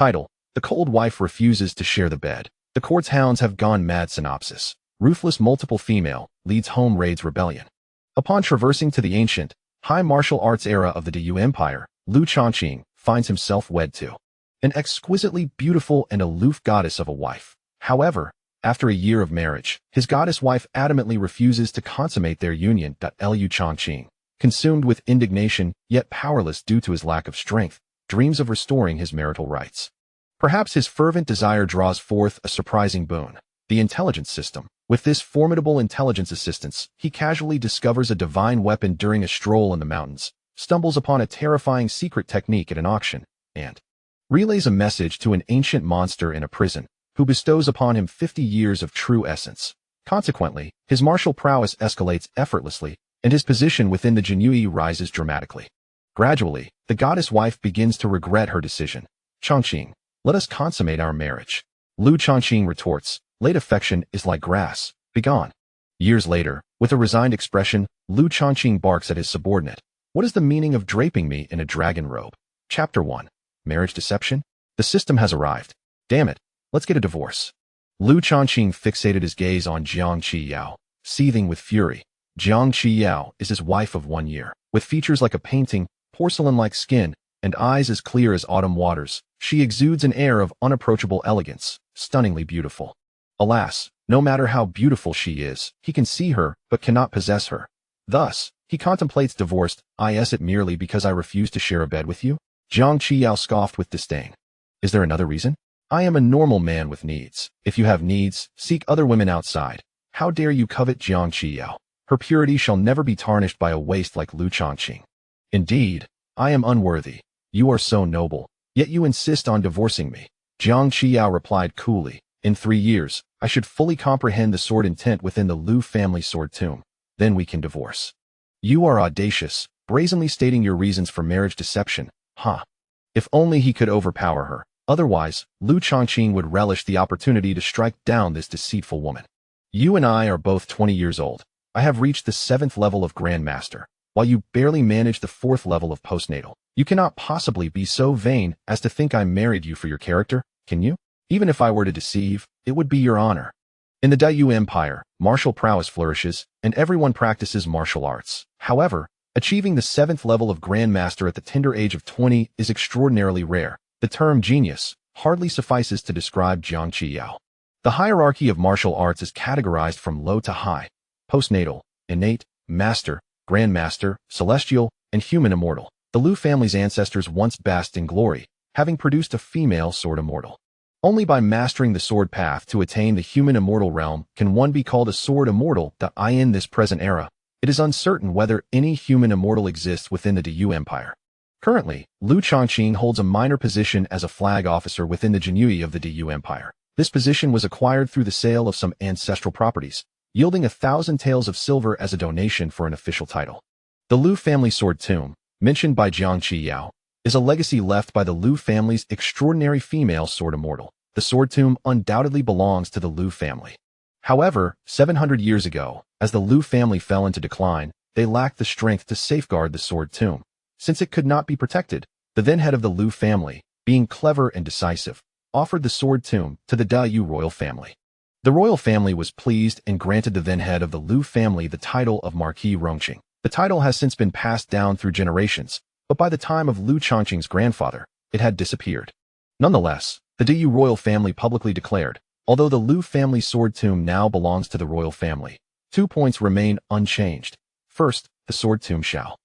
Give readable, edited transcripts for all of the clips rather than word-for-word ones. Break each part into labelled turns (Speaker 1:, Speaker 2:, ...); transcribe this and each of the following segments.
Speaker 1: Title: The Cold Wife Refuses to Share the Bed. The court's hounds have gone mad. Synopsis: Ruthless multiple female leads home raids rebellion. Upon traversing to the ancient, high martial arts era of the Yu Empire, Lu Changqing finds himself wed to an exquisitely beautiful and aloof goddess of a wife. However, after a year of marriage, his goddess wife adamantly refuses to consummate their union. Lu Changqing, consumed with indignation, yet powerless due to his lack of strength, dreams of restoring his marital rights. Perhaps his fervent desire draws forth a surprising boon: the intelligence system. With this formidable intelligence assistance, he casually discovers a divine weapon during a stroll in the mountains, stumbles upon a terrifying secret technique at an auction, and relays a message to an ancient monster in a prison, who bestows upon him 50 years of true essence. Consequently, his martial prowess escalates effortlessly, and his position within the Jinyu rises dramatically. Gradually, the goddess wife begins to regret her decision. Changqing, let us consummate our marriage. Lu Changqing retorts, late affection is like grass, begone. Years later, with a resigned expression, Lu Changqing barks at his subordinate. What is the meaning of draping me in a dragon robe? Chapter 1. Marriage Deception? The system has arrived. Damn it, let's get a divorce. Lu Changqing fixated his gaze on Jiang Qiyao, seething with fury. Jiang Qiyao is his wife of 1 year. With features like a painting, porcelain-like skin, and eyes as clear as autumn waters, she exudes an air of unapproachable elegance, stunningly beautiful. Alas, no matter how beautiful she is, he can see her, but cannot possess her. Thus, he contemplates divorce. Is it merely because I refuse to share a bed with you? Jiang Qiyao scoffed with disdain. Is there another reason? I am a normal man with needs. If you have needs, seek other women outside. How dare you covet Jiang Qiyao? Her purity shall never be tarnished by a waste like Lu Changqing. Indeed, I am unworthy. You are so noble, yet you insist on divorcing me. Jiang Qiyao replied coolly. In 3 years, I should fully comprehend the sword intent within the Lu family sword tomb. Then we can divorce. You are audacious, brazenly stating your reasons for marriage deception. Huh. If only he could overpower her. Otherwise, Lu Changqing would relish the opportunity to strike down this deceitful woman. You and I are both 20 years old. I have reached the 7th level of Grandmaster, while you barely manage the 4th level of postnatal. You cannot possibly be so vain as to think I married you for your character, can you? Even if I were to deceive, it would be your honor. In the Yu Empire, martial prowess flourishes, and everyone practices martial arts. However, achieving the 7th level of Grandmaster at the tender age of 20 is extraordinarily rare. The term genius hardly suffices to describe Jiang Qiyao. The hierarchy of martial arts is categorized from low to high: postnatal, innate, master, grandmaster, celestial, and human immortal. The Lu family's ancestors once basked in glory, having produced a female sword immortal. Only by mastering the sword path to attain the human immortal realm can one be called a sword immortal. In this present era, it is uncertain whether any human immortal exists within the Yu Empire. Currently, Lu Changqing holds a minor position as a flag officer within the Jinyu of the Yu Empire. This position was acquired through the sale of some ancestral properties, yielding 1,000 taels of silver as a donation for an official title. The Lu family sword tomb, mentioned by Jiang Qiyao, is a legacy left by the Lu family's extraordinary female sword immortal. The sword tomb undoubtedly belongs to the Lu family. However, 700 years ago, as the Lu family fell into decline, they lacked the strength to safeguard the sword tomb. Since it could not be protected, the then head of the Lu family, being clever and decisive, offered the sword tomb to the Yu royal family. The royal family was pleased and granted the then head of the Lu family the title of Marquis Rongqing. The title has since been passed down through generations, but by the time of Lu Changqing's grandfather, it had disappeared. Nonetheless, the Yu royal family publicly declared, although the Lu family sword tomb now belongs to the royal family, 2 points remain unchanged. First, the sword tomb shall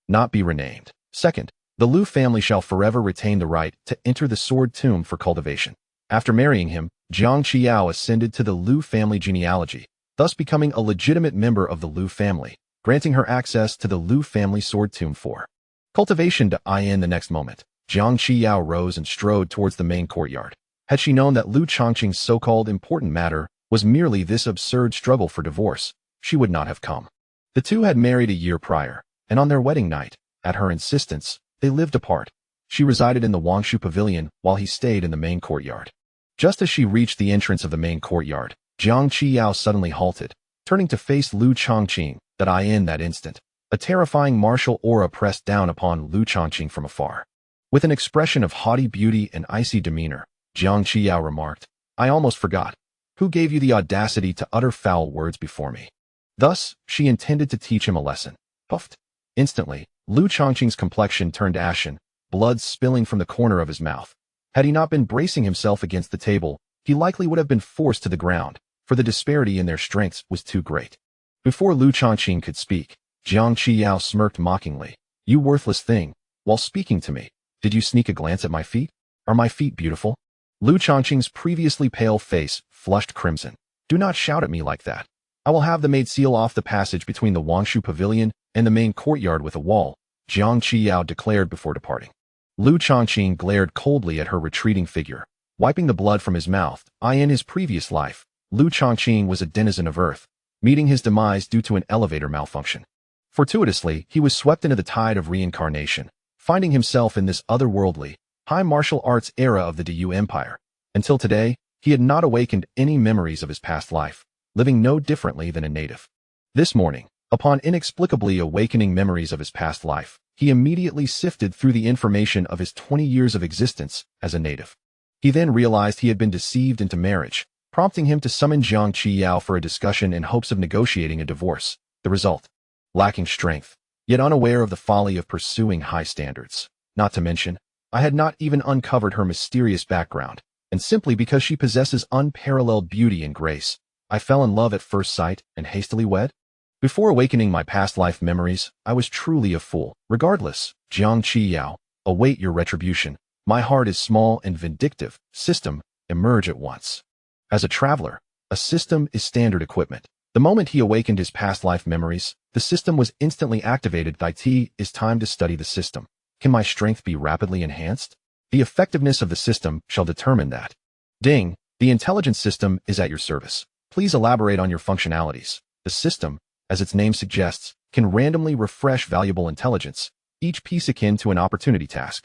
Speaker 1: not be renamed. Second, the Lu family shall forever retain the right to enter the sword tomb for cultivation. After marrying him, Jiang Qiyao ascended to the Lu family genealogy, thus becoming a legitimate member of the Lu family, granting her access to the Lu family sword tomb for cultivation. In the next moment, Jiang Qiyao rose and strode towards the main courtyard. Had she known that Lu Changqing's so-called important matter was merely this absurd struggle for divorce, she would not have come. The two had married a year prior, and on their wedding night, at her insistence, they lived apart. She resided in the Wangshu pavilion while he stayed in the main courtyard. Just as she reached the entrance of the main courtyard, Jiang Qiyao suddenly halted, turning to face Lu Changqing. In that instant, a terrifying martial aura pressed down upon Lu Changqing from afar. With an expression of haughty beauty and icy demeanor, Jiang Qiao remarked, "I almost forgot. Who gave you the audacity to utter foul words before me?" Thus, she intended to teach him a lesson. Puffed. Instantly, Lu Changqing's complexion turned ashen, blood spilling from the corner of his mouth. Had he not been bracing himself against the table, he likely would have been forced to the ground, for the disparity in their strengths was too great. Before Lu Changqing could speak, Jiang Qiao smirked mockingly. "You worthless thing, while speaking to me, did you sneak a glance at my feet? Are my feet beautiful?" Lu Changqing's previously pale face flushed crimson. "Do not shout at me like that. I will have the maid seal off the passage between the Wangshu Pavilion and the main courtyard with a wall," Jiang Qiao declared before departing. Lu Changqing glared coldly at her retreating figure, wiping the blood from his mouth. In his previous life, Lu Changqing was a denizen of Earth, meeting his demise due to an elevator malfunction. Fortuitously, he was swept into the tide of reincarnation, finding himself in this otherworldly, high martial arts era of the Diyu Empire. Until today, he had not awakened any memories of his past life, living no differently than a native. This morning, upon inexplicably awakening memories of his past life, he immediately sifted through the information of his 20 years of existence as a native. He then realized he had been deceived into marriage, prompting him to summon Jiang Qiao for a discussion in hopes of negotiating a divorce. The result: lacking strength, yet unaware of the folly of pursuing high standards. Not to mention, I had not even uncovered her mysterious background, and simply because she possesses unparalleled beauty and grace, I fell in love at first sight and hastily wed? Before awakening my past life memories, I was truly a fool. Regardless, Jiang Qiao, await your retribution. My heart is small and vindictive. System, emerge at once. As a traveler, a system is standard equipment. The moment he awakened his past life memories, the system was instantly activated. It is time to study the system. Can my strength be rapidly enhanced? The effectiveness of the system shall determine that. Ding, the intelligence system is at your service. Please elaborate on your functionalities. The system, as its name suggests, can randomly refresh valuable intelligence, each piece akin to an opportunity task.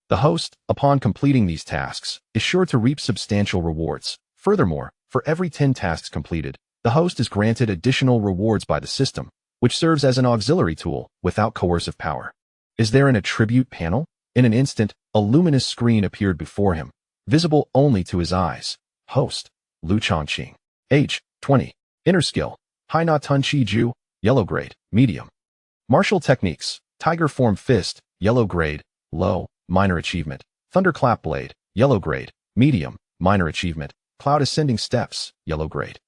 Speaker 1: The host, upon completing these tasks, is sure to reap substantial rewards. Furthermore, for every 10 tasks completed, the host is granted additional rewards by the system, which serves as an auxiliary tool without coercive power. Is there an attribute panel? In an instant, a luminous screen appeared before him, visible only to his eyes. Host, Lu Changqing. Age, 20. Inner skill, Hai Na Tun Chi Ju, yellow grade, medium. Martial techniques, Tiger Form Fist, yellow grade, low, minor achievement. Thunderclap Blade, yellow grade, medium, minor achievement. Cloud Ascending Steps, yellow grade,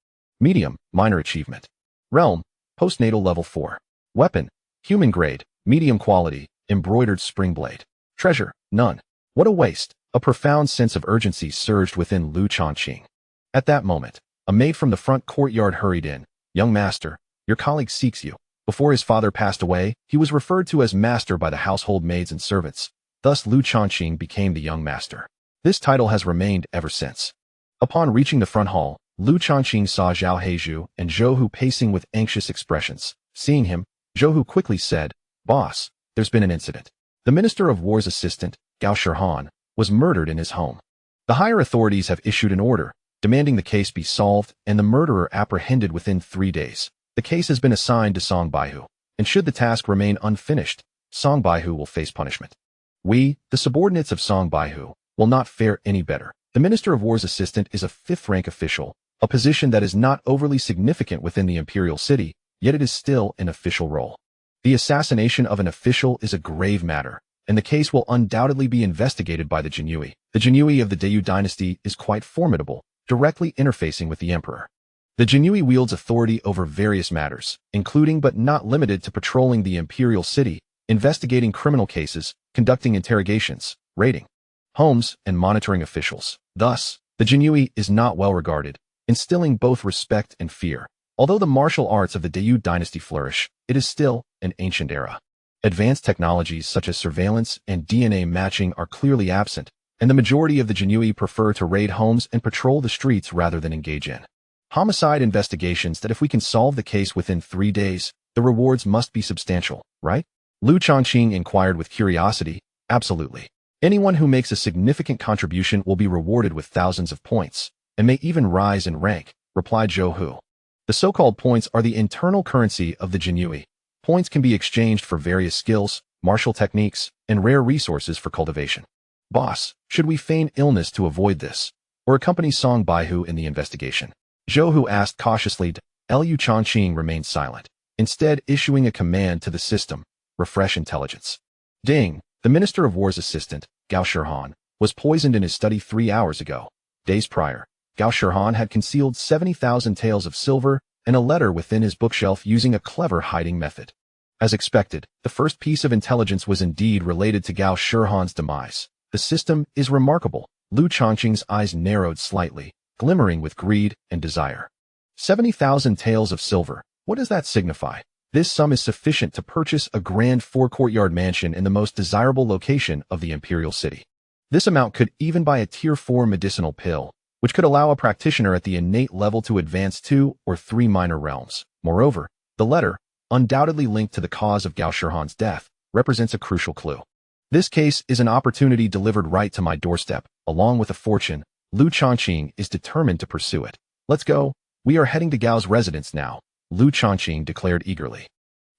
Speaker 1: medium, minor achievement. Realm, postnatal level 4. Weapon, human grade, medium quality, embroidered spring blade. Treasure, none. What a waste. A profound sense of urgency surged within Lu Changqing. At that moment, a maid from the front courtyard hurried in. "Young master, your colleague seeks you." Before his father passed away, he was referred to as master by the household maids and servants. Thus Lu Changqing became the young master. This title has remained ever since. Upon reaching the front hall, Lu Changqing saw Zhao Heizhu and Zhou Hu pacing with anxious expressions. Seeing him, Zhou Hu quickly said, "Boss, there's been an incident. The Minister of War's assistant, Gao Shihan, was murdered in his home. The higher authorities have issued an order, demanding the case be solved and the murderer apprehended within 3 days. The case has been assigned to Song Baihu, and should the task remain unfinished, Song Baihu will face punishment. We, the subordinates of Song Baihu, will not fare any better. The Minister of War's assistant is a 5th-rank official, a position that is not overly significant within the imperial city, yet it is still an official role. The assassination of an official is a grave matter, and the case will undoubtedly be investigated by the Jinyui. The Jinyui of the Great Yu Dynasty is quite formidable, directly interfacing with the emperor. The Jinyui wields authority over various matters, including but not limited to patrolling the imperial city, investigating criminal cases, conducting interrogations, raiding homes, and monitoring officials. Thus, the Jinyui is not well regarded, instilling both respect and fear. Although the martial arts of the Great Yu Dynasty flourish, it is still an ancient era. Advanced technologies such as surveillance and DNA matching are clearly absent, and the majority of the Jinyui prefer to raid homes and patrol the streets rather than engage in homicide investigations. That if we can solve the case within 3 days, the rewards must be substantial, right? Lu Changqing inquired with curiosity. Absolutely. Anyone who makes a significant contribution will be rewarded with thousands of points, and may even rise in rank, replied Zhou Hu. The so-called points are the internal currency of the Jinyui. Points can be exchanged for various skills, martial techniques, and rare resources for cultivation. Boss, should we feign illness to avoid this, or accompany Song Baihu in the investigation? Zhou Hu asked cautiously. Liu Changqing remained silent, instead issuing a command to the system, refresh intelligence. Ding, the Minister of War's assistant, Gao Shihan, was poisoned in his study 3 hours ago. Days prior, Gao Shihan had concealed 70,000 taels of silver and a letter within his bookshelf using a clever hiding method. As expected, the first piece of intelligence was indeed related to Gao Shihan's demise. The system is remarkable. Liu Changqing's eyes narrowed slightly, glimmering with greed and desire. 70,000 taels of silver. What does that signify? This sum is sufficient to purchase a grand 4-courtyard mansion in the most desirable location of the Imperial City. This amount could even buy a Tier 4 medicinal pill, which could allow a practitioner at the innate level to advance 2 or 3 minor realms. Moreover, the letter, undoubtedly linked to the cause of Gao Shihan's death, represents a crucial clue. This case is an opportunity delivered right to my doorstep, along with a fortune. Liu Changqing is determined to pursue it. Let's go. We are heading to Gao's residence now, Liu Changqing declared eagerly.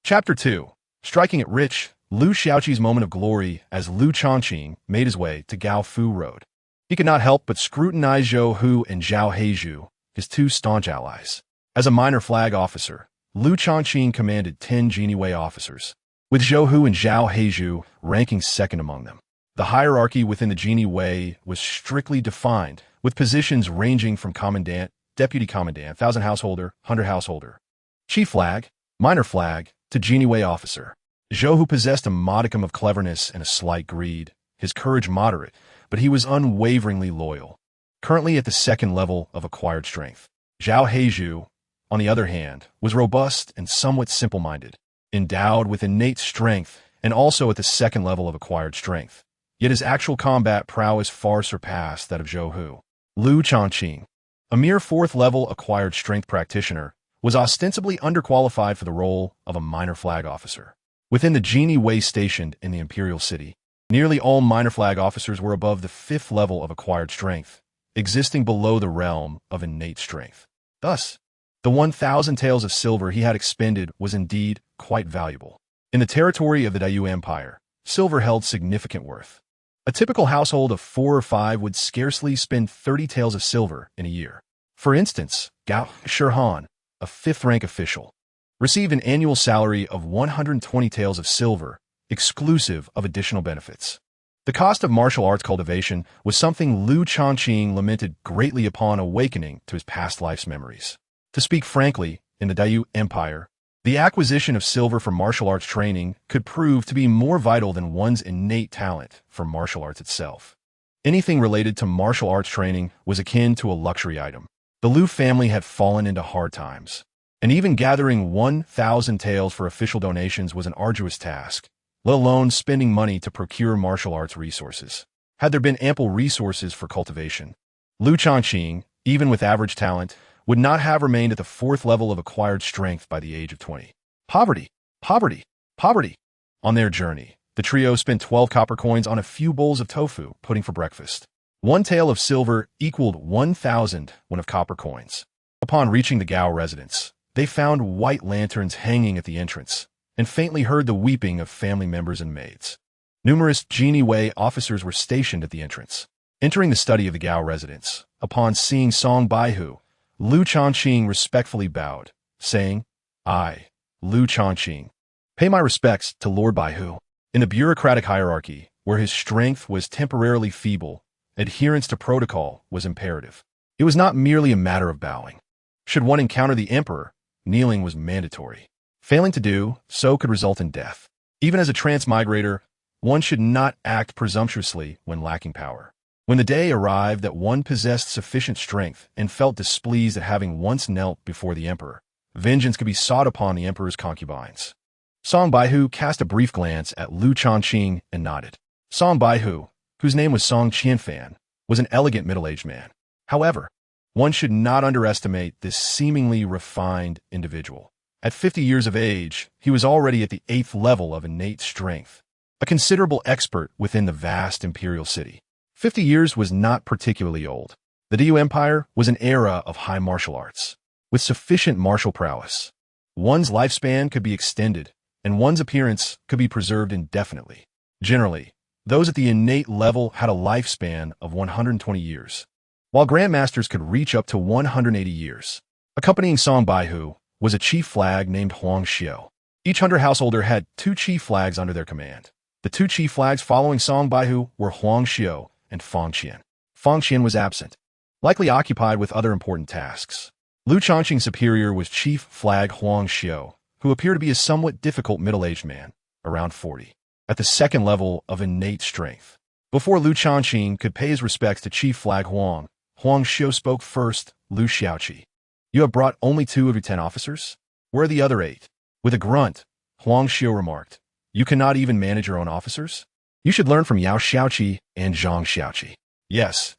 Speaker 1: Chapter 2. Striking it rich, Liu Xiaoqi's moment of glory as Liu Changqing made his way to Gao Fu Road. He could not help but scrutinize Zhou Hu and Zhao Heizhu, his 2 staunch allies. As a minor flag officer, Liu Changqing commanded 10 Geniwei officers, with Zhou Hu and Zhao Heizhu ranking second among them. The hierarchy within the Geniwei was strictly defined, with positions ranging from commandant, deputy commandant, 1,000 householder, 100 householder, chief flag, minor flag, to Geniwei officer. Zhou Hu possessed a modicum of cleverness and a slight greed, his courage moderate, but he was unwaveringly loyal. Currently at the 2nd level of acquired strength. Zhao Heizhu, on the other hand, was robust and somewhat simple-minded, endowed with innate strength and also at the 2nd level of acquired strength. Yet his actual combat prowess far surpassed that of Zhou Hu. Liu Changqing, a mere 4th level acquired strength practitioner, was ostensibly underqualified for the role of a minor flag officer. Within the Geniwei stationed in the Imperial City, nearly all minor flag officers were above the 5th level of acquired strength, existing below the realm of innate strength. Thus, the 1,000 taels of silver he had expended was indeed quite valuable. In the territory of the Dayu Empire, silver held significant worth. A typical household of 4 or 5 would scarcely spend 30 taels of silver in a year. For instance, Gao Shihan, a 5th-rank official, received an annual salary of 120 taels of silver, exclusive of additional benefits. The cost of martial arts cultivation was something Liu Changqing lamented greatly upon awakening to his past life's memories. To speak frankly, in the Dayu Empire, the acquisition of silver for martial arts training could prove to be more vital than one's innate talent for martial arts itself. Anything related to martial arts training was akin to a luxury item. The Liu family had fallen into hard times, and even gathering 1,000 taels for official donations was an arduous task, let alone spending money to procure martial arts resources. Had there been ample resources for cultivation, Liu Changqing, even with average talent, would not have remained at the 4th level of acquired strength by the age of 20. Poverty, poverty, poverty. On their journey, the trio spent 12 copper coins on a few bowls of tofu pudding for breakfast. 1 tael of silver equaled 1,000 of copper coins. Upon reaching the Gao residence, they found white lanterns hanging at the entrance, and faintly heard the weeping of family members and maids. Numerous Geniwei officers were stationed at the entrance. Entering the study of the Gao residence, upon seeing Song Baihu, Liu Changqing respectfully bowed, saying, "I, Liu Changqing, pay my respects to Lord Baihu." In the bureaucratic hierarchy, where his strength was temporarily feeble, adherence to protocol was imperative. It was not merely a matter of bowing. Should one encounter the emperor, kneeling was mandatory. Failing to do so could result in death. Even as a transmigrator, one should not act presumptuously when lacking power. When the day arrived that one possessed sufficient strength and felt displeased at having once knelt before the emperor, vengeance could be sought upon the emperor's concubines. Song Baihu cast a brief glance at Liu Changqing and nodded. Song Baihu, whose name was Song Qianfan, was an elegant middle-aged man. However, one should not underestimate this seemingly refined individual. At 50 years of age, he was already at the 8th level of innate strength, a considerable expert within the vast imperial city. 50 years was not particularly old. The Dayu Empire was an era of high martial arts. With sufficient martial prowess, one's lifespan could be extended and one's appearance could be preserved indefinitely. Generally, those at the innate level had a lifespan of 120 years, while grandmasters could reach up to 180 years. Accompanying Song Baihu was a chief flag named Huang Xiao. Each hunter householder had 2 chief flags under their command. The 2 chief flags following Song Baihu were Huang Xiao and Fang Qian. Fang Qian was absent, likely occupied with other important tasks. Lu Changqing's superior was Chief Flag Huang Xiao, who appeared to be a somewhat difficult middle-aged man, around 40, at the second level of innate strength. Before Lu Changqing could pay his respects to Chief Flag Huang Xiao spoke first. Lu Xiaoqi, you have brought only 2 of your 10 officers? Where are the other 8? With a grunt, Huang Xiao remarked, you cannot even manage your own officers? You should learn from Yao Xiaoqi and Zhang Xiaoqi. Yes,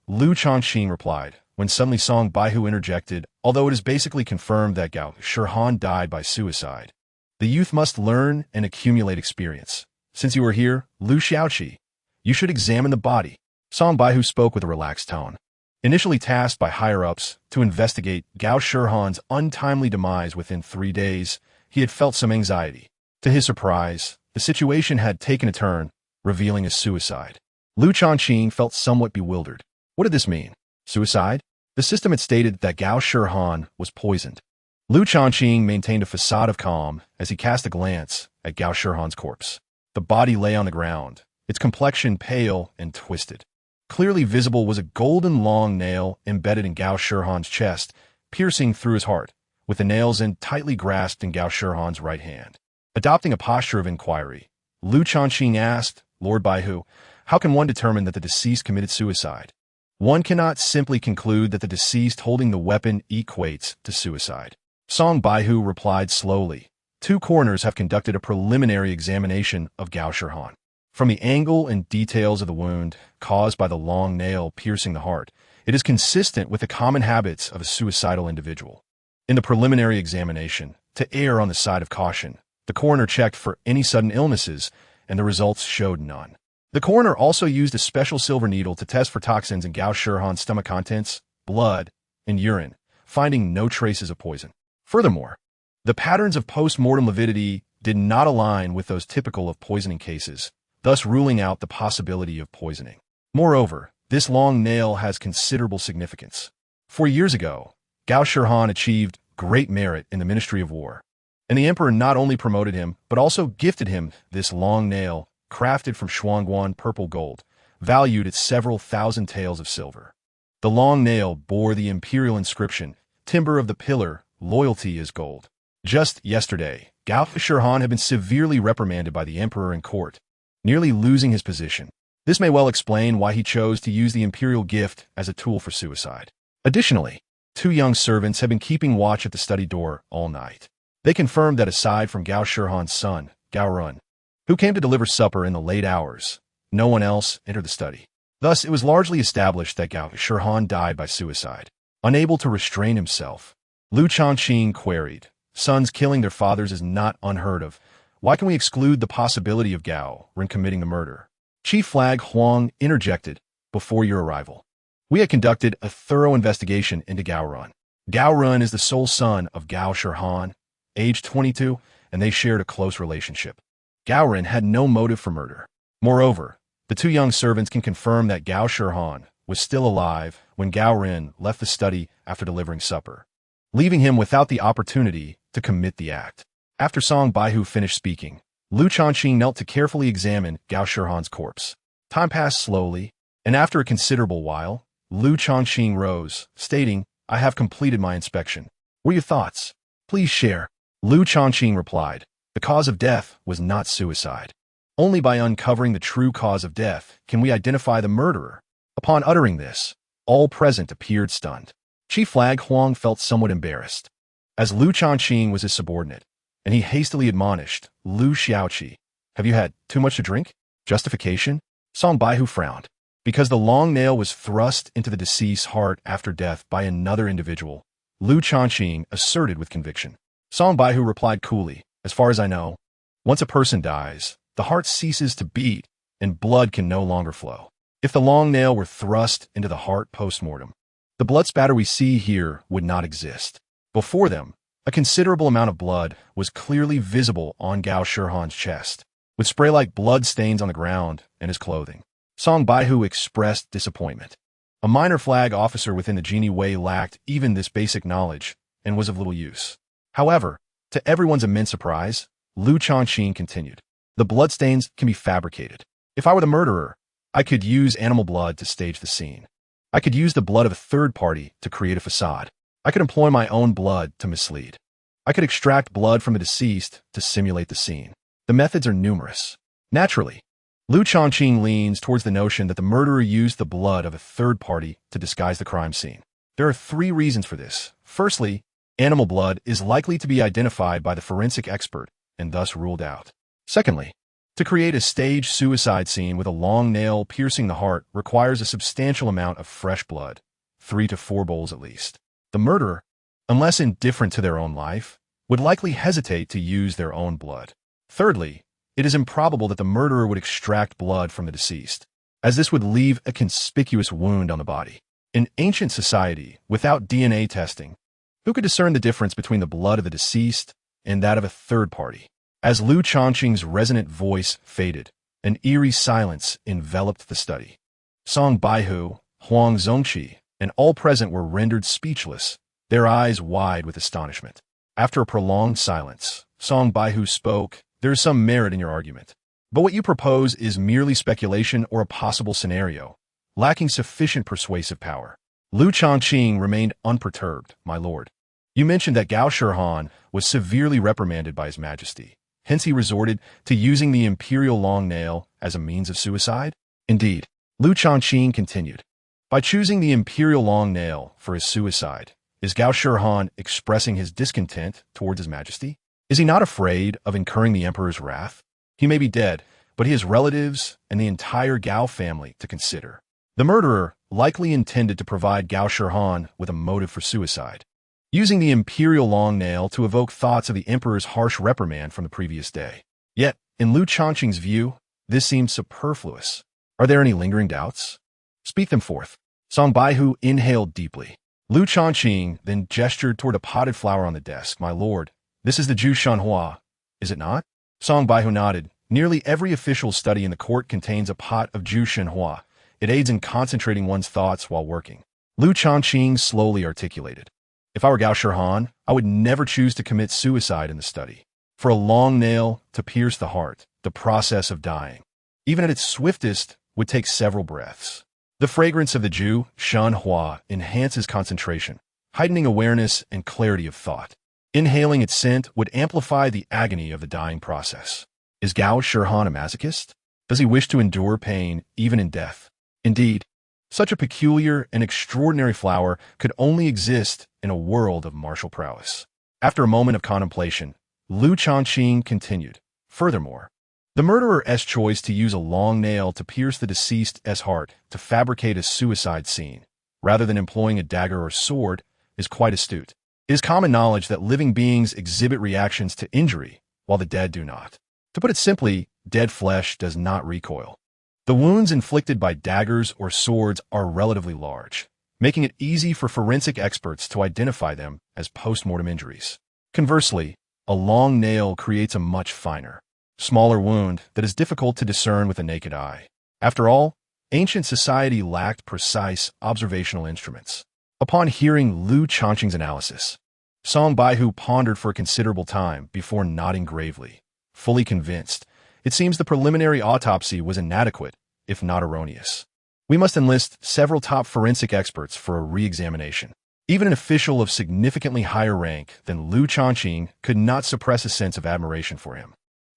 Speaker 1: Lu Changqing replied, when suddenly Song Baihu interjected, although it is basically confirmed that Gao Shihan died by suicide. The youth must learn and accumulate experience. Since you are here, Lu Xiaoqi, you should examine the body. Song Baihu spoke with a relaxed tone. Initially tasked by higher-ups to investigate Gao Shihan's untimely demise within 3 days, he had felt some anxiety. To his surprise, the situation had taken a turn, revealing a suicide. Lu Changqing felt somewhat bewildered. What did this mean? Suicide? The system had stated that Gao Shihan was poisoned. Lu Changqing maintained a facade of calm as he cast a glance at Gao Shihan's corpse. The body lay on the ground, its complexion pale and twisted. Clearly visible was a golden long nail embedded in Gao Shihan's chest, piercing through his heart, with the nail's end tightly grasped in Gao Shihan's right hand. Adopting a posture of inquiry, Lu Changqing asked, Lord Baihu, how can one determine that the deceased committed suicide? One cannot simply conclude that the deceased holding the weapon equates to suicide. Song Baihu replied slowly. 2 coroners have conducted a preliminary examination of Gao Shihan. From the angle and details of the wound caused by the long nail piercing the heart, it is consistent with the common habits of a suicidal individual. In the preliminary examination, to err on the side of caution, the coroner checked for any sudden illnesses, and the results showed none. The coroner also used a special silver needle to test for toxins in Gao Shihan's stomach contents, blood, and urine, finding no traces of poison. Furthermore, the patterns of post-mortem lividity did not align with those typical of poisoning cases, thus ruling out the possibility of poisoning. Moreover, this long nail has considerable significance. 4 years ago, Gao Shihan achieved great merit in the Ministry of War, and the emperor not only promoted him, but also gifted him this long nail, crafted from Shuangguan purple gold, valued at several thousand taels of silver. The long nail bore the imperial inscription, Timber of the Pillar, Loyalty is Gold. Just yesterday, Gao Shihan had been severely reprimanded by the emperor in court, nearly losing his position. This may well explain why he chose to use the imperial gift as a tool for suicide. Additionally, 2 young servants had been keeping watch at the study door all night. They confirmed that aside from Gao Shihan's son, Gao Run, who came to deliver supper in the late hours, no one else entered the study. Thus, it was largely established that Gao Shihan died by suicide. Unable to restrain himself, Lu Changqing queried, sons killing their fathers is not unheard of. Why can we exclude the possibility of Gao when committing the murder? Chief Flag Huang interjected, before your arrival, we had conducted a thorough investigation into Gao Run. Gao Run is the sole son of Gao Shihan, aged 22, and they shared a close relationship. Gao Ren had no motive for murder. Moreover, the 2 young servants can confirm that Gao Shihan was still alive when Gao Ren left the study after delivering supper, leaving him without the opportunity to commit the act. After Song Baihu finished speaking, Lu Changqing knelt to carefully examine Gao Shihan's corpse. Time passed slowly, and after a considerable while, Lu Changqing rose, stating, I have completed my inspection. What are your thoughts? Please share. Lu Changqing replied, the cause of death was not suicide. Only by uncovering the true cause of death can we identify the murderer. Upon uttering this, all present appeared stunned. Chief Flag Huang felt somewhat embarrassed, as Lu Changqing was his subordinate, and he hastily admonished, Lu Xiaoqi, have you had too much to drink? Justification? Song Baihu frowned. Because the long nail was thrust into the deceased's heart after death by another individual, Lu Changqing asserted with conviction. Song Baihu replied coolly, as far as I know, once a person dies, the heart ceases to beat and blood can no longer flow. If the long nail were thrust into the heart post-mortem, the blood spatter we see here would not exist. Before them, A considerable amount of blood was clearly visible on Gao Shihan's chest, with spray-like blood stains on the ground and his clothing. Song Baihu expressed disappointment. A minor flag officer within the Genie Wei lacked even this basic knowledge and was of little use. However, to everyone's immense surprise, Lu Changqing continued. The bloodstains can be fabricated. If I were the murderer, I could use animal blood to stage the scene. I could use the blood of a third party to create a facade. I could employ my own blood to mislead. I could extract blood from the deceased to simulate the scene. The methods are numerous. Naturally, Lu Changqing leans towards the notion that the murderer used the blood of a third party to disguise the crime scene. There are 3 reasons for this. Firstly, animal blood is likely to be identified by the forensic expert and thus ruled out. Secondly, to create a staged suicide scene with a long nail piercing the heart requires a substantial amount of fresh blood, 3 to 4 bowls at least. The murderer, unless indifferent to their own life, would likely hesitate to use their own blood. Thirdly, it is improbable that the murderer would extract blood from the deceased, as this would leave a conspicuous wound on the body. In ancient society, without DNA testing, who could discern the difference between the blood of the deceased and that of a third party? As Lu Changqing's resonant voice faded, an eerie silence enveloped the study. Song Baihu, Huang Zongqi, and all present were rendered speechless, their eyes wide with astonishment. After a prolonged silence, Song Baihu spoke. There is some merit in your argument, but what you propose is merely speculation or a possible scenario, lacking sufficient persuasive power. Lu Changqing remained unperturbed, my lord. You mentioned that Gao Shihan was severely reprimanded by His Majesty. Hence he resorted to using the imperial long nail as a means of suicide? Indeed, Lu Changqing continued. By choosing the imperial long nail for his suicide, is Gao Shihan expressing his discontent towards His Majesty? Is he not afraid of incurring the emperor's wrath? He may be dead, but he has relatives and the entire Gao family to consider. The murderer likely intended to provide Gao Shihan with a motive for suicide, using the imperial long nail to evoke thoughts of the emperor's harsh reprimand from the previous day. Yet, in Lu Changqing's view, this seems superfluous. Are there any lingering doubts? Speak them forth. Song Baihu inhaled deeply. Lu Changqing then gestured toward a potted flower on the desk. My lord, this is the Ju Shanhua, is it not? Song Baihu nodded. Nearly every official study in the court contains a pot of Ju Shanhua. It aids in concentrating one's thoughts while working. Lu Changqing slowly articulated. If I were Gao Shihan, I would never choose to commit suicide in the study. For a long nail to pierce the heart, the process of dying, even at its swiftest, would take several breaths. The fragrance of the Ju Shanhua enhances concentration, heightening awareness and clarity of thought. Inhaling its scent would amplify the agony of the dying process. Is Gao Shihan a masochist? Does he wish to endure pain even in death? Indeed, such a peculiar and extraordinary flower could only exist in a world of martial prowess. After a moment of contemplation, Lu Changqing continued. Furthermore, the murderer's choice to use a long nail to pierce the deceased's heart to fabricate a suicide scene, rather than employing a dagger or sword, is quite astute. It is common knowledge that living beings exhibit reactions to injury, while the dead do not. To put it simply, dead flesh does not recoil. The wounds inflicted by daggers or swords are relatively large, making it easy for forensic experts to identify them as post-mortem injuries. Conversely, a long nail creates a much finer, smaller wound that is difficult to discern with the naked eye. After all, ancient society lacked precise observational instruments. Upon hearing Lu Changqing's analysis, Song Baihu pondered for a considerable time before nodding gravely. Fully convinced, it seems the preliminary autopsy was inadequate, if not erroneous. We must enlist several top forensic experts for a re-examination. Even an official of significantly higher rank than Lu Changqing could not suppress a sense of admiration for him.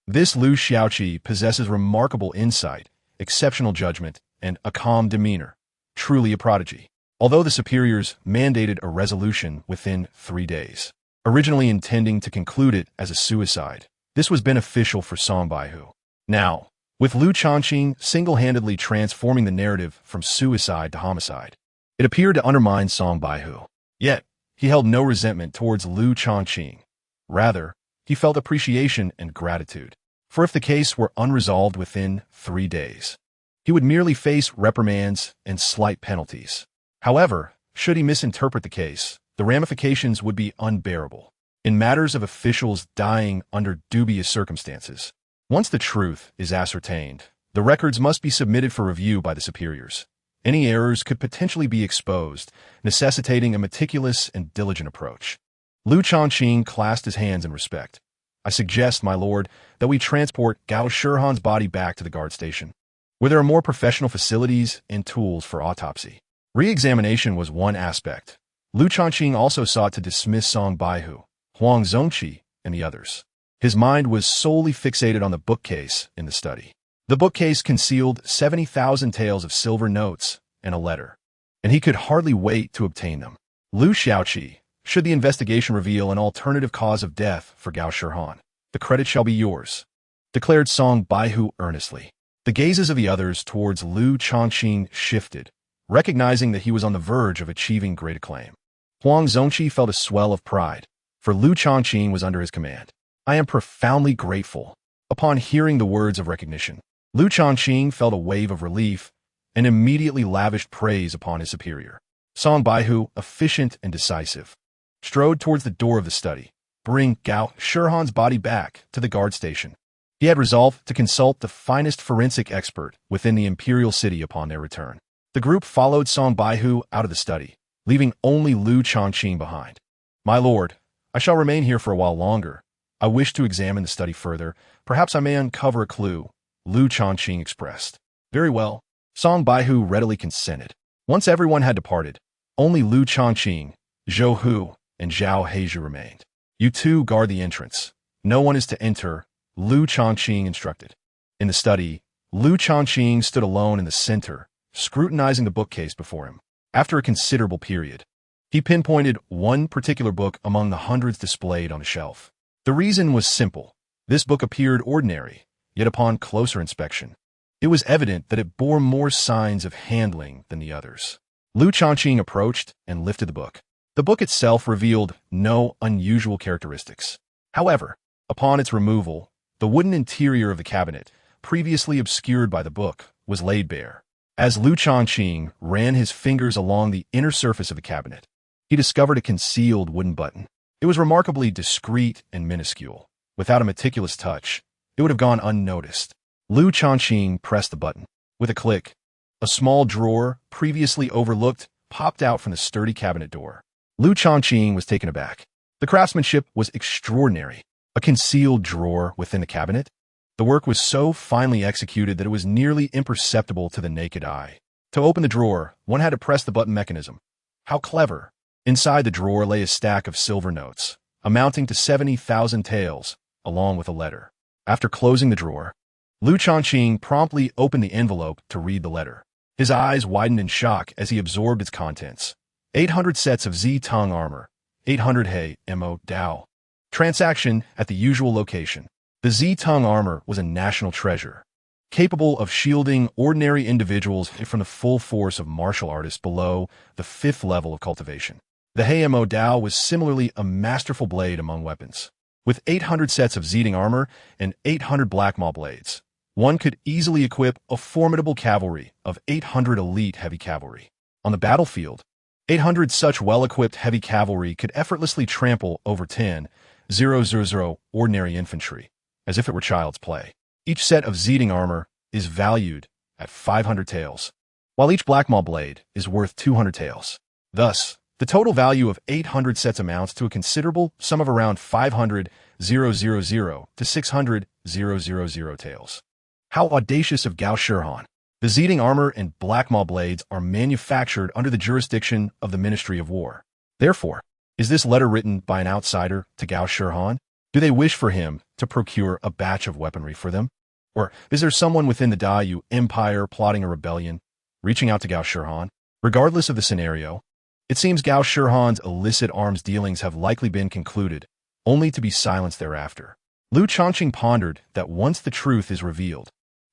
Speaker 1: This Lu Xiaoqi possesses remarkable insight, exceptional judgment, and a calm demeanor. Truly a prodigy. Although the superiors mandated a resolution within 3 days, originally intending to conclude it as a suicide, this was beneficial for Song Baihu. Now, with Lu Changqing single-handedly transforming the narrative from suicide to homicide, it appeared to undermine Song Baihu. Yet, he held no resentment towards Lu Changqing. Rather, he felt appreciation and gratitude. For if the case were unresolved within 3 days, he would merely face reprimands and slight penalties. However, should he misinterpret the case, the ramifications would be unbearable. in matters of officials dying under dubious circumstances. Once the truth is ascertained, the records must be submitted for review by the superiors. Any errors could potentially be exposed, necessitating a meticulous and diligent approach. Lu Changqing clasped his hands in respect. I suggest, my lord, that we transport Gao Shihan's body back to the guard station, where there are more professional facilities and tools for autopsy. Re-examination was one aspect. Lu Changqing also sought to dismiss Song Baihu, Huang Zongqi, and the others. His mind was solely fixated on the bookcase in the study. The bookcase concealed 70,000 taels of silver notes and a letter, and he could hardly wait to obtain them. Lu Xiaoqi, should the investigation reveal an alternative cause of death for Gao Shihan, the credit shall be yours, declared Song Baihu earnestly. The gazes of the others towards Lu Changqing shifted, recognizing that he was on the verge of achieving great acclaim. Huang Zongqi felt a swell of pride, for Lu Changqing was under his command. I am profoundly grateful. Upon hearing the words of recognition, Lu Changqing felt a wave of relief and immediately lavished praise upon his superior. Song Baihu, efficient and decisive, strode towards the door of the study, bring Gao Shihan's body back to the guard station. He had resolved to consult the finest forensic expert within the imperial city upon their return. The group followed Song Baihu out of the study, leaving only Lu Changqing behind. My lord, I shall remain here for a while longer. I wish to examine the study further. Perhaps I may uncover a clue, Lu Changqing expressed. Very well. Song Baihu readily consented. Once everyone had departed, only Lu Changqing, Zhou Hu, and Zhao Heizhu remained. You two guard the entrance. No one is to enter, Lu Changqing instructed. In the study, Lu Changqing stood alone in the center, scrutinizing the bookcase before him. After a considerable period, he pinpointed one particular book among the hundreds displayed on the shelf. The reason was simple. This book appeared ordinary, yet upon closer inspection, it was evident that it bore more signs of handling than the others. Lu Changqing approached and lifted the book. The book itself revealed no unusual characteristics. However, upon its removal, the wooden interior of the cabinet, previously obscured by the book, was laid bare. As Lu Changqing ran his fingers along the inner surface of the cabinet, he discovered a concealed wooden button. It was remarkably discreet and minuscule. Without a meticulous touch, it would have gone unnoticed. Lu Changqing pressed the button. With a click, a small drawer, previously overlooked, popped out from the sturdy cabinet door. Lu Changqing was taken aback. The craftsmanship was extraordinary. A concealed drawer within the cabinet? The work was so finely executed that it was nearly imperceptible to the naked eye. To open the drawer, one had to press the button mechanism. How clever! Inside the drawer lay a stack of silver notes, amounting to 70,000 taels, along with a letter. After closing the drawer, Lu Changqing promptly opened the envelope to read the letter. His eyes widened in shock as he absorbed its contents. 800 sets of Z-Tongue armor, 800 He Mo Dao. Transaction at the usual location. The Z-Tongue armor was a national treasure, capable of shielding ordinary individuals from the full force of martial artists below the 5th level of cultivation. The He Mo Dao was similarly a masterful blade among weapons. With 800 sets of Zeting armor and 800 black maw blades, one could easily equip a formidable cavalry of 800 elite heavy cavalry. On the battlefield, 800 such well-equipped heavy cavalry could effortlessly trample over 10,000 ordinary infantry, as if it were child's play. Each set of Zeting armor is valued at 500 taels, while each black maw blade is worth 200 taels. Thus, the total value of 800 sets amounts to a considerable sum of around 500,000 to 600,000 taels. How audacious of Gao Shihan! The Zeting armor and black maw blades are manufactured under the jurisdiction of the Ministry of War. Therefore, is this letter written by an outsider to Gao Shihan? Do they wish for him to procure a batch of weaponry for them? Or is there someone within the Dayu Empire plotting a rebellion, reaching out to Gao Shihan? Regardless of the scenario, it seems Gao Shihan's illicit arms dealings have likely been concluded, only to be silenced thereafter. Lu Changqing pondered that once the truth is revealed,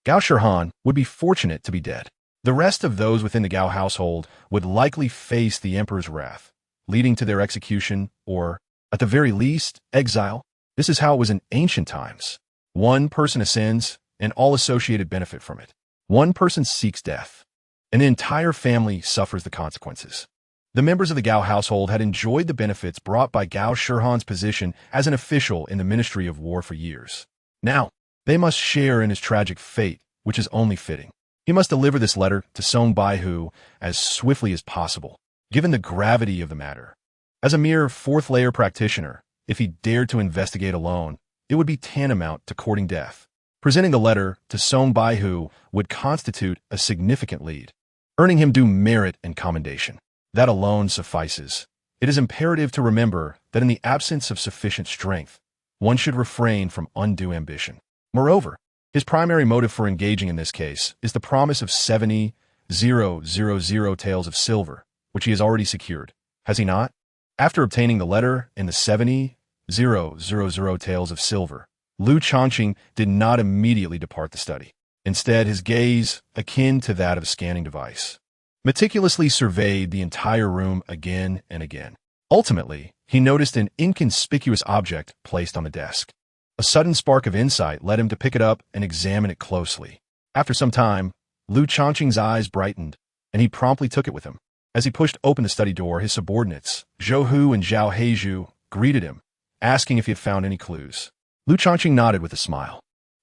Speaker 1: Gao Shihan would be fortunate to be dead. The rest of those within the Gao household would likely face the emperor's wrath, leading to their execution or, at the very least, exile. This is how it was in ancient times. One person ascends, and all associated benefit from it. One person seeks death, and the entire family suffers the consequences. The members of the Gao household had enjoyed the benefits brought by Gao Shihan's position as an official in the Ministry of War for years. Now, they must share in his tragic fate, which is only fitting. He must deliver this letter to Song Baihu as swiftly as possible, given the gravity of the matter. As a mere fourth-layer practitioner, if he dared to investigate alone, it would be tantamount to courting death. Presenting the letter to Song Baihu would constitute a significant lead, earning him due merit and commendation. That alone suffices. It is imperative to remember that in the absence of sufficient strength, one should refrain from undue ambition. Moreover, his primary motive for engaging in this case is the promise of 70,000 taels of silver, which he has already secured. Has he not? After obtaining the letter and the 70,000 taels of silver, Lu Changqing did not immediately depart the study. Instead, his gaze, akin to that of a scanning device, meticulously surveyed the entire room again and again. Ultimately, he noticed an inconspicuous object placed on the desk. A sudden spark of insight led him to pick it up and examine it closely. After some time, Lu Changqing's eyes brightened, and he promptly took it with him. As he pushed open the study door, his subordinates, Zhou Hu and Zhao Heizhu, greeted him, asking if he had found any clues. Lu Changqing nodded with a smile.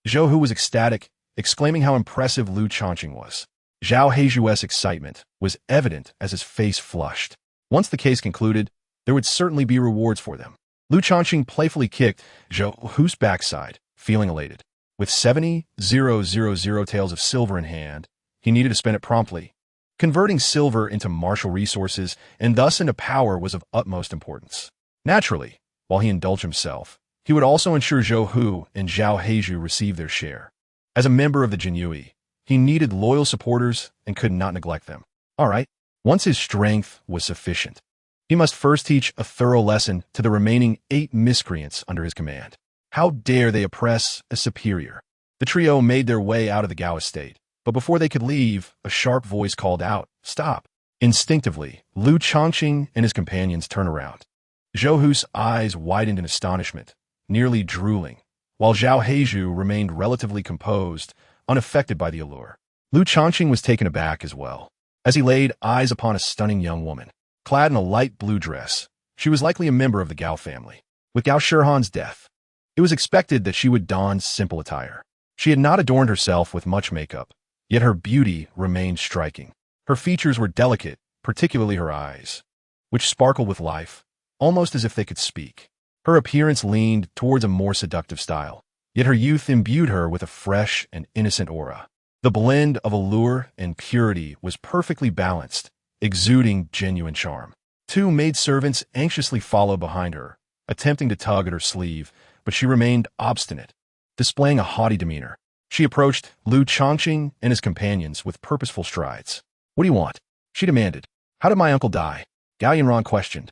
Speaker 1: Zhou Hu was ecstatic, exclaiming how impressive Lu Changqing was. Zhao Heizhu's excitement was evident as his face flushed. Once the case concluded, there would certainly be rewards for them. Lu Changqing playfully kicked Zhou Hu's backside, feeling elated. With 70,000 taels of silver in hand, he needed to spend it promptly. Converting silver into martial resources and thus into power was of utmost importance. Naturally, while he indulged himself, he would also ensure Zhou Hu and Zhao Heizhu received their share. As a member of the Jinyue, he needed loyal supporters and could not neglect them. All right, once his strength was sufficient, he must first teach a thorough lesson to the remaining 8 miscreants under his command. How dare they oppress a superior? The trio made their way out of the Gao estate, but before they could leave, a sharp voice called out, "Stop!" Instinctively, Lu Changqing and his companions turned around. Zhou Hu's eyes widened in astonishment, nearly drooling, while Zhao Heizhu remained relatively composed, unaffected by the allure. Lu Changqing was taken aback as well, as he laid eyes upon a stunning young woman. Clad in a light blue dress, she was likely a member of the Gao family. With Gao Shihan's death, it was expected that she would don simple attire. She had not adorned herself with much makeup, yet her beauty remained striking. Her features were delicate, particularly her eyes, which sparkled with life, almost as if they could speak. Her appearance leaned towards a more seductive style, yet her youth imbued her with a fresh and innocent aura. The blend of allure and purity was perfectly balanced, exuding genuine charm. 2 maidservants anxiously followed behind her, attempting to tug at her sleeve, but she remained obstinate, displaying a haughty demeanor. She approached Lu Changqing and his companions with purposeful strides. "What do you want?" she demanded. "How did my uncle die?" Gao Yinran questioned,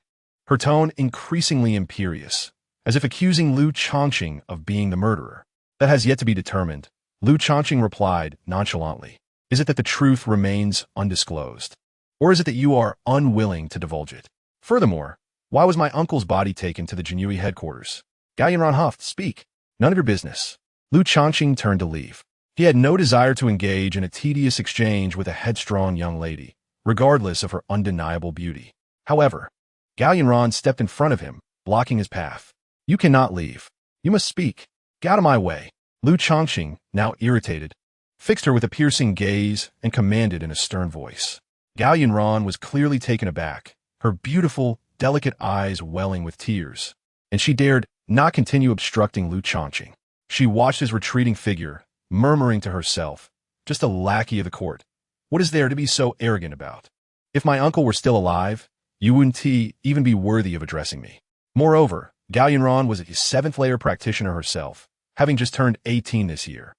Speaker 1: her tone increasingly imperious, as if accusing Lu Changqing of being the murderer. "That has yet to be determined," Lu Changqing replied nonchalantly. "Is it that the truth remains undisclosed? Or is it that you are unwilling to divulge it? Furthermore, why was my uncle's body taken to the Jinyue headquarters?" Gao Yinran huffed. "Speak. None of your business." Lu Changqing turned to leave. He had no desire to engage in a tedious exchange with a headstrong young lady, regardless of her undeniable beauty. However, Gao Yinran stepped in front of him, blocking his path. "You cannot leave. You must speak. Get out of my way." Lu Changqing, now irritated, fixed her with a piercing gaze and commanded in a stern voice. Gao Yinran was clearly taken aback, her beautiful, delicate eyes welling with tears, and she dared not continue obstructing Lu Changqing. She watched his retreating figure, murmuring to herself, "Just a lackey of the court. What is there to be so arrogant about? If my uncle were still alive, you wouldn't even be worthy of addressing me." Moreover, Gao Yinran was a 7th-layer practitioner herself, having just turned 18 this year.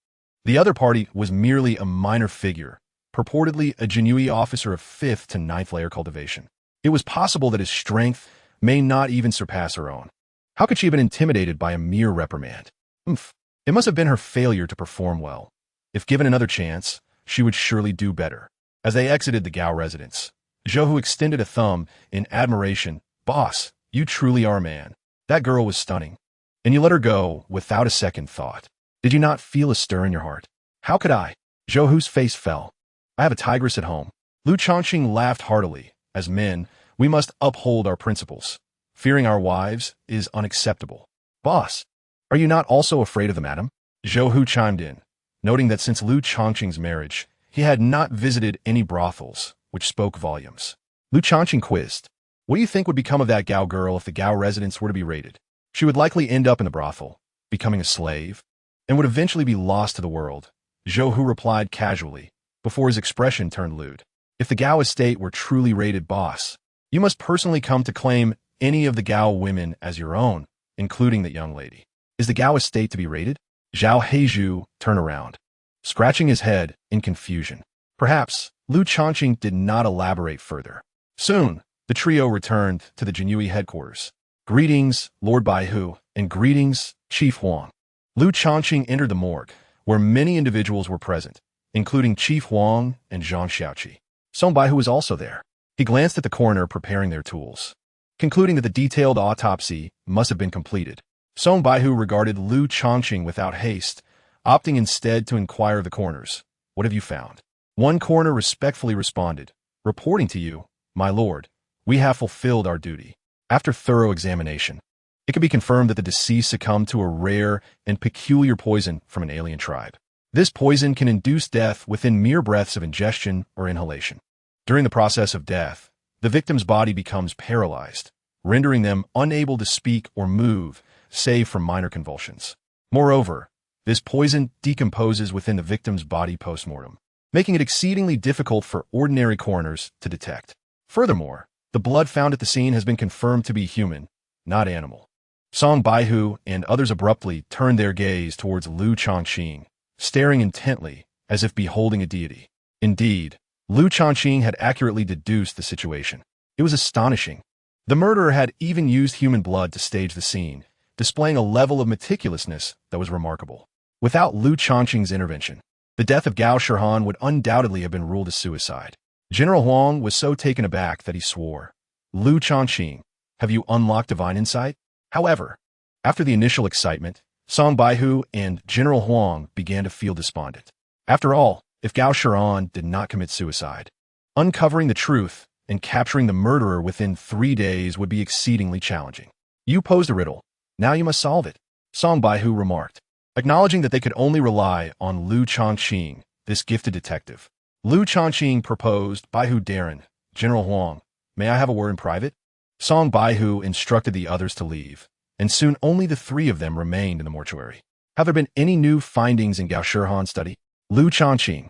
Speaker 1: The other party was merely a minor figure, purportedly a Jinyue officer of 5th to 9th-layer cultivation. It was possible that his strength may not even surpass her own. How could she have been intimidated by a mere reprimand? It must have been her failure to perform well. If given another chance, she would surely do better. As they exited the Gao residence, Zhou Hu extended a thumb in admiration. "Boss, you truly are a man. That girl was stunning. And you let her go without a second thought. Did you not feel a stir in your heart?" "How could I?" Zhou Hu's face fell. "I have a tigress at home." Lu Changqing laughed heartily, as men, We must uphold our principles. Fearing our wives is unacceptable. Boss, are you not also afraid of the madam? Zhou Hu chimed in, noting that since Lu Changqing's marriage, he had not visited any brothels, which spoke volumes. Lu Changqing quizzed, "What do you think would become of that Gao girl if the Gao residence were to be raided? She would likely end up in the brothel, becoming a slave, and would eventually be lost to the world." Zhou Hu replied casually, before his expression turned lewd. "If the Gao estate were truly raided, boss, you must personally come to claim any of the Gao women as your own, including that young lady. Is the Gao estate to be raided?" Zhao Heizhu turned around, scratching his head in confusion. Perhaps Lu Changqing did not elaborate further. Soon, the trio returned to the Jinyui headquarters. "Greetings, Lord Baihu, and greetings, Chief Huang." Lu Changqing entered the morgue, where many individuals were present, including Chief Huang and Zhang Xiaoqi. Song Baihu was also there. He glanced at the coroner preparing their tools. Concluding that the detailed autopsy must have been completed, Song Baihu regarded Lu Changqing without haste, opting instead to inquire of the coroners, "What have you found?" One coroner respectfully responded, "Reporting to you, my lord, we have fulfilled our duty. After thorough examination, it can be confirmed that the deceased succumbed to a rare and peculiar poison from an alien tribe. This poison can induce death within mere breaths of ingestion or inhalation. During the process of death, the victim's body becomes paralyzed, rendering them unable to speak or move, save for minor convulsions. Moreover, this poison decomposes within the victim's body post-mortem, making it exceedingly difficult for ordinary coroners to detect. Furthermore, the blood found at the scene has been confirmed to be human, not animal." Song Baihu and others abruptly turned their gaze towards Lu Changqing, staring intently as if beholding a deity. Indeed, Lu Changqing had accurately deduced the situation. It was astonishing. The murderer had even used human blood to stage the scene, displaying a level of meticulousness that was remarkable. Without Lu Changqing's intervention, the death of Gao Shihan would undoubtedly have been ruled as suicide. General Huang was so taken aback that he swore, "Lu Changqing, have you unlocked divine insight?" However, after the initial excitement, Song Baihu and General Huang began to feel despondent. After all, if Gao Shihan did not commit suicide, uncovering the truth and capturing the murderer within 3 days would be exceedingly challenging. "You posed a riddle. Now you must solve it," Song Baihu remarked, acknowledging that they could only rely on Lu Changqing, this gifted detective. Lu Changqing proposed, "Baihu Darren, General Huang, may I have a word in private?" Song Baihu instructed the others to leave, and soon only the 3 of them remained in the mortuary. "Have there been any new findings in Gao Shihan's study?" Lu Changqing,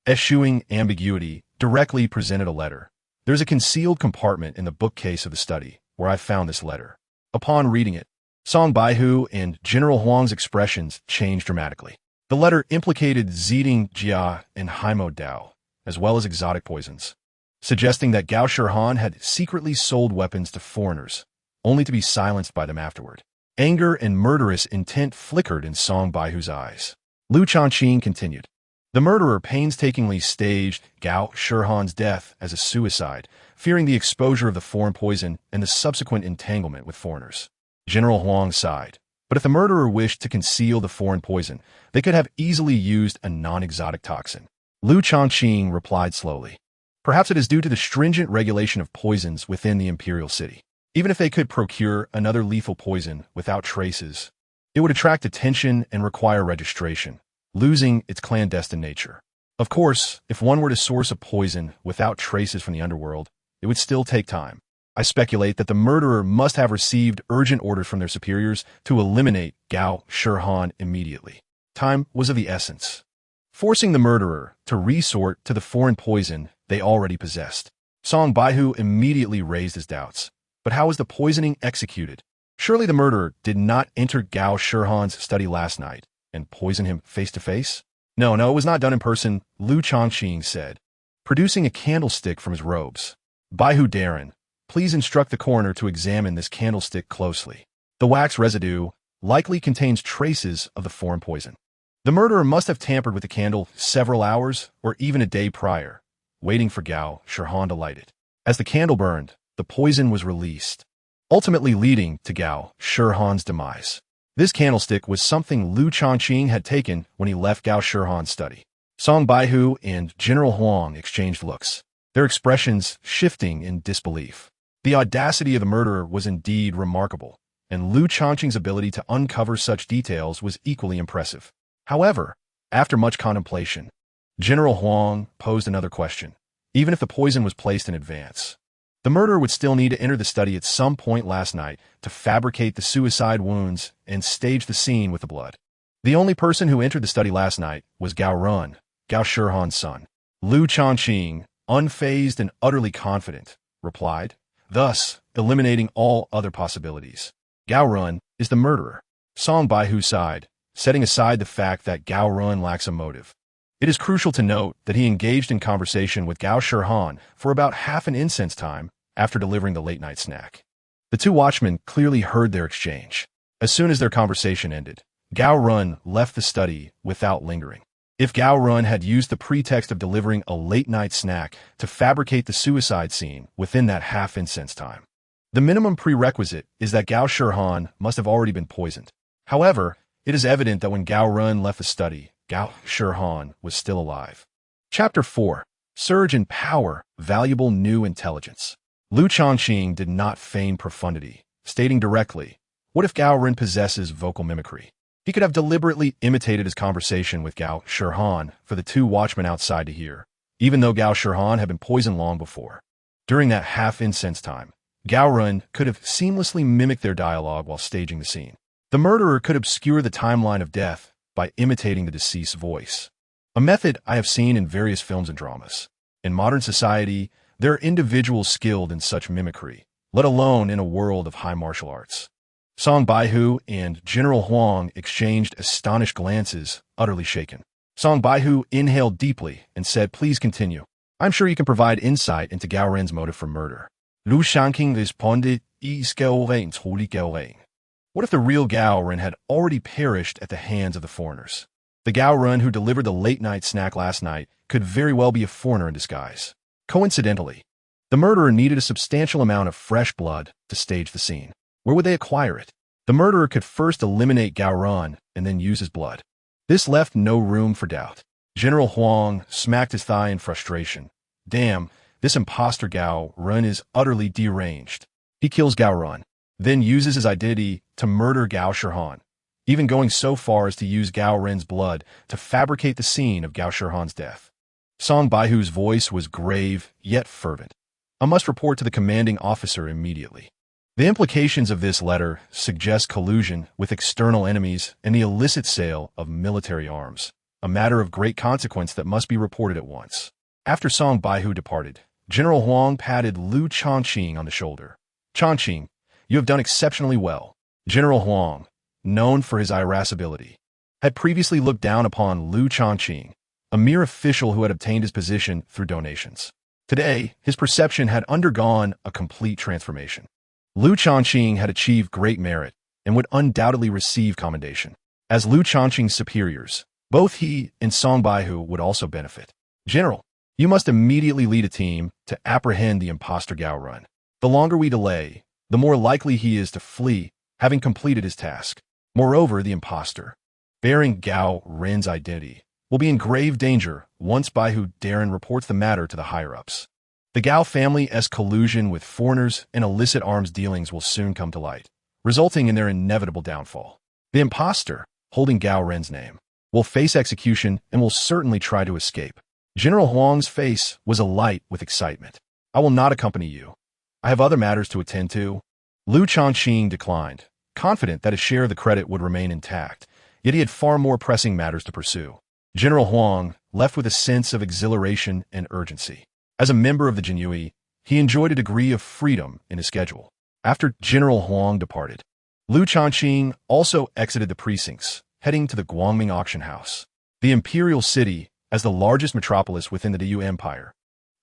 Speaker 1: eschewing ambiguity, directly presented a letter. "There's a concealed compartment in the bookcase of the study, where I found this letter." Upon reading it, Song Baihu and General Huang's expressions changed dramatically. The letter implicated Ziding Jia and Haimo Dao, as well as exotic poisons, suggesting that Gao Shihan had secretly sold weapons to foreigners, only to be silenced by them afterward. Anger and murderous intent flickered in Song Baihu's eyes. Lu Changqing continued, "The murderer painstakingly staged Gao Shihan's death as a suicide, fearing the exposure of the foreign poison and the subsequent entanglement with foreigners." General Huang sighed. But if the murderer wished to conceal the foreign poison, they could have easily used a non-exotic toxin. Lu Changqing replied slowly, "Perhaps it is due to the stringent regulation of poisons within the imperial city. Even if they could procure another lethal poison without traces, it would attract attention and require registration, losing its clandestine nature. Of course, if one were to source a poison without traces from the underworld, it would still take time. I speculate that the murderer must have received urgent orders from their superiors to eliminate Gao Shihan immediately. Time was of the essence, forcing the murderer to resort to the foreign poison they already possessed." Song Baihu immediately raised his doubts. But how was the poisoning executed? Surely the murderer did not enter Gao Shihan's study last night and poison him face to face? No, it was not done in person, Lu Changqing said, producing a candlestick from his robes. "Baihu Darren, please instruct the coroner to examine this candlestick closely. The wax residue likely contains traces of the foreign poison. The murderer must have tampered with the candle several hours or even a day prior, waiting for Gao Shihan to light it. As the candle burned, the poison was released, ultimately leading to Gao Shihan's demise. This candlestick was something Lu Changqing had taken when he left Gao Shihan's study." Song Baihu and General Huang exchanged looks, their expressions shifting in disbelief. The audacity of the murderer was indeed remarkable, and Lu Changqing's ability to uncover such details was equally impressive. However, after much contemplation, General Huang posed another question. Even if the poison was placed in advance, the murderer would still need to enter the study at some point last night to fabricate the suicide wounds and stage the scene with the blood. The only person who entered the study last night was Gao Run, Gao Shihan's son. Lu Changqing, unfazed and utterly confident, replied, thus eliminating all other possibilities. Gao Run is the murderer. Song Baihu sighed, setting aside the fact that Gao Run lacks a motive. It is crucial to note that he engaged in conversation with Gao Shihan for about half an incense time after delivering the late-night snack. The two watchmen clearly heard their exchange. As soon as their conversation ended, Gao Run left the study without lingering. If Gao Run had used the pretext of delivering a late-night snack to fabricate the suicide scene within that half-incense time, the minimum prerequisite is that Gao Shihan must have already been poisoned. However, it is evident that when Gao Run left the study, Gao Shihan was still alive. Chapter 4. Surge in Power, Valuable New Intelligence. Lu Changqing did not feign profundity, stating directly, what if Gao Run possesses vocal mimicry? He could have deliberately imitated his conversation with Gao Shihan for the two watchmen outside to hear, even though Gao Shihan had been poisoned long before. During that half-incense time, Gao Run could have seamlessly mimicked their dialogue while staging the scene. The murderer could obscure the timeline of death by imitating the deceased's voice, a method I have seen in various films and dramas. In modern society, there are individuals skilled in such mimicry, let alone in a world of high martial arts. Song Baihu and General Huang exchanged astonished glances, utterly shaken. Song Baihu inhaled deeply and said, please continue. I'm sure you can provide insight into Gao Ren's motive for murder. Lu Changqing responded, what if the real Gao Ren had already perished at the hands of the foreigners? The Gao Ren who delivered the late-night snack last night could very well be a foreigner in disguise. Coincidentally, the murderer needed a substantial amount of fresh blood to stage the scene. Where would they acquire it? The murderer could first eliminate Gao Ren and then use his blood. This left no room for doubt. General Huang smacked his thigh in frustration. Damn, this imposter Gao Ren is utterly deranged. He kills Gao Ren, then uses his identity to murder Gao Shihan, even going so far as to use Gao Ren's blood to fabricate the scene of Gao Shihan's death. Song Baihu's voice was grave, yet fervent. I must report to the commanding officer immediately. The implications of this letter suggest collusion with external enemies and the illicit sale of military arms, a matter of great consequence that must be reported at once. After Song Baihu departed, General Huang patted Lu Changqing on the shoulder. Changqing, you have done exceptionally well. General Huang, known for his irascibility, had previously looked down upon Lu Changqing, a mere official who had obtained his position through donations. Today, his perception had undergone a complete transformation. Lu Changqing had achieved great merit and would undoubtedly receive commendation. As Lu Changqing's superiors, both he and Song Baihu would also benefit. General, you must immediately lead a team to apprehend the imposter Gao Ren. The longer we delay, the more likely he is to flee, having completed his task. Moreover, the imposter, bearing Gao Ren's identity, will be in grave danger once Baihu Darren reports the matter to the higher-ups. The Gao family's collusion with foreigners and illicit arms dealings will soon come to light, resulting in their inevitable downfall. The imposter, holding Gao Ren's name, will face execution and will certainly try to escape. General Huang's face was alight with excitement. I will not accompany you. I have other matters to attend to. Lu Changqing declined, confident that a share of the credit would remain intact, yet he had far more pressing matters to pursue. General Huang left with a sense of exhilaration and urgency. As a member of the Jinyue, he enjoyed a degree of freedom in his schedule. After General Huang departed, Lu Changqing also exited the precincts, heading to the Guangming auction house. The imperial city, as the largest metropolis within the Yu Empire,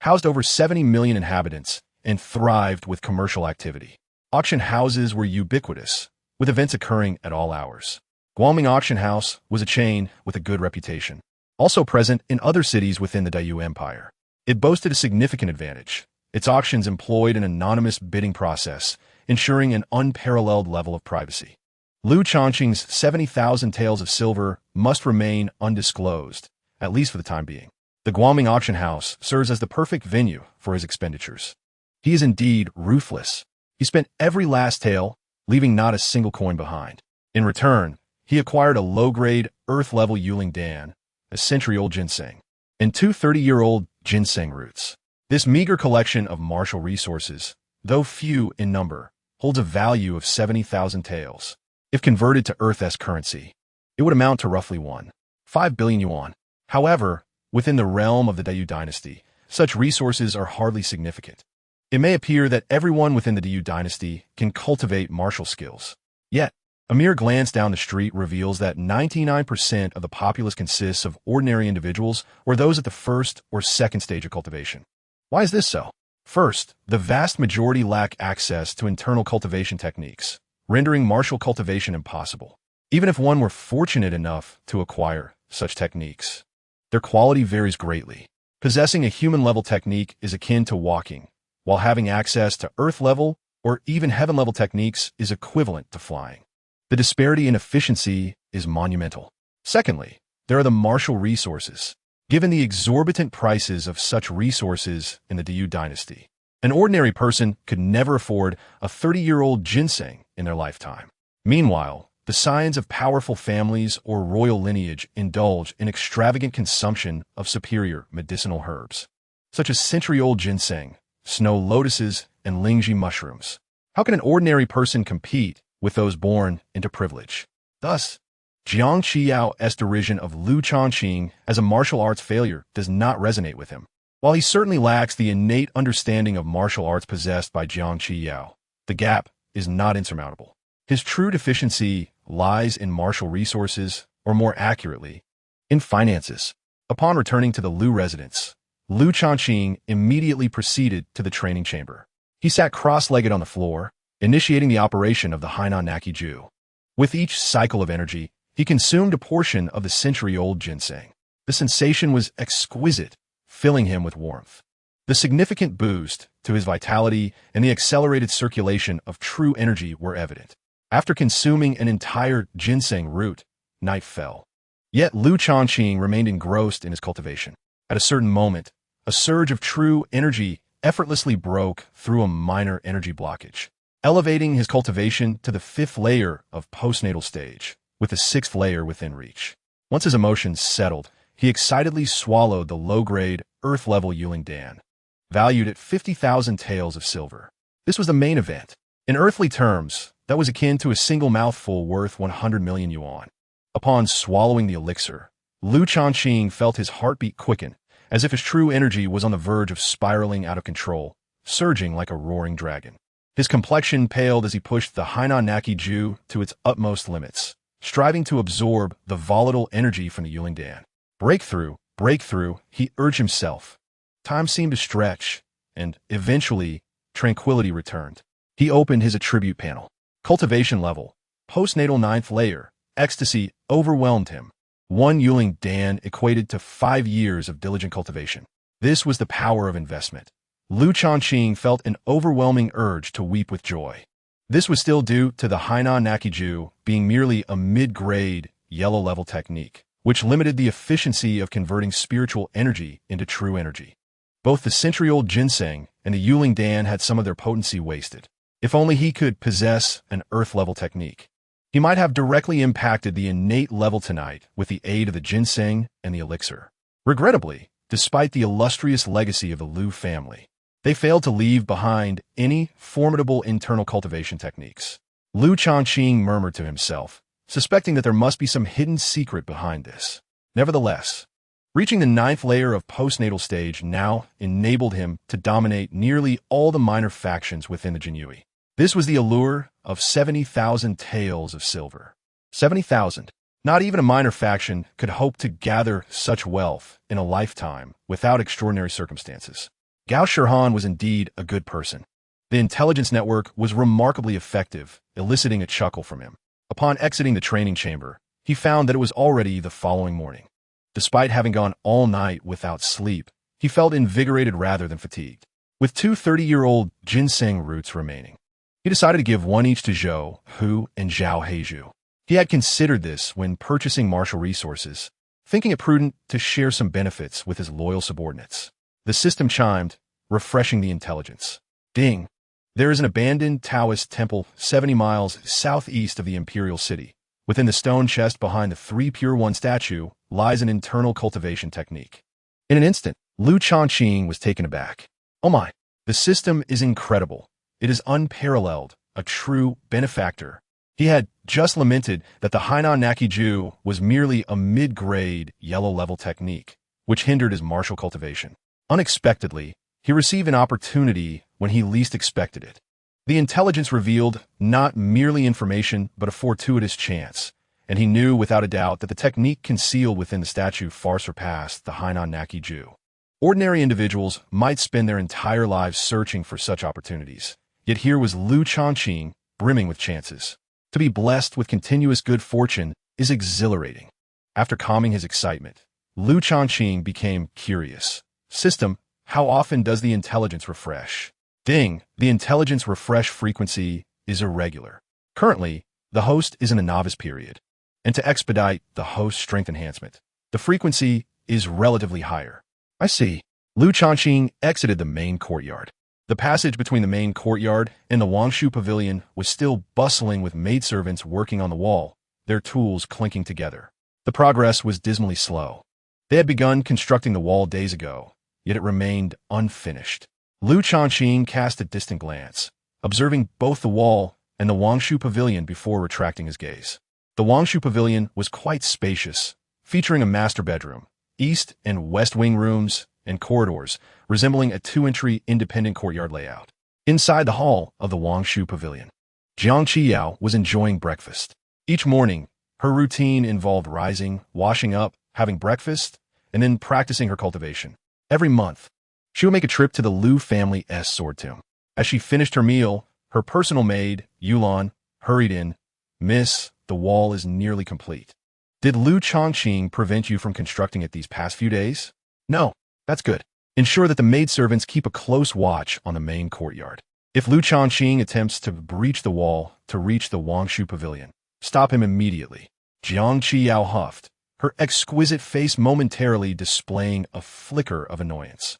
Speaker 1: housed over 70 million inhabitants and thrived with commercial activity. Auction houses were ubiquitous, with events occurring at all hours. Guangming Auction House was a chain with a good reputation, also present in other cities within the Yu Empire. It boasted a significant advantage. Its auctions employed an anonymous bidding process, ensuring an unparalleled level of privacy. Lu Changqing's 70,000 taels of silver must remain undisclosed, at least for the time being. The Guangming Auction House serves as the perfect venue for his expenditures. He is indeed ruthless. He spent every last tael, leaving not a single coin behind. In return, he acquired a low-grade, Earth-level Yuling Dan, a century-old ginseng, and two 30-year-old ginseng roots. This meager collection of martial resources, though few in number, holds a value of 70,000 taels. If converted to Earth-S currency, it would amount to roughly 1.5 billion yuan. However, within the realm of the Yu Dynasty, such resources are hardly significant. It may appear that everyone within the Yu Dynasty can cultivate martial skills. Yet, a mere glance down the street reveals that 99% of the populace consists of ordinary individuals or those at the first or second stage of cultivation. Why is this so? First, the vast majority lack access to internal cultivation techniques, rendering martial cultivation impossible. Even if one were fortunate enough to acquire such techniques, their quality varies greatly. Possessing a human-level technique is akin to walking, while having access to Earth-level or even heaven-level techniques is equivalent to flying. The disparity in efficiency is monumental. Secondly, there are the martial resources. Given the exorbitant prices of such resources in the Yu Dynasty, an ordinary person could never afford a 30-year-old ginseng in their lifetime. Meanwhile, the scions of powerful families or royal lineage indulge in extravagant consumption of superior medicinal herbs, such as century-old ginseng, snow lotuses, and lingji mushrooms. How can an ordinary person compete with those born into privilege? Thus, Jiang Qiyao's derision of Lu Changqing as a martial arts failure does not resonate with him. While he certainly lacks the innate understanding of martial arts possessed by Jiang Qiyao, the gap is not insurmountable. His true deficiency lies in martial resources, or more accurately, in finances. Upon returning to the Lu residence, Lu Changqing immediately proceeded to the training chamber. He sat cross-legged on the floor, initiating the operation of the Hainan Naki Ju. With each cycle of energy, he consumed a portion of the century-old ginseng. The sensation was exquisite, filling him with warmth. The significant boost to his vitality and the accelerated circulation of true energy were evident. After consuming an entire ginseng root, night fell. Yet Lu Changqing remained engrossed in his cultivation. At a certain moment, a surge of true energy effortlessly broke through a minor energy blockage, elevating his cultivation to the 5th layer of postnatal stage, with the 6th layer within reach. Once his emotions settled, he excitedly swallowed the low-grade, Earth-level Yuling Dan, valued at 50,000 taels of silver. This was the main event. In earthly terms, that was akin to a single mouthful worth 100 million yuan. Upon swallowing the elixir, Lu Changqing felt his heartbeat quicken, as if his true energy was on the verge of spiraling out of control, surging like a roaring dragon. His complexion paled as he pushed the Hainan Naki Ju to its utmost limits, striving to absorb the volatile energy from the Yuling Dan. Breakthrough, breakthrough, he urged himself. Time seemed to stretch, and eventually, tranquility returned. He opened his attribute panel. Cultivation level, postnatal 9th layer, ecstasy overwhelmed him. 1 Yuling Dan equated to 5 years of diligent cultivation. This was the power of investment. Lu Changqing felt an overwhelming urge to weep with joy. This was still due to the Hainan Naki Ju being merely a mid-grade, yellow-level technique, which limited the efficiency of converting spiritual energy into true energy. Both the century-old ginseng and the Yuling Dan had some of their potency wasted. If only he could possess an Earth-level technique, he might have directly impacted the innate level tonight with the aid of the ginseng and the elixir. Regrettably, despite the illustrious legacy of the Lu family, they failed to leave behind any formidable internal cultivation techniques. Lu Changqing murmured to himself, suspecting that there must be some hidden secret behind this. Nevertheless, reaching the 9th layer of postnatal stage now enabled him to dominate nearly all the minor factions within the Jinyui. This was the allure of 70,000 taels of silver. 70,000. Not even a minor faction could hope to gather such wealth in a lifetime without extraordinary circumstances. Gao Shihan was indeed a good person. The intelligence network was remarkably effective, eliciting a chuckle from him. Upon exiting the training chamber, he found that it was already the following morning. Despite having gone all night without sleep, he felt invigorated rather than fatigued. With two 30-year-old ginseng roots remaining, he decided to give one each to Zhou, Hu, and Zhao Heizhu. He had considered this when purchasing martial resources, thinking it prudent to share some benefits with his loyal subordinates. The system chimed, refreshing the intelligence. Ding. There is an abandoned Taoist temple 70 miles southeast of the Imperial City. Within the stone chest behind the 3 Pure One statue lies an internal cultivation technique. In an instant, Lu Changqing was taken aback. Oh my, the system is incredible. It is unparalleled, a true benefactor. He had just lamented that the Hainan Nakiju was merely a mid-grade, yellow-level technique, which hindered his martial cultivation. Unexpectedly, he received an opportunity when he least expected it. The intelligence revealed not merely information, but a fortuitous chance, and he knew without a doubt that the technique concealed within the statue far surpassed the Hainan Nakiju. Ordinary individuals might spend their entire lives searching for such opportunities, yet here was Lu Changqing brimming with chances. To be blessed with continuous good fortune is exhilarating. After calming his excitement, Lu Changqing became curious. System, how often does the intelligence refresh? Ding, the intelligence refresh frequency is irregular. Currently, the host is in a novice period. And to expedite the host strength enhancement, the frequency is relatively higher. I see. Lu Changqing exited the main courtyard. The passage between the main courtyard and the Wangshu Pavilion was still bustling with maidservants working on the wall, their tools clinking together. The progress was dismally slow. They had begun constructing the wall days ago, yet it remained unfinished. Lu Changqing cast a distant glance, observing both the wall and the Wangshu Pavilion before retracting his gaze. The Wangshu Pavilion was quite spacious, featuring a master bedroom, east and west wing rooms, and corridors, resembling a 2-entry independent courtyard layout. Inside the hall of the Wangshu Pavilion, Jiang Qiyao was enjoying breakfast. Each morning, her routine involved rising, washing up, having breakfast, and then practicing her cultivation. Every month, she would make a trip to the Lu family's sword tomb. As she finished her meal, her personal maid, Yulan, hurried in. Miss, the wall is nearly complete. Did Lu Changqing prevent you from constructing it these past few days? No, that's good. Ensure that the maidservants keep a close watch on the main courtyard. If Lu Changqing attempts to breach the wall to reach the Wangshu Pavilion, stop him immediately. Jiang Qiyao huffed, her exquisite face momentarily displaying a flicker of annoyance.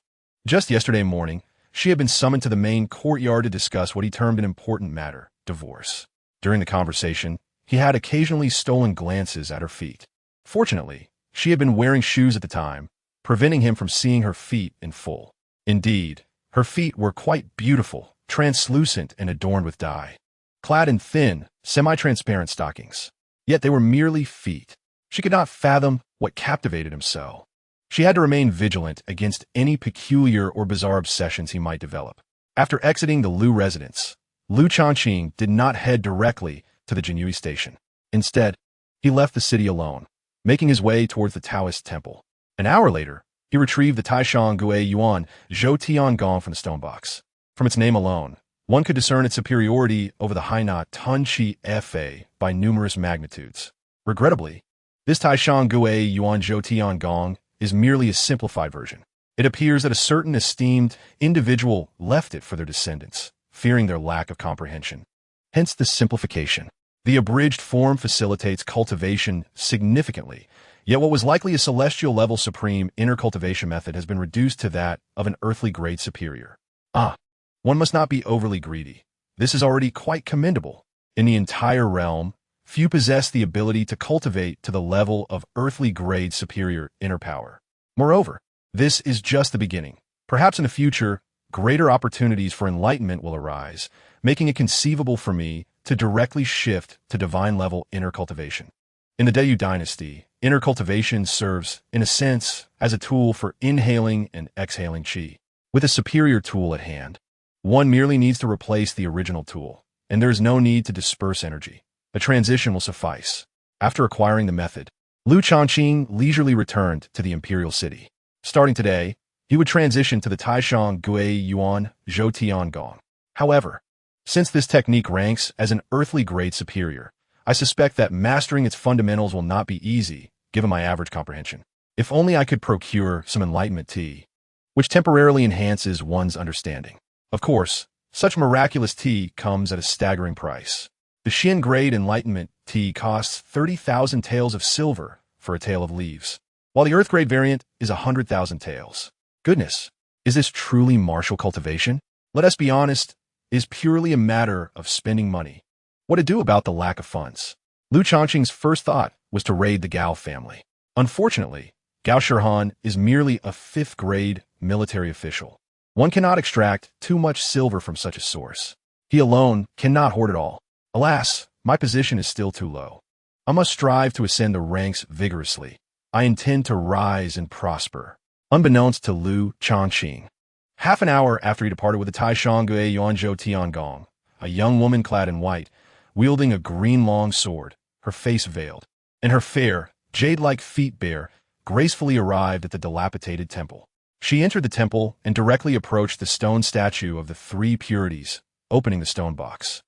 Speaker 1: Just yesterday morning, she had been summoned to the main courtyard to discuss what he termed an important matter, divorce. During the conversation, he had occasionally stolen glances at her feet. Fortunately, she had been wearing shoes at the time, preventing him from seeing her feet in full. Indeed, her feet were quite beautiful, translucent and adorned with dye, clad in thin, semi-transparent stockings. Yet they were merely feet. She could not fathom what captivated him so. She had to remain vigilant against any peculiar or bizarre obsessions he might develop. After exiting the Lu residence, Lu Changqing did not head directly to the Jinyui station. Instead, he left the city alone, making his way towards the Taoist temple. An hour later, he retrieved the Taishang Gui Yuan Zhou Tian Gong from the stone box. From its name alone, one could discern its superiority over the Haina Tun Chi Fa by numerous magnitudes. Regrettably, this Taishang Gui Yuan Zhou Tian Gong is merely a simplified version. It appears that a certain esteemed individual left it for their descendants, fearing their lack of comprehension. Hence the simplification. The abridged form facilitates cultivation significantly, yet what was likely a celestial-level supreme inner cultivation method has been reduced to that of an earthly grade superior. One must not be overly greedy. This is already quite commendable. In the entire realm, few possess the ability to cultivate to the level of earthly grade superior inner power. Moreover, this is just the beginning. Perhaps in the future, greater opportunities for enlightenment will arise, making it conceivable for me to directly shift to divine-level inner cultivation. In the Great Yu Dynasty, inner cultivation serves, in a sense, as a tool for inhaling and exhaling qi. With a superior tool at hand, one merely needs to replace the original tool, and there is no need to disperse energy. A transition will suffice. After acquiring the method, Lu Changqing leisurely returned to the Imperial City. Starting today, he would transition to the Taishang Gui Yuan Zhou Tian Gong. However, since this technique ranks as an earthly grade superior, I suspect that mastering its fundamentals will not be easy, given my average comprehension. If only I could procure some enlightenment tea, which temporarily enhances one's understanding. Of course, such miraculous tea comes at a staggering price. The Xian grade enlightenment tea costs 30,000 taels of silver for a tael of leaves, while the earth grade variant is 100,000 taels. Goodness, is this truly martial cultivation? let us be honest, is purely a matter of spending money. What to do about the lack of funds? Lu Changqing's first thought was to raid the Gao family. Unfortunately, Gao Shihan is merely a 5th-grade military official. One cannot extract too much silver from such a source. He alone cannot hoard it all. Alas, my position is still too low. I must strive to ascend the ranks vigorously. I intend to rise and prosper. Unbeknownst to Lu Changqing. Half an hour after he departed with the Taishan Gui Yuanzhou Tiangong, a young woman clad in white, wielding a green long sword, her face veiled, and her fair, jade-like feet bare, gracefully arrived at the dilapidated temple. She entered the temple and directly approached the stone statue of the 3 purities, opening the stone box.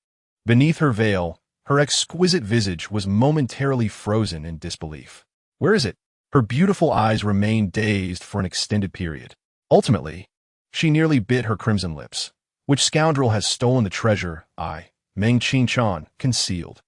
Speaker 1: Beneath her veil, her exquisite visage was momentarily frozen in disbelief. Where is it? Her beautiful eyes remained dazed for an extended period. Ultimately, she nearly bit her crimson lips. Which scoundrel has stolen the treasure I, Meng Qingchan, concealed?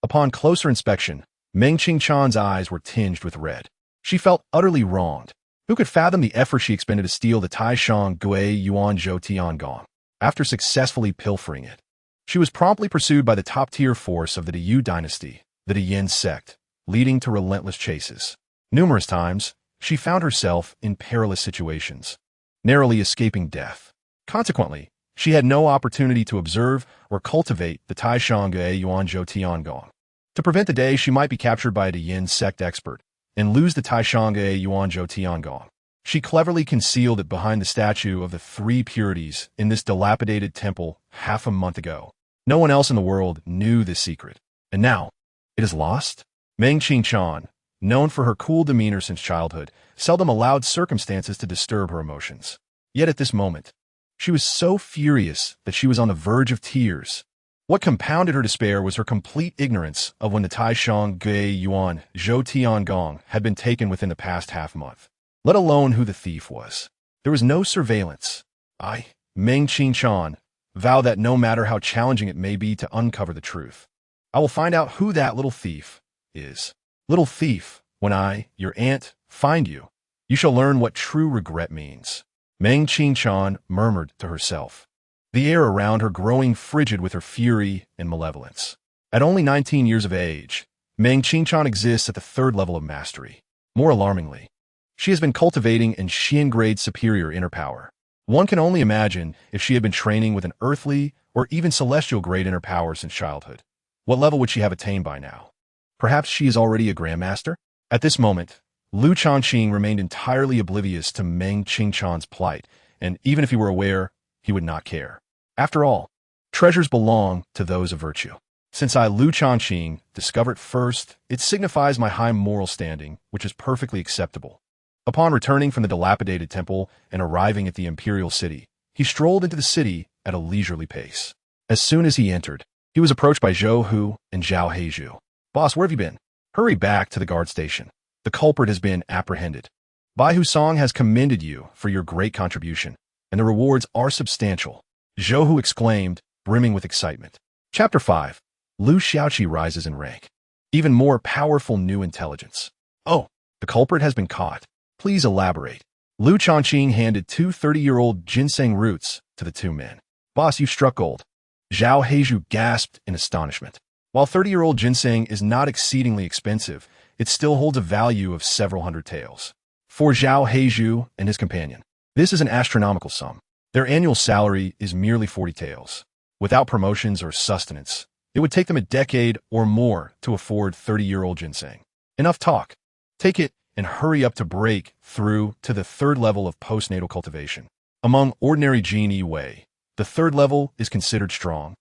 Speaker 1: Upon closer inspection, Meng Qingchan's eyes were tinged with red. She felt utterly wronged. Who could fathom the effort she expended to steal the Taishan Gui Yuanzhou Tiangong? After successfully pilfering it, she was promptly pursued by the top-tier force of the Yu Dynasty, the Yin sect, leading to relentless chases. Numerous times, she found herself in perilous situations, narrowly escaping death. Consequently, she had no opportunity to observe or cultivate the Taishan Gui Yuanzhou Tiangong. To prevent the day she might be captured by a Yin sect expert and lose the Taishan Gui Yuanzhou Tiangong, she cleverly concealed it behind the statue of the 3 purities in this dilapidated temple half a month ago. No one else in the world knew this secret. And now, it is lost? Meng Qingchan, known for her cool demeanor since childhood, seldom allowed circumstances to disturb her emotions. Yet at this moment, she was so furious that she was on the verge of tears. What compounded her despair was her complete ignorance of when the Taishan Gui Yuan Zhou Tiangong had been taken within the past half-month, let alone who the thief was. There was no surveillance. I, Meng Qingchan, vow that no matter how challenging it may be to uncover the truth, I will find out who that little thief is. Little thief, when I, your aunt, find you, you shall learn what true regret means. Meng Qingchan murmured to herself, the air around her growing frigid with her fury and malevolence. At only 19 years of age, Meng Qingchan exists at the 3rd level of mastery. More alarmingly, she has been cultivating an Xian-grade superior inner power. One can only imagine if she had been training with an earthly or even celestial-grade inner power since childhood. What level would she have attained by now? Perhaps she is already a grandmaster? At this moment, Lu Changqing remained entirely oblivious to Meng Qingchan's plight, and even if he were aware, he would not care. After all, treasures belong to those of virtue. Since I, Lu Changqing, discover it first, it signifies my high moral standing, which is perfectly acceptable. Upon returning from the dilapidated temple and arriving at the imperial city, he strolled into the city at a leisurely pace. As soon as he entered, he was approached by Zhou Hu and Zhao Heizhu. Boss, where have you been? Hurry back to the guard station. The culprit has been apprehended. Bai Husong has commended you for your great contribution, and the rewards are substantial. Zhou Hu exclaimed, brimming with excitement. Chapter 5. Lu Xiaoqi rises in rank. Even more powerful new intelligence. Oh, the culprit has been caught. Please elaborate. Lu Changqing handed 2 30-year-old ginseng roots to the 2 men. Boss, you struck gold. Zhao Heizhu gasped in astonishment. While 30-year-old ginseng is not exceedingly expensive, it still holds a value of several hundred taels. For Zhao Heizhu and his companion, this is an astronomical sum. Their annual salary is merely 40 taels. Without promotions or sustenance, it would take them a decade or more to afford 30-year-old ginseng. Enough talk. Take it and hurry up to break through to the 3rd level of postnatal cultivation. Among ordinary genie Wei, the 3rd level is considered strong,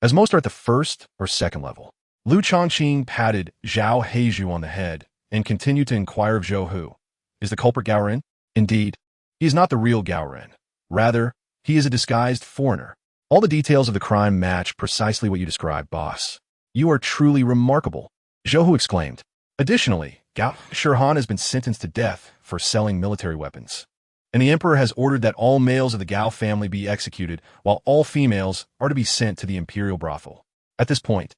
Speaker 1: as most are at the 1st or 2nd level. Lu Changqing patted Zhao Heizhu on the head and continued to inquire of Zhou Hu. Is the culprit Gao Ren? Indeed, he is not the real Gao Ren. Rather, he is a disguised foreigner. All the details of the crime match precisely what you described, boss. You are truly remarkable, Zhou Hu exclaimed. Additionally, Gao Shihan has been sentenced to death for selling military weapons, and the emperor has ordered that all males of the Gao family be executed, while all females are to be sent to the imperial brothel. At this point,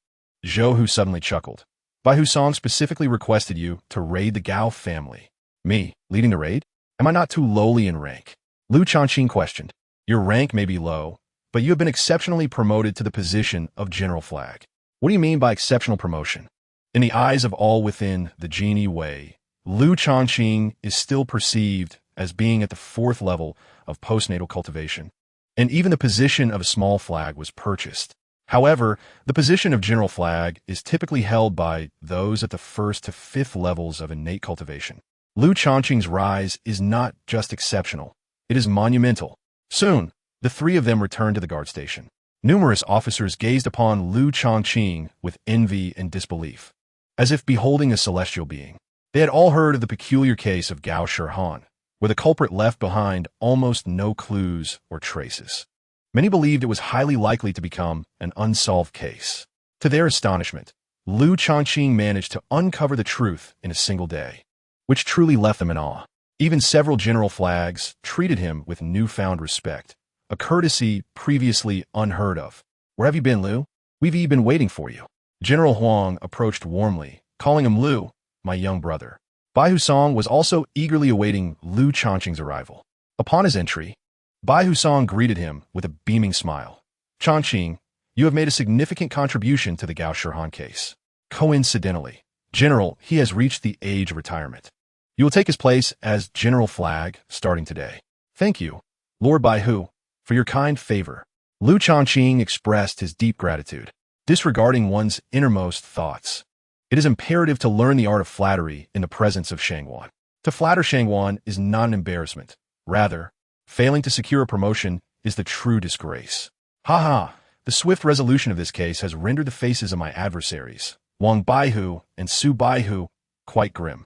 Speaker 1: Zhou Hu suddenly chuckled. Bai Husong specifically requested you to raid the Gao family. Me, leading the raid? Am I not too lowly in rank? Lu Changqing questioned. Your rank may be low, but you have been exceptionally promoted to the position of General Flag. What do you mean by exceptional promotion? In the eyes of all within the Genie Way, Liu Changqing is still perceived as being at the 4th level of postnatal cultivation, and even the position of a small flag was purchased. However, the position of General Flag is typically held by those at the 1st to 5th levels of innate cultivation. Liu Changqing's rise is not just exceptional, it is monumental. Soon, the three of them returned to the guard station. Numerous officers gazed upon Liu Changqing with envy and disbelief, as if beholding a celestial being. They had all heard of the peculiar case of Gao Shihan, where the culprit left behind almost no clues or traces. Many believed it was highly likely to become an unsolved case. To their astonishment, Liu Changqing managed to uncover the truth in a single day, which truly left them in awe. Even several general flags treated him with newfound respect, a courtesy previously unheard of. "Where have you been, Liu? We've been waiting for you." General Huang approached warmly, calling him Liu, "my young brother." Bai Husong was also eagerly awaiting Liu Changqing's arrival. Upon his entry, Bai Husong greeted him with a beaming smile. "Changqing, you have made a significant contribution to the Gao Shihan case. Coincidentally, General, he has reached the age of retirement. You will take his place as General Flag starting today." "Thank you, Lord Bai Hu, for your kind favor." Liu Changqing expressed his deep gratitude, disregarding one's innermost thoughts. It is imperative to learn the art of flattery in the presence of Shangwan. To flatter Shangwan is not an embarrassment. Rather, failing to secure a promotion is the true disgrace. Ha! The swift resolution of this case has rendered the faces of my adversaries, Wang Baihu and Su Baihu, quite grim.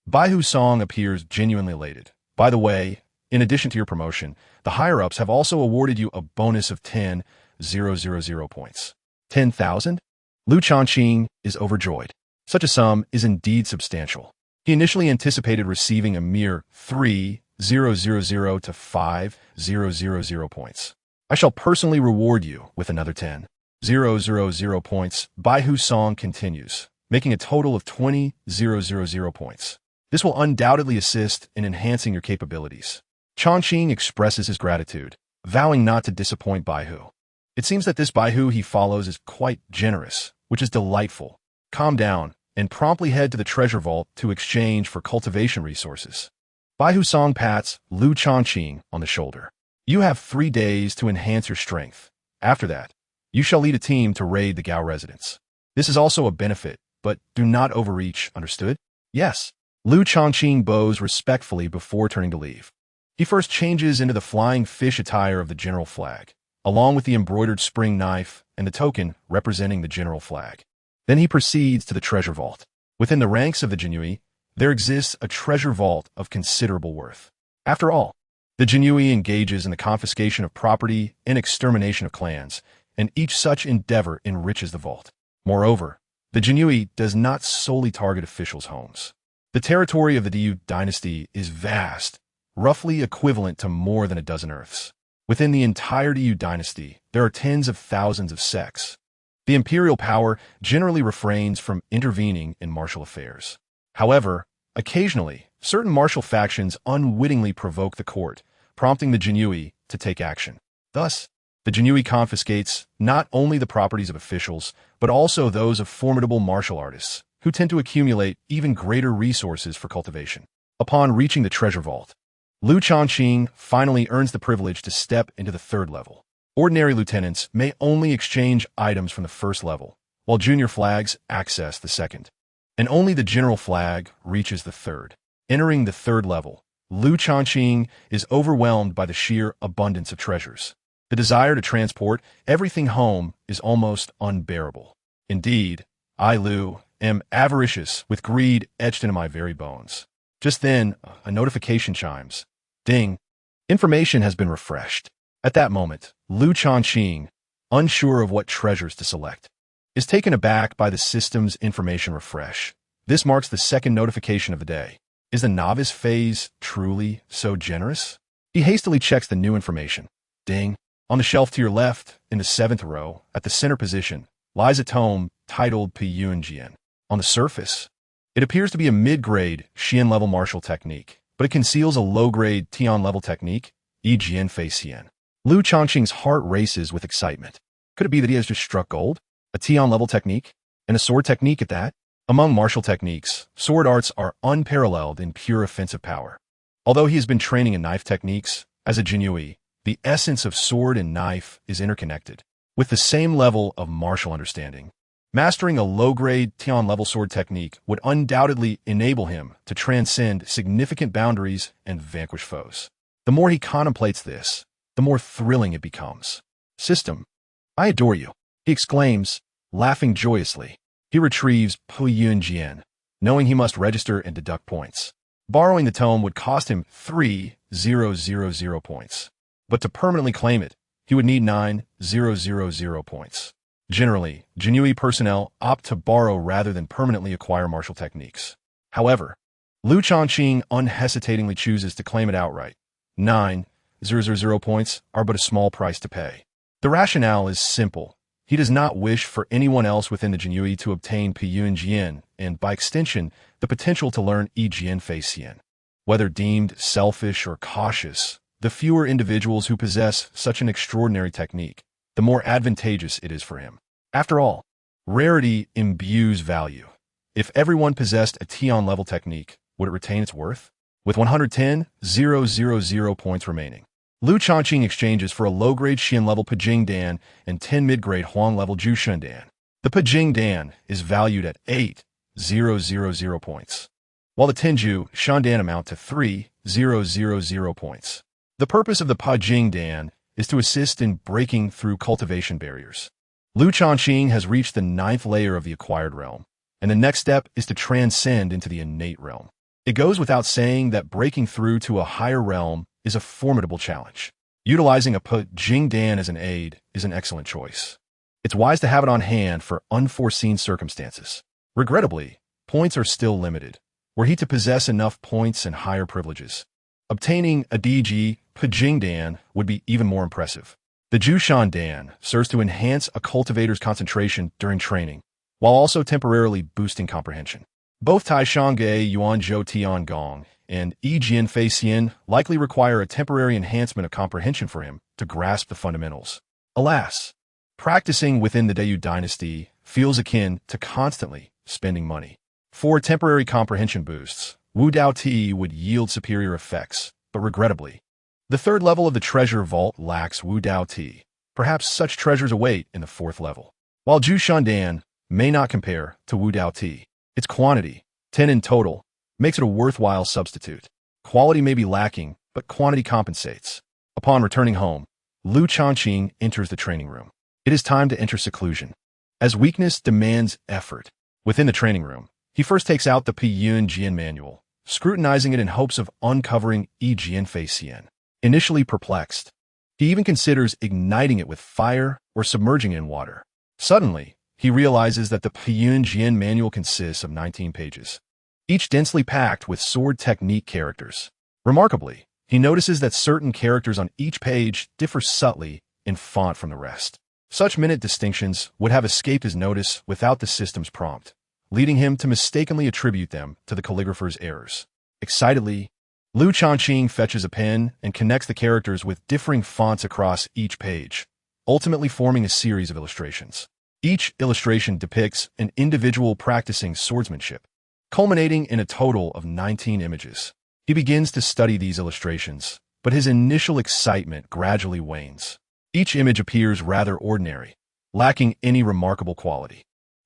Speaker 1: Bai Husong appears genuinely elated. "By the way, in addition to your promotion, the higher-ups have also awarded you a bonus of 10,000 points. 10,000? Liu Changqing is overjoyed. Such a sum is indeed substantial. He initially anticipated receiving a mere 3,000 to 5,000 points. "I shall personally reward you with another 10,000 points," Bai Husong continues, making a total of 20,000 points. "This will undoubtedly assist in enhancing your capabilities." Changqing expresses his gratitude, vowing not to disappoint Baihu. It seems that this Baihu he follows is quite generous, which is delightful. Calm down, and promptly head to the treasure vault to exchange for cultivation resources. Bai Husong pats Liu Changqing on the shoulder. "You have 3 days to enhance your strength. After that, you shall lead a team to raid the Gao residence. This is also a benefit, but do not overreach, understood?" "Yes." Liu Changqing bows respectfully before turning to leave. He first changes into the flying fish attire of the General Flag, along with the embroidered spring knife and the token representing the General Flag. Then he proceeds to the treasure vault. Within the ranks of the Jinui, there exists a treasure vault of considerable worth. After all, the Jinui engages in the confiscation of property and extermination of clans, and each such endeavor enriches the vault. Moreover, the Jinui does not solely target officials' homes. The territory of the Yu Dynasty is vast, roughly equivalent to more than a dozen Earths. Within the entire Yu Dynasty, there are tens of thousands of sects. The imperial power generally refrains from intervening in martial affairs. However, occasionally, certain martial factions unwittingly provoke the court, prompting the Jinui to take action. Thus, the Jinui confiscates not only the properties of officials, but also those of formidable martial artists, who tend to accumulate even greater resources for cultivation. Upon reaching the treasure vault, Liu Changqing finally earns the privilege to step into the 3rd level. Ordinary lieutenants may only exchange items from the 1st level, while junior flags access the 2nd. And only the General Flag reaches the 3rd. Entering the 3rd level, Liu Changqing is overwhelmed by the sheer abundance of treasures. The desire to transport everything home is almost unbearable. Indeed, I, Liu, am avaricious with greed etched into my very bones. Just then, a notification chimes. Ding. Information has been refreshed. At that moment, Liu Changqing, unsure of what treasures to select, is taken aback by the system's information refresh. This marks the 2nd notification of the day. Is the novice phase truly so generous? He hastily checks the new information. Ding. On the shelf to your left, in the 7th row, at the center position, lies a tome titled Piyun Jian. On the surface, it appears to be a mid-grade Xian-level martial technique, but it conceals a low-grade Tian-level technique, Yi Jian Fei Xian. Lu Changqing's heart races with excitement. Could it be that he has just struck gold? A Tian-level technique? And a sword technique at that? Among martial techniques, sword arts are unparalleled in pure offensive power. Although he has been training in knife techniques, as a Jinyui, the essence of sword and knife is interconnected. With the same level of martial understanding, mastering a low-grade Tian-level sword technique would undoubtedly enable him to transcend significant boundaries and vanquish foes. The more he contemplates this, the more thrilling it becomes. System, I adore you, he exclaims, laughing joyously. He retrieves Puyun Jian, knowing he must register and deduct points. Borrowing the tome would cost him 3,000 points. But to permanently claim it, he would need 9,000 points. Generally, Jinyui personnel opt to borrow rather than permanently acquire martial techniques. However, Lu Changqing unhesitatingly chooses to claim it outright. 9,000 points are but a small price to pay. The rationale is simple. He does not wish for anyone else within the Jinyui to obtain Piyun Jian and, by extension, the potential to learn Yi Jian Fei Xian. Whether deemed selfish or cautious, the fewer individuals who possess such an extraordinary technique, the more advantageous it is for him. After all, rarity imbues value. If everyone possessed a Tian-level technique, would it retain its worth? With 110,000 points remaining, Lu Changqing exchanges for a low-grade Xian-level Pijing Dan and 10 mid-grade Huang-level Jushan Dan. The Pijing Dan is valued at 8,000 points, while the Tenju Shan Dan amount to 3,000 points. The purpose of the Pijing Dan is to assist in breaking through cultivation barriers. Lu Changqing has reached the 9th layer of the acquired realm, and the next step is to transcend into the innate realm. It goes without saying that breaking through to a higher realm is a formidable challenge. Utilizing a Pijing Dan as an aid is an excellent choice. It's wise to have it on hand for unforeseen circumstances. Regrettably, points are still limited. Were he to possess enough points and higher privileges, obtaining a DG Pijing Dan would be even more impressive. The Jushan Dan serves to enhance a cultivator's concentration during training, while also temporarily boosting comprehension. Both Tai Shangge Yuan Zhou Tian Gong and Yi Jian Fei Xian likely require a temporary enhancement of comprehension for him to grasp the fundamentals. Alas, practicing within the Great Yu Dynasty feels akin to constantly spending money. For temporary comprehension boosts, Wu Dao Ti would yield superior effects, but regrettably, the 3rd level of the treasure vault lacks Wu Dao Ti. Perhaps such treasures await in the 4th level. While Jushan Dan may not compare to Wu Dao Ti, its quantity, 10 in total, makes it a worthwhile substitute. Quality may be lacking, but quantity compensates. Upon returning home, Lu Changqing enters the training room. It is time to enter seclusion. As weakness demands effort, within the training room, he first takes out the Piyun Jian manual, scrutinizing it in hopes of uncovering Yi Jian Fei Xian. Initially perplexed, he even considers igniting it with fire or submerging it in water. Suddenly, he realizes that the Piyun Jian manual consists of 19 pages, each densely packed with sword technique characters. Remarkably, he notices that certain characters on each page differ subtly in font from the rest. Such minute distinctions would have escaped his notice without the system's prompt, leading him to mistakenly attribute them to the calligrapher's errors. Excitedly, Lu Changqing fetches a pen and connects the characters with differing fonts across each page, ultimately forming a series of illustrations. Each illustration depicts an individual practicing swordsmanship, culminating in a total of 19 images. He begins to study these illustrations, but his initial excitement gradually wanes. Each image appears rather ordinary, lacking any remarkable quality.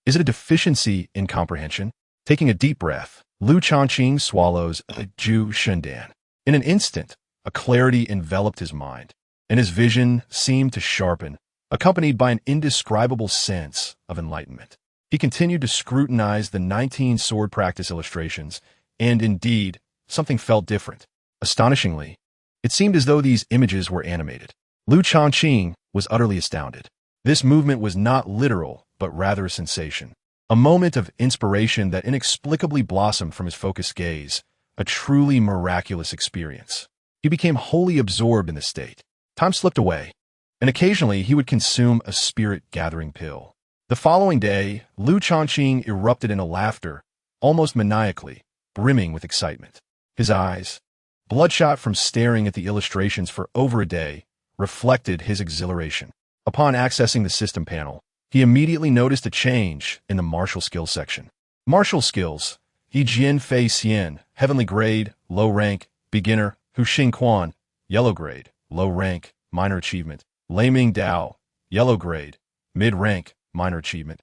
Speaker 1: Is it a deficiency in comprehension? Taking a deep breath, Lu Changqing swallows a Ju Shendan. In an instant, a clarity enveloped his mind, and his vision seemed to sharpen, accompanied by an indescribable sense of enlightenment. He continued to scrutinize the 19 sword practice illustrations, and indeed, something felt different. Astonishingly, it seemed as though these images were animated. Lu Changqing was utterly astounded. This movement was not literal, but rather a sensation. A moment of inspiration that inexplicably blossomed from his focused gaze, a truly miraculous experience. He became wholly absorbed in the state. Time slipped away, and occasionally he would consume a spirit-gathering pill. The following day, Lu Changqing erupted into laughter, almost maniacally, brimming with excitement. His eyes, bloodshot from staring at the illustrations for over a day, reflected his exhilaration. Upon accessing the system panel, he immediately noticed a change in the martial skills section. Martial skills: Yi Jian Fei Xian, heavenly grade, low rank, beginner; Hu Xing Quan, yellow grade, low rank, minor achievement; Lei Ming Dao, yellow grade, mid rank, minor achievement;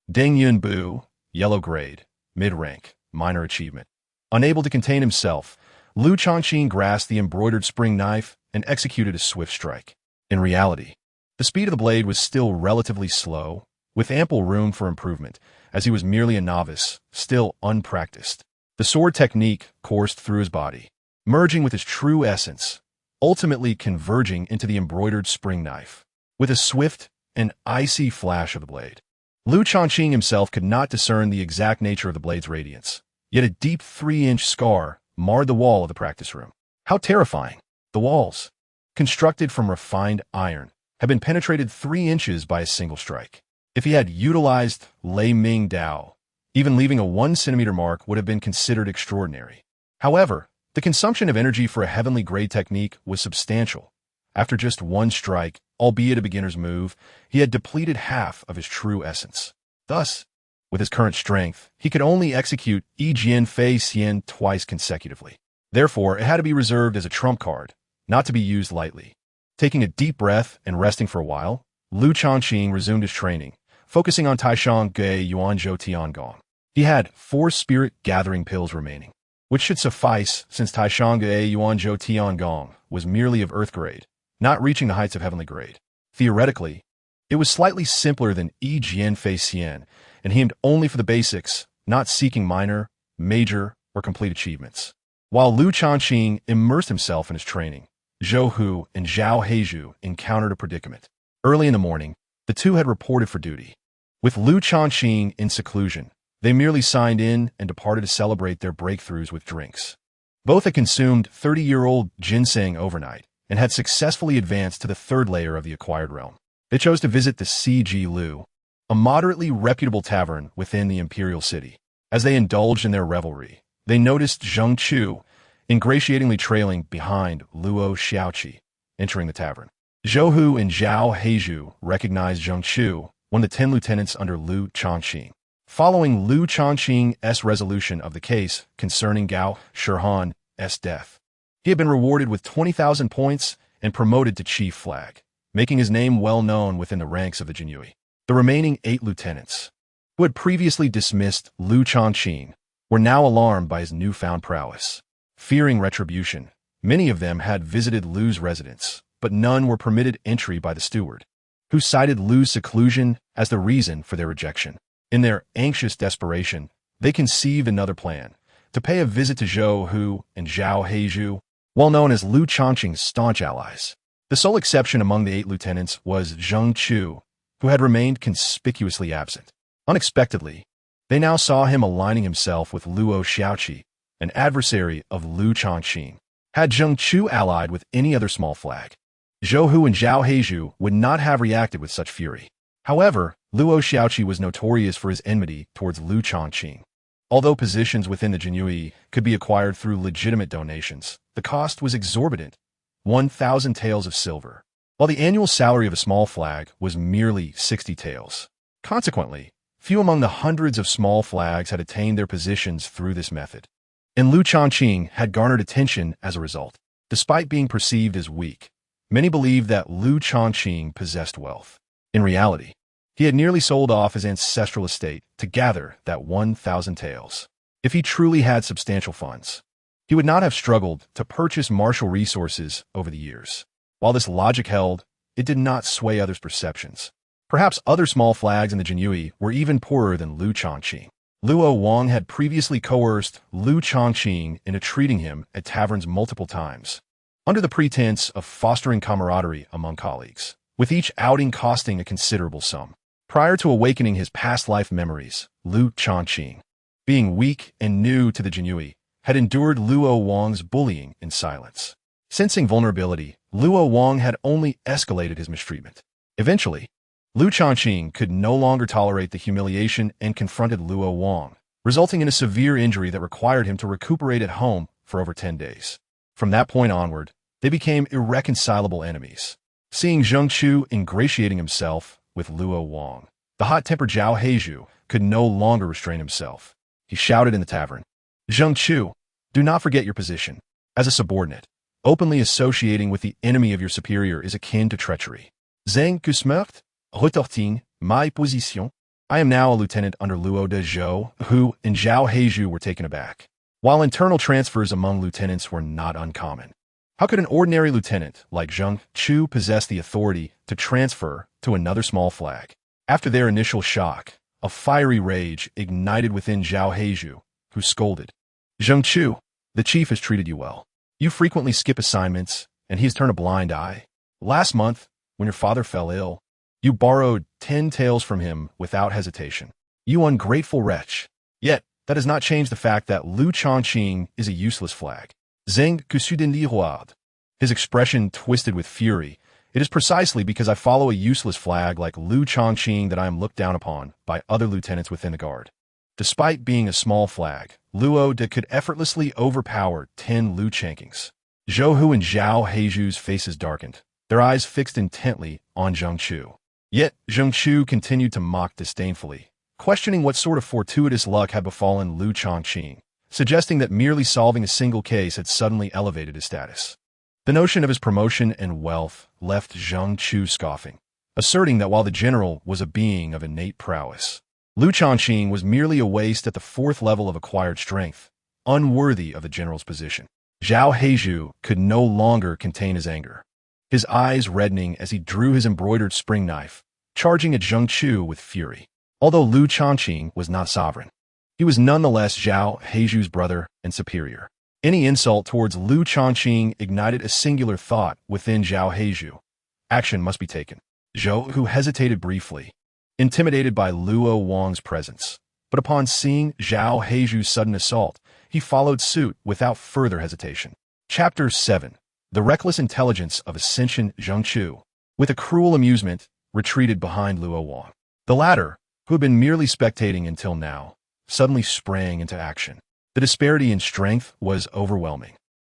Speaker 1: Deng Yun Bu, yellow grade, mid rank, minor achievement. Unable to contain himself, Lu Changqing grasped the embroidered spring knife and executed a swift strike. In reality, the speed of the blade was still relatively slow, with ample room for improvement, as he was merely a novice, still unpracticed. The sword technique coursed through his body, merging with his true essence, ultimately converging into the embroidered spring knife. With a swift and icy flash of the blade, Lu Changqing himself could not discern the exact nature of the blade's radiance, yet a deep 3-inch scar marred the wall of the practice room. How terrifying! The walls, constructed from refined iron, had been penetrated 3 inches by a single strike. If he had utilized Lei Ming Dao, even leaving a 1-centimeter mark would have been considered extraordinary. However, the consumption of energy for a heavenly grade technique was substantial. After just 1 strike, albeit a beginner's move, he had depleted half of his true essence. Thus, with his current strength, he could only execute Yi Jian Fei Xian twice consecutively. Therefore, it had to be reserved as a trump card, not to be used lightly. Taking a deep breath and resting for a while, Lu Changqing resumed his training, focusing on Taishang Ge Yuanzhou Tiangong. He had 4 spirit gathering pills remaining, which should suffice since Taishang Ge Yuanzhou Tiangong was merely of earth grade, not reaching the heights of heavenly grade. Theoretically, it was slightly simpler than Yi Jian Fei Xian, and he aimed only for the basics, not seeking minor, major, or complete achievements. While Lu Changqing immersed himself in his training, Zhou Hu and Zhao Heizhu encountered a predicament. Early in the morning, the two had reported for duty. With Lu Changqing in seclusion, they merely signed in and departed to celebrate their breakthroughs with drinks. Both had consumed 30-year-old ginseng overnight and had successfully advanced to the 3rd layer of the acquired realm. They chose to visit the C.G. Lu, a moderately reputable tavern within the imperial city. As they indulged in their revelry, they noticed Zheng Chu ingratiatingly trailing behind Luo Xiaoqi, entering the tavern. Zhou Hu and Zhao Heizhu recognized Zheng Chu, one of the 10 lieutenants under Lu Changqing. Following Lu Changqing's resolution of the case concerning Gao Shihan's death, he had been rewarded with 20,000 points and promoted to chief flag, making his name well known within the ranks of the Jinyue. The remaining 8 lieutenants, who had previously dismissed Lu Changqing, were now alarmed by his newfound prowess. Fearing retribution, many of them had visited Lu's residence, but none were permitted entry by the steward, who cited Lu's seclusion as the reason for their rejection. In their anxious desperation, they conceived another plan, to pay a visit to Zhou Hu and Zhao Heizhu, well known as Lu Changqing's staunch allies. The sole exception among the 8 lieutenants was Zheng Chu, who had remained conspicuously absent. Unexpectedly, they now saw him aligning himself with Luo Xiaoqi, an adversary of Lu Changqing. Had Zheng Chu allied with any other small flag, Zhou Hu and Zhao Heizhu would not have reacted with such fury. However, Luo Xiaoqi was notorious for his enmity towards Lu Changqing. Although positions within the Jinyue could be acquired through legitimate donations, the cost was exorbitant, 1,000 taels of silver, while the annual salary of a small flag was merely 60 taels. Consequently, few among the hundreds of small flags had attained their positions through this method, and Lu Changqing had garnered attention as a result. Despite being perceived as weak, many believed that Lu Changqing possessed wealth. In reality, he had nearly sold off his ancestral estate to gather that 1,000 taels. If he truly had substantial funds, he would not have struggled to purchase martial resources over the years. While this logic held, it did not sway others' perceptions. Perhaps other small flags in the Jinyue were even poorer than Lu Changqing. Luo Wang had previously coerced Lu Changqing into treating him at taverns multiple times, under the pretense of fostering camaraderie among colleagues, with each outing costing a considerable sum. Prior to awakening his past life memories, Lu Changqing, being weak and new to the Jinyue, had endured Luo Wang's bullying in silence. Sensing vulnerability, Luo Wang had only escalated his mistreatment. Eventually, Lu Changqing could no longer tolerate the humiliation and confronted Luo Wang, resulting in a severe injury that required him to recuperate at home for over 10 days. From that point onward, they became irreconcilable enemies. Seeing Zheng Chu ingratiating himself with Luo Wang, the hot-tempered Zhao Heizhu could no longer restrain himself. He shouted in the tavern, "Zheng Chu, do not forget your position. As a subordinate, openly associating with the enemy of your superior is akin to treachery. Zheng Kusmert, retorting, my position." I am now a lieutenant under Luo de Zhou, who and Zhao Heizhu were taken aback. While internal transfers among lieutenants were not uncommon, how could an ordinary lieutenant like Zheng Chu possess the authority to transfer to another small flag? After their initial shock, a fiery rage ignited within Zhao Heizhu, who scolded, "Zheng Chu, the chief has treated you well. You frequently skip assignments, and he has turned a blind eye. Last month, when your father fell ill, you borrowed 10 taels from him without hesitation. You ungrateful wretch. Yet, that does not change the fact that Lu Changqing is a useless flag. Zeng Kusudin. His expression twisted with fury. It is precisely because I follow a useless flag like Lu Changqing that I am looked down upon by other lieutenants within the guard. Despite being a small flag, Luo De could effortlessly overpower 10 Lu Changqings. Zhou Hu and Zhao Heizhu's faces darkened, their eyes fixed intently on Zheng Chu. Yet, Zheng Chu continued to mock disdainfully, questioning what sort of fortuitous luck had befallen Lu Changqing, suggesting that merely solving a single case had suddenly elevated his status. The notion of his promotion and wealth left Zheng Chu scoffing, asserting that while the general was a being of innate prowess, Lu Changqing was merely a waste at the 4th level of acquired strength, unworthy of the general's position. Zhao Heizhu could no longer contain his anger, his eyes reddening as he drew his embroidered spring knife, charging at Zheng Chu with fury. Although Lu Changqing was not sovereign, he was nonetheless Zhao Heizhu's brother and superior. Any insult towards Lu Changqing ignited a singular thought within Zhao Heizhu. Action must be taken. Zhou Hu hesitated briefly, intimidated by Luo Wang's presence. But upon seeing Zhao Heizhu's sudden assault, he followed suit without further hesitation. Chapter 7. The reckless intelligence of Ascension. Zheng Chu, with a cruel amusement, retreated behind Luo Wang. The latter, who had been merely spectating until now, suddenly sprang into action. The disparity in strength was overwhelming.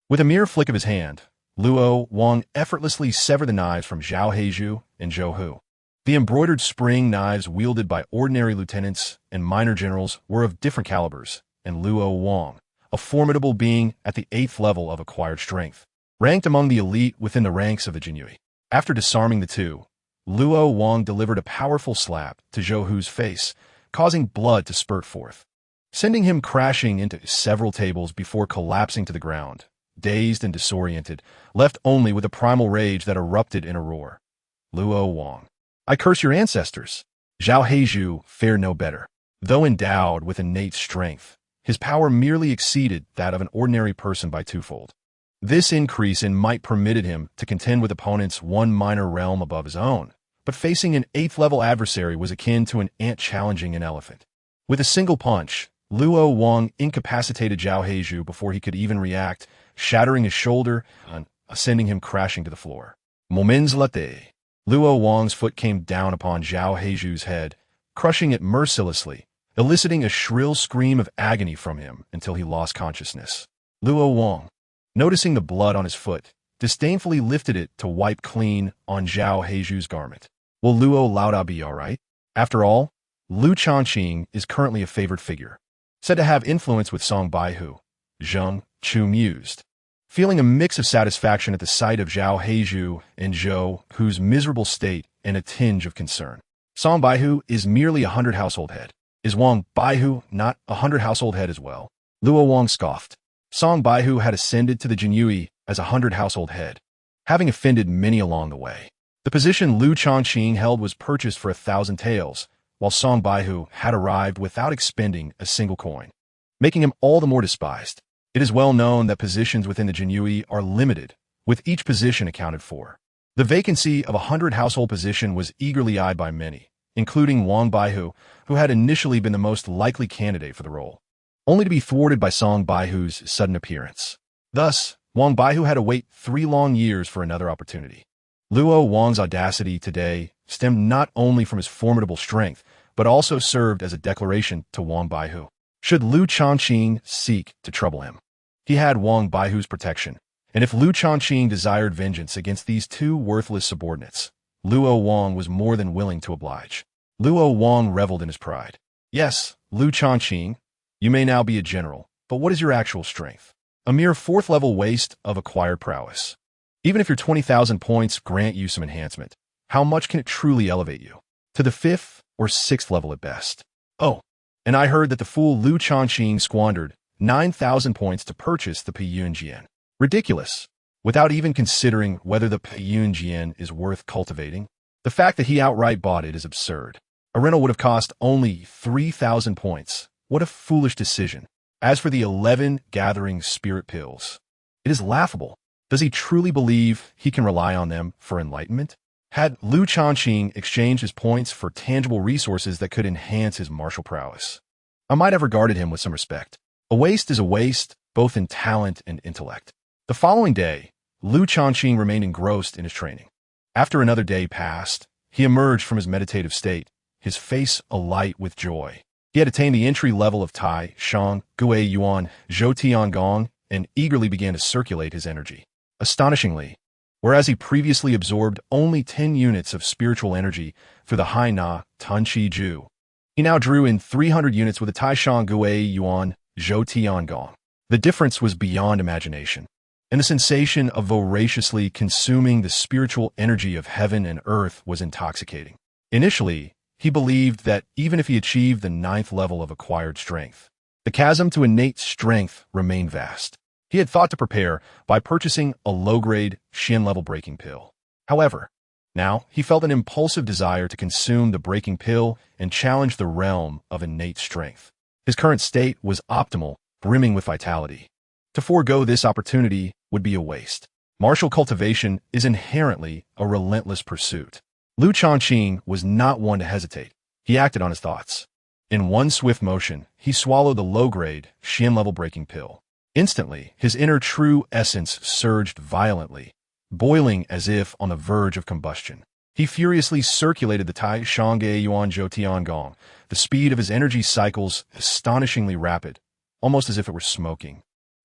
Speaker 1: With a mere flick of his hand, Luo Wang effortlessly severed the knives from Zhao Heizhu and Zhou Hu. The embroidered spring knives wielded by ordinary lieutenants and minor generals were of different calibers, and Luo Wang, a formidable being at the 8th level of acquired strength, ranked among the elite within the ranks of the Jinui. After disarming the two, Luo Wang delivered a powerful slap to Zhou Hu's face, causing blood to spurt forth, sending him crashing into several tables before collapsing to the ground, dazed and disoriented, left only with a primal rage that erupted in a roar. Luo Wang, I curse your ancestors. Zhao Heizhu fared no better. Though endowed with innate strength, his power merely exceeded that of an ordinary person by twofold. This increase in might permitted him to contend with opponents one minor realm above his own, but facing an 8th-level adversary was akin to an ant challenging an elephant. With a single punch, Luo Wang incapacitated Zhao Heizhu before he could even react, shattering his shoulder and sending him crashing to the floor. Moments later, Luo Wang's foot came down upon Zhao Heizhu's head, crushing it mercilessly, eliciting a shrill scream of agony from him until he lost consciousness. Luo Wang, noticing the blood on his foot, disdainfully lifted it to wipe clean on Zhao Heizhu's garment. Will Luo Laoda be all right? After all, Lu Changqing is currently a favored figure, said to have influence with Song Baihu. Zheng Chu mused, feeling a mix of satisfaction at the sight of Zhao Heizhu and Zhou Hu's miserable state and a tinge of concern. Song Baihu is merely 100 household head. Is Wang Baihu not 100 household head as well? Luo Wang scoffed. Song Baihu had ascended to the Jinyui as 100 household head, having offended many along the way. The position Lu Changqing held was purchased for 1,000 taels, while Song Baihu had arrived without expending a single coin, making him all the more despised. It is well known that positions within the Jinyui are limited, with each position accounted for. The vacancy of a 100 household position was eagerly eyed by many, including Wang Baihu, who had initially been the most likely candidate for the role, only to be thwarted by Song Baihu's sudden appearance. Thus, Wang Baihu had to wait 3 long years for another opportunity. Luo Wang's audacity today stemmed not only from his formidable strength, but also served as a declaration to Wang Baihu. Should Lu Changqing seek to trouble him, he had Wang Baihu's protection, And if Lu Changqing desired vengeance against these two worthless subordinates, Luo Wang was more than willing to oblige. Luo Wang reveled in his pride. Yes, Lu Changqing, you may now be a general, but what is your actual strength? A mere 4th level waste of acquired prowess. Even if your 20,000 points grant you some enhancement, how much can it truly elevate you? To the 5th or 6th level at best. Oh, and I heard that the fool Lu Changqing squandered 9,000 points to purchase the Piyunjian. Ridiculous. Without even considering whether the Piyunjian is worth cultivating. The fact that he outright bought it is absurd. A rental would have cost only 3,000 points. What a foolish decision. As for the 11 gathering spirit pills, it is laughable. Does he truly believe he can rely on them for enlightenment? Had Lu Changqing exchanged his points for tangible resources that could enhance his martial prowess, I might have regarded him with some respect. A waste is a waste, both in talent and intellect. The following day, Lu Changqing remained engrossed in his training. After another day passed, he emerged from his meditative state, his face alight with joy. He had attained the entry level of Tai, Shang, Gui Yuan, Zhou Tiangong, and eagerly began to circulate his energy. Astonishingly, whereas he previously absorbed only 10 units of spiritual energy through the Hai Na, Tan Chi Ju, he now drew in 300 units with the Tai Shang Gui Yuan, Zhou Tiangong. The difference was beyond imagination, and the sensation of voraciously consuming the spiritual energy of heaven and earth was intoxicating. Initially, he believed that even if he achieved the 9th level of acquired strength, the chasm to innate strength remained vast. He had thought to prepare by purchasing a low-grade, Xian-level breaking pill. However, now he felt an impulsive desire to consume the breaking pill and challenge the realm of innate strength. His current state was optimal, brimming with vitality. To forego this opportunity would be a waste. Martial cultivation is inherently a relentless pursuit. Lu Changqing was not one to hesitate. He acted on his thoughts. In one swift motion, he swallowed the low-grade, Xian-level breaking pill. Instantly, his inner true essence surged violently, boiling as if on the verge of combustion. He furiously circulated the Tai Shangge Yuan Zhou Tiangong, the speed of his energy cycles astonishingly rapid, almost as if it were smoking.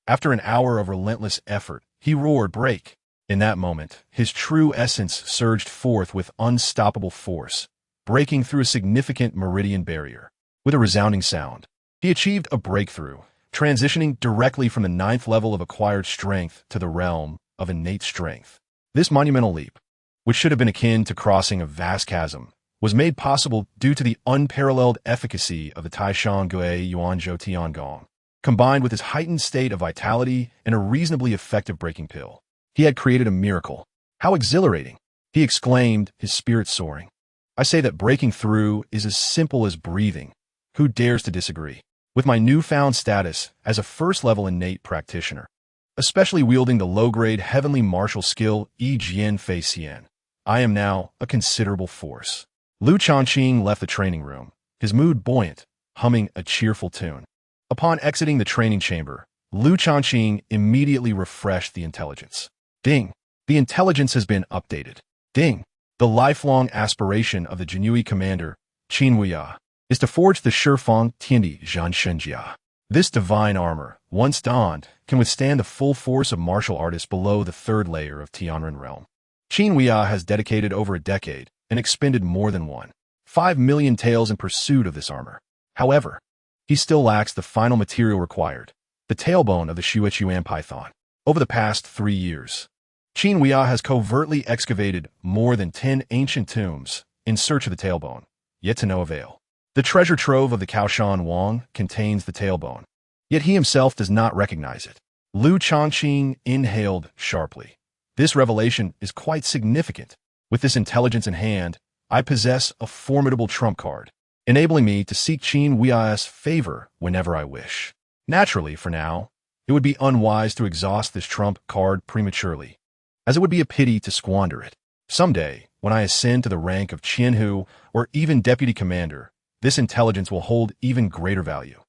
Speaker 1: After an hour of relentless effort, he roared, "Break!" In that moment, his true essence surged forth with unstoppable force, breaking through a significant meridian barrier. With a resounding sound, he achieved a breakthrough, transitioning directly from the 9th level of acquired strength to the realm of innate strength. This monumental leap, which should have been akin to crossing a vast chasm, was made possible due to the unparalleled efficacy of the Tai Shang Gui Yuan Zhou Tiangong, combined with his heightened state of vitality and a reasonably effective breaking pill. He had created a miracle. How exhilarating! He exclaimed, his spirit soaring. I say that breaking through is as simple as breathing. Who dares to disagree? With my newfound status as a 1st-level innate practitioner, especially wielding the low-grade heavenly martial skill Yi Jian Fei Xian, I am now a considerable force. Lu Changqing left the training room, his mood buoyant, humming a cheerful tune. Upon exiting the training chamber, Lu Changqing immediately refreshed the intelligence. Ding! The intelligence has been updated. Ding! The lifelong aspiration of the Jinui commander, Qin Wuya, is to forge the Shifeng Tiandi Zhan Shenjia. This divine armor, once donned, can withstand the full force of martial artists below the 3rd layer of Tianren realm. Qin Wuya has dedicated over a decade and expended more than 5 million taels in pursuit of this armor. However, he still lacks the final material required, the tailbone of the Xuechuan python. Over the past 3 years, Qin Wuya has covertly excavated more than 10 ancient tombs in search of the tailbone, yet to no avail. The treasure trove of the Kaoshan Wang contains the tailbone, yet he himself does not recognize it. Lu Changqing inhaled sharply. This revelation is quite significant. With this intelligence in hand, I possess a formidable trump card, enabling me to seek Qin Wuya's favor whenever I wish. Naturally, for now, it would be unwise to exhaust this trump card prematurely, as it would be a pity to squander it. Someday, when I ascend to the rank of Qianhu or even deputy commander, this intelligence will hold even greater value.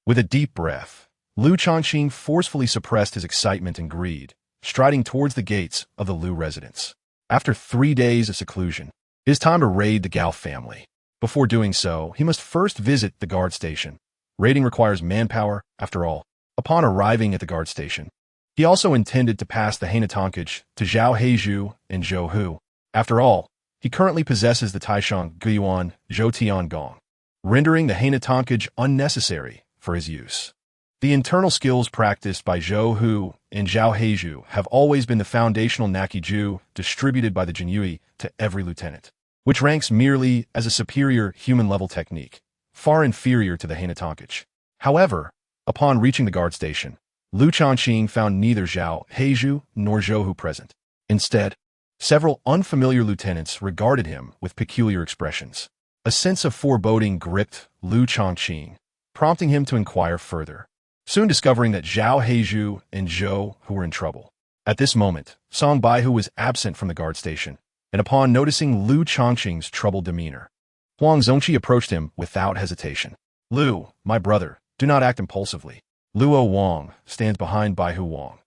Speaker 1: With a deep breath, Lu Changqing forcefully suppressed his excitement and greed, striding towards the gates of the Lu residence. After 3 days of seclusion, it is time to raid the Gao family. Before doing so, he must first visit the guard station. Raiding requires manpower, after all. Upon arriving at the guard station, He also intended to pass the Hainatonkage to Zhao Heizhu and Zhou Hu. After all, he currently possesses the Taishang Guiyuan Zhou Gong, rendering the Hainatonkage unnecessary for his use. The internal skills practiced by Zhou Hu and Zhao Heizhu have always been the foundational Nakiju distributed by the Jinyui to every lieutenant, which ranks merely as a superior human-level technique, far inferior to the Hainatonkage. However, upon reaching the guard station, Lu Changqing found neither Zhao Heizhu nor Zhou Hu present. Instead, several unfamiliar lieutenants regarded him with peculiar expressions. A sense of foreboding gripped Lu Changqing, prompting him to inquire further, soon discovering that Zhao Heizhu and Zhou Hu were in trouble. At this moment, Song Baihu was absent from the guard station, and upon noticing Lu Changqing's troubled demeanor, Huang Zongqi approached him without hesitation. Lu, my brother, do not act impulsively. Luo Wang stands behind Baihu Wang.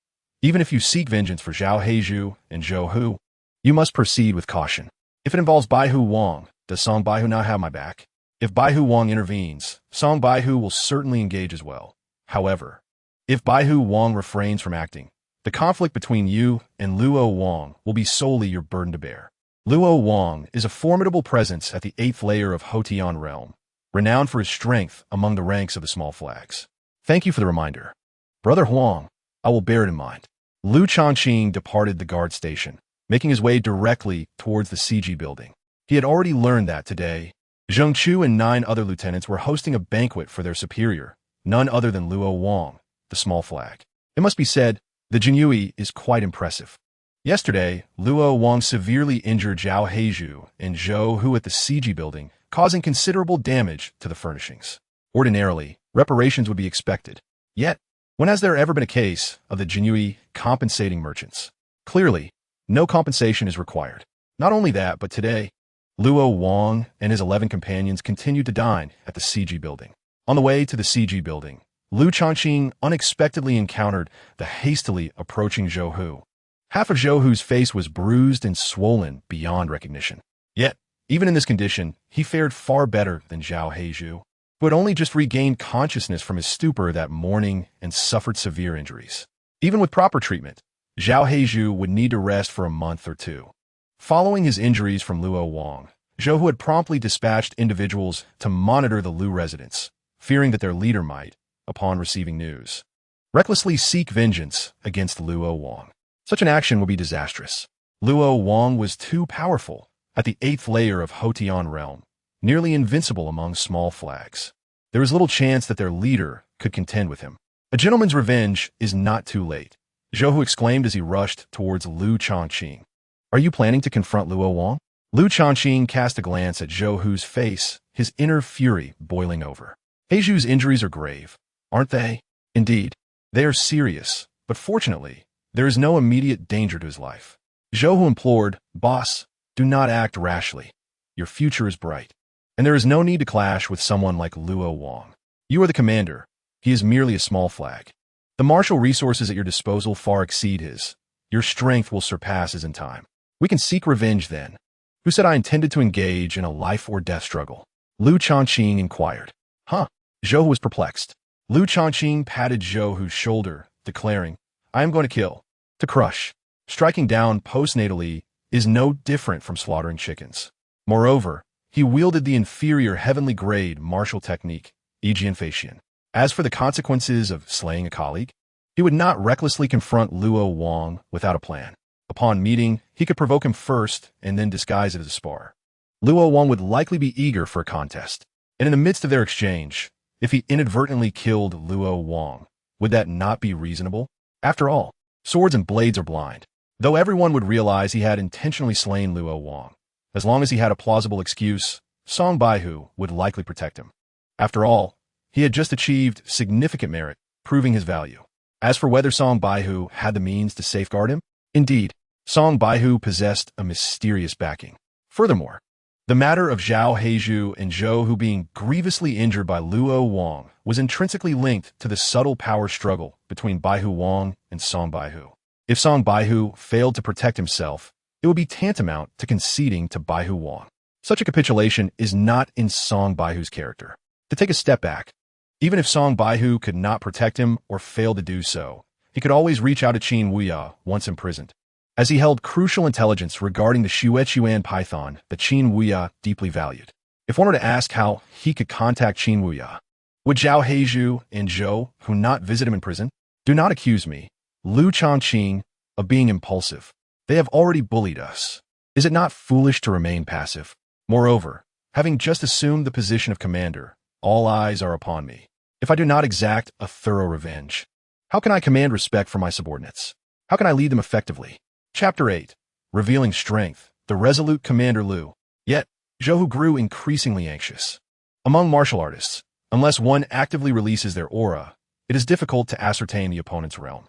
Speaker 1: Even if you seek vengeance for Zhao Heizhu and Zhou Hu, you must proceed with caution. If it involves Baihu Wang, does Song Baihu not have my back? If Baihu Wang intervenes, Song Baihu will certainly engage as well. However, if Baihu Wang refrains from acting, the conflict between you and Luo Wang will be solely your burden to bear. Luo Wang is a formidable presence at the 8th layer of Hotian realm, renowned for his strength among the ranks of the small flags. Thank you for the reminder. Brother Huang, I will bear it in mind. Lu Changqing departed the guard station, making his way directly towards the CG building. He had already learned that today, Zheng Chu and 9 other lieutenants were hosting a banquet for their superior, none other than Luo Wang, the small flag. It must be said, the Jinyui is quite impressive. Yesterday, Luo Wang severely injured Zhao Heizhu and Zhou Hu at the CG building, causing considerable damage to the furnishings. Ordinarily, reparations would be expected. Yet, when has there ever been a case of the Jinyui compensating merchants? Clearly, no compensation is required. Not only that, but today, Luo Wang and his 11 companions continued to dine at the CG building. On the way to the CG building, Lu Changqing unexpectedly encountered the hastily approaching Zhou Hu. Half of Zhou Hu's face was bruised and swollen beyond recognition. Yet, even in this condition, he fared far better than Zhao Heizhu, who had only just regained consciousness from his stupor that morning and suffered severe injuries. Even with proper treatment, Zhao Heizhu would need to rest for a month or two. Following his injuries from Luo Wang, Zhou Hu had promptly dispatched individuals to monitor the Lu residence, fearing that their leader might, upon receiving news, recklessly seek vengeance against Luo Wang. Such an action would be disastrous. Luo Wang was too powerful at the 8th layer of Hotian realm, nearly invincible among small flags. There was little chance that their leader could contend with him. A gentleman's revenge is not too late, Zhou Hu exclaimed as he rushed towards Lu Changqing. Are you planning to confront Luo Wang? Lu Changqing cast a glance at Zhou Hu's face, his inner fury boiling over. Heizhu's injuries are grave, aren't they? Indeed, they are serious, but fortunately, there is no immediate danger to his life. Zhou Hu implored, Boss, do not act rashly. Your future is bright, and there is no need to clash with someone like Luo Wang. You are the commander. He is merely a small flag. The martial resources at your disposal far exceed his. Your strength will surpass his in time. We can seek revenge then. Who said I intended to engage in a life-or-death struggle? Lu Changqing inquired. Huh? Zhou Hu was perplexed. Lu Changqing patted Zhou Hu's shoulder, declaring, I am going to kill. To crush. Striking down postnatally is no different from slaughtering chickens. Moreover, he wielded the inferior heavenly-grade martial technique, infusion. As for the consequences of slaying a colleague, he would not recklessly confront Luo Wang without a plan. Upon meeting, he could provoke him first and then disguise it as a spar. Luo Wang would likely be eager for a contest, and in the midst of their exchange, if he inadvertently killed Luo Wang, would that not be reasonable? After all, swords and blades are blind. Though everyone would realize he had intentionally slain Luo Wang, as long as he had a plausible excuse, Song Baihu would likely protect him. After all, he had just achieved significant merit, proving his value. As for whether Song Baihu had the means to safeguard him, indeed, Song Baihu possessed a mysterious backing. Furthermore, the matter of Zhao Heizhu and Zhou Hu being grievously injured by Luo Wang was intrinsically linked to the subtle power struggle between Baihu Wang and Song Baihu. If Song Baihu failed to protect himself, it would be tantamount to conceding to Baihu Wang. Such a capitulation is not in Song Baihu's character. To take a step back, even if Song Baihu could not protect him or fail to do so, he could always reach out to Qin Wuya once imprisoned, as he held crucial intelligence regarding the Xuechuan python that Qin Wuya deeply valued. If one were to ask how he could contact Qin Wuya, would Zhao Heizhu and Zhou Hu not visit him in prison? Do not accuse me, Lu Changqing, of being impulsive. They have already bullied us. Is it not foolish to remain passive? Moreover, having just assumed the position of commander, all eyes are upon me. If I do not exact a thorough revenge, how can I command respect for my subordinates? How can I lead them effectively? Chapter 8. Revealing Strength, the resolute Commander Lu. Yet, Zhou Hu grew increasingly anxious. Among martial artists, unless one actively releases their aura, it is difficult to ascertain the opponent's realm.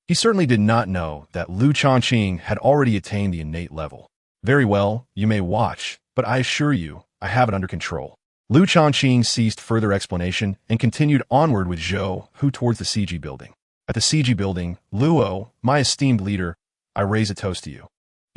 Speaker 1: He certainly did not know that Lu Changqing had already attained the innate level. Very well, you may watch, but I assure you, I have it under control. Lu Changqing ceased further explanation and continued onward with Zhou Hu towards the CG building. At the CG building, Luo, my esteemed leader, I raise a toast to you.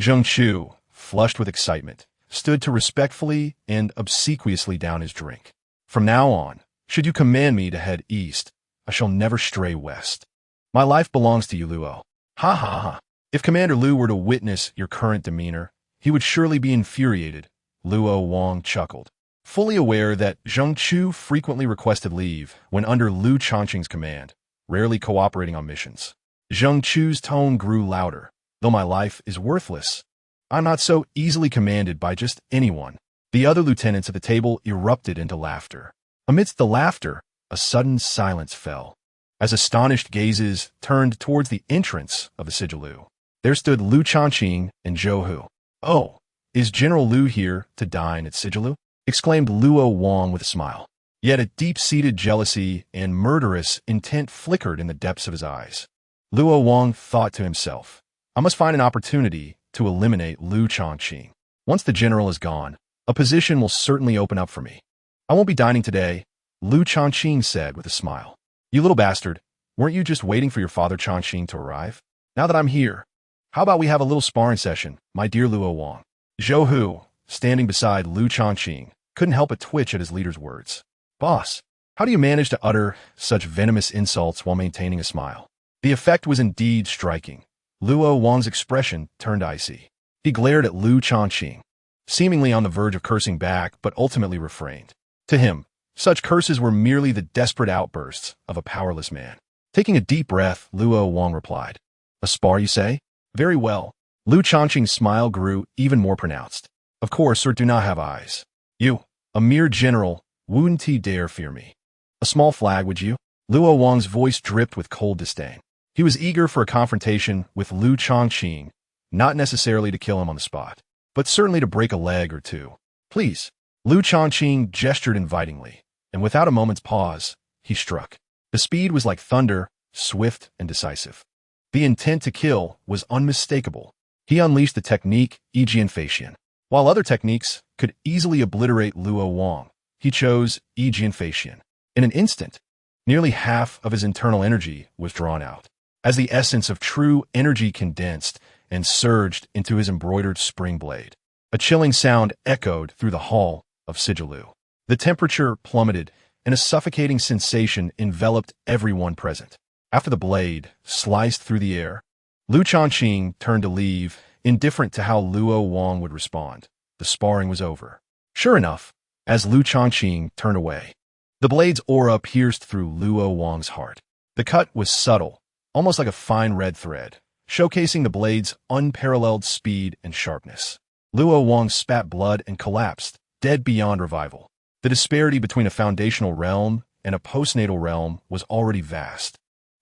Speaker 1: Zheng Chu, flushed with excitement, stood to respectfully and obsequiously down his drink. From now on, should you command me to head east, I shall never stray west. My life belongs to you, Luo. Ha ha ha. If Commander Lu were to witness your current demeanor, he would surely be infuriated, Luo Wang chuckled. Fully aware that Zheng Chu frequently requested leave when under Lu Changqing's command, rarely cooperating on missions. Zheng Chu's tone grew louder. Though my life is worthless, I'm not so easily commanded by just anyone. The other lieutenants at the table erupted into laughter. Amidst the laughter, a sudden silence fell, as astonished gazes turned towards the entrance of the Sijilu. There stood Lu Changqing and Zhou Hu. Oh, is General Lu here to dine at Sijilu? Exclaimed Luo Wang with a smile. Yet a deep-seated jealousy and murderous intent flickered in the depths of his eyes. Luo Wang thought to himself, I must find an opportunity to eliminate Lu Changqing. Once the general is gone, a position will certainly open up for me. I won't be dining today, Lu Changqing said with a smile. You little bastard, weren't you just waiting for your father Changqing to arrive? Now that I'm here, how about we have a little sparring session, my dear Luo Wang? Zhou Hu, standing beside Lu Changqing, couldn't help but twitch at his leader's words. Boss, how do you manage to utter such venomous insults while maintaining a smile? The effect was indeed striking. Luo Wang's expression turned icy. He glared at Lu Changqing, seemingly on the verge of cursing back, but ultimately refrained. To him, such curses were merely the desperate outbursts of a powerless man. Taking a deep breath, Luo Wang replied, A spar, you say? Very well. Lu Changqing's smile grew even more pronounced. Of course, sir, do not have eyes. You, a mere general, wouldn't he dare fear me? A small flag, would you? Luo Wang's voice dripped with cold disdain. He was eager for a confrontation with Lu Changqing, not necessarily to kill him on the spot, but certainly to break a leg or two. Please. Lu Changqing gestured invitingly, and without a moment's pause, he struck. The speed was like thunder, swift and decisive. The intent to kill was unmistakable. He unleashed the technique infusion. While other techniques could easily obliterate Luo Wang, he chose infusion. In an instant, nearly half of his internal energy was drawn out, as the essence of true energy condensed and surged into his embroidered spring blade. A chilling sound echoed through the hall of Sijilu. The temperature plummeted, and a suffocating sensation enveloped everyone present. After the blade sliced through the air, Lu Changqing turned to leave, indifferent to how Luo Wang would respond. The sparring was over. Sure enough, as Lu Changqing turned away, the blade's aura pierced through Luo Wang's heart. The cut was subtle, almost like a fine red thread, showcasing the blade's unparalleled speed and sharpness. Luo Wang spat blood and collapsed, dead beyond revival. The disparity between a foundational realm and a postnatal realm was already vast,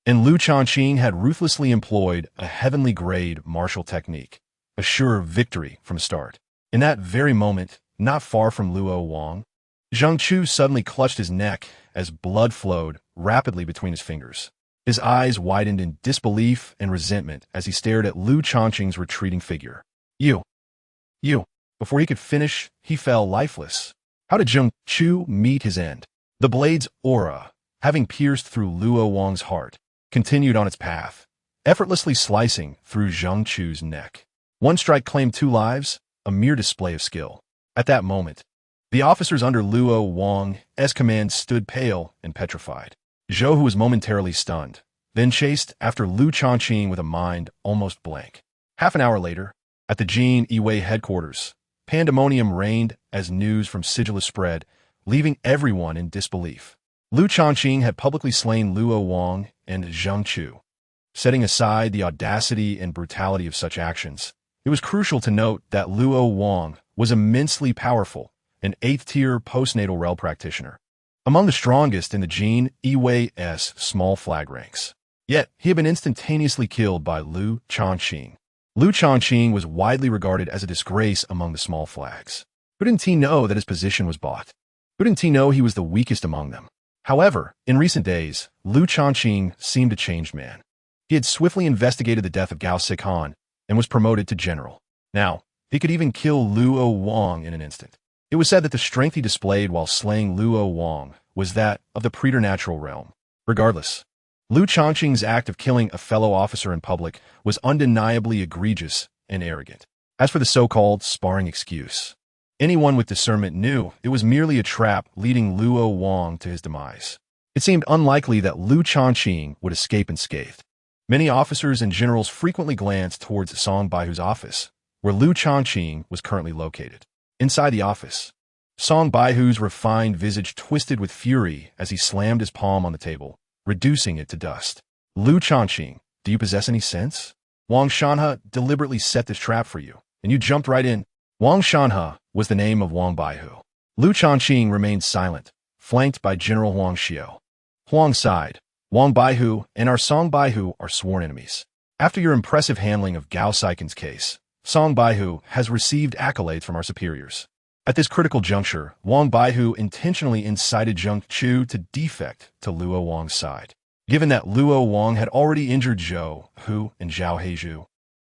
Speaker 1: and Lu Changqing had ruthlessly employed a heavenly-grade martial technique, a sure victory from the start. In that very moment, not far from Luo Wang, Zheng Chu suddenly clutched his neck as blood flowed rapidly between his fingers. His eyes widened in disbelief and resentment as he stared at Lu Changqing's retreating figure. You. Before he could finish, he fell lifeless. How did Zheng Chu meet his end? The blade's aura, having pierced through Luo Wang's heart, continued on its path, effortlessly slicing through Zheng Chu's neck. One strike claimed 2 lives, a mere display of skill. At that moment, the officers under Luo Wang's command stood pale and petrified. Zhou Hu was momentarily stunned, then chased after Lu Changqing with a mind almost blank. Half an hour later, at the Jin Yiwei headquarters, pandemonium reigned as news from Sigillus spread, leaving everyone in disbelief. Lu Changqing had publicly slain Luo Wang and Zheng Chu. Setting aside the audacity and brutality of such actions, it was crucial to note that Luo Wang was immensely powerful, an 8th-tier postnatal rel practitioner, among the strongest in the Jin Yiwei's small flag ranks. Yet, he had been instantaneously killed by Lu Changqing. Lu Changqing was widely regarded as a disgrace among the small flags. Who didn't he know that his position was bought? Who didn't he know he was the weakest among them? However, in recent days, Lu Changqing seemed a changed man. He had swiftly investigated the death of Gao Sikan and was promoted to general. Now, he could even kill Luo Wang in an instant. It was said that the strength he displayed while slaying Luo Wang was that of the preternatural realm. Regardless, Lu Changqing's act of killing a fellow officer in public was undeniably egregious and arrogant. As for the so-called sparring excuse, anyone with discernment knew it was merely a trap leading Luo Wang to his demise. It seemed unlikely that Lu Changqing would escape unscathed. Many officers and generals frequently glanced towards Song Baihu's office, where Lu Changqing was currently located. Inside the office, Song Baihu's refined visage twisted with fury as he slammed his palm on the table, reducing it to dust. Lu Changqing, do you possess any sense? Wang Shanhe deliberately set this trap for you, and you jumped right in. Wang Shanhe was the name of Wang Baihu. Lu Changqing remained silent, flanked by General Huang Xiao. Huang sighed. Wang Baihu and our Song Baihu are sworn enemies. After your impressive handling of Gao Saiken's case, Song Baihu has received accolades from our superiors. At this critical juncture, Wang Baihu intentionally incited Zheng Chu to defect to Luo Wang's side. Given that Luo Wang had already injured Zhou Hu and Zhao Heizhu,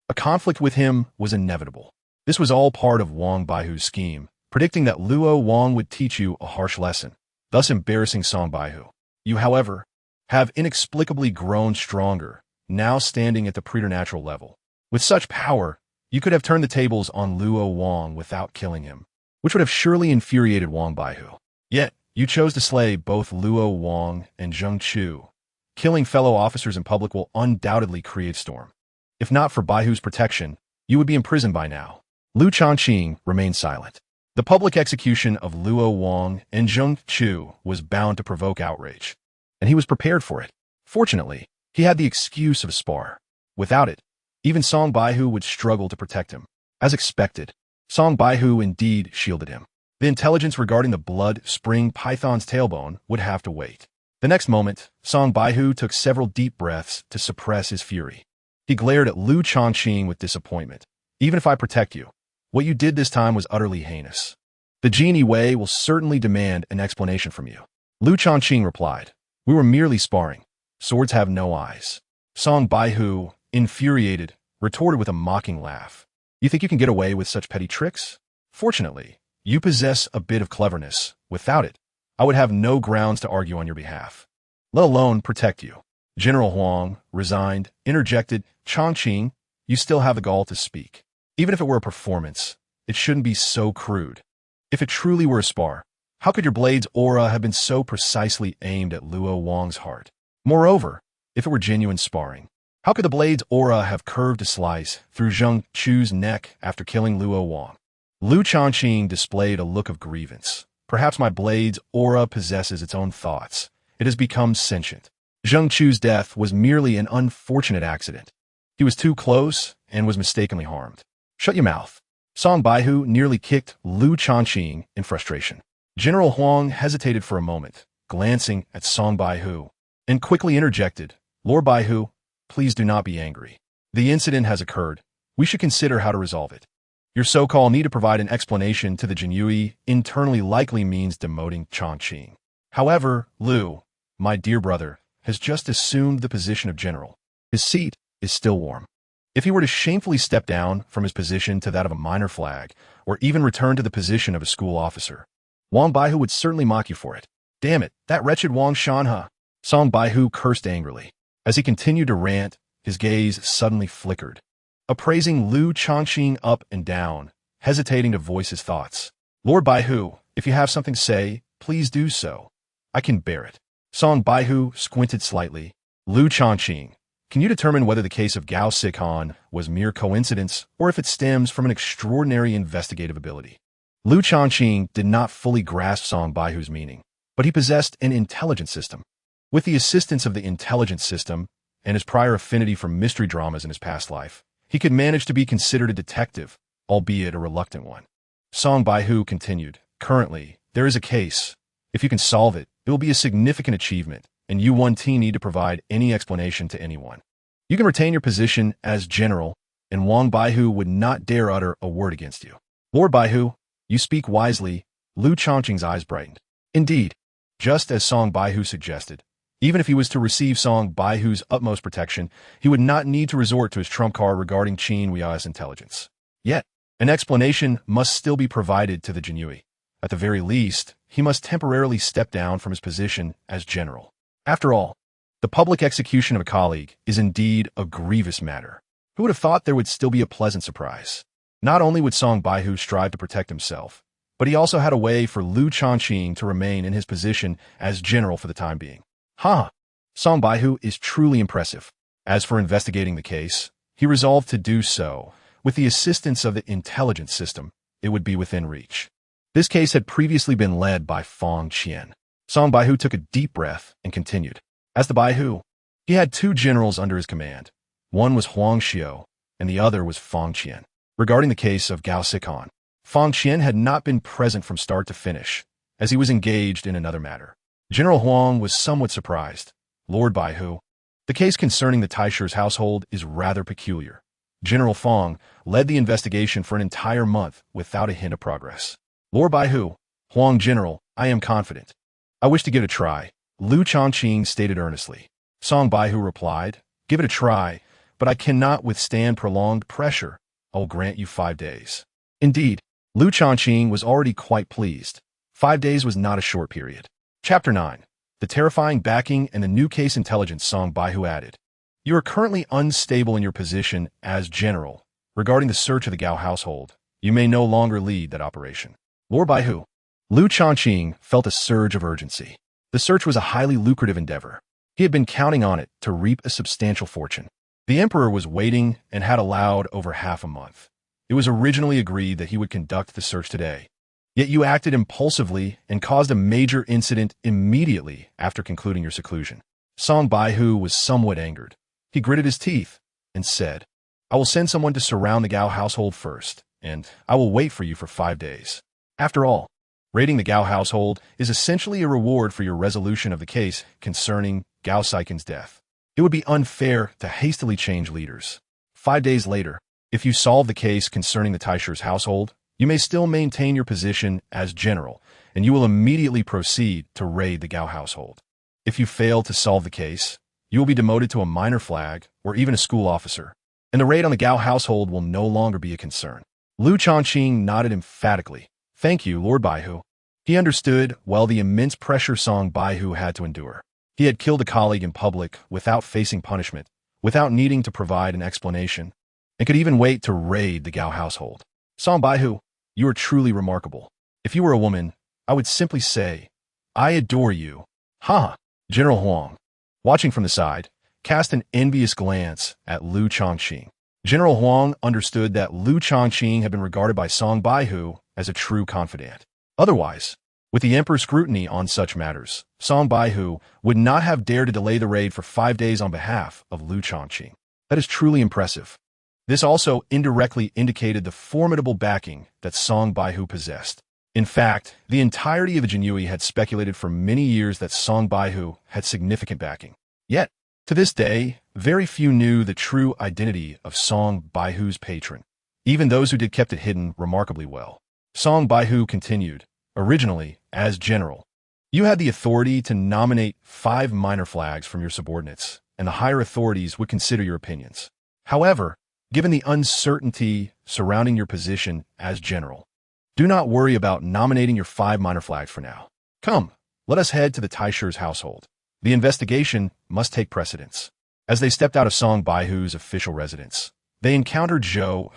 Speaker 1: a conflict with him was inevitable. This was all part of Wang Baihu's scheme, predicting that Luo Wang would teach you a harsh lesson, thus embarrassing Song Baihu. You, however, have inexplicably grown stronger, now standing at the preternatural level. With such power, you could have turned the tables on Luo Wang without killing him, which would have surely infuriated Wang Baihu. Yet, you chose to slay both Luo Wang and Zheng Chu. Killing fellow officers in public will undoubtedly create storm. If not for Baihu's protection, you would be imprisoned by now. Lu Changqing remained silent. The public execution of Luo Wang and Zheng Chu was bound to provoke outrage, and he was prepared for it. Fortunately, he had the excuse of a spar. Without it, even Song Baihu would struggle to protect him. As expected, Song Baihu indeed shielded him. The intelligence regarding the blood spring python's tailbone would have to wait. The next moment, Song Baihu took several deep breaths to suppress his fury. He glared at Lu Changqing with disappointment. Even if I protect you, what you did this time was utterly heinous. The Jin Yiwei will certainly demand an explanation from you. Lu Changqing replied, we were merely sparring. Swords have no eyes. Song Baihu, infuriated, retorted with a mocking laugh. You think you can get away with such petty tricks? Fortunately, you possess a bit of cleverness. Without it, I would have no grounds to argue on your behalf, let alone protect you. General Huang, resigned, interjected, Changqing, you still have the gall to speak. Even if it were a performance, it shouldn't be so crude. If it truly were a spar, how could your blade's aura have been so precisely aimed at Luo Wang's heart? Moreover, if it were genuine sparring, how could the blade's aura have curved to slice through Zheng Chu's neck after killing Luo Wang? Lu Changqing displayed a look of grievance. Perhaps my blade's aura possesses its own thoughts. It has become sentient. Zheng Chu's death was merely an unfortunate accident. He was too close and was mistakenly harmed. Shut your mouth. Song Baihu nearly kicked Lu Changqing in frustration. General Huang hesitated for a moment, glancing at Song Baihu, and quickly interjected, Lord Baihu, please do not be angry. The incident has occurred. We should consider how to resolve it. Your so-called need to provide an explanation to the Jinyui internally likely means demoting Changqing. However, Lu, my dear brother, has just assumed the position of general. His seat is still warm. If he were to shamefully step down from his position to that of a minor flag, or even return to the position of a school officer, Wang Baihu would certainly mock you for it. Damn it, that wretched Wang Shanhe! Song Baihu cursed angrily. As he continued to rant, his gaze suddenly flickered, appraising Lu Changqing up and down, hesitating to voice his thoughts. Lord Baihu, if you have something to say, please do so. I can bear it. Song Baihu squinted slightly, Liu Changqing, can you determine whether the case of Gao Sikan was mere coincidence or if it stems from an extraordinary investigative ability? Liu Changqing did not fully grasp Song Baihu's meaning, but he possessed an intelligence system. With the assistance of the intelligence system and his prior affinity for mystery dramas in his past life, he could manage to be considered a detective, albeit a reluctant one. Song Baihu continued, currently, there is a case. If you can solve it, it will be a significant achievement, and you won't need to provide any explanation to anyone. You can retain your position as general, and Wang Baihu would not dare utter a word against you. Lord Baihu, you speak wisely. Liu Changqing's eyes brightened. Indeed, just as Song Baihu suggested, even if he was to receive Song Baihu's utmost protection, he would not need to resort to his trump card regarding Qin Huai's intelligence. Yet, an explanation must still be provided to the Jinyui. At the very least, he must temporarily step down from his position as general. After all, the public execution of a colleague is indeed a grievous matter. Who would have thought there would still be a pleasant surprise? Not only would Song Baihu strive to protect himself, but he also had a way for Liu Changqing to remain in his position as general for the time being. Song Baihu is truly impressive. As for investigating the case, he resolved to do so. With the assistance of the intelligence system, it would be within reach. This case had previously been led by Fang Qian. Song Baihu took a deep breath and continued. As the Baihu, he had two generals under his command. One was Huang Xiu, and the other was Fang Qian. Regarding the case of Gao Sikan, Fang Qian had not been present from start to finish, as he was engaged in another matter. General Huang was somewhat surprised. Lord Baihu, the case concerning the Taishi's household is rather peculiar. General Fang led the investigation for an entire month without a hint of progress. Lord Baihu, Huang General, I am confident. I wish to give it a try, Liu Changqing stated earnestly. Song Baihu replied, give it a try, but I cannot withstand prolonged pressure. I will grant you 5 days. Indeed, Liu Changqing was already quite pleased. 5 days was not a short period. Chapter 9. The terrifying backing and the new case intelligence. Song Baihu added. You are currently unstable in your position as general. Regarding the search of the Gao household, you may no longer lead that operation. Lord Baihu. Liu Changqing felt a surge of urgency. The search was a highly lucrative endeavor. He had been counting on it to reap a substantial fortune. The emperor was waiting and had allowed over half a month. It was originally agreed that he would conduct the search today. Yet you acted impulsively and caused a major incident immediately after concluding your seclusion. Song Baihu was somewhat angered. He gritted his teeth and said, I will send someone to surround the Gao household first, and I will wait for you for 5 days. After all, raiding the Gao household is essentially a reward for your resolution of the case concerning Gao Sikan's death. It would be unfair to hastily change leaders. 5 days later, if you solve the case concerning the Taishi's household, you may still maintain your position as general, and you will immediately proceed to raid the Gao household. If you fail to solve the case, you will be demoted to a minor flag or even a school officer, and the raid on the Gao household will no longer be a concern. Liu Changqing nodded emphatically. Thank you, Lord Baihu. He understood well the immense pressure Song Baihu had to endure. He had killed a colleague in public without facing punishment, without needing to provide an explanation, and could even wait to raid the Gao household. Song Baihu, you are truly remarkable. If you were a woman, I would simply say, I adore you. General Huang, watching from the side, cast an envious glance at Liu Changqing. General Huang understood that Liu Changqing had been regarded by Song Baihu as a true confidant. Otherwise, with the emperor's scrutiny on such matters, Song Baihu would not have dared to delay the raid for 5 days on behalf of Liu Changqing. That is truly impressive. This also indirectly indicated the formidable backing that Song Baihu possessed. In fact, the entirety of the Jinyui had speculated for many years that Song Baihu had significant backing. Yet, to this day, very few knew the true identity of Song Baihu's patron. Even those who did kept it hidden remarkably well. Song Baihu continued, originally, as general, you had the authority to nominate 5 minor flags from your subordinates, and the higher authorities would consider your opinions. However, given the uncertainty surrounding your position as general, do not worry about nominating your 5 minor flags for now. Come, let us head to the Taishi's household. The investigation must take precedence. As they stepped out of Song Baihu's official residence, they encountered Zhou,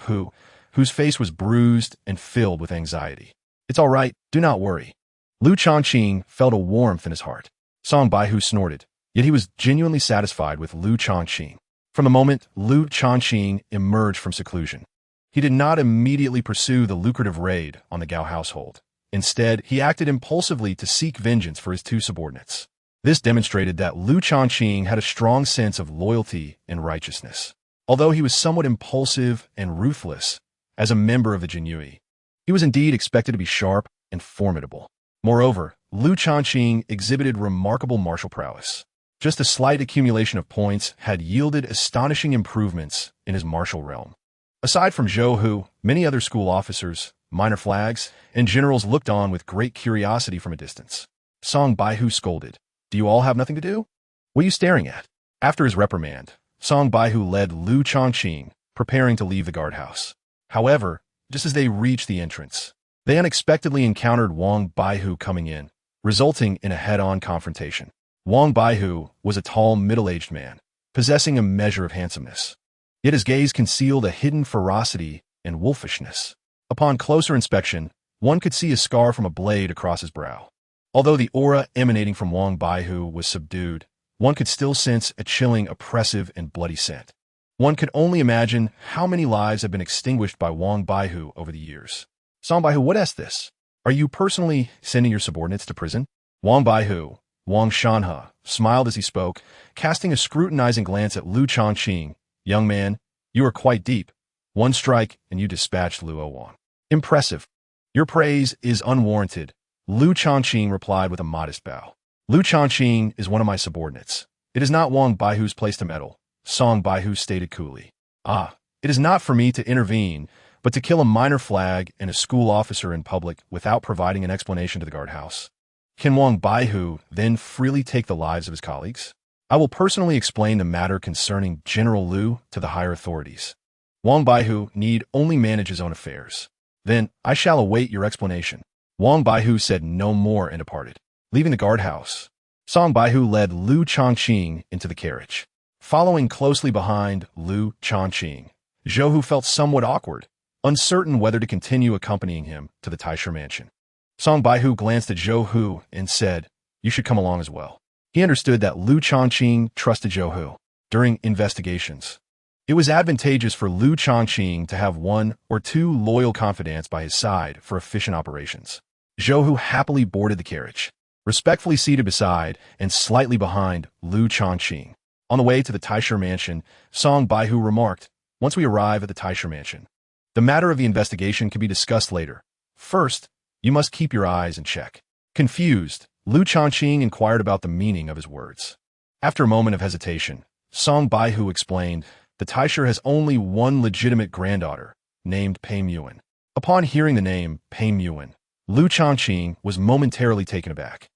Speaker 1: whose face was bruised and filled with anxiety. It's all right, do not worry. Liu Changqing felt a warmth in his heart. Song Baihu snorted. Yet he was genuinely satisfied with Lu Changqing. From the moment Lu Changqing emerged from seclusion, he did not immediately pursue the lucrative raid on the Gao household. Instead, he acted impulsively to seek vengeance for his two subordinates. This demonstrated that Lu Changqing had a strong sense of loyalty and righteousness. Although he was somewhat impulsive and ruthless as a member of the Jinyue, he was indeed expected to be sharp and formidable. Moreover, Lu Changqing exhibited remarkable martial prowess. Just a slight accumulation of points had yielded astonishing improvements in his martial realm. Aside from Zhou Hu, many other school officers, minor flags, and generals looked on with great curiosity from a distance. Song Baihu scolded, "Do you all have nothing to do? What are you staring at?" After his reprimand, Song Baihu led Lu Changqing, preparing to leave the guardhouse. However, just as they reached the entrance, they unexpectedly encountered Wang Baihu coming in, resulting in a head-on confrontation. Wang Baihu was a tall, middle-aged man, possessing a measure of handsomeness. Yet his gaze concealed a hidden ferocity and wolfishness. Upon closer inspection, one could see a scar from a blade across his brow. Although the aura emanating from Wang Baihu was subdued, one could still sense a chilling, oppressive, and bloody scent. One could only imagine how many lives have been extinguished by Wang Baihu over the years. Song Baihu, what is this? Are you personally sending your subordinates to prison? Wang Baihu, Wang Shanhe, smiled as he spoke, casting a scrutinizing glance at Lu Changqing. "Young man, you are quite deep. One strike and you dispatched Luo Wang. Impressive. Your praise is unwarranted," Lu Changqing replied with a modest bow. "Lu Changqing is one of my subordinates. It is not Wang Baihu's place to meddle," Song Baihu stated coolly. It is not for me to intervene, but to kill a minor flag and a school officer in public without providing an explanation to the guardhouse. Can Wang Baihu then freely take the lives of his colleagues? I will personally explain the matter concerning General Lu to the higher authorities. Wang Baihu need only manage his own affairs. Then I shall await your explanation." Wang Baihu said no more and departed. Leaving the guardhouse, Song Baihu led Lu Changqing into the carriage. Following closely behind Lu Changqing, Zhou Hu felt somewhat awkward, uncertain whether to continue accompanying him to the Taisha mansion. Song Baihu glanced at Zhou Hu and said, "You should come along as well." He understood that Lu Changqing trusted Zhou Hu. During investigations, it was advantageous for Lu Changqing to have one or two loyal confidants by his side for efficient operations. Zhou Hu happily boarded the carriage, respectfully seated beside and slightly behind Lu Changqing. On the way to the Taisha mansion, Song Baihu remarked, "Once we arrive at the Taisha mansion, the matter of the investigation can be discussed later. First, you must keep your eyes in check." Confused, Lu Changqing inquired about the meaning of his words. After a moment of hesitation, Song Baihu explained, "The Taisha has only one legitimate granddaughter, named Pei Yuan." Upon hearing the name Pei Yuan, Lu Changqing was momentarily taken aback.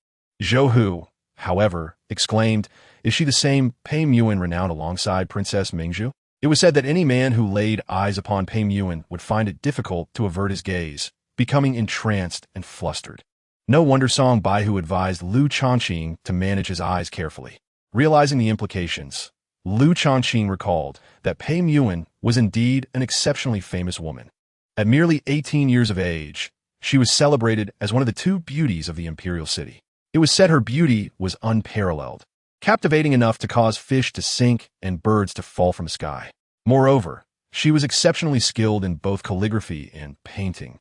Speaker 1: Zhou Hu, however, exclaimed, "Is she the same Pei Yuan renowned alongside Princess Mingzhu?" It was said that any man who laid eyes upon Pei Yuan would find it difficult to avert his gaze, becoming entranced and flustered. No wonder Song Baihu advised Lu Changqing to manage his eyes carefully. Realizing the implications, Lu Changqing recalled that Pei Yuan was indeed an exceptionally famous woman. At merely 18 years of age, she was celebrated as one of the two beauties of the imperial city. It was said her beauty was unparalleled, captivating enough to cause fish to sink and birds to fall from the sky. Moreover, she was exceptionally skilled in both calligraphy and painting,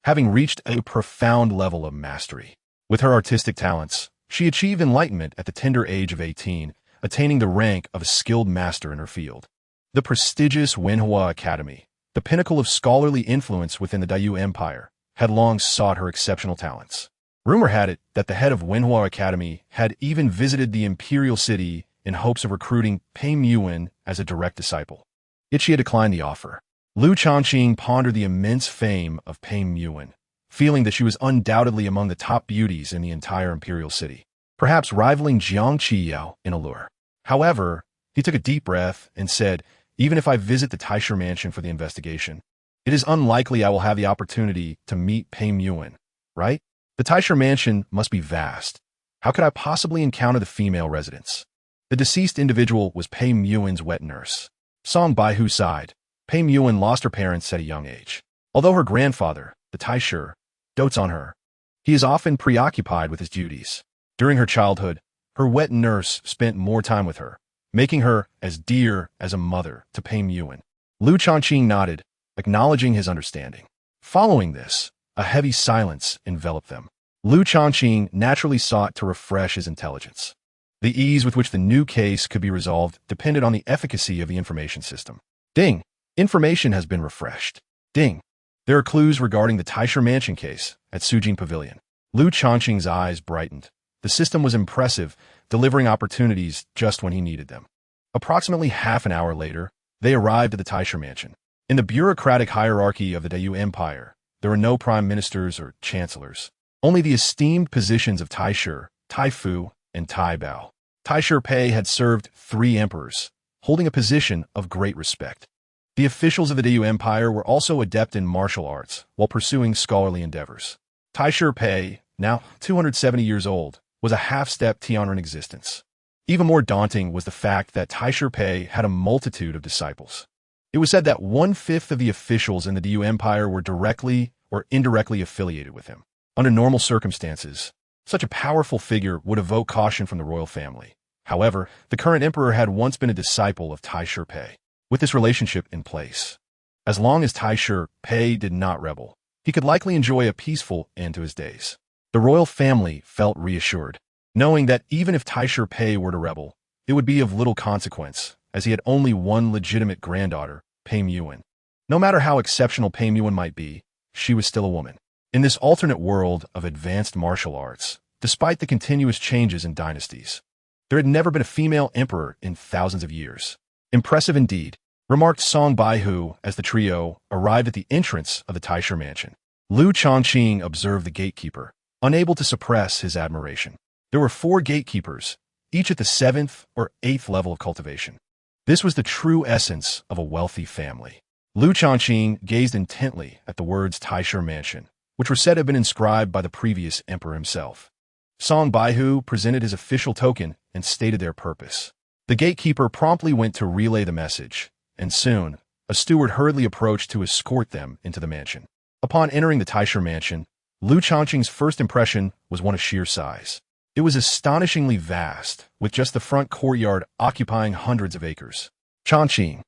Speaker 1: having reached a profound level of mastery. With her artistic talents, she achieved enlightenment at the tender age of 18, attaining the rank of a skilled master in her field. The prestigious Wenhua Academy, the pinnacle of scholarly influence within the Dayu Empire, had long sought her exceptional talents. Rumor had it that the head of Wenhua Academy had even visited the imperial city in hopes of recruiting Pei Yuan as a direct disciple. Yet she had declined the offer. Lu Changqing pondered the immense fame of Pei Yuan, feeling that she was undoubtedly among the top beauties in the entire imperial city, perhaps rivaling Jiang Qiyao in allure. However, he took a deep breath and said, "Even if I visit the Taisha mansion for the investigation, it is unlikely I will have the opportunity to meet Pei Yuan, right? The Taisha mansion must be vast. How could I possibly encounter the female residents?" The deceased individual was Pei Yuan's wet nurse. Song Baihu sighed. Pei Yuan lost her parents at a young age. Although her grandfather, the Taisha, dotes on her, he is often preoccupied with his duties. During her childhood, Her wet nurse spent more time with her, making her as dear as a mother to Pei Yuan. Lu Changqing nodded, acknowledging his understanding. Following this, a heavy silence enveloped them. Lu Changqing naturally sought to refresh his intelligence. The ease with which the new case could be resolved depended on the efficacy of the information system. Ding! Information has been refreshed. Ding! There are clues regarding the Taisher Mansion case at Sujing Pavilion. Lu Changqing's eyes brightened. The system was impressive, delivering opportunities just when he needed them. Approximately half an hour later, they arrived at the Taisher Mansion. In the bureaucratic hierarchy of the Dayu Empire, there were no prime ministers or chancellors. Only the esteemed positions of Taisher, Taifu, and Taibao. Taisher Pei had served 3 emperors, holding a position of great respect. The officials of the Dayu Empire were also adept in martial arts while pursuing scholarly endeavors. Taisher Pei, now 270 years old, was a half-step Tianren existence. Even more daunting was the fact that Taisher Pei had a multitude of disciples. It was said that 1/5 of the officials in the Dayu Empire were directly or indirectly affiliated with him. Under normal circumstances, such a powerful figure would evoke caution from the royal family. However, the current emperor had once been a disciple of Taisher Pei. With this relationship in place, as long as Taisher Pei did not rebel, he could likely enjoy a peaceful end to his days. The royal family felt reassured, knowing that even if Taisher Pei were to rebel, it would be of little consequence, as he had only one legitimate granddaughter, Pei Yuan. No matter how exceptional Pei Yuan might be, she was still a woman. In this alternate world of advanced martial arts, despite the continuous changes in dynasties, there had never been a female emperor in thousands of years. Impressive indeed, remarked Song Baihu as the trio arrived at the entrance of the Taisher Mansion. Lu Changqing observed the gatekeeper, unable to suppress his admiration. There were 4 gatekeepers, each at the 7th or 8th level of cultivation. This was the true essence of a wealthy family. Lu Changqing gazed intently at the words Taisher Mansion, which were said to have been inscribed by the previous emperor himself. Song Baihu presented his official token and stated their purpose. The gatekeeper promptly went to relay the message, and soon, a steward hurriedly approached to escort them into the mansion. Upon entering the Taisher Mansion, Lu Changqing's first impression was one of sheer size. It was astonishingly vast, with just the front courtyard occupying hundreds of acres. Changqing,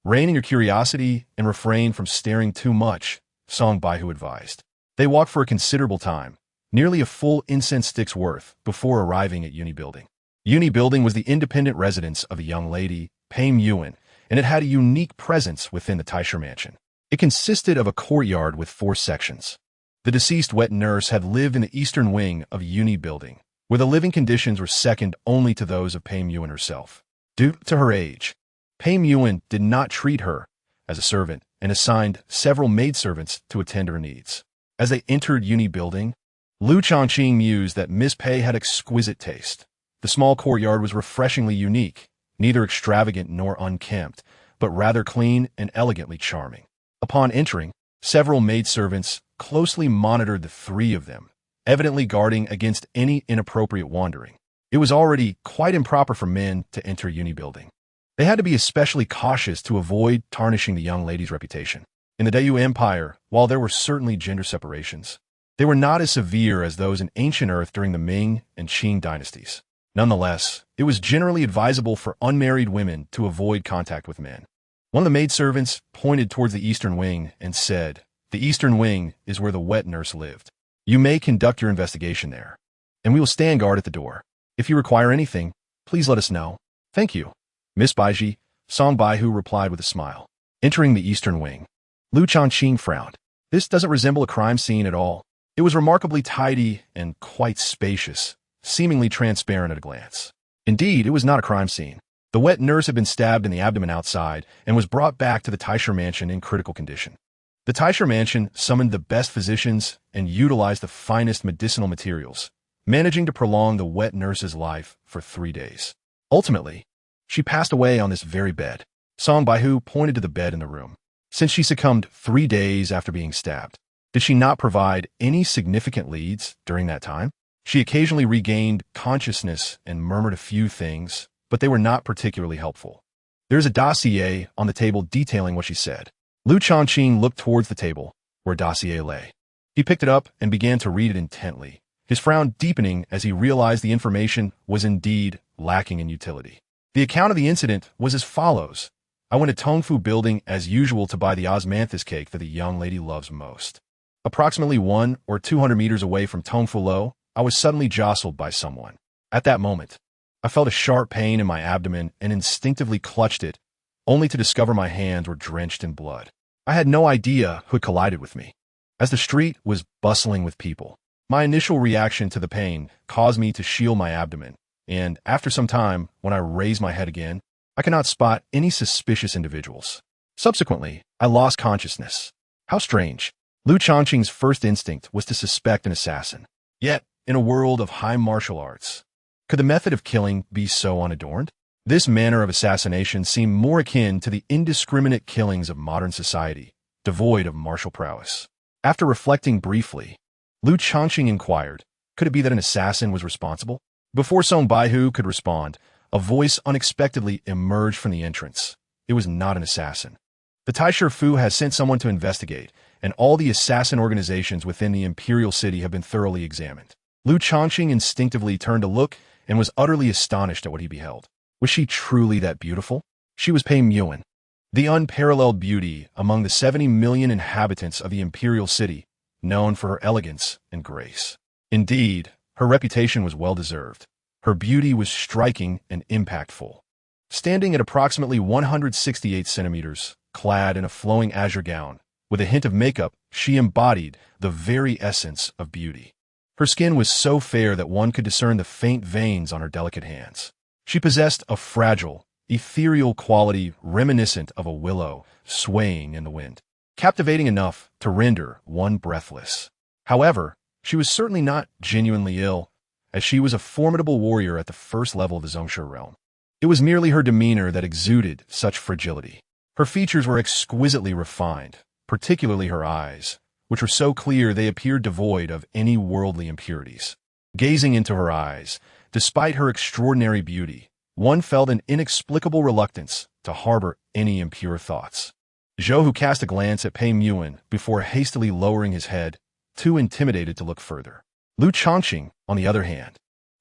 Speaker 1: rein in your curiosity and refrain from staring too much, Song Baihu advised. They walked for a considerable time, nearly a full incense stick's worth, before arriving at Uni Building. Uni Building was the independent residence of a young lady, Pei Yuan, and it had a unique presence within the Taisher Mansion. It consisted of a courtyard with 4 sections. The deceased wet nurse had lived in the eastern wing of Uni Building, where the living conditions were second only to those of Pei Yuan herself. Due to her age, Pei Yuan did not treat her as a servant and assigned several maidservants to attend her needs. As they entered Uni Building, Lu Changqing mused that Miss Pei had exquisite taste. The small courtyard was refreshingly unique, neither extravagant nor unkempt, but rather clean and elegantly charming. Upon entering, several maidservants closely monitored the 3 of them, evidently guarding against any inappropriate wandering. It was already quite improper for men to enter Uni Building. They had to be especially cautious to avoid tarnishing the young lady's reputation. In the Dayu Empire, while there were certainly gender separations, they were not as severe as those in ancient Earth during the Ming and Qing dynasties. Nonetheless, it was generally advisable for unmarried women to avoid contact with men. One of the maidservants pointed towards the eastern wing and said, "The eastern wing is where the wet nurse lived. You may conduct your investigation there, and we will stand guard at the door. If you require anything, please let us know." "Thank you, Miss Baiji," Song Baihu replied with a smile. Entering the eastern wing, Lu Changqing frowned. This doesn't resemble a crime scene at all. It was remarkably tidy and quite spacious, seemingly transparent at a glance. Indeed, it was not a crime scene. The wet nurse had been stabbed in the abdomen outside and was brought back to the Taisher Mansion in critical condition. The Taisher Mansion summoned the best physicians and utilized the finest medicinal materials, managing to prolong the wet nurse's life for 3 days. Ultimately, she passed away on this very bed. Song Baihu pointed to the bed in the room. Since she succumbed 3 days after being stabbed, did she not provide any significant leads during that time? She occasionally regained consciousness and murmured a few things, but they were not particularly helpful. There is a dossier on the table detailing what she said. Lu Changqing looked towards the table, where a dossier lay. He picked it up and began to read it intently, his frown deepening as he realized the information was indeed lacking in utility. The account of the incident was as follows. I went to Tongfu building as usual to buy the osmanthus cake that the young lady loves most. Approximately 100 or 200 meters away from Tongfu Lo, I was suddenly jostled by someone. At that moment, I felt a sharp pain in my abdomen and instinctively clutched it, only to discover my hands were drenched in blood. I had no idea who had collided with me, as the street was bustling with people. My initial reaction to the pain caused me to shield my abdomen, and after some time, when I raised my head again, I could not spot any suspicious individuals. Subsequently, I lost consciousness. How strange. Lu Changqing's first instinct was to suspect an assassin. Yet, in a world of high martial arts, could the method of killing be so unadorned? This manner of assassination seemed more akin to the indiscriminate killings of modern society, devoid of martial prowess. After reflecting briefly, Lu Changqing inquired, could it be that an assassin was responsible? Before Song Baihu could respond, a voice unexpectedly emerged from the entrance. It was not an assassin. The Taisher Fu has sent someone to investigate, and all the assassin organizations within the Imperial City have been thoroughly examined. Lu Changqing instinctively turned to look and was utterly astonished at what he beheld. Was she truly that beautiful? She was Pei Muan, the unparalleled beauty among the 70 million inhabitants of the Imperial City, known for her elegance and grace. Indeed, her reputation was well-deserved. Her beauty was striking and impactful. Standing at approximately 168 centimeters, clad in a flowing azure gown, with a hint of makeup, she embodied the very essence of beauty. Her skin was so fair that one could discern the faint veins on her delicate hands. She possessed a fragile, ethereal quality reminiscent of a willow swaying in the wind, captivating enough to render one breathless. However, she was certainly not genuinely ill, as she was a formidable warrior at the first level of the Zhongshe realm. It was merely her demeanor that exuded such fragility. Her features were exquisitely refined, particularly her eyes, which were so clear they appeared devoid of any worldly impurities. Gazing into her eyes, despite her extraordinary beauty, one felt an inexplicable reluctance to harbor any impure thoughts. Zhou, who cast a glance at Pei Muan before hastily lowering his head, too intimidated to look further. Lu Changqing, on the other hand,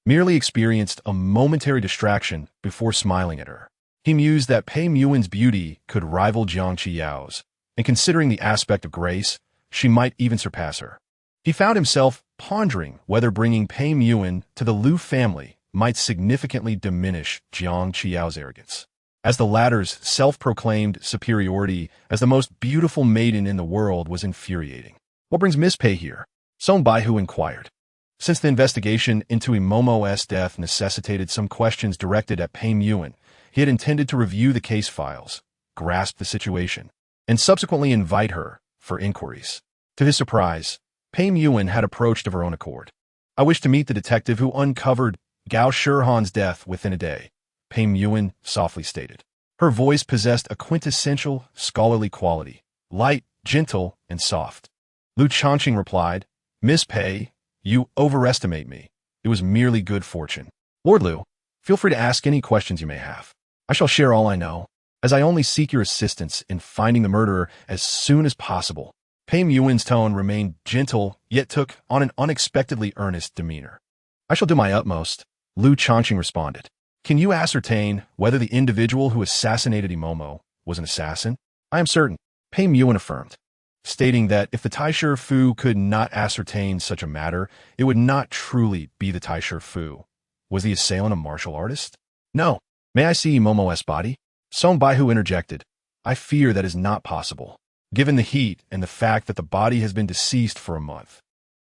Speaker 1: merely experienced a momentary distraction before smiling at her. He mused that Pei Muan's beauty could rival Jiang Qiyao's, and considering the aspect of grace, she might even surpass her. He found himself pondering whether bringing Pei Muan to the Lu family might significantly diminish Jiang Qiyao's arrogance, as the latter's self-proclaimed superiority as the most beautiful maiden in the world was infuriating. What brings Miss Pei here? Song Baihu inquired. Since the investigation into Imomo's death necessitated some questions directed at Pei Muan, he had intended to review the case files, grasp the situation, and subsequently invite her for inquiries. To his surprise, Pei Muan had approached of her own accord. I wish to meet the detective who uncovered Gao Shihan's death within a day, Pei Muan softly stated. Her voice possessed a quintessential scholarly quality, light, gentle, and soft. Lu Changqing replied, Miss Pei, you overestimate me. It was merely good fortune. Lord Lu, feel free to ask any questions you may have. I shall share all I know, as I only seek your assistance in finding the murderer as soon as possible. Pei Muan's tone remained gentle, yet took on an unexpectedly earnest demeanor. I shall do my utmost, Lu Changqing responded. Can you ascertain whether the individual who assassinated Imomo was an assassin? I am certain, Pei Muan affirmed, stating that if the Taisher Fu could not ascertain such a matter, it would not truly be the Taisher Fu. Was the assailant a martial artist? No. May I see Imomo's body? Song Baihu interjected. I fear that is not possible, given the heat and the fact that the body has been deceased for a month.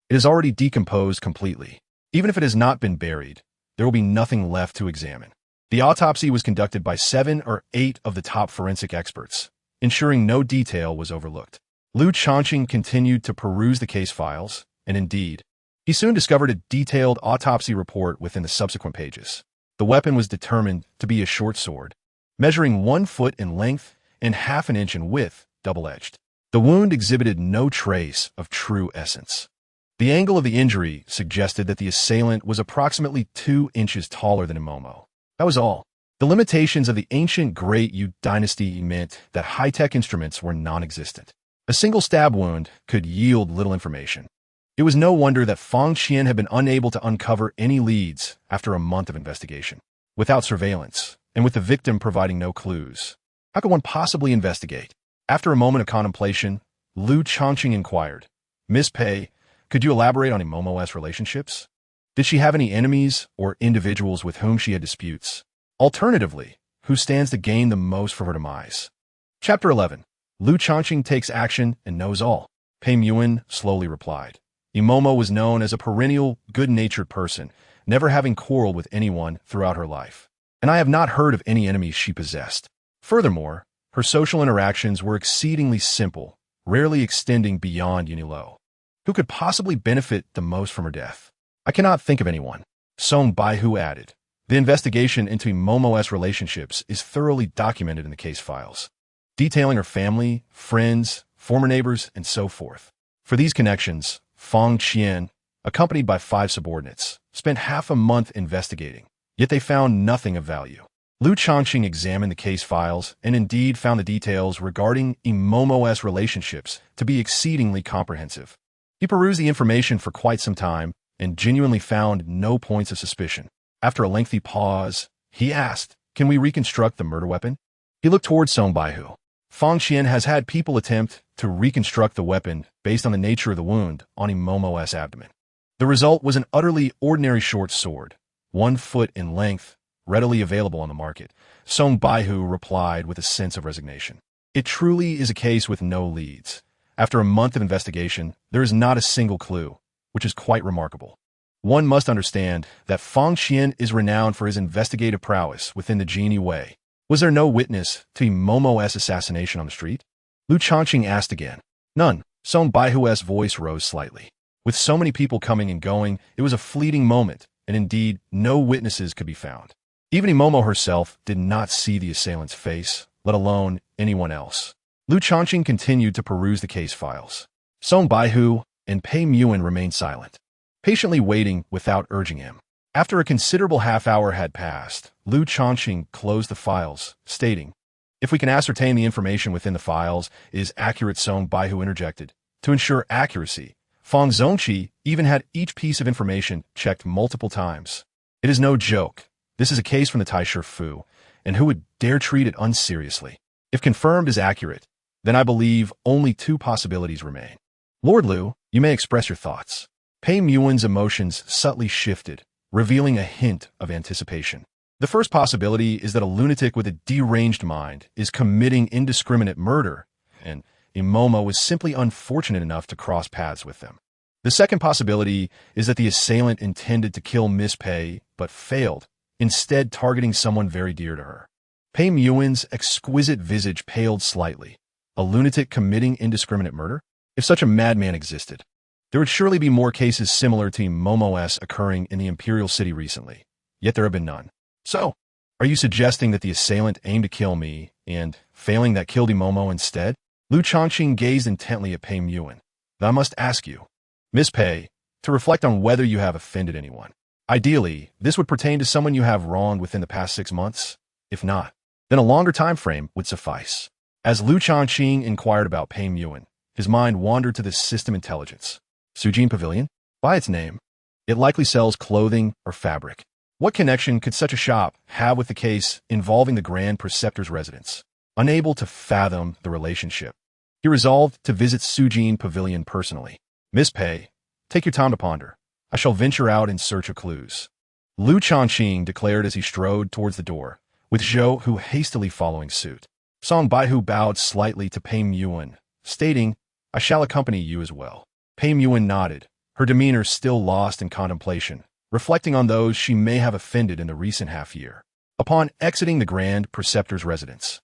Speaker 1: It is already decomposed completely. Even if it has not been buried, there will be nothing left to examine. The autopsy was conducted by 7 or 8 of the top forensic experts, ensuring no detail was overlooked. Lu Changqing continued to peruse the case files, and indeed, he soon discovered a detailed autopsy report within the subsequent pages. The weapon was determined to be a short sword, measuring 1 foot in length and ½ inch in width, double-edged. The wound exhibited no trace of true essence. The angle of the injury suggested that the assailant was approximately 2 inches taller than Imomo. That was all. The limitations of the ancient Great Yu Dynasty meant that high-tech instruments were non-existent. A single stab wound could yield little information. It was no wonder that Fang Qian had been unable to uncover any leads after a month of investigation. Without surveillance, and with the victim providing no clues, how could one possibly investigate? After a moment of contemplation, Lu Changqing inquired, Miss Pei, could you elaborate on Imomo's relationships? Did she have any enemies or individuals with whom she had disputes? Alternatively, who stands to gain the most from her demise? Chapter 11. Lu Changqing takes action and knows all. Pei Muan slowly replied. Imomo was known as a perennial, good-natured person, never having quarreled with anyone throughout her life. And I have not heard of any enemies she possessed. Furthermore, her social interactions were exceedingly simple, rarely extending beyond Unilo. Who could possibly benefit the most from her death? I cannot think of anyone. Song Baihu added. The investigation into Imomo's relationships is thoroughly documented in the case files, detailing her family, friends, former neighbors, and so forth. For these connections, Fang Qian, accompanied by 5 subordinates, spent half a month investigating, yet they found nothing of value. Lu Changqing examined the case files and indeed found the details regarding Imomo's relationships to be exceedingly comprehensive. He perused the information for quite some time and genuinely found no points of suspicion. After a lengthy pause, he asked, can we reconstruct the murder weapon? He looked towards Song Baihu. Fang Qian has had people attempt to reconstruct the weapon based on the nature of the wound on Imomo's abdomen. The result was an utterly ordinary short sword, 1 foot in length, readily available on the market. Song Baihu replied with a sense of resignation. It truly is a case with no leads. After a month of investigation, there is not a single clue, which is quite remarkable. One must understand that Fang Qian is renowned for his investigative prowess within the Genie Way. Was there no witness to Imomo's assassination on the street? Lu Changqing asked again. None. Song Baihu's voice rose slightly. With so many people coming and going, it was a fleeting moment, and indeed, no witnesses could be found. Even Imomo herself did not see the assailant's face, let alone anyone else. Lu Changqing continued to peruse the case files. Song Baihu and Pei Muan remained silent, patiently waiting without urging him. After a considerable half-hour had passed, Lu Changqing closed the files, stating, if we can ascertain the information within the files is accurate. Song Baihu interjected. To ensure accuracy, Fang Zongqi even had each piece of information checked multiple times. It is no joke. This is a case from the Taisher Fu, and who would dare treat it unseriously? If confirmed as accurate, then I believe only 2 possibilities remain. Lord Lu, you may express your thoughts. Pei Muan's emotions subtly shifted, revealing a hint of anticipation. The first possibility is that a lunatic with a deranged mind is committing indiscriminate murder, and Imomo was simply unfortunate enough to cross paths with them. The second possibility is that the assailant intended to kill Miss Pei, but failed, instead targeting someone very dear to her. Pei Muan's exquisite visage paled slightly. A lunatic committing indiscriminate murder? If such a madman existed, there would surely be more cases similar to Imomo's occurring in the Imperial City recently. Yet there have been none. So, are you suggesting that the assailant aimed to kill me, and, failing that, killed Imomo instead? Lu Changqing gazed intently at Pei Muan. Then I must ask you, Miss Pei, to reflect on whether you have offended anyone. Ideally, this would pertain to someone you have wronged within the past 6 months. If not, then a longer time frame would suffice. As Lu Changqing inquired about Pei Muan, his mind wandered to the system intelligence. Sujin Pavilion? By its name, it likely sells clothing or fabric. What connection could such a shop have with the case involving the Grand Preceptor's residence? Unable to fathom the relationship, he resolved to visit Sujin Pavilion personally. Miss Pei, take your time to ponder. I shall venture out in search of clues. Lu Changqing declared as he strode towards the door, with Zhou Hu hastily following suit. Song Baihu bowed slightly to Pei Muan, stating, I shall accompany you as well. Pei Muan nodded, her demeanor still lost in contemplation, reflecting on those she may have offended in the recent half-year. Upon exiting the Grand Preceptor's residence,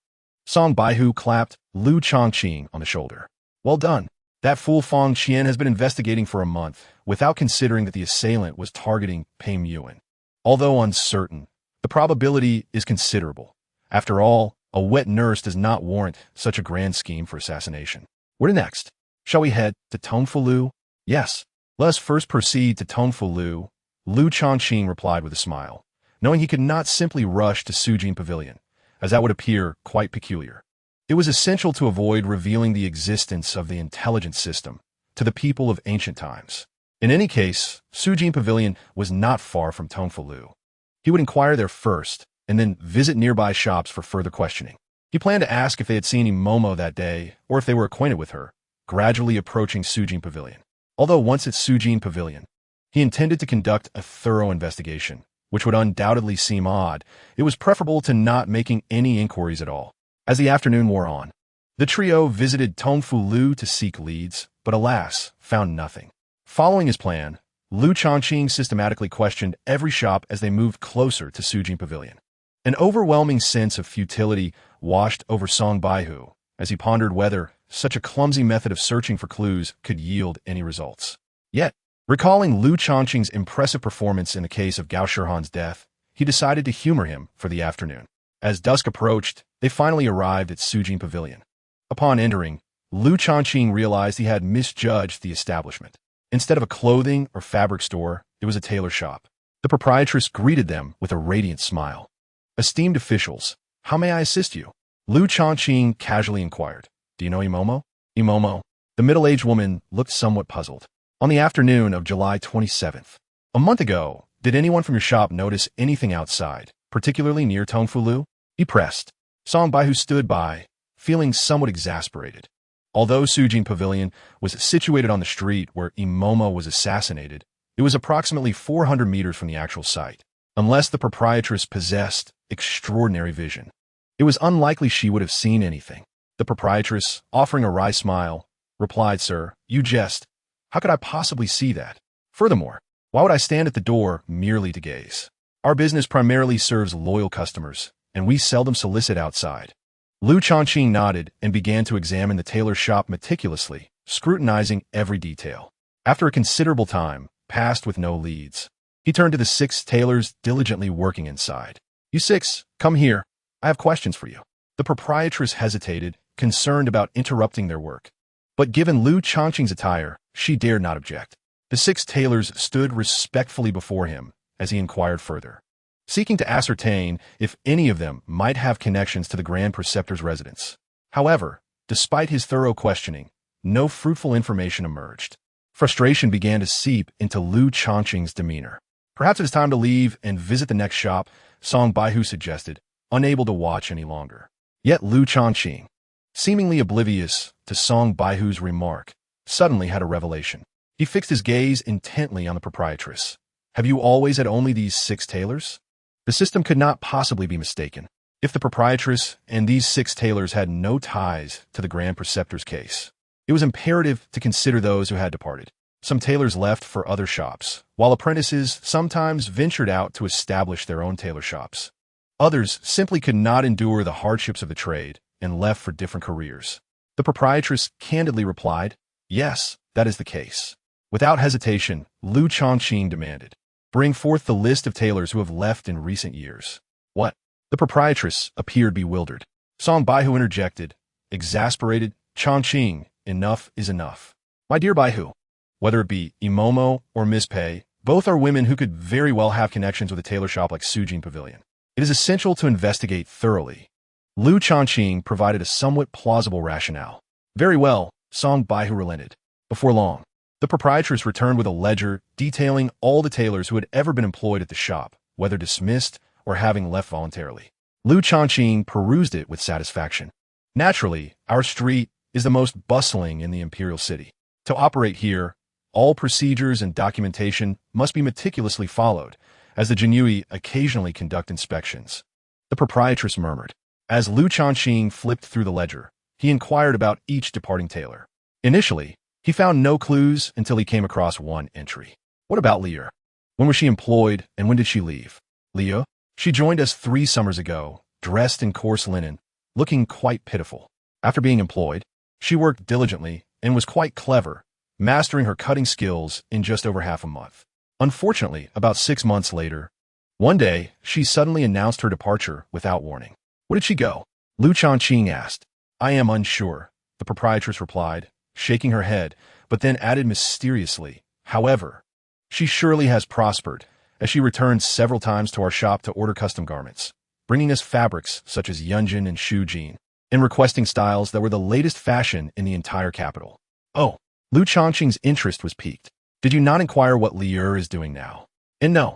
Speaker 1: Song Baihu clapped Lu Changqing on the shoulder. Well done. That fool Fang Qian has been investigating for a month, without considering that the assailant was targeting Pei Muan. Although uncertain, the probability is considerable. After all, a wet nurse does not warrant such a grand scheme for assassination. Where next? Shall we head to Tongfu? Yes. Let us first proceed to Tongfu. Lu Changqing replied with a smile, knowing he could not simply rush to Sujin Pavilion, as that would appear quite peculiar. It was essential to avoid revealing the existence of the intelligence system to the people of ancient times. In any case, Sujin Pavilion was not far from Tongfu Lu. He would inquire there first, and then visit nearby shops for further questioning. He planned to ask if they had seen Momo that day, or if they were acquainted with her, gradually approaching Sujin Pavilion. Although once at Sujin Pavilion, he intended to conduct a thorough investigation, which would undoubtedly seem odd. It was preferable to not making any inquiries at all. As the afternoon wore on, the trio visited Tongfu Lu to seek leads, but alas, found nothing. Following his plan, Lu Changqing systematically questioned every shop as they moved closer to Sujin Pavilion. An overwhelming sense of futility washed over Song Baihu as he pondered whether such a clumsy method of searching for clues could yield any results. Yet, recalling Lu Changqing's impressive performance in the case of Gao Shihan's death, he decided to humor him for the afternoon. As dusk approached, they finally arrived at Sujin Pavilion. Upon entering, Lu Changqing realized he had misjudged the establishment. Instead of a clothing or fabric store, it was a tailor shop. The proprietress greeted them with a radiant smile. "Esteemed officials, how may I assist you?" Lu Changqing casually inquired. "Do you know Imomo?" Imomo. The middle-aged woman looked somewhat puzzled. "On the afternoon of July 27th. A month ago, did anyone from your shop notice anything outside, particularly near Tongfu Lu?" He pressed. Song Baihu stood by, feeling somewhat exasperated. Although Sujin Pavilion was situated on the street where Imomo was assassinated, it was approximately 400 meters from the actual site. Unless the proprietress possessed extraordinary vision, it was unlikely she would have seen anything. The proprietress, offering a wry smile, replied, "Sir, you jest. How could I possibly see that? Furthermore, why would I stand at the door merely to gaze? Our business primarily serves loyal customers, and we seldom solicit outside." Lu Changqing nodded and began to examine the tailor shop meticulously, scrutinizing every detail. After a considerable time passed with no leads, he turned to the 6 tailors diligently working inside. "You 6, come here. I have questions for you." The proprietress hesitated, concerned about interrupting their work. But given Lu Changqing's attire, she dared not object. The 6 tailors stood respectfully before him as he inquired further, seeking to ascertain if any of them might have connections to the Grand Preceptor's residence. However, despite his thorough questioning, no fruitful information emerged. Frustration began to seep into Lu Changqing's demeanor. "Perhaps it is time to leave and visit the next shop," Song Baihu suggested, unable to watch any longer. Yet Lu Changqing, seemingly oblivious to Song Baihu's remark, suddenly had a revelation. He fixed his gaze intently on the proprietress. "Have you always had only these 6 tailors?" The system could not possibly be mistaken. If the proprietress and these 6 tailors had no ties to the Grand Preceptor's case, it was imperative to consider those who had departed. Some tailors left for other shops, while apprentices sometimes ventured out to establish their own tailor shops. Others simply could not endure the hardships of the trade and left for different careers. The proprietress candidly replied, "Yes, that is the case." Without hesitation, Lu Changqing demanded, "Bring forth the list of tailors who have left in recent years." "What?" The proprietress appeared bewildered. Song Baihu interjected, exasperated, "Changqing, enough is enough. My dear Baihu, whether it be Imomo or Miss Pei, both are women who could very well have connections with a tailor shop like Sujin Pavilion. It is essential to investigate thoroughly." Lu Changqing provided a somewhat plausible rationale. "Very well," Song Baihu relented. Before long, the proprietress returned with a ledger detailing all the tailors who had ever been employed at the shop, whether dismissed or having left voluntarily. Lu Changqing perused it with satisfaction. "Naturally, our street is the most bustling in the Imperial City. To operate here, all procedures and documentation must be meticulously followed, as the Jinyui occasionally conduct inspections." The proprietress murmured. As Lu Changqing flipped through the ledger, he inquired about each departing tailor. Initially, he found no clues until he came across one entry. "What about Leah? When was she employed and when did she leave?" "Leah? She joined us 3 summers ago, dressed in coarse linen, looking quite pitiful. After being employed, she worked diligently and was quite clever, mastering her cutting skills in just over half a month. Unfortunately, about 6 months later, one day, she suddenly announced her departure without warning." "Where did she go?" Lu Changqing asked. "I am unsure," the proprietress replied, shaking her head, but then added mysteriously, "However, she surely has prospered, as she returned several times to our shop to order custom garments, bringing us fabrics such as Yunjin and Shujin, and requesting styles that were the latest fashion in the entire capital." "Oh!" Lu Changqing's interest was piqued. Did you not inquire what Liu is doing now? And no,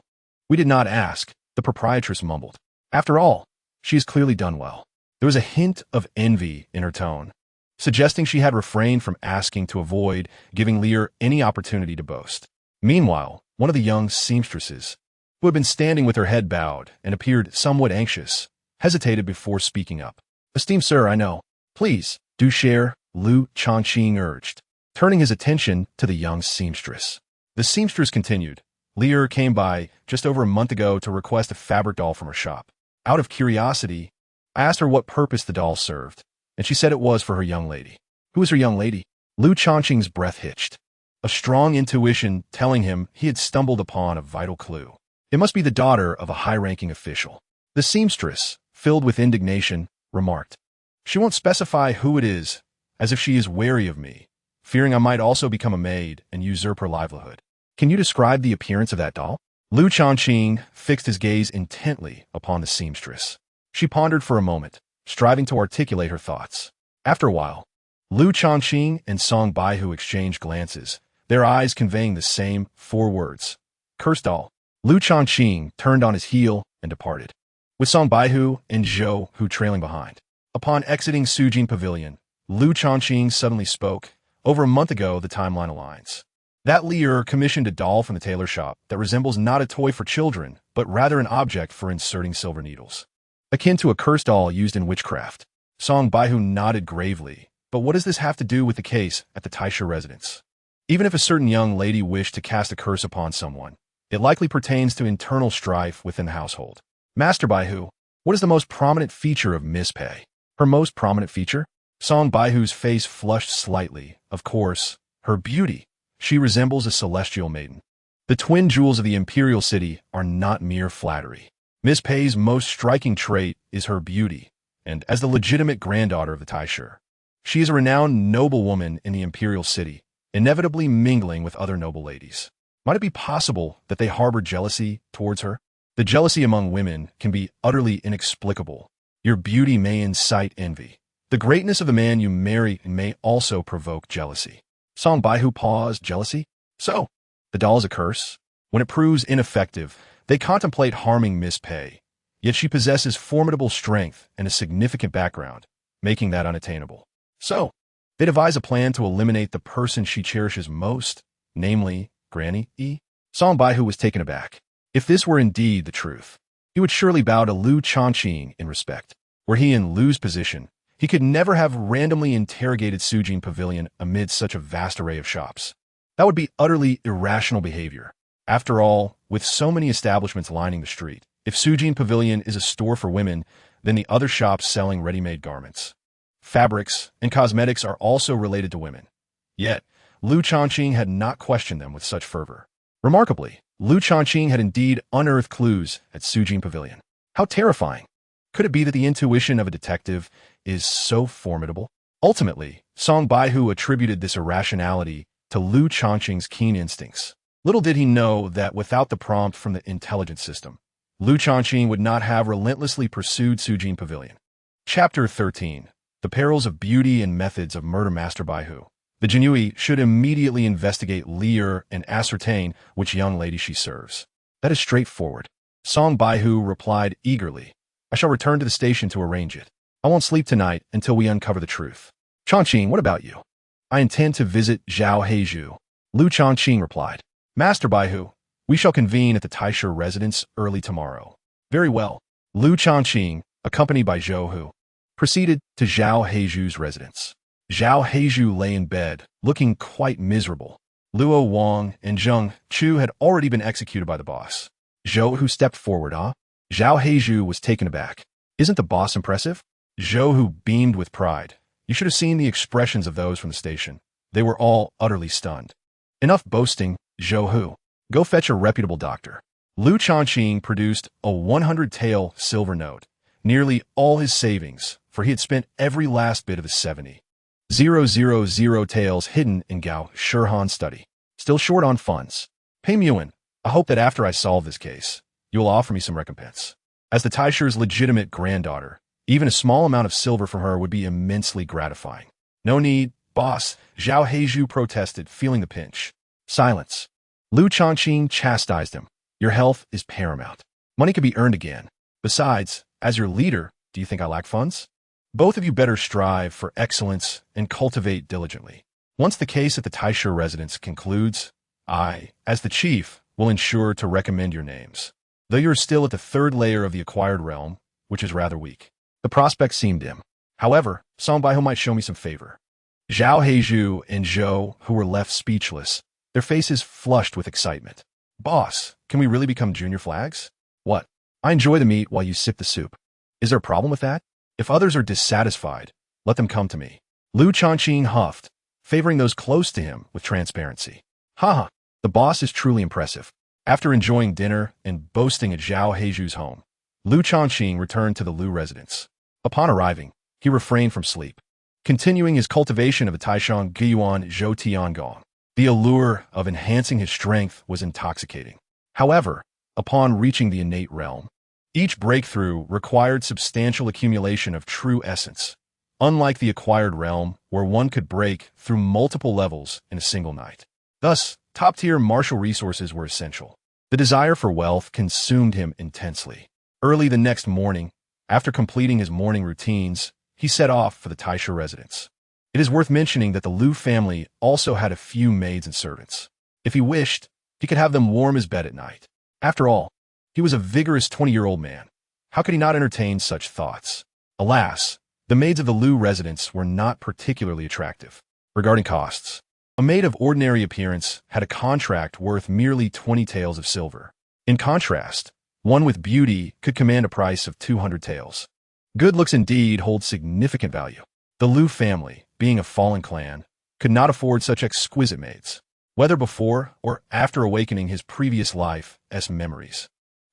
Speaker 1: we did not ask, the proprietress mumbled. After all, she has clearly done well. There was a hint of envy in her tone, suggesting she had refrained from asking to avoid giving Liu any opportunity to boast. Meanwhile, one of the young seamstresses, who had been standing with her head bowed and appeared somewhat anxious, hesitated before speaking up. Esteemed sir, I know. Please, do share, Lu Changqing urged, turning his attention to the young seamstress. The seamstress continued. Liu came by just over a month ago to request a fabric doll from her shop. Out of curiosity, I asked her what purpose the doll served, and she said it was for her young lady. Who is her young lady? Lu Changqing's breath hitched, a strong intuition telling him he had stumbled upon a vital clue. It must be the daughter of a high-ranking official. The seamstress, filled with indignation, remarked, She won't specify who it is, as if she is wary of me, fearing I might also become a maid and usurp her livelihood. Can you describe the appearance of that doll? Lu Changqing fixed his gaze intently upon the seamstress. She pondered for a moment, striving to articulate her thoughts. After a while, Lu Changqing and Song Baihu exchanged glances, their eyes conveying the same 4 words. Cursed doll. Lu Changqing turned on his heel and departed, with Song Baihu and Zhou Hu trailing behind. Upon exiting Sujin Pavilion, Lu Changqing suddenly spoke. Over a month ago, the timeline aligns. That Liu commissioned a doll from the tailor shop that resembles not a toy for children, but rather an object for inserting silver needles, akin to a cursed doll used in witchcraft. Song Baihu nodded gravely. But what does this have to do with the case at the Taisha residence? Even if a certain young lady wished to cast a curse upon someone, it likely pertains to internal strife within the household. Master Baihu, what is the most prominent feature of Miss Pei? Her most prominent feature? Song Baihu's face flushed slightly. Of course, her beauty. She resembles a celestial maiden. The twin jewels of the Imperial City are not mere flattery. Miss Pei's most striking trait is her beauty, and as the legitimate granddaughter of the Taisha, she is a renowned noblewoman in the Imperial City, inevitably mingling with other noble ladies. Might it be possible that they harbor jealousy towards her? The jealousy among women can be utterly inexplicable. Your beauty may incite envy. The greatness of the man you marry may also provoke jealousy. Song Baihu paused. Jealousy? So, the doll is a curse? When it proves ineffective, they contemplate harming Miss Pei. Yet she possesses formidable strength and a significant background, making that unattainable. So, they devise a plan to eliminate the person she cherishes most, namely, Granny E. Song Baihu was taken aback. If this were indeed the truth, he would surely bow to Lu Changqing in respect. Were he in Lu's position, he could never have randomly interrogated Sujin Pavilion amid such a vast array of shops. That would be utterly irrational behavior. After all, with so many establishments lining the street, if Sujin Pavilion is a store for women, then the other shops selling ready-made garments, fabrics, and cosmetics are also related to women. Yet, Lu Changqing had not questioned them with such fervor. Remarkably, Lu Changqing had indeed unearthed clues at Sujin Pavilion. How terrifying! Could it be that the intuition of a detective is so formidable? Ultimately, Song Baihu attributed this irrationality to Lu Changqing's keen instincts. Little did he know that without the prompt from the intelligence system, Lu Changqing would not have relentlessly pursued Sujin Pavilion. Chapter 13. The Perils of Beauty and Methods of Murder. Master Baihu. The Jinui should immediately investigate Liu and ascertain which young lady she serves. That is straightforward. Song Baihu replied eagerly. I shall return to the station to arrange it. I won't sleep tonight until we uncover the truth. Changqing, what about you? I intend to visit Zhao Heizhu. Lu Changqing replied. Master Baihu, we shall convene at the Taisha residence early tomorrow. Very well. Lu Changqing, accompanied by Zhou Hu, proceeded to Zhao Heizhu's residence. Zhao Heizhu lay in bed, looking quite miserable. Luo Wang and Zheng Chu had already been executed by the boss. Zhou Hu stepped forward. Zhao Heizhu was taken aback. Isn't the boss impressive? Zhou Hu beamed with pride. You should have seen the expressions of those from the station. They were all utterly stunned. Enough boasting, Zhou Hu. Go fetch a reputable doctor. Lu Changqing produced a 100-tael silver note, nearly all his savings, for he had spent every last bit of his 70,000 taels hidden in Gao Shirhan's study. Still short on funds. Pei Muan, I hope that after I solve this case, you will offer me some recompense. As the Taisha's legitimate granddaughter, even a small amount of silver from her would be immensely gratifying. No need, boss, Zhao Heizhu protested, feeling the pinch. Silence. Lu Changqing chastised him. Your health is paramount. Money can be earned again. Besides, as your leader, do you think I lack funds? Both of you better strive for excellence and cultivate diligently. Once the case at the Taisha residence concludes, I, as the chief, will ensure to recommend your names. Though you are still at the third layer of the acquired realm, which is rather weak. The prospect seemed dim. However, Song Baihu might show me some favor. Zhao Heizhu and Zhou, who were left speechless, their faces flushed with excitement. Boss, can we really become junior flags? What? I enjoy the meat while you sip the soup. Is there a problem with that? If others are dissatisfied, let them come to me. Lu Changqing huffed, favoring those close to him with transparency. Haha, the boss is truly impressive. After enjoying dinner and boasting at Zhao Heizhu's home, Lu Changqing returned to the Lu residence. Upon arriving, he refrained from sleep, continuing his cultivation of the Taishan Guiyuan Zhou Tiangong. The allure of enhancing his strength was intoxicating. However, upon reaching the innate realm, each breakthrough required substantial accumulation of true essence, unlike the acquired realm where one could break through multiple levels in a single night. Thus, top-tier martial resources were essential. The desire for wealth consumed him intensely. Early the next morning, after completing his morning routines, he set off for the Taisha residence. It is worth mentioning that the Lu family also had a few maids and servants. If he wished, he could have them warm his bed at night. After all, he was a vigorous 20-year-old man. How could he not entertain such thoughts? Alas, the maids of the Lu residence were not particularly attractive. Regarding costs, a maid of ordinary appearance had a contract worth merely 20 taels of silver. In contrast, one with beauty could command a price of 200 taels. Good looks indeed hold significant value. The Lu family, being a fallen clan, could not afford such exquisite maids, whether before or after awakening his previous life as memories.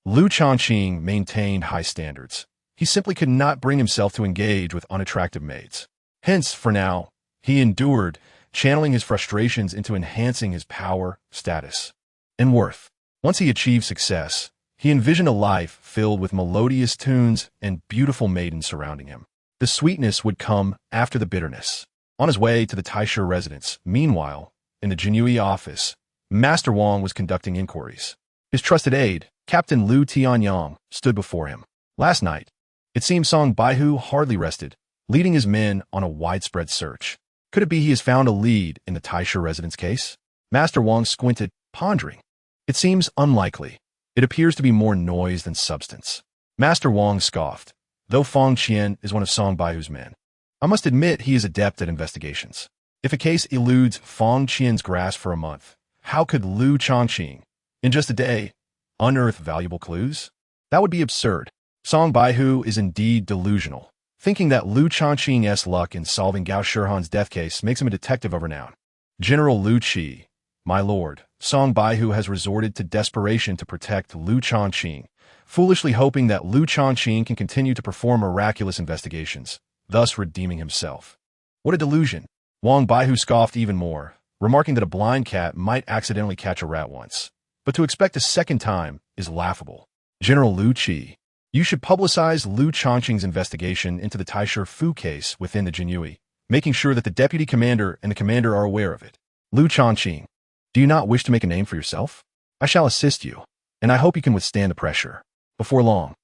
Speaker 1: Lu Changqing maintained high standards. He simply could not bring himself to engage with unattractive maids. Hence, for now, he endured, channeling his frustrations into enhancing his power, status, and worth. Once he achieved success, he envisioned a life filled with melodious tunes and beautiful maidens surrounding him. The sweetness would come after the bitterness. On his way to the Taisha residence, meanwhile, in the Jinyui office, Master Wang was conducting inquiries. His trusted aide, Captain Lu Tianyang, stood before him. Last night, it seems Song Baihu hardly rested, leading his men on a widespread search. Could it be he has found a lead in the Taisha residence case? Master Wang squinted, pondering. It seems unlikely. It appears to be more noise than substance. Master Wang scoffed. Though Fong Qian is one of Song Baihu's men, I must admit he is adept at investigations. If a case eludes Fong Qian's grasp for a month, how could Lu Changqing, in just a day, unearth valuable clues? That would be absurd. Song Baihu is indeed delusional, thinking that Lu Changqing's luck in solving Gao Shihan's death case makes him a detective of renown. General Lu Qi, my lord, Song Baihu has resorted to desperation to protect Lu Changqing, foolishly hoping that Lu Changqing can continue to perform miraculous investigations, thus redeeming himself. What a delusion! Wang Baihu scoffed even more, remarking that a blind cat might accidentally catch a rat once, but to expect a second time is laughable. General Lu Qi, you should publicize Lu Changqing's investigation into the Taisha Fu case within the Jinyui, making sure that the deputy commander and the commander are aware of it. Lu Changqing, do you not wish to make a name for yourself? I shall assist you, and I hope you can withstand the pressure. Before long,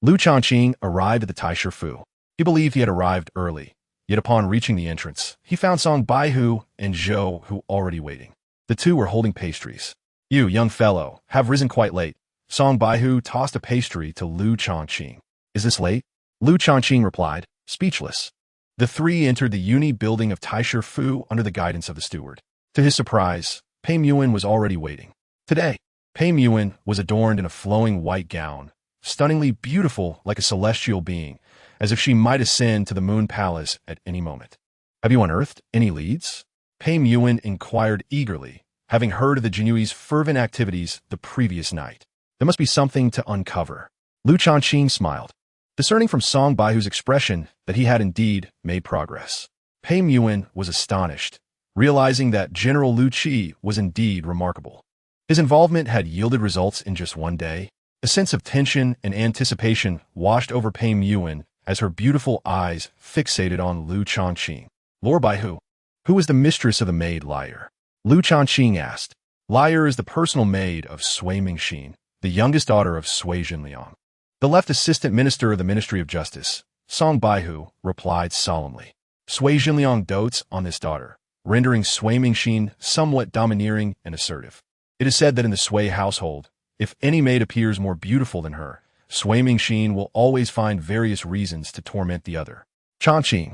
Speaker 1: Lu Changqing arrived at the Taisha Fu. He believed he had arrived early, yet upon reaching the entrance, he found Song Baihu and Zhou Hu already waiting. The two were holding pastries. You, young fellow, have risen quite late. Song Baihu tossed a pastry to Lu Changqing. Is this late? Lu Changqing replied, speechless. The three entered the uni building of Taisha Fu under the guidance of the steward. To his surprise, Pei Muin was already waiting. Today, Pei Muin was adorned in a flowing white gown, stunningly beautiful like a celestial being, as if she might ascend to the moon palace at any moment. Have you unearthed any leads? Pei Muin inquired eagerly, having heard of the Jinyui's fervent activities the previous night. There must be something to uncover. Lu Changqing smiled, discerning from Song Baihu's expression that he had indeed made progress. Pei Muin was astonished, realizing that General Lu Qi was indeed remarkable. His involvement had yielded results in just one day. A sense of tension and anticipation washed over Pei Muin as her beautiful eyes fixated on Lu Changqing. Lord Baihu, who was the mistress of the maid Liar? Lu Changqing asked. Lyre is the personal maid of Sui Mingxin, the youngest daughter of Sui Jinliang. The left assistant minister of the Ministry of Justice, Song Baihu, replied solemnly. Sui Jinliang dotes on this daughter, rendering Sui Mingxin somewhat domineering and assertive. It is said that in the Sui household, if any maid appears more beautiful than her, Sui Mingxin will always find various reasons to torment the other. Changqing,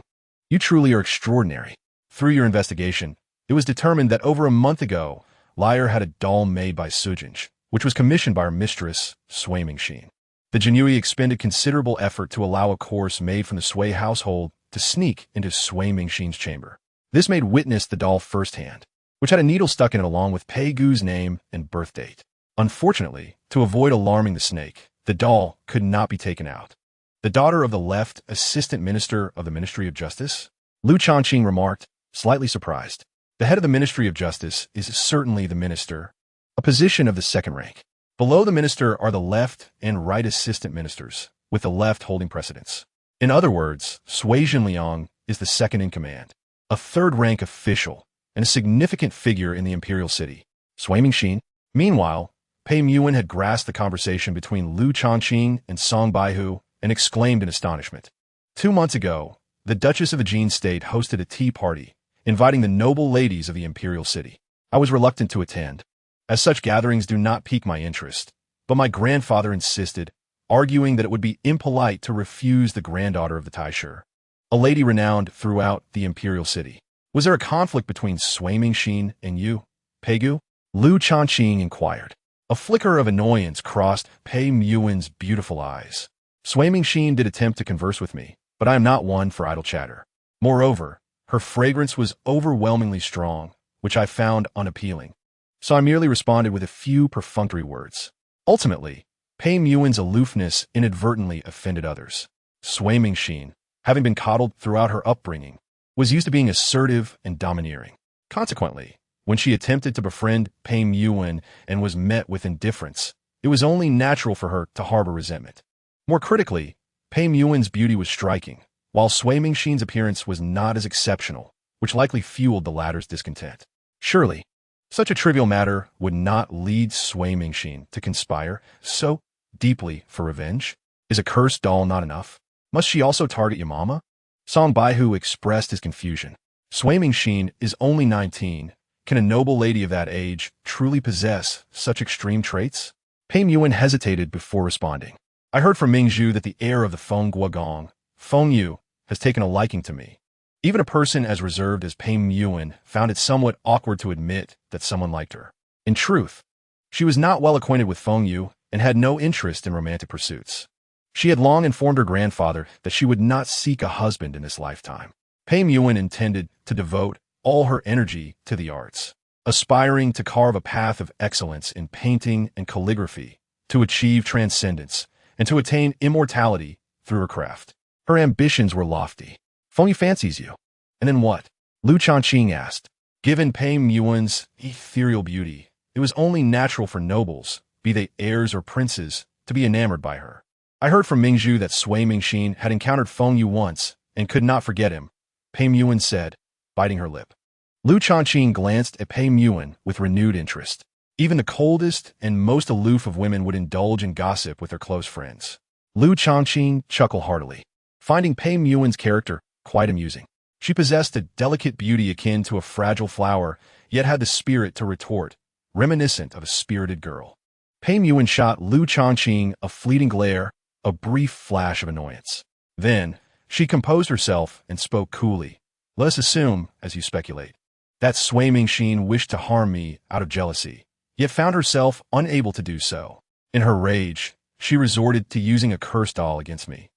Speaker 1: you truly are extraordinary. Through your investigation, it was determined that over a month ago, Lyre had a doll made by Sujinj, which was commissioned by her mistress, Sui Mingxin. The Jinyui expended considerable effort to allow a course made from the Sui household to sneak into Sui Mingxin's chamber. This made witness the doll firsthand, which had a needle stuck in it along with Pei Gu's name and birth date. Unfortunately, to avoid alarming the snake, the doll could not be taken out. The daughter of the left assistant minister of the Ministry of Justice? Lu Changqing remarked, slightly surprised. The head of the Ministry of Justice is certainly the minister, a position of the second rank. Below the minister are the left and right assistant ministers, with the left holding precedence. In other words, Sui Jinliang is the second in command, a third-rank official, and a significant figure in the imperial city. Sui Mingxin. Meanwhile, Pei Muwen had grasped the conversation between Lu Changqing and Song Baihu and exclaimed in astonishment. 2 months ago, the Duchess of the Jin State hosted a tea party, inviting the noble ladies of the imperial city. I was reluctant to attend, as such gatherings do not pique my interest, but my grandfather insisted, arguing that it would be impolite to refuse the granddaughter of the Taisher, a lady renowned throughout the imperial city. Was there a conflict between Sui Mingxin and you, Pei Gu? Lu Changqing inquired. A flicker of annoyance crossed Pei Muwen's beautiful eyes. Sui Mingxin did attempt to converse with me, but I am not one for idle chatter. Moreover, her fragrance was overwhelmingly strong, which I found unappealing. So I merely responded with a few perfunctory words. Ultimately, Pei Muwen's aloofness inadvertently offended others. Sui Mingxin, having been coddled throughout her upbringing, was used to being assertive and domineering. Consequently, when she attempted to befriend Pei Muwen and was met with indifference, it was only natural for her to harbor resentment. More critically, Pei Muwen's beauty was striking, while Sui Mingxin's appearance was not as exceptional, which likely fueled the latter's discontent. Surely, such a trivial matter would not lead Sui Mingxin to conspire so deeply for revenge. Is a cursed doll not enough? Must she also target Yamama? Song Baihu expressed his confusion. Sui Mingxin is only 19. Can a noble lady of that age truly possess such extreme traits? Pei Muwen hesitated before responding. I heard from Mingzhu that the heir of the Feng Guogong, Feng Yu, has taken a liking to me. Even a person as reserved as Pei Muwen found it somewhat awkward to admit that someone liked her. In truth, she was not well acquainted with Feng Yu and had no interest in romantic pursuits. She had long informed her grandfather that she would not seek a husband in this lifetime. Pei Muwen intended to devote all her energy to the arts, aspiring to carve a path of excellence in painting and calligraphy, to achieve transcendence, and to attain immortality through her craft. Her ambitions were lofty. Feng Yu fancies you. And then what? Lu Changqing asked. Given Pei Muwen's ethereal beauty, it was only natural for nobles, be they heirs or princes, to be enamored by her. I heard from Mingzhu that Sui Mingxin had encountered Feng Yu once and could not forget him, Pei Muwen said, biting her lip. Lu Changqing glanced at Pei Muwen with renewed interest. Even the coldest and most aloof of women would indulge in gossip with their close friends. Lu Changqing chuckled heartily, finding Pei Muwen's character quite amusing. She possessed a delicate beauty akin to a fragile flower, yet had the spirit to retort, reminiscent of a spirited girl. Pei Muwen shot Lu Changqing a fleeting glare, a brief flash of annoyance. Then, she composed herself and spoke coolly. Let us assume, as you speculate, that Sui Mingxin wished to harm me out of jealousy, yet found herself unable to do so. In her rage, she resorted to using a curse doll against me,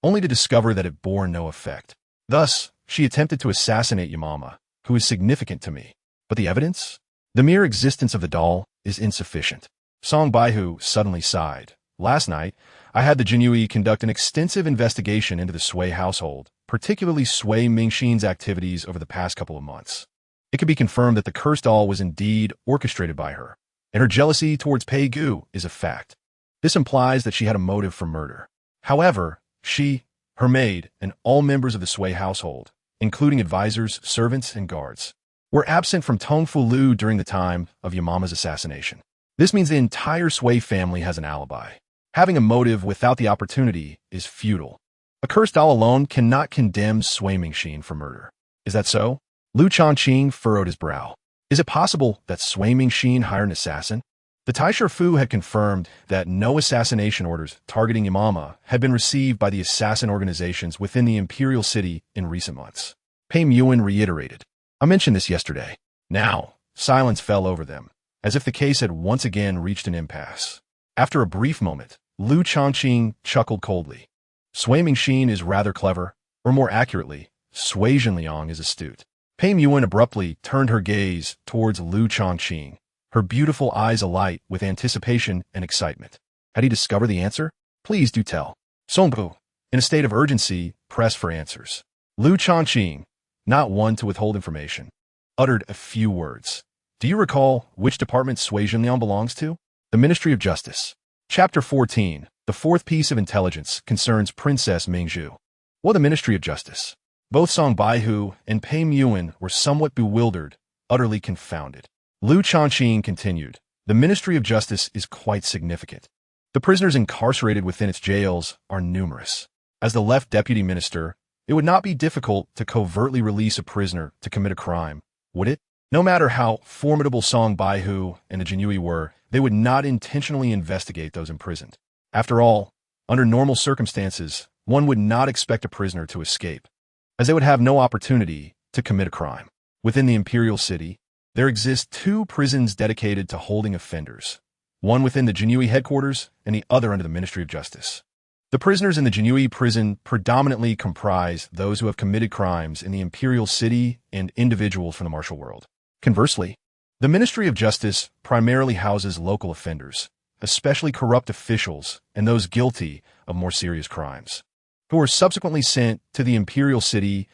Speaker 1: only to discover that it bore no effect. Thus, she attempted to assassinate Yamama, who is significant to me. But the evidence? The mere existence of the doll is insufficient. Song Baihu suddenly sighed. Last night, I had the Jinyui conduct an extensive investigation into the Sui household, particularly Sui Mingxin's activities over the past couple of months. It can be confirmed that the cursed doll was indeed orchestrated by her, and her jealousy towards Pei Gu is a fact. This implies that she had a motive for murder. However, she, her maid, and all members of the Sui household, including advisors, servants, and guards, were absent from Tongfu Lu during the time of Yamama's assassination. This means the entire Sui family has an alibi. Having a motive without the opportunity is futile. A cursed doll alone cannot condemn Sui Mingxin for murder. Is that so? Lu Changqing furrowed his brow. Is it possible that Sui Mingxin hired an assassin? The Taisher Fu had confirmed that no assassination orders targeting Yamama had been received by the assassin organizations within the Imperial City in recent months. Pei Muin reiterated, I mentioned this yesterday. Now, silence fell over them, as if the case had once again reached an impasse. After a brief moment, Lu Changqing chuckled coldly. Sui Mingxin is rather clever, or more accurately, Sui Zhenliang is astute. Pei Muin abruptly turned her gaze towards Lu Changqing, her beautiful eyes alight with anticipation and excitement. Had he discovered the answer? Please do tell. Songbu, in a state of urgency, pressed for answers. Lu Changqing, not one to withhold information, uttered a few words. Do you recall which department Sui Zhenliang belongs to? The Ministry of Justice. Chapter 14, the fourth piece of intelligence concerns Princess Mingzhu. What the Ministry of Justice? Both Song Baihu and Pei Muin were somewhat bewildered, utterly confounded. Lu Changqing continued, the Ministry of Justice is quite significant. The prisoners incarcerated within its jails are numerous. As the left deputy minister, it would not be difficult to covertly release a prisoner to commit a crime, would it? No matter how formidable Song Baihu and the Jinyui were, they would not intentionally investigate those imprisoned. After all, under normal circumstances, one would not expect a prisoner to escape, as they would have no opportunity to commit a crime. Within the Imperial City, there exist two prisons dedicated to holding offenders, one within the Jinyui headquarters and the other under the Ministry of Justice. The prisoners in the Jinyui prison predominantly comprise those who have committed crimes in the Imperial City and individuals from the martial world. Conversely, the Ministry of Justice primarily houses local offenders, especially corrupt officials and those guilty of more serious crimes, who were subsequently sent to the Imperial City's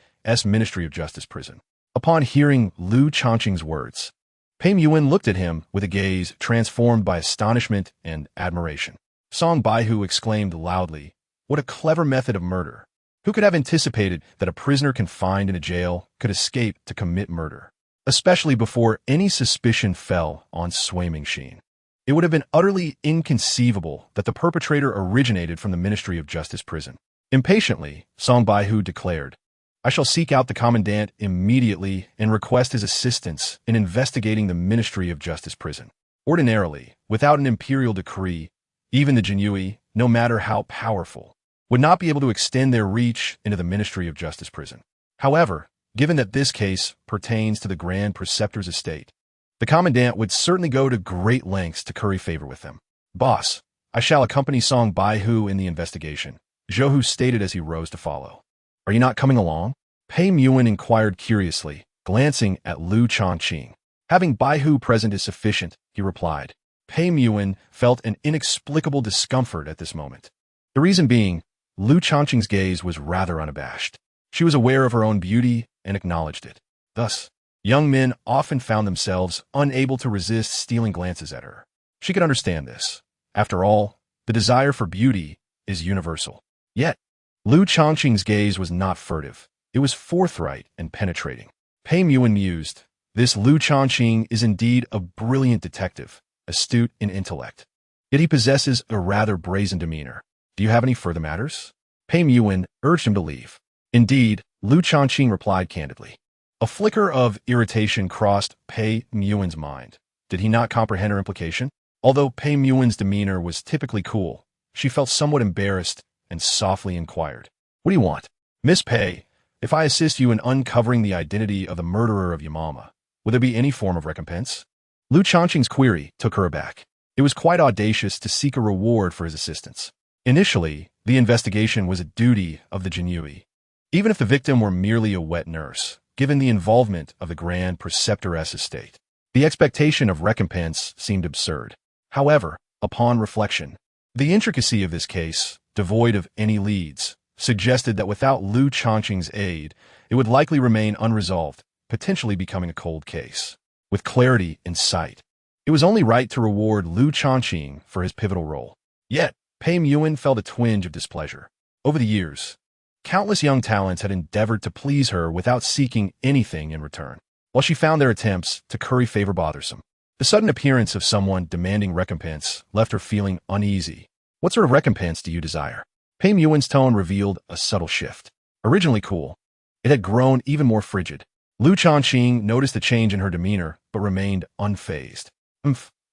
Speaker 1: Ministry of Justice prison. Upon hearing Lu Changqing's words, Pei Muin looked at him with a gaze transformed by astonishment and admiration. Song Baihu exclaimed loudly, what a clever method of murder. Who could have anticipated that a prisoner confined in a jail could escape to commit murder, especially before any suspicion fell on Sui Mingxin? It would have been utterly inconceivable that the perpetrator originated from the Ministry of Justice prison. Impatiently, Song Baihu declared, I shall seek out the commandant immediately and request his assistance in investigating the Ministry of Justice prison. Ordinarily, without an imperial decree, even the Jinyui, no matter how powerful, would not be able to extend their reach into the Ministry of Justice prison. However, given that this case pertains to the Grand Preceptor's estate, the commandant would certainly go to great lengths to curry favor with them. Boss, I shall accompany Song Baihu in the investigation, Zhou stated as he rose to follow. Are you not coming along? Pei Muin inquired curiously, glancing at Lu Changqing. Having Baihu present is sufficient, he replied. Pei Muin felt an inexplicable discomfort at this moment. The reason being, Lu Changqing's gaze was rather unabashed. She was aware of her own beauty and acknowledged it. Thus, young men often found themselves unable to resist stealing glances at her. She could understand this. After all, the desire for beauty is universal. Yet, Lu Changqing's gaze was not furtive. It was forthright and penetrating. Pei Muin mused, this Lu Changqing is indeed a brilliant detective, astute in intellect. Yet he possesses a rather brazen demeanor. Do you have any further matters? Pei Muin urged him to leave. Indeed, Lu Changqing replied candidly. A flicker of irritation crossed Pei Muin's mind. Did he not comprehend her implication? Although Pei Muin's demeanor was typically cool, she felt somewhat embarrassed and softly inquired. What do you want? Miss Pei, if I assist you in uncovering the identity of the murderer of Yamama, will there be any form of recompense? Lu Changqing's query took her aback. It was quite audacious to seek a reward for his assistance. Initially, the investigation was a duty of the Jinyui, even if the victim were merely a wet nurse, given the involvement of the Grand Preceptoress estate. The expectation of recompense seemed absurd. However, upon reflection, the intricacy of this case, devoid of any leads, suggested that without Lu Changqing's aid, it would likely remain unresolved, potentially becoming a cold case. With clarity in sight, it was only right to reward Lu Changqing for his pivotal role. Yet, Pei Muin felt a twinge of displeasure. Over the years, countless young talents had endeavored to please her without seeking anything in return. while she found their attempts to curry favor bothersome. The sudden appearance of someone demanding recompense left her feeling uneasy. What sort of recompense do you desire? Pei Yuan's tone revealed a subtle shift. Originally cool, it had grown even more frigid. Lu Changqing noticed the change in her demeanor, but remained unfazed.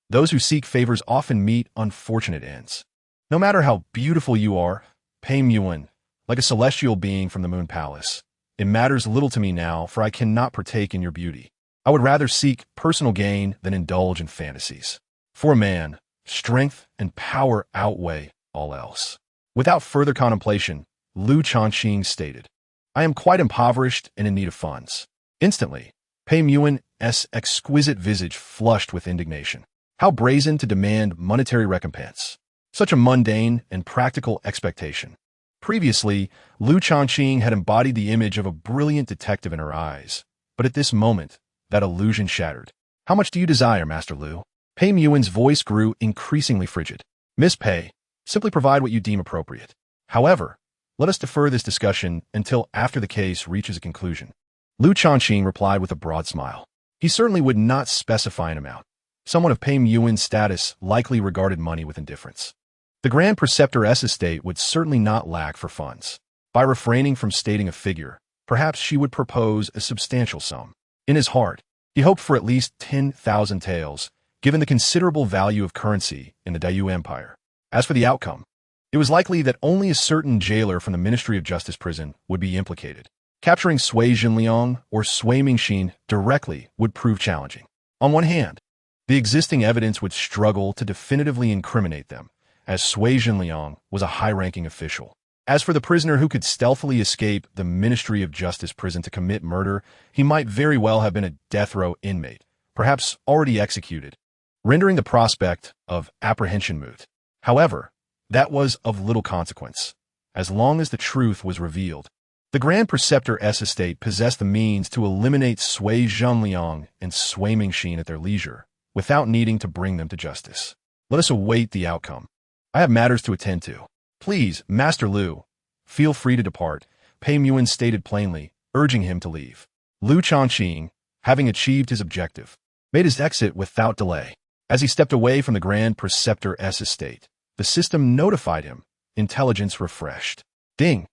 Speaker 1: Those who seek favors often meet unfortunate ends. No matter how beautiful you are, Pei Yuan, like a celestial being from the Moon Palace, it matters little to me now, for I cannot partake in your beauty. I would rather seek personal gain than indulge in fantasies. For a man, strength and power outweigh all else. Without further contemplation, Lu Changqing stated, I am quite impoverished and in need of funds. Instantly, Pei Yuan's exquisite visage flushed with indignation. How brazen to demand monetary recompense. Such a mundane and practical expectation. Previously, Lu Changqing had embodied the image of a brilliant detective in her eyes, but at this moment, that illusion shattered. How much do you desire, Master Lu? Pei Yuan's voice grew increasingly frigid. Miss Pei, simply provide what you deem appropriate. However, let us defer this discussion until after the case reaches a conclusion. Lu Changqing replied with a broad smile. He certainly would not specify an amount. Someone of Pei Yuan's status likely regarded money with indifference. The Grand Preceptor's estate would certainly not lack for funds. By refraining from stating a figure, perhaps she would propose a substantial sum. In his heart, he hoped for at least 10,000 taels, given the considerable value of currency in the Dayu Empire. As for the outcome, it was likely that only a certain jailer from the Ministry of Justice prison would be implicated. Capturing Sui Zhenliang or Sui Mingxin directly would prove challenging. On one hand, the existing evidence would struggle to definitively incriminate them, as Sui Zhenliang was a high-ranking official. As for the prisoner who could stealthily escape the Ministry of Justice prison to commit murder, he might very well have been a death row inmate, perhaps already executed, rendering the prospect of apprehension moot. However, that was of little consequence. As long as the truth was revealed, the Grand Preceptor's estate possessed the means to eliminate Sui Zhenliang and Sui Mingxin at their leisure, without needing to bring them to justice. Let us await the outcome. I have matters to attend to. Please, Master Lu, feel free to depart, Pei Yuan stated plainly, urging him to leave. Lu Changqing, having achieved his objective, made his exit without delay. As he stepped away from the Grand Preceptor's estate, the system notified him, intelligence refreshed. Ding!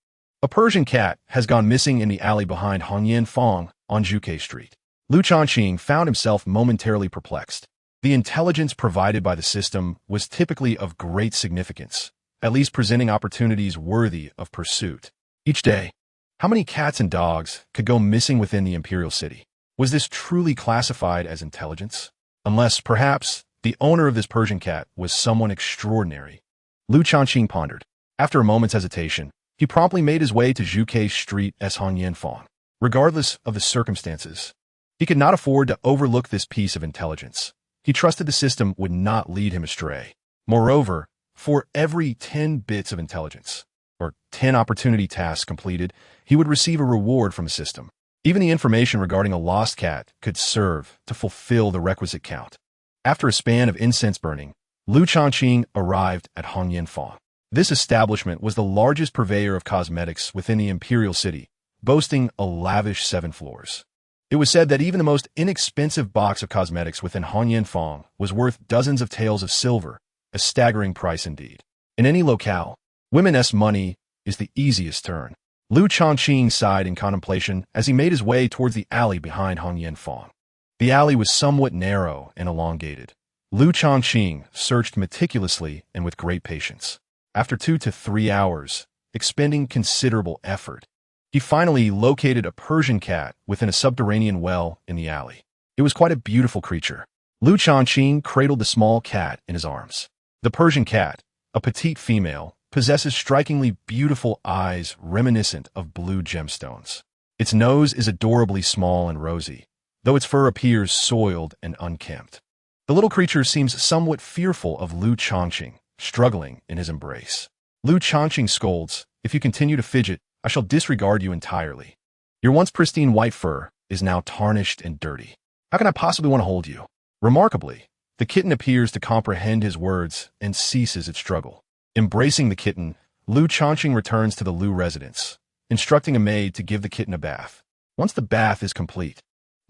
Speaker 1: A Persian cat has gone missing in the alley behind Hongyan Fong on Zhuke Street. Lu Changqing found himself momentarily perplexed. The intelligence provided by the system was typically of great significance, at least presenting opportunities worthy of pursuit. Each day, how many cats and dogs could go missing within the Imperial City? Was this truly classified as intelligence? Unless, perhaps, the owner of this Persian cat was someone extraordinary. Lu Changqing pondered. After a moment's hesitation, he promptly made his way to Zhuke Street as Hongyan Fong. Regardless of the circumstances, he could not afford to overlook this piece of intelligence. He trusted the system would not lead him astray. Moreover, for every 10 bits of intelligence, or 10 opportunity tasks completed, he would receive a reward from the system. Even the information regarding a lost cat could serve to fulfill the requisite count. After a span of incense burning, Lu Changqing arrived at Hongyan Fong. This establishment was the largest purveyor of cosmetics within the Imperial City, boasting a lavish 7 floors. It was said that even the most inexpensive box of cosmetics within Hongyan Fong was worth dozens of taels of silver, a staggering price indeed. In any locale, women's money is the easiest turn. Lu Changqing sighed in contemplation as he made his way towards the alley behind Hongyan Fong. The alley was somewhat narrow and elongated. Lu Changqing searched meticulously and with great patience. After 2 to 3 hours, expending considerable effort, he finally located a Persian cat within a subterranean well in the alley. It was quite a beautiful creature. Lu Changqing cradled the small cat in his arms. The Persian cat, a petite female, possesses strikingly beautiful eyes reminiscent of blue gemstones. Its nose is adorably small and rosy, though its fur appears soiled and unkempt. The little creature seems somewhat fearful of Lu Changqing, struggling in his embrace. Lu Changqing scolds, "If you continue to fidget, I shall disregard you entirely. Your once pristine white fur is now tarnished and dirty. How can I possibly want to hold you?" Remarkably, the kitten appears to comprehend his words and ceases its struggle. Embracing the kitten, Lu Changqing returns to the Lu residence, instructing a maid to give the kitten a bath. Once the bath is complete,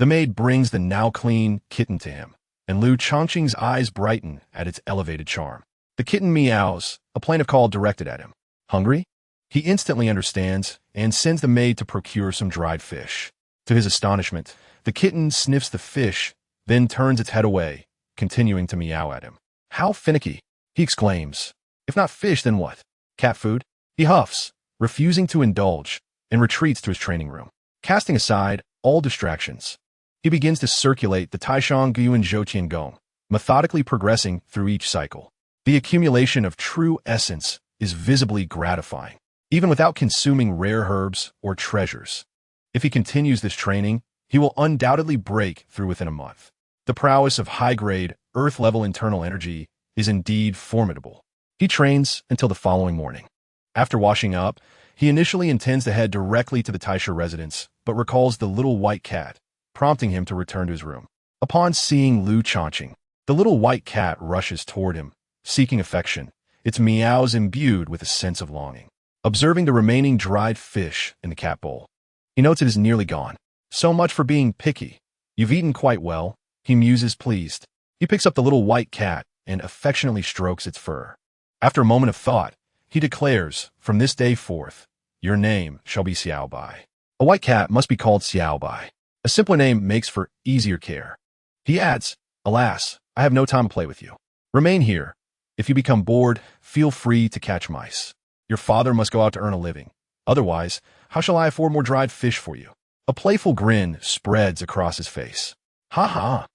Speaker 1: The maid brings the now-clean kitten to him, and Lu Changqing's eyes brighten at its elevated charm. The kitten meows, a plaintive call directed at him. Hungry? He instantly understands and sends the maid to procure some dried fish. To his astonishment, the kitten sniffs the fish, then turns its head away, continuing to meow at him. How finicky! He exclaims. If not fish, then what? Cat food? He huffs, refusing to indulge, and retreats to his training room. Casting aside all distractions, he begins to circulate the Taishang Guan Zhou Gong, methodically progressing through each cycle. The accumulation of true essence is visibly gratifying, even without consuming rare herbs or treasures. If he continues this training, he will undoubtedly break through within a month. The prowess of high-grade, Earth-level internal energy is indeed formidable. He trains until the following morning. After washing up, he initially intends to head directly to the Taisha residence, but recalls the little white cat, prompting him to return to his room. Upon seeing Lu Changqing, the little white cat rushes toward him, seeking affection, its meows imbued with a sense of longing. Observing the remaining dried fish in the cat bowl, he notes it is nearly gone. So much for being picky. You've eaten quite well, he muses pleased. He picks up the little white cat and affectionately strokes its fur. After a moment of thought, he declares, from this day forth, your name shall be Xiaobai. A white cat must be called Xiaobai. A simpler name makes for easier care. He adds, alas, I have no time to play with you. Remain here. If you become bored, feel free to catch mice. Your father must go out to earn a living. Otherwise, how shall I afford more dried fish for you? A playful grin spreads across his face. Ha ha!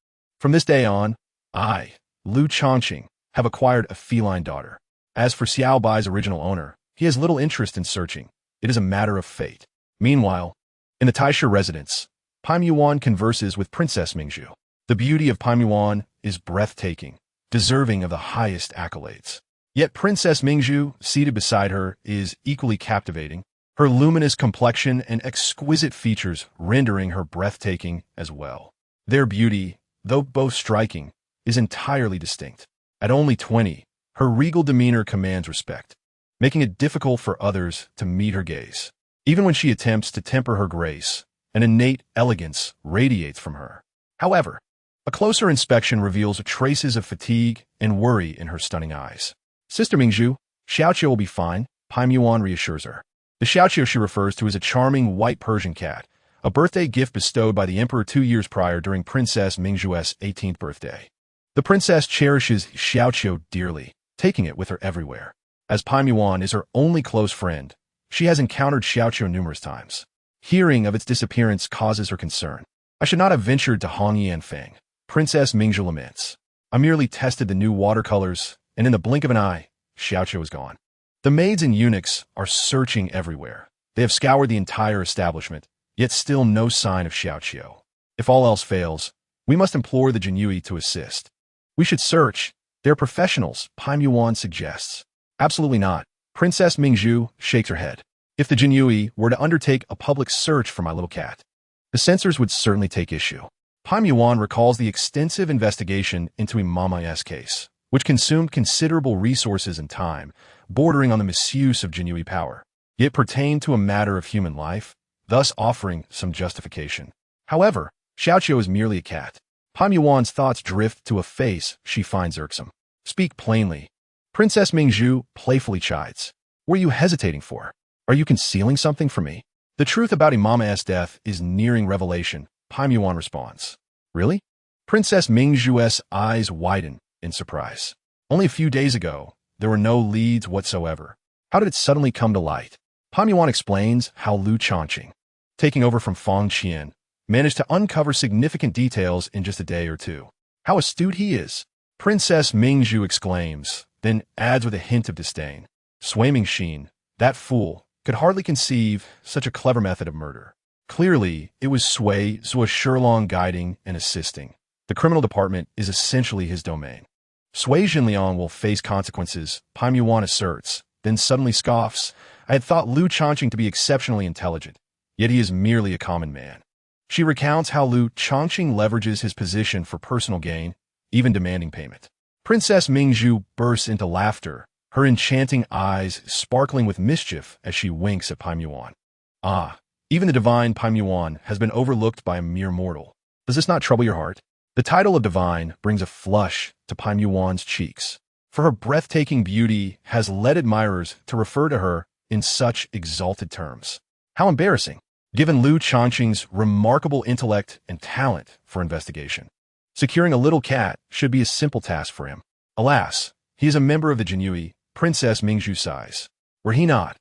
Speaker 1: From this day on, I, Lu Changqing, have acquired a feline daughter. As for Xiaobai's original owner, he has little interest in searching. It is a matter of fate. Meanwhile, in the Taisha residence, Pai Yuan converses with Princess Mingzhu. The beauty of Pai Yuan is breathtaking, deserving of the highest accolades. Yet Princess Mingzhu, seated beside her, is equally captivating, her luminous complexion and exquisite features rendering her breathtaking as well. Their beauty, though both striking, is entirely distinct. At only 20, her regal demeanor commands respect, making it difficult for others to meet her gaze. Even when she attempts to temper her grace, an innate elegance radiates from her. However, a closer inspection reveals traces of fatigue and worry in her stunning eyes. Sister Mingzhu, Xiaoqiu will be fine, Pai Yuan reassures her. The Xiaoqiu she refers to is a charming white Persian cat, a birthday gift bestowed by the emperor 2 years prior during Princess Mingzhu's 18th birthday. The princess cherishes Xiaoqiu dearly, taking it with her everywhere. As Pai Yuan is her only close friend, she has encountered Xiaoqiu numerous times. Hearing of its disappearance causes her concern. I should not have ventured to Hong Yanfeng, Princess Mingzhu laments. I merely tested the new watercolors, and in the blink of an eye, Xiaoqiu is gone. The maids and eunuchs are searching everywhere. They have scoured the entire establishment, yet still no sign of Xiaoqiu. If all else fails, we must implore the Jinyui to assist. We should search. They're professionals, Pai Yuan suggests. Absolutely not. Princess Mingzhu shakes her head. If the Jinyui were to undertake a public search for my little cat, the censors would certainly take issue. Pai Yuan recalls the extensive investigation into Imama's case, which consumed considerable resources and time, bordering on the misuse of Jinyui power. It pertained to a matter of human life, thus offering some justification. However, Xiaoqiu is merely a cat. Pai Yuan's thoughts drift to a face she finds irksome. Speak plainly. Princess Mingzhu playfully chides. What are you hesitating for? Are you concealing something from me? The truth about Imama's death is nearing revelation, Pai Yuan responds. Really? Princess Mingzhu's eyes widen in surprise. Only a few days ago, there were no leads whatsoever. How did it suddenly come to light? Pai Yuan explains how Lu Changqing, taking over from Fang Qian, managed to uncover significant details in just a day or two. How astute he is! Princess Mingzhu exclaims, then adds with a hint of disdain. Sui Mingxin, that fool, could hardly conceive such a clever method of murder. Clearly, it was Sui Shurlong guiding and assisting. The criminal department is essentially his domain. Sui Jinliang will face consequences, Pai Yuan asserts, then suddenly scoffs. I had thought Lu Changqing to be exceptionally intelligent, yet he is merely a common man. She recounts how Lu Changqing leverages his position for personal gain, even demanding payment. Princess Mingzhu bursts into laughter, her enchanting eyes sparkling with mischief as she winks at Pai Yuan. Ah, even the divine Pai Yuan has been overlooked by a mere mortal. Does this not trouble your heart? The title of divine brings a flush to Pai Yuan's cheeks, for her breathtaking beauty has led admirers to refer to her in such exalted terms. How embarrassing, given Lu Changqing's remarkable intellect and talent for investigation. Securing a little cat should be a simple task for him. Alas, he is a member of the Jinyui, Princess Mingzhu size. Were he not,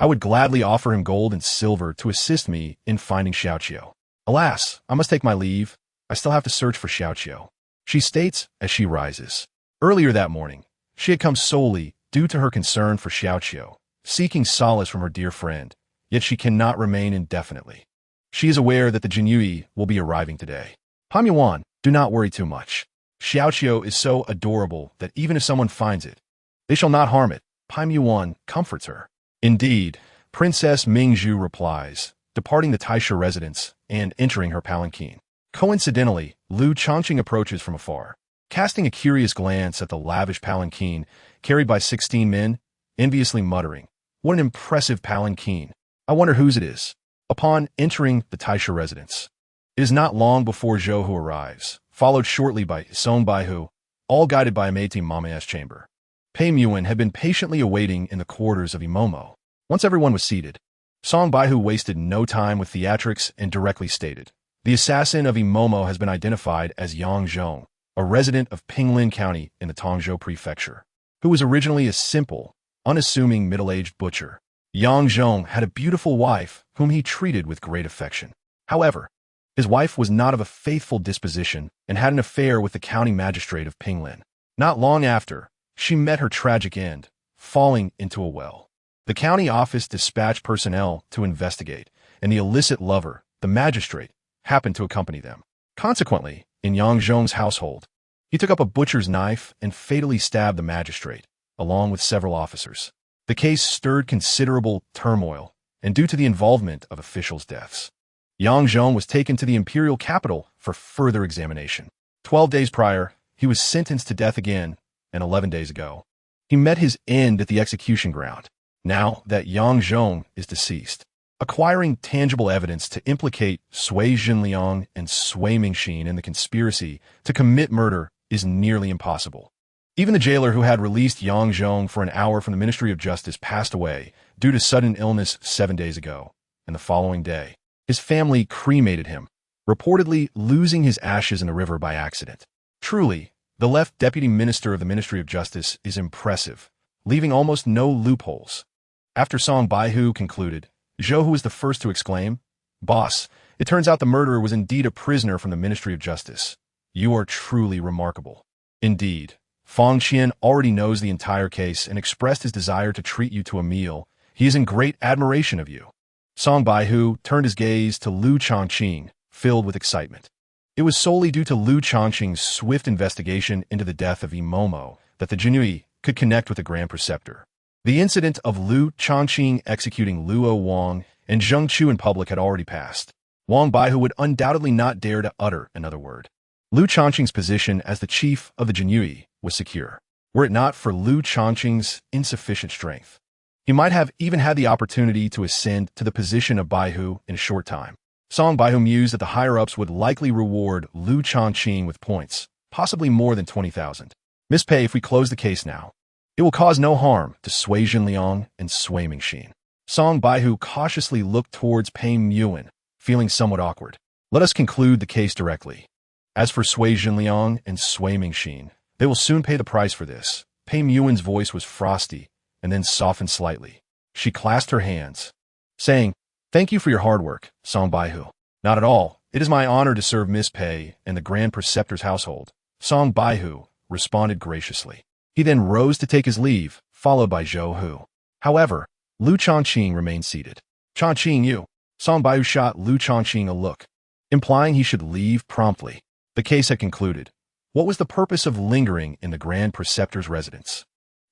Speaker 1: I would gladly offer him gold and silver to assist me in finding Xiaoqiu. Alas, I must take my leave. I still have to search for Xiaoqiu. She states as she rises. Earlier that morning, she had come solely due to her concern for Xiaoqiu, seeking solace from her dear friend, yet she cannot remain indefinitely. She is aware that the Jinyui will be arriving today. Pai Yuan, do not worry too much. Xiaoqiu is so adorable that even if someone finds it, they shall not harm it. Pai Yuan comforts her. Indeed, Princess Mingzhu replies, departing the Taisha residence and entering her palanquin. Coincidentally, Lu Changqing approaches from afar, casting a curious glance at the lavish palanquin carried by 16 men, enviously muttering, "What an impressive palanquin! I wonder whose it is." Upon entering the Taisha residence, it is not long before Zhou Hu arrives, followed shortly by Song Baihu, all guided by a maid Mama's chamber. Pei Yuan had been patiently awaiting in the quarters of Imomo. Once everyone was seated, Song Baihu wasted no time with theatrics and directly stated, "The assassin of Imomo has been identified as Yang Zhong, a resident of Pinglin County in the Tongzhou Prefecture, who was originally a simple, unassuming middle-aged butcher. Yang Zhong had a beautiful wife whom he treated with great affection. However, his wife was not of a faithful disposition and had an affair with the county magistrate of Pinglin. Not long after, she met her tragic end, falling into a well. The county office dispatched personnel to investigate, and the illicit lover, the magistrate, happened to accompany them. Consequently, in Yang Zhong's household, he took up a butcher's knife and fatally stabbed the magistrate, along with several officers. The case stirred considerable turmoil, and due to the involvement of officials' deaths, Yang Zhong was taken to the imperial capital for further examination. 12 days prior, he was sentenced to death again, and 11 days ago, he met his end at the execution ground. Now that Yang Zhong is deceased, acquiring tangible evidence to implicate Sui Zhenliang and Sui Mingxin in the conspiracy to commit murder is nearly impossible. Even the jailer who had released Yang Zhong for an hour from the Ministry of Justice passed away due to sudden illness 7 days ago, and the following day, his family cremated him, reportedly losing his ashes in the river by accident. Truly, the left deputy minister of the Ministry of Justice is impressive, leaving almost no loopholes. After Song Baihu concluded, Zhou Hu was the first to exclaim, "Boss, it turns out the murderer was indeed a prisoner from the Ministry of Justice. You are truly remarkable." Indeed, Fang Qian already knows the entire case and expressed his desire to treat you to a meal. He is in great admiration of you. Song Baihu turned his gaze to Lu Changqing, filled with excitement. It was solely due to Lu Changqing's swift investigation into the death of Imomo that the Jinyui could connect with the Grand Preceptor. The incident of Lu Changqing executing Luo Wang and Zheng Chu in public had already passed. Wang Baihu would undoubtedly not dare to utter another word. Lu Changqing's position as the chief of the Jinyui was secure, were it not for Lu Changqing's insufficient strength. He might have even had the opportunity to ascend to the position of Baihu in a short time. Song Baihu mused that the higher-ups would likely reward Lu Changqing with points, possibly more than 20,000. Miss Pei, if we close the case now, it will cause no harm to Sui Zhenliang and Sui Mingxin. Song Baihu cautiously looked towards Pei Yuan, feeling somewhat awkward. Let us conclude the case directly. As for Sui Zhenliang and Sui Mingxin, they will soon pay the price for this. Pei Yuan's voice was frosty and then softened slightly. She clasped her hands, saying, "Thank you for your hard work, Song Baihu." "Not at all. It is my honor to serve Miss Pei and the Grand Preceptor's household," Song Baihu responded graciously. He then rose to take his leave, followed by Zhou Hu. However, Lu Changqing remained seated. "Changqing, you." Song Baihu shot Lu Changqing a look, implying he should leave promptly. The case had concluded. What was the purpose of lingering in the Grand Preceptor's residence?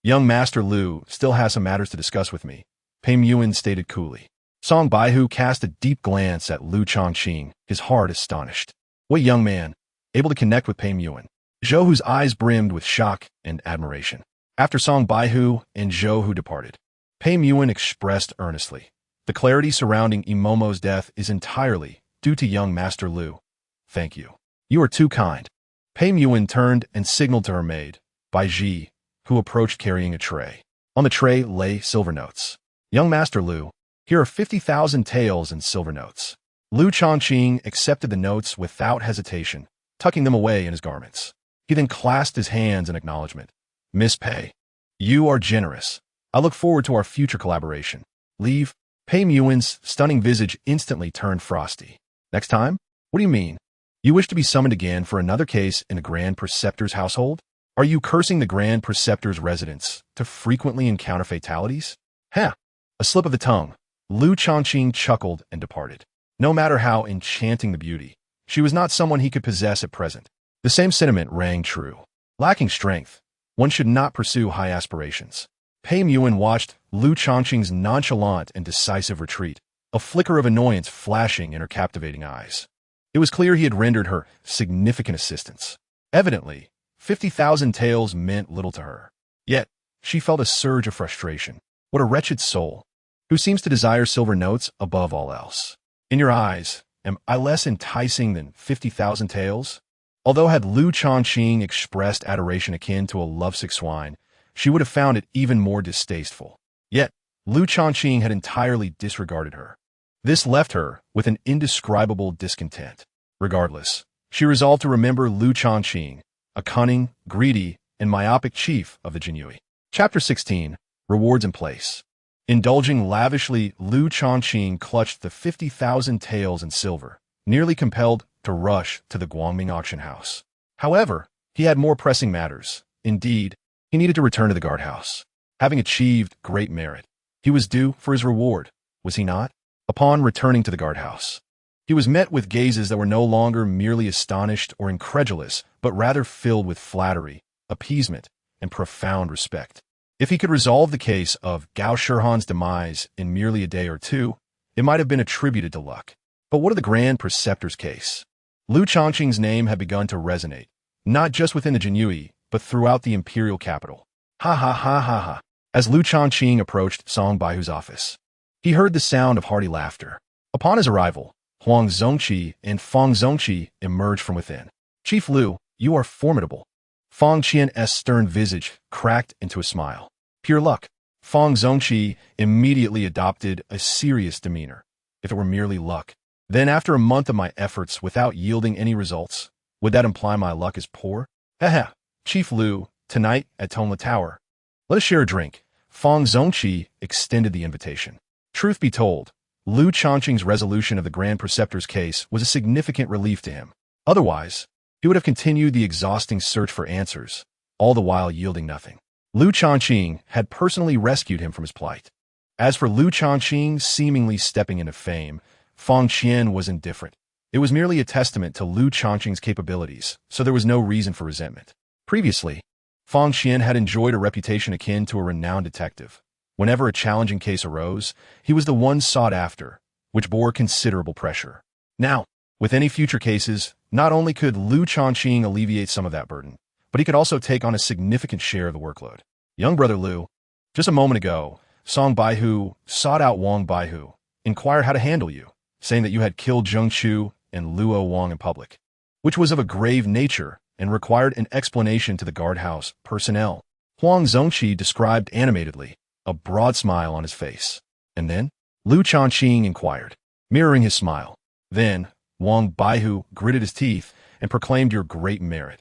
Speaker 1: "Young Master Lu still has some matters to discuss with me," Pei Yuan stated coolly. Song Baihu cast a deep glance at Lu Changqing, his heart astonished. What young man, able to connect with Pei Yuan? Zhou Hu's eyes brimmed with shock and admiration. After Song Baihu and Zhou Hu departed, Pei Yuan expressed earnestly, "The clarity surrounding Imomo's death is entirely due to young Master Lu. Thank you. You are too kind. Pei Muin turned and signaled to her maid, Bai Ji, who approached carrying a tray. On the tray lay silver notes. Young Master Lu, here are 50,000 taels in silver notes. Lu Changqing accepted the notes without hesitation, tucking them away in his garments. He then clasped his hands in acknowledgement. Miss Pei, you are generous. I look forward to our future collaboration. Leave. Pei Muin's stunning visage instantly turned frosty. Next time? What do you mean? You wish to be summoned again for another case in the Grand Preceptor's household? Are you cursing the Grand Preceptor's residence to frequently encounter fatalities? Heh, a slip of the tongue. Lu Changqing chuckled and departed. No matter how enchanting the beauty, she was not someone he could possess at present. The same sentiment rang true. Lacking strength, one should not pursue high aspirations. Pei Muin watched Lu Changqing's nonchalant and decisive retreat, a flicker of annoyance flashing in her captivating eyes. It was clear he had rendered her significant assistance. Evidently, 50,000 taels meant little to her. Yet, she felt a surge of frustration. What a wretched soul, who seems to desire silver notes above all else. In your eyes, am I less enticing than 50,000 taels? Although had Lu Changqing expressed adoration akin to a lovesick swine, she would have found it even more distasteful. Yet, Lu Changqing had entirely disregarded her. This left her with an indescribable discontent. Regardless, she resolved to remember Lu Changqing, a cunning, greedy, and myopic chief of the Jinyui. Chapter 16, Rewards in Place. Indulging lavishly, Lu Changqing clutched the 50,000 taels in silver, nearly compelled to rush to the Guangming auction house. However, he had more pressing matters. Indeed, he needed to return to the guardhouse. Having achieved great merit, he was due for his reward, was he not? Upon returning to the guardhouse, he was met with gazes that were no longer merely astonished or incredulous, but rather filled with flattery, appeasement, and profound respect. If he could resolve the case of Gao Shihan's demise in merely a day or two, it might have been attributed to luck. But what of the Grand Preceptor's case? Lu Changqing's name had begun to resonate, not just within the Jinyui, but throughout the imperial capital. Ha ha ha ha ha. As Lu Changqing approached Song Baihu's office, he heard the sound of hearty laughter. Upon his arrival, Huang Zongqi and Fang Zongqi emerged from within. Chief Lu, you are formidable. Fang Qian's stern visage cracked into a smile. Pure luck. Fang Zongqi immediately adopted a serious demeanor. If it were merely luck, then after a month of my efforts without yielding any results, would that imply my luck is poor? Haha. Chief Lu, tonight at Tongla Tower, let us share a drink. Fang Zongqi extended the invitation. Truth be told, Lu Changqing's resolution of the Grand Preceptor's case was a significant relief to him. Otherwise, he would have continued the exhausting search for answers, all the while yielding nothing. Lu Changqing had personally rescued him from his plight. As for Lu Changqing seemingly stepping into fame, Fang Qian was indifferent. It was merely a testament to Lu Changqing's capabilities, so there was no reason for resentment. Previously, Fang Qian had enjoyed a reputation akin to a renowned detective. Whenever a challenging case arose, he was the one sought after, which bore considerable pressure. Now, with any future cases, not only could Lu Changqing alleviate some of that burden, but he could also take on a significant share of the workload. Young brother Lu, just a moment ago, Song Baihu sought out Wang Baihu, inquired how to handle you, saying that you had killed Zheng Chu and Luo Wang in public, which was of a grave nature and required an explanation to the guardhouse personnel. Huang Zongqi described animatedly, a broad smile on his face. And then, Lu Changqing inquired, mirroring his smile. Then, Wang Baihu gritted his teeth and proclaimed your great merit.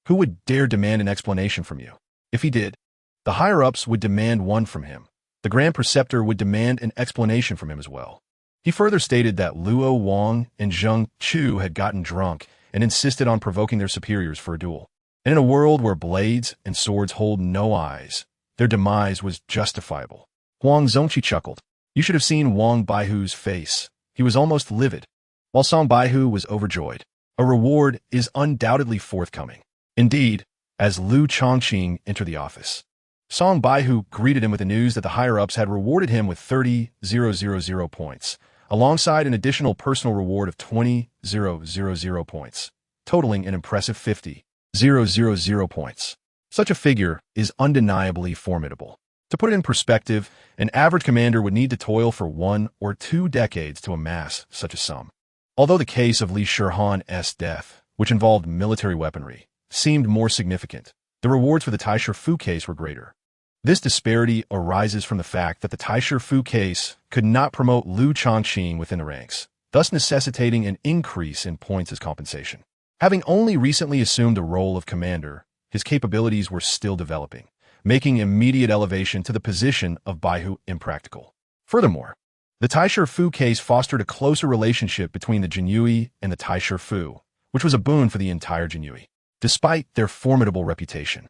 Speaker 1: Who would dare demand an explanation from you? If he did, the higher-ups would demand one from him. The Grand Preceptor would demand an explanation from him as well. He further stated that Luo Wang and Zheng Chu had gotten drunk and insisted on provoking their superiors for a duel. And in a world where blades and swords hold no eyes, their demise was justifiable. Huang Zongqi chuckled. You should have seen Wang Baihu's face. He was almost livid, while Song Baihu was overjoyed. A reward is undoubtedly forthcoming. Indeed, as Lu Changqing entered the office, Song Baihu greeted him with the news that the higher-ups had rewarded him with 30,000 points, alongside an additional personal reward of 20,000 points, totaling an impressive 50,000 points. Such a figure is undeniably formidable. To put it in perspective, an average commander would need to toil for 1 or 2 decades to amass such a sum. Although the case of Li Shihan's death, which involved military weaponry, seemed more significant, the rewards for the Taisha Fu case were greater. This disparity arises from the fact that the Taisha Fu case could not promote Liu Changqing within the ranks, thus necessitating an increase in points as compensation. Having only recently assumed the role of commander, his capabilities were still developing, making immediate elevation to the position of Baihu impractical. Furthermore, the Taisha Fu case fostered a closer relationship between the Jinyue and the Taisha Fu, which was a boon for the entire Jinyue. Despite their formidable reputation,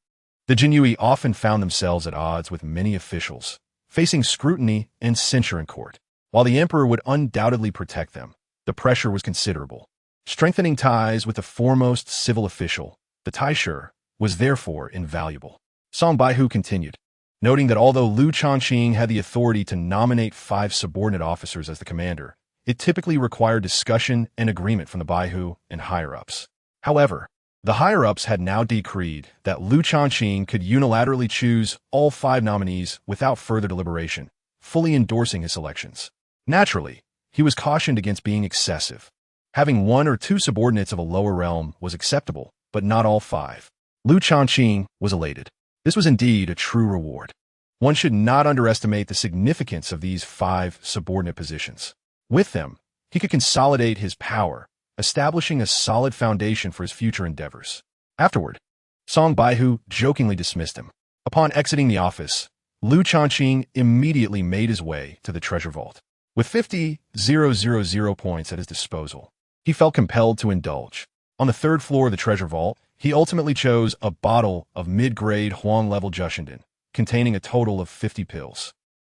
Speaker 1: the Jinyue often found themselves at odds with many officials, facing scrutiny and censure in court. While the emperor would undoubtedly protect them, the pressure was considerable. Strengthening ties with the foremost civil official, the Taisha, was therefore invaluable. Song Baihu continued, noting that although Liu Changqing had the authority to nominate 5 subordinate officers as the commander, it typically required discussion and agreement from the Baihu and higher-ups. However, the higher-ups had now decreed that Liu Changqing could unilaterally choose all 5 nominees without further deliberation, fully endorsing his selections. Naturally, he was cautioned against being excessive. Having 1 or 2 subordinates of a lower realm was acceptable, but not all 5. Liu Changqing was elated. This was indeed a true reward. One should not underestimate the significance of these 5 subordinate positions. With them, he could consolidate his power, establishing a solid foundation for his future endeavors. Afterward, Song Baihu jokingly dismissed him. Upon exiting the office, Liu Changqing immediately made his way to the treasure vault. With 50,000 points at his disposal, he felt compelled to indulge. On the 3rd floor of the treasure vault, he ultimately chose a bottle of mid-grade Huang-level Jushinden, containing a total of 50 pills.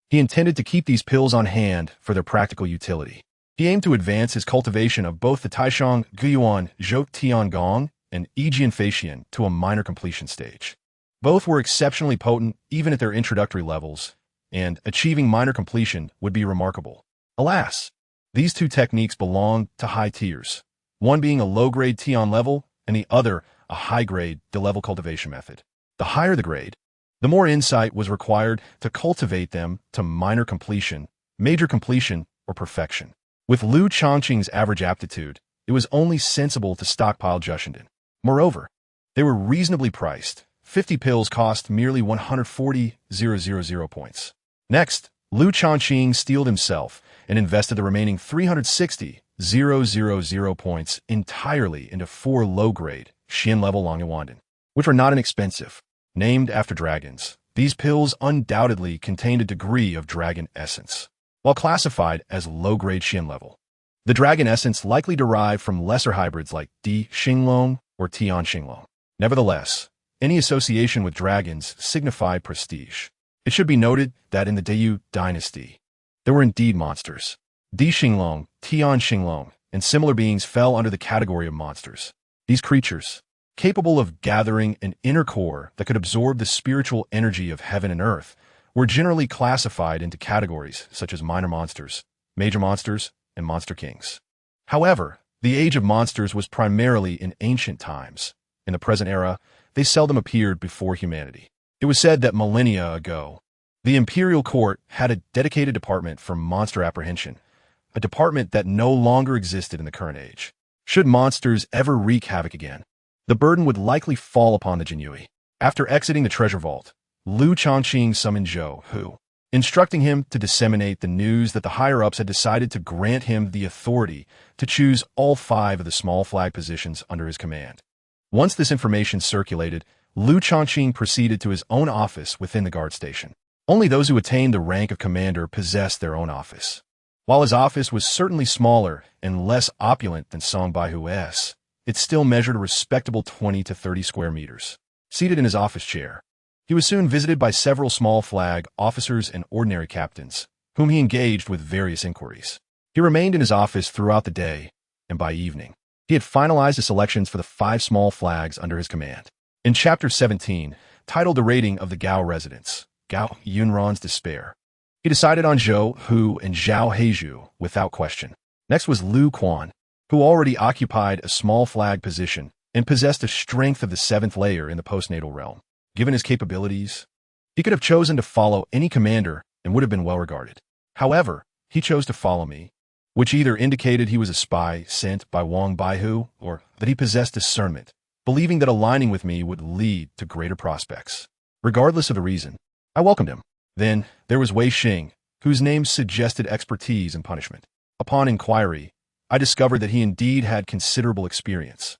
Speaker 1: He intended to keep these pills on hand for their practical utility. He aimed to advance his cultivation of both the Taishang Guyuan Zhou Tiangong and Yijian Feixian to a minor completion stage. Both were exceptionally potent even at their introductory levels, and achieving minor completion would be remarkable. Alas, these 2 techniques belonged to high tiers, one being a low-grade Tian level and the other a high-grade de-level cultivation method. The higher the grade, the more insight was required to cultivate them to minor completion, major completion, or perfection. With Liu Changqing's average aptitude, it was only sensible to stockpile Jushinden. Moreover, they were reasonably priced. 50 pills cost merely 140,000 points. Next, Liu Changqing steeled himself and invested the remaining 360,000 points entirely into 4 low-grade Xian-level Longyuanden, which were not inexpensive. Named after dragons, these pills undoubtedly contained a degree of dragon essence. While classified as low-grade Xian level, the dragon essence likely derived from lesser hybrids like Di Xinglong or Tian Xinglong. Nevertheless, any association with dragons signified prestige. It should be noted that in the Great Yu Dynasty, there were indeed monsters. Di Xinglong, Tian Xinglong, and similar beings fell under the category of monsters. These creatures, capable of gathering an inner core that could absorb the spiritual energy of heaven and earth, were generally classified into categories such as minor monsters, major monsters, and monster kings. However, the age of monsters was primarily in ancient times. In the present era, they seldom appeared before humanity. It was said that millennia ago, the imperial court had a dedicated department for monster apprehension, a department that no longer existed in the current age. Should monsters ever wreak havoc again, the burden would likely fall upon the Jinyue. After exiting the treasure vault, Liu Changqing summoned Zhou, who, instructing him to disseminate the news that the higher-ups had decided to grant him the authority to choose all 5 of the small flag positions under his command. Once this information circulated, Liu Changqing proceeded to his own office within the guard station. Only those who attained the rank of commander possessed their own office. While his office was certainly smaller and less opulent than Song Baihu's, it still measured a respectable 20 to 30 square meters. Seated in his office chair, he was soon visited by several small flag officers and ordinary captains, whom he engaged with various inquiries. He remained in his office throughout the day, and by evening, he had finalized the selections for the 5 small flags under his command. In Chapter 17, titled The Rating of the Gao Residents, Gao Yunran's Despair, he decided on Zhou Hu and Zhao Heizhu without question. Next was Liu Quan, who already occupied a small flag position and possessed the strength of the 7th layer in the postnatal realm. Given his capabilities, he could have chosen to follow any commander and would have been well regarded. However, he chose to follow me. which either indicated he was a spy sent by Wang Baihu or that he possessed discernment, believing that aligning with me would lead to greater prospects. Regardless of the reason, I welcomed him. Then there was Wei Xing, whose name suggested expertise in punishment. Upon inquiry, I discovered that he indeed had considerable experience,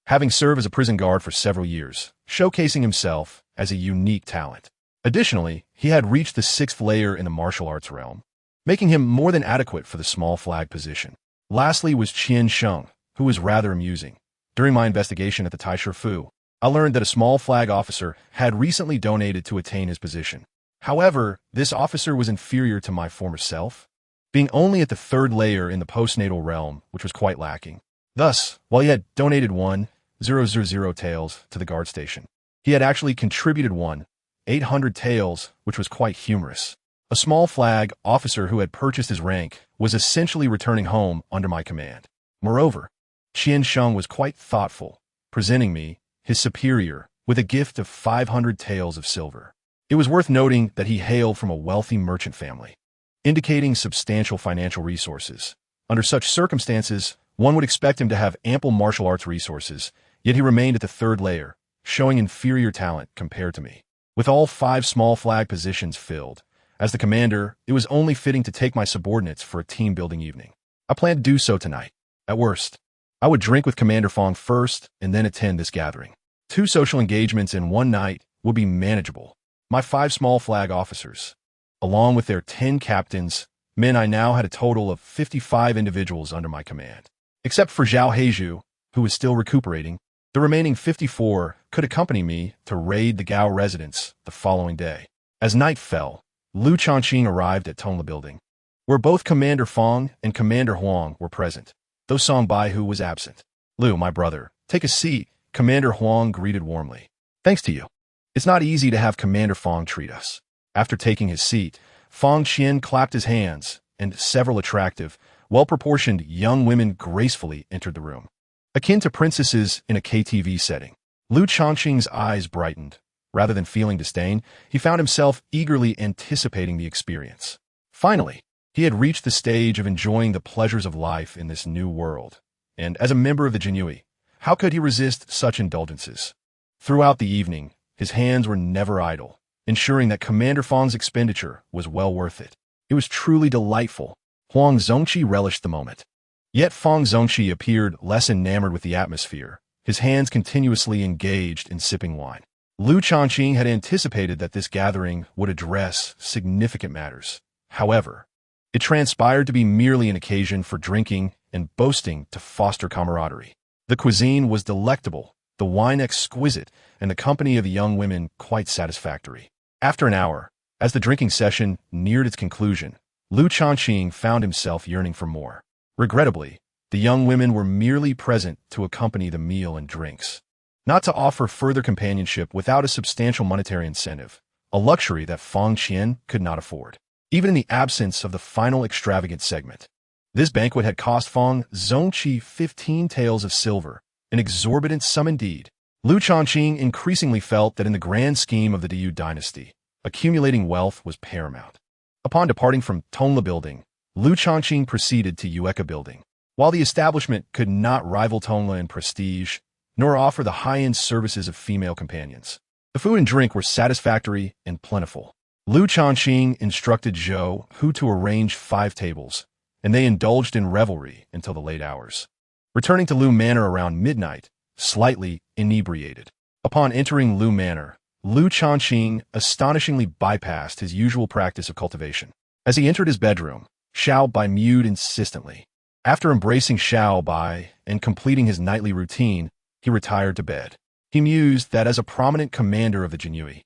Speaker 1: having served as a prison guard for several years, showcasing himself as a unique talent. Additionally, he had reached the 6th layer in the martial arts realm, making him more than adequate for the small flag position. Lastly was Qian Sheng, who was rather amusing. During my investigation at the Taisher Fu, I learned that a small flag officer had recently donated to attain his position. However, this officer was inferior to my former self, being only at the 3rd layer in the postnatal realm, which was quite lacking. Thus, while he had donated 1,000 taels to the guard station, he had actually contributed 1,800 taels, which was quite humorous. A small flag officer who had purchased his rank was essentially returning home under my command. Moreover, Qian Sheng was quite thoughtful, presenting me, his superior, with a gift of 500 taels of silver. It was worth noting that he hailed from a wealthy merchant family, indicating substantial financial resources. Under such circumstances, one would expect him to have ample martial arts resources, yet he remained at the 3rd layer, showing inferior talent compared to me. With all 5 small flag positions filled, as the commander, it was only fitting to take my subordinates for a team-building evening. I planned to do so tonight. At worst, I would drink with Commander Fong first and then attend this gathering. 2 social engagements in one night would be manageable. My 5 small flag officers, along with their 10 captains, meant I now had a total of 55 individuals under my command. Except for Zhao Heizhu, who was still recuperating, the remaining 54 could accompany me to raid the Gao residence the following day. As night fell, Lu Changqing arrived at Tongla Building, where both Commander Fong and Commander Huang were present, though Song Baihu was absent. "Lu, my brother, take a seat," Commander Huang greeted warmly. "Thanks to you. It's not easy to have Commander Fong treat us." After taking his seat, Fong Qian clapped his hands, and several attractive, well-proportioned young women gracefully entered the room. Akin to princesses in a KTV setting, Lu Changqing's eyes brightened. Rather than feeling disdain, he found himself eagerly anticipating the experience. Finally, he had reached the stage of enjoying the pleasures of life in this new world, and as a member of the Jinyui, how could he resist such indulgences? Throughout the evening, his hands were never idle, ensuring that Commander Fong's expenditure was well worth it. It was truly delightful. Huang Zongqi relished the moment. Yet Fong Zongqi appeared less enamored with the atmosphere, his hands continuously engaged in sipping wine. Lu Changqing had anticipated that this gathering would address significant matters. However, it transpired to be merely an occasion for drinking and boasting to foster camaraderie. The cuisine was delectable, the wine exquisite, and the company of the young women quite satisfactory. After an hour, as the drinking session neared its conclusion, Lu Changqing found himself yearning for more. Regrettably, the young women were merely present to accompany the meal and drinks, not to offer further companionship without a substantial monetary incentive, a luxury that Fong Qian could not afford, even in the absence of the final extravagant segment. This banquet had cost Fong Zongqi 15 taels of silver, an exorbitant sum indeed. Lu Changqing increasingly felt that in the grand scheme of the Yu Dynasty, accumulating wealth was paramount. Upon departing from Tongla Building, Lu Changqing proceeded to Yueka Building. While the establishment could not rival Tongla in prestige, nor offer the high-end services of female companions, the food and drink were satisfactory and plentiful. Lu Changqing instructed Zhou Hu to arrange 5 tables, and they indulged in revelry until the late hours, returning to Lu Manor around midnight, slightly inebriated. Upon entering Lu Manor, Lu Changqing astonishingly bypassed his usual practice of cultivation. As he entered his bedroom, Xiao Bai mewed insistently. After embracing Xiao Bai and completing his nightly routine, he retired to bed. He mused that as a prominent commander of the Jinyui,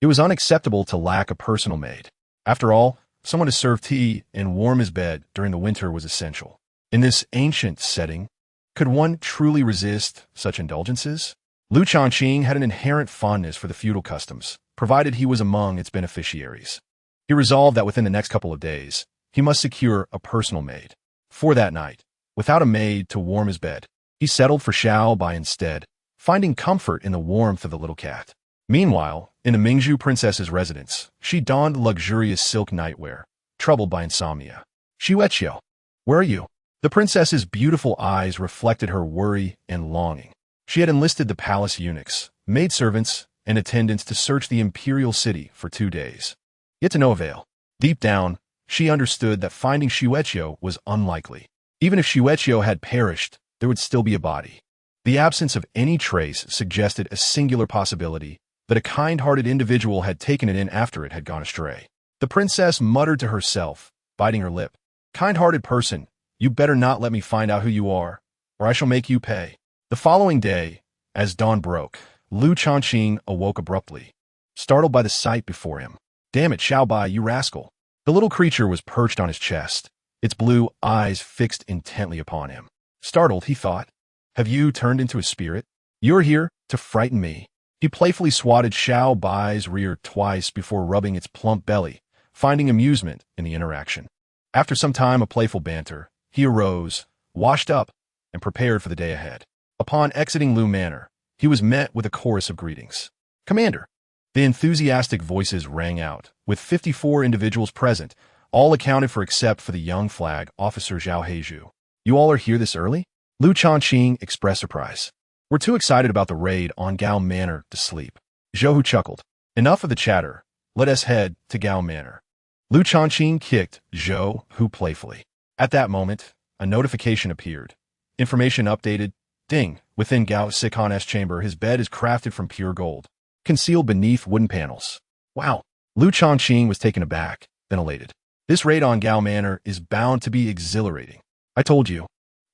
Speaker 1: it was unacceptable to lack a personal maid. After all, someone to serve tea and warm his bed during the winter was essential. In this ancient setting, could one truly resist such indulgences? Lu Changqing had an inherent fondness for the feudal customs, provided he was among its beneficiaries. He resolved that within the next couple of days, he must secure a personal maid. For that night, without a maid to warm his bed, he settled for Xiao Bai instead, finding comfort in the warmth of the little cat. Meanwhile, in the Mingzhu princess's residence, she donned luxurious silk nightwear, troubled by insomnia. "Xueqiu, where are you?" The princess's beautiful eyes reflected her worry and longing. She had enlisted the palace eunuchs, maidservants, and attendants to search the imperial city for 2 days. Yet to no avail. Deep down, she understood that finding Shueqiu was unlikely. Even if Shueqiu had perished, there would still be a body. The absence of any trace suggested a singular possibility that a kind-hearted individual had taken it in after it had gone astray. The princess muttered to herself, biting her lip, "Kind-hearted person, you better not let me find out who you are, or I shall make you pay." The following day, as dawn broke, Lu Changqing awoke abruptly, startled by the sight before him. "Damn it, Xiaobai, you rascal." The little creature was perched on his chest, its blue eyes fixed intently upon him. Startled, he thought, "Have you turned into a spirit? You're here to frighten me." He playfully swatted Xiaobai's rear twice before rubbing its plump belly, finding amusement in the interaction. After some time of playful banter, he arose, washed up, and prepared for the day ahead. Upon exiting Lu Manor, he was met with a chorus of greetings. "Commander!" The enthusiastic voices rang out, with 54 individuals present, all accounted for except for the young flag officer Zhao Heizhu. "You all are here this early?" Lu Changqing expressed surprise. "We're too excited about the raid on Gao Manor to sleep." Zhou Hu chuckled. "Enough of the chatter. Let us head to Gao Manor." Lu Changqing kicked Zhou Hu playfully. At that moment, a notification appeared. Information updated. Ding. Within Gao Sikon's chamber, his bed is crafted from pure gold, concealed beneath wooden panels. Wow. Lu Changqing was taken aback, then elated. This raid on Gao Manor is bound to be exhilarating. I told you.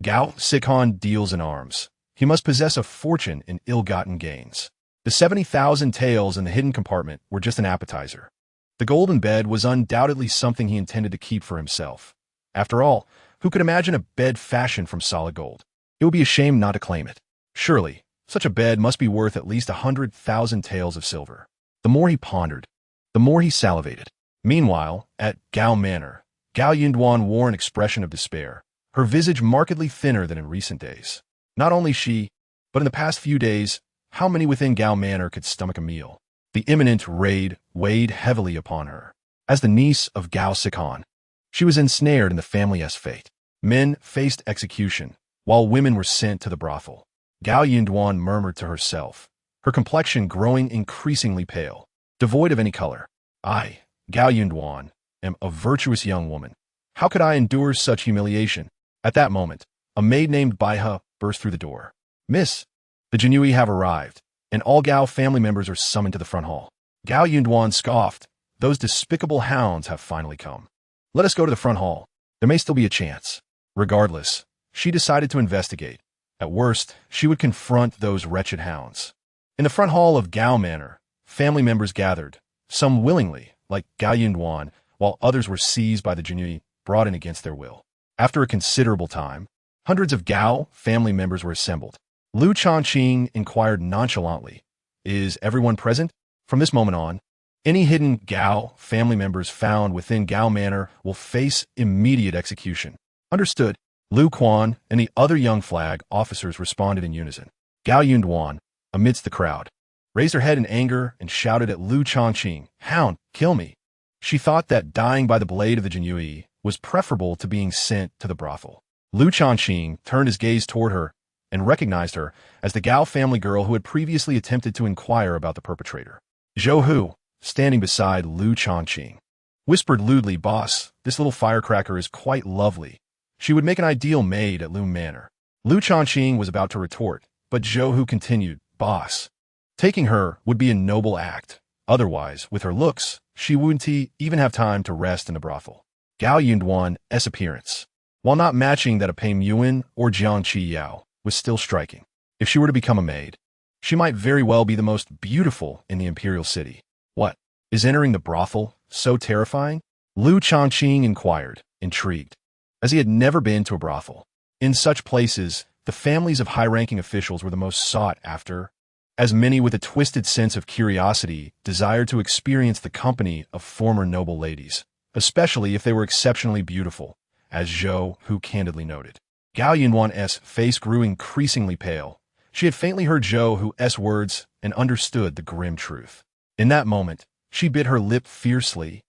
Speaker 1: Gao Sikon deals in arms. He must possess a fortune in ill-gotten gains. The 70,000 taels in the hidden compartment were just an appetizer. The golden bed was undoubtedly something he intended to keep for himself. After all, who could imagine a bed fashioned from solid gold? It would be a shame not to claim it. Surely, such a bed must be worth at least 100,000 taels of silver. The more he pondered, the more he salivated. Meanwhile, at Gao Manor, Gao Yunduan wore an expression of despair, her visage markedly thinner than in recent days. Not only she, but in the past few days, how many within Gao Manor could stomach a meal? The imminent raid weighed heavily upon her. As the niece of Gao Sikon, she was ensnared in the family's fate. Men faced execution, while women were sent to the brothel. Gao Yunduan murmured to herself, her complexion growing increasingly pale, devoid of any color. "I, Gao Yunduan, am a virtuous young woman. How could I endure such humiliation?" At that moment, a maid named Baihe burst through the door. "Miss, the Jinui have arrived, and all Gao family members are summoned to the front hall." Gao Yunduan scoffed. "Those despicable hounds have finally come. Let us go to the front hall. There may still be a chance." Regardless, she decided to investigate. At worst, she would confront those wretched hounds. In the front hall of Gao Manor, family members gathered, some willingly, like Gao Yunduan, while others were seized by the Jinui, brought in against their will. After a considerable time, hundreds of Gao family members were assembled. Lu Changqing inquired nonchalantly, "Is everyone present?" From this moment on, any hidden Gao family members found within Gao Manor will face immediate execution. Understood. Lu Quan and the other young flag officers responded in unison. Gao Yunduan, amidst the crowd, raised her head in anger and shouted at Lu Changqing, "Hound, kill me." She thought that dying by the blade of the Jinui was preferable to being sent to the brothel. Lu Changqing turned his gaze toward her and recognized her as the Gao family girl who had previously attempted to inquire about the perpetrator. Zhou Hu, standing beside Lu Changqing, whispered lewdly, "Boss, this little firecracker is quite lovely. She would make an ideal maid at Lu Manor." Lu Changqing was about to retort, but Zhou Hu continued, "Boss, taking her would be a noble act. Otherwise, with her looks, she wouldn't even have time to rest in the brothel." Gao Yunduan's appearance, while not matching that of Pei Yuan or Jiang Qiyao, was still striking. If she were to become a maid, she might very well be the most beautiful in the imperial city. What, is entering the brothel so terrifying? Lu Changqing inquired, intrigued, as he had never been to a brothel. In such places, the families of high-ranking officials were the most sought after, as many with a twisted sense of curiosity desired to experience the company of former noble ladies, especially if they were exceptionally beautiful, as Zhou Hu candidly noted. Gao Yunduan's face grew increasingly pale. She had faintly heard Zhou Hu's words and understood the grim truth. In that moment, she bit her lip fiercely,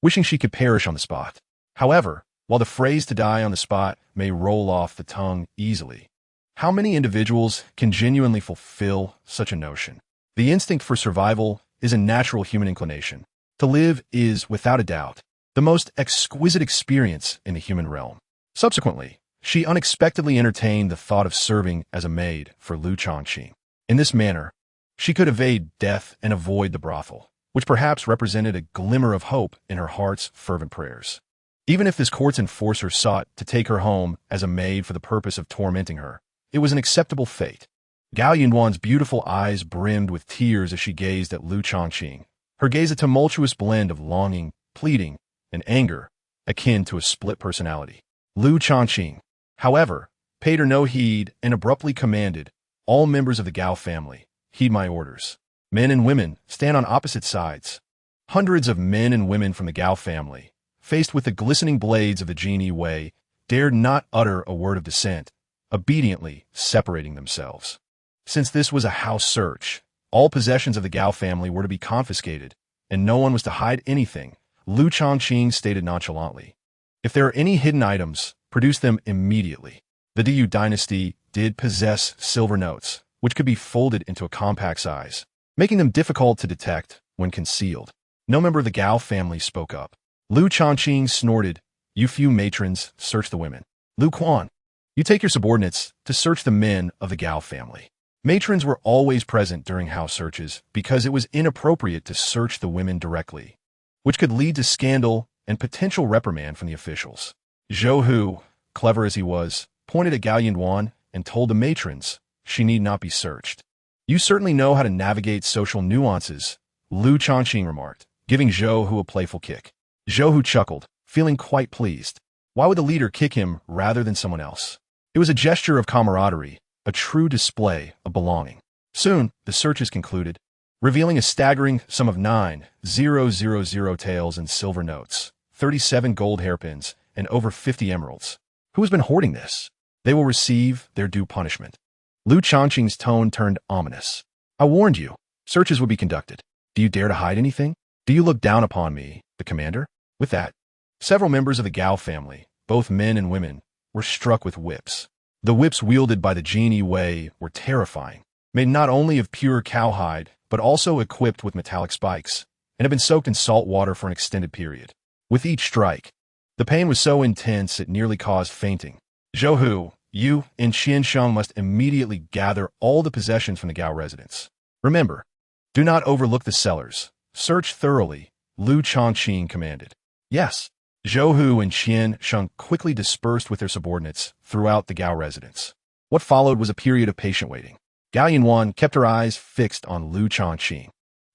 Speaker 1: wishing she could perish on the spot. However, While the phrase to die on the spot may roll off the tongue easily, how many individuals can genuinely fulfill such a notion? The instinct for survival is a natural human inclination. To live is, without a doubt, the most exquisite experience in the human realm. Subsequently, she unexpectedly entertained the thought of serving as a maid for Lu Changqing. In this manner, she could evade death and avoid the brothel, which perhaps represented a glimmer of hope in her heart's fervent prayers. Even if this court's enforcer sought to take her home as a maid for the purpose of tormenting her, it was an acceptable fate. Gao Yinduan's beautiful eyes brimmed with tears as she gazed at Lu Changqing, her gaze a tumultuous blend of longing, pleading, and anger, akin to a split personality. Lu Changqing, however, paid her no heed and abruptly commanded, "All members of the Gao family, heed my orders. Men and women stand on opposite sides." Hundreds of men and women from the Gao family, faced with the glistening blades of the genie Wei, dared not utter a word of dissent, obediently separating themselves. Since this was a house search, all possessions of the Gao family were to be confiscated, and no one was to hide anything, Lu Changqing stated nonchalantly. "If there are any hidden items, produce them immediately." The Yu Dynasty did possess silver notes, which could be folded into a compact size, making them difficult to detect when concealed. No member of the Gao family spoke up. Lu Changqing snorted, "You few matrons, search the women. Lu Quan, you take your subordinates to search the men of the Gao family." Matrons were always present during house searches because it was inappropriate to search the women directly, which could lead to scandal and potential reprimand from the officials. Zhou Hu, clever as he was, pointed at Gao Yinduan and told the matrons she need not be searched. "You certainly know how to navigate social nuances," Lu Changqing remarked, giving Zhou Hu a playful kick. Zhou Hu chuckled, feeling quite pleased. Why would the leader kick him rather than someone else? It was a gesture of camaraderie, a true display of belonging. Soon, the search is concluded, revealing a staggering sum of 9,000 taels in silver notes, 37 gold hairpins, and over 50 emeralds. Who has been hoarding this? They will receive their due punishment. Lu Changqing's tone turned ominous. "I warned you. Searches would be conducted. Do you dare to hide anything? Do you look down upon me, the commander?" With that, several members of the Gao family, both men and women, were struck with whips. The whips wielded by the genie Wei were terrifying, made not only of pure cowhide, but also equipped with metallic spikes, and had been soaked in salt water for an extended period. With each strike, the pain was so intense it nearly caused fainting. "Zhou Hu, you and Qiansheng must immediately gather all the possessions from the Gao residence. Remember, do not overlook the cellars. Search thoroughly," Lu Changqing commanded. "Yes." Zhou Hu and Qiansheng quickly dispersed with their subordinates throughout the Gao residence. What followed was a period of patient waiting. Gao Yinduan kept her eyes fixed on Lu Changqing,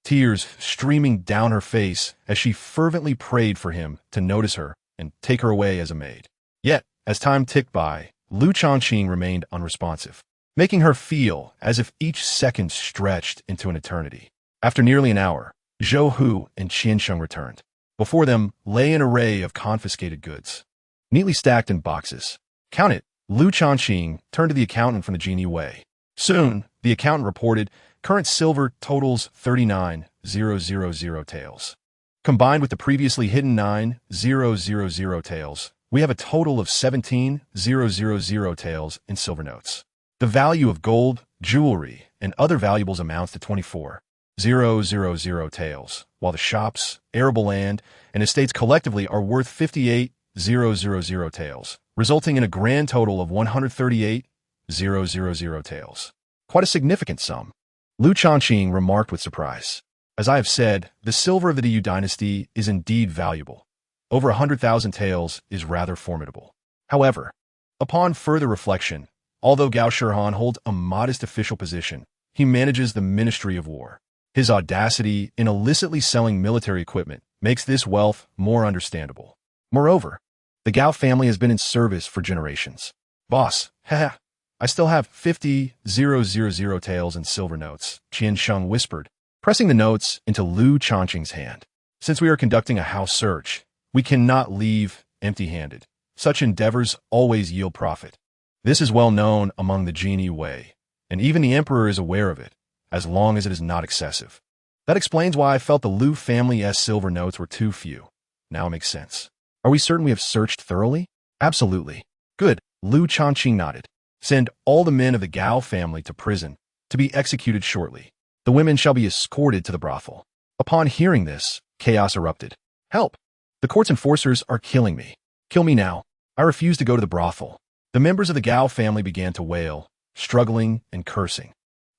Speaker 1: tears streaming down her face as she fervently prayed for him to notice her and take her away as a maid. Yet, as time ticked by, Lu Changqing remained unresponsive, making her feel as if each second stretched into an eternity. After nearly an hour, Zhou Hu and Qiansheng returned. Before them lay an array of confiscated goods, neatly stacked in boxes. "Count it." Lu Changqing turned to the accountant from the genie Wei. Soon, the accountant reported, "Current silver totals 39,000 taels. Combined with the previously hidden 9,000 taels, we have a total of 17,000 taels in silver notes. The value of gold, jewelry, and other valuables amounts to 24,000 taels, while the shops, arable land, and estates collectively are worth 58,000 taels, resulting in a grand total of 138,000 taels. Quite a significant sum." Lu Changqing remarked with surprise. "As I have said, the silver of the Yu Dynasty is indeed valuable. Over 100,000 taels is rather formidable. However, upon further reflection, although Gao Shihan holds a modest official position, he manages the Ministry of War. His audacity in illicitly selling military equipment makes this wealth more understandable. Moreover, the Gao family has been in service for generations. Boss, haha, I still have 50,000 taels in silver notes," Qiansheng whispered, pressing the notes into Lu Changqing's hand. "Since we are conducting a house search, we cannot leave empty-handed. Such endeavors always yield profit. This is well known among the genie Wei, and even the emperor is aware of it, as long as it is not excessive. That explains why I felt the Lu family's silver notes were too few. Now it makes sense. Are we certain we have searched thoroughly? Absolutely. Good. Lu Changqing nodded. Send all the men of the Gao family to prison, to be executed shortly. The women shall be escorted to the brothel. Upon hearing this, chaos erupted. Help! The court's enforcers are killing me. Kill me now. I refuse to go to the brothel. The members of the Gao family began to wail, struggling and cursing.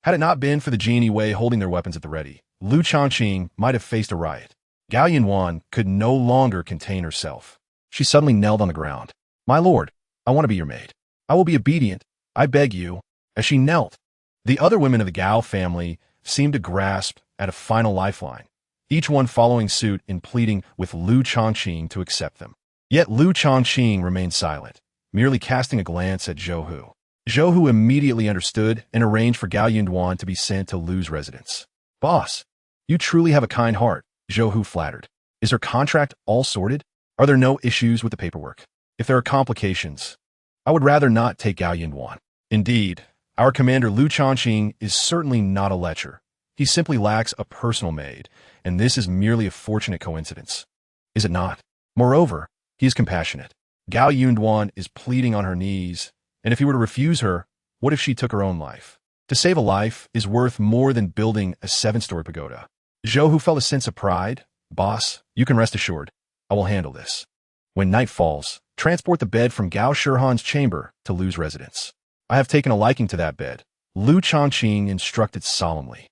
Speaker 1: Had it not been for the Genie Wei holding their weapons at the ready, Lu Changqing might have faced a riot. Gao Yinhuan could no longer contain herself. She suddenly knelt on the ground. My lord, I want to be your maid. I will be obedient, I beg you. As she knelt, the other women of the Gao family seemed to grasp at a final lifeline, each one following suit in pleading with Lu Changqing to accept them. Yet Lu Changqing remained silent, merely casting a glance at Zhou Hu. Zhou Hu immediately understood and arranged for Gao Yinhuan to be sent to Lu's residence. Boss, you truly have a kind heart, Zhou Hu flattered. Is her contract all sorted? Are there no issues with the paperwork? If there are complications, I would rather not take Gao Yinhuan. Indeed, our commander Lu Changqing is certainly not a lecher. He simply lacks a personal maid, and this is merely a fortunate coincidence. Is it not? Moreover, he is compassionate. Gao Yinhuan is pleading on her knees, and if he were to refuse her, what if she took her own life? To save a life is worth more than building a 7-story pagoda. Zhou Hu felt a sense of pride. Boss, you can rest assured. I will handle this. When night falls, transport the bed from Gao Shihan's chamber to Lu's residence. I have taken a liking to that bed, Lu Changqing instructed solemnly.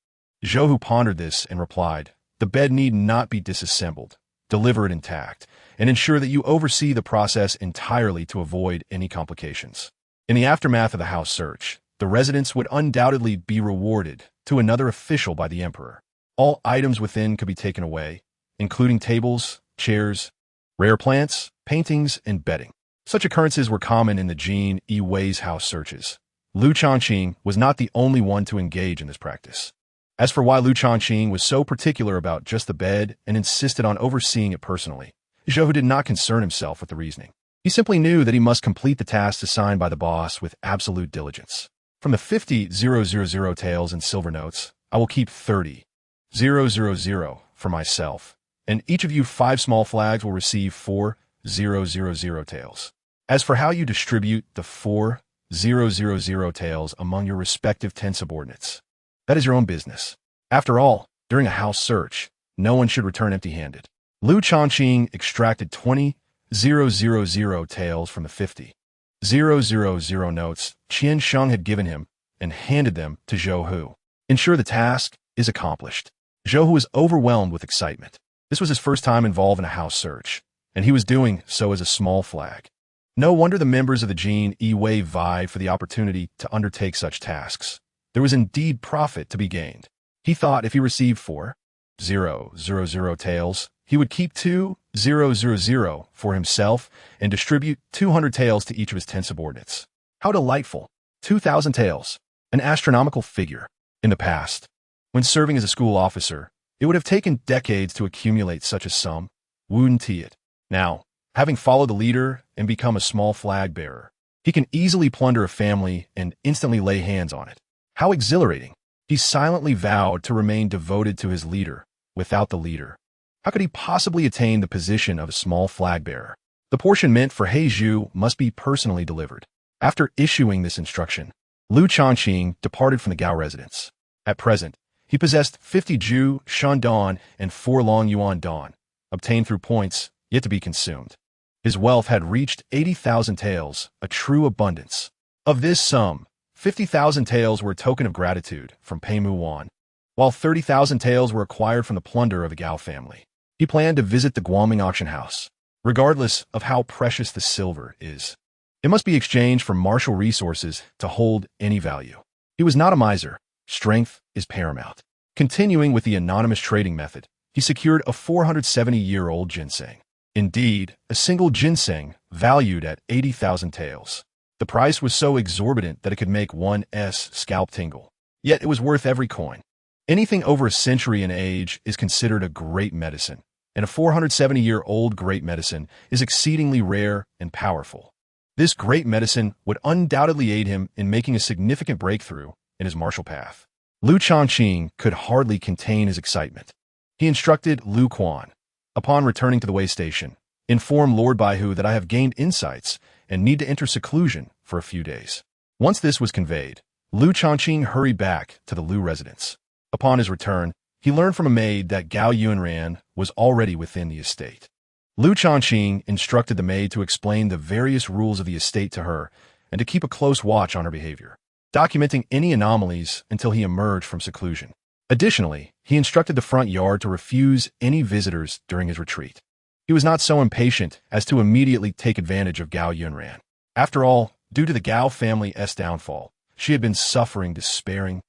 Speaker 1: Zhou Hu pondered this and replied, the bed need not be disassembled. Deliver it intact, and ensure that you oversee the process entirely to avoid any complications. In the aftermath of the house search, the residence would undoubtedly be rewarded to another official by the emperor. All items within could be taken away, including tables, chairs, rare plants, paintings, and bedding. Such occurrences were common in the Jin Yi Wei's house searches. Lu Changqing was not the only one to engage in this practice. As for why Lu Changqing was so particular about just the bed and insisted on overseeing it personally, Zhou Hu did not concern himself with the reasoning. He simply knew that he must complete the tasks assigned by the boss with absolute diligence. From the 50,000 taels in silver notes, I will keep 30,000 for myself, and each of you 5 small flags will receive 4,000 taels. As for how you distribute the 4,000 taels among your respective 10 subordinates, that is your own business. After all, during a house search, no one should return empty-handed. Lu Changqing extracted 20,000 taels from the 50,000 notes Qian Sheng had given him and handed them to Zhou Hu. Ensure the task is accomplished. Zhou Hu was overwhelmed with excitement. This was his first time involved in a house search, and he was doing so as a small flag. No wonder the members of the Jin Yi Wei vied for the opportunity to undertake such tasks. There was indeed profit to be gained. He thought if he received 4,000 taels, he would keep 2,000 for himself and distribute 200 taels to each of his 10 subordinates. How delightful! 2,000 taels, an astronomical figure. In the past, when serving as a school officer, it would have taken decades to accumulate such a sum, wouldn't it? Now, having followed the leader and become a small flag bearer, he can easily plunder a family and instantly lay hands on it. How exhilarating! He silently vowed to remain devoted to his leader. Without the leader, how could he possibly attain the position of a small flag bearer? The portion meant for He Zhu must be personally delivered. After issuing this instruction, Lu Changqing departed from the Gao residence. At present, he possessed 50 Zhu Shandong and 4 Long Yuan Dong, obtained through points yet to be consumed. His wealth had reached 80,000 taels, a true abundance. Of this sum, 50,000 taels were a token of gratitude from Pei Mu Wan, while 30,000 taels were acquired from the plunder of the Gao family. He planned to visit the Guangming auction house. Regardless of how precious the silver is, it must be exchanged for martial resources to hold any value. He was not a miser. Strength is paramount. Continuing with the anonymous trading method, he secured a 470-year-old ginseng. Indeed, a single ginseng valued at 80,000 taels. The price was so exorbitant that it could make one's scalp tingle. Yet it was worth every coin. Anything over a century in age is considered a great medicine, and a 470-year-old great medicine is exceedingly rare and powerful. This great medicine would undoubtedly aid him in making a significant breakthrough in his martial path. Lu Changqing could hardly contain his excitement. He instructed Lu Quan, upon returning to the way station, Inform Lord Baihu that I have gained insights and need to enter seclusion for a few days." Once this was conveyed, Lu Changqing hurried back to the Lu residence. Upon his return, he learned from a maid that Gao Yunran was already within the estate. Lu Changqing instructed the maid to explain the various rules of the estate to her and to keep a close watch on her behavior, documenting any anomalies until he emerged from seclusion. Additionally, he instructed the front yard to refuse any visitors during his retreat. He was not so impatient as to immediately take advantage of Gao Yunran. After all, due to the Gao family's downfall, she had been suffering despairing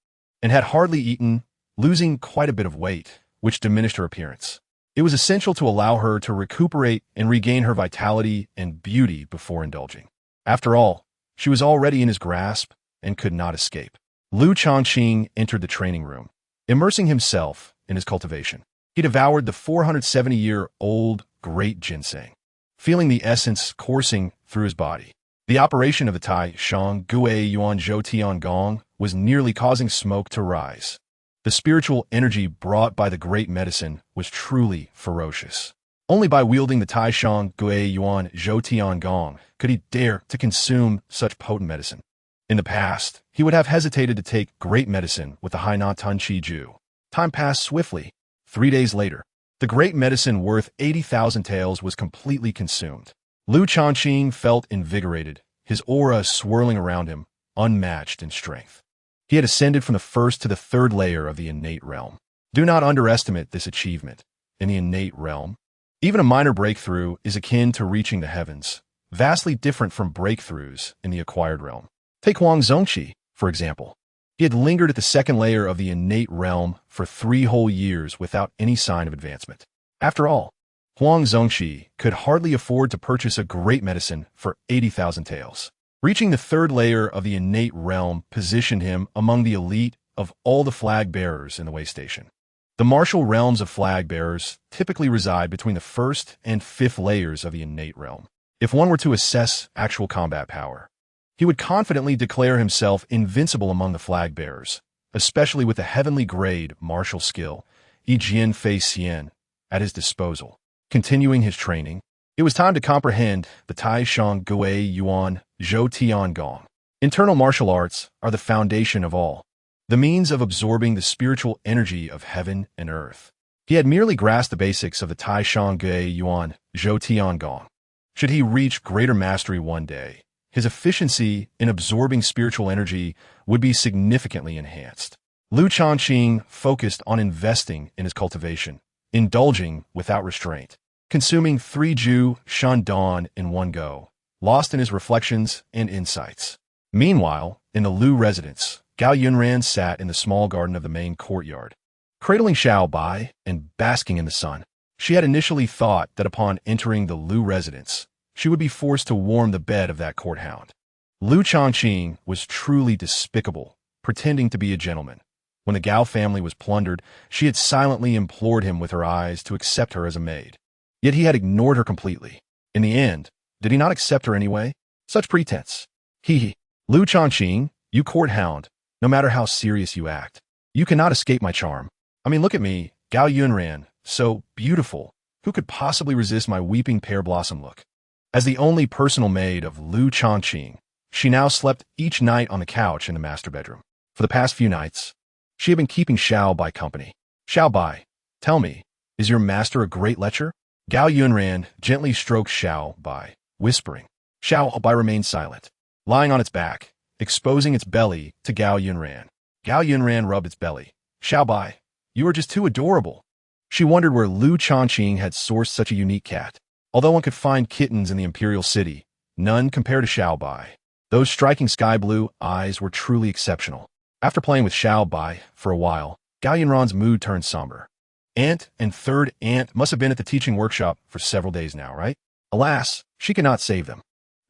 Speaker 1: and had hardly eaten, losing quite a bit of weight, which diminished her appearance. It was essential to allow her to recuperate and regain her vitality and beauty before indulging. After all, she was already in his grasp and could not escape. Lu Changqing entered the training room, immersing himself in his cultivation. He devoured the 470-year-old great ginseng, feeling the essence coursing through his body. The operation of the Tai Shang Gui Yuan Zhou Tian Gong was nearly causing smoke to rise. The spiritual energy brought by the great medicine was truly ferocious. Only by wielding the Tai Shang Gui Yuan Zhou Tian Gong could he dare to consume such potent medicine. In the past, he would have hesitated to take great medicine with the Hainan Tun Chi Ju. Time passed swiftly. 3 days later, the great medicine worth 80,000 taels was completely consumed. Lu Changqing felt invigorated, his aura swirling around him, unmatched in strength. He had ascended from the first to the third layer of the innate realm. Do not underestimate this achievement. In the innate realm, even a minor breakthrough is akin to reaching the heavens, vastly different from breakthroughs in the acquired realm. Take Huang Zongqi, for example. He had lingered at the second layer of the innate realm for 3 whole years without any sign of advancement. After all, Huang Zongqi could hardly afford to purchase a great medicine for 80,000 taels. Reaching the third layer of the innate realm positioned him among the elite of all the flag bearers in the way station. The martial realms of flag bearers typically reside between the first and fifth layers of the innate realm. If one were to assess actual combat power, he would confidently declare himself invincible among the flag bearers, especially with the heavenly grade martial skill, Yijian Fei Xian, at his disposal. Continuing his training, it was time to comprehend the Tai Shang Gui Yuan Zhou Tian Gong. Internal martial arts are the foundation of all, the means of absorbing the spiritual energy of heaven and earth. He had merely grasped the basics of the Tai Shang Gui Yuan Zhou Tian Gong. Should he reach greater mastery one day, his efficiency in absorbing spiritual energy would be significantly enhanced. Lu Changqing focused on investing in his cultivation, indulging without restraint, consuming 3 Ju Shandong in one go, lost in his reflections and insights. Meanwhile, in the Lu residence, Gao Yunran sat in the small garden of the main courtyard, cradling Xiao Bai and basking in the sun. She had initially thought that upon entering the Lu residence, she would be forced to warm the bed of that court hound. Lu Changqing was truly despicable, pretending to be a gentleman. When the Gao family was plundered, she had silently implored him with her eyes to accept her as a maid. Yet he had ignored her completely. In the end, did he not accept her anyway? Such pretense. Lu Changqing, you court hound, no matter how serious you act, you cannot escape my charm. I mean, look at me, Gao Yunran, so beautiful. Who could possibly resist my weeping pear blossom look? As the only personal maid of Lu Changqing, she now slept each night on the couch in the master bedroom. For the past few nights, she had been keeping Xiao Bai company. Xiao Bai, tell me, is your master a great lecher? Gao Yunran gently stroked Xiao Bai, whispering. Xiao Bai remained silent, lying on its back, exposing its belly to Gao Yunran. Gao Yunran rubbed its belly. Xiao Bai, you are just too adorable. She wondered where Lu Changqing had sourced such a unique cat. Although one could find kittens in the Imperial City, none compared to Xiao Bai. Those striking sky blue eyes were truly exceptional. After playing with Xiao Bai for a while, Gao Yunran's mood turned somber. Aunt and third aunt must have been at the teaching workshop for several days now, right? Alas, she could not save them.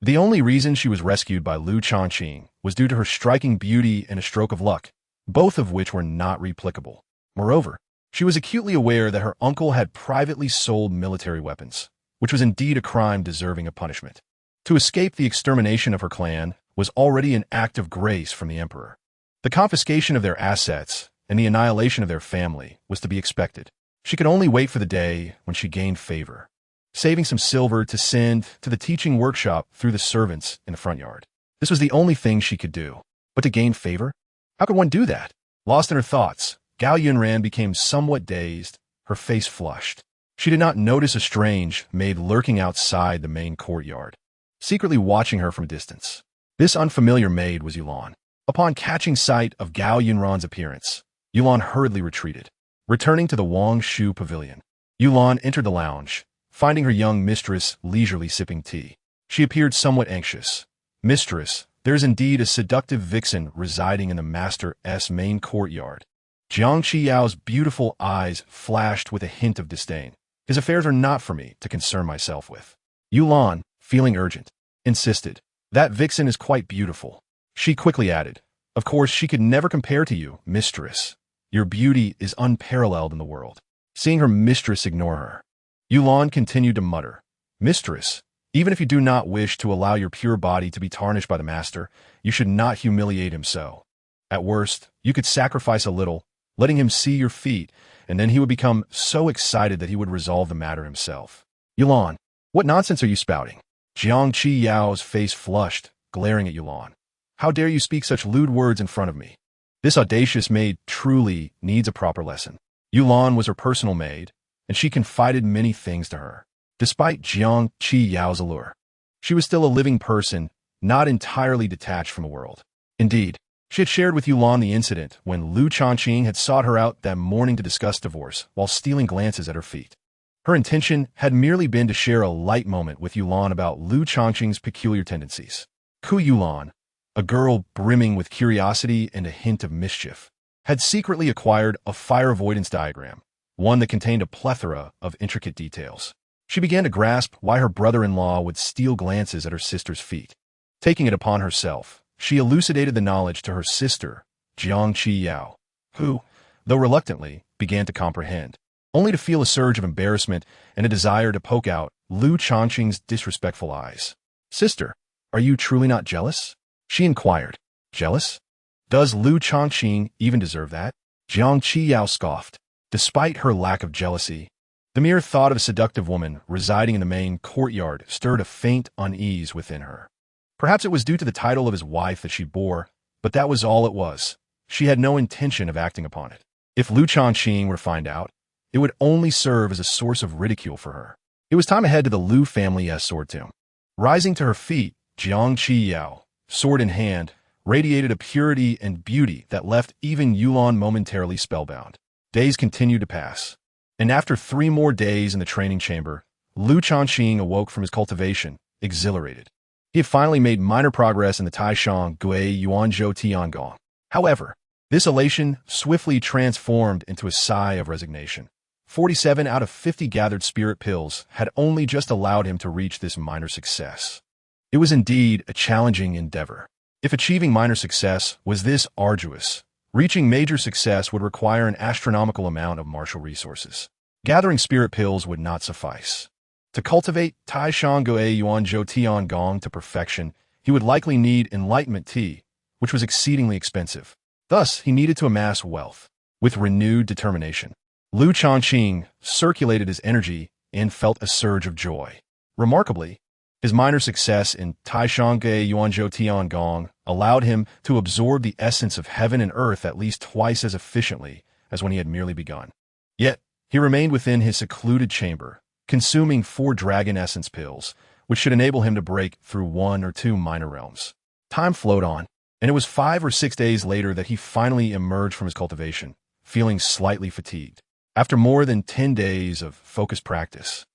Speaker 1: The only reason she was rescued by Lu Changqing was due to her striking beauty and a stroke of luck, both of which were not replicable. Moreover, she was acutely aware that her uncle had privately sold military weapons, which was indeed a crime deserving of punishment. To escape the extermination of her clan was already an act of grace from the emperor. The confiscation of their assets and the annihilation of their family was to be expected. She could only wait for the day when she gained favor. saving some silver to send to the teaching workshop through the servants in the front yard. This was the only thing she could do. But to gain favor? How could one do that? Lost in her thoughts, Gao Yunran became somewhat dazed, her face flushed. She did not notice a strange maid lurking outside the main courtyard, secretly watching her from a distance. This unfamiliar maid was Yulan. Upon catching sight of Gao Yunran's appearance, Yulan hurriedly retreated. Returning to the Wang Shu pavilion, Yulan entered the lounge, finding her young mistress leisurely sipping tea. She appeared somewhat anxious. "Mistress, there is indeed a seductive vixen residing in the master's main courtyard." Jiang Qiyao's beautiful eyes flashed with a hint of disdain. "His affairs are not for me to concern myself with." Yulan, feeling urgent, insisted. "That vixen is quite beautiful." She quickly added, "Of course she could never compare to you, mistress. Your beauty is unparalleled in the world." Seeing her mistress ignore her, Yulan continued to mutter, "Mistress, even if you do not wish to allow your pure body to be tarnished by the master, you should not humiliate him so. At worst, you could sacrifice a little, letting him see your feet, and then he would become so excited that he would resolve the matter himself." "Yulan, what nonsense are you spouting?" Jiang Qiyao's face flushed, glaring at Yulan. "How dare you speak such lewd words in front of me? This audacious maid truly needs a proper lesson." Yulan was her personal maid, and she confided many things to her. Despite Jiang Qiyao's allure, she was still a living person, not entirely detached from the world. Indeed, she had shared with Yulan the incident when Lu Changqing had sought her out that morning to discuss divorce while stealing glances at her feet. Her intention had merely been to share a light moment with Yulan about Lu Changqing's peculiar tendencies. Ku Yulan, a girl brimming with curiosity and a hint of mischief, had secretly acquired a fire avoidance diagram, one that contained a plethora of intricate details. She began to grasp why her brother-in-law would steal glances at her sister's feet. Taking it upon herself, she elucidated the knowledge to her sister, Jiang Qiyao, who, though reluctantly, began to comprehend, only to feel a surge of embarrassment and a desire to poke out Lu Changqing's disrespectful eyes. "Sister, are you truly not jealous?" she inquired. "Jealous? Does Lu Changqing even deserve that?" Jiang Qiyao scoffed. Despite her lack of jealousy, the mere thought of a seductive woman residing in the main courtyard stirred a faint unease within her. Perhaps it was due to the title of his wife that she bore, but that was all it was. She had no intention of acting upon it. If Lu Changqing were to find out, it would only serve as a source of ridicule for her. It was time to head to the Lu family's sword tomb. Rising to her feet, Jiang Qiyao, sword in hand, radiated a purity and beauty that left even Yulan momentarily spellbound. Days continued to pass, and after 3 more days in the training chamber, Lu Changqing awoke from his cultivation, exhilarated. He had finally made minor progress in the Taishang Gui Yuanzhou Tiangong. However, this elation swiftly transformed into a sigh of resignation. 47 out of 50 gathered spirit pills had only just allowed him to reach this minor success. It was indeed a challenging endeavor. If achieving minor success was this arduous, reaching major success would require an astronomical amount of martial resources. Gathering spirit pills would not suffice. To cultivate Taishang Gui Yuanzhou Tiangong to perfection, he would likely need enlightenment tea, which was exceedingly expensive. Thus, he needed to amass wealth. With renewed determination, Lu Changqing circulated his energy and felt a surge of joy. Remarkably, his minor success in Taishang Gui Yuanzhou Tiangong allowed him to absorb the essence of heaven and earth at least twice as efficiently as when he had merely begun. Yet, he remained within his secluded chamber, consuming 4 dragon essence pills, which should enable him to break through 1 or 2 minor realms. Time flowed on, and it was 5 or 6 days later that he finally emerged from his cultivation, feeling slightly fatigued. After more than 10 days of focused practice,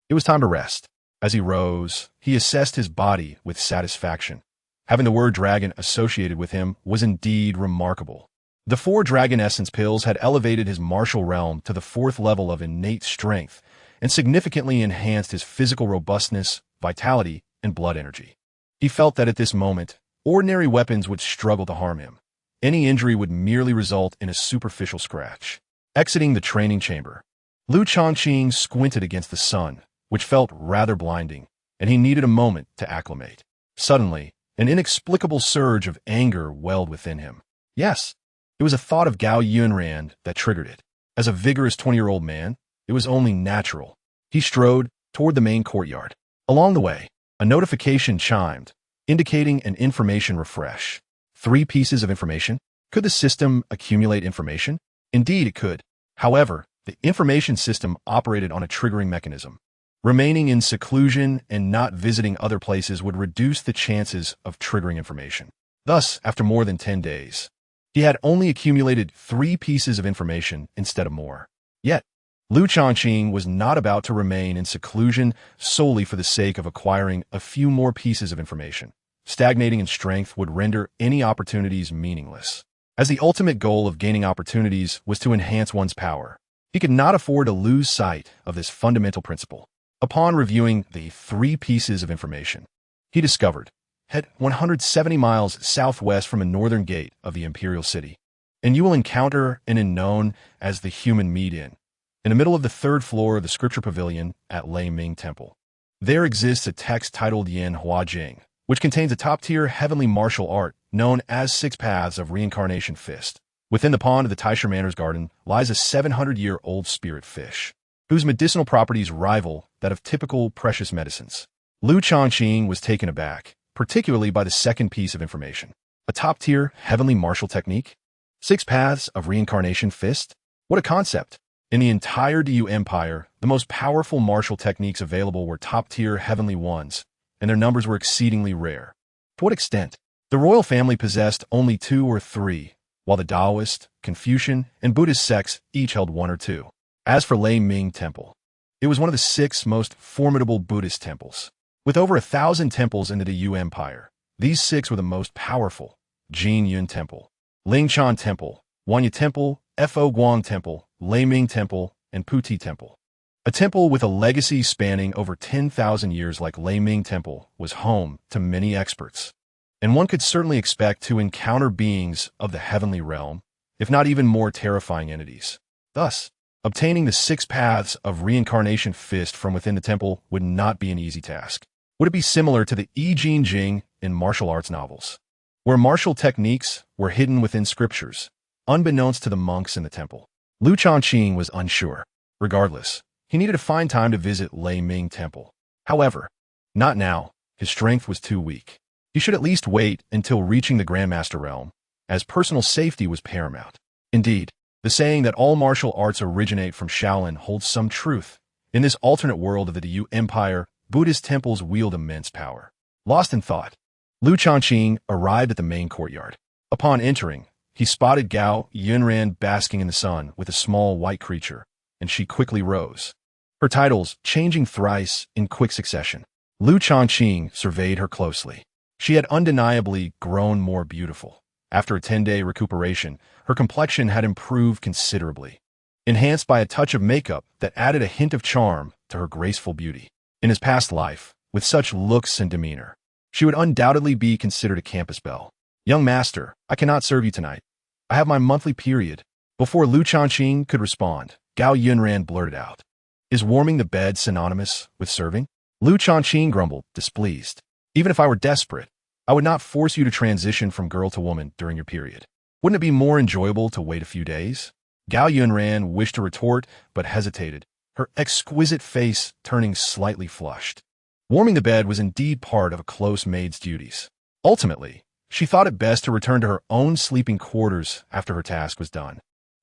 Speaker 1: it was time to rest. As he rose, he assessed his body with satisfaction. Having the word dragon associated with him was indeed remarkable. The 4 dragon essence pills had elevated his martial realm to the 4th level of innate strength and significantly enhanced his physical robustness, vitality, and blood energy. He felt that at this moment, ordinary weapons would struggle to harm him. Any injury would merely result in a superficial scratch. Exiting the training chamber, Lu Changqing squinted against the sun, which felt rather blinding, and he needed a moment to acclimate. Suddenly, an inexplicable surge of anger welled within him. Yes, it was a thought of Gao Yunran that triggered it. As a vigorous 20-year-old man, it was only natural. He strode toward the main courtyard. Along the way, a notification chimed, indicating an information refresh. 3 pieces of information? Could the system accumulate information? Indeed, it could. However, the information system operated on a triggering mechanism. Remaining in seclusion and not visiting other places would reduce the chances of triggering information. Thus, after more than 10 days, he had only accumulated 3 pieces of information instead of more. Yet, Lu Changqing was not about to remain in seclusion solely for the sake of acquiring a few more pieces of information. Stagnating in strength would render any opportunities meaningless. As the ultimate goal of gaining opportunities was to enhance one's power, he could not afford to lose sight of this fundamental principle. Upon reviewing the 3 pieces of information, he discovered, head 170 miles southwest from a northern gate of the Imperial City, and you will encounter an inn known as the Human Meat Inn, in the middle of the 3rd floor of the Scripture Pavilion at Lei Ming Temple. There exists a text titled Yan Hua Jing, which contains a top-tier heavenly martial art known as 6 Paths of Reincarnation Fist. Within the pond of the Taisha Manor's garden lies a 700-year-old spirit fish, whose medicinal properties rival that of typical precious medicines. Lu Changqing was taken aback, particularly by the second piece of information. A top-tier heavenly martial technique? 6 Paths of Reincarnation Fist? What a concept! In the entire Diyu Empire, the most powerful martial techniques available were top-tier heavenly ones, and their numbers were exceedingly rare. To what extent? The royal family possessed only 2 or 3, while the Taoist, Confucian, and Buddhist sects each held 1 or 2. As for Lei Ming Temple, it was one of the 6 most formidable Buddhist temples. With over 1,000 temples in the Diyu Empire, these 6 were the most powerful: Jin Yun Temple, Lingchan Temple, Wanya Temple, Fo Guang Temple, Lei Ming Temple, and Puti Temple. A temple with a legacy spanning over 10,000 years like Lei Ming Temple was home to many experts, and one could certainly expect to encounter beings of the heavenly realm, if not even more terrifying entities. Thus, obtaining the 6 Paths of Reincarnation Fist from within the temple would not be an easy task. Would it be similar to the I Ching Jing in martial arts novels, where martial techniques were hidden within scriptures, unbeknownst to the monks in the temple? Lu Changqing was unsure. Regardless, he needed to find time to visit Lei Ming Temple. However, not now. His strength was too weak. He should at least wait until reaching the Grandmaster realm, as personal safety was paramount. Indeed, the saying that all martial arts originate from Shaolin holds some truth. In this alternate world of the Diyu Empire, Buddhist temples wield immense power. Lost in thought, Lu Changqing arrived at the main courtyard. Upon entering, he spotted Gao Yunran basking in the sun with a small white creature, and she quickly rose, her titles changing thrice in quick succession. Lu Changqing surveyed her closely. She had undeniably grown more beautiful. After a 10-day recuperation, her complexion had improved considerably, enhanced by a touch of makeup that added a hint of charm to her graceful beauty. In his past life, with such looks and demeanor, she would undoubtedly be considered a campus belle. "Young master, I cannot serve you tonight. I have my monthly period." Before Lu Changqing could respond, Gao Yunran blurted out, "Is warming the bed synonymous with serving?" Lu Changqing grumbled, displeased. "Even if I were desperate, I would not force you to transition from girl to woman during your period. Wouldn't it be more enjoyable to wait a few days?" Gao Yunran wished to retort, but hesitated, her exquisite face turning slightly flushed. Warming the bed was indeed part of a close maid's duties. Ultimately, she thought it best to return to her own sleeping quarters after her task was done.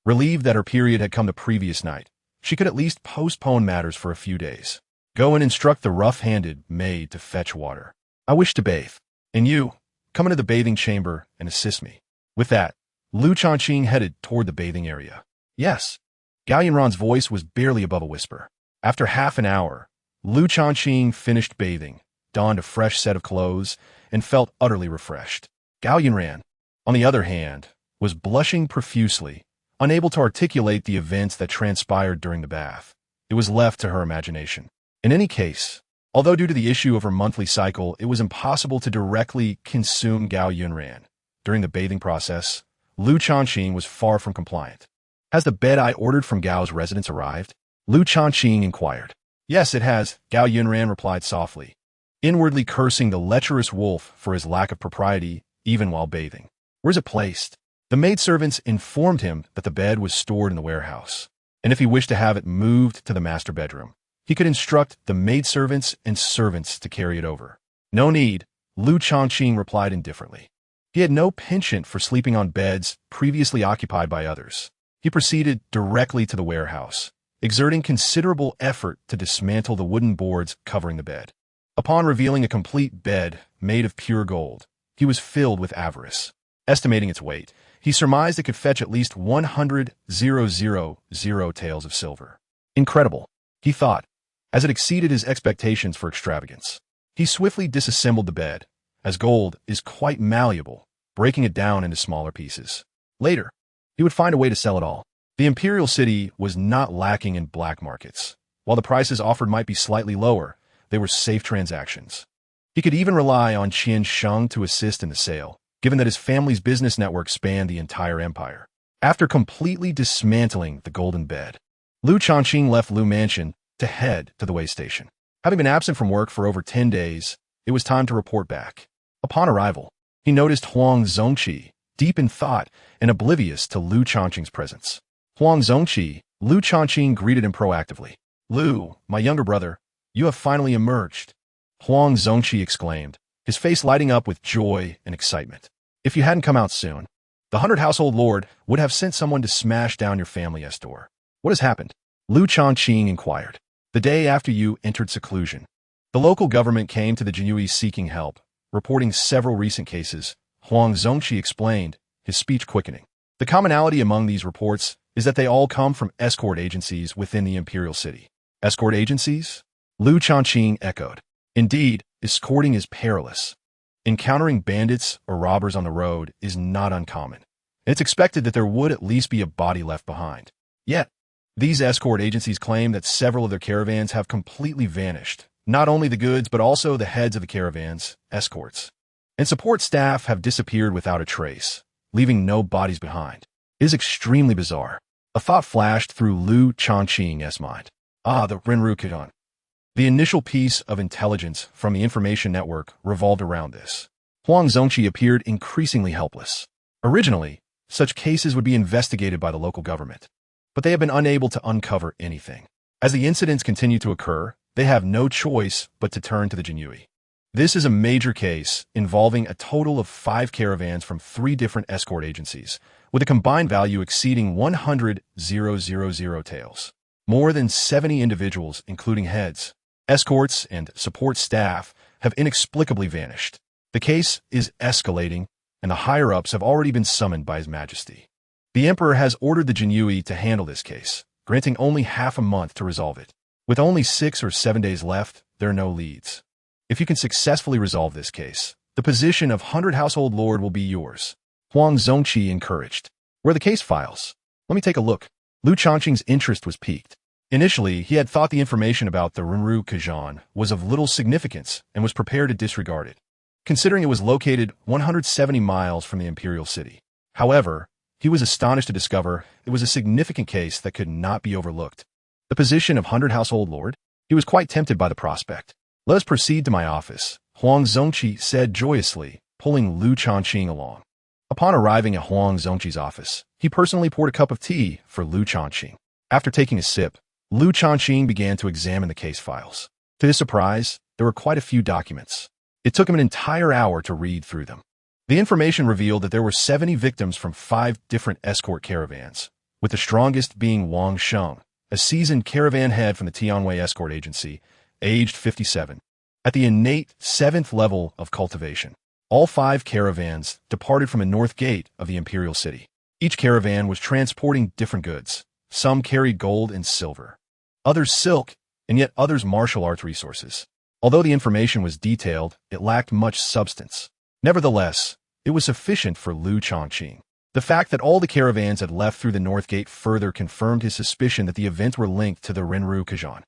Speaker 1: Relieved that her period had come the previous night, she could at least postpone matters for a few days. "Go and instruct the rough-handed maid to fetch water. I wish to bathe. And you, come into the bathing chamber and assist me." With that, Lu Changqing headed toward the bathing area. "Yes." Gao Yunran's voice was barely above a whisper. After half an hour, Lu Changqing finished bathing, donned a fresh set of clothes, and felt utterly refreshed. Gao Yunran, on the other hand, was blushing profusely, unable to articulate the events that transpired during the bath. It was left to her imagination. In any case, although due to the issue of her monthly cycle, it was impossible to directly consume Gao Yunran. During the bathing process, Lu Changqing was far from compliant. "Has the bed I ordered from Gao's residence arrived?" Lu Changqing inquired. "Yes, it has," Gao Yunran replied softly, inwardly cursing the lecherous wolf for his lack of propriety even while bathing. "Where's it placed?" The maidservants informed him that the bed was stored in the warehouse, and if he wished to have it moved to the master bedroom, He could instruct the maidservants and servants to carry it over. No need, Lu Changqing replied indifferently. He had no penchant for sleeping on beds previously occupied by others. He proceeded directly to the warehouse, exerting considerable effort to dismantle the wooden boards covering the bed. Upon revealing a complete bed made of pure gold, he was filled with avarice. Estimating its weight, he surmised it could fetch at least 100,000 taels of silver. Incredible, he thought, as it exceeded his expectations for extravagance. He swiftly disassembled the bed, as gold is quite malleable, breaking it down into smaller pieces. Later, he would find a way to sell it all. The imperial city was not lacking in black markets. While the prices offered might be slightly lower, they were safe transactions. He could even rely on Changqing to assist in the sale, given that his family's business network spanned the entire empire. After completely dismantling the golden bed, Lu Changqing left Lu Mansion to head to the way station. Having been absent from work for over 10 days, it was time to report back. Upon arrival, he noticed Huang Zongqi, deep in thought and oblivious to Lu Changqing's presence. Huang Zongqi, Lu Changqing greeted him proactively. "Lu, my younger brother, you have finally emerged," Huang Zongqi exclaimed, his face lighting up with joy and excitement. "If you hadn't come out soon, the 100 household lord would have sent someone to smash down your family's door. What has happened?" Lu Changqing inquired. "The day after you entered seclusion, the local government came to the Jinyui seeking help, reporting several recent cases," Huang Zongqi explained, his speech quickening. "The commonality among these reports is that they all come from escort agencies within the imperial city." "Escort agencies?" Lu Changqing echoed. "Indeed, escorting is perilous. Encountering bandits or robbers on the road is not uncommon, and it's expected that there would at least be a body left behind. Yet, these escort agencies claim that several of their caravans have completely vanished. Not only the goods, but also the heads of the caravans, escorts, and support staff have disappeared without a trace, leaving no bodies behind. It is extremely bizarre." A thought flashed through Lu Changqing's mind. The Renru Kajang. The initial piece of intelligence from the information network revolved around this. Huang Zongqi appeared increasingly helpless. Originally, such cases would be investigated by the local government, but they have been unable to uncover anything. As the incidents continue to occur, they have no choice but to turn to the Jinyui. This is a major case involving a total of 5 caravans from 3 different escort agencies, with a combined value exceeding 100,000 taels. More than 70 individuals, including heads, escorts, and support staff, have inexplicably vanished. The case is escalating, and the higher-ups have already been summoned by His Majesty. The Emperor has ordered the Jinyui to handle this case, granting only half a month to resolve it. With only 6 or 7 days left, there are no leads. If you can successfully resolve this case, the position of 100 household lord will be yours, Huang Zongqi encouraged. "Where are the case files? Let me take a look." Lu Changqing's interest was piqued. Initially, he had thought the information about the Renru Kajang was of little significance and was prepared to disregard it, considering it was located 170 miles from the imperial city. However, he was astonished to discover it was a significant case that could not be overlooked. The position of 100 household lord? He was quite tempted by the prospect. "Let us proceed to my office," Huang Zongqi said joyously, pulling Lu Changqing along. Upon arriving at Huang Zongqi's office, he personally poured a cup of tea for Lu Changqing. After taking a sip, Lu Changqing began to examine the case files. To his surprise, there were quite a few documents. It took him an entire hour to read through them. The information revealed that there were 70 victims from 5 different escort caravans, with the strongest being Wang Sheng, a seasoned caravan head from the Tianwei Escort Agency, aged 57, at the innate 7th level of cultivation. All 5 caravans departed from the north gate of the imperial city. Each caravan was transporting different goods. Some carried gold and silver, others silk, and yet others martial arts resources. Although the information was detailed, it lacked much substance. Nevertheless, it was sufficient for Lu Changqing. The fact that all the caravans had left through the north gate further confirmed his suspicion that the events were linked to the Renru Kajang.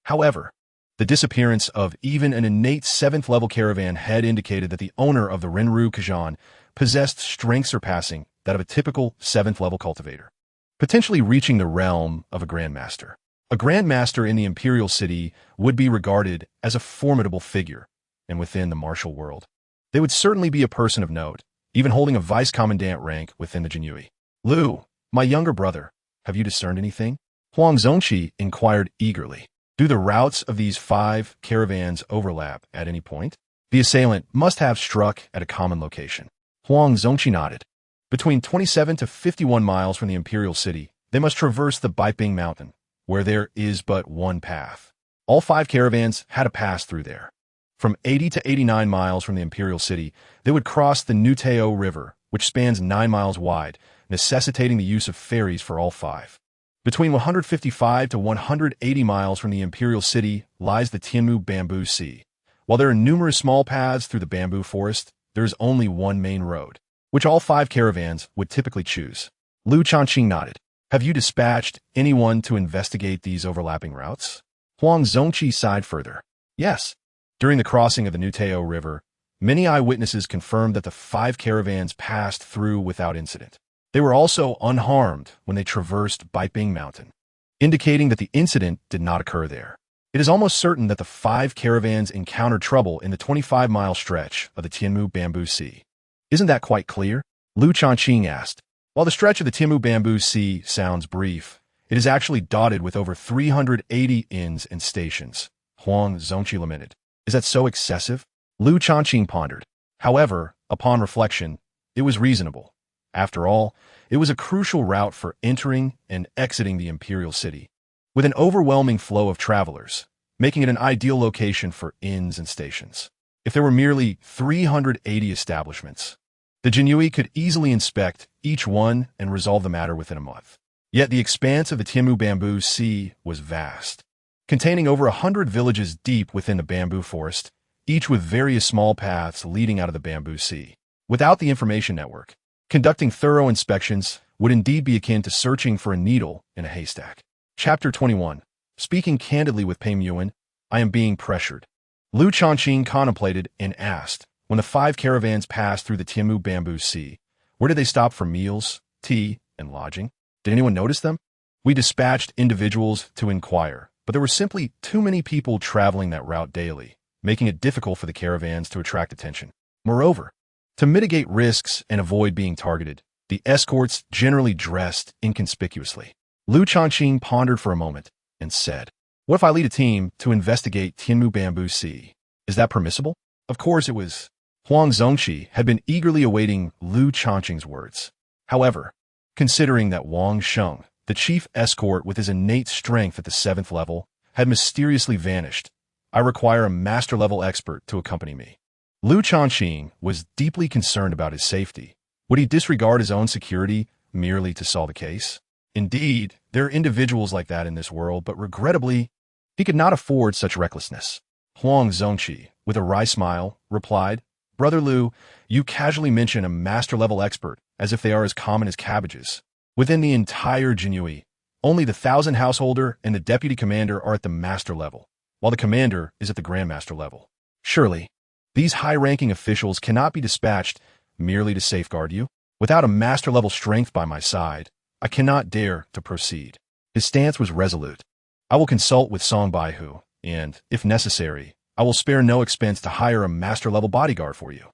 Speaker 1: However, the disappearance of even an innate 7th level caravan had indicated that the owner of the Renru Kajang possessed strength surpassing that of a typical 7th level cultivator, potentially reaching the realm of a grandmaster. A grandmaster in the imperial city would be regarded as a formidable figure, and within the martial world, they would certainly be a person of note, even holding a vice-commandant rank within the Jinyui. "Lu, my younger brother, have you discerned anything?" Huang Zongqi inquired eagerly. Do the routes of these 5 caravans overlap at any point? The assailant must have struck at a common location. Huang Zongqi nodded. Between 27 to 51 miles from the Imperial City, they must traverse the Baiping Mountain, where there is but one path. All 5 caravans had to pass through there. From 80 to 89 miles from the Imperial City, they would cross the Nuteo River, which spans 9 miles wide, necessitating the use of ferries for all 5. Between 155 to 180 miles from the Imperial City lies the Tianmu Bamboo Sea. While there are numerous small paths through the bamboo forest, there is only one main road, which all 5 caravans would typically choose. Lu Changqing nodded. Have you dispatched anyone to investigate these overlapping routes? Huang Zongqi sighed further. Yes. During the crossing of the Nuteo River, many eyewitnesses confirmed that the 5 caravans passed through without incident. They were also unharmed when they traversed Baiping Mountain, indicating that the incident did not occur there. It is almost certain that the 5 caravans encountered trouble in the 25-mile stretch of the Tianmu Bamboo Sea. Isn't that quite clear? Lu Changqing asked. While the stretch of the Tianmu Bamboo Sea sounds brief, it is actually dotted with over 380 inns and stations. Huang Zongqi lamented. Is that so excessive? Lu Changqing pondered. However, upon reflection, it was reasonable. After all, it was a crucial route for entering and exiting the Imperial City, with an overwhelming flow of travelers, making it an ideal location for inns and stations. If there were merely 380 establishments, the Jinyui could easily inspect each one and resolve the matter within a month. Yet the expanse of the Tianmu Bamboo Sea was vast, containing over 100 villages deep within the bamboo forest, each with various small paths leading out of the bamboo sea. Without the information network, conducting thorough inspections would indeed be akin to searching for a needle in a haystack. Chapter 21. Speaking candidly with Pei Yuan, I am being pressured. Lu Changqing contemplated and asked, when the 5 caravans passed through the Tianmu Bamboo Sea, where did they stop for meals, tea, and lodging? Did anyone notice them? We dispatched individuals to inquire, but there were simply too many people traveling that route daily, making it difficult for the caravans to attract attention. Moreover, to mitigate risks and avoid being targeted, the escorts generally dressed inconspicuously. Lu Changqing pondered for a moment and said, what if I lead a team to investigate Tianmu Bamboo Sea? Is that permissible? Of course it was. Huang Zongqi had been eagerly awaiting Lu Changqing's words. However, considering that Wang Sheng, the chief escort with his innate strength at the 7th level, had mysteriously vanished, I require a master-level expert to accompany me. Lu Changqing was deeply concerned about his safety. Would he disregard his own security merely to solve the case? Indeed, there are individuals like that in this world, but regrettably, he could not afford such recklessness. Huang Zongqi, with a wry smile, replied, Brother Lu, you casually mention a master-level expert as if they are as common as cabbages. Within the entire Jinyui, only the 1,000 householder and the deputy commander are at the master level, while the commander is at the grandmaster level. Surely, these high-ranking officials cannot be dispatched merely to safeguard you. Without a master-level strength by my side, I cannot dare to proceed. His stance was resolute. I will consult with Song Baihu, and, if necessary, I will spare no expense to hire a master-level bodyguard for you.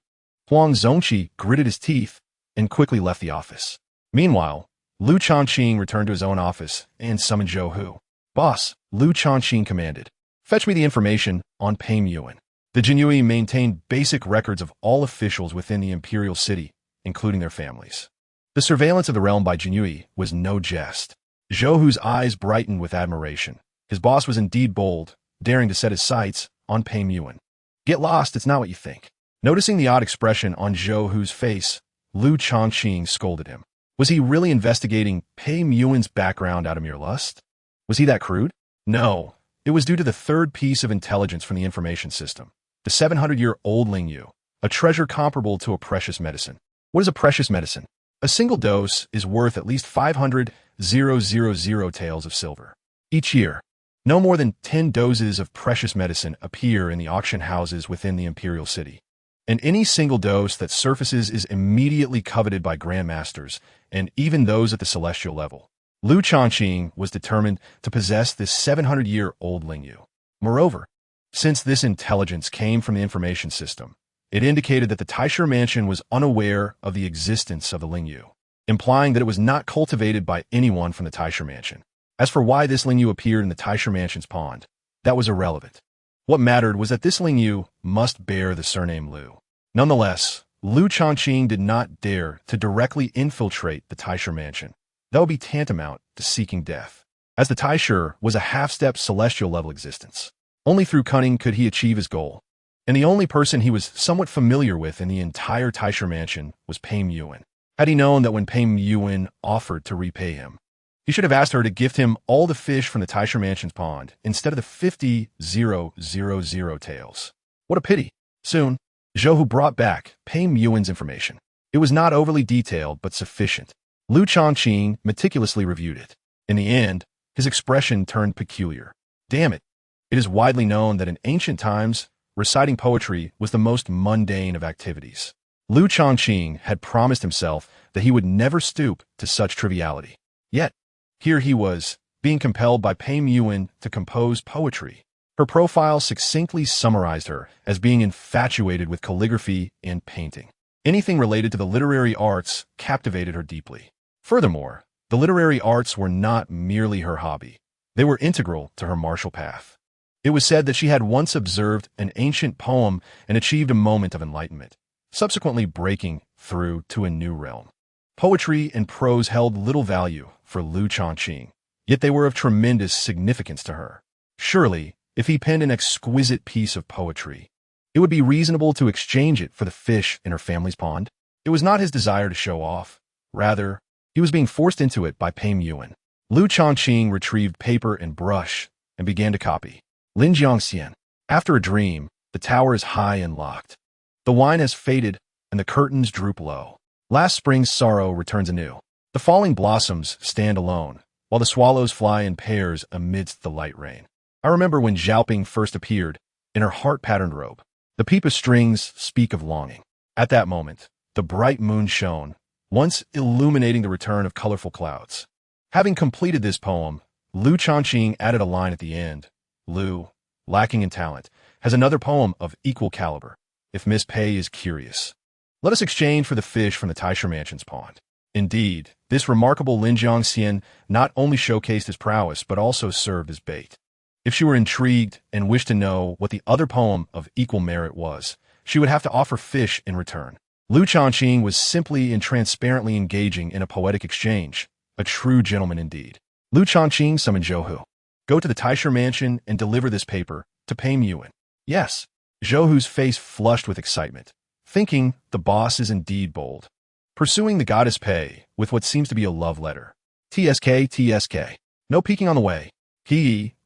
Speaker 1: Huang Zongqi gritted his teeth and quickly left the office. Meanwhile, Lu Changqing returned to his own office and summoned Zhou Hu. Boss, Lu Changqing commanded, fetch me the information on Pei Yuan. The Jinyui maintained basic records of all officials within the Imperial City, including their families. The surveillance of the realm by Jinyui was no jest. Zhou Hu's eyes brightened with admiration. His boss was indeed bold, daring to set his sights on Pei Yuan. Get lost, it's not what you think. Noticing the odd expression on Zhou Hu's face, Lu Changqing scolded him. Was he really investigating Pei Yuan's background out of mere lust? Was he that crude? No, it was due to the third piece of intelligence from the information system. The 700-year-old Lingyu, a treasure comparable to a precious medicine. What is a precious medicine? A single dose is worth at least 500,000 taels of silver. Each year, no more than 10 doses of precious medicine appear in the auction houses within the Imperial City. And any single dose that surfaces is immediately coveted by grandmasters, and even those at the celestial level. Lu Changqing was determined to possess this 700-year-old Lingyu. Moreover, since this intelligence came from the information system, it indicated that the Taisher mansion was unaware of the existence of the Lingyu, implying that it was not cultivated by anyone from the Taisher mansion. As for why this Lingyu appeared in the Taisher mansion's pond, That was irrelevant. What mattered was that this Ling Yu must bear the surname Liu. Nonetheless, Liu Changqing did not dare to directly infiltrate the Taisha mansion. That would be tantamount to seeking death, as the Taisha was a half-step celestial-level existence. Only through cunning could he achieve his goal. And the only person he was somewhat familiar with in the entire Taisha mansion was Pei Yuan. Had he known that when Pei Yuan offered to repay him, he should have asked her to gift him all the fish from the Taisha mansion's pond instead of the 50,000 taels. What a pity. Soon, Zhou brought back Pei Yuan's information. It was not overly detailed, but sufficient. Liu Changqing meticulously reviewed it. In the end, his expression turned peculiar. Damn it. It is widely known that in ancient times, reciting poetry was the most mundane of activities. Liu Changqing had promised himself that he would never stoop to such triviality. Yet, here he was, being compelled by Pei Yuan to compose poetry. Her profile succinctly summarized her as being infatuated with calligraphy and painting. Anything related to the literary arts captivated her deeply. Furthermore, the literary arts were not merely her hobby. They were integral to her martial path. It was said that she had once observed an ancient poem and achieved a moment of enlightenment, subsequently breaking through to a new realm. Poetry and prose held little value for Liu Changqing, yet they were of tremendous significance to her. Surely, if he penned an exquisite piece of poetry, it would be reasonable to exchange it for the fish in her family's pond. It was not his desire to show off. Rather, he was being forced into it by Pei Yuan. Liu Changqing retrieved paper and brush and began to copy. Lin Jiangxian. After a dream, the tower is high and locked. The wine has faded, and the curtains droop low. Last spring's sorrow returns anew. The falling blossoms stand alone, while the swallows fly in pairs amidst the light rain. I remember when Xiaoping first appeared, in her heart-patterned robe. The pipa strings speak of longing. At that moment, the bright moon shone, once illuminating the return of colorful clouds. Having completed this poem, Liu Changqing added a line at the end. Liu, lacking in talent, has another poem of equal caliber. If Miss Pei is curious, let us exchange for the fish from the Taisha mansion's pond. Indeed, this remarkable Lin Jiangxian not only showcased his prowess, but also served as bait. If she were intrigued and wished to know what the other poem of equal merit was, she would have to offer fish in return. Liu Changqing was simply and transparently engaging in a poetic exchange, a true gentleman indeed. Liu Changqing summoned Zhou. Go to the Taisha mansion and deliver this paper to Pei Yuan. Yes. Zhou's face flushed with excitement, thinking the boss is indeed bold. Pursuing the goddess Pei with what seems to be a love letter. TSK. No peeking on the way.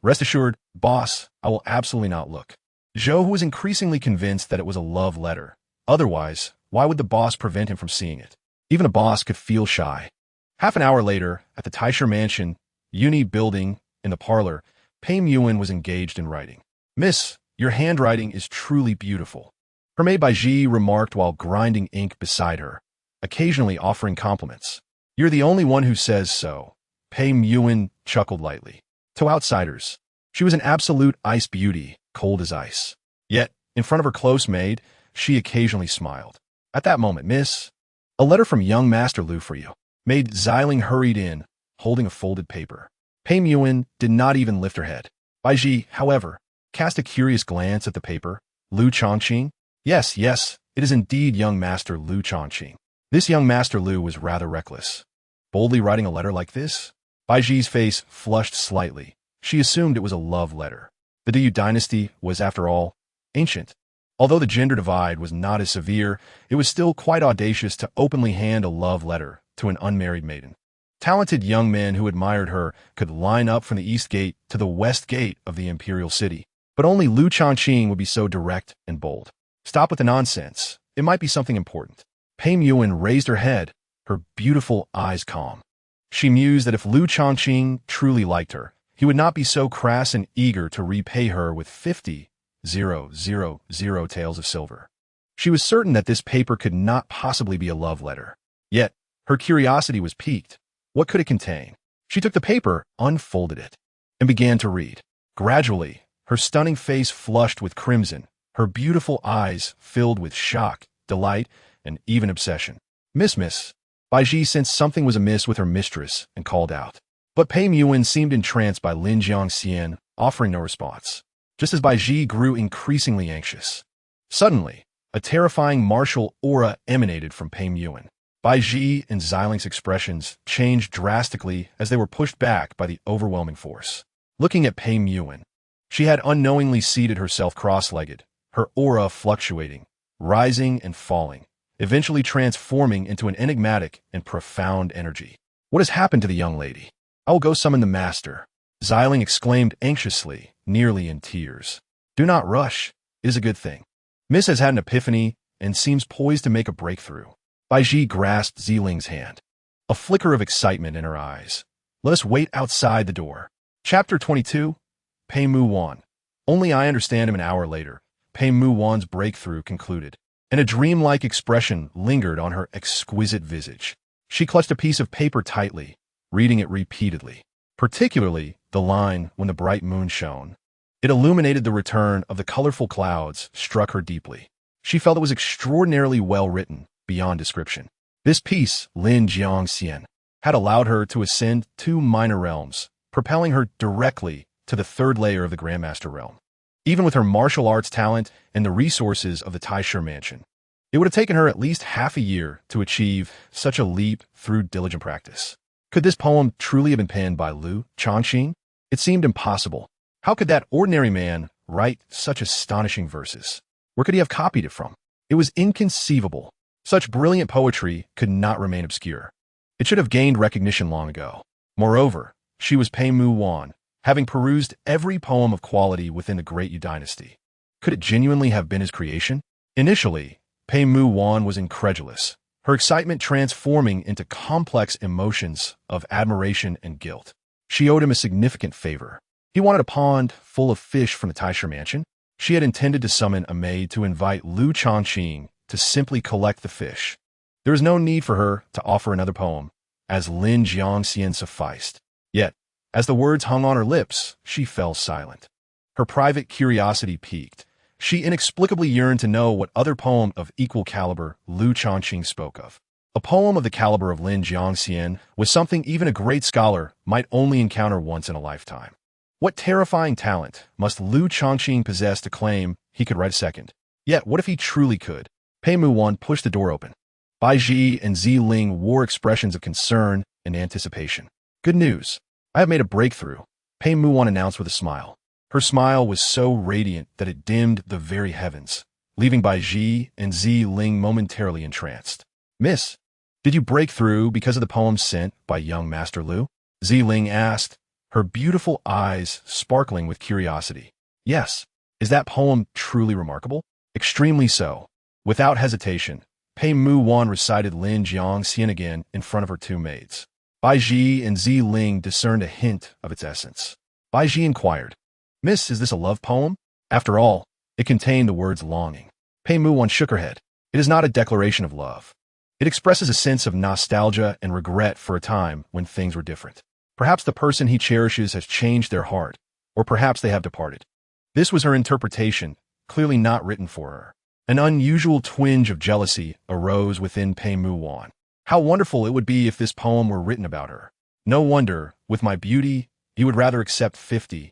Speaker 1: Rest assured, boss, I will absolutely not look. Zhou was increasingly convinced that it was a love letter. Otherwise, why would the boss prevent him from seeing it? Even a boss could feel shy. Half an hour later, at the Taisha mansion, Uni building, in the parlor, Pei Yuan was engaged in writing. Miss, your handwriting is truly beautiful. Her maid Baiji remarked while grinding ink beside her, occasionally offering compliments. You're the only one who says so. Pei Yuan chuckled lightly. To outsiders, she was an absolute ice beauty, cold as ice. Yet, in front of her close maid, she occasionally smiled. At that moment, Miss, a letter from young Master Liu for you. Maid Xiling hurried in, holding a folded paper. Pei Yuan did not even lift her head. Baiji, however, cast a curious glance at the paper. Liu Changqing? Yes, it is indeed young Master Liu Changqing. This young Master Liu was rather reckless. Boldly writing a letter like this? Baiji's face flushed slightly. She assumed it was a love letter. The Yu Dynasty was, after all, ancient. Although the gender divide was not as severe, it was still quite audacious to openly hand a love letter to an unmarried maiden. Talented young men who admired her could line up from the east gate to the west gate of the imperial city. But only Liu Changqing would be so direct and bold. Stop with the nonsense. It might be something important. Pei Yuan raised her head, her beautiful eyes calm. She mused that if Liu Changqing truly liked her, he would not be so crass and eager to repay her with 50,000 taels of silver. She was certain that this paper could not possibly be a love letter. Yet, her curiosity was piqued. What could it contain? She took the paper, unfolded it, and began to read. Gradually, her stunning face flushed with crimson, her beautiful eyes filled with shock, delight, and even obsession. Miss, Baiji sensed something was amiss with her mistress and called out. But Pei Yuan seemed entranced by Lin Jiangxian, offering no response, just as Bai Ji grew increasingly anxious. Suddenly, a terrifying martial aura emanated from Pei Muan. Bai Ji and Xiling's expressions changed drastically as they were pushed back by the overwhelming force. Looking at Pei Muan, she had unknowingly seated herself cross-legged, her aura fluctuating, rising and falling, eventually transforming into an enigmatic and profound energy. What has happened to the young lady? I will go summon the master, Xiling exclaimed anxiously, nearly in tears. Do not rush. It is a good thing. Miss has had an epiphany and seems poised to make a breakthrough. Bai Ji grasped Xiling's hand, a flicker of excitement in her eyes. Let us wait outside the door. Chapter 22, Pei Muan. Only I understand him an hour later. Pei Muan's breakthrough concluded, and a dreamlike expression lingered on her exquisite visage. She clutched a piece of paper tightly, reading it repeatedly, particularly the line when the bright moon shone. It illuminated the return of the colorful clouds, struck her deeply. She felt it was extraordinarily well written, beyond description. This piece, Lin Jiangxian, had allowed her to ascend 2 minor realms, propelling her directly to the 3rd layer of the Grandmaster realm. Even with her martial arts talent and the resources of the Taisher mansion, it would have taken her at least half a year to achieve such a leap through diligent practice. Could this poem truly have been penned by Lu Changqing? It seemed impossible. How could that ordinary man write such astonishing verses? Where could he have copied it from? It was inconceivable. Such brilliant poetry could not remain obscure. It should have gained recognition long ago. Moreover, she was Pei Muan, having perused every poem of quality within the Great Yu Dynasty. Could it genuinely have been his creation? Initially, Pei Muan was incredulous, her excitement transforming into complex emotions of admiration and guilt. She owed him a significant favor. He wanted a pond full of fish from the Taisher mansion. She had intended to summon a maid to invite Lu Changqing to simply collect the fish. There was no need for her to offer another poem, as Lin Jiangxian sufficed. Yet, as the words hung on her lips, she fell silent. Her private curiosity piqued. She inexplicably yearned to know what other poem of equal caliber Lu Changqing spoke of. A poem of the caliber of Lin Jiangxian was something even a great scholar might only encounter once in a lifetime. What terrifying talent must Lu Changqing possess to claim he could write a second? Yet, what if he truly could? Pei Muan pushed the door open. Bai Ji and Xiling wore expressions of concern and anticipation. Good news. I have made a breakthrough, Pei Muan announced with a smile. Her smile was so radiant that it dimmed the very heavens, leaving Bai Ji and Xiling momentarily entranced. Miss, did you break through because of the poem sent by young Master Lu? Xiling asked, her beautiful eyes sparkling with curiosity. Yes. Is that poem truly remarkable? Extremely so. Without hesitation, Pei Muan recited Lin Jiangxian again in front of her 2 maids. Bai Ji and Xiling discerned a hint of its essence. Bai Ji inquired, Miss, is this a love poem? After all, it contained the words longing. Pei Muan shook her head. It is not a declaration of love. It expresses a sense of nostalgia and regret for a time when things were different. Perhaps the person he cherishes has changed their heart, or perhaps they have departed. This was her interpretation, clearly not written for her. An unusual twinge of jealousy arose within Pei Muan. How wonderful it would be if this poem were written about her. No wonder, with my beauty, he would rather accept 50,000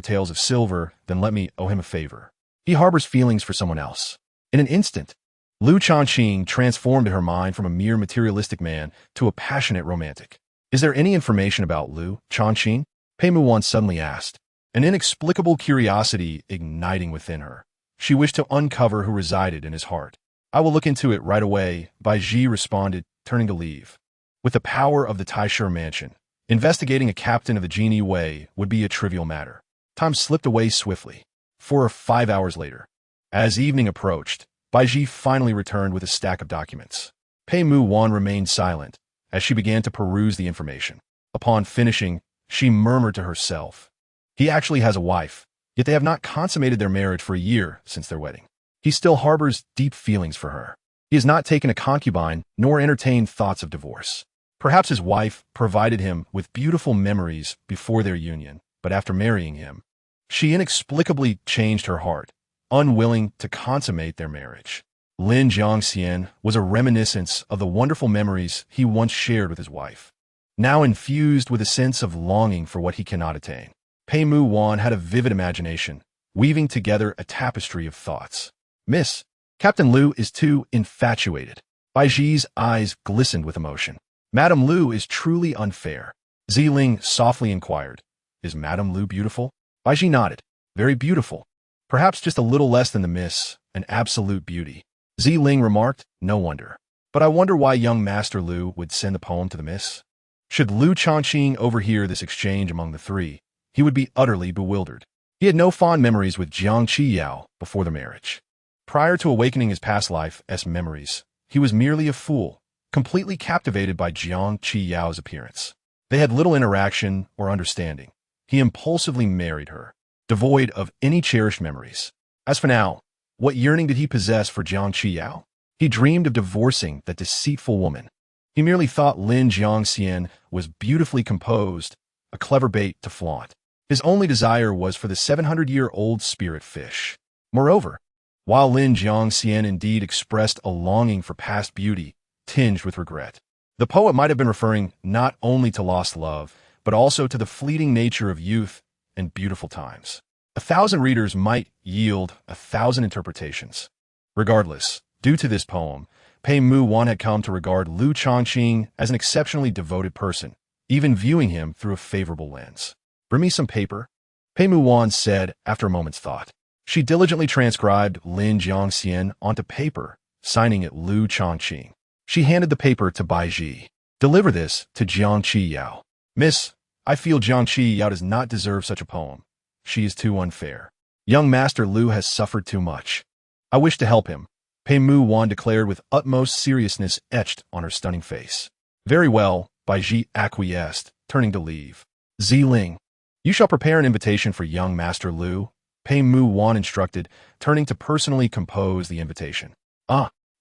Speaker 1: taels of silver than let me owe him a favor. He harbors feelings for someone else. In an instant, Lu Changqing transformed her mind from a mere materialistic man to a passionate romantic. Is there any information about Lu Changqing? Pei Muan suddenly asked, an inexplicable curiosity igniting within her. She wished to uncover who resided in his heart. I will look into it right away, Bai Ji responded, turning to leave. With the power of the Taisher mansion, investigating a captain of the Genie Way would be a trivial matter. Time slipped away swiftly. 4 or 5 hours later, as evening approached, Bai Ji finally returned with a stack of documents. Pei Muan remained silent as she began to peruse the information. Upon finishing, she murmured to herself, he actually has a wife, yet they have not consummated their marriage for a year since their wedding. He still harbors deep feelings for her. He has not taken a concubine nor entertained thoughts of divorce. Perhaps his wife provided him with beautiful memories before their union, but after marrying him, she inexplicably changed her heart, unwilling to consummate their marriage. Lin Jiangxian was a reminiscence of the wonderful memories he once shared with his wife, now infused with a sense of longing for what he cannot attain. Pei Mu Wan had a vivid imagination, weaving together a tapestry of thoughts. Miss, Captain Liu is too infatuated. Bai Ji's eyes glistened with emotion. Madame Liu is truly unfair. Ziling softly inquired, is Madame Liu beautiful? Bai Ji nodded. Very beautiful. Perhaps just a little less than the miss, an absolute beauty. Ziling remarked, no wonder. But I wonder why young Master Liu would send the poem to the miss. Should Liu Changqing overhear this exchange among the three, he would be utterly bewildered. He had no fond memories with Jiang Qiyao before the marriage. Prior to awakening his past life's memories, he was merely a fool, completely captivated by Jiang Qiyao's appearance. They had little interaction or understanding. He impulsively married her, devoid of any cherished memories. As for now, what yearning did he possess for Jiang Qiyao? He dreamed of divorcing that deceitful woman. He merely thought Lin Jiangxian was beautifully composed, a clever bait to flaunt. His only desire was for the 700-year-old spirit fish. Moreover, while Lin Jiangxian indeed expressed a longing for past beauty, tinged with regret, the poet might have been referring not only to lost love, but also to the fleeting nature of youth and beautiful times. 1,000 readers might yield 1,000 interpretations. Regardless, due to this poem, Pei Mu Wan had come to regard Liu Changqing as an exceptionally devoted person, even viewing him through a favorable lens. Bring me some paper, Pei Mu Wan said after a moment's thought. She diligently transcribed Lin Jiangxian onto paper, signing it Liu Changqing. She handed the paper to Bai Ji. Deliver this to Jiang Qiyao. Miss, I feel Jiang Qiyao does not deserve such a poem. She is too unfair. Young Master Liu has suffered too much. I wish to help him, Pei Mu Wan declared with utmost seriousness etched on her stunning face. Very well, Bai Ji acquiesced, turning to leave. Ziling, you shall prepare an invitation for young Master Liu, Pei Mu Wan instructed, turning to personally compose the invitation.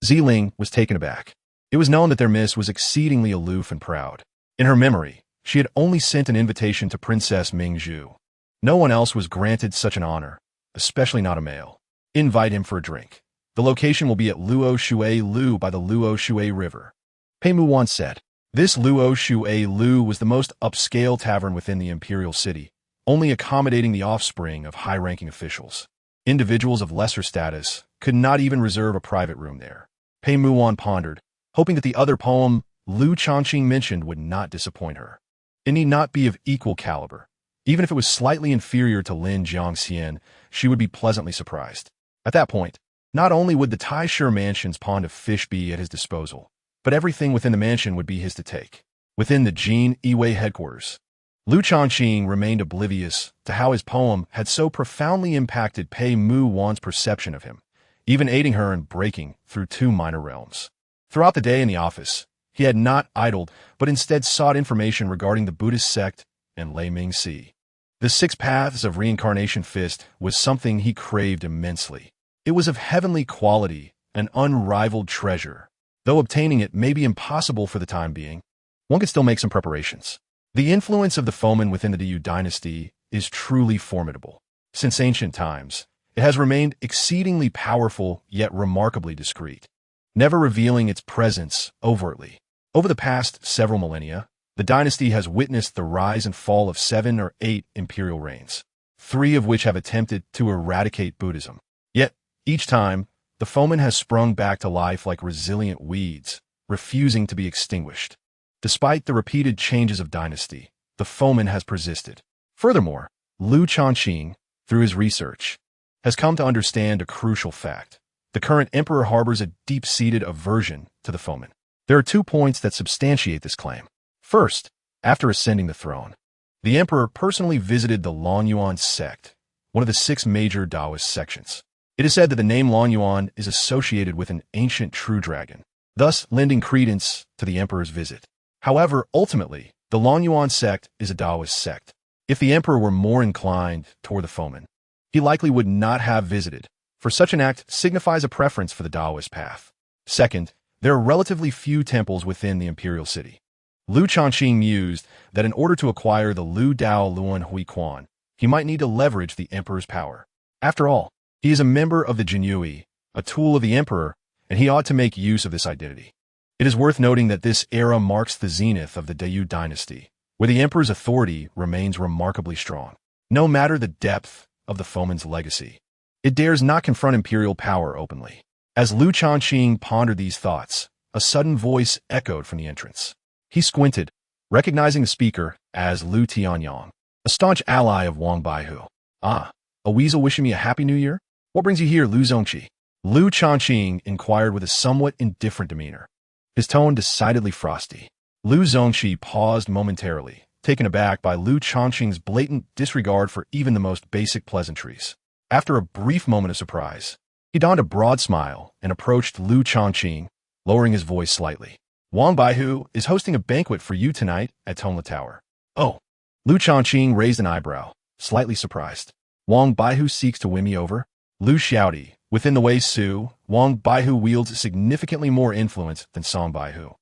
Speaker 1: Ziling was taken aback. It was known that their miss was exceedingly aloof and proud. In her memory, she had only sent an invitation to Princess Mingzhu. No one else was granted such an honor, especially not a male. Invite him for a drink. The location will be at Luo Shui Lu by the Luo Shui River. Pei Mu Wan said. This Luo Shui Lu was the most upscale tavern within the imperial city, only accommodating the offspring of high-ranking officials. Individuals of lesser status could not even reserve a private room there. Pei Mu Wan pondered, hoping that the other poem Liu Changqing mentioned would not disappoint her. It need not be of equal caliber. Even if it was slightly inferior to Lin Jiangxian, she would be pleasantly surprised. At that point, not only would the Taisher Mansion's pond of fish be at his disposal, but everything within the mansion would be his to take. Within the Jin Yiwei headquarters, Liu Changqing remained oblivious to how his poem had so profoundly impacted Pei Mu Wan's perception of him, even aiding her in breaking through 2 minor realms. Throughout the day in the office, he had not idled, but instead sought information regarding the Buddhist sect and Lei Ming Si. The 6 Paths of Reincarnation Fist was something he craved immensely. It was of heavenly quality, an unrivaled treasure. Though obtaining it may be impossible for the time being, one could still make some preparations. The influence of the foeman within the Yu Dynasty is truly formidable. Since ancient times, it has remained exceedingly powerful yet remarkably discreet, never revealing its presence overtly. Over the past several millennia, the dynasty has witnessed the rise and fall of 7 or 8 imperial reigns, 3 of which have attempted to eradicate Buddhism. Yet, each time, the foeman has sprung back to life like resilient weeds, refusing to be extinguished. Despite the repeated changes of dynasty, the foeman has persisted. Furthermore, Liu Changqing, through his research, has come to understand a crucial fact. The current emperor harbors a deep-seated aversion to the foeman. There are 2 points that substantiate this claim. First, after ascending the throne, the emperor personally visited the Longyuan sect, one of the 6 major Taoist sections. It is said that the name Longyuan is associated with an ancient true dragon, thus lending credence to the emperor's visit. However, ultimately, the Longyuan sect is a Taoist sect. If the emperor were more inclined toward the foeman, he likely would not have visited, for such an act signifies a preference for the Taoist path. Second, there are relatively few temples within the imperial city. Liu Changqing mused that in order to acquire the Lu Dao Luan Hui Quan, he might need to leverage the emperor's power. After all, he is a member of the Jinyui, a tool of the emperor, and he ought to make use of this identity. It is worth noting that this era marks the zenith of the Yu Dynasty, where the emperor's authority remains remarkably strong. no matter the depth of the foeman's legacy. It dares not confront imperial power openly. As Lu Changqing pondered these thoughts, a sudden voice echoed from the entrance. He squinted, recognizing the speaker as Lu Tianyang, a staunch ally of Wang Baihu. "Ah, a weasel wishing me a happy new year? What brings you here, Lu Zongqi?" Lu Changqing inquired with a somewhat indifferent demeanor, his tone decidedly frosty. Lu Zongqi paused momentarily, taken aback by Lu Changqing's blatant disregard for even the most basic pleasantries. After a brief moment of surprise, he donned a broad smile and approached Lu Changqing, lowering his voice slightly. "Wang Baihu is hosting a banquet for you tonight at Tongla Tower." "Oh." Lu Changqing raised an eyebrow, slightly surprised. "Wang Baihu seeks to win me over?" Lu shouted. Within the Wei Su, Wang Baihu wields significantly more influence than Song Baihu.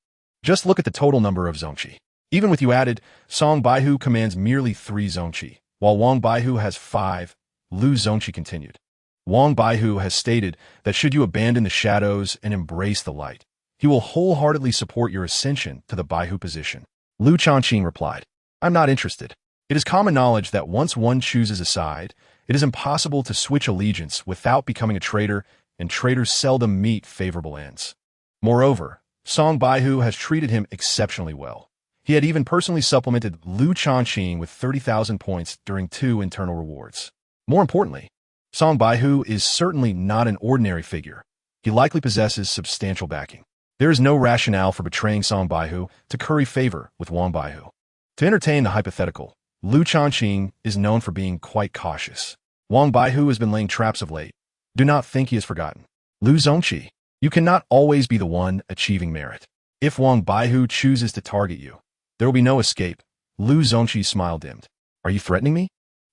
Speaker 1: Just look at the total number of Zongqi. Even with you added, Song Baihu commands merely 3 Zongqi, while Wang Baihu has 5, Lu Zongqi continued. Wang Baihu has stated that should you abandon the shadows and embrace the light, he will wholeheartedly support your ascension to the Baihu position. Lu Changqing replied, "I'm not interested. It is common knowledge that once one chooses a side, it is impossible to switch allegiance without becoming a traitor, and traitors seldom meet favorable ends. Moreover, Song Baihu has treated him exceptionally well. He had even personally supplemented Lu Changqing with 30,000 points during 2 internal rewards. More importantly, Song Baihu is certainly not an ordinary figure. He likely possesses substantial backing. There is no rationale for betraying Song Baihu to curry favor with Wang Baihu." To entertain the hypothetical, Lu Changqing is known for being quite cautious. Wang Baihu has been laying traps of late. Do not think he has forgotten. Lu Zongqi, you cannot always be the one achieving merit. If Wang Baihu chooses to target you, there will be no escape. Lu Zongqi's smile dimmed. "Are you threatening me?"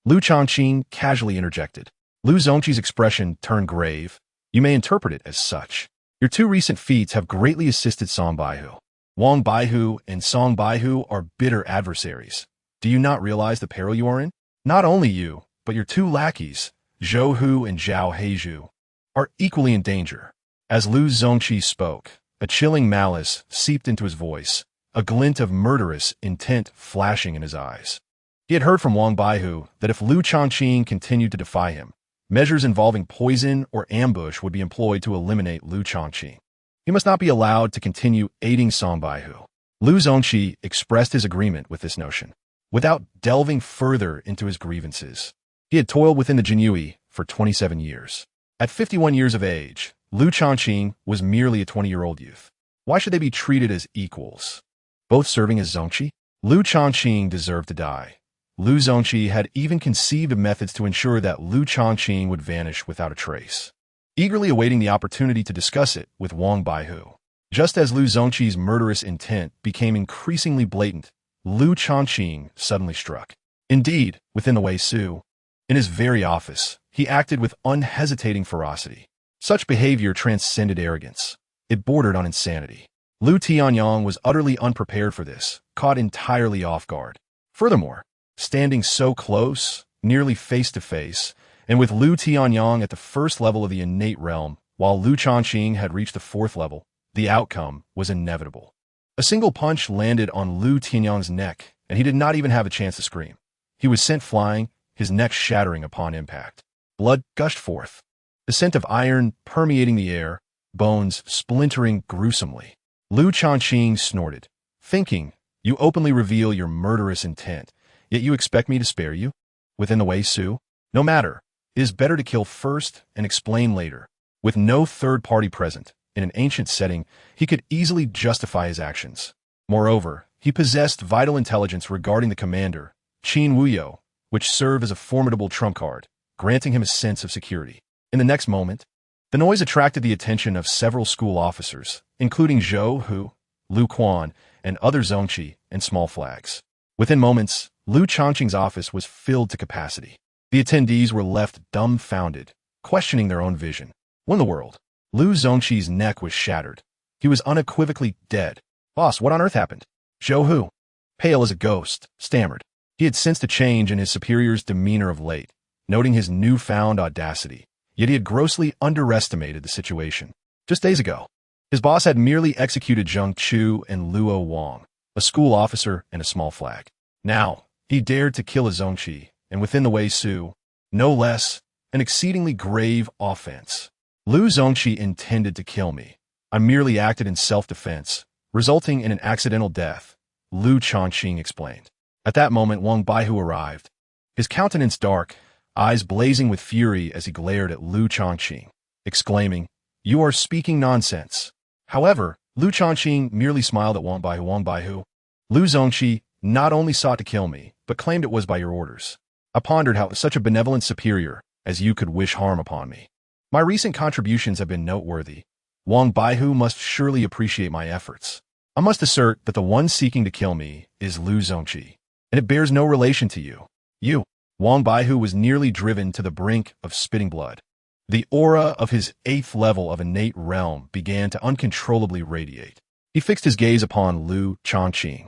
Speaker 1: Lu Changqing casually interjected. Lu Zongqi's expression turned grave. "You may interpret it as such. Your 2 recent feats have greatly assisted Song Baihu. Wang Baihu and Song Baihu are bitter adversaries. Do you not realize the peril you are in? Not only you, but your 2 lackeys, Zhou Hu and Zhao Heizhu, are equally in danger." As Lu Zongqi spoke, a chilling malice seeped into his voice, a glint of murderous intent flashing in his eyes. He had heard from Wang Baihu that if Lu Changqing continued to defy him, measures involving poison or ambush would be employed to eliminate Lu Changqing. He must not be allowed to continue aiding Song Baihu. Lu Zongqi expressed his agreement with this notion. Without delving further into his grievances, he had toiled within the Jinyue for 27 years. At 51 years of age, Lu Changqing was merely a 20-year-old youth. Why should they be treated as equals? Both serving as Zongqi? Lu Changqing deserved to die. Lu Zongqi had even conceived of methods to ensure that Lu Changqing would vanish without a trace, eagerly awaiting the opportunity to discuss it with Wang Baihu. Just as Lu Zongqi's murderous intent became increasingly blatant, Lu Changqing suddenly struck. Indeed, within the Wei Su, in his very office, he acted with unhesitating ferocity. Such behavior transcended arrogance. It bordered on insanity. Lu Tianyang was utterly unprepared for this, caught entirely off guard. Furthermore, standing so close, nearly face to face, and with Lu Tianyang at the first level of the innate realm, while Lu Changqing had reached the 4th level, the outcome was inevitable. A single punch landed on Lu Tianyang's neck, and he did not even have a chance to scream. He was sent flying, his neck shattering upon impact. Blood gushed forth, the scent of iron permeating the air, bones splintering gruesomely. Lu Changqing snorted, thinking, "You openly reveal your murderous intent, yet you expect me to spare you? Within the Wei Su? No matter. It is better to kill first and explain later." With no third party present, in an ancient setting, he could easily justify his actions. Moreover, he possessed vital intelligence regarding the commander, Qin Wuyo, which served as a formidable trump card, granting him a sense of security. In the next moment, the noise attracted the attention of several school officers, including Zhou Hu, Lu Quan, and other Zongqi and small flags. Within moments, Lu Changqing's office was filled to capacity. The attendees were left dumbfounded, questioning their own vision. What in the world? Lu Zongqi's neck was shattered. He was unequivocally dead. "Boss, what on earth happened?" Zhou Hu, pale as a ghost, stammered. He had sensed a change in his superior's demeanor of late, noting his newfound audacity, yet he had grossly underestimated the situation. Just days ago, his boss had merely executed Zheng Chu and Luo Wang, a school officer and a small flag. Now, he dared to kill a Zongqi, and within the Wei Su, no less, an exceedingly grave offense. Lu Zongqi intended to kill me. I merely acted in self-defense, resulting in an accidental death, Lu Changqing explained. At that moment, Wang Baihu arrived, his countenance dark, eyes blazing with fury as he glared at Lu Changqing, exclaiming, "You are speaking nonsense." However, Lu Changqing merely smiled at Wang Baihu. Wang Baihu, Lu Zongqi not only sought to kill me, but claimed it was by your orders. I pondered how such a benevolent superior as you could wish harm upon me. My recent contributions have been noteworthy. Wang Baihu must surely appreciate my efforts. I must assert that the one seeking to kill me is Lu Zongqi, and it bears no relation to you. You. Wang Baihu was nearly driven to the brink of spitting blood. The aura of his 8th level of innate realm began to uncontrollably radiate. He fixed his gaze upon Lu Changqing.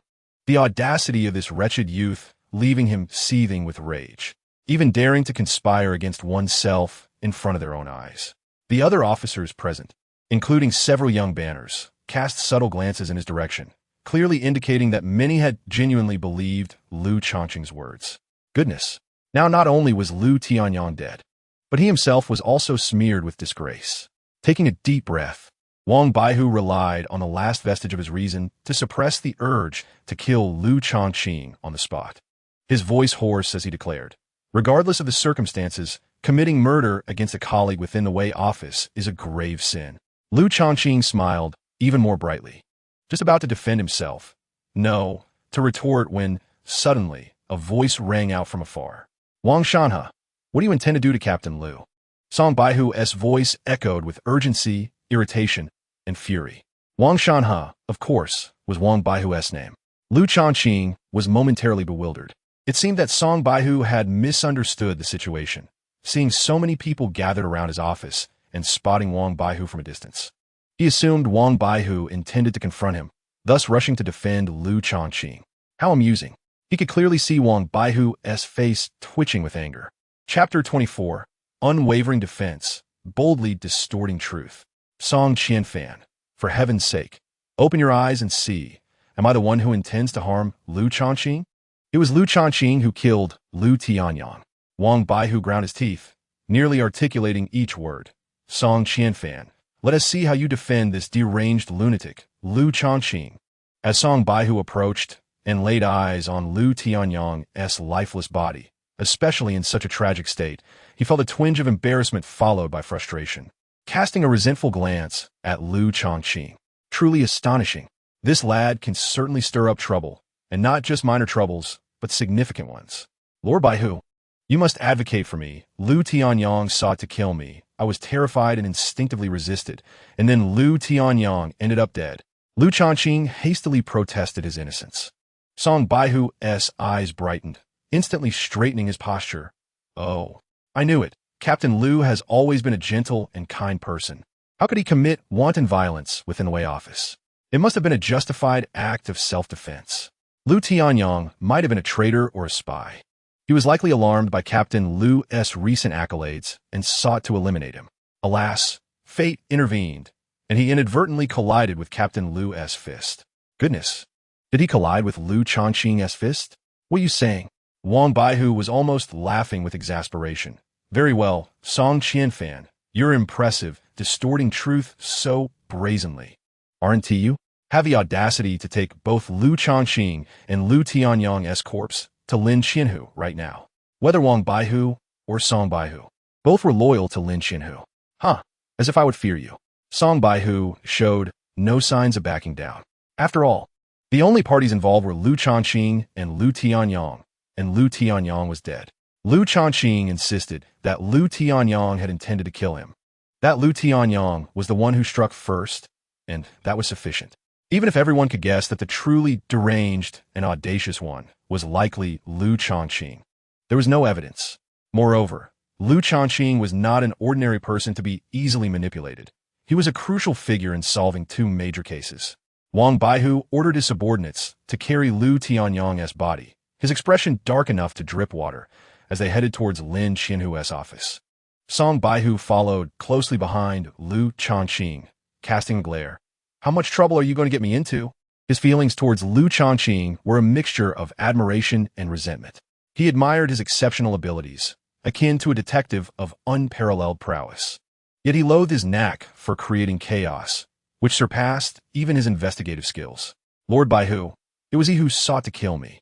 Speaker 1: The audacity of this wretched youth, leaving him seething with rage, even daring to conspire against oneself in front of their own eyes. The other officers present, including several young banners, cast subtle glances in his direction, clearly indicating that many had genuinely believed Lu Changqing's words. Goodness! Now not only was Lu Tianyang dead, but he himself was also smeared with disgrace. Taking a deep breath, Wang Baihu relied on the last vestige of his reason to suppress the urge to kill Lu Changqing on the spot. His voice hoarse as he declared, "Regardless of the circumstances, committing murder against a colleague within the Wei office is a grave sin." Lu Changqing smiled even more brightly, just about to defend himself. No, to retort when, suddenly, a voice rang out from afar. "Wang Shanhe, what do you intend to do to Captain Lu?" Song Baihu's voice echoed with urgency, irritation, and fury. Wang Shanhe, of course, was Wang Baihu's name. Lu Changqing was momentarily bewildered. It seemed that Song Baihu had misunderstood the situation, seeing so many people gathered around his office and spotting Wang Baihu from a distance. He assumed Wang Baihu intended to confront him, thus rushing to defend Lu Changqing. How amusing. He could clearly see Wang Baihu's face twitching with anger. Chapter 24. Unwavering Defense, Boldly Distorting Truth. Song Qianfan, for heaven's sake, open your eyes and see. Am I the one who intends to harm Lu Changqing? It was Lu Changqing who killed Lu Tianyang. Wang Baihu ground his teeth, nearly articulating each word. Song Qianfan, let us see how you defend this deranged lunatic, Lu Changqing. As Song Baihu approached and laid eyes on Lu Tianyang's lifeless body, especially in such a tragic state, he felt a twinge of embarrassment followed by frustration. Casting a resentful glance at Lu Changqing. Truly astonishing. This lad can certainly stir up trouble, and not just minor troubles, but significant ones. Lord Baihu, you must advocate for me. Lu Tianyang sought to kill me. I was terrified and instinctively resisted, and then Lu Tianyang ended up dead. Lu Changqing hastily protested his innocence. Song Baihu's eyes brightened, instantly straightening his posture. Oh, I knew it. Captain Lu has always been a gentle and kind person. How could he commit wanton violence within the Wei office? It must have been a justified act of self-defense. Lu Tianyang might have been a traitor or a spy. He was likely alarmed by Captain Lu's recent accolades and sought to eliminate him. Alas, fate intervened, and he inadvertently collided with Captain Lu's fist. Goodness, did he collide with Lu Changqing's fist? What are you saying? Wang Baihu was almost laughing with exasperation. Very well, Song Qianfan, you're impressive, distorting truth so brazenly. Aren't you? Have the audacity to take both Lu Changqing and Lu Tianyang's corpse to Lin Qianhu right now. Whether Wang Baihu or Song Baihu, both were loyal to Lin Qianhu. Huh, as if I would fear you. Song Baihu showed no signs of backing down. After all, the only parties involved were Lu Changqing and Lu Tianyang was dead. Lu Changqing insisted that Lu Tianyang had intended to kill him. That Lu Tianyang was the one who struck first, and that was sufficient. Even if everyone could guess that the truly deranged and audacious one was likely Lu Changqing, there was no evidence. Moreover, Lu Changqing was not an ordinary person to be easily manipulated. He was a crucial figure in solving two major cases. Wang Baihu ordered his subordinates to carry Lu Tianyang's body, his expression dark enough to drip water, as they headed towards Lin Qianhu's office. Song Baihu followed closely behind Lu Changqing, casting a glare. How much trouble are you going to get me into? His feelings towards Lu Changqing were a mixture of admiration and resentment. He admired his exceptional abilities, akin to a detective of unparalleled prowess. Yet he loathed his knack for creating chaos, which surpassed even his investigative skills. Lord Baihu, it was he who sought to kill me.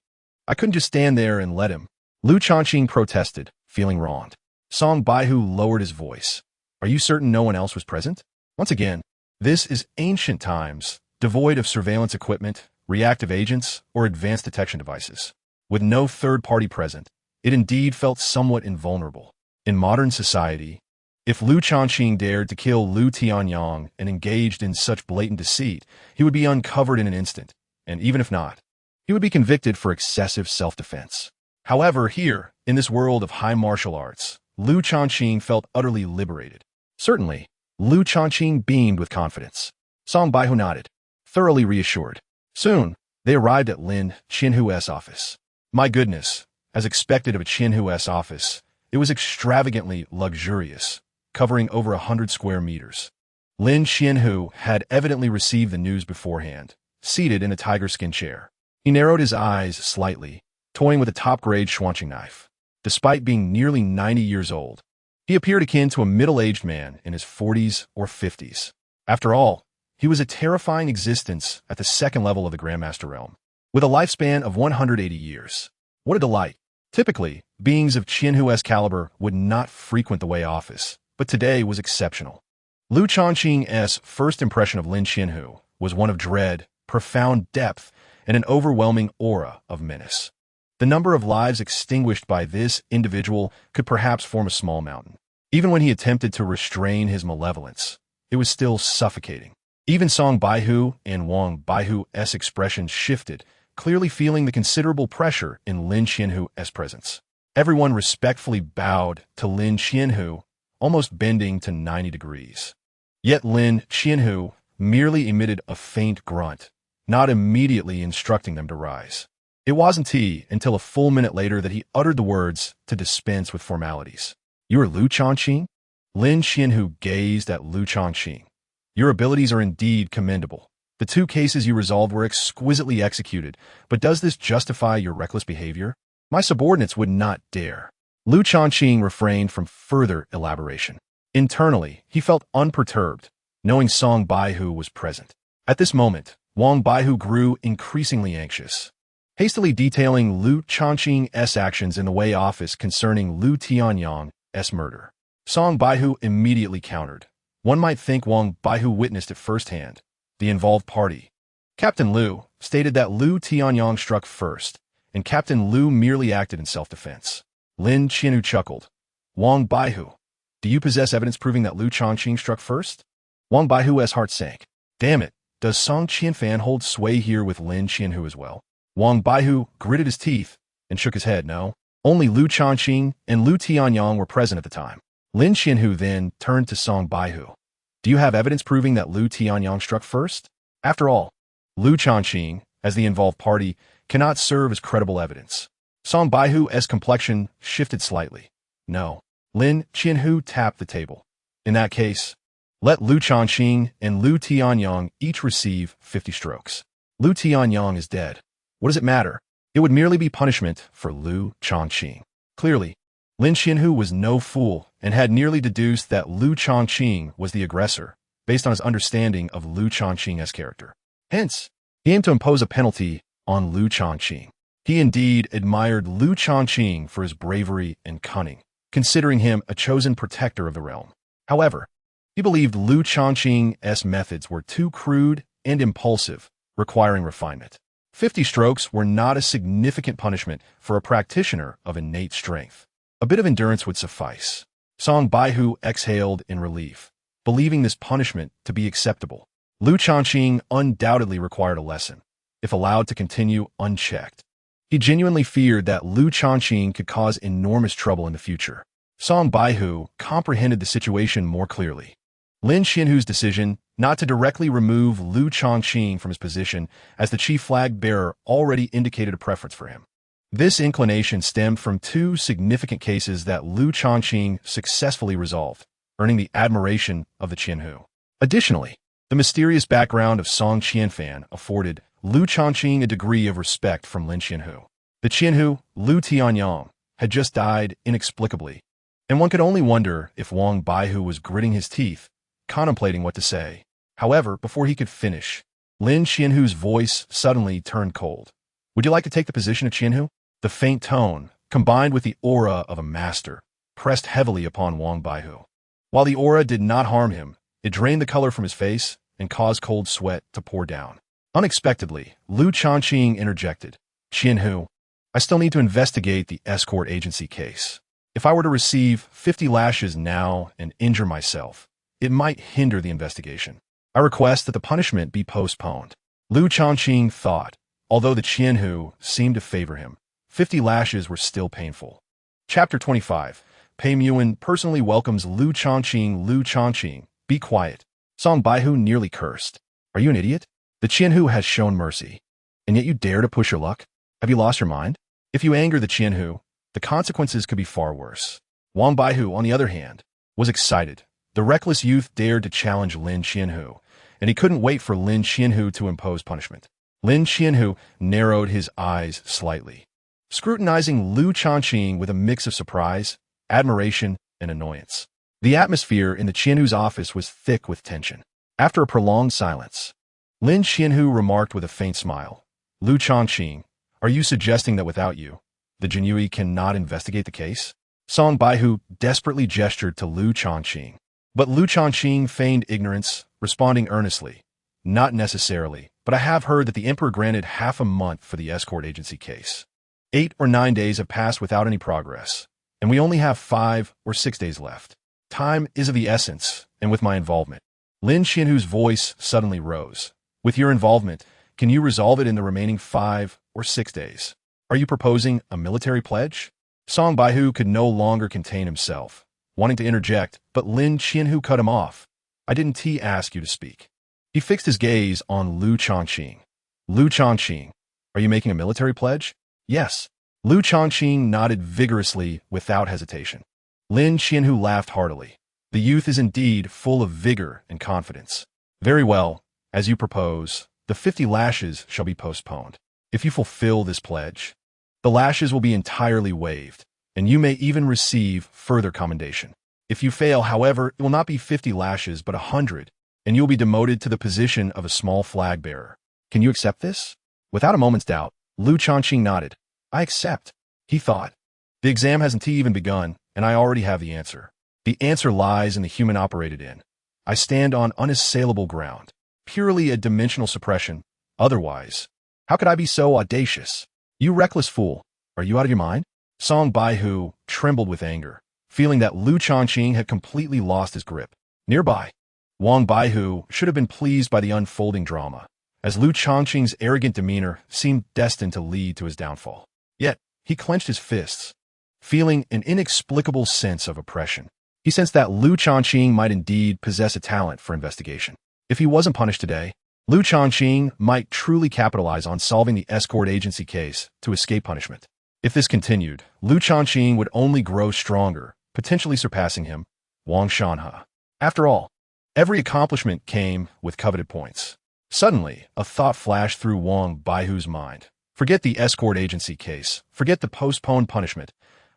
Speaker 1: I couldn't just stand there and let him. Lu Changqing protested, feeling wronged. Song Baihu lowered his voice. Are you certain no one else was present? Once again, this is ancient times, devoid of surveillance equipment, reactive agents, or advanced detection devices. With no third party present, it indeed felt somewhat invulnerable. In modern society, if Lu Changqing dared to kill Lu Tianyang and engaged in such blatant deceit, he would be uncovered in an instant, and even if not, he would be convicted for excessive self-defense. However, here, in this world of high martial arts, Lu Changqing felt utterly liberated. Certainly, Lu Changqing beamed with confidence. Song Baihu nodded, thoroughly reassured. Soon, they arrived at Lin Qianhu's office. My goodness, as expected of a Qianhu's office, it was extravagantly luxurious, covering over 100 square meters. Lin Qianhu had evidently received the news beforehand, seated in a tiger-skin chair. He narrowed his eyes slightly, toying with a top-grade Changqing knife. Despite being nearly 90 years old, he appeared akin to a middle-aged man in his 40s or 50s. After all, he was a terrifying existence at the second level of the Grandmaster realm, with a lifespan of 180 years. What a delight! Typically, beings of Qianhu's caliber would not frequent the Wei office, but today was exceptional. Lu Changqing's first impression of Lin Qianhu was one of dread, profound depth, and an overwhelming aura of menace. The number of lives extinguished by this individual could perhaps form a small mountain. Even when he attempted to restrain his malevolence, it was still suffocating. Even Song Baihu and Wang Baihu's expressions shifted, clearly feeling the considerable pressure in Lin Qianhu's presence. Everyone respectfully bowed to Lin Qianhu, almost bending to 90 degrees. Yet Lin Qianhu merely emitted a faint grunt, not immediately instructing them to rise. It wasn't until a full minute later that he uttered the words to dispense with formalities. You are Lu Changqing? Lin Qianhu gazed at Lu Changqing. Your abilities are indeed commendable. The 2 cases you resolved were exquisitely executed, but does this justify your reckless behavior? My subordinates would not dare. Lu Changqing refrained from further elaboration. Internally, he felt unperturbed, knowing Song Baihu was present. At this moment, Wang Baihu grew increasingly anxious. Hastily detailing Lu Changqing's actions in the Wei office concerning Lu Tianyang's murder, Song Baihu immediately countered. One might think Wang Baihu witnessed it firsthand. The involved party. Captain Lu stated that Lu Tianyang struck first, and Captain Lu merely acted in self-defense. Lin Qianhu chuckled. Wang Baihu, do you possess evidence proving that Lu Changqing struck first? Wang Baihu's heart sank. Damn it, does Song Qianfan hold sway here with Lin Qianhu as well? Wang Baihu gritted his teeth and shook his head. No, only Lu Changqing and Lu Tianyang were present at the time. Lin Qianhu then turned to Song Baihu. Do you have evidence proving that Lu Tianyang struck first? After all, Lu Changqing, as the involved party, cannot serve as credible evidence. Song Baihu's complexion shifted slightly. No. Lin Qianhu tapped the table. In that case, let Lu Changqing and Lu Tianyang each receive 50 strokes. Lu Tianyang is dead. What does it matter? It would merely be punishment for Lu Changqing. Clearly, Lin Qianhu was no fool and had nearly deduced that Lu Changqing was the aggressor, based on his understanding of Lu Changqing's character. Hence, he aimed to impose a penalty on Lu Changqing. He indeed admired Lu Changqing for his bravery and cunning, considering him a chosen protector of the realm. However, he believed Lu Changqing's methods were too crude and impulsive, requiring refinement. 50 strokes were not a significant punishment for a practitioner of innate strength. A bit of endurance would suffice. Song Baihu exhaled in relief, believing this punishment to be acceptable. Lu Changqing undoubtedly required a lesson, if allowed to continue unchecked. He genuinely feared that Lu Changqing could cause enormous trouble in the future. Song Baihu comprehended the situation more clearly. Lin Qianhu's decision not to directly remove Lu Changqing from his position as the chief flag bearer already indicated a preference for him. This inclination stemmed from 2 significant cases that Lu Changqing successfully resolved, earning the admiration of the Qianhu. Additionally, the mysterious background of Song Qianfan afforded Lu Changqing a degree of respect from Lin Qianhu. The Qianhu, Lu Tianyang, had just died inexplicably, and one could only wonder if Wang Baihu was gritting his teeth, contemplating what to say. However, before he could finish, Lin Qianhu's voice suddenly turned cold. Would you like to take the position of Qianhu? The faint tone, combined with the aura of a master, pressed heavily upon Wang Baihu. While the aura did not harm him, it drained the color from his face and caused cold sweat to pour down. Unexpectedly, Lu Changqing interjected. Qianhu, I still need to investigate the escort agency case. If I were to receive 50 lashes now and injure myself, it might hinder the investigation. I request that the punishment be postponed. Lu Changqing thought, although the Qianhu seemed to favor him, 50 lashes were still painful. Chapter 25. Pei Muan personally welcomes Lu Changqing. Lu Changqing, be quiet. Song Baihu nearly cursed. Are you an idiot? The Qianhu has shown mercy, and yet you dare to push your luck? Have you lost your mind? If you anger the Qianhu, the consequences could be far worse. Wang Baihu, on the other hand, was excited. The reckless youth dared to challenge Lin Qianhu, and he couldn't wait for Lin Qianhu to impose punishment. Lin Qianhu narrowed his eyes slightly, scrutinizing Lu Changqing with a mix of surprise, admiration, and annoyance. The atmosphere in the Qianhu's office was thick with tension. After a prolonged silence, Lin Qianhu remarked with a faint smile, Lu Changqing, are you suggesting that without you, the Jinyui cannot investigate the case? Song Baihu desperately gestured to Lu Changqing. But Lu Changqing feigned ignorance, responding earnestly, not necessarily, but I have heard that the emperor granted half a month for the escort agency case. 8 or 9 days have passed without any progress, and we only have 5 or 6 days left. Time is of the essence, and with my involvement. Lin Qianhu's voice suddenly rose. With your involvement, can you resolve it in the remaining 5 or 6 days? Are you proposing a military pledge? Song Baihu could no longer contain himself, wanting to interject, but Lin Qianhu cut him off. I didn't ask you to speak. He fixed his gaze on Lu Changqing. Lu Changqing, are you making a military pledge? Yes. Lu Changqing nodded vigorously without hesitation. Lin Qianhu laughed heartily. The youth is indeed full of vigor and confidence. Very well, as you propose, the 50 lashes shall be postponed. If you fulfill this pledge, the lashes will be entirely waived, and you may even receive further commendation. If you fail, however, it will not be 50 lashes but 100, and you will be demoted to the position of a small flag bearer. Can you accept this? Without a moment's doubt, Lu Changqing nodded. I accept. He thought. The exam hasn't even begun, and I already have the answer. The answer lies in the human operated in. I stand on unassailable ground, purely a dimensional suppression. Otherwise, how could I be so audacious? You reckless fool, are you out of your mind? Song Baihu trembled with anger, feeling that Lu Changqing had completely lost his grip. Nearby, Wang Baihu should have been pleased by the unfolding drama, as Lu Changqing's arrogant demeanor seemed destined to lead to his downfall. Yet, he clenched his fists, feeling an inexplicable sense of oppression. He sensed that Lu Changqing might indeed possess a talent for investigation. If he wasn't punished today, Lu Changqing might truly capitalize on solving the escort agency case to escape punishment. If this continued, Lu Changqing would only grow stronger, potentially surpassing him, Wang Shanhe. After all, every accomplishment came with coveted points. Suddenly, a thought flashed through Wang Baihu's mind. Forget the escort agency case. Forget the postponed punishment.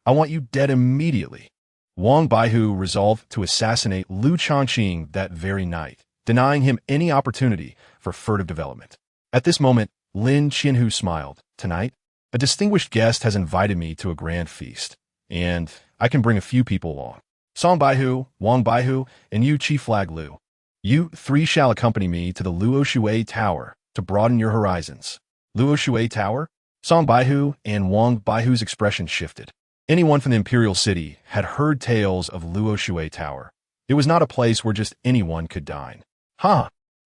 Speaker 1: I want you dead immediately. Wang Baihu resolved to assassinate Lu Changqing that very night, denying him any opportunity for furtive development. At this moment, Lin Qianhu smiled. Tonight, a distinguished guest has invited me to a grand feast, and I can bring a few people along. Song Baihu, Wang Baihu, and you, Chief Flag Lu. You 3 shall accompany me to the Luoshui Tower to broaden your horizons. Luoshui Tower? Song Baihu and Wang Baihu's expression shifted. Anyone from the Imperial City had heard tales of Luoshui Tower. It was not a place where just anyone could dine.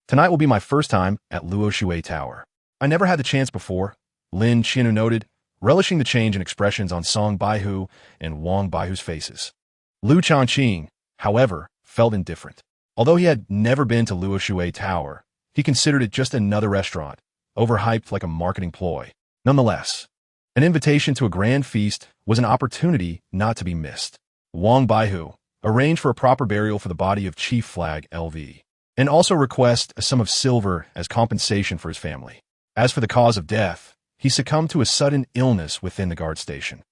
Speaker 1: Tonight will be my first time at Luoshui Tower. I never had the chance before, Lin Qianhu noted, relishing the change in expressions on Song Baihu and Wang Baihu's faces. Lu Changqing, however, felt indifferent. Although he had never been to Luoshui Tower, he considered it just another restaurant, overhyped like a marketing ploy. Nonetheless, an invitation to a grand feast was an opportunity not to be missed. Wang Baihu arranged for a proper burial for the body of Chief Flag LV, and also request a sum of silver as compensation for his family. As for the cause of death, he succumbed to a sudden illness within the guard station.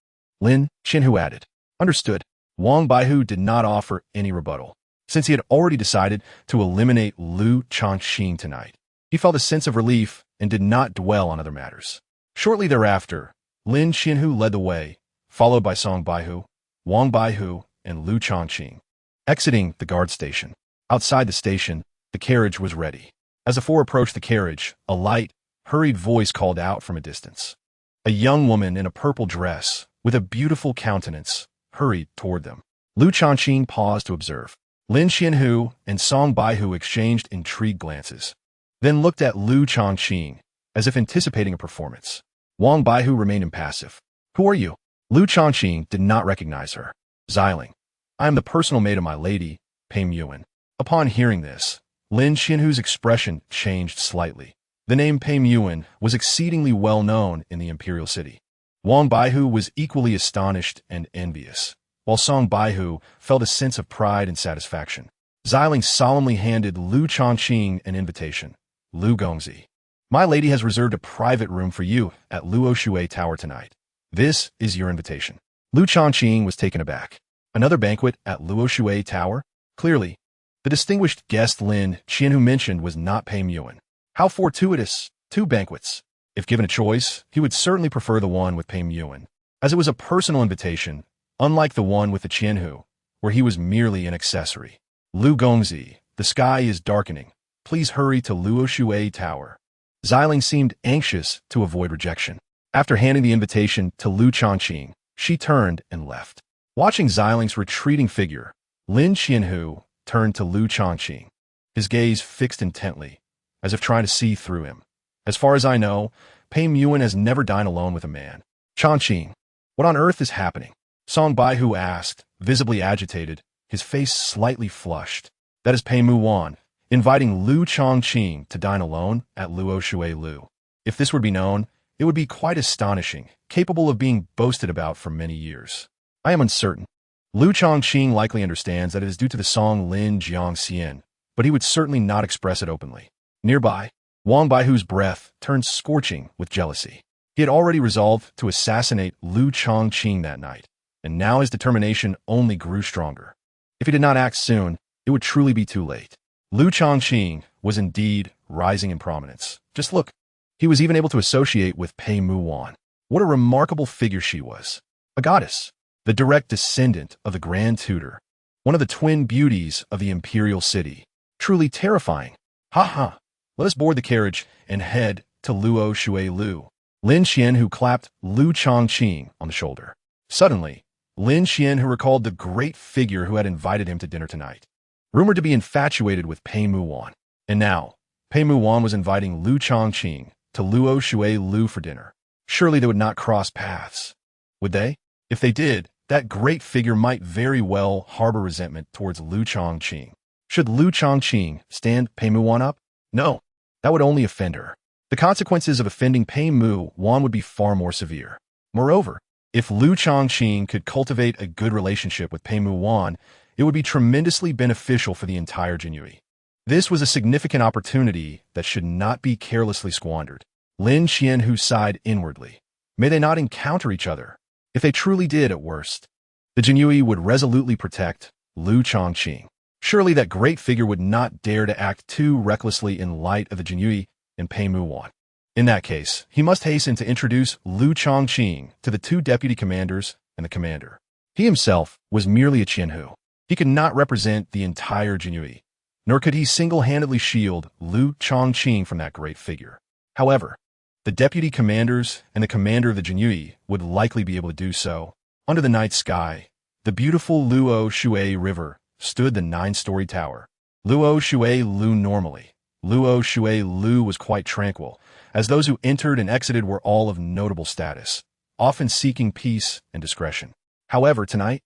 Speaker 1: Lin Qianhu added. Understood. Wang Baihu did not offer any rebuttal. Since he had already decided to eliminate Lu Changqing tonight, he felt a sense of relief and did not dwell on other matters. Shortly thereafter, Lin Qianhu led the way, followed by Song Baihu, Wang Baihu, and Lu Changqing. Exiting the guard station. Outside the station, the carriage was ready. As the four approached the carriage, a light, hurried voice called out from a distance. A young woman in a purple dress, with a beautiful countenance, hurried toward them. Lu Changqing paused to observe. Lin Qianhu and Song Baihu exchanged intrigued glances, then looked at Lu Changqing, as if anticipating a performance. Wang Baihu remained impassive. Who are you? Lu Changqing did not recognize her. Xiling. I am the personal maid of my lady, Pei Yuan. Upon hearing this, Lin Qianhu's expression changed slightly. The name Pei Yuan was exceedingly well known in the Imperial City. Wang Baihu was equally astonished and envious, while Song Baihu felt a sense of pride and satisfaction. Xiling solemnly handed Lu Changqing an invitation. Lu Gongzi. My lady has reserved a private room for you at Luo Shui Tower tonight. This is your invitation. Lu Changqing was taken aback. Another banquet at Luo Shui Tower? Clearly, the distinguished guest Lin Qianhu mentioned was not Pei Yuan. How fortuitous, 2 banquets. If given a choice, he would certainly prefer the one with Pei Yuan, as it was a personal invitation, unlike the one with the Qianhu, where he was merely an accessory. Lu Gongzi, the sky is darkening. Please hurry to Luo Shui Tower. Xiling seemed anxious to avoid rejection. After handing the invitation to Lu Changqing, she turned and left. Watching Xiling's retreating figure, Lin Qianhu turned to Lu Changqing, his gaze fixed intently, as if trying to see through him. As far as I know, Pei Yuan has never dined alone with a man. Changqing, what on earth is happening? Song Baihu asked, visibly agitated, his face slightly flushed. That is Pei Yuan, inviting Lu Changqing to dine alone at Luo Shui Lu. If this would be known, it would be quite astonishing, capable of being boasted about for many years. I am uncertain. Lu Changqing likely understands that it is due to the song Lin Jiang Xian, but he would certainly not express it openly. Nearby, Wang Baihu's breath turned scorching with jealousy. He had already resolved to assassinate Lu Changqing that night, and now his determination only grew stronger. If he did not act soon, it would truly be too late. Lu Changqing was indeed rising in prominence. Just look, he was even able to associate with Pei Yuan. What a remarkable figure she was. A goddess, the direct descendant of the Grand Tutor, one of the twin beauties of the Imperial City. Truly terrifying. Ha ha. Let us board the carriage and head to Luo Shui Lu. Lin Qianhu clapped Lu Changqing on the shoulder. Suddenly, Lin Qianhu recalled the great figure who had invited him to dinner tonight. Rumored to be infatuated with Pei Yuan. And now, Pei Yuan was inviting Lu Changqing to Luo Shui Lu for dinner. Surely they would not cross paths. Would they? If they did, that great figure might very well harbor resentment towards Lu Changqing. Should Lu Changqing stand Pei Yuan up? No, that would only offend her. The consequences of offending Pei Yuan would be far more severe. Moreover, if Lu Changqing could cultivate a good relationship with Pei Yuan, it would be tremendously beneficial for the entire Jinyue. This was a significant opportunity that should not be carelessly squandered. Lin Qianhu sighed inwardly. May they not encounter each other. If they truly did, at worst, the Jinyue would resolutely protect Lu Changqing. Surely that great figure would not dare to act too recklessly in light of the Jinyue and Pei Yuan. In that case, he must hasten to introduce Lu Changqing to the 2 deputy commanders and the commander. He himself was merely a Qianhu. He could not represent the entire Jinyue, nor could he single-handedly shield Lu Changqing from that great figure. However, the deputy commanders and the commander of the Jinyue would likely be able to do so. Under the night sky, the beautiful Luo Shui River stood the 9-story tower. Luo Shui Lu normally. Luo Shui Lu was quite tranquil, as those who entered and exited were all of notable status, often seeking peace and discretion. However, tonight,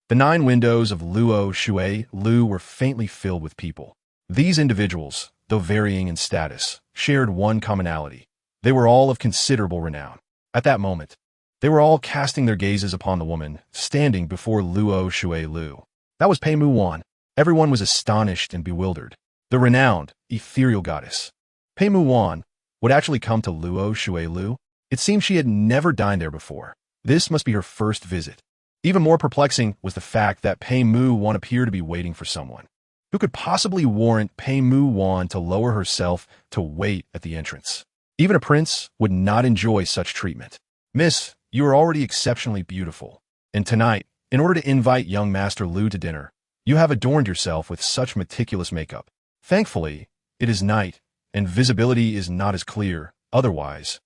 Speaker 1: the 9 windows of Luo Shui Lu were faintly filled with people. These individuals, though varying in status, shared one commonality. They were all of considerable renown. At that moment, they were all casting their gazes upon the woman standing before Luo Shui Lu. That was Pei Yuan. Everyone was astonished and bewildered. The renowned, ethereal goddess. Pei Yuan would actually come to Luo Shui Lu? It seemed she had never dined there before. This must be her first visit. Even more perplexing was the fact that Pei Mu Wan appeared to be waiting for someone. Who could possibly warrant Pei Mu Wan to lower herself to wait at the entrance? Even a prince would not enjoy such treatment. Miss, you are already exceptionally beautiful. And tonight, in order to invite young Master Lu to dinner, you have adorned yourself with such meticulous makeup. Thankfully, it is night, and visibility is not as clear. Otherwise,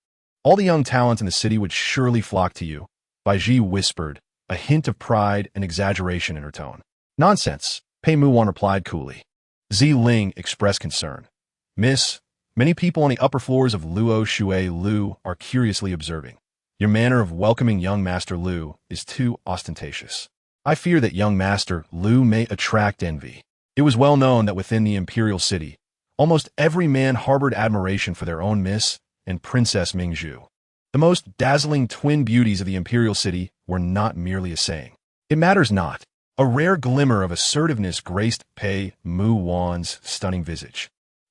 Speaker 1: all the young talent in the city would surely flock to you. Bai Ji whispered, a hint of pride and exaggeration in her tone. Nonsense, Pei Mu Wan replied coolly. Zi Ling expressed concern. Miss, many people on the upper floors of Luo Shui Lu are curiously observing. Your manner of welcoming young Master Lu is too ostentatious. I fear that young Master Lu may attract envy. It was well known that within the imperial city, almost every man harbored admiration for their own Miss and Princess Mingzhu. The most dazzling twin beauties of the imperial city were not merely a saying. It matters not. A rare glimmer of assertiveness graced Pei Mu Wan's stunning visage.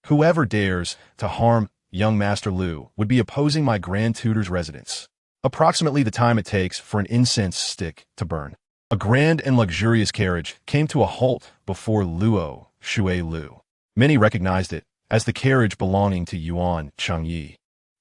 Speaker 1: Whoever dares to harm young Master Lu would be opposing my Grand Tutor's residence. Approximately the time it takes for an incense stick to burn. A grand and luxurious carriage came to a halt before Luo Shui Lu. Many recognized it as the carriage belonging to Yuan Changyi,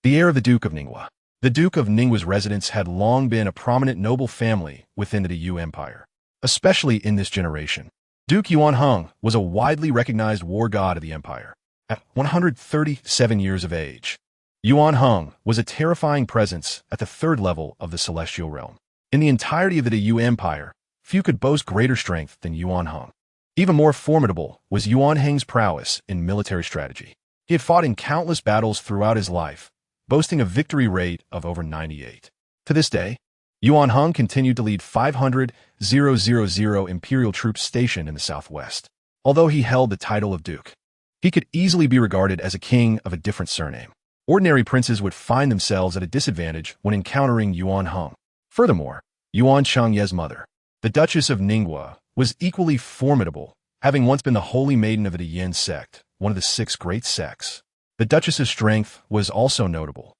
Speaker 1: the heir of the Duke of Ningwa. The Duke of Ningwa's residence had long been a prominent noble family within the Yu Empire, especially in this generation. Duke Yuan Heng was a widely recognized war god of the empire. At 137 years of age, Yuan Heng was a terrifying presence at the third level of the celestial realm. In the entirety of the Yu Empire, few could boast greater strength than Yuan Heng. Even more formidable was Yuan Heng's prowess in military strategy. He had fought in countless battles throughout his life, boasting a victory rate of over 98. To this day, Yuan Heng continued to lead 500,000 imperial troops stationed in the southwest. Although he held the title of duke, he could easily be regarded as a king of a different surname. Ordinary princes would find themselves at a disadvantage when encountering Yuan Heng. Furthermore, Yuan Changye's mother, the Duchess of Ningwa, was equally formidable, having once been the holy maiden of the Yin sect, one of the 6 great sects. The Duchess's strength was also notable,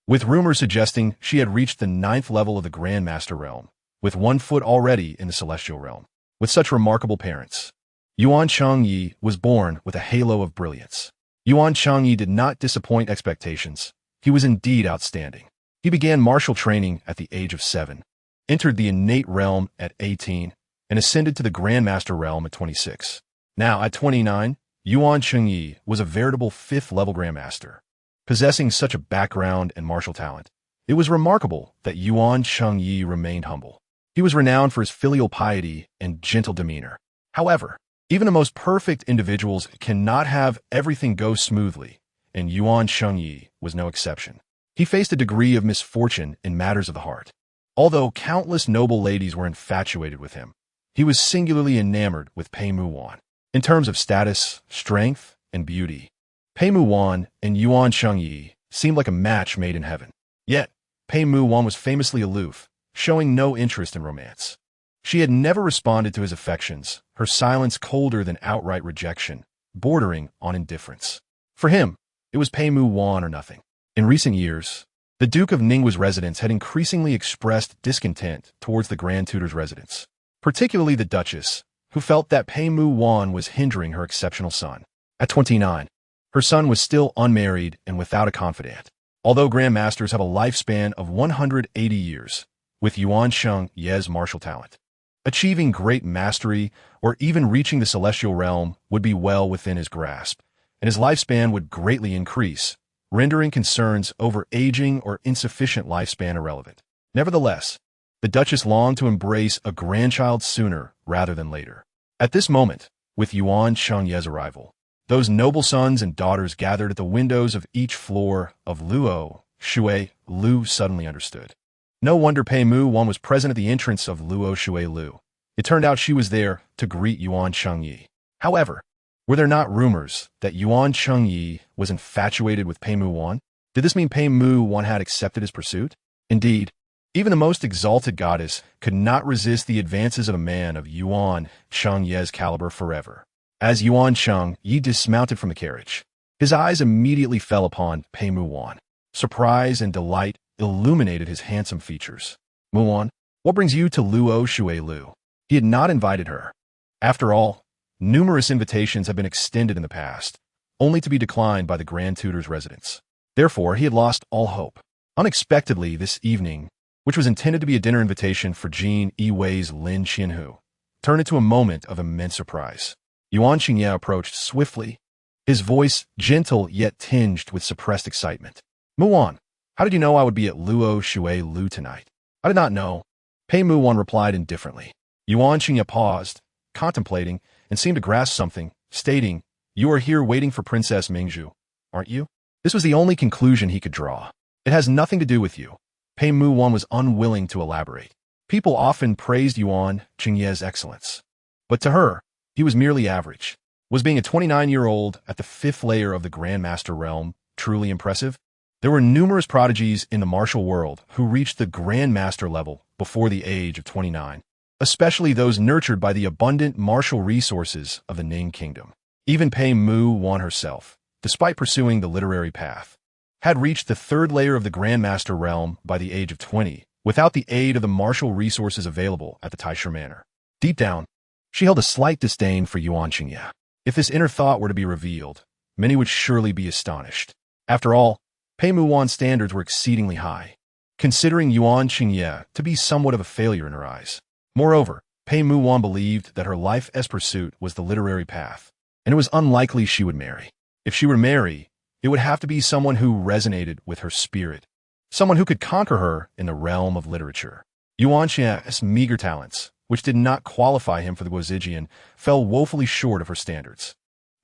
Speaker 1: with rumors suggesting she had reached the 9th level of the Grand Master realm, with 1 foot already in the celestial realm. With such remarkable parents, Yuan Changyi was born with a halo of brilliance. Yuan Changyi did not disappoint expectations. He was indeed outstanding. He began martial training at the age of 7, entered the innate realm at 18, and ascended to the Grand Master realm at 26. Now, at 29, Yuan Changyi was a veritable 5th-level Grandmaster. Possessing such a background and martial talent, it was remarkable that Yuan Changyi remained humble. He was renowned for his filial piety and gentle demeanor. However, even the most perfect individuals cannot have everything go smoothly, and Yuan Changyi was no exception. He faced a degree of misfortune in matters of the heart. Although countless noble ladies were infatuated with him, he was singularly enamored with Pei Mu Wan. In terms of status, strength, and beauty, Pei Mu Wan and Yuan Changyi seemed like a match made in heaven. Yet, Pei Mu Wan was famously aloof, showing no interest in romance. She had never responded to his affections, her silence colder than outright rejection, bordering on indifference. For him, it was Pei Mu Wan or nothing. In recent years, the Duke of Ningwa's residence had increasingly expressed discontent towards the Grand Tutor's residence, particularly the Duchess, who felt that Pei Mu Wan was hindering her exceptional son. At 29, her son was still unmarried and without a confidant. Although Grandmasters have a lifespan of 180 years, with Yuan Changye's martial talent, achieving great mastery or even reaching the celestial realm would be well within his grasp, and his lifespan would greatly increase, rendering concerns over aging or insufficient lifespan irrelevant. Nevertheless, the Duchess longed to embrace a grandchild sooner rather than later. At this moment, with Yuan Changye's arrival, those noble sons and daughters gathered at the windows of each floor of Luo Shui Lu suddenly understood. No wonder Pei Mu Wan was present at the entrance of Luo Shui Lu. It turned out she was there to greet Yuan Changyi. However, were there not rumors that Yuan Changyi was infatuated with Pei Mu Wan? Did this mean Pei Mu Wan had accepted his pursuit? Indeed, even the most exalted goddess could not resist the advances of a man of Yuan Changye's caliber forever. As Yuan Changyi dismounted from the carriage, his eyes immediately fell upon Pei Mu Wan. Surprise and delight illuminated his handsome features. Muon, what brings you to Luo Shui Lu? He had not invited her. After all, numerous invitations had been extended in the past, only to be declined by the Grand Tutor's residence. Therefore, he had lost all hope. Unexpectedly, this evening, which was intended to be a dinner invitation for Jin Yiwei's Lin Qianhu, turned into a moment of immense surprise. Yuan Qingye approached swiftly, his voice gentle yet tinged with suppressed excitement. Muon, how did you know I would be at Luo Shui Lu tonight? I did not know. Pei Muon replied indifferently. Yuan Qingye paused, contemplating, and seemed to grasp something, stating, You are here waiting for Princess Mingzhu, aren't you? This was the only conclusion he could draw. It has nothing to do with you. Pei Muon was unwilling to elaborate. People often praised Yuan Qingye's excellence. But to her, he was merely average. Was being a 29-year-old at the 5th layer of the Grandmaster realm truly impressive? There were numerous prodigies in the martial world who reached the Grandmaster level before the age of 29, especially those nurtured by the abundant martial resources of the Ning Kingdom. Even Pei Muon herself, despite pursuing the literary path, had reached the 3rd layer of the Grandmaster realm by the age of 20, without the aid of the martial resources available at the Taisha Manor. Deep down, she held a slight disdain for Yuan Qingye. If this inner thought were to be revealed, many would surely be astonished. After all, Pei Muon's standards were exceedingly high, considering Yuan Qingye to be somewhat of a failure in her eyes. Moreover, Pei Muon believed that her life's pursuit was the literary path, and it was unlikely she would marry. If she were to marry, it would have to be someone who resonated with her spirit, someone who could conquer her in the realm of literature. Yuan Qingye's meager talents, which did not qualify him for the Guozijian, fell woefully short of her standards.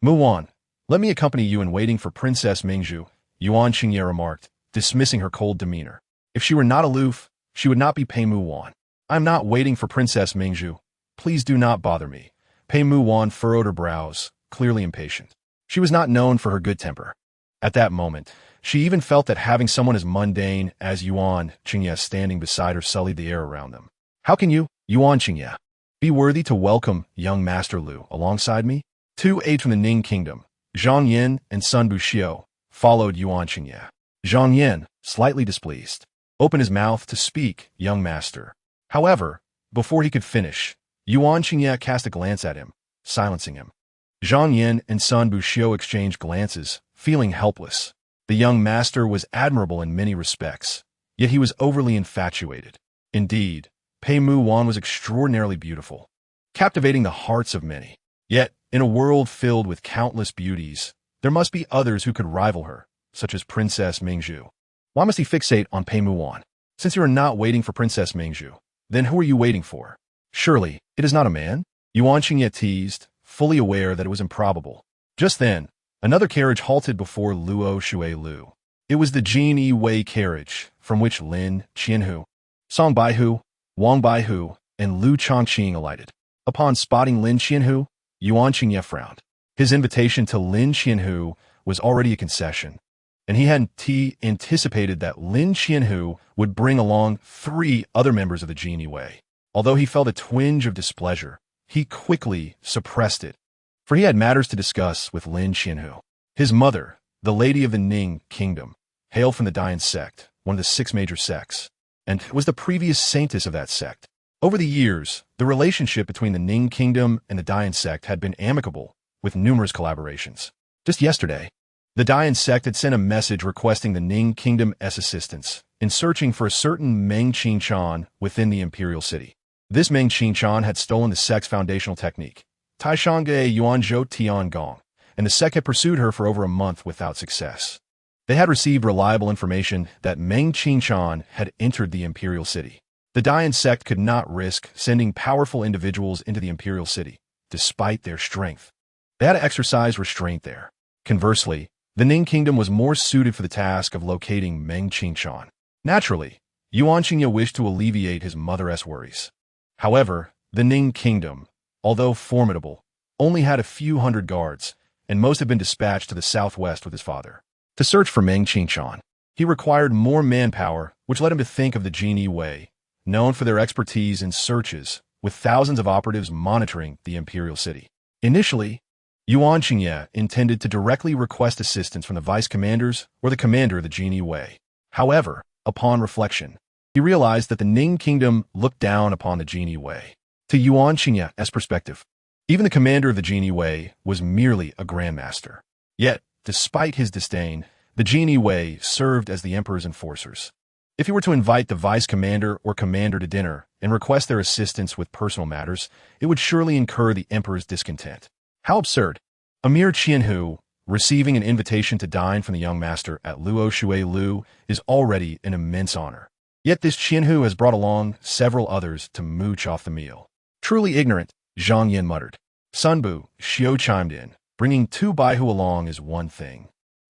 Speaker 1: Muon, let me accompany you in waiting for Princess Mingzhu, Yuan Qingye remarked, dismissing her cold demeanor. If she were not aloof, she would not be Pei Muon. I am not waiting for Princess Mingzhu. Please do not bother me. Pei Muon furrowed her brows, clearly impatient. She was not known for her good temper. At that moment, she even felt that having someone as mundane as Yuan Qingye standing beside her sullied the air around them. How can you, Yuan Qingye, be worthy to welcome young Master Lu alongside me? 2 aides from the Ning Kingdom, Zhang Yin and Sun Buxiu, followed Yuan Qingye. Zhang Yin, slightly displeased, opened his mouth to speak, young master. However, before he could finish, Yuan Qingye cast a glance at him, silencing him. Zhang Yin and Sun Buxiu exchanged glances, feeling helpless. The young master was admirable in many respects, yet he was overly infatuated. Indeed, Pei Muon was extraordinarily beautiful, captivating the hearts of many. Yet, in a world filled with countless beauties, there must be others who could rival her, such as Princess Mingzhu. Why must he fixate on Pei Muon? Since you are not waiting for Princess Mingzhu, then who are you waiting for? Surely, it is not a man? Yuan Qingye teased, fully aware that it was improbable. Just then, another carriage halted before Luo Shui Lu. It was the Jin Yiwei carriage, from which Lin Qianhu, Song Baihu, Wang Baihu, and Lu Changqing alighted. Upon spotting Lin Qianhu, Yuan Qingye frowned. His invitation to Lin Qianhu was already a concession, and he had anticipated that Lin Qianhu would bring along 3 other members of the Jin Yiwei. Although he felt a twinge of displeasure, he quickly suppressed it, for he had matters to discuss with Lin Qianhu. His mother, the lady of the Ning Kingdom, hailed from the Dayan sect, one of the 6 major sects, and was the previous saintess of that sect. Over the years, the relationship between the Ning Kingdom and the Dayan sect had been amicable, with numerous collaborations. Just yesterday, the Dayan sect had sent a message requesting the Ning Kingdom's assistance in searching for a certain Meng Qingchan within the Imperial City. This Meng Qingchan had stolen the sect's foundational technique, Taishangge Yuanzhou Tiangong, and the sect had pursued her for over a month without success. They had received reliable information that Meng Qingchan had entered the Imperial City. The Dayan sect could not risk sending powerful individuals into the Imperial City, despite their strength. They had to exercise restraint there. Conversely, the Ning Kingdom was more suited for the task of locating Meng Qingchan. Naturally, Yuan Qingye wished to alleviate his mother's worries. However, the Ning Kingdom, although formidable, only had a few hundred guards, and most had been dispatched to the southwest with his father. To search for Meng Qingchan, he required more manpower, which led him to think of the Jin Yiwei, known for their expertise in searches, with thousands of operatives monitoring the Imperial City. Initially, Yuan Qingye intended to directly request assistance from the vice commanders or the commander of the Jin Yiwei. However, upon reflection, he realized that the Ning kingdom looked down upon the Genie Wei. To Yuan Qingya's perspective, even the commander of the Genie Wei was merely a grandmaster. Yet, despite his disdain, the Genie Wei served as the emperor's enforcers. If he were to invite the vice commander or commander to dinner and request their assistance with personal matters, it would surely incur the emperor's discontent. How absurd! A mere Qianhu receiving an invitation to dine from the young master at Luo Shui Lu is already an immense honor. Yet this Qianhu has brought along several others to mooch off the meal. Truly ignorant, Zhang Yin muttered. Sunbu, Xiu chimed in. Bringing 2 Baihu along is one thing,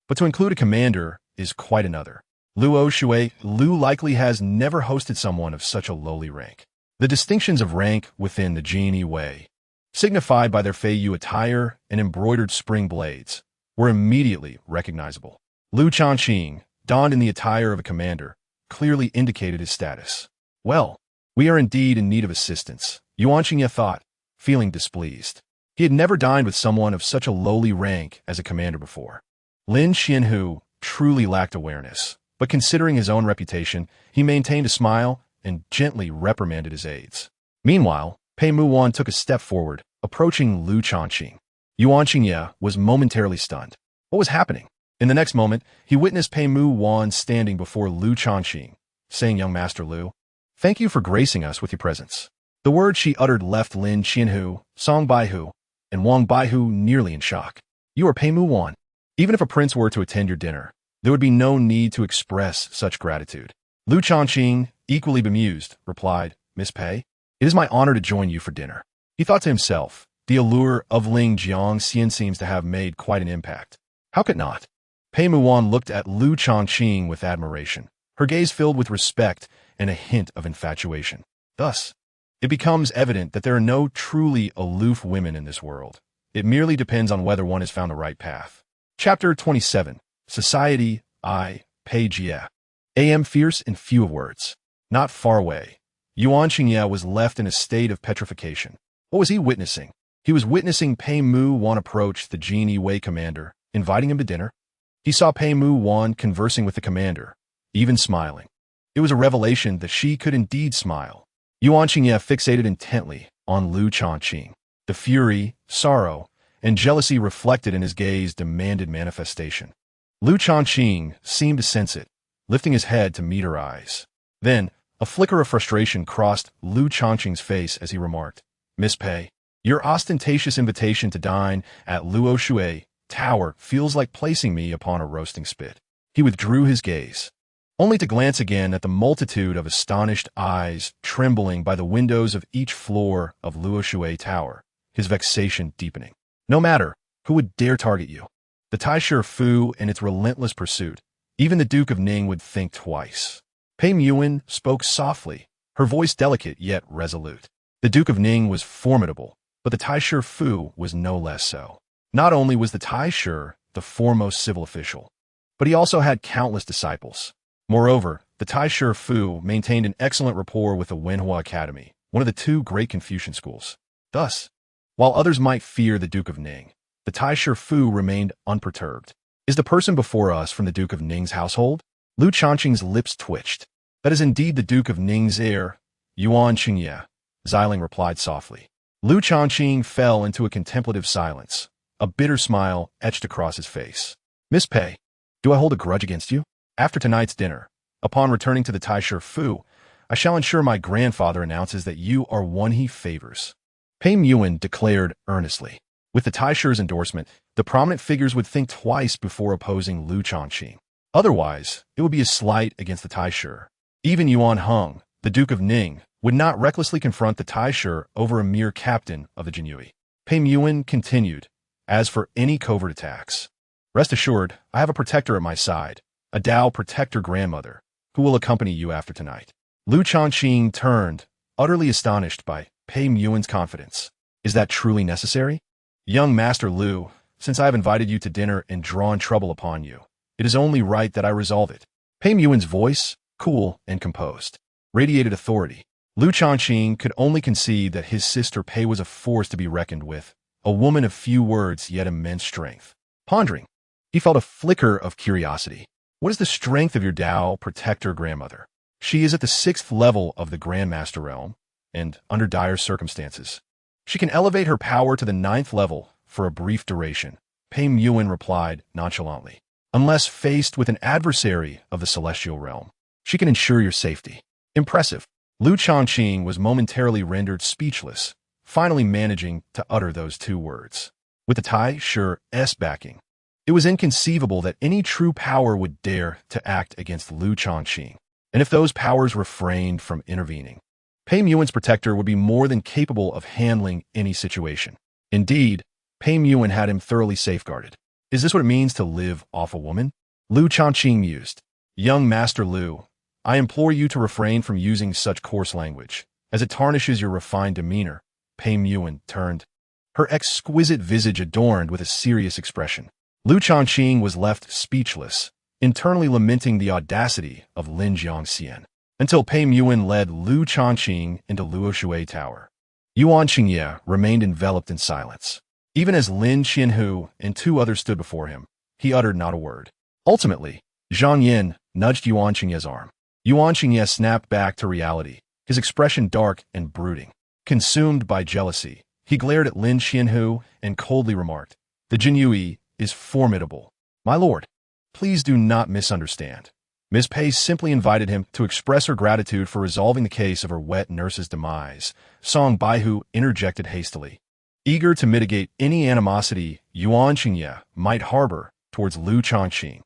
Speaker 1: but to include a commander is quite another. Luo Shui Lu likely has never hosted someone of such a lowly rank. The distinctions of rank within the Genie Wei, signified by their Feiyu attire and embroidered spring blades, were immediately recognizable. Lu Changqing, donned in the attire of a commander, clearly indicated his status. Well, we are indeed in need of assistance, Yuan Qingya thought, feeling displeased. He had never dined with someone of such a lowly rank as a commander before. Lin Xianhu truly lacked awareness, but considering his own reputation, he maintained a smile and gently reprimanded his aides. Meanwhile, Pei Muwan took a step forward, approaching Lu Changqing. Yuan Qingya was momentarily stunned. What was happening? In the next moment, he witnessed Pei Muwan standing before Lu Changqing, saying, "Young Master Lu, thank you for gracing us with your presence." The words she uttered left Lin Qianhu, Song Baihu, and Wang Baihu nearly in shock. "You are Pei Muwan. Even if a prince were to attend your dinner, there would be no need to express such gratitude." Lu Changqing, equally bemused, replied, "Miss Pei, it is my honor to join you for dinner." He thought to himself, the allure of Ling Jiangxian seems to have made quite an impact. How could not? Pei Muwan looked at Lu Changqing with admiration, her gaze filled with respect and a hint of infatuation. Thus, it becomes evident that there are no truly aloof women in this world. It merely depends on whether one has found the right path. Chapter 27. Society, I, Pei Jie. A.M. fierce and few of words. Not far away, Yuan Qingya was left in a state of petrification. What was he witnessing? He was witnessing Pei Muwan approach the Genie Wei commander, inviting him to dinner. He saw Pei Muwan conversing with the commander, even smiling. It was a revelation that she could indeed smile. Yuan Qingya fixated intently on Lu Changqing. The fury, sorrow, and jealousy reflected in his gaze demanded manifestation. Lu Changqing seemed to sense it, lifting his head to meet her eyes. Then, a flicker of frustration crossed Lu Changqing's face as he remarked, "Miss Pei, your ostentatious invitation to dine at Luo Shui Tower feels like placing me upon a roasting spit." He withdrew his gaze, only to glance again at the multitude of astonished eyes trembling by the windows of each floor of Luo Shui Tower, his vexation deepening. No matter who would dare target you, the Taisher Fu and its relentless pursuit, even the Duke of Ning would think twice. Pei Muwan spoke softly, her voice delicate yet resolute. The Duke of Ning was formidable, but the Taisher Fu was no less so. Not only was the Taisher the foremost civil official, but he also had countless disciples. Moreover, the Taisher Fu maintained an excellent rapport with the Wenhua Academy, one of the 2 great Confucian schools. Thus, while others might fear the Duke of Ning, the Taisher Fu remained unperturbed. "Is the person before us from the Duke of Ning's household?" Lu Changqing's lips twitched. "That is indeed the Duke of Ning's heir, Yuan Qingya," Xiling replied softly. Lu Changqing fell into a contemplative silence. A bitter smile etched across his face. "Miss Pei, do I hold a grudge against you? After tonight's dinner, upon returning to the Taisher Fu, I shall ensure my grandfather announces that you are one he favors." Pei Muwan declared earnestly. With the Taisher's endorsement, the prominent figures would think twice before opposing Lu Changqing. Otherwise, it would be a slight against the Taisher. Even Yuan Heng, the Duke of Ning, would not recklessly confront the Taisher over a mere captain of the Jinyui. Pei Muwan continued, "As for any covert attacks, rest assured I have a protector at my side, a Dao protector grandmother, who will accompany you after tonight." Lu Changqing turned, utterly astonished by Pei Muwan's confidence. "Is that truly necessary? Young Master Lu, since I have invited you to dinner and drawn trouble upon you, it is only right that I resolve it." Pei Muwan's voice, cool and composed, radiated authority. Lu Changqing could only concede that his sister Pei was a force to be reckoned with, a woman of few words yet immense strength. Pondering, he felt a flicker of curiosity. What is the strength of your Tao protector grandmother? She is at the 6th level of the Grandmaster realm, and under dire circumstances. She can elevate her power to the 9th level for a brief duration, Pei Yuan replied nonchalantly. Unless faced with an adversary of the celestial realm, she can ensure your safety. Impressive. Lu Changqing was momentarily rendered speechless, finally managing to utter those 2 words. With the Tai Shi's backing, it was inconceivable that any true power would dare to act against Lu Changqing, and if those powers refrained from intervening, Pei Yuan's protector would be more than capable of handling any situation. Indeed, Pei Yuan had him thoroughly safeguarded. Is this what it means to live off a woman? Lu Changqing mused. Young Master Lu, I implore you to refrain from using such coarse language, as it tarnishes your refined demeanor. Pei Yuan turned, her exquisite visage adorned with a serious expression. Lu Changqing was left speechless, internally lamenting the audacity of Lin Jiangxian, until Pei Yuan led Lu Changqing into Luoshui Tower. Yuan Qingye remained enveloped in silence. Even as Lin Qianhu and 2 others stood before him, he uttered not a word. Ultimately, Zhang Yin nudged Yuan Qingye's arm. Yuan Qingye snapped back to reality, his expression dark and brooding. Consumed by jealousy, he glared at Lin Qianhu and coldly remarked, "The Jinyue is formidable. My lord, please do not misunderstand." Ms. Pei simply invited him to express her gratitude for resolving the case of her wet nurse's demise. Song Baihu interjected hastily, eager to mitigate any animosity Yuan Qingye might harbor towards Lu Changqing.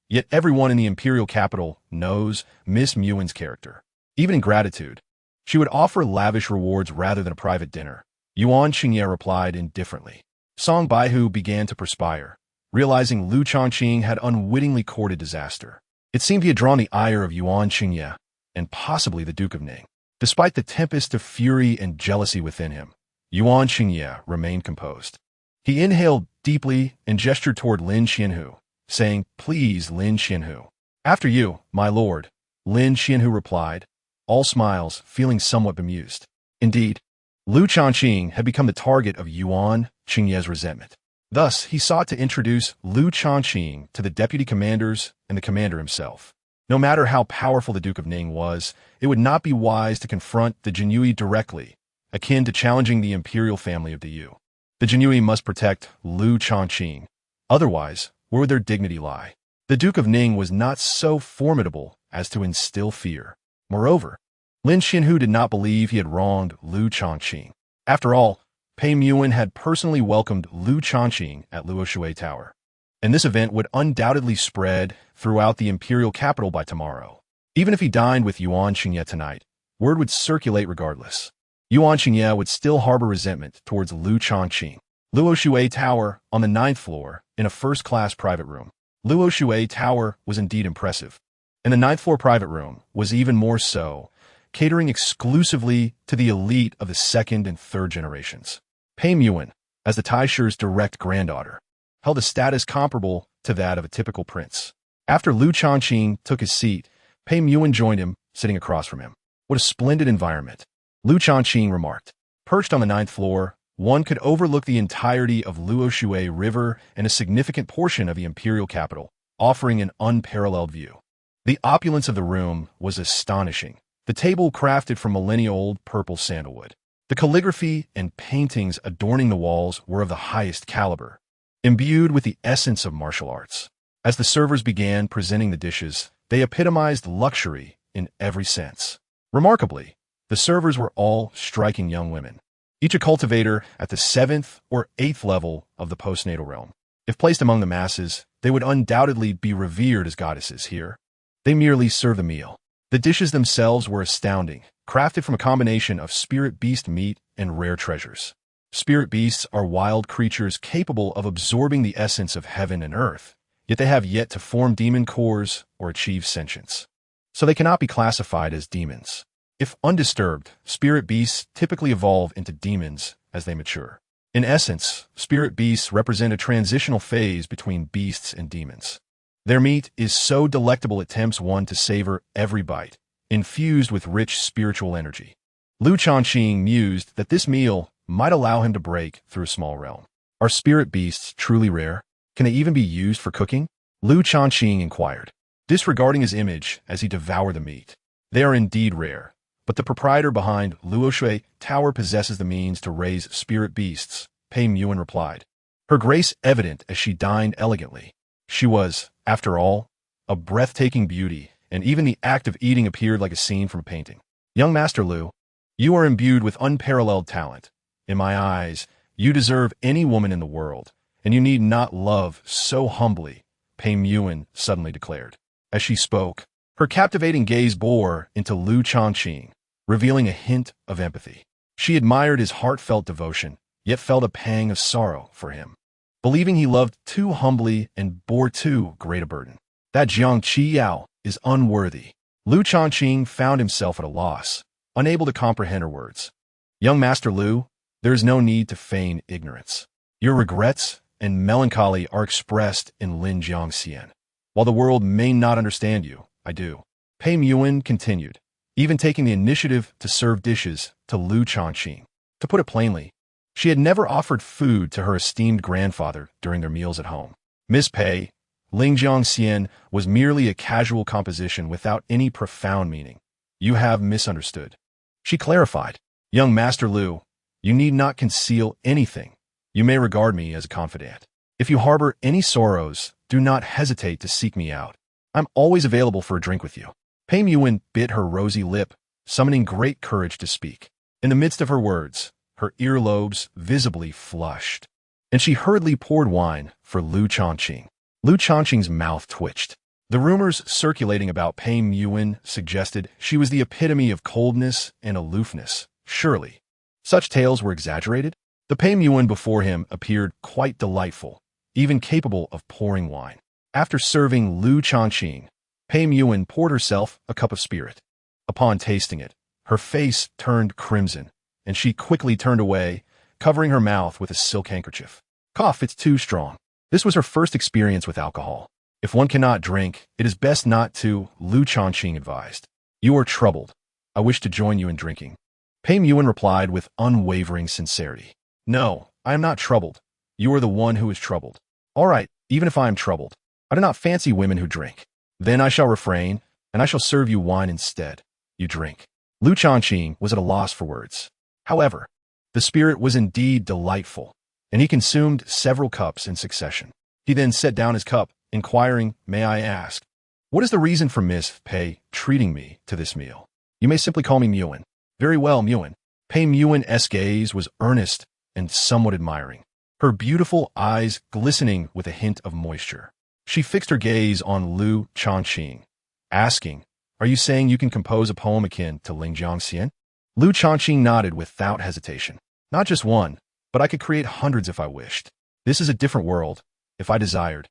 Speaker 1: Yet everyone in the imperial capital knows Miss Yuan's character. Even in gratitude, she would offer lavish rewards rather than a private dinner. Yuan Qingye replied indifferently. Song Baihu began to perspire, realizing Lu Changqing had unwittingly courted disaster. It seemed he had drawn the ire of Yuan Qingye and possibly the Duke of Ning. Despite the tempest of fury and jealousy within him, Yuan Qingye remained composed. He inhaled deeply and gestured toward Lin Qianhu, saying, "Please, Lin Qianhu." "After you, my lord," Lin Qianhu replied, all smiles, feeling somewhat bemused. Indeed, Lu Changqing had become the target of Yuan Qingye's resentment. Thus, he sought to introduce Lu Changqing to the deputy commanders and the commander himself. No matter how powerful the Duke of Ning was, it would not be wise to confront the Jinyue directly, akin to challenging the imperial family of the Yu. The Jinyue must protect Lu Changqing. Otherwise, where would their dignity lie? The Duke of Ning was not so formidable as to instill fear. Moreover, Lin Qianhu did not believe he had wronged Lu Changqing. After all, Pei Yuan had personally welcomed Lu Changqing at Luoshui Tower, and this event would undoubtedly spread throughout the imperial capital by tomorrow. Even if he dined with Yuan Qingye tonight, word would circulate regardless. Yuan Qingye would still harbor resentment towards Lu Changqing. Luoshui Tower, on the 9th floor, in a first-class private room. Luoshui Tower was indeed impressive, and the 9th floor private room was even more so, catering exclusively to the elite of the 2nd and 3rd generations. Pei Yuan, as the Taishi's direct granddaughter, held a status comparable to that of a typical prince. After Lu Changqing took his seat, Pei Yuan joined him, sitting across from him. "What a splendid environment," Lu Changqing remarked. Perched on the 9th floor, one could overlook the entirety of Luoshui River and a significant portion of the imperial capital, offering an unparalleled view. The opulence of the room was astonishing. The table crafted from millennia-old purple sandalwood. The calligraphy and paintings adorning the walls were of the highest caliber, imbued with the essence of martial arts. As the servers began presenting the dishes, they epitomized luxury in every sense. Remarkably, the servers were all striking young women, each a cultivator at the 7th or 8th level of the postnatal realm. If placed among the masses, they would undoubtedly be revered as goddesses here. They merely served the meal. The dishes themselves were astounding, crafted from a combination of spirit beast meat and rare treasures. Spirit beasts are wild creatures capable of absorbing the essence of heaven and earth, yet they have yet to form demon cores or achieve sentience. So they cannot be classified as demons. If undisturbed, spirit beasts typically evolve into demons as they mature. In essence, spirit beasts represent a transitional phase between beasts and demons. Their meat is so delectable it tempts one to savor every bite, infused with rich spiritual energy. Lu Changqing mused that this meal might allow him to break through a small realm. Are spirit beasts truly rare? Can they even be used for cooking? Lu Changqing inquired, disregarding his image as he devoured the meat. They are indeed rare, but the proprietor behind Luoshui Tower possesses the means to raise spirit beasts, Pei Muan replied, her grace evident as she dined elegantly. She was, after all, a breathtaking beauty, and even the act of eating appeared like a scene from a painting. Young Master Lu, you are imbued with unparalleled talent. In my eyes, you deserve any woman in the world, and you need not love so humbly, Pei Muan suddenly declared. As she spoke, her captivating gaze bore into Lu Changqing, revealing a hint of empathy. She admired his heartfelt devotion, yet felt a pang of sorrow for him, believing he loved too humbly and bore too great a burden. That Jiang Qiyao is unworthy. Lu Changqing found himself at a loss, unable to comprehend her words. Young Master Lu, there is no need to feign ignorance. Your regrets and melancholy are expressed in Lin Jiangxian. While the world may not understand you, I do. Pei Muan continued, even taking the initiative to serve dishes to Lu Changqing. To put it plainly, she had never offered food to her esteemed grandfather during their meals at home. Miss Pei, Ling Jiangxian was merely a casual composition without any profound meaning. You have misunderstood. She clarified, young Master Lu, you need not conceal anything. You may regard me as a confidant. If you harbor any sorrows, do not hesitate to seek me out. I'm always available for a drink with you. Pei Muan bit her rosy lip, summoning great courage to speak. In the midst of her words, her earlobes visibly flushed, and she hurriedly poured wine for Lu Changqing. Lu Changqing's mouth twitched. The rumors circulating about Pei Muan suggested she was the epitome of coldness and aloofness. Surely, such tales were exaggerated? The Pei Muan before him appeared quite delightful, even capable of pouring wine. After serving Lu Changqing, Pei Muan poured herself a cup of spirit. Upon tasting it, her face turned crimson, and she quickly turned away, covering her mouth with a silk handkerchief. Cough, it's too strong. This was her first experience with alcohol. If one cannot drink, it is best not to, Lu Changqing advised. You are troubled. I wish to join you in drinking. Pei Muan replied with unwavering sincerity. No, I am not troubled. You are the one who is troubled. All right, even if I am troubled, I do not fancy women who drink. Then I shall refrain, and I shall serve you wine instead. You drink. Lu Changqing was at a loss for words. However, the spirit was indeed delightful, and he consumed several cups in succession. He then set down his cup, inquiring, may I ask, what is the reason for Miss Pei treating me to this meal? You may simply call me Muan. Very well, Muan. Pei Muan's gaze was earnest and somewhat admiring, her beautiful eyes glistening with a hint of moisture. She fixed her gaze on Lu Changqing, asking, are you saying you can compose a poem akin to Ling Jiangxian? Lu Changqing nodded without hesitation. Not just one, but I could create hundreds if I wished. This is a different world, if I desired.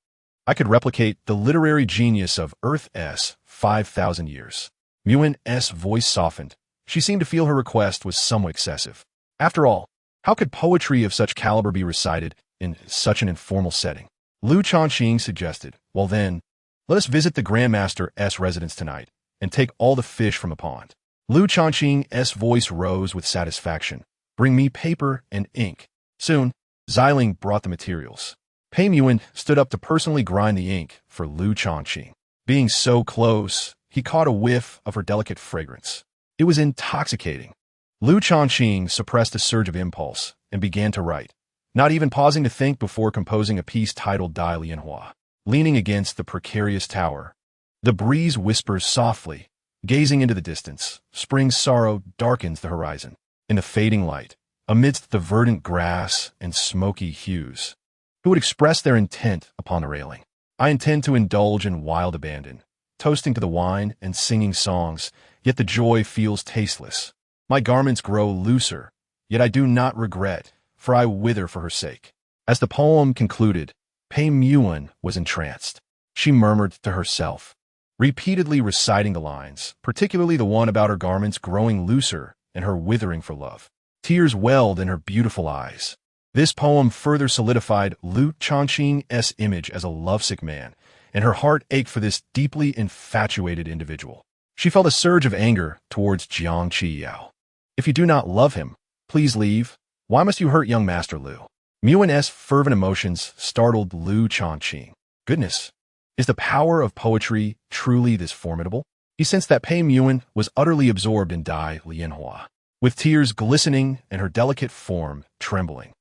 Speaker 1: I could replicate the literary genius of Earth's 5,000 years. Muan's voice softened. She seemed to feel her request was somewhat excessive. After all, how could poetry of such caliber be recited in such an informal setting? Lu Changqing suggested, well then, let us visit the Grandmaster's residence tonight and take all the fish from the pond. Lu Changqing's voice rose with satisfaction. Bring me paper and ink. Soon, Xiling brought the materials. Pei Muan stood up to personally grind the ink for Lu Changqing. Being so close, he caught a whiff of her delicate fragrance. It was intoxicating. Lu Changqing suppressed a surge of impulse and began to write, not even pausing to think before composing a piece titled Dai Lianhua. Leaning against the precarious tower, the breeze whispers softly, gazing into the distance. Spring's sorrow darkens the horizon. In the fading light, amidst the verdant grass and smoky hues, who would express their intent upon the railing? I intend to indulge in wild abandon, toasting to the wine and singing songs, yet the joy feels tasteless. My garments grow looser, yet I do not regret, for I wither for her sake. As the poem concluded, Pei Muan was entranced. She murmured to herself, repeatedly reciting the lines, particularly the one about her garments growing looser and her withering for love. Tears welled in her beautiful eyes. This poem further solidified Lu Changqing's image as a lovesick man, and her heart ached for this deeply infatuated individual. She felt a surge of anger towards Jiang Qiyao. If you do not love him, please leave. Why must you hurt young Master Lu? Muan's fervent emotions startled Lu Changqing. Goodness, Is the power of poetry truly this formidable? He sensed that Pei Yuan was utterly absorbed in Dai Lianhua, with tears glistening and her delicate form trembling.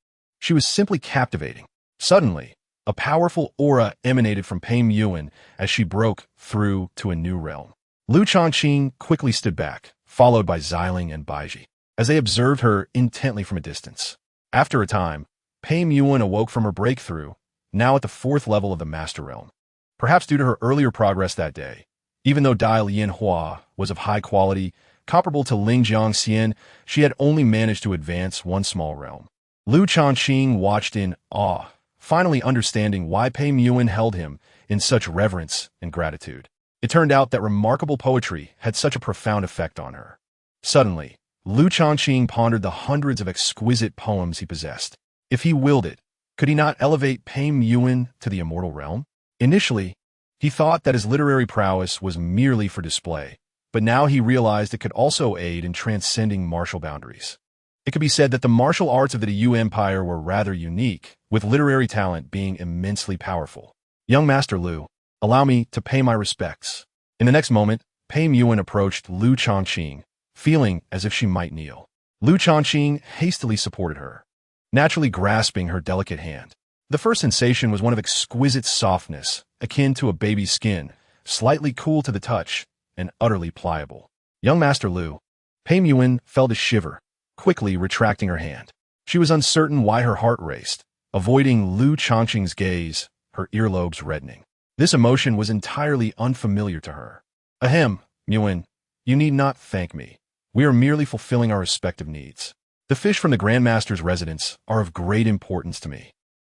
Speaker 1: She was simply captivating. Suddenly, a powerful aura emanated from Pei Yuan as she broke through to a new realm. Lu Changqing quickly stood back, followed by Xiling and Baiji, as they observed her intently from a distance. After a time, Pei Yuan awoke from her breakthrough, now at the 4th level of the Master Realm. Perhaps due to her earlier progress that day, even though Dai Lianhua was of high quality, comparable to Ling Jiangxian, she had only managed to advance one small realm. Lu Changqing watched in awe, finally understanding why Pei Yuan held him in such reverence and gratitude. It turned out that remarkable poetry had such a profound effect on her. Suddenly, Lu Changqing pondered the hundreds of exquisite poems he possessed. If he willed it, could he not elevate Pei Yuan to the immortal realm? Initially, he thought that his literary prowess was merely for display, but now he realized it could also aid in transcending martial boundaries. It could be said that the martial arts of the Yu Empire were rather unique, with literary talent being immensely powerful. Young Master Lu, allow me to pay my respects. In the next moment, Pei Yuan approached Lu Changqing, feeling as if she might kneel. Lu Changqing hastily supported her, naturally grasping her delicate hand. The first sensation was one of exquisite softness, akin to a baby's skin, slightly cool to the touch, and utterly pliable. Young Master Lu, Pei Yuan felt a shiver, quickly retracting her hand. She was uncertain why her heart raced, avoiding Lu Changqing's gaze, her earlobes reddening. This emotion was entirely unfamiliar to her. Ahem, Yuan, you need not thank me. We are merely fulfilling our respective needs. The fish from the Grand Master's residence are of great importance to me.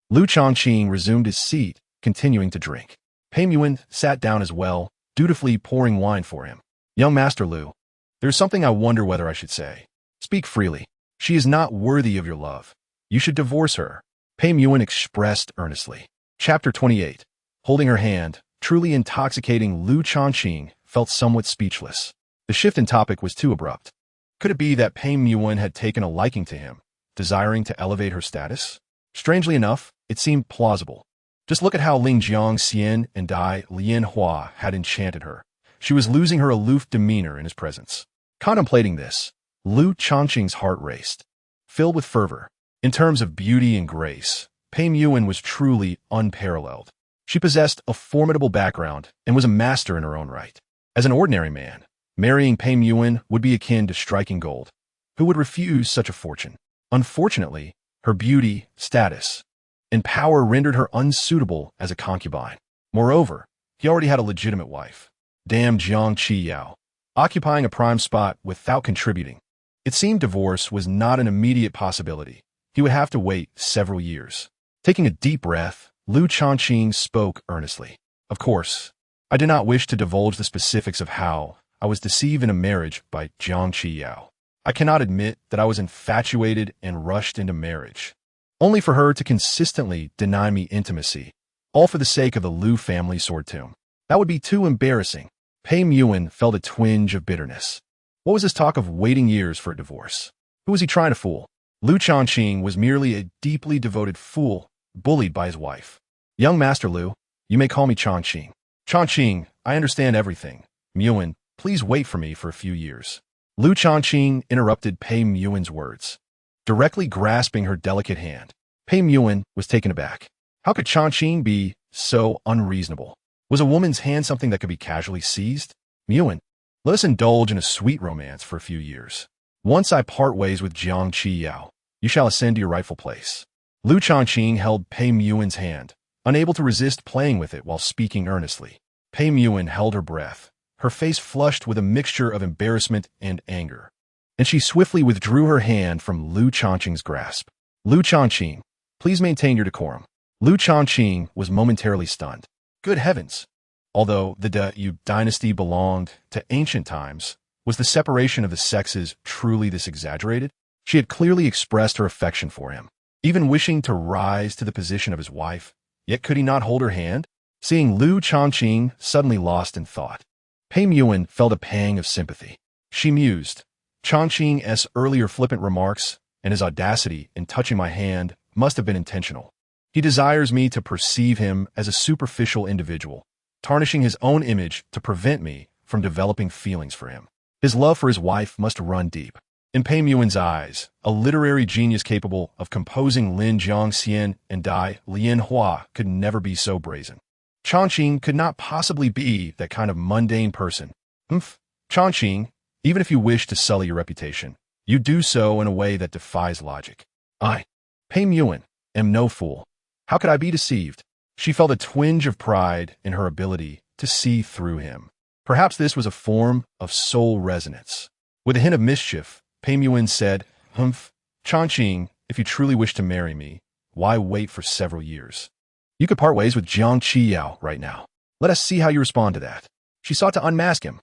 Speaker 1: Lu Changqing resumed his seat, continuing to drink. Pei Yuan sat down as well, dutifully pouring wine for him. Young Master Lu, there's something I wonder whether I should say. Speak freely. She is not worthy of your love. You should divorce her. Pei Yuan expressed earnestly. Chapter 28. Holding her hand, truly intoxicating, Lu Changqing felt somewhat speechless. The shift in topic was too abrupt. Could it be that Pei Yuan had taken a liking to him, desiring to elevate her status? Strangely enough, it seemed plausible. Just look at how Ling Jiangxian and Dai Lianhua had enchanted her. She was losing her aloof demeanor in his presence. Contemplating this, Lu Changqing's heart raced, filled with fervor. In terms of beauty and grace, Pei Yuan was truly unparalleled. She possessed a formidable background and was a master in her own right. As an ordinary man, marrying Pei Yuan would be akin to striking gold. Who would refuse such a fortune? Unfortunately, her beauty, status, and power rendered her unsuitable as a concubine. Moreover, he already had a legitimate wife, Dame Jiang Qiyao, occupying a prime spot without contributing. It seemed divorce was not an immediate possibility. He would have to wait several years. Taking a deep breath, Lu Changqing spoke earnestly. Of course, I did not wish to divulge the specifics of how I was deceived in a marriage by Jiang Qiyao. I cannot admit that I was infatuated and rushed into marriage, only for her to consistently deny me intimacy, all for the sake of the Lu family sword tomb. That would be too embarrassing. Pei Yuan felt a twinge of bitterness. What was this talk of waiting years for a divorce? Who was he trying to fool? Lu Changqing was merely a deeply devoted fool, bullied by his wife. Young Master Lu, you may call me Changqing. Changqing, I understand everything. Yuan, please wait for me for a few years. Lu Changqing interrupted Pei Yuan's words, directly grasping her delicate hand. Pei Yuan was taken aback. How could Changqing be so unreasonable? Was a woman's hand something that could be casually seized? Yuan, let us indulge in a sweet romance for a few years. Once I part ways with Jiang Qiyao, you shall ascend to your rightful place. Lu Changqing held Pei Yuan's hand, unable to resist playing with it while speaking earnestly. Pei Yuan held her breath, her face flushed with a mixture of embarrassment and anger, and she swiftly withdrew her hand from Lu Changqing's grasp. Lu Changqing, please maintain your decorum. Lu Changqing was momentarily stunned. Good heavens! Although the Yu Dynasty belonged to ancient times, was the separation of the sexes truly this exaggerated? She had clearly expressed her affection for him, even wishing to rise to the position of his wife. Yet could he not hold her hand? Seeing Lu Changqing suddenly lost in thought, Pei Yuan felt a pang of sympathy. She mused, Changqing's earlier flippant remarks and his audacity in touching my hand must have been intentional. He desires me to perceive him as a superficial individual, tarnishing his own image to prevent me from developing feelings for him. His love for his wife must run deep. In Pei Yuan's eyes, a literary genius capable of composing Lin Jiangxian and Dai Lianhua could never be so brazen. Changqing could not possibly be that kind of mundane person. Changqing, even if you wish to sully your reputation, you do so in a way that defies logic. I, Pei Yuan, am no fool. How could I be deceived? She felt a twinge of pride in her ability to see through him. Perhaps this was a form of soul resonance. With a hint of mischief, Pei Yuan said, Changqing, if you truly wish to marry me, why wait for several years? You could part ways with Jiang Qiyao right now. Let us see how you respond to that. She sought to unmask him.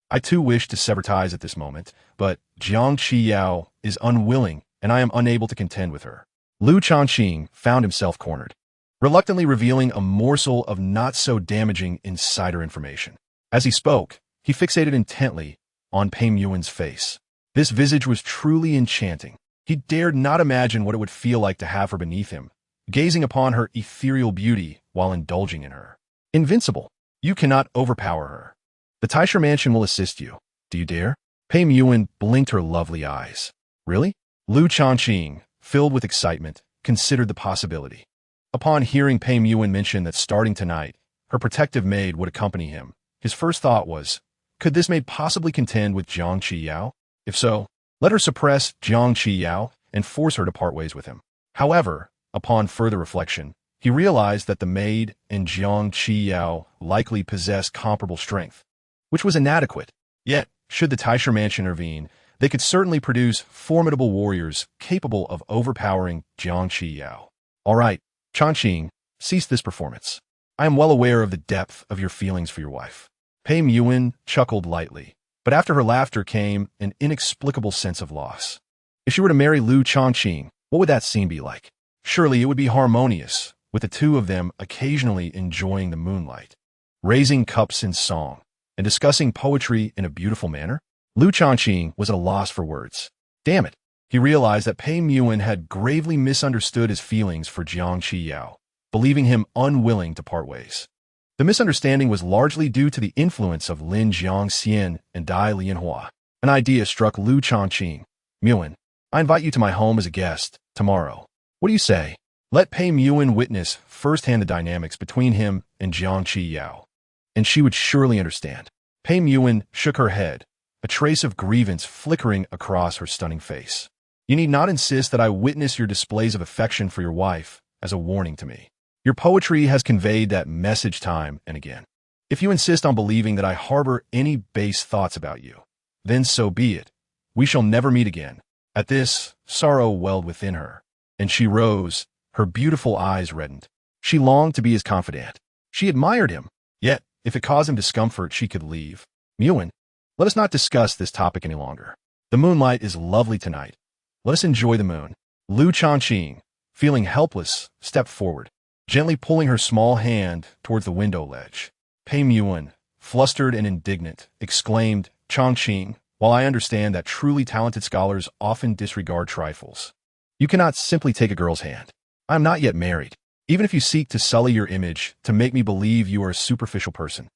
Speaker 1: I too wish to sever ties at this moment, but Jiang Qiyao is unwilling and I am unable to contend with her. Lu Changqing found himself cornered, reluctantly revealing a morsel of not-so-damaging insider information. As he spoke, he fixated intently on Pei Yuan's face. This visage was truly enchanting. He dared not imagine what it would feel like to have her beneath him, gazing upon her ethereal beauty while indulging in her. Invincible. You cannot overpower her. The Taisha mansion will assist you. Do you dare? Pei Yuan blinked her lovely eyes. Really? Lu Changqing, filled with excitement, considered the possibility. Upon hearing Pei Yuan mention that starting tonight, her protective maid would accompany him, his first thought was, could this maid possibly contend with Jiang Qiyao? If so, let her suppress Jiang Qiyao and force her to part ways with him. However, upon further reflection, he realized that the maid and Jiang Qiyao likely possessed comparable strength, which was inadequate. Yet, should the Taisha mansion intervene, they could certainly produce formidable warriors capable of overpowering Jiang Qiyao. All right, Changqing, cease this performance. I am well aware of the depth of your feelings for your wife. Pei Yuan chuckled lightly, but after her laughter came an inexplicable sense of loss. If she were to marry Lu Changqing, what would that scene be like? Surely it would be harmonious, with the two of them occasionally enjoying the moonlight, raising cups in song, and discussing poetry in a beautiful manner. Lu Changqing was at a loss for words. Damn it! He realized that Pei Yuan had gravely misunderstood his feelings for Jiang Qiyao, believing him unwilling to part ways. The misunderstanding was largely due to the influence of Lin Jiangxian and Dai Lianhua. An idea struck Lu Changqing. Yuan, I invite you to my home as a guest, tomorrow. What do you say? Let Pei Yuan witness firsthand the dynamics between him and Jiang Qiyao, and she would surely understand. Pei Yuan shook her head, a trace of grievance flickering across her stunning face. You need not insist that I witness your displays of affection for your wife as a warning to me. Your poetry has conveyed that message time and again. If you insist on believing that I harbor any base thoughts about you, then so be it. We shall never meet again. At this, sorrow welled within her, and she rose, her beautiful eyes reddened. She longed to be his confidant. She admired him, yet, if it caused him discomfort, she could leave. Yuan, let us not discuss this topic any longer. The moonlight is lovely tonight. Let us enjoy the moon. Lu Changqing, feeling helpless, stepped forward, gently pulling her small hand towards the window ledge. Pei Yuan, flustered and indignant, exclaimed, Changqing, while I understand that truly talented scholars often disregard trifles, you cannot simply take a girl's hand. I am not yet married. Even if you seek to sully your image to make me believe you are a superficial person,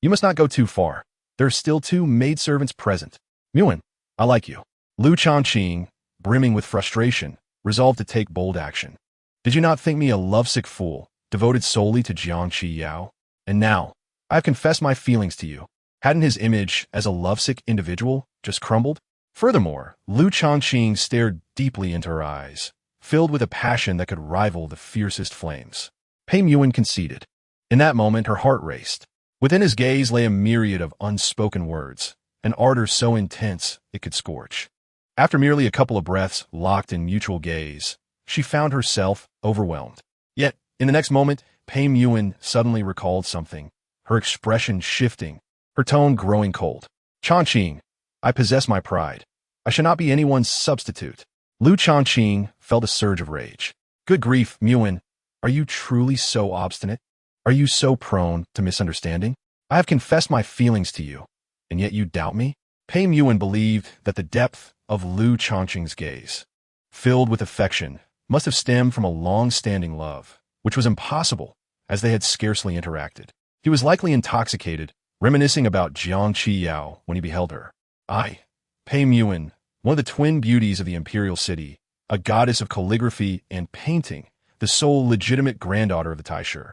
Speaker 1: you must not go too far. There are still 2 maidservants present. Yuan, I like you. Lu Changqing, brimming with frustration, resolved to take bold action. Did you not think me a lovesick fool, devoted solely to Jiang Qiyao? And now, I have confessed my feelings to you. Hadn't his image as a lovesick individual just crumbled? Furthermore, Lu Changqing stared deeply into her eyes, filled with a passion that could rival the fiercest flames. Pei Yuan conceded. In that moment, her heart raced. Within his gaze lay a myriad of unspoken words, an ardor so intense it could scorch. After merely a couple of breaths locked in mutual gaze, she found herself overwhelmed. Yet, in the next moment, Pei Yuan suddenly recalled something, her expression shifting, her tone growing cold. Changqing, I possess my pride. I shall not be anyone's substitute. Lu Changqing felt a surge of rage. Good grief, Yuan, are you truly so obstinate? Are you so prone to misunderstanding? I have confessed my feelings to you, and yet you doubt me? Pei Yuan believed that the depth of Lu Changqing's gaze, filled with affection, must have stemmed from a long-standing love, which was impossible, as they had scarcely interacted. He was likely intoxicated, reminiscing about Jiang Qiyao when he beheld her. Pei Muan, one of the twin beauties of the imperial city, a goddess of calligraphy and painting, the sole legitimate granddaughter of the Taishu,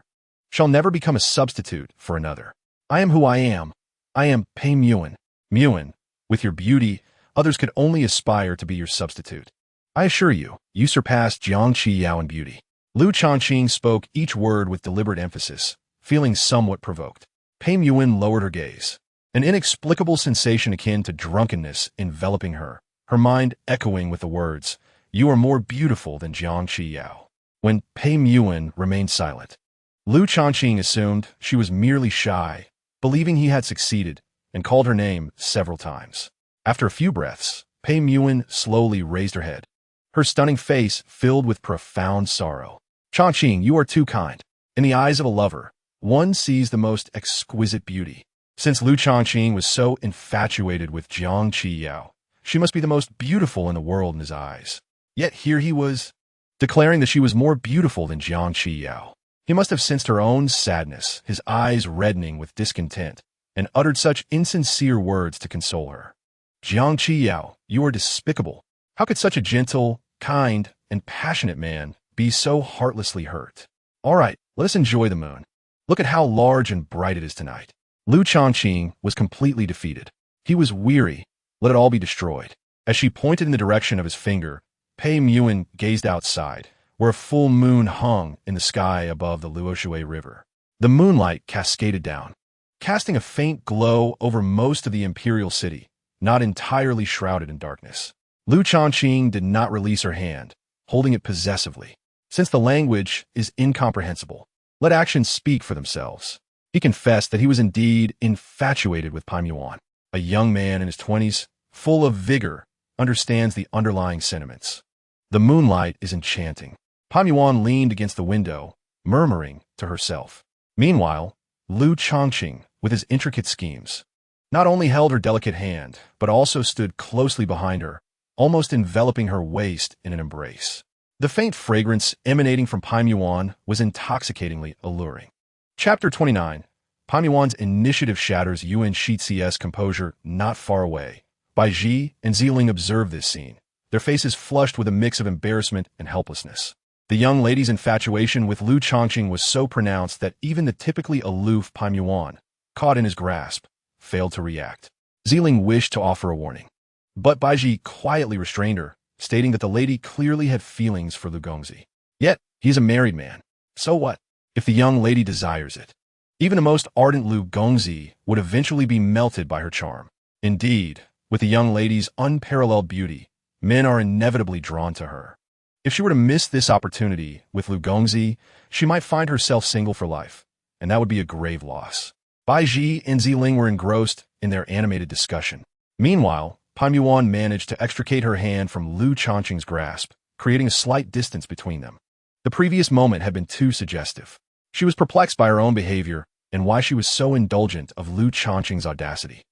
Speaker 1: shall never become a substitute for another. I am who I am. I am Pei Muan. Muan, with your beauty, others could only aspire to be your substitute. I assure you, you surpass Jiang Qiyao in beauty. Lu Changqing spoke each word with deliberate emphasis, feeling somewhat provoked. Pei Muan lowered her gaze. An inexplicable sensation akin to drunkenness enveloping her, her mind echoing with the words, "You are more beautiful than Jiang Qiyao." When Pei Muan remained silent, Lu Changqing assumed she was merely shy, believing he had succeeded, and called her name several times. After a few breaths, Pei Muan slowly raised her head, her stunning face filled with profound sorrow. "Changqing, you are too kind. In the eyes of a lover, one sees the most exquisite beauty." Since Lu Changqing was so infatuated with Jiang Qiyao, she must be the most beautiful in the world in his eyes. Yet here he was, declaring that she was more beautiful than Jiang Qiyao. He must have sensed her own sadness, his eyes reddening with discontent, and uttered such insincere words to console her. "Jiang Qiyao, you are despicable. How could such a gentle, kind, and passionate man be so heartlessly hurt? All right, let us enjoy the moon. Look at how large and bright it is tonight." Lu Changqing was completely defeated. He was weary. Let it all be destroyed. As she pointed in the direction of his finger, Pei Muan gazed outside, where a full moon hung in the sky above the Luoshui River. The moonlight cascaded down, casting a faint glow over most of the imperial city, not entirely shrouded in darkness. Lu Changqing did not release her hand, holding it possessively. Since the language is incomprehensible, let actions speak for themselves. He confessed that he was indeed infatuated with Pei Muan. A young man in his 20s, full of vigor, understands the underlying sentiments. The moonlight is enchanting. Pei Muan leaned against the window, murmuring to herself. Meanwhile, Lu Changqing, with his intricate schemes, not only held her delicate hand, but also stood closely behind her, almost enveloping her waist in an embrace. The faint fragrance emanating from Pei Muan was intoxicatingly alluring. Chapter 29. Pei Muan's initiative shatters Yuan Shixi's composure not far away. Bai Ji and Ziling observed this scene, their faces flushed with a mix of embarrassment and helplessness. The young lady's infatuation with Lu Changqing was so pronounced that even the typically aloof Pei Muan, caught in his grasp, failed to react. Ziling wished to offer a warning, but Bai Ji quietly restrained her, stating that the lady clearly had feelings for Lu Gongzi. Yet, he is a married man. So what? If the young lady desires it. Even the most ardent Lu Gongzi would eventually be melted by her charm. Indeed, with the young lady's unparalleled beauty, men are inevitably drawn to her. If she were to miss this opportunity with Lu Gongzi, she might find herself single for life, and that would be a grave loss. Bai Ji and Ziling were engrossed in their animated discussion. Meanwhile, Pei Muan managed to extricate her hand from Lu Changqing's grasp, creating a slight distance between them. The previous moment had been too suggestive. She was perplexed by her own behavior and why she was so indulgent of Lu Changqing's audacity.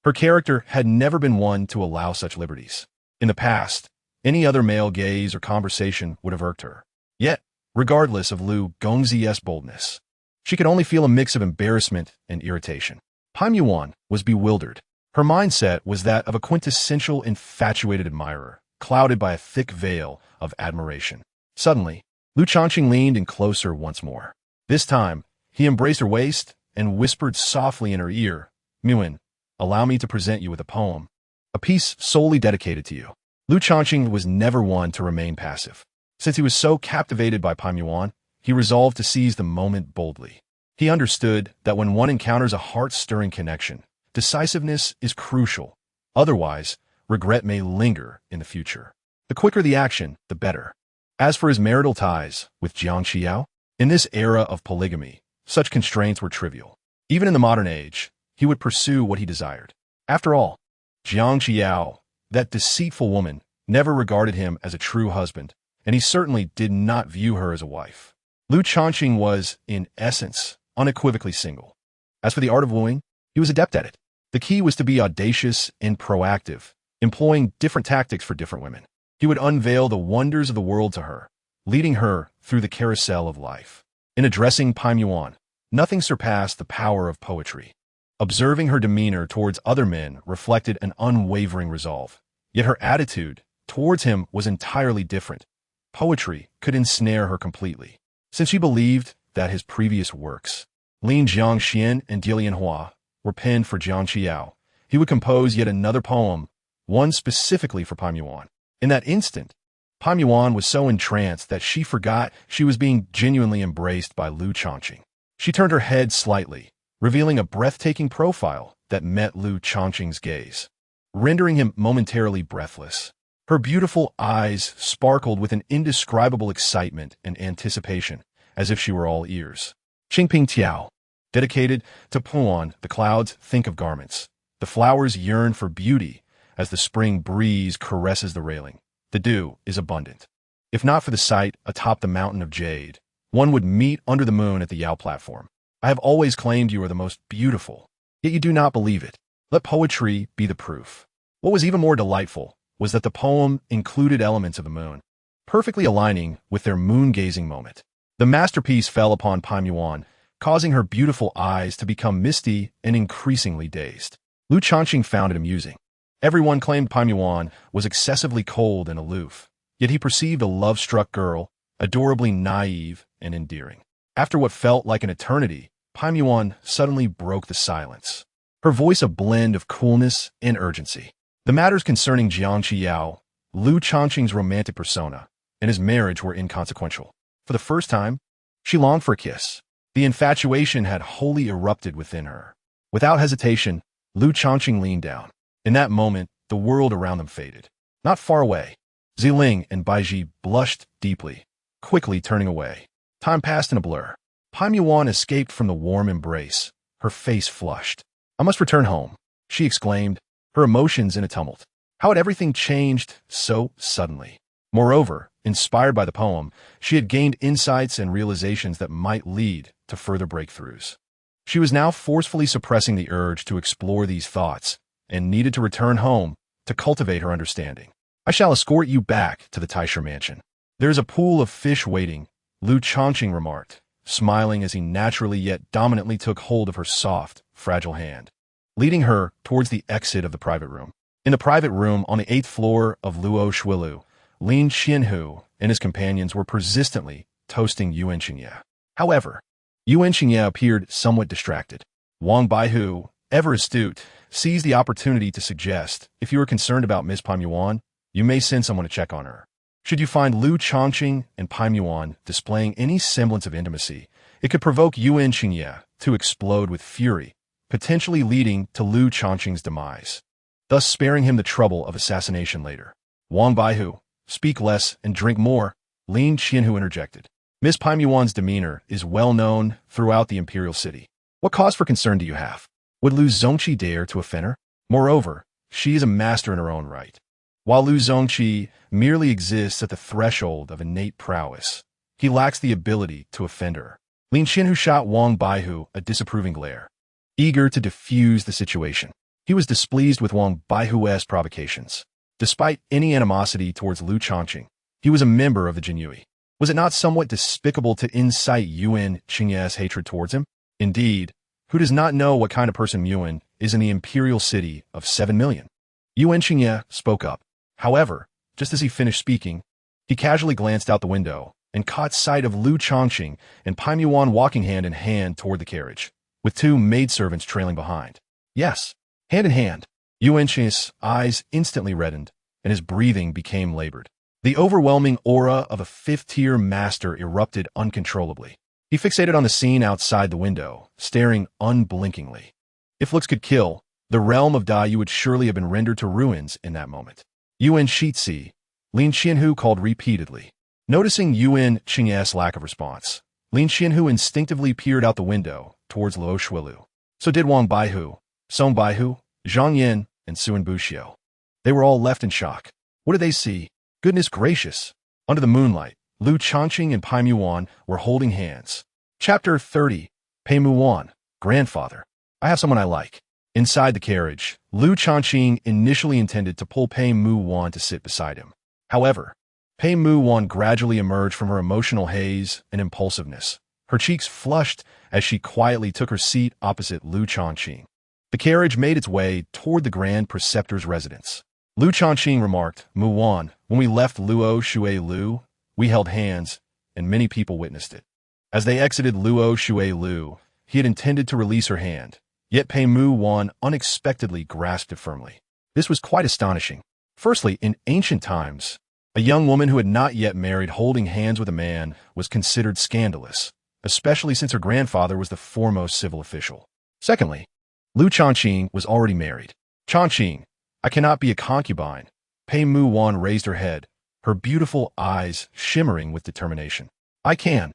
Speaker 1: Her character had never been one to allow such liberties. In the past, any other male gaze or conversation would have irked her. Yet, regardless of Lu Gongzi's boldness, she could only feel a mix of embarrassment and irritation. Pei Muan was bewildered. Her mindset was that of a quintessential infatuated admirer, clouded by a thick veil of admiration. Suddenly, Lu Changqing leaned in closer once more. This time, he embraced her waist and whispered softly in her ear, "Muan, allow me to present you with a poem, a piece solely dedicated to you." Lu Changqing was never one to remain passive. Since he was so captivated by Pei Muan, he resolved to seize the moment boldly. He understood that when one encounters a heart-stirring connection, decisiveness is crucial. Otherwise, regret may linger in the future. The quicker the action, the better. As for his marital ties with Jiang Qiyao, in this era of polygamy, such constraints were trivial. Even in the modern age, he would pursue what he desired. After all, Jiang Qiyao, that deceitful woman, never regarded him as a true husband, and he certainly did not view her as a wife. Lu Changqing was, in essence, unequivocally single. As for the art of wooing, he was adept at it. The key was to be audacious and proactive, employing different tactics for different women. He would unveil the wonders of the world to her, leading her through the carousel of life. In addressing Pei Muan, Nothing surpassed the power of poetry. Observing her demeanor towards other men reflected an unwavering resolve. Yet her attitude towards him was entirely different. Poetry could ensnare her completely, since she believed that his previous works, Lin Jiangxian and Dilianhua, were penned for Jiang Qiao. He would compose yet another poem, one specifically for Pan Yuan. In that instant, Pan Yuan was so entranced that she forgot she was being genuinely embraced by Lu Changqing. She turned her head slightly, revealing a breathtaking profile that met Lu Changqing's gaze, rendering him momentarily breathless. Her beautiful eyes sparkled with an indescribable excitement and anticipation, as if she were all ears. Qingping Tiao, dedicated to Puan, the clouds think of garments. The flowers yearn for beauty as the spring breeze caresses the railing. The dew is abundant. If not for the sight atop the mountain of jade, one would meet under the moon at the Yao platform. I have always claimed you are the most beautiful, yet you do not believe it. Let poetry be the proof. What was even more delightful was that the poem included elements of the moon, perfectly aligning with their moon-gazing moment. The masterpiece fell upon Pan Yuan, causing her beautiful eyes to become misty and increasingly dazed. Lu Changqing found it amusing. Everyone claimed Pan Yuan was excessively cold and aloof, yet he perceived a love-struck girl, adorably naive and endearing. After what felt like an eternity, Pan Yuan suddenly broke the silence, her voice a blend of coolness and urgency. The matters concerning Jiang Qiao, Lu Changqing's romantic persona, and his marriage were inconsequential. For the first time, she longed for a kiss. The infatuation had wholly erupted within her. Without hesitation, Lu Changqing leaned down. In that moment, the world around them faded. Not far away, Ziling and Baiji blushed deeply, quickly turning away. Time passed in a blur. Pan Yuan escaped from the warm embrace, her face flushed. "I must return home," she exclaimed, her emotions in a tumult. How had everything changed so suddenly? Moreover, inspired by the poem, she had gained insights and realizations that might lead to further breakthroughs. She was now forcefully suppressing the urge to explore these thoughts and needed to return home to cultivate her understanding. "I shall escort you back to the Taisha mansion. There is a pool of fish waiting," Lu Changqing remarked, smiling as he naturally yet dominantly took hold of her soft, fragile hand, leading her towards the exit of the private room. In the private room on the 8th floor of Luo Shuilu, Lin Xianhu and his companions were persistently toasting Yuan Qingye. However, Yuan Qingye appeared somewhat distracted. Wang Baihu, ever astute, seized the opportunity to suggest, "If you are concerned about Miss Pan Yuan, you may send someone to check on her." Should you find Lu Changqing and Pan Yuan displaying any semblance of intimacy, it could provoke Yuan Qingye to explode with fury, potentially leading to Lu Changqing's demise, thus sparing him the trouble of assassination later. "Wang Baihu, speak less and drink more," Lin Qianhu interjected. "Miss Pan Yuan's demeanor is well known throughout the imperial city. What cause for concern do you have? Would Lu Zongqi dare to offend her? Moreover, she is a master in her own right. While Lu Zongqi merely exists at the threshold of innate prowess, he lacks the ability to offend her." Lin Qianhu shot Wang Baihu a disapproving glare, eager to diffuse the situation. He was displeased with Wang Baihu's provocations. Despite any animosity towards Lu Changqing, he was a member of the Jinyue. Was it not somewhat despicable to incite Yuan Qingye's hatred towards him? Indeed, who does not know what kind of person Yuan is in the imperial city of 7 million? Yuan Qingye spoke up. However, just as he finished speaking, he casually glanced out the window and caught sight of Lu Changqing and Pan Yuan walking hand in hand toward the carriage, with 2 maidservants trailing behind. Yes, hand in hand. Yuan Qingye's eyes instantly reddened, and his breathing became labored. The overwhelming aura of a 5th-tier master erupted uncontrollably. He fixated on the scene outside the window, staring unblinkingly. If looks could kill, the realm of Dai Yu would surely have been rendered to ruins in that moment. "Yuan Shitzi," Lin Qianhu called repeatedly. Noticing Yuan Qingye's lack of response, Lin Qianhu instinctively peered out the window towards Luo Shuilu. So did Wang Baihu, Song Baihu, Zhang Yin, and Suan Buxiu. They were all left in shock. What did they see? Goodness gracious! Under the moonlight, Lu Changqing and Pan Yuan were holding hands. Chapter 30. Pei Muwan, Grandfather. I have someone I like. Inside the carriage, Lu Changqing initially intended to pull Pei Muwan to sit beside him. However, Pei Muwan gradually emerged from her emotional haze and impulsiveness, Her cheeks flushed as she quietly took her seat opposite Lu Changqing. The carriage made its way toward the Grand Preceptor's residence. Lu Changqing remarked, "Mu Wan, when we left Luo Shui Lu, we held hands, and many people witnessed it." As they exited Luo Shui Lu, he had intended to release her hand, yet Pei Mu Wan unexpectedly grasped it firmly. This was quite astonishing. Firstly, in ancient times, a young woman who had not yet married holding hands with a man was considered scandalous, especially since her grandfather was the foremost civil official. Secondly, Lu Changqing was already married. "Changqing, I cannot be a concubine." Pei Mu Wan raised her head, her beautiful eyes shimmering with determination. I can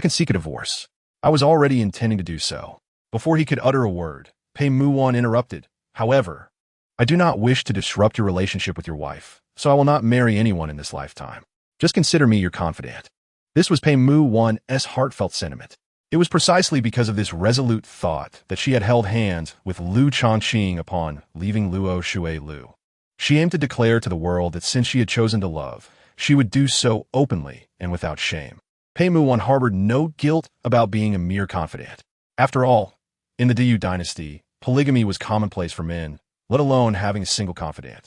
Speaker 1: seek a divorce. I was already intending to do so." Before he could utter a word, Pei Mu Wan interrupted. "However, I do not wish to disrupt your relationship with your wife, so I will not marry anyone in this lifetime. Just consider me your confidant." This was Pei Mu Wan's heartfelt sentiment. It was precisely because of this resolute thought that she had held hands with Lu Changqing upon leaving Luo Shui Lu. She aimed to declare to the world that since she had chosen to love, she would do so openly and without shame. Pei Mu Wan harbored no guilt about being a mere confidant. After all, in the Yu Dynasty, polygamy was commonplace for men, let alone having a single confidant.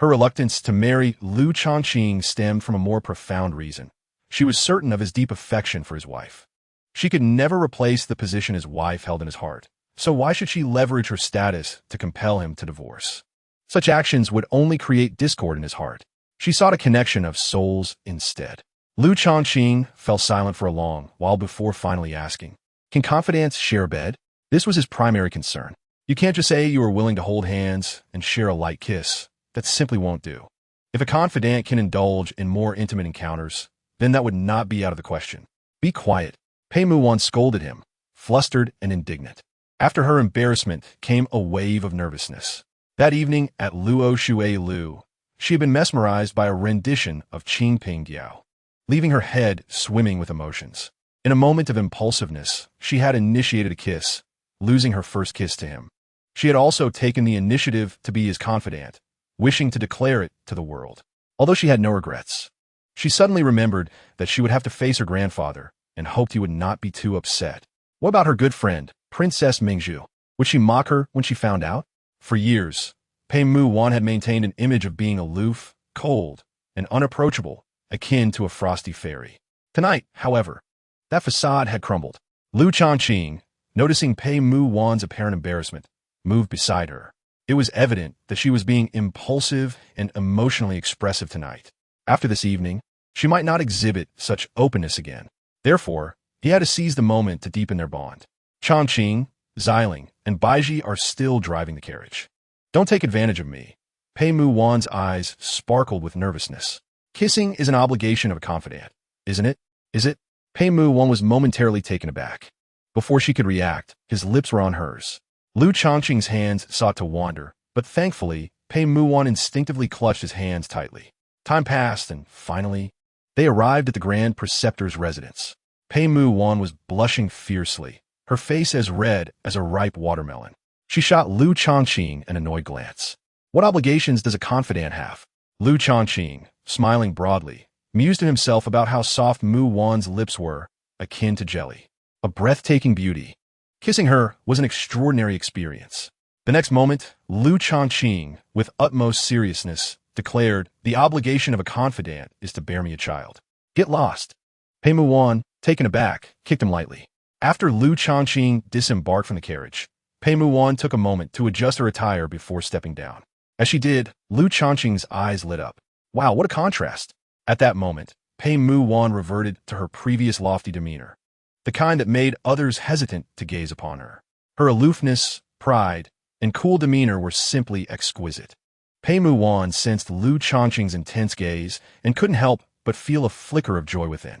Speaker 1: Her reluctance to marry Lu Changqing stemmed from a more profound reason. She was certain of his deep affection for his wife. She could never replace the position his wife held in his heart, so why should she leverage her status to compel him to divorce? Such actions would only create discord in his heart. She sought a connection of souls instead. Lu Changqing fell silent for a long while before finally asking, "Can confidants share a bed?" This was his primary concern. You can't just say you are willing to hold hands and share a light kiss. That simply won't do. If a confidant can indulge in more intimate encounters, then that would not be out of the question. "Be quiet." Pei Mu Wan scolded him, flustered and indignant. After her embarrassment came a wave of nervousness. That evening at Luo Shui Lu, she had been mesmerized by a rendition of Changqing Diao, leaving her head swimming with emotions. In a moment of impulsiveness, she had initiated a kiss, losing her first kiss to him. She had also taken the initiative to be his confidant, wishing to declare it to the world. Although she had no regrets, she suddenly remembered that she would have to face her grandfather and hoped he would not be too upset. What about her good friend, Princess Mingzhu? Would she mock her when she found out? For years, Pei Mu Wan had maintained an image of being aloof, cold, and unapproachable, akin to a frosty fairy. Tonight, however, that facade had crumbled. Lu Changqing, noticing Pei Mu Wan's apparent embarrassment, moved beside her. It was evident that she was being impulsive and emotionally expressive tonight. After this evening, she might not exhibit such openness again. Therefore, he had to seize the moment to deepen their bond. Changqing, Xiling, and Baiji are still driving the carriage. "Don't take advantage of me." Pei Mu Wan's eyes sparkled with nervousness. "Kissing is an obligation of a confidant, isn't it? Is it?" Pei Mu Wan was momentarily taken aback. Before she could react, his lips were on hers. Lu Changqing's hands sought to wander, but thankfully, Pei Mu Wan instinctively clutched his hands tightly. Time passed, and finally, they arrived at the Grand Preceptor's residence. Pei Mu Wan was blushing fiercely, her face as red as a ripe watermelon. She shot Lu Changqing an annoyed glance. What obligations does a confidant have? Lu Changqing, smiling broadly, mused to himself about how soft Mu Wan's lips were, akin to jelly. A breathtaking beauty. Kissing her was an extraordinary experience. The next moment, Lu Changqing, with utmost seriousness, declared, "The obligation of a confidant is to bear me a child." "Get lost." Pei Mu Wan, taken aback, kicked him lightly. After Lu Changqing disembarked from the carriage, Pei Mu Wan took a moment to adjust her attire before stepping down. As she did, Lu Changqing's eyes lit up. Wow, what a contrast. At that moment, Pei Mu Wan reverted to her previous lofty demeanor, the kind that made others hesitant to gaze upon her. Her aloofness, pride, and cool demeanor were simply exquisite. Pei Mu Wan sensed Lu Changqing's intense gaze and couldn't help but feel a flicker of joy within.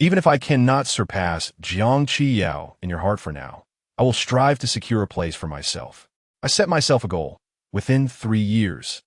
Speaker 1: Even if I cannot surpass Jiang Qi Yao in your heart for now, I will strive to secure a place for myself. I set myself a goal. Within 3 years,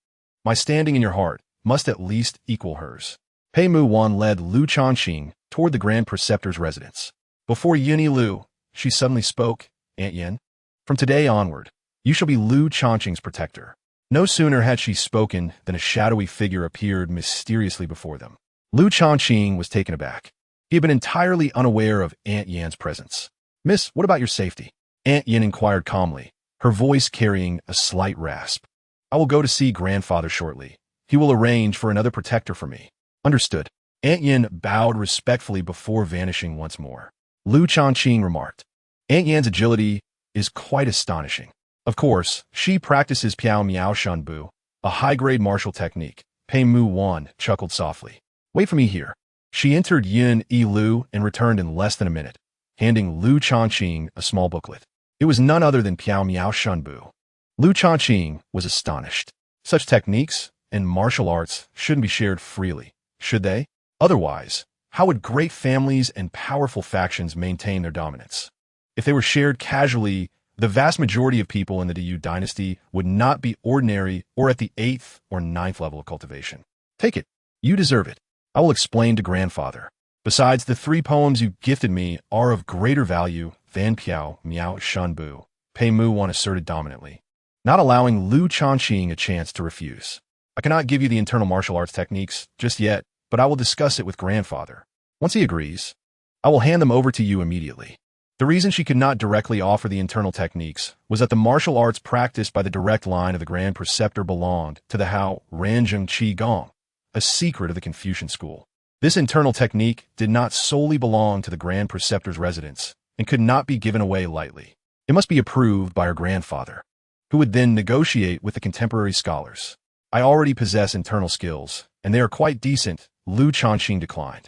Speaker 1: my standing in your heart must at least equal hers. Pei Mu Wan led Lu Changqing toward the Grand Preceptor's residence. Before Yuni Lu, she suddenly spoke, "Aunt Yen, from today onward, you shall be Lu Changqing's protector." No sooner had she spoken than a shadowy figure appeared mysteriously before them. Lu Changqing was taken aback. He had been entirely unaware of Aunt Yan's presence. "Miss, what about your safety?" Aunt Yan inquired calmly, her voice carrying a slight rasp. "I will go to see grandfather shortly. He will arrange for another protector for me." "Understood." Aunt Yan bowed respectfully before vanishing once more. Lu Changqing remarked, "Aunt Yan's agility is quite astonishing. Of course, she practices Piao Miao Shanbu, a high-grade martial technique." Pei Mu Wan chuckled softly. "Wait for me here." She entered Yun Yi Lu and returned in less than a minute, handing Lu Changqing a small booklet. It was none other than Piao Miao Shanbu. Lu Changqing was astonished. Such techniques and martial arts shouldn't be shared freely, should they? Otherwise, how would great families and powerful factions maintain their dominance? If they were shared casually, the vast majority of people in the Yu Dynasty would not be ordinary or at the 8th or 9th level of cultivation. "Take it. You deserve it. I will explain to grandfather. Besides, the 3 poems you gifted me are of greater value than Piao Miao Shanbu," Pei Mu Wan asserted dominantly, not allowing Lu Changqing a chance to refuse. "I cannot give you the internal martial arts techniques just yet, but I will discuss it with grandfather. Once he agrees, I will hand them over to you immediately." The reason she could not directly offer the internal techniques was that the martial arts practiced by the direct line of the Grand Preceptor belonged to the Hao Ranzheng Qi Gong, a secret of the Confucian school. This internal technique did not solely belong to the Grand Preceptor's residence and could not be given away lightly. It must be approved by her grandfather, who would then negotiate with the contemporary scholars. "I already possess internal skills, and they are quite decent," Lu Changqing declined.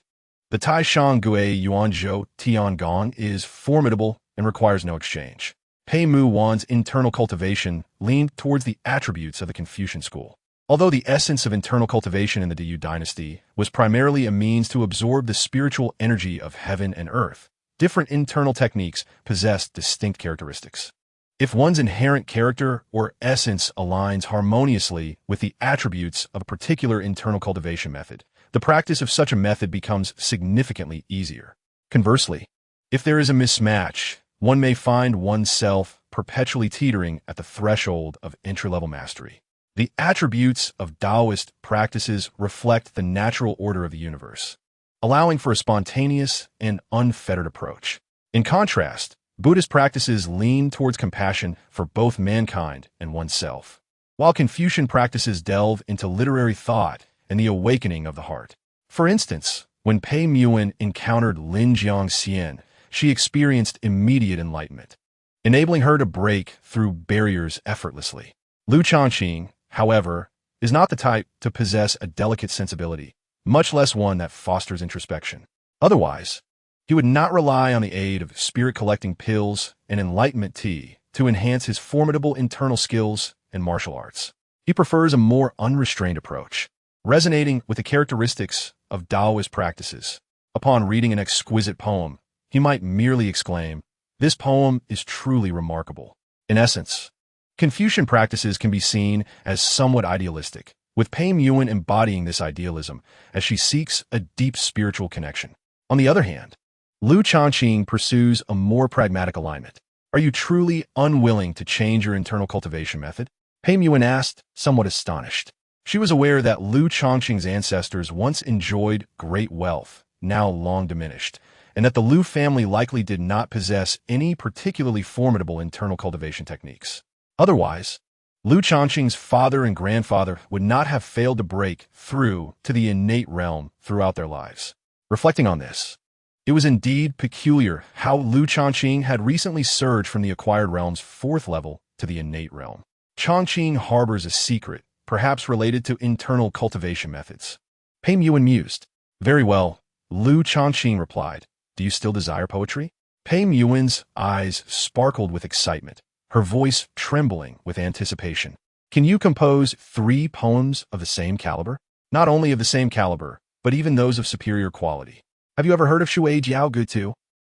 Speaker 1: "The Taishang Gui Yuanzhou Tiangong is formidable and requires no exchange." Pei Mu Wan's internal cultivation leaned towards the attributes of the Confucian school. Although the essence of internal cultivation in the Yu Dynasty was primarily a means to absorb the spiritual energy of heaven and earth, different internal techniques possessed distinct characteristics. If one's inherent character or essence aligns harmoniously with the attributes of a particular internal cultivation method, the practice of such a method becomes significantly easier. Conversely, if there is a mismatch, one may find oneself perpetually teetering at the threshold of entry-level mastery. The attributes of Taoist practices reflect the natural order of the universe, allowing for a spontaneous and unfettered approach. In contrast, Buddhist practices lean towards compassion for both mankind and oneself, while Confucian practices delve into literary thought and the awakening of the heart. For instance, when Pei Muan encountered Lin Jiangxian, she experienced immediate enlightenment, enabling her to break through barriers effortlessly. Lu Changqing, however, is not the type to possess a delicate sensibility, much less one that fosters introspection. Otherwise, he would not rely on the aid of spirit-collecting pills and enlightenment tea to enhance his formidable internal skills and martial arts. He prefers a more unrestrained approach, resonating with the characteristics of Taoist practices. Upon reading an exquisite poem, he might merely exclaim, "This poem is truly remarkable." In essence, Confucian practices can be seen as somewhat idealistic, with Pei Muan embodying this idealism as she seeks a deep spiritual connection. On the other hand, Lu Changqing pursues a more pragmatic alignment. "Are you truly unwilling to change your internal cultivation method?" Pei Muan asked, somewhat astonished. She was aware that Lu Changqing's ancestors once enjoyed great wealth, now long diminished, and that the Lu family likely did not possess any particularly formidable internal cultivation techniques. Otherwise, Lu Changqing's father and grandfather would not have failed to break through to the innate realm throughout their lives. Reflecting on this, it was indeed peculiar how Lu Changqing had recently surged from the acquired realm's 4th level to the innate realm. Changqing harbors a secret, perhaps related to internal cultivation methods. Pei Muan mused. "Very well," Lu Changqing replied. "Do you still desire poetry?" Pei Muan's eyes sparkled with excitement, her voice trembling with anticipation. "Can you compose 3 poems of the same caliber? Not only of the same caliber, but even those of superior quality. Have you ever heard of Shui Jiao Gutu?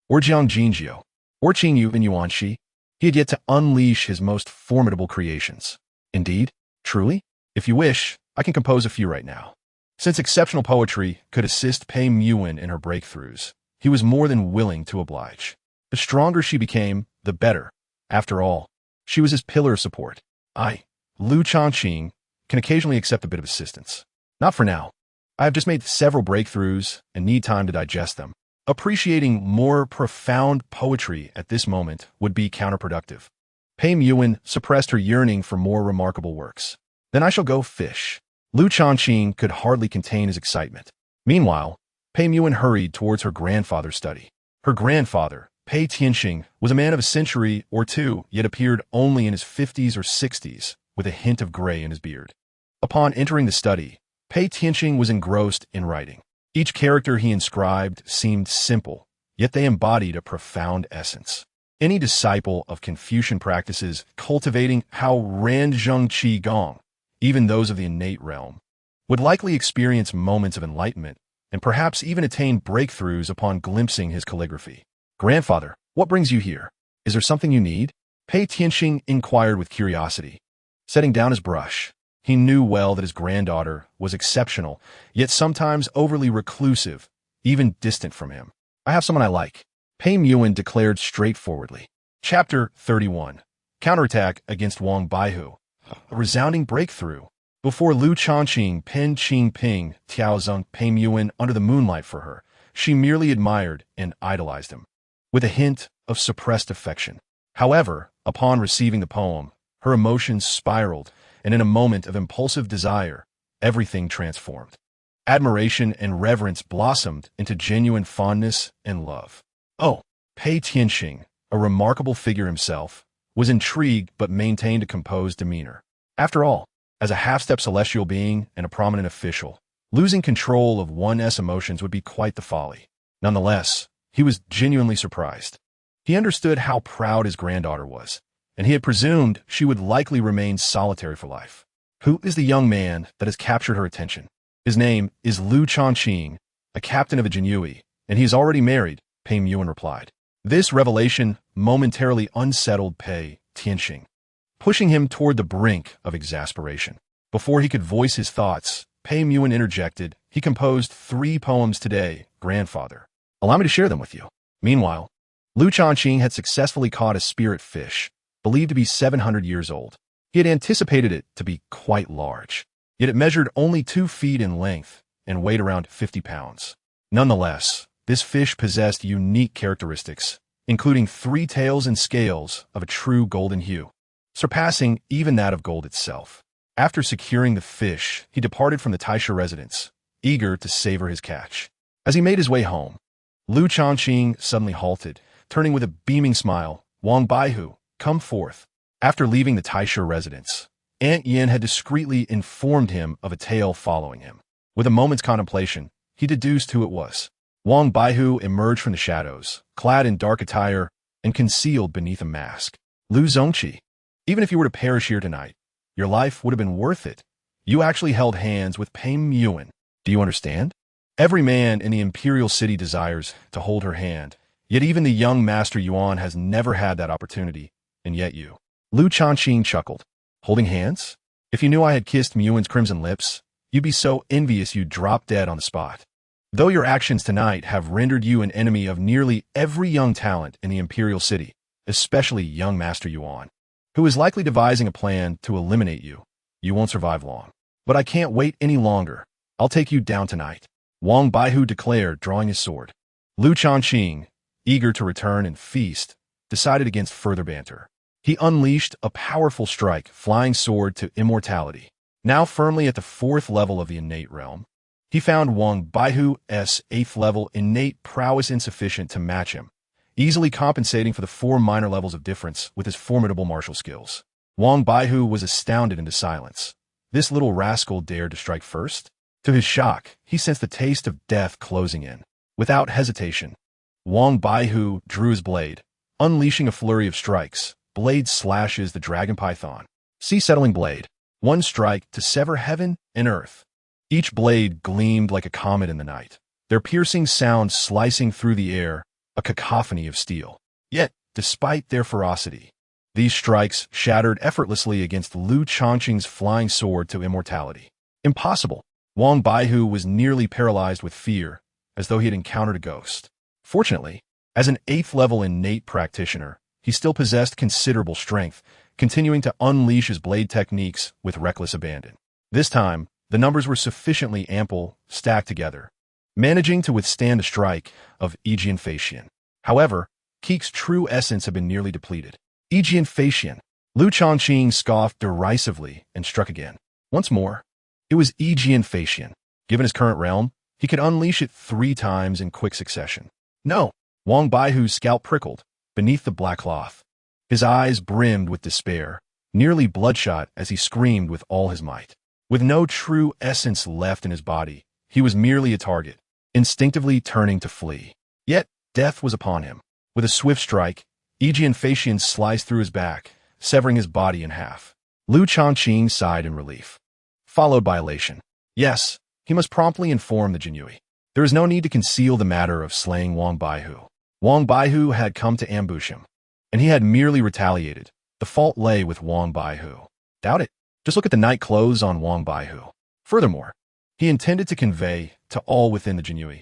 Speaker 1: Or Jiang Jinjiu? Or Qingyu and Yuanxi?" He had yet to unleash his most formidable creations. "Indeed? Truly? If you wish, I can compose a few right now." Since exceptional poetry could assist Pei Muan in her breakthroughs, he was more than willing to oblige. The stronger she became, the better. After all, she was his pillar of support. Lu Changqing, can occasionally accept a bit of assistance. Not for now. I have just made several breakthroughs and need time to digest them. Appreciating more profound poetry at this moment would be counterproductive. Pei Muan suppressed her yearning for more remarkable works. Then I shall go fish. Lu Changqing could hardly contain his excitement. Meanwhile, Pei Muan hurried towards her grandfather's study. Her grandfather, Pei Tianxing, was a man of a century or two, yet appeared only in his 50s or 60s, with a hint of gray in his beard. Upon entering the study, Pei Tianxing was engrossed in writing. Each character he inscribed seemed simple, yet they embodied a profound essence. Any disciple of Confucian practices cultivating Hao Ran Zheng Qi Gong, even those of the innate realm, would likely experience moments of enlightenment and perhaps even attain breakthroughs upon glimpsing his calligraphy. Grandfather, what brings you here? Is there something you need? Pei Tianxing inquired with curiosity. Setting down his brush, he knew well that his granddaughter was exceptional, yet sometimes overly reclusive, even distant from him. I have someone I like, Pei Muan declared straightforwardly. Chapter 31. Counterattack against Wang Baihu. A resounding breakthrough. Before Lu Changqing Pen Qing Ping Tiaozeng Pei Muan under the moonlight for her, she merely admired and idolized him, with a hint of suppressed affection. However, upon receiving the poem, her emotions spiraled, and in a moment of impulsive desire, everything transformed. Admiration and reverence blossomed into genuine fondness and love. Oh, Pei Tianxing, a remarkable figure himself, was intrigued but maintained a composed demeanor. After all, as a half-step celestial being and a prominent official, losing control of one's emotions would be quite the folly. Nonetheless, he was genuinely surprised. He understood how proud his granddaughter was, and he had presumed she would likely remain solitary for life. Who is the young man that has captured her attention? His name is Lu Changqing, a captain of a Jinyui, and he is already married, Pei Muan replied. This revelation momentarily unsettled Pei Tianxing, pushing him toward the brink of exasperation. Before he could voice his thoughts, Pei Muan interjected, he composed 3 poems today, grandfather. Allow me to share them with you. Meanwhile, Lu Changqing had successfully caught a spirit fish, believed to be 700 years old. He had anticipated it to be quite large, yet it measured only 2 feet in length and weighed around 50 pounds. Nonetheless, this fish possessed unique characteristics, including 3 tails and scales of a true golden hue, surpassing even that of gold itself. After securing the fish, he departed from the Taisha residence, eager to savor his catch. As he made his way home, Lu Changqing suddenly halted, turning with a beaming smile. Wang Baihu, come forth. After leaving the Taisha residence, Aunt Yin had discreetly informed him of a tale following him. With a moment's contemplation, he deduced who it was. Wang Baihu emerged from the shadows, clad in dark attire and concealed beneath a mask. Lu Zongqi, even if you were to perish here tonight, your life would have been worth it. You actually held hands with Pei Muan. Do you understand? Every man in the Imperial City desires to hold her hand, yet even the young Master Yuan has never had that opportunity, and yet you. Lu Changqing chuckled. Holding hands? If you knew I had kissed Muan's crimson lips, you'd be so envious you'd drop dead on the spot. Though your actions tonight have rendered you an enemy of nearly every young talent in the Imperial City, especially young Master Yuan, who is likely devising a plan to eliminate you, you won't survive long. But I can't wait any longer. I'll take you down tonight, Wang Baihu declared, drawing his sword. Lu Changqing, eager to return and feast, decided against further banter. He unleashed a powerful strike, flying sword to immortality. Now firmly at the 4th level of the innate realm, he found Wang Baihu's 8th level innate prowess insufficient to match him, easily compensating for the 4 minor levels of difference with his formidable martial skills. Wang Baihu was astounded into silence. This little rascal dared to strike first? To his shock, he sensed the taste of death closing in. Without hesitation, Wang Baihu drew his blade, unleashing a flurry of strikes. Blade slashes the dragon python. Sea-settling blade. 1 strike to sever heaven and earth. Each blade gleamed like a comet in the night, their piercing sound slicing through the air, a cacophony of steel. Yet, despite their ferocity, these strikes shattered effortlessly against Lu Changqing's flying sword to immortality. Impossible. Wang Baihu was nearly paralyzed with fear, as though he had encountered a ghost. Fortunately, as an 8th level innate practitioner, he still possessed considerable strength, continuing to unleash his blade techniques with reckless abandon. This time, the numbers were sufficiently ample, stacked together. managing to withstand the strike of Aegean Facian. However, Qix's true essence had been nearly depleted. Aegean Facian. Lu Changqing scoffed derisively and struck again. Once more, it was Aegean Facian. Given his current realm, he could unleash it 3 times in quick succession. No! Wang Baihu's scalp prickled beneath the black cloth. His eyes brimmed with despair, nearly bloodshot as he screamed with all his might. With no true essence left in his body, he was merely a target, instinctively turning to flee. Yet, death was upon him. With a swift strike, Aegean Facian sliced through his back, severing his body in half. Lu Changqing sighed in relief, followed by elation. Yes, he must promptly inform the Jinhui. There is no need to conceal the matter of slaying Wang Baihu. Wang Baihu had come to ambush him, and he had merely retaliated. The fault lay with Wang Baihu. Doubt it. Just look at the night clothes on Wang Baihu. Furthermore, he intended to convey to all within the Jinhui,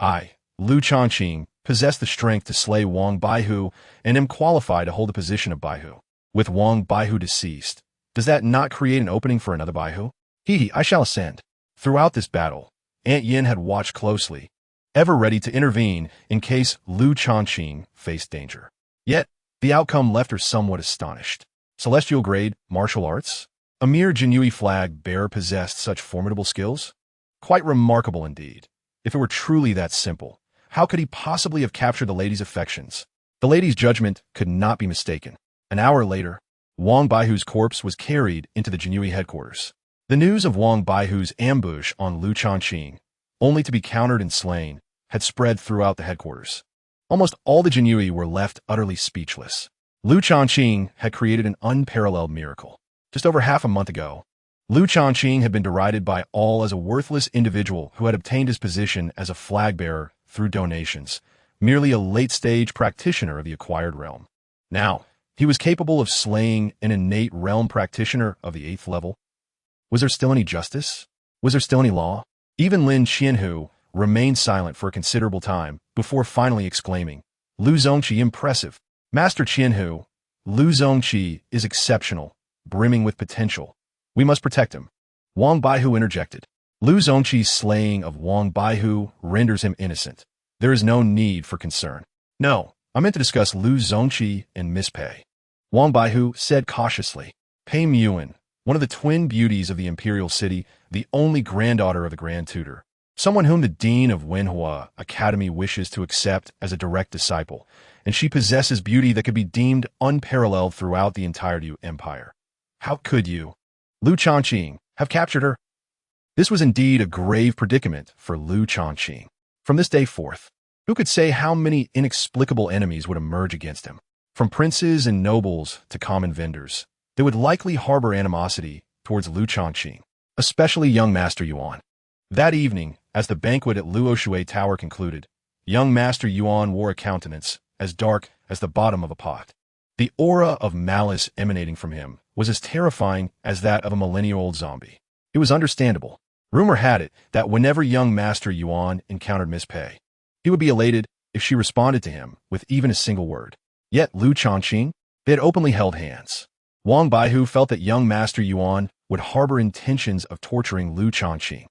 Speaker 1: I, Lu Changqing, possess the strength to slay Wang Baihu and am qualified to hold the position of Baihu. With Wang Baihu deceased, does that not create an opening for another Baihu? I shall ascend. Throughout this battle, Aunt Yin had watched closely, ever ready to intervene in case Lu Changqing faced danger. Yet, the outcome left her somewhat astonished. Celestial grade martial arts? A mere Jinhui flag bearer possessed such formidable skills? Quite remarkable indeed. If it were truly that simple, how could he possibly have captured the lady's affections? The lady's judgment could not be mistaken. An hour later, Wang Baihu's corpse was carried into the Jinhui headquarters. The news of Wang Baihu's ambush on Lu Changqing, only to be countered and slain, had spread throughout the headquarters. Almost all the Jinhui were left utterly speechless. Lu Changqing had created an unparalleled miracle. Just over half a month ago, Lu Changqing had been derided by all as a worthless individual who had obtained his position as a flag bearer through donations, merely a late-stage practitioner of the acquired realm. Now, he was capable of slaying an innate realm practitioner of the 8th level. Was there still any justice? Was there still any law? Even Lin Qianhu remained silent for a considerable time before finally exclaiming, Lu Zongqi impressive. Master Qianhu, Lu Zongqi is exceptional, brimming with potential. We must protect him. Wang Baihu interjected. Lu Zongqi's slaying of Wang Baihu renders him innocent. There is no need for concern. No, I meant to discuss Lu Zongqi and Miss Pei. Wang Baihu said cautiously. Pei Muan, one of the twin beauties of the Imperial City, the only granddaughter of the Grand Tutor, someone whom the Dean of Wenhua Academy wishes to accept as a direct disciple, and she possesses beauty that could be deemed unparalleled throughout the entire Yu Empire. How could you, Lu Changqing, have captured her? This was indeed a grave predicament for Lu Changqing. From this day forth, who could say how many inexplicable enemies would emerge against him? From princes and nobles to common vendors, they would likely harbor animosity towards Lu Changqing, especially young Master Yuan. That evening, as the banquet at Luoshui Tower concluded, young Master Yuan wore a countenance as dark as the bottom of a pot. The aura of malice emanating from him was as terrifying as that of a millennial-old zombie. It was understandable. Rumor had it that whenever young Master Yuan encountered Miss Pei, he would be elated if she responded to him with even a single word. Yet Lu Changqing, they had openly held hands. Wang Baihu felt that young Master Yuan would harbor intentions of torturing Lu Changqing.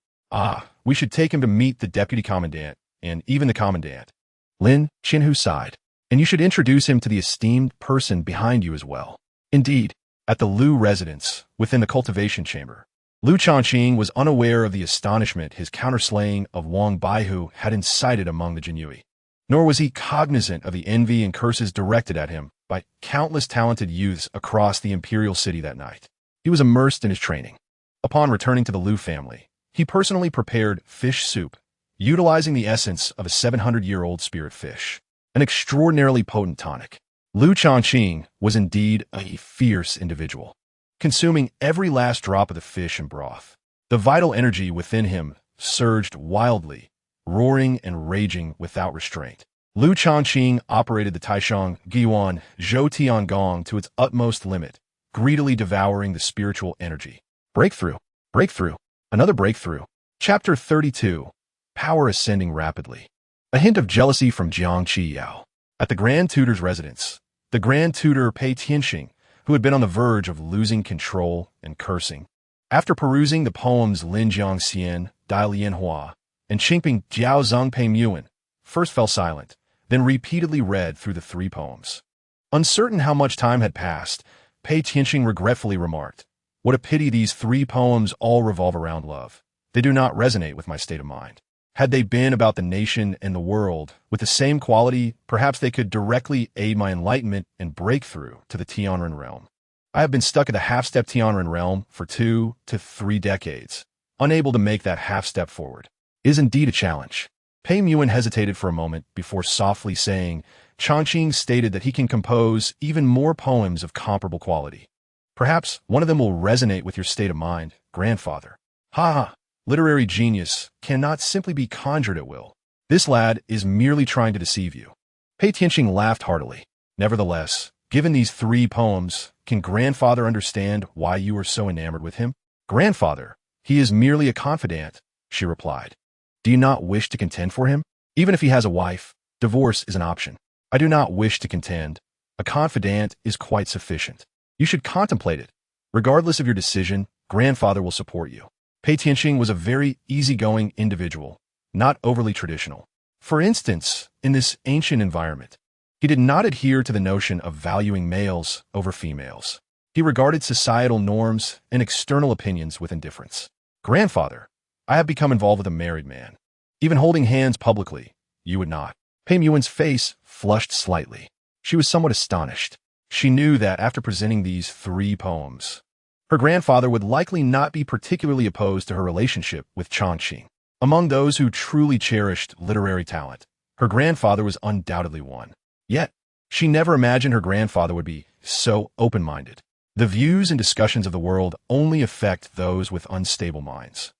Speaker 1: We should take him to meet the deputy commandant and even the commandant. Lin Qianhu sighed. And you should introduce him to the esteemed person behind you as well. Indeed, at the Lu residence, within the cultivation chamber, Lu Changqing was unaware of the astonishment his counterslaying of Wang Baihu had incited among the Jinhui. Nor was he cognizant of the envy and curses directed at him by countless talented youths across the Imperial City that night. He was immersed in his training. Upon returning to the Lu family, he personally prepared fish soup, utilizing the essence of a 700-year-old spirit fish. An extraordinarily potent tonic. Lu Changqing was indeed a fierce individual, consuming every last drop of the fish and broth. The vital energy within him surged wildly, roaring and raging without restraint. Lu Changqing operated the Taishang Guiyuan Zhou Tiangong to its utmost limit, greedily devouring the spiritual energy. Breakthrough. Breakthrough. Another breakthrough. Chapter 32. Power ascending rapidly. A hint of jealousy from Jiang Qiyao. At the Grand Tutor's residence, the Grand Tutor Pei Tianxing, who had been on the verge of losing control and cursing, after perusing the poems Lin Jiangxian, Dai Lianhua, and Changqing Jiao Zhang Pei Muan first fell silent, then repeatedly read through the 3 poems. Uncertain how much time had passed, Pei Tianqing regretfully remarked, "What a pity these 3 poems all revolve around love. They do not resonate with my state of mind. Had they been about the nation and the world, with the same quality, perhaps they could directly aid my enlightenment and breakthrough to the Tianren realm. I have been stuck at the half-step Tianren realm for 2 to 3 decades, unable to make that half-step forward. It is indeed a challenge." Pei Muan hesitated for a moment before softly saying, "Changqing stated that he can compose even more poems of comparable quality. Perhaps one of them will resonate with your state of mind, grandfather." "Ha ha! Literary genius cannot simply be conjured at will. This lad is merely trying to deceive you." Pei Tianqing laughed heartily. "Nevertheless, given these 3 poems, can grandfather understand why you are so enamored with him?" "Grandfather, he is merely a confidant," she replied. "Do you not wish to contend for him? Even if he has a wife, divorce is an option." "I do not wish to contend. A confidant is quite sufficient. You should contemplate it. Regardless of your decision, grandfather will support you." Pei Tianqing was a very easygoing individual, not overly traditional. For instance, in this ancient environment, he did not adhere to the notion of valuing males over females. He regarded societal norms and external opinions with indifference. "Grandfather, I have become involved with a married man. Even holding hands publicly, you would not." Pei Muan's face flushed slightly. She was somewhat astonished. She knew that after presenting these 3 poems, her grandfather would likely not be particularly opposed to her relationship with Changqing. Among those who truly cherished literary talent, her grandfather was undoubtedly one. Yet, she never imagined her grandfather would be so open-minded. The views and discussions of the world only affect those with unstable minds.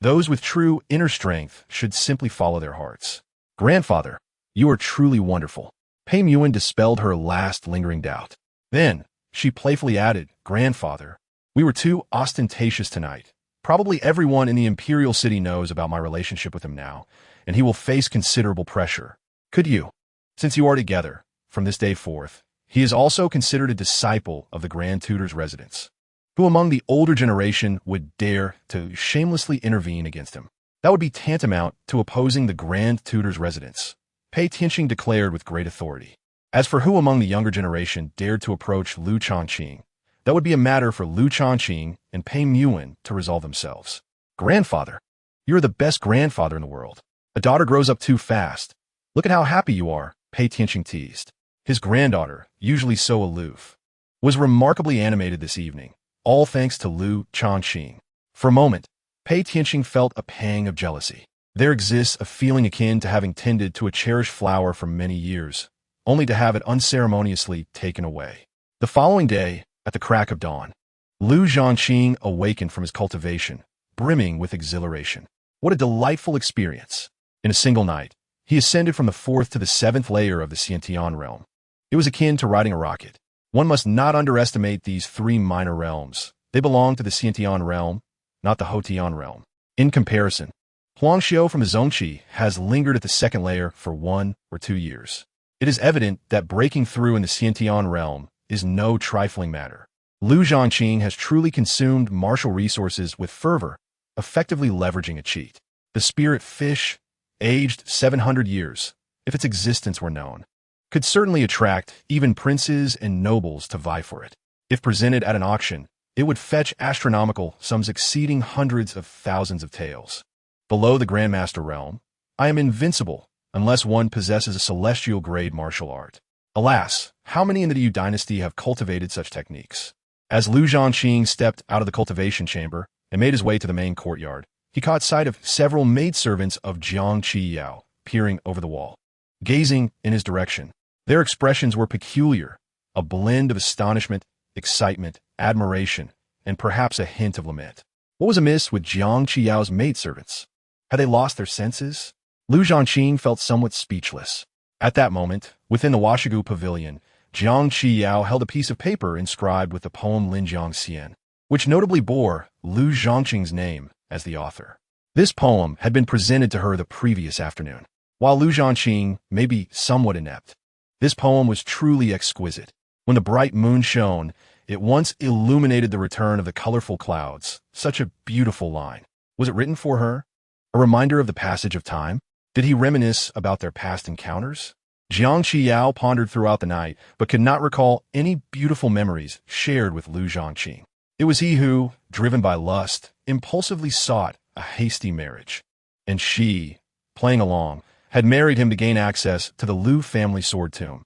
Speaker 1: Those with true inner strength should simply follow their hearts. "Grandfather, you are truly wonderful." Pei Muan dispelled her last lingering doubt. Then, she playfully added, "Grandfather, we were too ostentatious tonight. Probably everyone in the Imperial City knows about my relationship with him now, and he will face considerable pressure. Could you, since you are together, from this day forth, he is also considered a disciple of the Grand Tutor's residence. Who among the older generation would dare to shamelessly intervene against him? That would be tantamount to opposing the Grand Tutor's residence," Pei Tianqing declared with great authority. "As for who among the younger generation dared to approach Lu Changqing, that would be a matter for Lu Changqing and Pei Muan to resolve themselves." "Grandfather, you are the best grandfather in the world. A daughter grows up too fast. Look at how happy you are," Pei Tianqing teased. His granddaughter, usually so aloof, was remarkably animated this evening, all thanks to Lu Changqing. For a moment, Pei Tianqing felt a pang of jealousy. There exists a feeling akin to having tended to a cherished flower for many years, only to have it unceremoniously taken away. The following day, at the crack of dawn, Lu Zhangqing awakened from his cultivation, brimming with exhilaration. What a delightful experience! In a single night, he ascended from the 4th to the 7th layer of the Xiantian realm. It was akin to riding a rocket. One must not underestimate these 3 minor realms. They belong to the Xiantian realm, not the Hotian realm. In comparison, Huangxiu from the Zhongqi has lingered at the 2nd layer for 1 or 2 years. It is evident that breaking through in the Xiantian realm is no trifling matter. Lu Zhangqing has truly consumed martial resources with fervor, effectively leveraging a cheat. The spirit fish, aged 700 years, if its existence were known, could certainly attract even princes and nobles to vie for it. If presented at an auction, it would fetch astronomical sums exceeding hundreds of thousands of taels. Below the Grandmaster realm, I am invincible unless one possesses a celestial-grade martial art. Alas, how many in the Yu Dynasty have cultivated such techniques? As Lu Zhangqing stepped out of the cultivation chamber and made his way to the main courtyard, he caught sight of several maidservants of Jiang Qiyao peering over the wall, gazing in his direction. Their expressions were peculiar, a blend of astonishment, excitement, admiration, and perhaps a hint of lament. What was amiss with Jiang Qiyao's maidservants? Had they lost their senses? Lu Zhangqing felt somewhat speechless. At that moment, within the Washigu pavilion, Jiang Qiyao held a piece of paper inscribed with the poem Linjiang Xian, which notably bore Lu Zhangqing's name as the author. This poem had been presented to her the previous afternoon. While Lu Zhangqing may be somewhat inept, this poem was truly exquisite. When the bright moon shone, it once illuminated the return of the colorful clouds. Such a beautiful line. Was it written for her? A reminder of the passage of time? Did he reminisce about their past encounters? Jiang Qiyao pondered throughout the night, but could not recall any beautiful memories shared with Lu Zhangqing. It was he who, driven by lust, impulsively sought a hasty marriage. And she, playing along, had married him to gain access to the Lu family sword tomb,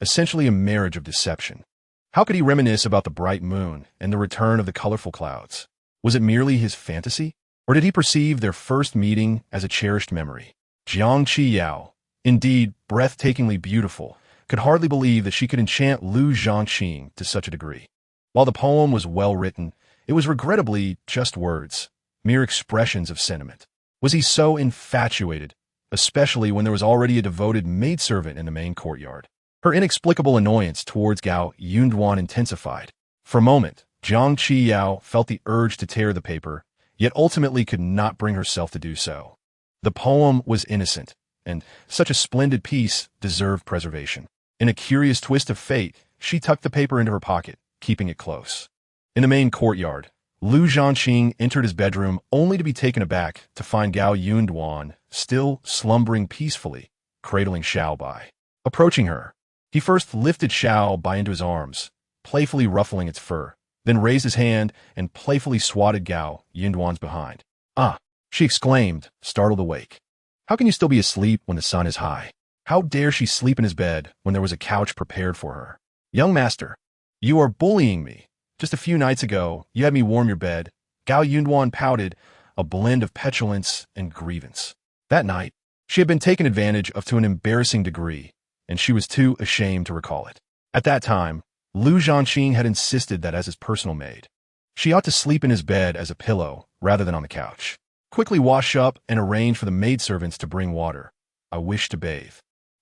Speaker 1: essentially a marriage of deception. How could he reminisce about the bright moon and the return of the colorful clouds? Was it merely his fantasy? Or did he perceive their first meeting as a cherished memory? Jiang Qiyao, indeed breathtakingly beautiful, could hardly believe that she could enchant Lu Zhangqing to such a degree. While the poem was well written, it was regrettably just words, mere expressions of sentiment. Was he so infatuated, especially when there was already a devoted maidservant in the main courtyard? Her inexplicable annoyance towards Gao Yunduan intensified. For a moment, Jiang Qiyao felt the urge to tear the paper, yet ultimately could not bring herself to do so. The poem was innocent, and such a splendid piece deserved preservation. In a curious twist of fate, she tucked the paper into her pocket, keeping it close. In the main courtyard, Lu Zhangqing entered his bedroom only to be taken aback to find Gao Yunduan still slumbering peacefully, cradling Xiao Bai. Approaching her, he first lifted Xiao Bai into his arms, playfully ruffling its fur, then raised his hand and playfully swatted Gao Yunduan's behind. "Ah!" she exclaimed, startled awake. "How can you still be asleep when the sun is high? How dare she sleep in his bed when there was a couch prepared for her? Young master, you are bullying me. Just a few nights ago, you had me warm your bed." Gao Yunduan pouted, a blend of petulance and grievance. That night, she had been taken advantage of to an embarrassing degree, and she was too ashamed to recall it. At that time, Lu Zhangqing had insisted that as his personal maid, she ought to sleep in his bed as a pillow rather than on the couch. "Quickly wash up and arrange for the maidservants to bring water. I wish to bathe,"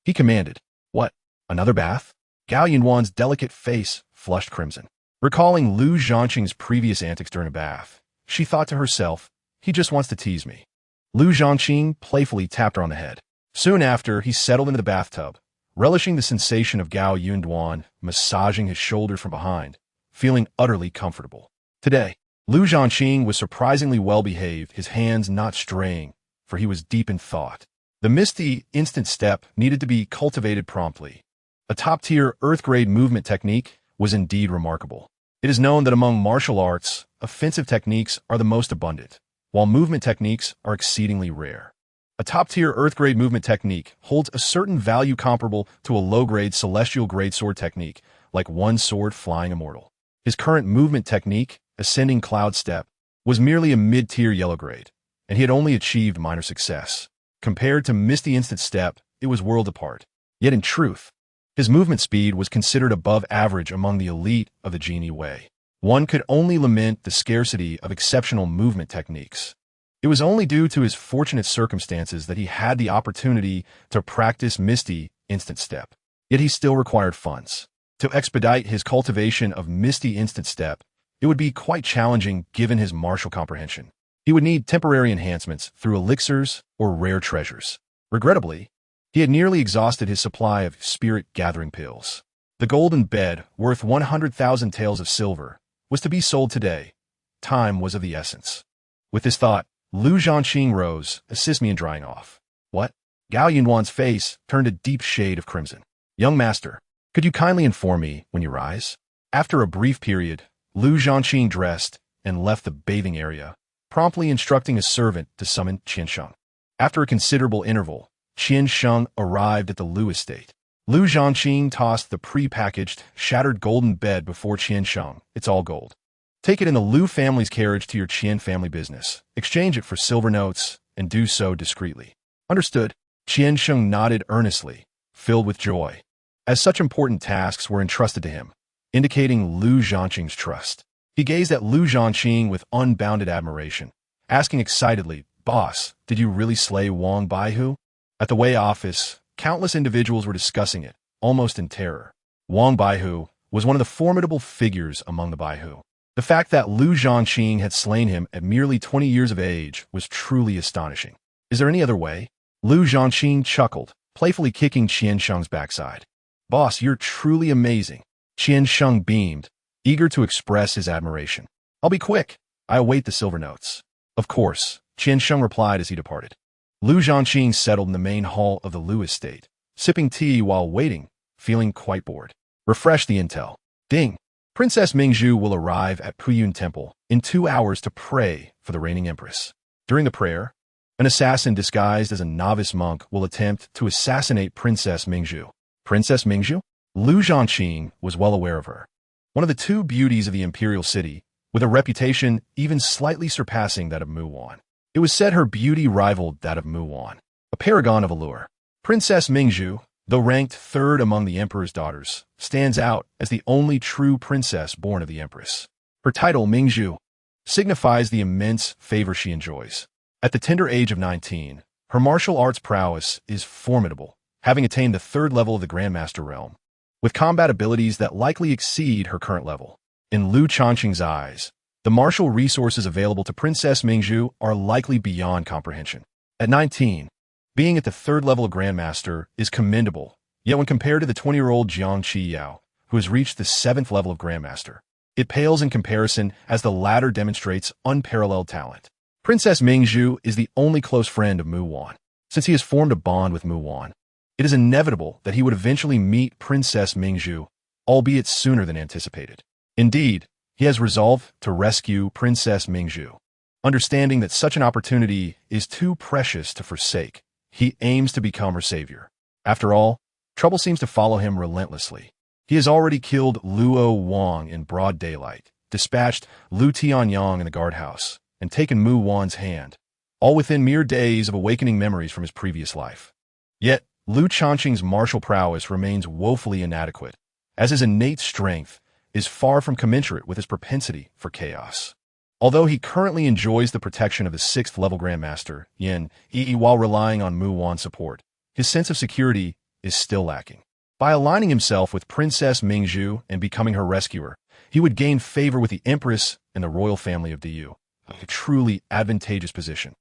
Speaker 1: he commanded. "What? Another bath?" Gao Yunduan's delicate face flushed crimson. Recalling Lu Zhangqing's previous antics during a bath, she thought to herself, "He just wants to tease me." Lu Zhangqing playfully tapped her on the head. Soon after, he settled into the bathtub, relishing the sensation of Gao Yunduan massaging his shoulders from behind, feeling utterly comfortable. Today, Lu Zhangqing was surprisingly well-behaved, his hands not straying, for he was deep in thought. The misty instant step needed to be cultivated promptly. A top-tier earth-grade movement technique was indeed remarkable. It is known that among martial arts, offensive techniques are the most abundant, while movement techniques are exceedingly rare. A top-tier earth-grade movement technique holds a certain value comparable to a low-grade celestial grade sword technique, like one sword flying immortal. His current movement technique, Ascending Cloud Step, was merely a mid-tier yellow grade, and he had only achieved minor success. Compared to Misty Instant Step, it was worlds apart. Yet in truth, his movement speed was considered above average among the elite of the Genie Way. One could only lament the scarcity of exceptional movement techniques. It was only due to his fortunate circumstances that he had the opportunity to practice Misty Instant Step. Yet he still required funds. To expedite his cultivation of Misty Instant Step, it would be quite challenging given his martial comprehension. He would need temporary enhancements through elixirs or rare treasures. Regrettably, he had nearly exhausted his supply of spirit-gathering pills. The golden bed, worth 100,000 taels of silver, was to be sold today. Time was of the essence. With this thought, Lu Zhangqing rose, "Assist me in drying off." "What?" Gao Yunduan's face turned a deep shade of crimson. "Young master, could you kindly inform me when you rise?" After a brief period, Lu Zhangqing dressed and left the bathing area, promptly instructing a servant to summon Qiansheng. After a considerable interval, Qiansheng arrived at the Lu estate. Lu Zhangqing tossed the pre-packaged, shattered golden bed before Qiansheng. "It's all gold. Take it in the Lu family's carriage to your Qian family business. Exchange it for silver notes, and do so discreetly." "Understood." Qiansheng nodded earnestly, filled with joy, as such important tasks were entrusted to him, indicating Lu Zhangqing's trust. He gazed at Lu Zhangqing with unbounded admiration, asking excitedly, "Boss, did you really slay Wang Baihu?" At the Wei office, countless individuals were discussing it, almost in terror. Wang Baihu was one of the formidable figures among the Baihu. The fact that Lu Zhangqing had slain him at merely 20 years of age was truly astonishing. "Is there any other way?" Lu Zhangqing chuckled, playfully kicking Qiansheng's backside. "Boss, you're truly amazing." Qiansheng beamed, eager to express his admiration. "I'll be quick. I await the silver notes." "Of course." Changqing replied as he departed. Lu Zhangqing settled in the main hall of the Lu estate, sipping tea while waiting, feeling quite bored. Refresh the intel. Ding! Princess Mingzhu will arrive at Puyun Temple in 2 hours to pray for the reigning empress. During the prayer, an assassin disguised as a novice monk will attempt to assassinate Princess Mingzhu. Princess Mingzhu? Lu Zhangqing was well aware of her. One of the two beauties of the imperial city, with a reputation even slightly surpassing that of Muwan. It was said her beauty rivaled that of Muwan, a paragon of allure. Princess Mingzhu, though ranked third among the emperor's daughters, stands out as the only true princess born of the empress. Her title, Mingzhu, signifies the immense favor she enjoys. At the tender age of 19, her martial arts prowess is formidable, having attained the third level of the Grandmaster realm, with combat abilities that likely exceed her current level. In Lu Changqing's eyes, the martial resources available to Princess Mingzhu are likely beyond comprehension. At 19, being at the third level of Grandmaster is commendable, yet when compared to the 20-year-old Jiang Qiyao, who has reached the 7th level of Grandmaster, it pales in comparison as the latter demonstrates unparalleled talent. Princess Mingzhu is the only close friend of Muwan. Since he has formed a bond with Muwan, it is inevitable that he would eventually meet Princess Mingzhu, albeit sooner than anticipated. Indeed, he has resolved to rescue Princess Mingzhu. Understanding that such an opportunity is too precious to forsake, he aims to become her savior. After all, trouble seems to follow him relentlessly. He has already killed Luo Wang in broad daylight, dispatched Lu Tianyang in the guardhouse, and taken Mu Wan's hand, all within mere days of awakening memories from his previous life. Yet, Lu Changqing's martial prowess remains woefully inadequate, as his innate strength is far from commensurate with his propensity for chaos. Although he currently enjoys the protection of the 6th level Grandmaster, Yin Yi, while relying on Mu Wan's support, his sense of security is still lacking. By aligning himself with Princess Mingzhu and becoming her rescuer, he would gain favor with the Empress and the royal family of Diyu, a truly advantageous position.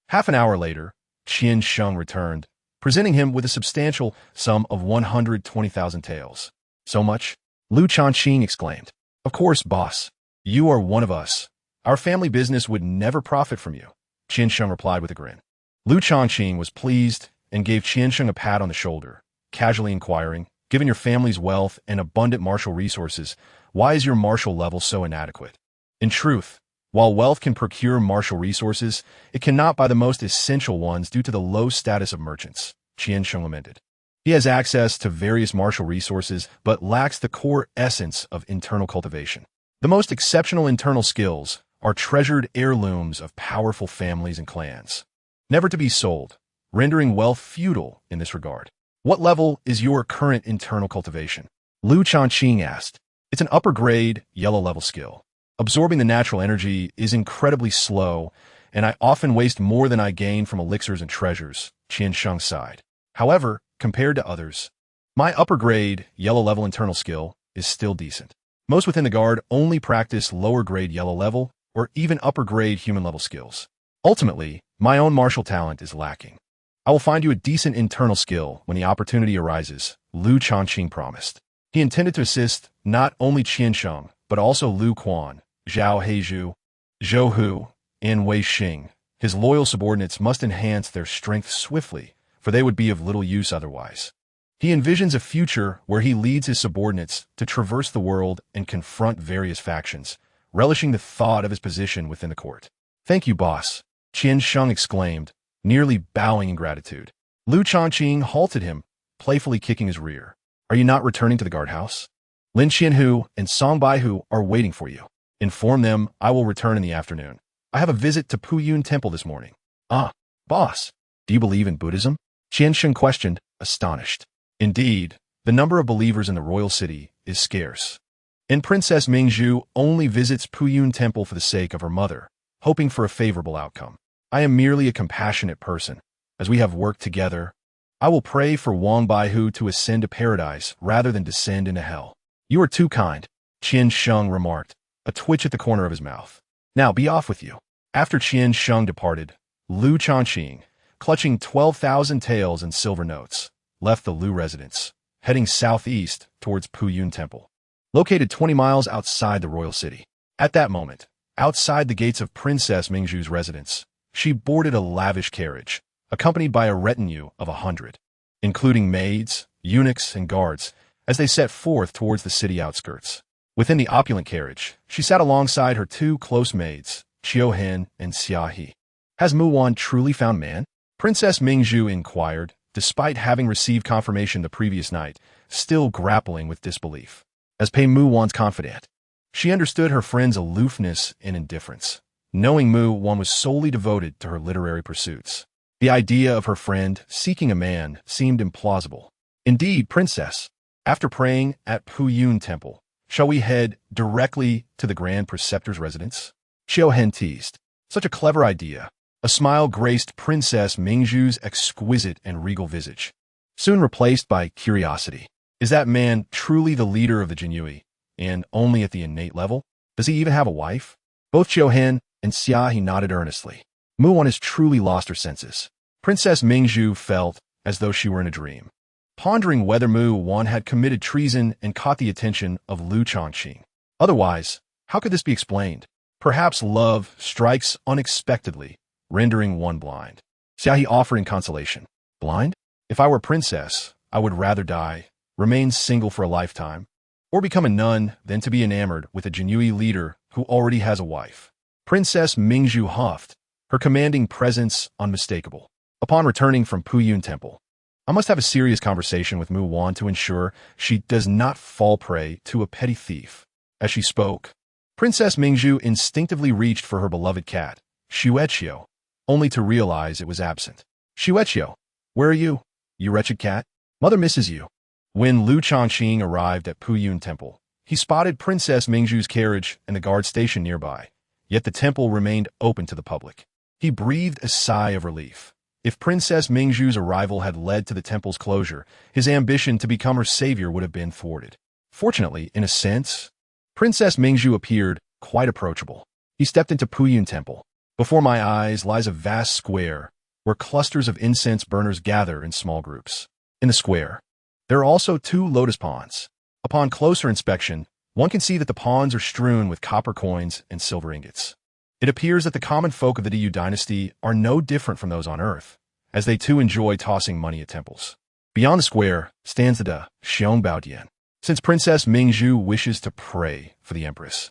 Speaker 1: Half an hour later, Qian Sheng returned, presenting him with a substantial sum of 120,000 taels. So much? Lu Changqing exclaimed. Of course, boss. You are one of us. Our family business would never profit from you, Qian Sheng replied with a grin. Lu Changqing was pleased and gave Qian Sheng a pat on the shoulder, casually inquiring, given your family's wealth and abundant martial resources, why is your martial level so inadequate? In truth, while wealth can procure martial resources, it cannot buy the most essential ones due to the low status of merchants, Qian Sheng lamented. He has access to various martial resources, but lacks the core essence of internal cultivation. The most exceptional internal skills are treasured heirlooms of powerful families and clans, never to be sold, rendering wealth futile in this regard. What level is your current internal cultivation? Lu Changqing asked. It's an upper-grade, yellow-level skill. Absorbing the natural energy is incredibly slow, and I often waste more than I gain from elixirs and treasures, Qian Sheng sighed. However, compared to others, my upper-grade, yellow-level internal skill is still decent. Most within the guard only practice lower-grade yellow-level or even upper-grade human-level skills. Ultimately, my own martial talent is lacking. I will find you a decent internal skill when the opportunity arises, Lu Changqing promised. He intended to assist not only Qian Sheng, but also Lu Quan, Zhao Heizhu, Zhou Hu, and Wei Xing. His loyal subordinates must enhance their strength swiftly, for they would be of little use otherwise. He envisions a future where he leads his subordinates to traverse the world and confront various factions, relishing the thought of his position within the court. Thank you, boss, Qian Sheng exclaimed, nearly bowing in gratitude. Lu Changqing halted him, playfully kicking his rear. Are you not returning to the guardhouse? Lin Qianhu and Song Baihu are waiting for you. Inform them I will return in the afternoon. I have a visit to Puyun Temple this morning. Ah, boss, do you believe in Buddhism? Qian Sheng questioned, astonished. Indeed, the number of believers in the royal city is scarce. And Princess Mingzhu only visits Puyun Temple for the sake of her mother, hoping for a favorable outcome. I am merely a compassionate person. As we have worked together, I will pray for Wang Baihu to ascend to paradise rather than descend into hell. You are too kind, Qian Sheng remarked, a twitch at the corner of his mouth. Now be off with you. After Qian Sheng departed, Lu Changqing, clutching 12,000 taels in silver notes, left the Lu residence, heading southeast towards Puyun Temple, located 20 miles outside the royal city. At that moment, outside the gates of Princess Mingzhu's residence, she boarded a lavish carriage, accompanied by a retinue of 100, including maids, eunuchs, and guards, as they set forth towards the city outskirts. Within the opulent carriage, she sat alongside her two close maids, Qiuhen and Xiahe. Has Muwan truly found man? Princess Mingzhu inquired, despite having received confirmation the previous night, still grappling with disbelief. As Pei Muwan's confidant, she understood her friend's aloofness and indifference, knowing Muwan was solely devoted to her literary pursuits. The idea of her friend seeking a man seemed implausible. Indeed, Princess, after praying at Puyun Temple, shall we head directly to the Grand Preceptor's residence? Qiuhen teased. Such a clever idea. A smile graced Princess Mingzhu's exquisite and regal visage, soon replaced by curiosity. Is that man truly the leader of the Jinyui, and only at the innate level? Does he even have a wife? Both Qiuhen and Xiahe nodded earnestly. Muwan has truly lost her senses. Princess Mingzhu felt as though she were in a dream, pondering whether Muwan had committed treason and caught the attention of Lu Changqing. Otherwise, how could this be explained? Perhaps love strikes unexpectedly, rendering one blind. Xiahe offered in consolation. Blind? If I were princess, I would rather die, remain single for a lifetime, or become a nun than to be enamored with a Jinyui leader who already has a wife. Princess Mingzhu huffed, her commanding presence unmistakable. Upon returning from Puyun Temple, I must have a serious conversation with Muwan to ensure she does not fall prey to a petty thief. As she spoke, Princess Mingzhu instinctively reached for her beloved cat, Xueqiu, only to realize it was absent. Xueqiu, where are you, you wretched cat? Mother misses you. When Lu Changqing arrived at Puyun Temple, he spotted Princess Mingzhu's carriage and the guard station nearby, yet the temple remained open to the public. He breathed a sigh of relief. If Princess Mingzhu's arrival had led to the temple's closure, his ambition to become her savior would have been thwarted. Fortunately, in a sense, Princess Mingzhu appeared quite approachable. He stepped into Puyun Temple. Before my eyes lies a vast square where clusters of incense burners gather in small groups. In the square, there are also 2 lotus ponds. Upon closer inspection, one can see that the ponds are strewn with copper coins and silver ingots. It appears that the common folk of the Yu Dynasty are no different from those on Earth, as they too enjoy tossing money at temples. Beyond the square stands the Xiongbaodian. Since Princess Mingzhu wishes to pray for the Empress,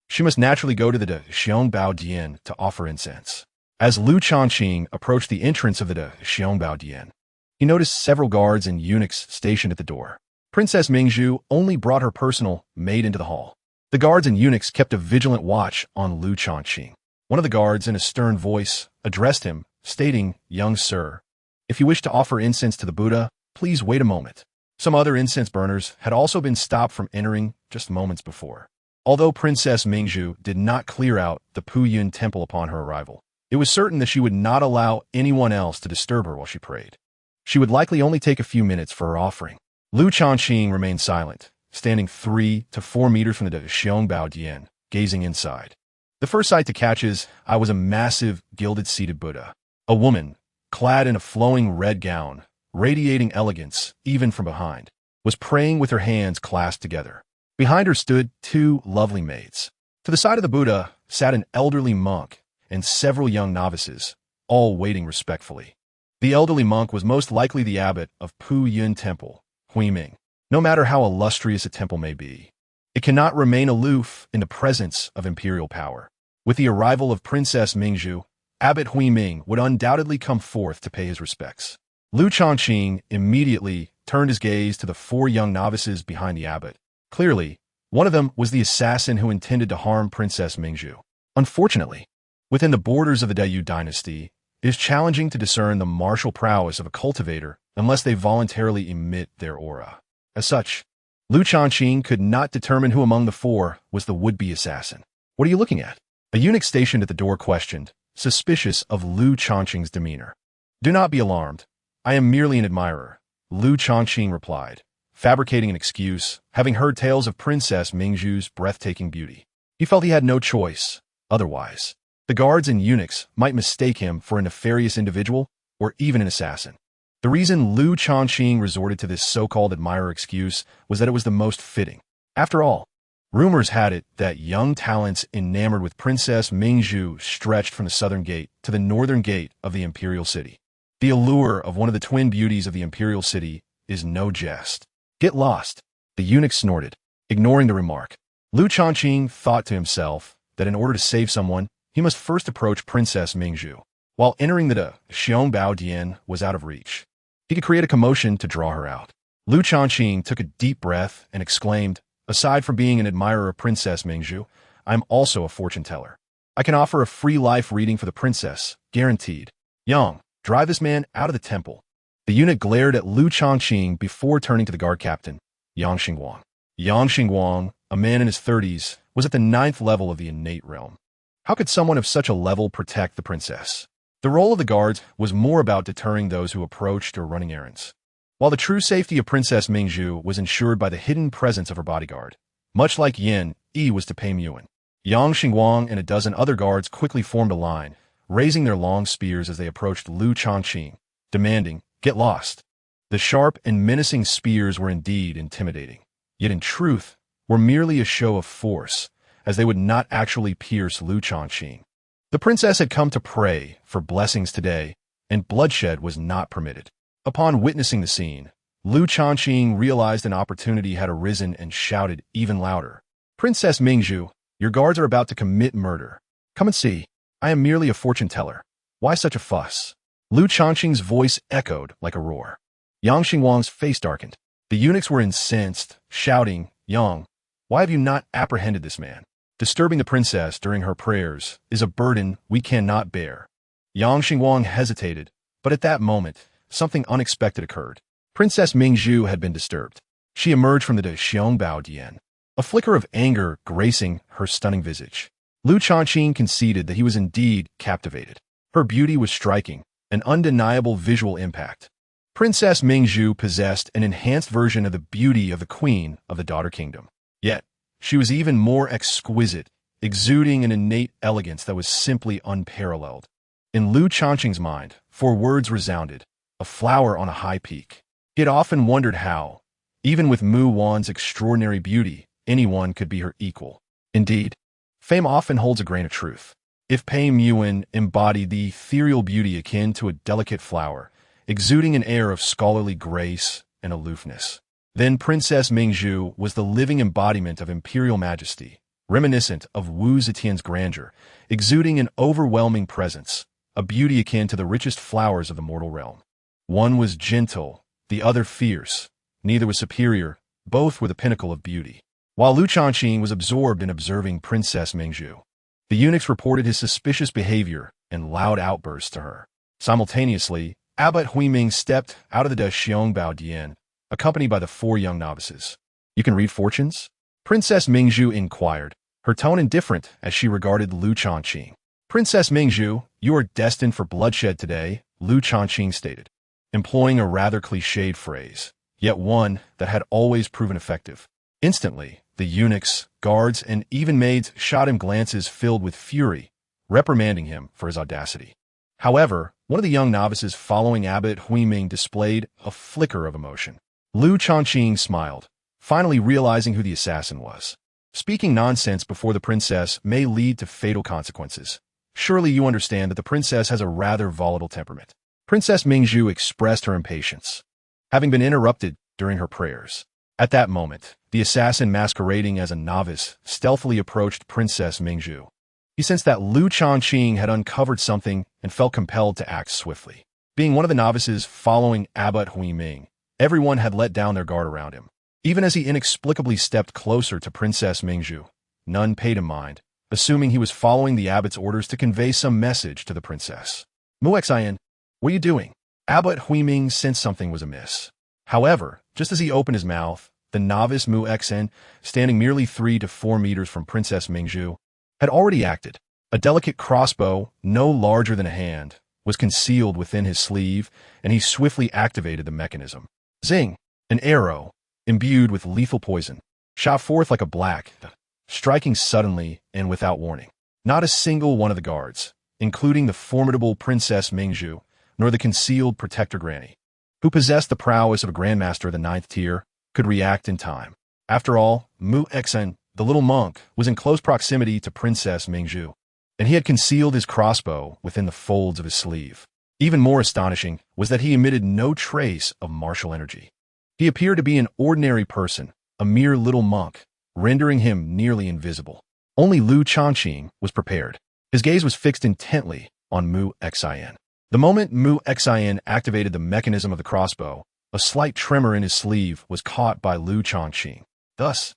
Speaker 1: she must naturally go to the Xiongbaodian to offer incense. As Lu Changqing approached the entrance of the Xiongbaodian, he noticed several guards and eunuchs stationed at the door. Princess Mingzhu only brought her personal maid into the hall. The guards and eunuchs kept a vigilant watch on Lu Changqing. One of the guards, in a stern voice, addressed him, stating, "Young sir, if you wish to offer incense to the Buddha, please wait a moment." Some other incense burners had also been stopped from entering just moments before. Although Princess Mingzhu did not clear out the Puyun Temple upon her arrival, it was certain that she would not allow anyone else to disturb her while she prayed. She would likely only take a few minutes for her offering. Lu Changqing remained silent, standing 3 to 4 meters from the Xiongbaodian, gazing inside. The first sight to catch his eye was a massive, gilded-seated Buddha. A woman, clad in a flowing red gown, radiating elegance even from behind, was praying with her hands clasped together. Behind her stood 2 lovely maids. To the side of the Buddha sat an elderly monk and several young novices, all waiting respectfully. The elderly monk was most likely the abbot of Puyun Temple, Huiming. No matter how illustrious a temple may be, it cannot remain aloof in the presence of imperial power. With the arrival of Princess Mingzhu, Abbot Huiming would undoubtedly come forth to pay his respects. Lu Changqing immediately turned his gaze to the 4 young novices behind the abbot. Clearly, one of them was the assassin who intended to harm Princess Mingzhu. Unfortunately, within the borders of the Yu Dynasty, it is challenging to discern the martial prowess of a cultivator unless they voluntarily emit their aura. As such, Lu Changqing could not determine who among the 4 was the would-be assassin. "What are you looking at?" A eunuch stationed at the door questioned, suspicious of Lu Changqing's demeanor. "Do not be alarmed. I am merely an admirer," Lu Changqing replied, fabricating an excuse, having heard tales of Princess Mingzhu's breathtaking beauty. He felt he had no choice. Otherwise, the guards and eunuchs might mistake him for a nefarious individual or even an assassin. The reason Lu Changqing resorted to this so-called admirer excuse was that it was the most fitting. After all, Rumors had it that young talents enamored with Princess Mingzhu stretched from the southern gate to the northern gate of the imperial city. The allure of one of the twin beauties of the imperial city is no jest. Get lost, the eunuch snorted, ignoring the remark. Lu Changqing thought to himself that in order to save someone, he must first approach Princess Mingzhu. While entering the Xiangbao Dian was out of reach, he could create a commotion to draw her out. Lu Changqing took a deep breath and exclaimed, "Aside from being an admirer of Princess Mingzhu, I'm also a fortune teller. I can offer a free life reading for the princess, guaranteed. Yang, drive this man out of the temple." The eunuch glared at Lu Changqing before turning to the guard captain, Yang Xingguang. Yang Xingguang, a man in his 30s, was at the 9th level of the innate realm. How could someone of such a level protect the princess? The role of the guards was more about deterring those who approached or running errands, while the true safety of Princess Mingzhu was ensured by the hidden presence of her bodyguard. Much like Yin, Yi was to Pei Muan. Yang Xingguang and a dozen other guards quickly formed a line, raising their long spears as they approached Lu Changqing, demanding, "Get lost." The sharp and menacing spears were indeed intimidating, yet in truth were merely a show of force, as they would not actually pierce Lu Changqing. The princess had come to pray for blessings today, and bloodshed was not permitted. Upon witnessing the scene, Lu Changqing realized an opportunity had arisen and shouted even louder, "Princess Mingzhu, your guards are about to commit murder. Come and see. I am merely a fortune teller. Why such a fuss?" Lu Changqing's voice echoed like a roar. Yang Xingguang's face darkened. The eunuchs were incensed, shouting, "Yang, why have you not apprehended this man? Disturbing the princess during her prayers is a burden we cannot bear." Yang Xingguang hesitated, but at that moment, something unexpected occurred. Princess Mingzhu had been disturbed. She emerged from the Xiangbao Dian, a flicker of anger gracing her stunning visage. Lu Changqing conceded that he was indeed captivated. Her beauty was striking, an undeniable visual impact. Princess Mingzhu possessed an enhanced version of the beauty of the queen of the Daughter Kingdom. Yet, she was even more exquisite, exuding an innate elegance that was simply unparalleled. In Lu Changqing's mind, 4 words resounded: a flower on a high peak. He had often wondered how, even with Mu Wan's extraordinary beauty, anyone could be her equal. Indeed, fame often holds a grain of truth. If Pei Muan embodied the ethereal beauty akin to a delicate flower, exuding an air of scholarly grace and aloofness, then Princess Mingzhu was the living embodiment of imperial majesty, reminiscent of Wu Zetian's grandeur, exuding an overwhelming presence, a beauty akin to the richest flowers of the mortal realm. One was gentle, the other fierce. Neither was superior, both were the pinnacle of beauty. While Lu Changqing was absorbed in observing Princess Mingzhu, the eunuchs reported his suspicious behavior and loud outbursts to her. Simultaneously, Abbot Huiming stepped out of the Xiangbao Dian, accompanied by the 4 young novices. "You can read fortunes?" Princess Mingzhu inquired, her tone indifferent as she regarded Lu Changqing. "Princess Mingzhu, you are destined for bloodshed today," Lu Changqing stated, employing a rather cliched phrase, yet one that had always proven effective. Instantly, the eunuchs, guards, and even maids shot him glances filled with fury, reprimanding him for his audacity. However, one of the young novices following Abbot Huiming displayed a flicker of emotion. Lu Changqing smiled, finally realizing who the assassin was. "Speaking nonsense before the princess may lead to fatal consequences. Surely you understand that the princess has a rather volatile temperament." Princess Mingzhu expressed her impatience, having been interrupted during her prayers. At that moment, the assassin masquerading as a novice stealthily approached Princess Mingzhu. He sensed that Lu Changqing had uncovered something and felt compelled to act swiftly. Being one of the novices following Abbot Huiming, everyone had let down their guard around him. Even as he inexplicably stepped closer to Princess Mingzhu, none paid him mind, assuming he was following the abbot's orders to convey some message to the princess. "Mu Xian, what are you doing?" Abbot Huiming sensed something was amiss. However, just as he opened his mouth, the novice Mu Xian, standing merely 3 to 4 meters from Princess Mingzhu, had already acted. A delicate crossbow, no larger than a hand, was concealed within his sleeve, and he swiftly activated the mechanism. Zing! An arrow, imbued with lethal poison, shot forth like a black, striking suddenly and without warning. Not a single one of the guards, including the formidable Princess Mingzhu, nor the concealed protector Granny, who possessed the prowess of a grandmaster of the 9th tier, could react in time. After all, Mu Xian the little monk, was in close proximity to Princess Mingzhu, and he had concealed his crossbow within the folds of his sleeve. Even more astonishing was that he emitted no trace of martial energy. He appeared to be an ordinary person, a mere little monk, rendering him nearly invisible. Only Lu Changqing was prepared. His gaze was fixed intently on Mu Xin. The moment Mu Xin activated the mechanism of the crossbow, a slight tremor in his sleeve was caught by Lu Changqing. Thus,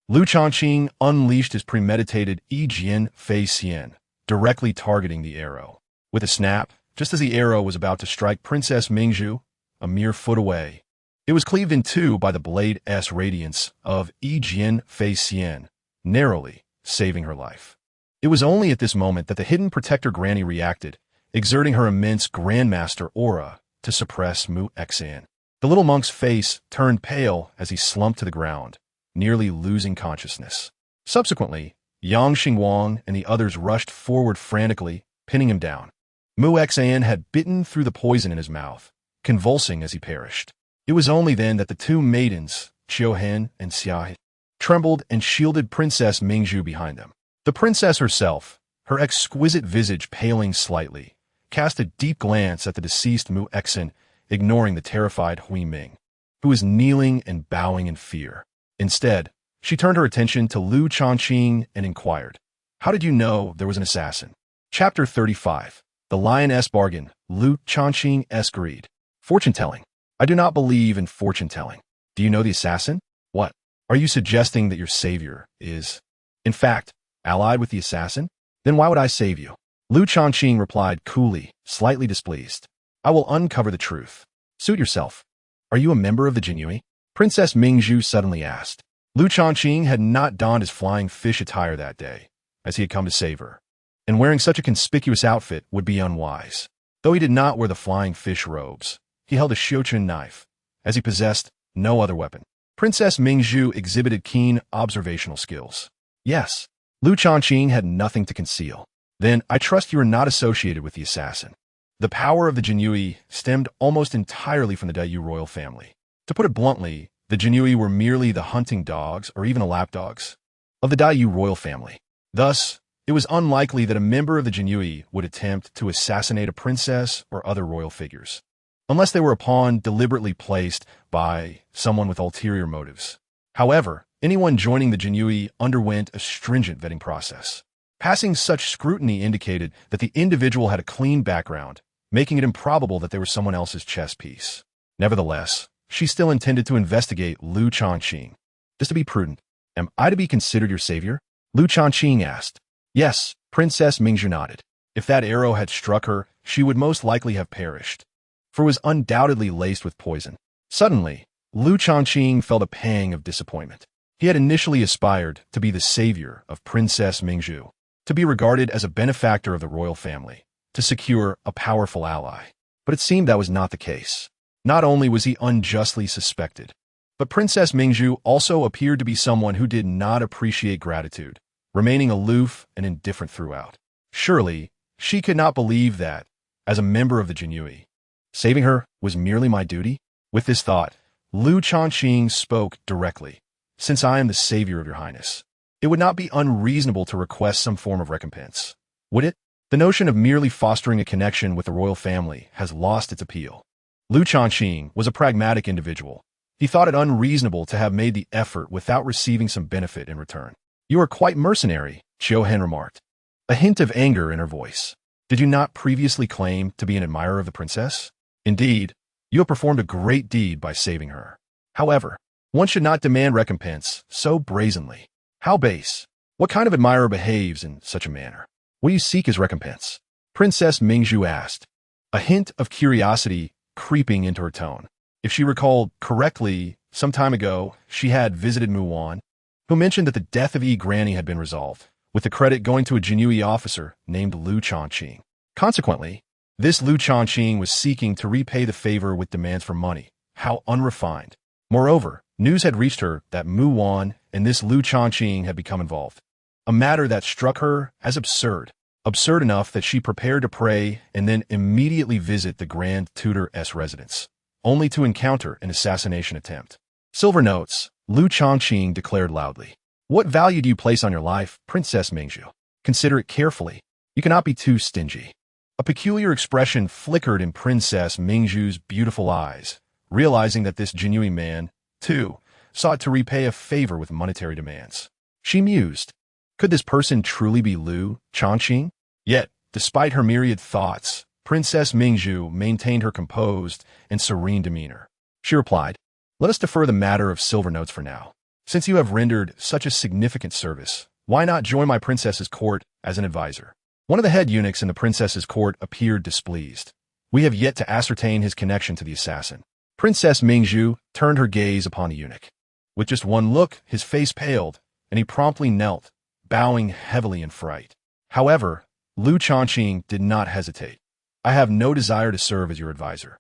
Speaker 1: Lu Changqing unleashed his premeditated Yijian Fei Xian, directly targeting the arrow. With a snap, just as the arrow was about to strike Princess Mingzhu, a mere foot away, it was cleaved in two by the blade's radiance of Yijian Fei Xian, narrowly saving her life. It was only at this moment that the hidden protector granny reacted, exerting her immense grandmaster aura to suppress Mu Xin. The little monk's face turned pale as he slumped to the ground, nearly losing consciousness. Subsequently, Yang Xingwang and the others rushed forward frantically, pinning him down. Mu Xin had bitten through the poison in his mouth, convulsing as he perished. It was only then that the two maidens, Qiuhen and Xia, trembled and shielded Princess Mingzhu behind them. The princess herself, her exquisite visage paling slightly, cast a deep glance at the deceased Mu Xin, ignoring the terrified Hui Ming, who was kneeling and bowing in fear. Instead, she turned her attention to Lu Changqing and inquired, "How did you know there was an assassin?" Chapter 35. The Lioness Bargain, Lu Changqing's Greed. Fortune-telling. I do not believe in fortune-telling. Do you know the assassin? What? Are you suggesting that your savior is, in fact, allied with the assassin? Then why would I save you? Lu Changqing replied coolly, slightly displeased. I will uncover the truth. Suit yourself. Are you a member of the Jinyue? Princess Mingzhu suddenly asked. Lu Changqing had not donned his flying fish attire that day, as he had come to save her, and wearing such a conspicuous outfit would be unwise. Though he did not wear the flying fish robes, he held a Xiuqun knife, as he possessed no other weapon. Princess Mingzhu exhibited keen observational skills. Yes, Lu Changqing had nothing to conceal. Then, I trust you are not associated with the assassin. The power of the Jinyue stemmed almost entirely from the Daiyu royal family. To put it bluntly, the Jinyue were merely the hunting dogs, or even the lapdogs, of the Daiyu royal family. Thus, it was unlikely that a member of the Jinyue would attempt to assassinate a princess or other royal figures, unless they were a pawn deliberately placed by someone with ulterior motives. However, anyone joining the Jinyue underwent a stringent vetting process. Passing such scrutiny indicated that the individual had a clean background, making it improbable that they were someone else's chess piece. Nevertheless, she still intended to investigate Lu Changqing. Just to be prudent, am I to be considered your savior? Lu Changqing asked. Yes, Princess Mingzhu nodded. If that arrow had struck her, she would most likely have perished, for it was undoubtedly laced with poison. Suddenly, Lu Changqing felt a pang of disappointment. He had initially aspired to be the savior of Princess Mingzhu, to be regarded as a benefactor of the royal family, to secure a powerful ally. But it seemed that was not the case. Not only was he unjustly suspected, but Princess Mingzhu also appeared to be someone who did not appreciate gratitude, remaining aloof and indifferent throughout. Surely, she could not believe that, as a member of the Jinyue, saving her was merely my duty? With this thought, Lu Changqing spoke directly. Since I am the savior of your highness, it would not be unreasonable to request some form of recompense, would it? The notion of merely fostering a connection with the royal family has lost its appeal. Lu Changqing was a pragmatic individual. He thought it unreasonable to have made the effort without receiving some benefit in return. You are quite mercenary, Qiuhen remarked, a hint of anger in her voice. Did you not previously claim to be an admirer of the princess? Indeed, you have performed a great deed by saving her. However, one should not demand recompense so brazenly. How base! What kind of admirer behaves in such a manner? What do you seek as recompense? Princess Mingzhu asked, a hint of curiosity creeping into her tone. If she recalled correctly, some time ago, she had visited Muwan, who mentioned that the death of Granny had been resolved, with the credit going to a Jinyue officer named Lu Changqing. Consequently, this Lu Changqing was seeking to repay the favor with demands for money. How unrefined. Moreover, news had reached her that Muwan and this Lu Changqing had become involved, a matter that struck her as absurd. Absurd enough that she prepared to pray and then immediately visit the Grand Tutor's residence, only to encounter an assassination attempt. Silver notes, Lu Changqing declared loudly. What value do you place on your life, Princess Mingzhu? Consider it carefully. You cannot be too stingy. A peculiar expression flickered in Princess Mingzhu's beautiful eyes, realizing that this genuine man, too, sought to repay a favor with monetary demands. She mused, could this person truly be Lu Changqing? Yet, despite her myriad thoughts, Princess Mingzhu maintained her composed and serene demeanor. She replied, let us defer the matter of silver notes for now. Since you have rendered such a significant service, why not join my princess's court as an advisor? One of the head eunuchs in the princess's court appeared displeased. We have yet to ascertain his connection to the assassin. Princess Mingzhu turned her gaze upon the eunuch. With just one look, his face paled, and he promptly knelt, bowing heavily in fright. However, Lu Changqing did not hesitate. I have no desire to serve as your advisor.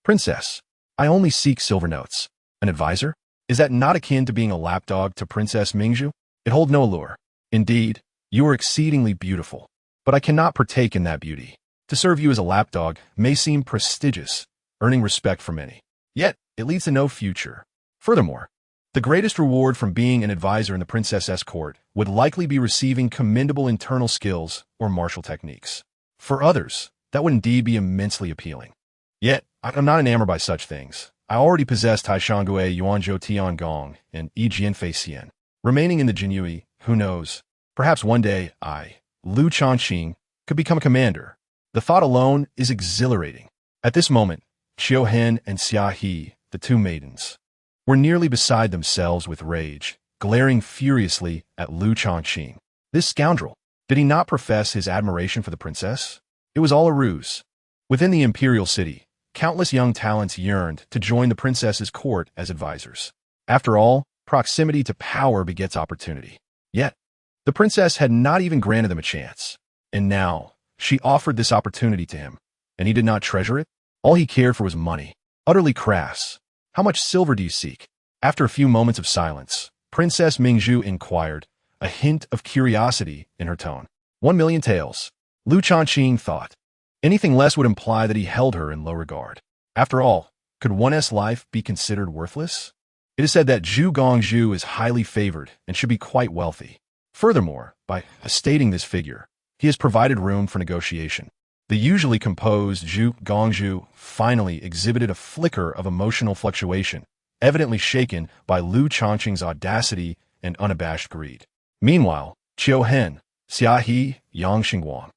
Speaker 1: Princess, I only seek silver notes. An advisor? Is that not akin to being a lapdog to Princess Mingzhu? It holds no allure. Indeed, you are exceedingly beautiful, but I cannot partake in that beauty. To serve you as a lapdog may seem prestigious, earning respect from many. Yet, it leads to no future. Furthermore, the greatest reward from being an advisor in the princess's court would likely be receiving commendable internal skills or martial techniques. For others, that would indeed be immensely appealing. Yet, I'm not enamored by such things. I already possess Taishangue Yuanzhou Tiangong and Yi Jianfei Xian. Remaining in the Jinyui, who knows? Perhaps one day I, Lu Changqing, could become a commander. The thought alone is exhilarating. At this moment, Qiu Hen and Xia He, the two maidens, were nearly beside themselves with rage, glaring furiously at Lu Changqing. This scoundrel, did he not profess his admiration for the princess? It was all a ruse. Within the imperial city, countless young talents yearned to join the princess's court as advisors. After all, proximity to power begets opportunity. Yet, the princess had not even granted them a chance. And now, she offered this opportunity to him, and he did not treasure it? All he cared for was money. Utterly crass. How much silver do you seek? After a few moments of silence, Princess Mingzhu inquired, a hint of curiosity in her tone. 1,000,000 taels. Lu Changqing thought. Anything less would imply that he held her in low regard. After all, could one's life be considered worthless? It is said that Zhu Gongzhu is highly favored and should be quite wealthy. Furthermore, by stating this figure, he has provided room for negotiation. The usually composed Zhu Gongzhu finally exhibited a flicker of emotional fluctuation, evidently shaken by Lu Changqing's audacity and unabashed greed. Meanwhile, Qiu Hen, Xia He, Yang Xingguang,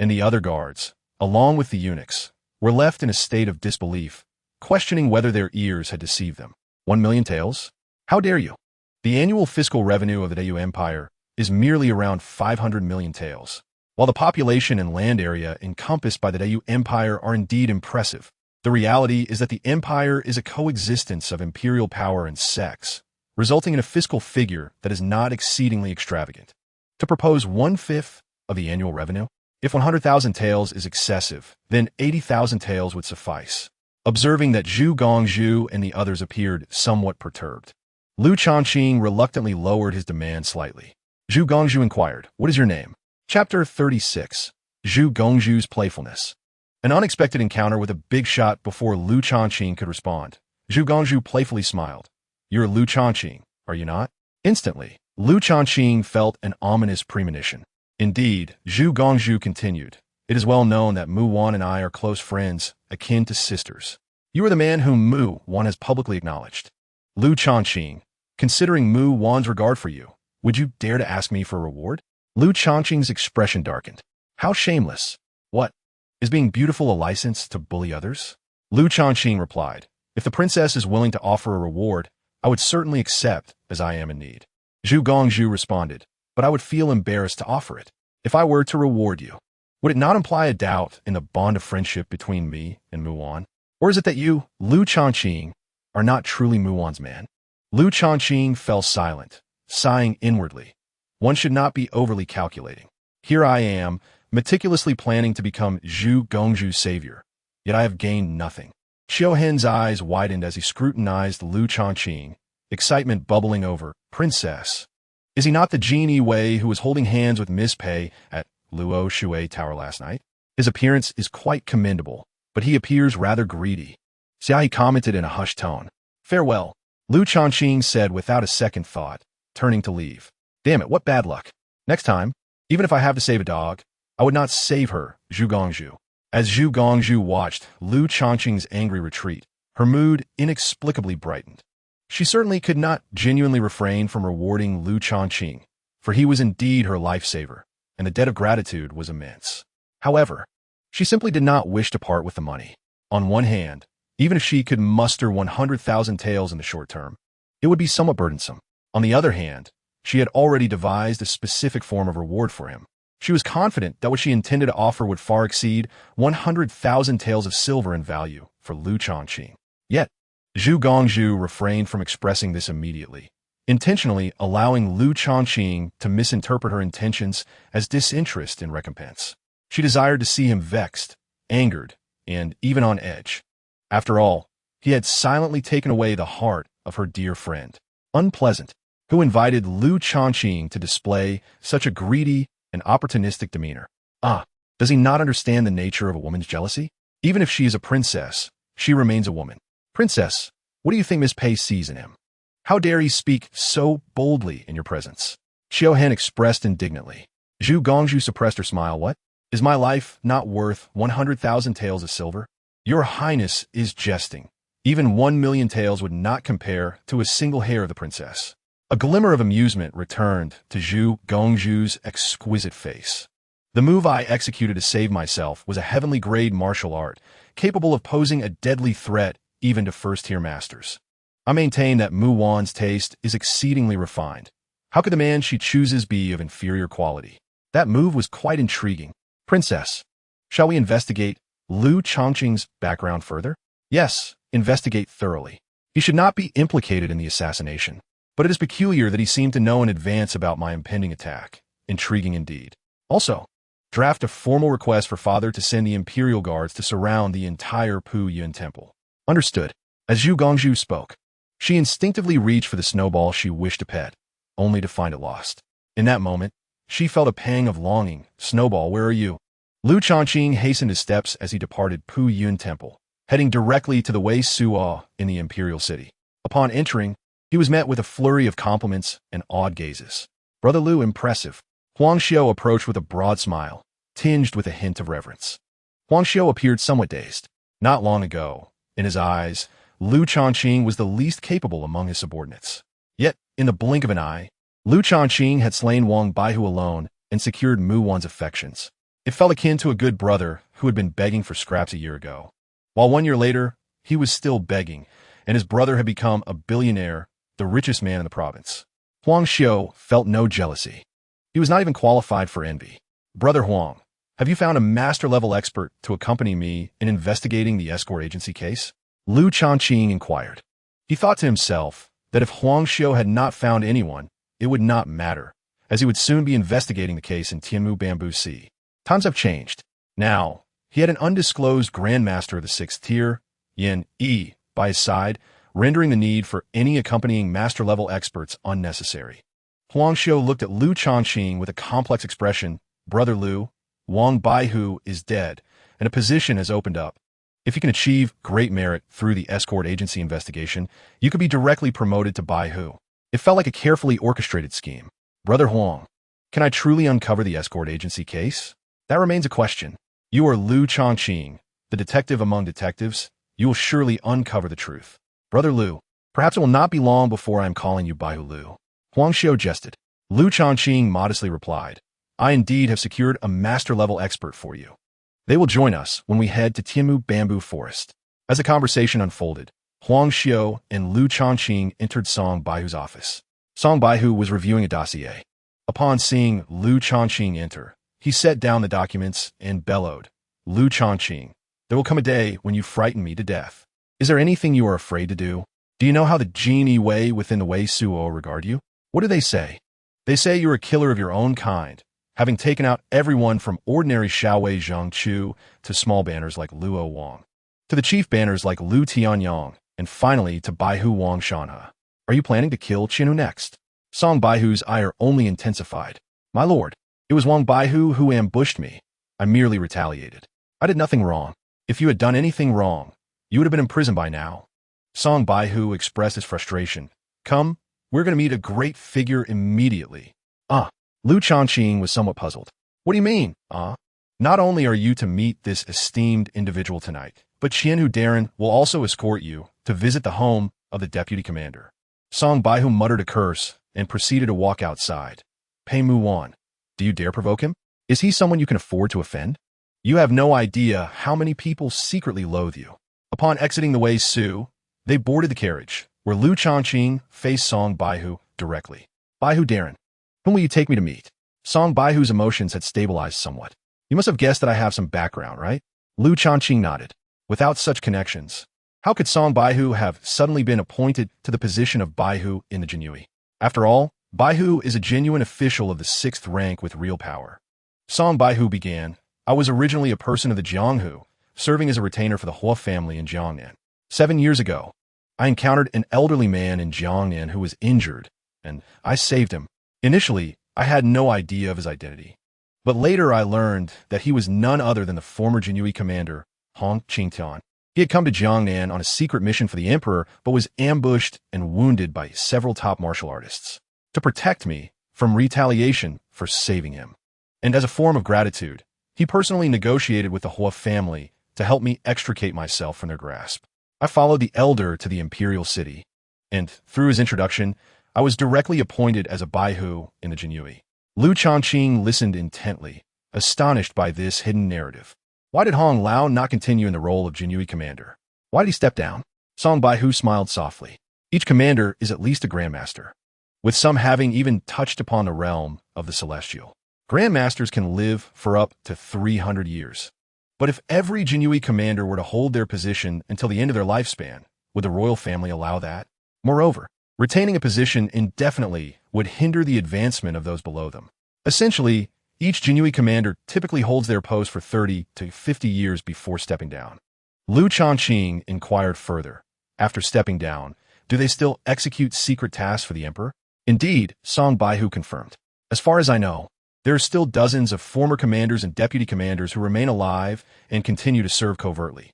Speaker 1: and the other guards, along with the eunuchs, were left in a state of disbelief, questioning whether their ears had deceived them. 1,000,000 taels? How dare you? The annual fiscal revenue of the Dayu Empire is merely around 500 million taels. While the population and land area encompassed by the Dayu Empire are indeed impressive, the reality is that the empire is a coexistence of imperial power and sex, resulting in a fiscal figure that is not exceedingly extravagant. To propose 1/5 of the annual revenue? If 100,000 taels is excessive, then 80,000 taels would suffice. Observing that Zhu Gongzhu and the others appeared somewhat perturbed, Lu Changqing reluctantly lowered his demand slightly. Zhu Gongzhu inquired, what is your name? Chapter 36. Zhu Gongzhu's Playfulness. An unexpected encounter with a big shot before Lu Changqing could respond. Zhu Gongzhu playfully smiled. You're Lu Changqing, are you not? Instantly, Lu Changqing felt an ominous premonition. Indeed, Zhu Gongzhu continued, it is well known that Mu Wan and I are close friends, akin to sisters. You are the man whom Mu Wan has publicly acknowledged. Lu Changqing, considering Mu Wan's regard for you, would you dare to ask me for a reward? Lu Changqing's expression darkened. How shameless. What? Is being beautiful a license to bully others? Lu Changqing replied, if the princess is willing to offer a reward, I would certainly accept, as I am in need. Zhu Gongzhu responded, but I would feel embarrassed to offer it. If I were to reward you, would it not imply a doubt in the bond of friendship between me and Mu Wan? Or is it that you, Lu Changqing, are not truly Mu Wan's man? Lu Changqing fell silent, sighing inwardly. One should not be overly calculating. Here I am, meticulously planning to become Zhu Gongzhu's savior, yet I have gained nothing. Qiu Hen's eyes widened as he scrutinized Lu Changqing, excitement bubbling over. Princess, is he not the genie Wei who was holding hands with Miss Pei at Luo Shui Tower last night? His appearance is quite commendable, but he appears rather greedy. Xia He commented in a hushed tone. Farewell, Lu Changqing said without a second thought, turning to leave. Damn it, what bad luck. Next time, even if I have to save a dog, I would not save her, Zhu Gongzhu. As Zhu Gongzhu watched Lu Changqing's angry retreat, her mood inexplicably brightened. She certainly could not genuinely refrain from rewarding Lu Changqing, for he was indeed her lifesaver, and the debt of gratitude was immense. However, she simply did not wish to part with the money. On one hand, even if she could muster 100,000 taels in the short term, it would be somewhat burdensome. On the other hand, she had already devised a specific form of reward for him. She was confident that what she intended to offer would far exceed 100,000 taels of silver in value for Lu Changqing. Yet, Zhu Gongzhu refrained from expressing this immediately, intentionally allowing Lu Changqing to misinterpret her intentions as disinterest in recompense. She desired to see him vexed, angered, and even on edge. After all, he had silently taken away the heart of her dear friend, Unpleasant, who invited Lu Changqing to display such a greedy and opportunistic demeanor. Does he not understand the nature of a woman's jealousy? Even if she is a princess, she remains a woman. Princess, what do you think Miss Pei sees in him? How dare he speak so boldly in your presence? Xiao Han expressed indignantly. Zhu Gongzhu suppressed her smile. What? Is my life not worth 100,000 taels of silver? Your Highness is jesting. Even 1,000,000 taels would not compare to a single hair of the princess. A glimmer of amusement returned to Zhu Gongzhu's exquisite face. The move I executed to save myself was a heavenly-grade martial art, capable of posing a deadly threat even to first-tier masters. I maintain that Mu Wan's taste is exceedingly refined. How could the man she chooses be of inferior quality? That move was quite intriguing. Princess, shall we investigate Lu Changqing's background further? Yes, investigate thoroughly. He should not be implicated in the assassination, but it is peculiar that he seemed to know in advance about my impending attack. Intriguing indeed. Also, draft a formal request for Father to send the Imperial Guards to surround the entire Pu Yun Temple. Understood. As Zhu Gongzhu spoke, she instinctively reached for the snowball she wished to pet, only to find it lost. In that moment, she felt a pang of longing. Snowball, where are you? Lu Changqing hastened his steps as he departed Pu Yun Temple, heading directly to the Wei Suo in the Imperial City. Upon entering, he was met with a flurry of compliments and awed gazes. Brother Lu, impressive. Huang Xiao approached with a broad smile, tinged with a hint of reverence. Huang Xiao appeared somewhat dazed. Not long ago, in his eyes, Lu Changqing was the least capable among his subordinates. Yet, in the blink of an eye, Lu Changqing had slain Wang Baihu alone and secured Mu Wan's affections. It felt akin to a good brother who had been begging for scraps a year ago. While 1 year later, he was still begging, and his brother had become a billionaire, the richest man in the province. Huang Xiao felt no jealousy. He was not even qualified for envy. Brother Huang, have you found a master-level expert to accompany me in investigating the escort agency case? Lu Changqing inquired. He thought to himself that if Huang Xiao had not found anyone, it would not matter, as he would soon be investigating the case in Tianmu Bamboo Sea. Times have changed. Now, he had an undisclosed Grandmaster of the 6th tier, Yin Yi, by his side, rendering the need for any accompanying master-level experts unnecessary. Huang Xiao looked at Lu Changqing with a complex expression. Brother Lu, Wang Baihu is dead, and a position has opened up. If you can achieve great merit through the escort agency investigation, you could be directly promoted to Baihu. It felt like a carefully orchestrated scheme. Brother Huang, can I truly uncover the escort agency case? That remains a question. You are Lu Changqing, the detective among detectives. You will surely uncover the truth. Brother Lu, perhaps it will not be long before I am calling you Baihu Lu. Huang Xiao jested. Lu Changqing modestly replied, I indeed have secured a master-level expert for you. They will join us when we head to Tianmu Bamboo Forest. As the conversation unfolded, Huang Xiao and Lu Changqing entered Song Baihu's office. Song Baihu was reviewing a dossier. Upon seeing Lu Changqing enter, he set down the documents and bellowed, Lu Changqing, there will come a day when you frighten me to death. Is there anything you are afraid to do? Do you know how the Jin Wei within the Wei Suo regard you? What do they say? They say you're a killer of your own kind, having taken out everyone from ordinary Xiaowei Zhang Chu to small banners like Luo Wang, to the chief banners like Lu Tianyang, and finally to Baihu Wang Shanhe. Are you planning to kill Qinhu next? Song Baihu's ire only intensified. My lord, it was Wang Baihu who ambushed me. I merely retaliated. I did nothing wrong. If you had done anything wrong, you would have been imprisoned by now. Song Baihu expressed his frustration. Come, we're going to meet a great figure immediately. Ah, Lu Changqing was somewhat puzzled. What do you mean, Not only are you to meet this esteemed individual tonight, but Qianhu Darren will also escort you to visit the home of the deputy commander. Song Baihu muttered a curse and proceeded to walk outside. Pei Mu Wan, do you dare provoke him? Is he someone you can afford to offend? You have no idea how many people secretly loathe you. Upon exiting the Wei Su, they boarded the carriage, where Lu Changqing faced Song Baihu directly. Baihu Darren, whom will you take me to meet? Song Baihu's emotions had stabilized somewhat. You must have guessed that I have some background, right? Lu Changqing nodded. Without such connections, how could Song Baihu have suddenly been appointed to the position of Baihu in the Jinyui? After all, Baihu is a genuine official of the 6th rank with real power. Song Baihu began, I was originally a person of the Jianghu, serving as a retainer for the Hua family in Jiangnan. 7 years ago, I encountered an elderly man in Jiangnan who was injured, and I saved him. Initially, I had no idea of his identity. But later I learned that he was none other than the former Jinyui commander, Hong Qingtian. He had come to Jiangnan on a secret mission for the emperor, but was ambushed and wounded by several top martial artists. To protect me from retaliation for saving him. And as a form of gratitude, he personally negotiated with the Hua family to help me extricate myself from their grasp. I followed the elder to the imperial city, and through his introduction, I was directly appointed as a Baihu in the Jinyui. Lu Changqing listened intently, astonished by this hidden narrative. Why did Hong Lao not continue in the role of Jinyui commander? Why did he step down? Song Baihu smiled softly. Each commander is at least a grandmaster, with some having even touched upon the realm of the celestial. Grandmasters can live for up to 300 years. But if every Jinyui commander were to hold their position until the end of their lifespan, would the royal family allow that? Moreover, retaining a position indefinitely would hinder the advancement of those below them. Essentially, each Jinyui commander typically holds their post for 30 to 50 years before stepping down. Lu Changqing inquired further. After stepping down, do they still execute secret tasks for the emperor? Indeed, Song Baihu confirmed. As far as I know, there are still dozens of former commanders and deputy commanders who remain alive and continue to serve covertly.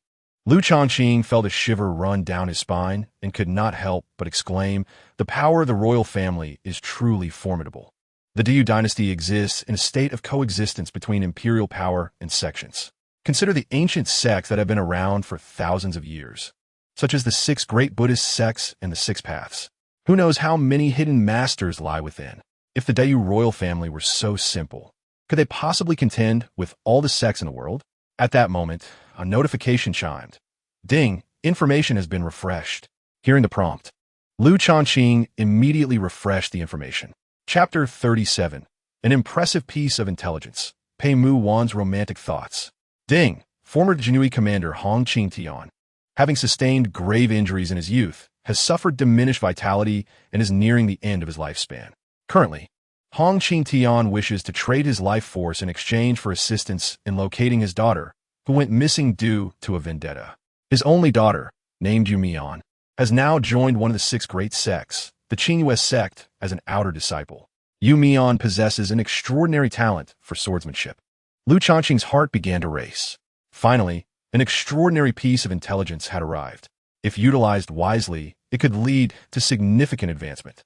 Speaker 1: Lu Changqing felt a shiver run down his spine and could not help but exclaim, the power of the royal family is truly formidable. The Yu Dynasty exists in a state of coexistence between imperial power and sections. Consider the ancient sects that have been around for thousands of years, such as the 6 great Buddhist sects and the 6 paths. Who knows how many hidden masters lie within? If the Dayu royal family were so simple, could they possibly contend with all the sects in the world? At that moment, a notification chimed. Ding, information has been refreshed. Hearing the prompt, Lu Changqing immediately refreshed the information. Chapter 37. An impressive piece of intelligence. Pei Mu Wan's romantic thoughts. Ding, former Jinyui commander Hong Qingtian, having sustained grave injuries in his youth, has suffered diminished vitality and is nearing the end of his lifespan. Currently, Hong Qingtian wishes to trade his life force in exchange for assistance in locating his daughter, who went missing due to a vendetta. His only daughter, named Yu Mian, has now joined one of the 6 great sects, the Qingyue sect, as an outer disciple. Yu Mian possesses an extraordinary talent for swordsmanship. Lu Changqing's heart began to race. Finally, an extraordinary piece of intelligence had arrived. If utilized wisely, it could lead to significant advancement.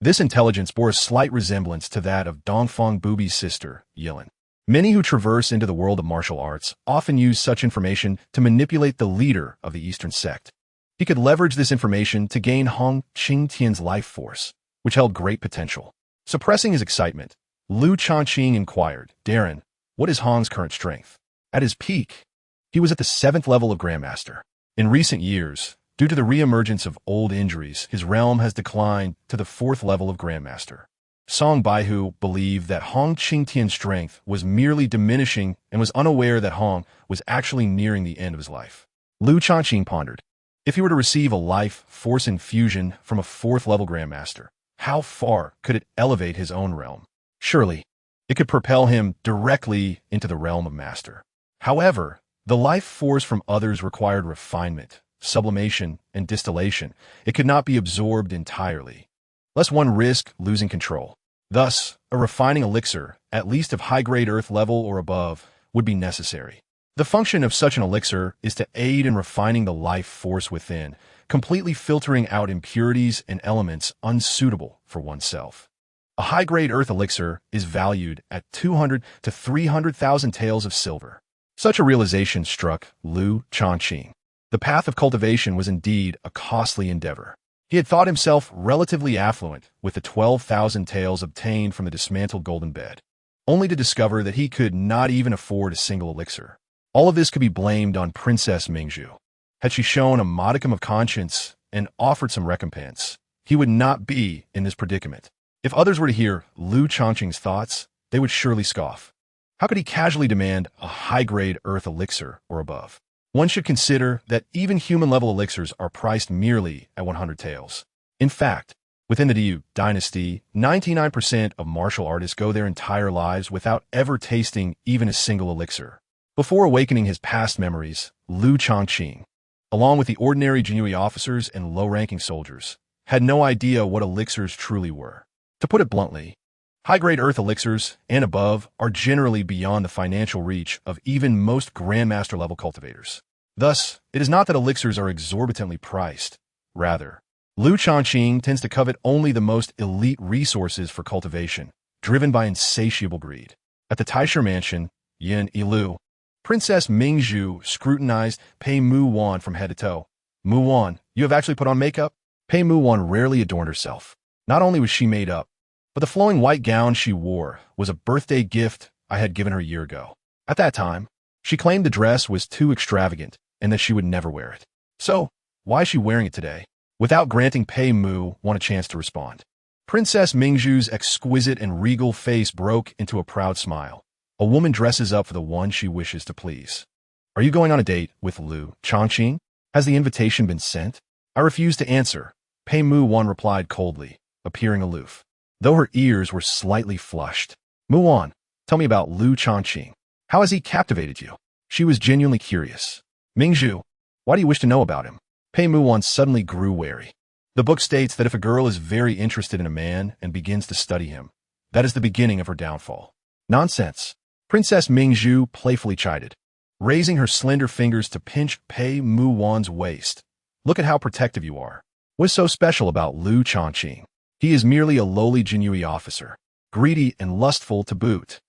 Speaker 1: This intelligence bore a slight resemblance to that of Dongfang Bubi's sister, Yilin. Many who traverse into the world of martial arts often use such information to manipulate the leader of the Eastern sect. He could leverage this information to gain Hong Qingtian's life force, which held great potential. Suppressing his excitement, Lu Changqing inquired, Darren, what is Hong's current strength? At his peak, he was at the 7th level of Grandmaster. In recent years, due to the reemergence of old injuries, his realm has declined to the 4th level of Grandmaster. Song Baihu believed that Hong Qingtian's strength was merely diminishing and was unaware that Hong was actually nearing the end of his life. Lu Changqing pondered. If he were to receive a life force infusion from a 4th level Grandmaster, how far could it elevate his own realm? Surely, it could propel him directly into the realm of Master. However, the life force from others required refinement, sublimation, and distillation. It could not be absorbed entirely, lest one risk losing control. Thus, a refining elixir, at least of high-grade earth level or above, would be necessary. The function of such an elixir is to aid in refining the life force within, completely filtering out impurities and elements unsuitable for oneself. A high-grade earth elixir is valued at 200 to 300,000 taels of silver. Such a realization struck Lu Changqing. The path of cultivation was indeed a costly endeavor. He had thought himself relatively affluent with the 12,000 taels obtained from the dismantled golden bed, only to discover that he could not even afford a single elixir. All of this could be blamed on Princess Mingzhu. Had she shown a modicum of conscience and offered some recompense, he would not be in this predicament. If others were to hear Lu Changqing's thoughts, they would surely scoff. How could he casually demand a high-grade earth elixir or above? One should consider that even human-level elixirs are priced merely at 100 taels. In fact, within the Yu Dynasty, 99% of martial artists go their entire lives without ever tasting even a single elixir. Before awakening his past memories, Lu Changqing, along with the ordinary Jinhui officers and low-ranking soldiers, had no idea what elixirs truly were. To put it bluntly, high-grade earth elixirs and above are generally beyond the financial reach of even most grandmaster-level cultivators. Thus, it is not that elixirs are exorbitantly priced. Rather, Lu Changqing tends to covet only the most elite resources for cultivation, driven by insatiable greed. At the Taisha mansion, Yin Ilu, Princess Mingzhu scrutinized Pei Mu Wan from head to toe. Mu Wan, you have actually put on makeup? Pei Mu Wan rarely adorned herself. Not only was she made up, but the flowing white gown she wore was a birthday gift I had given her a year ago. At that time, she claimed the dress was too extravagant and that she would never wear it. So, why is she wearing it today? Without granting Pei Mu Wan a chance to respond, Princess Mingzhu's exquisite and regal face broke into a proud smile. A woman dresses up for the one she wishes to please. Are you going on a date with Lu Changqing? Has the invitation been sent? I refused to answer. Pei Mu Wan replied coldly, appearing aloof, though her ears were slightly flushed. Mu Wan, tell me about Lu Changqing. How has he captivated you? She was genuinely curious. Mingzhu, why do you wish to know about him? Pei Mu Wan suddenly grew wary. The book states that if a girl is very interested in a man and begins to study him, that is the beginning of her downfall. Nonsense. Princess Mingzhu playfully chided, raising her slender fingers to pinch Pei Mu Wan's waist. Look at how protective you are. What's so special about Lu Changqing? He is merely a lowly Jinhui officer, greedy and lustful to boot.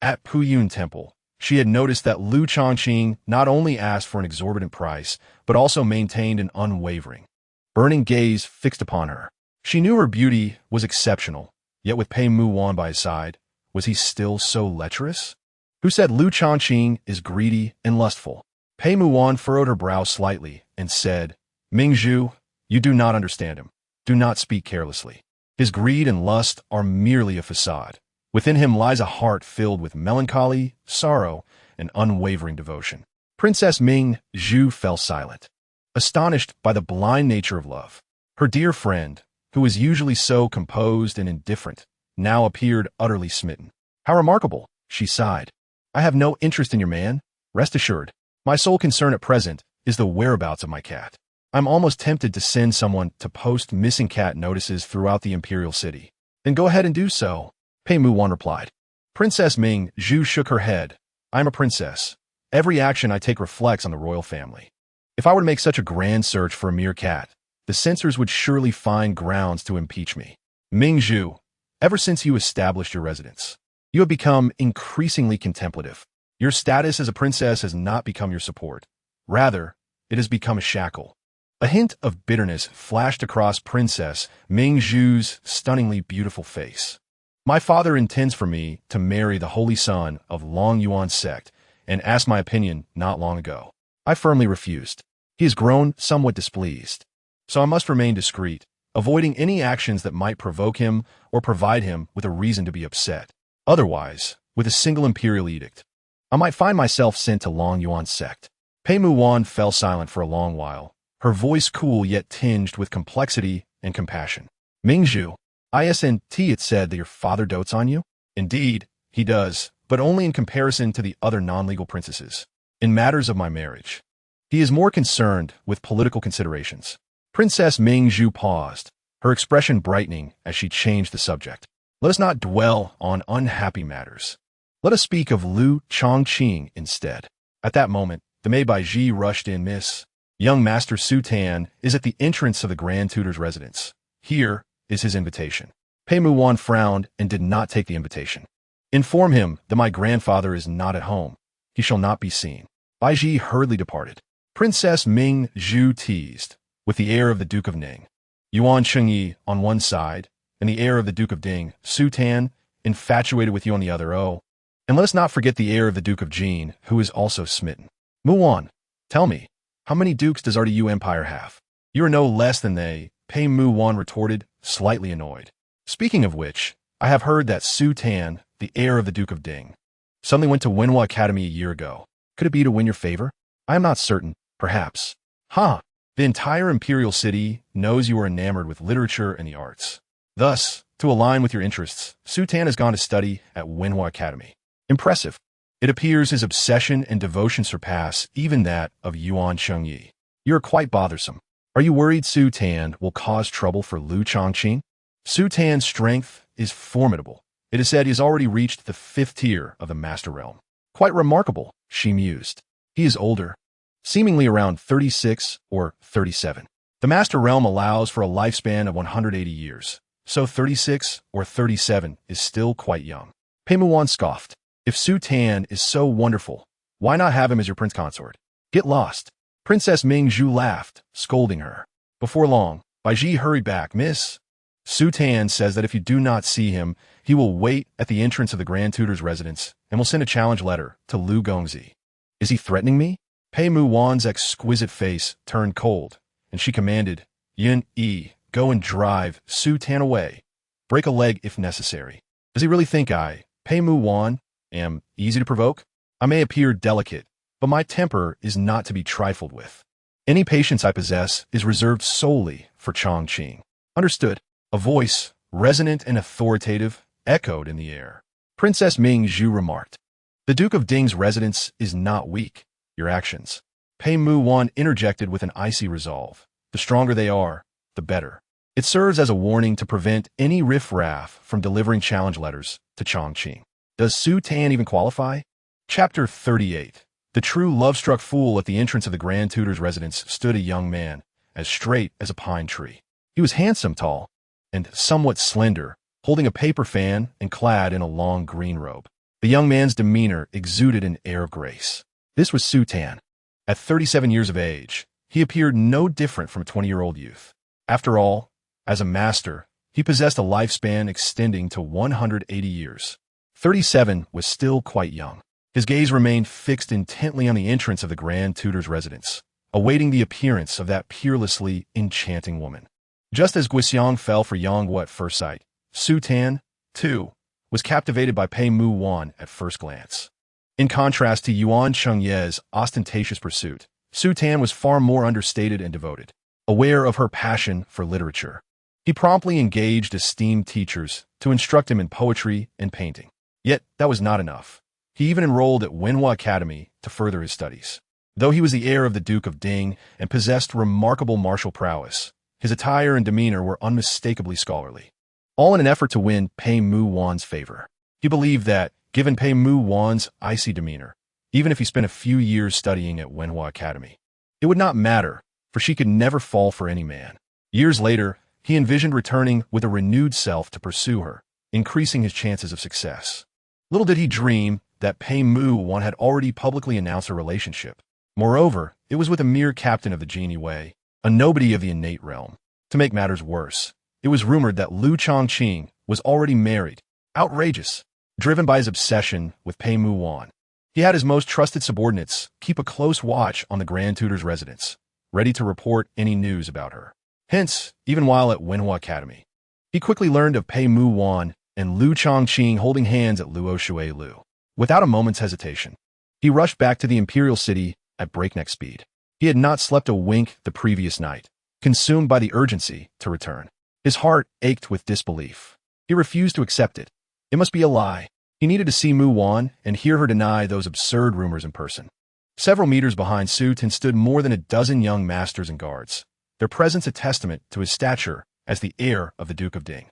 Speaker 1: At Puyun Temple, she had noticed that Lu Changqing not only asked for an exorbitant price, but also maintained an unwavering, burning gaze fixed upon her. She knew her beauty was exceptional, yet with Pei Mu Wan by his side, was he still so lecherous? Who said Lu Changqing is greedy and lustful? Pei Mu Wan furrowed her brow slightly and said, Mingzhu, you do not understand him. Do not speak carelessly. His greed and lust are merely a facade. Within him lies a heart filled with melancholy, sorrow, and unwavering devotion. Princess Mingzhu fell silent, astonished by the blind nature of love. Her dear friend, who was usually so composed and indifferent, now appeared utterly smitten. How remarkable, she sighed. I have no interest in your man. Rest assured, my sole concern at present is the whereabouts of my cat. I'm almost tempted to send someone to post missing cat notices throughout the imperial city. Then go ahead and do so, Pei Mu Wan replied. Princess Mingzhu shook her head. I'm a princess. Every action I take reflects on the royal family. If I were to make such a grand search for a mere cat, the censors would surely find grounds to impeach me. Mingzhu, ever since you established your residence, you have become increasingly contemplative. Your status as a princess has not become your support. Rather, it has become a shackle. A hint of bitterness flashed across Princess Mingzhu's stunningly beautiful face. My father intends for me to marry the holy son of Long Yuan sect and asked my opinion not long ago. I firmly refused. He has grown somewhat displeased, so I must remain discreet, avoiding any actions that might provoke him or provide him with a reason to be upset. Otherwise, with a single imperial edict, I might find myself sent to Long Yuan sect. Pei Mu Wan fell silent for a long while, her voice cool yet tinged with complexity and compassion. Mingzhu, it said that your father dotes on you? Indeed, he does, but only in comparison to the other non-legal princesses. In matters of my marriage, he is more concerned with political considerations. Princess Mingzhu paused, her expression brightening as she changed the subject. Let us not dwell on unhappy matters. Let us speak of Lu Changqing instead. At that moment, the maid Baiji rushed in. Miss, young Master Su Tan is at the entrance of the Grand Tutor's residence. Here is his invitation. Pei Muwan frowned and did not take the invitation. Inform him that my grandfather is not at home. He shall not be seen. Bai Ji hurriedly departed. Princess Ming Zhu teased, with the air of the Duke of Ning. Yuan Chengyi on one side, and the air of the Duke of Ding, Su Tan, infatuated with you on the other. Oh, and let us not forget the air of the Duke of Jin, who is also smitten. Muwan, tell me, how many dukes does our Yu Empire have? You are no less than they, Pei Muwan retorted, slightly annoyed. Speaking of which, I have heard that Su Tan, the heir of the Duke of Ding, suddenly went to Wenhua Academy a year ago. Could it be to win your favor? I am not certain, perhaps. Ha! The entire imperial city knows you are enamored with literature and the arts. Thus, to align with your interests, Su Tan has gone to study at Wenhua Academy. Impressive. It appears his obsession and devotion surpass even that of Yuan Chengyi. You are quite bothersome. Are you worried Su Tan will cause trouble for Lu Changqing? Su Tan's strength is formidable. It is said he has already reached the 5th tier of the Master Realm. Quite remarkable, she mused. He is older, seemingly around 36 or 37. The Master Realm allows for a lifespan of 180 years, so 36 or 37 is still quite young. Pei Muwan scoffed. If Su Tan is so wonderful, why not have him as your prince consort? Get lost. Princess Ming Zhu laughed, scolding her. Before long, Bai Ji hurried back. Miss, Su Tan says that if you do not see him, he will wait at the entrance of the Grand Tutor's residence and will send a challenge letter to Lu Gongzi. Is he threatening me? Pei Muwan's exquisite face turned cold, and she commanded, Yin Yi, go and drive Su Tan away. Break a leg if necessary. Does he really think I, Pei Muwan, am easy to provoke? I may appear delicate, but my temper is not to be trifled with. Any patience I possess is reserved solely for Changqing. Understood. A voice, resonant and authoritative, echoed in the air. Princess Ming Zhu remarked, the Duke of Ding's residence is not weak. Your actions. Pei Muwan interjected with an icy resolve. The stronger they are, the better. It serves as a warning to prevent any riffraff from delivering challenge letters to Changqing. Does Su Tan even qualify? Chapter 38. The true love-struck fool at the entrance of the Grand Tutor's residence stood a young man, as straight as a pine tree. He was handsome, tall, and somewhat slender, holding a paper fan and clad in a long green robe. The young man's demeanor exuded an air of grace. This was Su Tan. At 37 years of age, he appeared no different from a 20-year-old youth. After all, as a master, he possessed a lifespan extending to 180 years. 37 was still quite young. His gaze remained fixed intently on the entrance of the Grand Tutor's residence, awaiting the appearance of that peerlessly enchanting woman. Just as Guixiang fell for Yangguo at first sight, Su Tan, too, was captivated by Pei Muwan at first glance. In contrast to Yuan Chengyi's ostentatious pursuit, Su Tan was far more understated and devoted. Aware of her passion for literature, he promptly engaged esteemed teachers to instruct him in poetry and painting. Yet that was not enough. He even enrolled at Wenhua Academy to further his studies. Though he was the heir of the Duke of Ding and possessed remarkable martial prowess, his attire and demeanor were unmistakably scholarly, all in an effort to win Pei Muwan's favor. He believed that, given Pei Muwan's icy demeanor, even if he spent a few years studying at Wenhua Academy, it would not matter, for she could never fall for any man. Years later, he envisioned returning with a renewed self to pursue her, increasing his chances of success. Little did he dream that Pei Muwan had already publicly announced a relationship. Moreover, it was with a mere captain of the Genie Way, a nobody of the innate realm. To make matters worse, it was rumored that Lu Changqing was already married. Outrageous. Driven by his obsession with Pei Muwan, he had his most trusted subordinates keep a close watch on the Grand Tutor's residence, ready to report any news about her. Hence, even while at Wenhua Academy, he quickly learned of Pei Muwan and Lu Changqing holding hands at Luo Shui Lu. Without a moment's hesitation, he rushed back to the imperial city at breakneck speed. He had not slept a wink the previous night, consumed by the urgency to return. His heart ached with disbelief. He refused to accept it. It must be a lie. He needed to see Muwan and hear her deny those absurd rumors in person. Several meters behind Su Tan stood more than a dozen young masters and guards, their presence a testament to his stature as the heir of the Duke of Ding.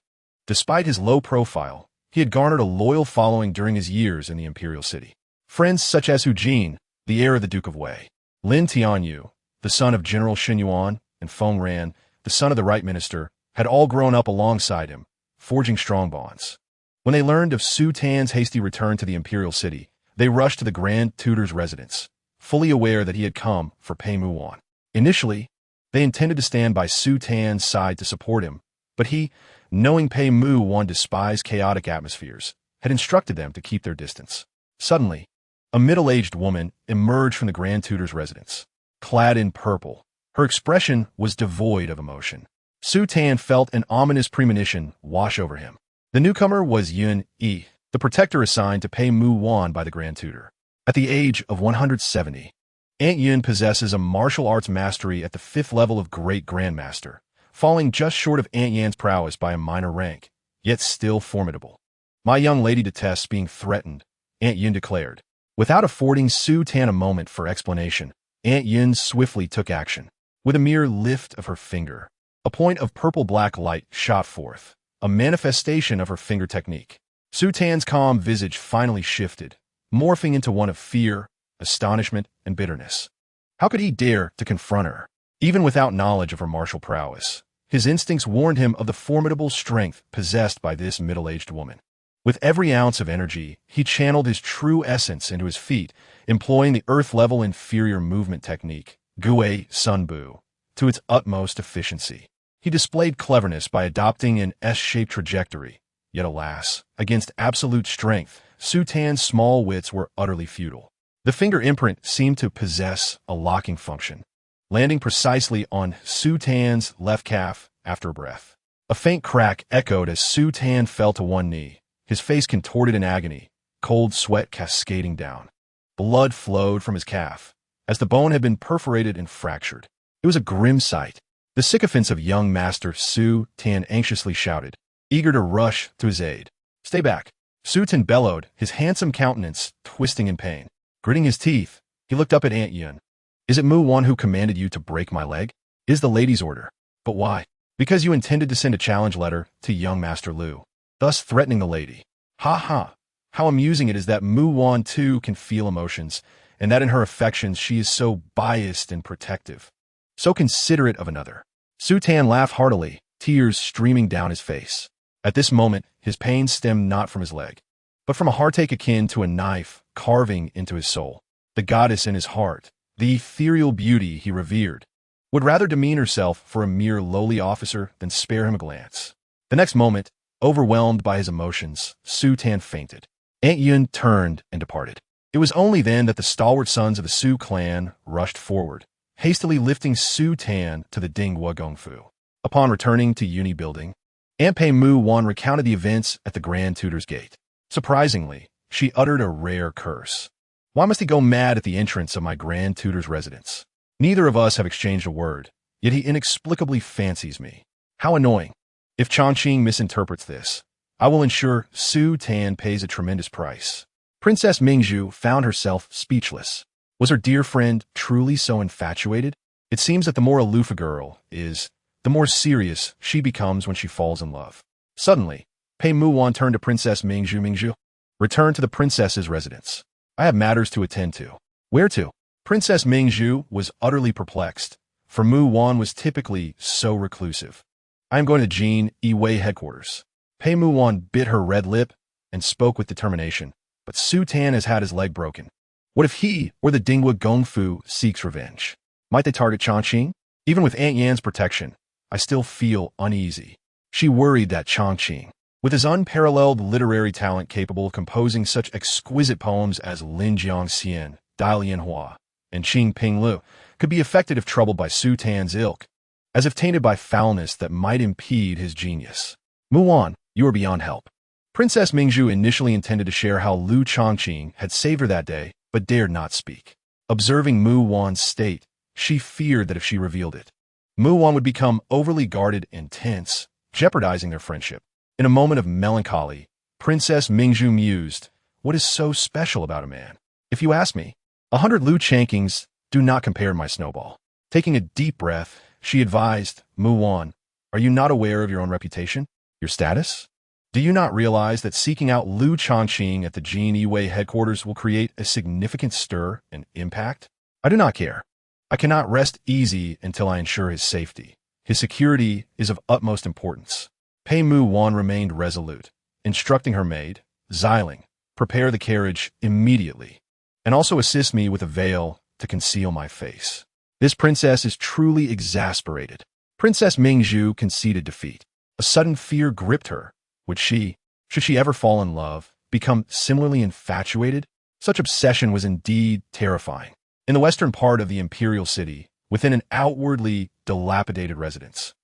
Speaker 1: Despite his low profile, he had garnered a loyal following during his years in the imperial city. Friends such as Hu Jin, the heir of the Duke of Wei, Lin Tianyu, the son of General Xin Yuan, and Feng Ran, the son of the Right Minister, had all grown up alongside him, forging strong bonds. When they learned of Su Tan's hasty return to the imperial city, they rushed to the Grand Tutor's residence, fully aware that he had come for Pei Muwan. Initially, they intended to stand by Su Tan's side to support him, but he, knowing Pei Muwan despised chaotic atmospheres, had instructed them to keep their distance. Suddenly, a middle-aged woman emerged from the Grand Tutor's residence. Clad in purple, her expression was devoid of emotion. Su Tan felt an ominous premonition wash over him. The newcomer was Yun Yi, the protector assigned to Pei Muwan by the Grand Tutor. At the age of 170, Aunt Yun possesses a martial arts mastery at the 5th level of Great Grandmaster, falling just short of Aunt Yan's prowess by a minor rank, yet still formidable. My young lady detests being threatened, Aunt Yun declared. Without affording Su Tan a moment for explanation, Aunt Yun swiftly took action. With a mere lift of her finger, a point of purple-black light shot forth, a manifestation of her finger technique. Su Tan's calm visage finally shifted, morphing into one of fear, astonishment, and bitterness. How could he dare to confront her? Even without knowledge of her martial prowess, his instincts warned him of the formidable strength possessed by this middle-aged woman. With every ounce of energy, he channeled his true essence into his feet, employing the earth-level inferior movement technique, Gui Sunbu, to its utmost efficiency. He displayed cleverness by adopting an S-shaped trajectory, yet alas, against absolute strength, Su Tan's small wits were utterly futile. The finger imprint seemed to possess a locking function, landing precisely on Su Tan's left calf after a breath. A faint crack echoed as Su Tan fell to one knee, his face contorted in agony, cold sweat cascading down. Blood flowed from his calf, as the bone had been perforated and fractured. It was a grim sight. The sycophants of young Master Su Tan anxiously shouted, eager to rush to his aid. "Stay back!" Su Tan bellowed, his handsome countenance twisting in pain. Gritting his teeth, he looked up at Aunt Yun. "Is it Muwan who commanded you to break my leg?" "Is the lady's order." "But why?" "Because you intended to send a challenge letter to young Master Lu, thus threatening the lady." "Ha ha! How amusing it is that Muwan too can feel emotions, and that in her affections she is so biased and protective, so considerate of another." Su Tan laughed heartily, tears streaming down his face. At this moment, his pain stemmed not from his leg, but from a heartache akin to a knife carving into his soul. The goddess in his heart, the ethereal beauty he revered, would rather demean herself for a mere lowly officer than spare him a glance. The next moment, overwhelmed by his emotions, Su Tan fainted. Aunt Yun turned and departed. It was only then that the stalwart sons of the Su clan rushed forward, hastily lifting Su Tan to the Dinghua Gongfu. Upon returning to Uni Building, Aunt Pei Muwan recounted the events at the Grand Tutor's gate. Surprisingly, she uttered a rare curse. "Why must he go mad at the entrance of my Grand Tutor's residence? Neither of us have exchanged a word, yet he inexplicably fancies me. How annoying. If Changqing misinterprets this, I will ensure Su Tan pays a tremendous price." Princess Mingzhu found herself speechless. Was her dear friend truly so infatuated? It seems that the more aloof a girl is, the more serious she becomes when she falls in love. Suddenly, Pei Muwan turned to Princess Mingzhu. "Mingzhu, return to the princess's residence. I have matters to attend to." "Where to?" Princess Mingzhu was utterly perplexed, for Muwan was typically so reclusive. "I am going to Jin Yiwei headquarters." Pei Muwan bit her red lip and spoke with determination, "But Su Tan has had his leg broken. What if he or the Dinghua Gongfu seeks revenge? Might they target Changqing? Even with Aunt Yan's protection, I still feel uneasy." She worried that Changqing, with his unparalleled literary talent capable of composing such exquisite poems as Lin Jiangxian, Dai Lianhua, and Qing Ping Lu, could be affected if troubled by Su Tan's ilk, as if tainted by foulness that might impede his genius. "Muwan, you are beyond help." Princess Mingzhu initially intended to share how Lu Changqing had saved her that day, but dared not speak. Observing Muwan's state, she feared that if she revealed it, Muwan would become overly guarded and tense, jeopardizing their friendship. In a moment of melancholy, Princess Mingzhu mused, "What is so special about a man? If you ask me, 100 Lu Changqings do not compare to my snowball." Taking a deep breath, she advised, "Muwan, are you not aware of your own reputation? Your status? Do you not realize that seeking out Lu Changqing at the Jin Yiwei headquarters will create a significant stir and impact?" "I do not care. I cannot rest easy until I ensure his safety. His security is of utmost importance." Pei Mu Wan remained resolute, instructing her maid, Xiling, prepare the carriage immediately, and also assist me with a veil to conceal my face. This princess is truly exasperated. Princess Mingzhu conceded defeat. A sudden fear gripped her. Would she, should she ever fall in love, become similarly infatuated? Such obsession was indeed terrifying. In the western part of the imperial city, within an outwardly dilapidated residence,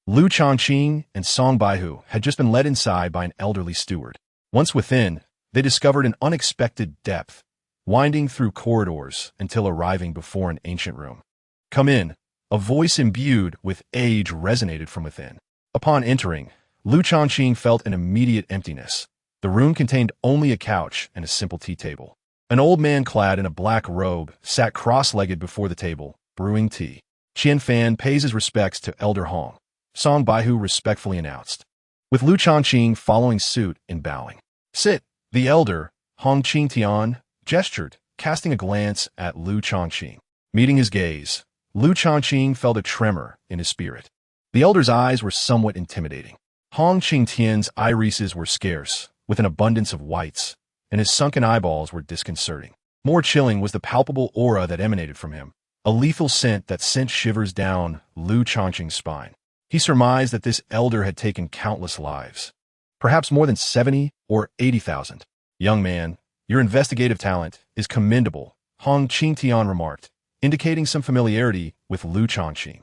Speaker 1: Lu Changqing and Song Baihu had just been led inside by an elderly steward. Once within, they discovered an unexpected depth, winding through corridors until arriving before an ancient room. Come in, a voice imbued with age resonated from within. Upon entering, Lu Changqing felt an immediate emptiness. The room contained only a couch and a simple tea table. An old man clad in a black robe sat cross-legged before the table, brewing tea. Qian Fan pays his respects to Elder Hong, Song Baihu respectfully announced, with Lu Changqing following suit in bowing. Sit, the elder, Hong Qingtian, gestured, casting a glance at Lu Changqing. Meeting his gaze, Lu Changqing felt a tremor in his spirit. The elder's eyes were somewhat intimidating. Hong Qingtian's irises were scarce, with an abundance of whites, and his sunken eyeballs were disconcerting. More chilling was the palpable aura that emanated from him, a lethal scent that sent shivers down Lu Changqing's spine. He surmised that this elder had taken countless lives, perhaps more than 70 or 80,000. Young man, your investigative talent is commendable, Hong Qingtian remarked, indicating some familiarity with Lu Changqing.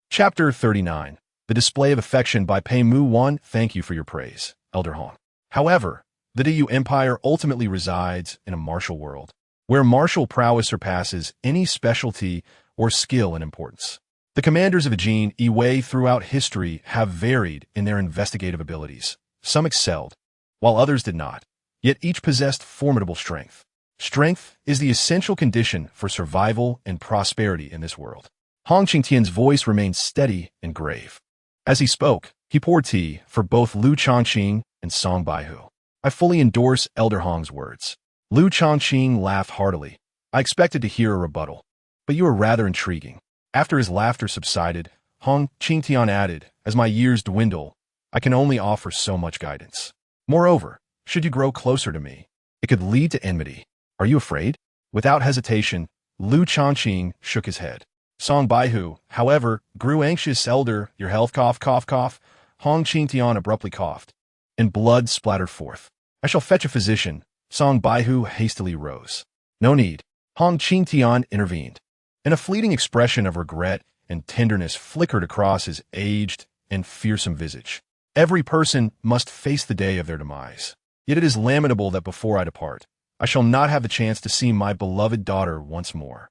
Speaker 1: Chapter 39. The Display of Affection by Pei Mu Wan. Thank you for your praise, Elder Hong. However, the Yu Empire ultimately resides in a martial world, where martial prowess surpasses any specialty or skill in importance. The commanders of the Jin Yi throughout history have varied in their investigative abilities. Some excelled, while others did not, yet each possessed formidable strength. Strength is the essential condition for survival and prosperity in this world. Hong Qingtian's voice remained steady and grave. As he spoke, he poured tea for both Lu Changqing and Song Baihu. I fully endorse Elder Hong's words. Lu Changqing laughed heartily. I expected to hear a rebuttal, but you are rather intriguing. After his laughter subsided, Hong Qingtian added, as my years dwindle, I can only offer so much guidance. Moreover, should you grow closer to me, it could lead to enmity. Are you afraid? Without hesitation, Lu Changqing shook his head. Song Baihu, however, grew anxious. Elder, your health, cough, cough, cough. Hong Qingtian abruptly coughed, and blood splattered forth. I shall fetch a physician. Song Baihu hastily rose. No need. Hong Qingtian intervened, and a fleeting expression of regret and tenderness flickered across his aged and fearsome visage. Every person must face the day of their demise. Yet it is lamentable that before I depart, I shall not have the chance to see my beloved daughter once more.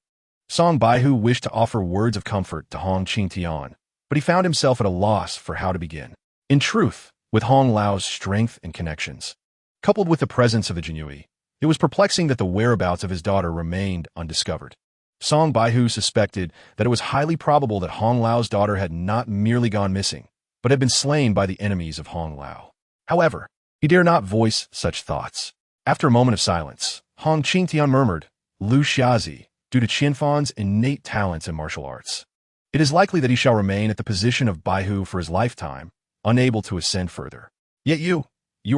Speaker 1: Song Baihu wished to offer words of comfort to Hong Qingtian, but he found himself at a loss for how to begin. In truth, with Hong Lao's strength and connections, coupled with the presence of the Jinui, it was perplexing that the whereabouts of his daughter remained undiscovered. Song Baihu suspected that it was highly probable that Hong Lao's daughter had not merely gone missing, but had been slain by the enemies of Hong Lao. However, he dare not voice such thoughts. After a moment of silence, Hong Qingtian murmured, Lu Xiazi, due to Qianfan's innate talents in martial arts, it is likely that he shall remain at the position of Baihu for his lifetime, unable to ascend further. Yet you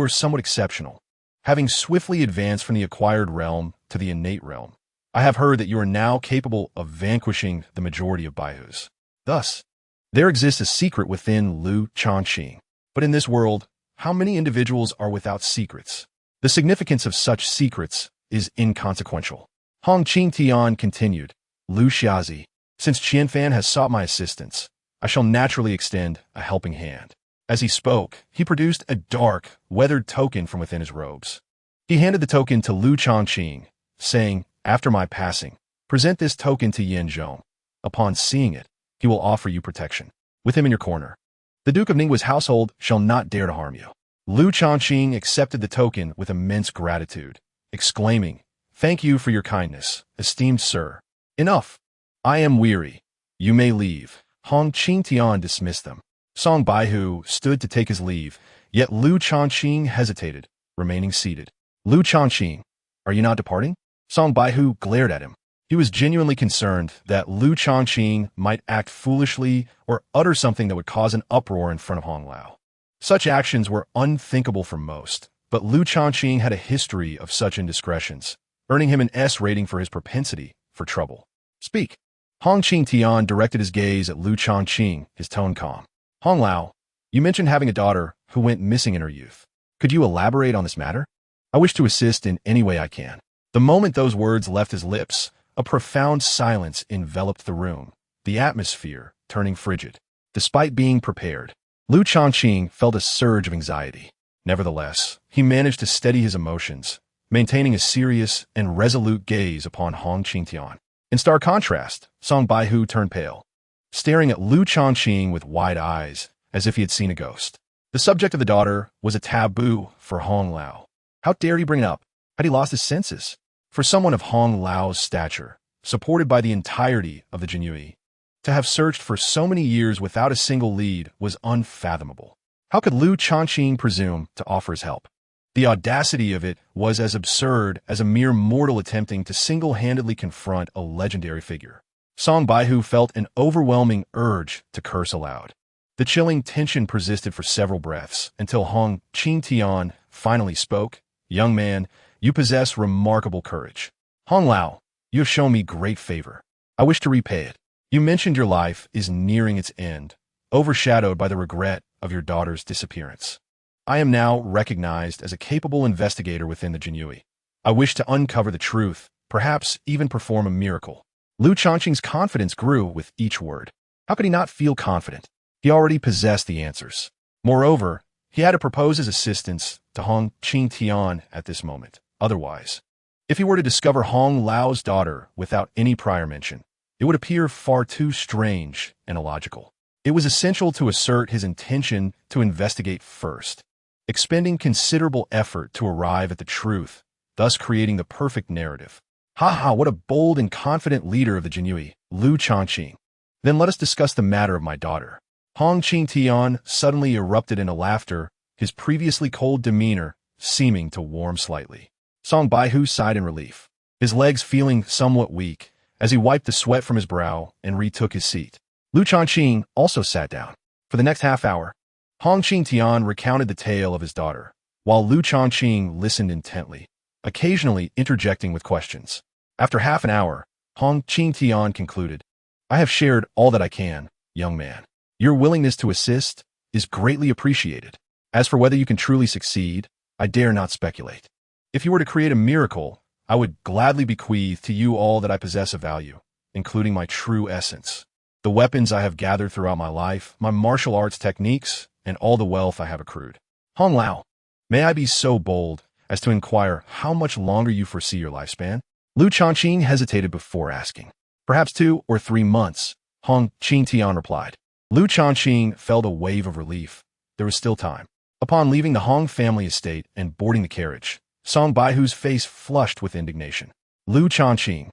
Speaker 1: are somewhat exceptional. Having swiftly advanced from the acquired realm to the innate realm, I have heard that you are now capable of vanquishing the majority of Baihus. Thus, there exists a secret within Lu Changqing. But in this world, how many individuals are without secrets? The significance of such secrets is inconsequential. Hong Qingtian continued, Lu Xiazi, since Qianfan has sought my assistance, I shall naturally extend a helping hand. As he spoke, he produced a dark, weathered token from within his robes. He handed the token to Lu Changqing, saying, after my passing, present this token to Yan Zhong. Upon seeing it, he will offer you protection. With him in your corner, the Duke of Ninggua's household shall not dare to harm you. Lu Changqing accepted the token with immense gratitude, exclaiming, Thank you for your kindness, esteemed sir. Enough. I am weary. You may leave. Hong Qingtian dismissed them. Song Baihu stood to take his leave, yet Lu Changqing hesitated, remaining seated. Lu Changqing, are you not departing? Song Baihu glared at him. He was genuinely concerned that Lu Changqing might act foolishly or utter something that would cause an uproar in front of Hong Lao. Such actions were unthinkable for most, but Lu Changqing had a history of such indiscretions, earning him an S rating for his propensity for trouble. Speak. Hong Qingtian directed his gaze at Lu Changqing, his tone calm. Hong Lao, you mentioned having a daughter who went missing in her youth. Could you elaborate on this matter? I wish to assist in any way I can. The moment those words left his lips, a profound silence enveloped the room, the atmosphere turning frigid. Despite being prepared, Lu Changqing felt a surge of anxiety. Nevertheless, he managed to steady his emotions, maintaining a serious and resolute gaze upon Hong Qingtian. In stark contrast, Song Baihu turned pale, staring at Lu Changqing with wide eyes, as if he had seen a ghost. The subject of the daughter was a taboo for Hong Lao. How dared he bring it up? Had he lost his senses? For someone of Hong Lao's stature, supported by the entirety of the Jinyue, to have searched for so many years without a single lead was unfathomable. How could Lu Changqing presume to offer his help? The audacity of it was as absurd as a mere mortal attempting to single-handedly confront a legendary figure. Song Baihu felt an overwhelming urge to curse aloud. The chilling tension persisted for several breaths until Hong Qingtian finally spoke. Young man, you possess remarkable courage. Hong Lao, you have shown me great favor. I wish to repay it. You mentioned your life is nearing its end, overshadowed by the regret of your daughter's disappearance. I am now recognized as a capable investigator within the Jinyue. I wish to uncover the truth, perhaps even perform a miracle. Lu Changqing's confidence grew with each word. How could he not feel confident? He already possessed the answers. Moreover, he had to propose his assistance to Hong Qingtian at this moment. Otherwise, if he were to discover Hong Lao's daughter without any prior mention, it would appear far too strange and illogical. It was essential to assert his intention to investigate first, expending considerable effort to arrive at the truth, thus creating the perfect narrative. Ha, what a bold and confident leader of the Jinyue, Lu Changqing. Then let us discuss the matter of my daughter. Hong Qingtian suddenly erupted into laughter, his previously cold demeanor seeming to warm slightly. Song Baihu sighed in relief, his legs feeling somewhat weak, as he wiped the sweat from his brow and retook his seat. Lu Changqing also sat down. For the next half hour, Hong Qingtian recounted the tale of his daughter, while Lu Changqing listened intently, occasionally interjecting with questions. After half an hour, Hong Qingtian concluded, I have shared all that I can, young man. Your willingness to assist is greatly appreciated. As for whether you can truly succeed, I dare not speculate. If you were to create a miracle, I would gladly bequeath to you all that I possess of value, including my true essence, the weapons I have gathered throughout my life, my martial arts techniques, and all the wealth I have accrued. Hong Lao, may I be so bold as to inquire how much longer you foresee your lifespan? Lu Changqing hesitated before asking. Perhaps 2 or 3 months, Hong Qingtian replied. Lu Changqing felt a wave of relief. There was still time. Upon leaving the Hong family estate and boarding the carriage, Song Baihu's face flushed with indignation. Lu Changqing,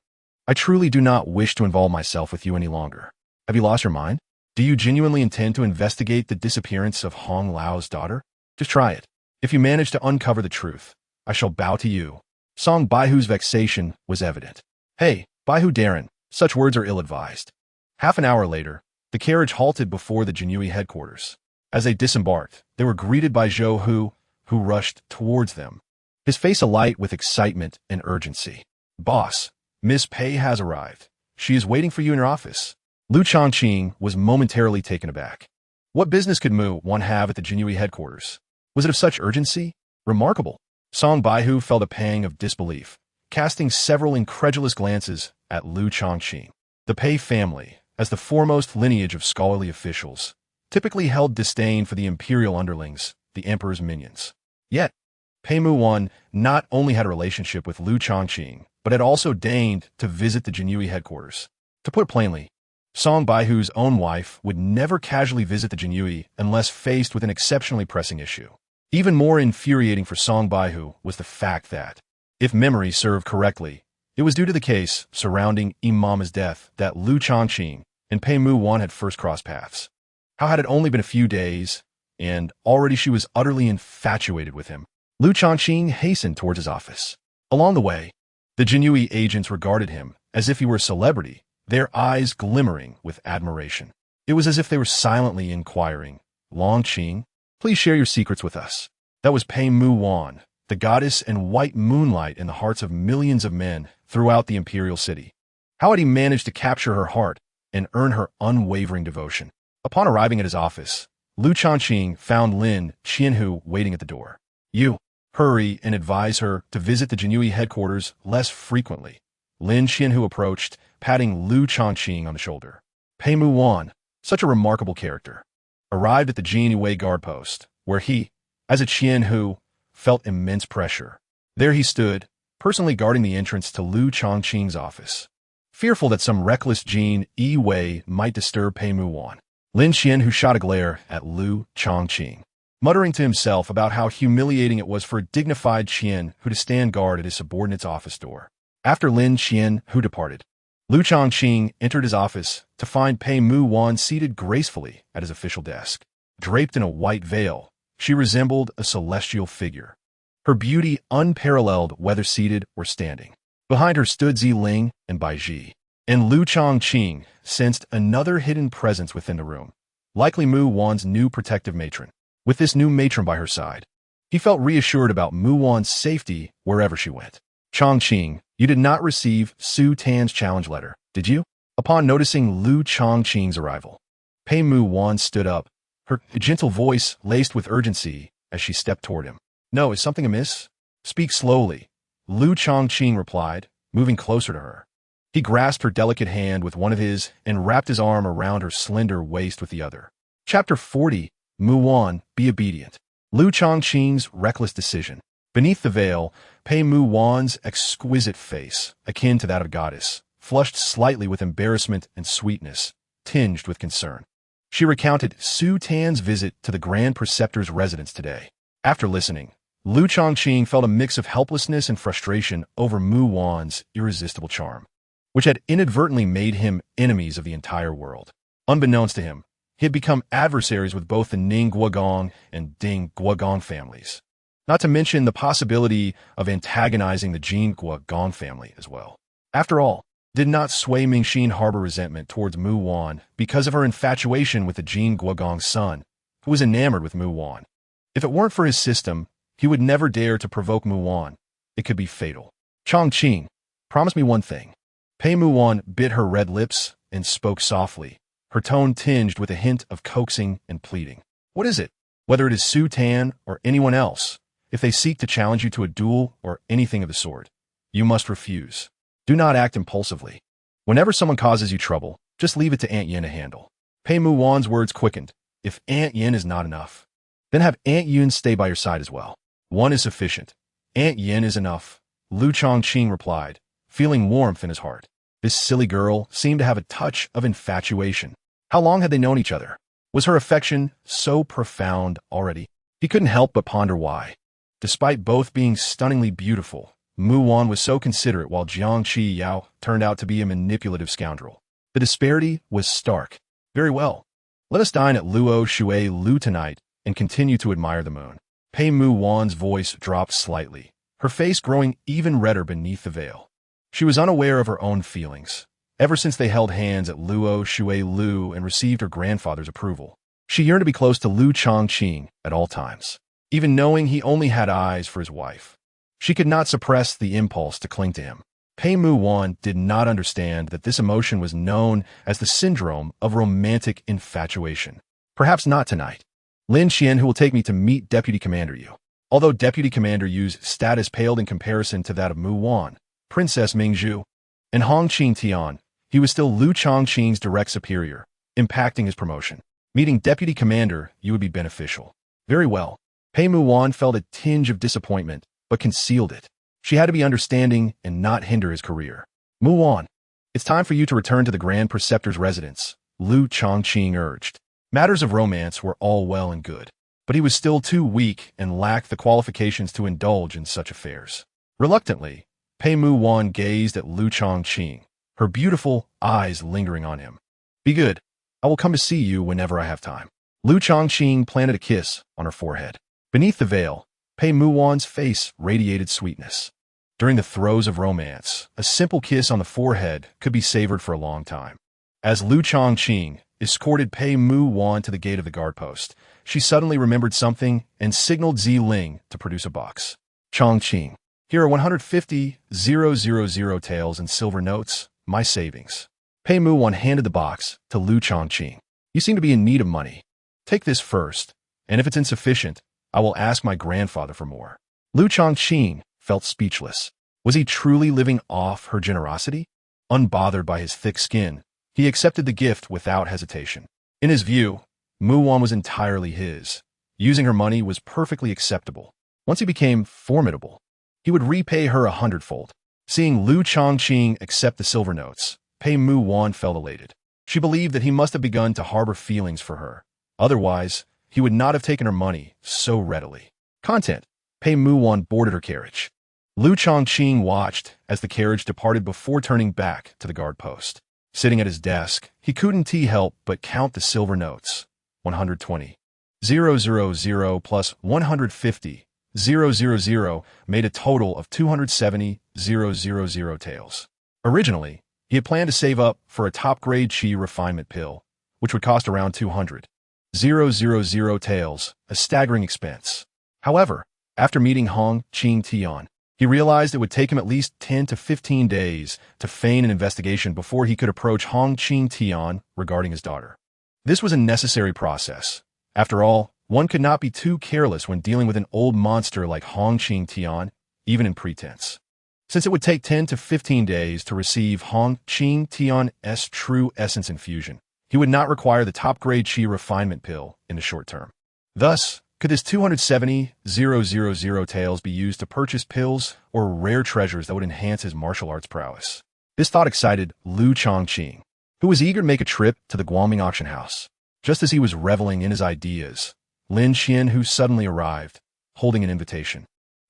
Speaker 1: I truly do not wish to involve myself with you any longer. Have you lost your mind? Do you genuinely intend to investigate the disappearance of Hong Lao's daughter? Just try it. If you manage to uncover the truth, I shall bow to you. Song Baihu's vexation was evident. Hey, Baihu Darren, such words are ill-advised. Half an hour later, the carriage halted before the Jinyue headquarters. As they disembarked, they were greeted by Zhou Hu, who rushed towards them, his face alight with excitement and urgency. Boss, Miss Pei has arrived. She is waiting for you in your office. Lu Changqing was momentarily taken aback. What business could one have at the Jinyue headquarters? Was it of such urgency? Remarkable. Song Baihu felt a pang of disbelief, casting several incredulous glances at Lu Changqing. The Pei family, as the foremost lineage of scholarly officials, typically held disdain for the imperial underlings, the emperor's minions. Yet, Pei Mu not only had a relationship with Lu Changqing, but had also deigned to visit the Jinyue headquarters. To put it plainly, Song Baihu's own wife would never casually visit the Jinyue unless faced with an exceptionally pressing issue. Even more infuriating for Song Baihu was the fact that, if memory served correctly, it was due to the case surrounding Imama's death that Lu Changqing and Pei Mu had first crossed paths. How had it only been a few days, and already she was utterly infatuated with him? Lu Changqing hastened towards his office. Along the way, the Jinyue agents regarded him as if he were a celebrity, their eyes glimmering with admiration. It was as if they were silently inquiring, Longqing, Please share your secrets with us. That was Pei Mu Wan, the goddess and white moonlight in the hearts of millions of men throughout the imperial city. How had he managed to capture her heart and earn her unwavering devotion? Upon arriving at his office, Lu Changqing found Lin Qianhu waiting at the door. You hurry and advise her to visit the Jinhui headquarters less frequently. Lin Qianhu approached, patting Lu Changqing on the shoulder. Pei Mu Wan, such a remarkable character, arrived at the Jinhui guard post, where he, as a Qianhu, felt immense pressure. There he stood, personally guarding the entrance to Lu Changqing's office. Fearful that some reckless Jin Yi Wei might disturb Pei Mu Wan, Lin Qianhu shot a glare at Lu Changqing, muttering to himself about how humiliating it was for a dignified Qian who to stand guard at his subordinate's office door. After Lin Qianhu departed, Lu Changqing entered his office to find Pei Mu Wan seated gracefully at his official desk. Draped in a white veil, she resembled a celestial figure. Her beauty unparalleled whether seated or standing. Behind her stood Zi Ling and Bai Ji, and Lu Changqing sensed another hidden presence within the room, likely Mu Wan's new protective matron. With this new matron by her side, he felt reassured about Mu Wan's safety wherever she went. Changqing, you did not receive Su Tan's challenge letter, did you? Upon noticing Lu Changqing's arrival, Pei Mu Wan stood up, her gentle voice laced with urgency as she stepped toward him. No, is something amiss? Speak slowly, Lu Changqing replied, moving closer to her. He grasped her delicate hand with one of his and wrapped his arm around her slender waist with the other. Chapter 40, Mu Wan, Be Obedient. Lu Changqing's reckless decision. Beneath the veil, Pei Mu Wan's exquisite face, akin to that of a goddess, flushed slightly with embarrassment and sweetness, tinged with concern. She recounted Su Tan's visit to the Grand Preceptor's residence today. After listening, Lu Changqing felt a mix of helplessness and frustration over Mu Wan's irresistible charm, which had inadvertently made him enemies of the entire world. Unbeknownst to him, he had become adversaries with both the Ning Guogong and Ding Guogong families, not to mention the possibility of antagonizing the Jin Guogong family as well. After all, did not Sui Mingxin harbor resentment towards Mu Wan because of her infatuation with the Jin Guogong's son, who was enamored with Mu Wan? If it weren't for his system, he would never dare to provoke Mu Wan. It could be fatal. Changqing, promise me one thing. Pei Mu Wan bit her red lips and spoke softly, her tone tinged with a hint of coaxing and pleading. What is it? Whether it is Su Tan or anyone else, if they seek to challenge you to a duel or anything of the sort, you must refuse. Do not act impulsively. Whenever someone causes you trouble, just leave it to Aunt Yin to handle. Pei Mu Wan's words quickened. If Aunt Yin is not enough, then have Aunt Yin stay by your side as well. One is sufficient. Aunt Yin is enough, Lu Changqing replied, feeling warmth in his heart. This silly girl seemed to have a touch of infatuation. How long had they known each other? Was her affection so profound already? He couldn't help but ponder why. Despite both being stunningly beautiful, Mu Wan was so considerate while Jiang Qi Yao turned out to be a manipulative scoundrel. The disparity was stark. Very well. Let us dine at Luo Shui Lu tonight and continue to admire the moon. Pei Mu Wan's voice dropped slightly, her face growing even redder beneath the veil. She was unaware of her own feelings. Ever since they held hands at Luo Shui Lu and received her grandfather's approval, she yearned to be close to Lu Changqing at all times, even knowing he only had eyes for his wife. She could not suppress the impulse to cling to him. Pei Mu Wan did not understand that this emotion was known as the syndrome of romantic infatuation. Perhaps not tonight. Lin Qianhu will take me to meet Deputy Commander Yu. Although Deputy Commander Yu's status paled in comparison to that of Mu Wan, Princess Mingzhu, and Hong Qing Tian, he was still Lu Changqing's direct superior, impacting his promotion. Meeting Deputy Commander Yu would be beneficial. Very well. Pei Mu Wan felt a tinge of disappointment, but concealed it. She had to be understanding and not hinder his career. Mu Wan, it's time for you to return to the Grand Preceptor's residence, Lu Changqing urged. Matters of romance were all well and good, but he was still too weak and lacked the qualifications to indulge in such affairs. Reluctantly, Pei Mu Wan gazed at Lu Changqing, her beautiful eyes lingering on him. Be good. I will come to see you whenever I have time. Lu Changqing planted a kiss on her forehead. Beneath the veil, Pei Mu Wan's face radiated sweetness. During the throes of romance, a simple kiss on the forehead could be savored for a long time. As Lu Changqing escorted Pei Mu Wan to the gate of the guard post, she suddenly remembered something and signaled Zi Ling to produce a box. Changqing. Here are 150,000 taels and silver notes, my savings. Pei Muwan handed the box to Lu Changqing. You seem to be in need of money. Take this first, and if it's insufficient, I will ask my grandfather for more. Lu Changqing felt speechless. Was he truly living off her generosity? Unbothered by his thick skin, he accepted the gift without hesitation. In his view, Muwan was entirely his. Using her money was perfectly acceptable. Once he became formidable, he would repay her 100-fold. Seeing Lu Changqing accept the silver notes, Pei Muwan felt elated. She believed that he must have begun to harbor feelings for her. Otherwise, he would not have taken her money so readily. Content. Pei Muwan boarded her carriage. Lu Changqing watched as the carriage departed before turning back to the guard post. Sitting at his desk, he couldn't help but count the silver notes. 120,000 plus 150,000 made a total of 270,000 taels. Originally, he had planned to save up for a top-grade qi refinement pill, which would cost around 200,000 taels, a staggering expense. However, after meeting Hong Qing Tian, he realized it would take him at least 10 to 15 days to feign an investigation before he could approach Hong Qing Tian regarding his daughter. This was a necessary process. After all, one could not be too careless when dealing with an old monster like Hong Qing Tian, even in pretense. Since it would take 10 to 15 days to receive Hong Qing Tian's true essence infusion, he would not require the top-grade qi refinement pill in the short term. Thus, could this 270,000 taels be used to purchase pills or rare treasures that would enhance his martial arts prowess? This thought excited Lu Changqing, who was eager to make a trip to the Guangming auction house. Just as he was reveling in his ideas, Lin Qianhu suddenly arrived, holding an invitation.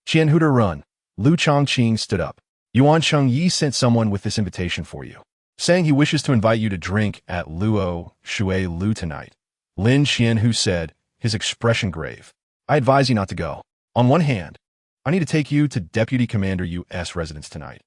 Speaker 1: Qianhu to run. Lu Changqing stood up. Yuan Chengyi sent someone with this invitation for you, saying he wishes to invite you to drink at Luo Shui Lu tonight. Lin Qianhu said, his expression grave. I advise you not to go. On one hand, I need to take you to Deputy Commander U.S. residence tonight.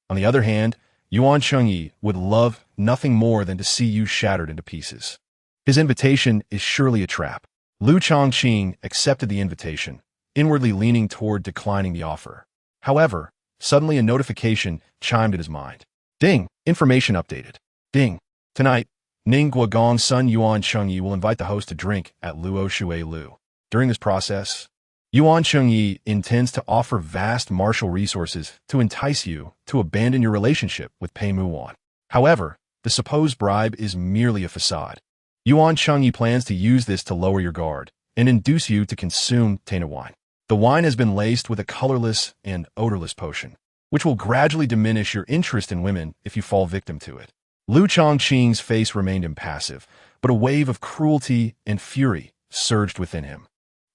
Speaker 1: On the other hand, Yuan Chengyi would love nothing more than to see you shattered into pieces. His invitation is surely a trap. Lu Changqing accepted the invitation, inwardly leaning toward declining the offer. However, suddenly a notification chimed in his mind. Ding! Information updated. Ding! Tonight, Ning Guogong's son Yuan Chengyi will invite the host to drink at Luo Shui Lu. During this process, Yuan Chengyi intends to offer vast martial resources to entice you to abandon your relationship with Pei Muwan. However, the supposed bribe is merely a facade. Yuan Chengyi plans to use this to lower your guard and induce you to consume tainted wine. The wine has been laced with a colorless and odorless potion, which will gradually diminish your interest in women if you fall victim to it. Lu Changqing's face remained impassive, but a wave of cruelty and fury surged within him.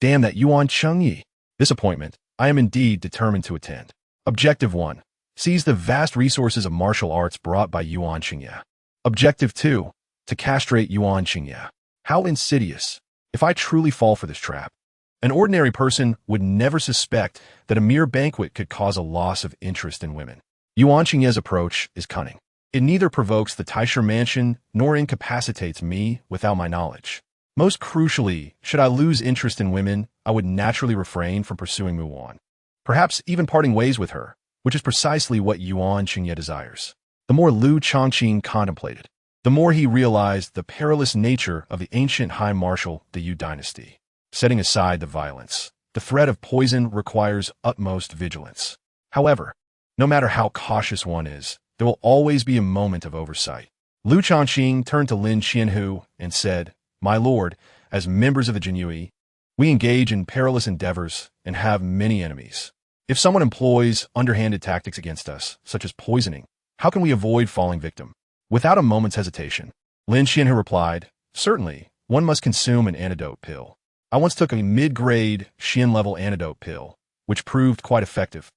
Speaker 1: Damn that Yuan Chengyi! This appointment, I am indeed determined to attend. Objective 1. Seize the vast resources of martial arts brought by Yuan Chengyi. Objective 2. To castrate Yuan Chengyi. How insidious! If I truly fall for this trap, an ordinary person would never suspect that a mere banquet could cause a loss of interest in women. Yuan Chengyi's approach is cunning. It neither provokes the Taisher mansion nor incapacitates me without my knowledge. Most crucially, should I lose interest in women, I would naturally refrain from pursuing Muwan. Perhaps even parting ways with her, which is precisely what Yuan Chengyi desires. The more Lu Changqing contemplated, the more he realized the perilous nature of the ancient high marshal, the Yu Dynasty. Setting aside the violence, the threat of poison requires utmost vigilance. However, no matter how cautious one is, there will always be a moment of oversight. Lu Changqing turned to Lin Qianhu and said, My lord, as members of the Jinyui, we engage in perilous endeavors and have many enemies. If someone employs underhanded tactics against us, such as poisoning, how can we avoid falling victim? Without a moment's hesitation, Lin Qianhu replied, Certainly, one must consume an antidote pill. I once took a mid-grade Xian-level antidote pill, which proved quite effective,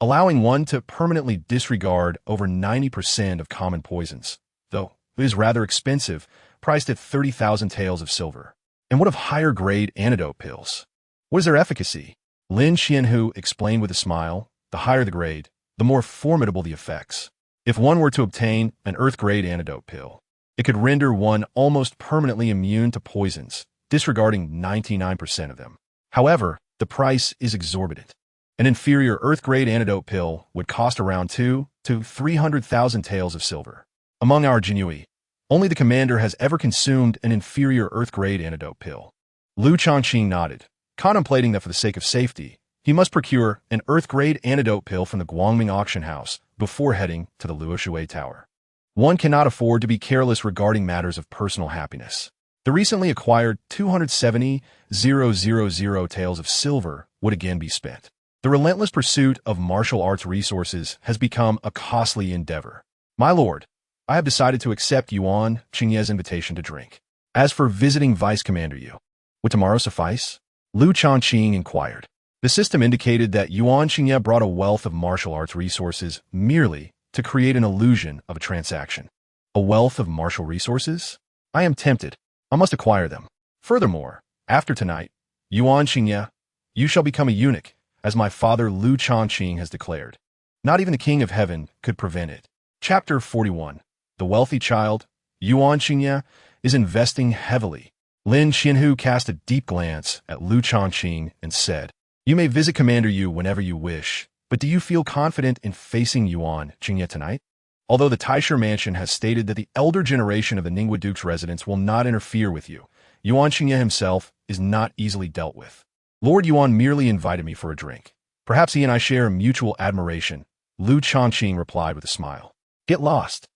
Speaker 1: allowing one to permanently disregard over 90% of common poisons, though it is rather expensive, priced at 30,000 taels of silver. And what of higher-grade antidote pills? What is their efficacy? Lin Qianhu explained with a smile, the higher the grade, the more formidable the effects. If one were to obtain an earth-grade antidote pill, it could render one almost permanently immune to poisons, disregarding 99% of them. However, the price is exorbitant. An inferior Earth-grade antidote pill would cost around 2 to 300,000 taels of silver. Among our Jinui, only the commander has ever consumed an inferior Earth-grade antidote pill. Lu Changqing nodded, contemplating that for the sake of safety, he must procure an Earth-grade antidote pill from the Guangming auction house before heading to the Luoshui Tower. One cannot afford to be careless regarding matters of personal happiness. The recently acquired 270,000 taels of silver would again be spent. The relentless pursuit of martial arts resources has become a costly endeavor. My lord, I have decided to accept Yuan Qingye's invitation to drink. As for visiting Vice Commander Yu, would tomorrow suffice? Lu Changqing inquired. The system indicated that Yuan Qingye brought a wealth of martial arts resources merely to create an illusion of a transaction. A wealth of martial resources? I am tempted. I must acquire them. Furthermore, after tonight, Yuan Qingye, you shall become a eunuch, as my father Lu Changqing has declared. Not even the King of Heaven could prevent it. Chapter 41. The wealthy child, Yuan Qingye, is investing heavily. Lin Qianhu cast a deep glance at Lu Changqing and said, You may visit Commander Yu whenever you wish, but do you feel confident in facing Yuan Qingye tonight? Although the Taisher mansion has stated that the elder generation of the Ningwu Duke's residents will not interfere with you, Yuan Qingye himself is not easily dealt with. Lord Yuan merely invited me for a drink. Perhaps he and I share a mutual admiration, Lu Changqing replied with a smile. Get lost.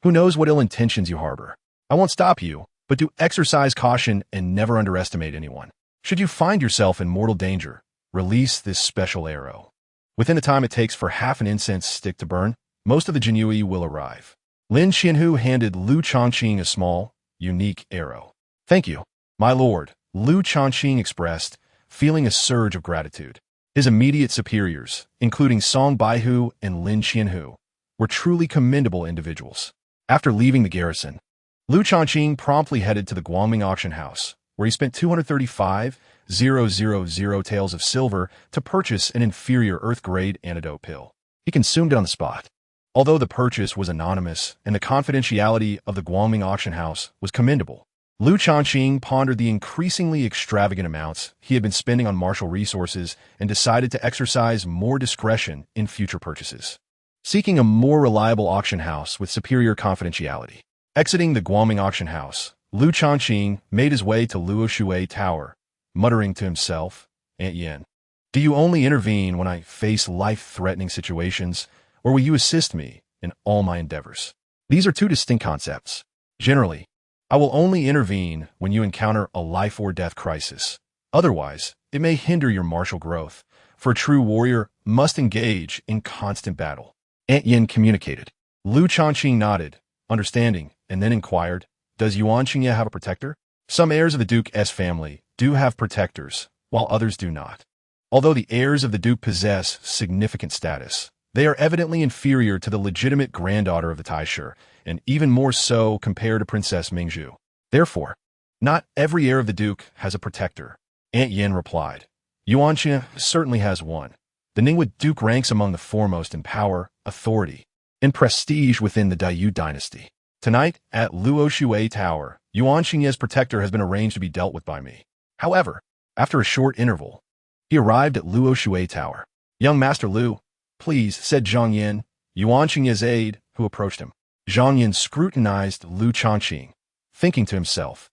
Speaker 1: Who knows what ill intentions you harbor? I won't stop you, but do exercise caution and never underestimate anyone. Should you find yourself in mortal danger, release this special arrow. Within the time it takes for half an incense stick to burn, most of the Jinui will arrive. Lin Qianhu handed Lu Changqing a small, unique arrow. Thank you, my lord, Lu Changqing expressed, feeling a surge of gratitude. His immediate superiors, including Song Baihu and Lin Qianhu, were truly commendable individuals. After leaving the garrison, Lu Changqing promptly headed to the Guangming auction house, where he spent 235,000 taels of silver to purchase an inferior Earth-grade antidote pill. He consumed it on the spot. Although the purchase was anonymous and the confidentiality of the Guangming auction house was commendable, Lu Changqing pondered the increasingly extravagant amounts he had been spending on martial resources and decided to exercise more discretion in future purchases. Seeking a more reliable auction house with superior confidentiality. Exiting the Guangming auction house, Lu Changqing made his way to Luoshui Tower, muttering to himself, Aunt Yin, do you only intervene when I face life-threatening situations, or will you assist me in all my endeavors? These are two distinct concepts. Generally, I will only intervene when you encounter a life-or-death crisis. Otherwise, it may hinder your martial growth, for a true warrior must engage in constant battle. Aunt Yin communicated. Lu Changqing nodded, understanding, and then inquired, Does Yuan Qingye have a protector? Some heirs of the Duke's family do have protectors, while others do not. Although the heirs of the Duke possess significant status, they are evidently inferior to the legitimate granddaughter of the Taisher, and even more so compared to Princess Mingzhu. Therefore, not every heir of the Duke has a protector. Aunt Yin replied. Yuan Qingye certainly has one. The Ningwu Duke ranks among the foremost in power, authority, and prestige within the Great Yu Dynasty. Tonight, at Luoshui Tower, Yuan Qingye's protector has been arranged to be dealt with by me. However, after a short interval, he arrived at Luoshui Tower. Young Master Lu, please, said Zhang Yin, Yuan Qingye's aide, who approached him. Zhang Yin scrutinized Lu Changqing, thinking to himself,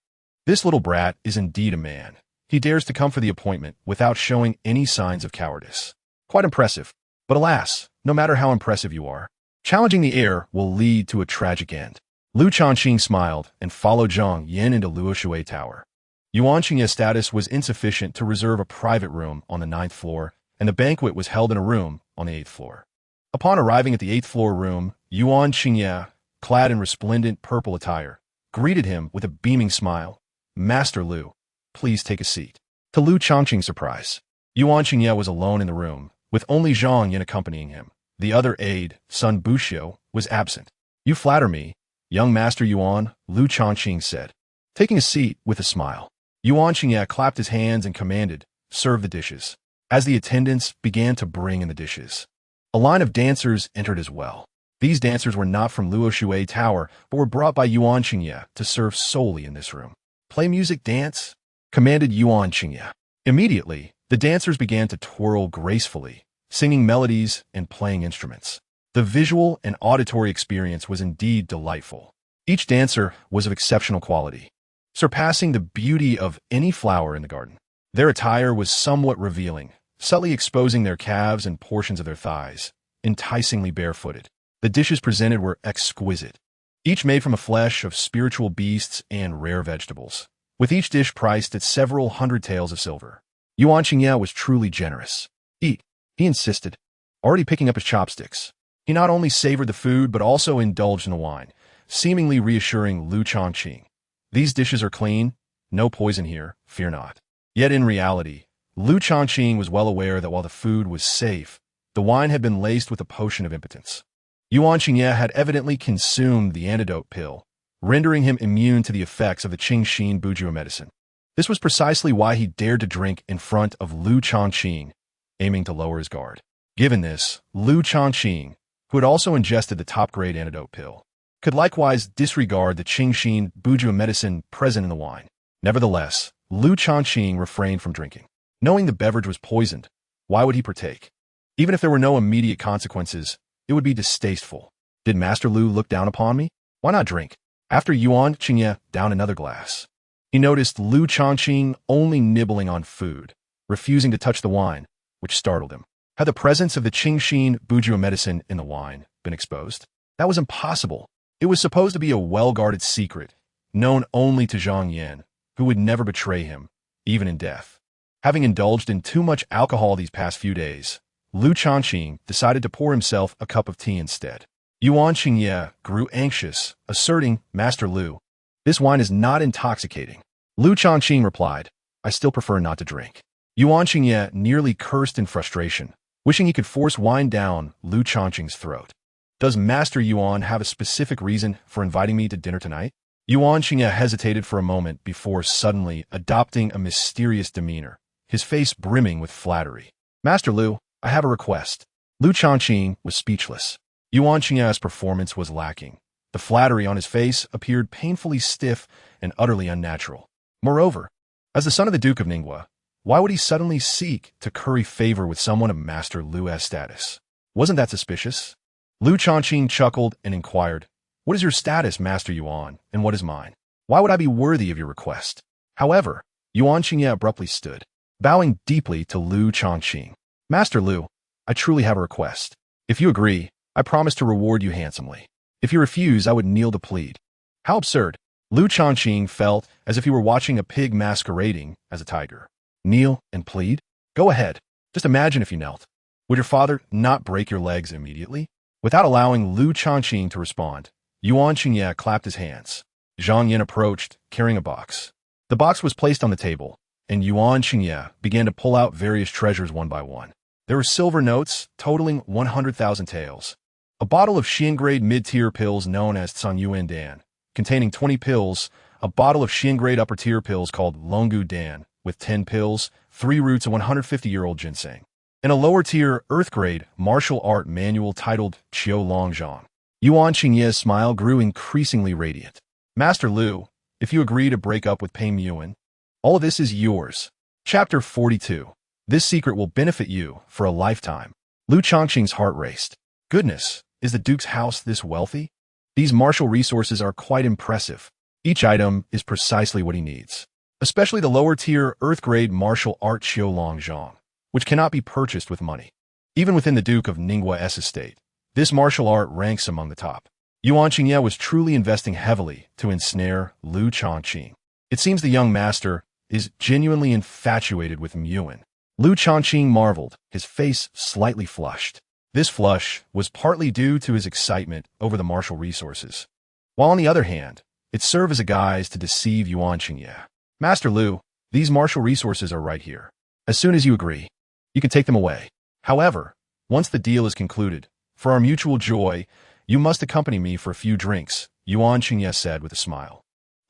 Speaker 1: this little brat is indeed a man. He dares to come for the appointment without showing any signs of cowardice. Quite impressive. But alas, no matter how impressive you are, challenging the heir will lead to a tragic end. Lu Changqing smiled and followed Zhang Yin into Luoshui Tower. Yuan Qingye's status was insufficient to reserve a private room on the 9th floor, and the banquet was held in a room on the 8th floor. Upon arriving at the 8th floor room, Yuan Qingye, clad in resplendent purple attire, greeted him with a beaming smile. Master Lu, please take a seat. To Lu Changqing's surprise, Yuan Qingye was alone in the room, with only Zhang Yin accompanying him. The other aide, Sun Buxiu, was absent. You flatter me, young Master Yuan, Lu Changqing said, taking a seat with a smile. Yuan Qingye clapped his hands and commanded, serve the dishes. As the attendants began to bring in the dishes, a line of dancers entered as well. These dancers were not from Luoshui Tower, but were brought by Yuan Qingye to serve solely in this room. Play music, dance? commanded Yuan Qingye. Immediately, the dancers began to twirl gracefully, singing melodies and playing instruments. The visual and auditory experience was indeed delightful. Each dancer was of exceptional quality, surpassing the beauty of any flower in the garden. Their attire was somewhat revealing, subtly exposing their calves and portions of their thighs, enticingly barefooted. The dishes presented were exquisite, each made from the flesh of spiritual beasts and rare vegetables, with each dish priced at several hundred taels of silver. Yuan Qingye was truly generous. Eat, he insisted, already picking up his chopsticks. He not only savored the food but also indulged in the wine, seemingly reassuring Lu Changqing. These dishes are clean, no poison here, fear not. Yet in reality, Lu Changqing was well aware that while the food was safe, the wine had been laced with a potion of impotence. Yuan Qingye had evidently consumed the antidote pill, rendering him immune to the effects of the Changqing Buju medicine. This was precisely why he dared to drink in front of Lu Changqing, aiming to lower his guard. Given this, Lu Changqing, who had also ingested the top-grade antidote pill, could likewise disregard the Changqing Buju medicine present in the wine. Nevertheless, Lu Changqing refrained from drinking. Knowing the beverage was poisoned, why would he partake? Even if there were no immediate consequences, it would be distasteful. Did Master Lu look down upon me? Why not drink? After Yuan Qingye downed another glass, he noticed Lu Changqing only nibbling on food, refusing to touch the wine, which startled him. Had the presence of the Changqing Buju medicine in the wine been exposed? That was impossible. It was supposed to be a well-guarded secret, known only to Zhang Yan, who would never betray him, even in death. Having indulged in too much alcohol these past few days, Lu Changqing decided to pour himself a cup of tea instead. Yuan Qingye grew anxious, asserting, Master Lu, this wine is not intoxicating. Lu Changqing replied, I still prefer not to drink. Yuan Qingye nearly cursed in frustration, wishing he could force wine down Lu Changqing's throat. Does Master Yuan have a specific reason for inviting me to dinner tonight? Yuan Qingye hesitated for a moment before suddenly adopting a mysterious demeanor, his face brimming with flattery. Master Lu, I have a request. Lu Changqing was speechless. Yuan Qingye's performance was lacking. The flattery on his face appeared painfully stiff and utterly unnatural. Moreover, as the son of the Duke of Ningbo, why would he suddenly seek to curry favor with someone of Master Lu's status? Wasn't that suspicious? Lu Changqing chuckled and inquired, What is your status, Master Yuan, and what is mine? Why would I be worthy of your request? However, Yuan Qingye abruptly stood, bowing deeply to Lu Changqing. Master Lu, I truly have a request. If you agree, I promise to reward you handsomely. If you refuse, I would kneel to plead. How absurd. Lu Changqing felt as if he were watching a pig masquerading as a tiger. Kneel and plead? Go ahead. Just imagine if you knelt. Would your father not break your legs immediately? Without allowing Lu Changqing to respond, Yuan Qingye clapped his hands. Zhang Yan approached, carrying a box. The box was placed on the table, and Yuan Qingye began to pull out various treasures one by one. There were silver notes totaling 100,000 taels, a bottle of Xian-grade mid-tier pills known as Canyuan Dan, containing 20 pills, a bottle of Xian-grade upper-tier pills called Longgu Dan, with 10 pills, 3 roots of 150-year-old ginseng, and a lower-tier Earth-grade martial art manual titled Qiu Longzhang. Yuan Qingye's smile grew increasingly radiant. Master Lu, if you agree to break up with Pei Yuan, all of this is yours. Chapter 42. This secret will benefit you for a lifetime. Lu Changqing's heart raced. Goodness, is the Duke's house this wealthy? These martial resources are quite impressive. Each item is precisely what he needs, especially the lower-tier Earth-grade martial art Qiu Longzhang, which cannot be purchased with money. Even within the Duke of Ningbo's estate, this martial art ranks among the top. Yuan Qingye was truly investing heavily to ensnare Lu Changqing. It seems the young master is genuinely infatuated with Yuan. Lu Changqing marveled, his face slightly flushed. This flush was partly due to his excitement over the martial resources, while on the other hand, it served as a guise to deceive Yuan Qingye. Master Lu, these martial resources are right here. As soon as you agree, you can take them away. However, once the deal is concluded, for our mutual joy, you must accompany me for a few drinks, Yuan Qingye said with a smile.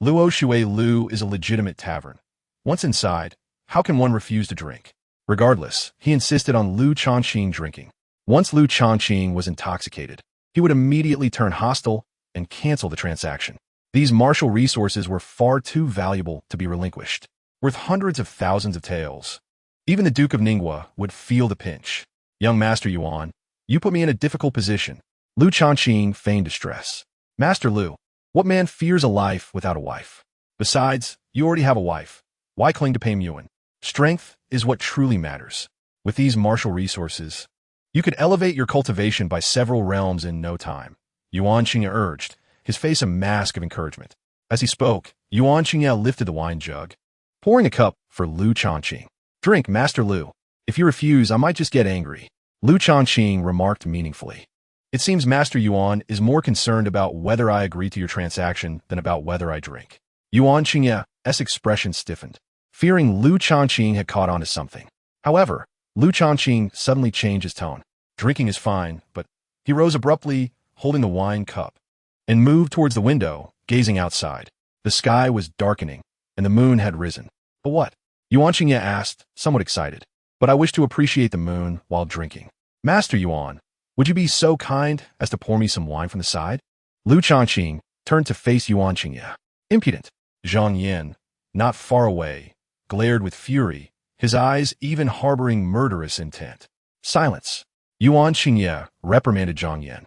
Speaker 1: Luo Shui Lu is a legitimate tavern. Once inside, how can one refuse to drink? Regardless, he insisted on Lu Changqing drinking. Once Lu Changqing was intoxicated, he would immediately turn hostile and cancel the transaction. These martial resources were far too valuable to be relinquished. worth hundreds of thousands of taels. Even the Duke of Ningwa would feel the pinch. Young Master Yuan, you put me in a difficult position. Lu Changqing feigned distress. Master Lu, what man fears a life without a wife? Besides, you already have a wife. Why cling to Pei Yuan? Strength is what truly matters. With these martial resources, you could elevate your cultivation by several realms in no time. Yuan Qingya urged, his face a mask of encouragement. As he spoke, Yuan Qingya lifted the wine jug, pouring a cup for Lu Changqing. Drink, Master Lu. If you refuse, I might just get angry. Lu Changqing remarked meaningfully. It seems Master Yuan is more concerned about whether I agree to your transaction than about whether I drink. Yuan Qingya's expression stiffened, fearing Lu Changqing had caught on to something. However, Lu Changqing suddenly changed his tone. Drinking is fine, but he rose abruptly, holding the wine cup, and moved towards the window, gazing outside. The sky was darkening, and the moon had risen. But what? Yuan Qingya asked, somewhat excited. But I wish to appreciate the moon while drinking. Master Yuan, would you be so kind as to pour me some wine from the side? Lu Changqing turned to face Yuan Qingya. Impudent. Zhang Yan, not far away, glared with fury, his eyes even harboring murderous intent. Silence. Yuan Qingya reprimanded Zhang Yan,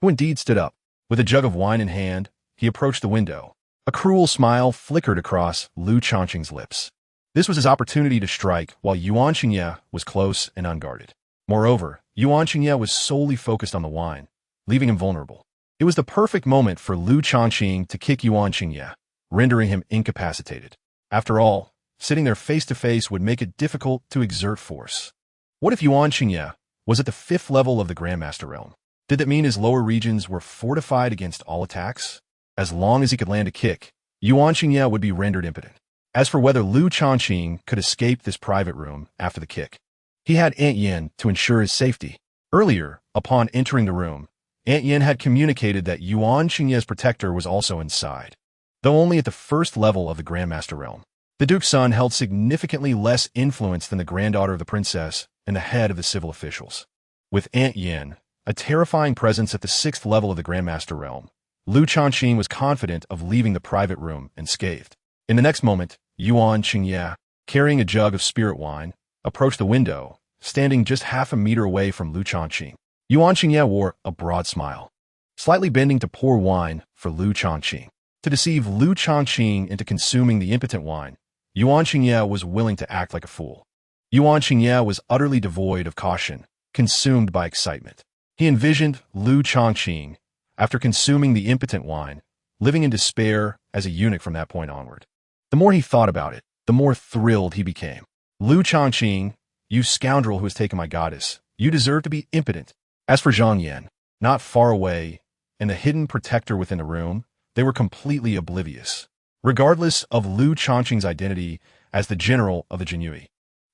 Speaker 1: who indeed stood up. With a jug of wine in hand, he approached the window. A cruel smile flickered across Lu Changqing's lips. This was his opportunity to strike while Yuan Qingya was close and unguarded. Moreover, Yuan Qingya was solely focused on the wine, leaving him vulnerable. It was the perfect moment for Lu Changqing to kick Yuan Qingya, rendering him incapacitated. After all, sitting there face-to-face would make it difficult to exert force. What if Yuan Qingya was at the 5th level of the Grandmaster realm? Did that mean his lower regions were fortified against all attacks? As long as he could land a kick, Yuan Qingya would be rendered impotent. As for whether Lu Changqing could escape this private room after the kick, he had Aunt Yin to ensure his safety. Earlier, upon entering the room, Aunt Yin had communicated that Yuan Qingya's protector was also inside, though only at the 1st level of the Grandmaster realm. The Duke's son held significantly less influence than the granddaughter of the princess and the head of the civil officials. With Aunt Yin, a terrifying presence at the 6th level of the Grandmaster realm, Lu Changqing was confident of leaving the private room unscathed. In the next moment, Yuan Qingya, carrying a jug of spirit wine, approached the window, standing just half a meter away from Lu Changqing. Yuan Qingya wore a broad smile, slightly bending to pour wine for Lu Changqing. To deceive Lu Changqing into consuming the impotent wine, Yuan Qingya was willing to act like a fool. Yuan Qingya was utterly devoid of caution, consumed by excitement. He envisioned Lu Changqing, after consuming the impotent wine, living in despair as a eunuch from that point onward. The more he thought about it, the more thrilled he became. Lu Changqing, you scoundrel who has taken my goddess, you deserve to be impotent. As for Zhang Yan, not far away, and the hidden protector within the room, they were completely oblivious. Regardless of Lu Changqing's identity as the general of the Jinyue,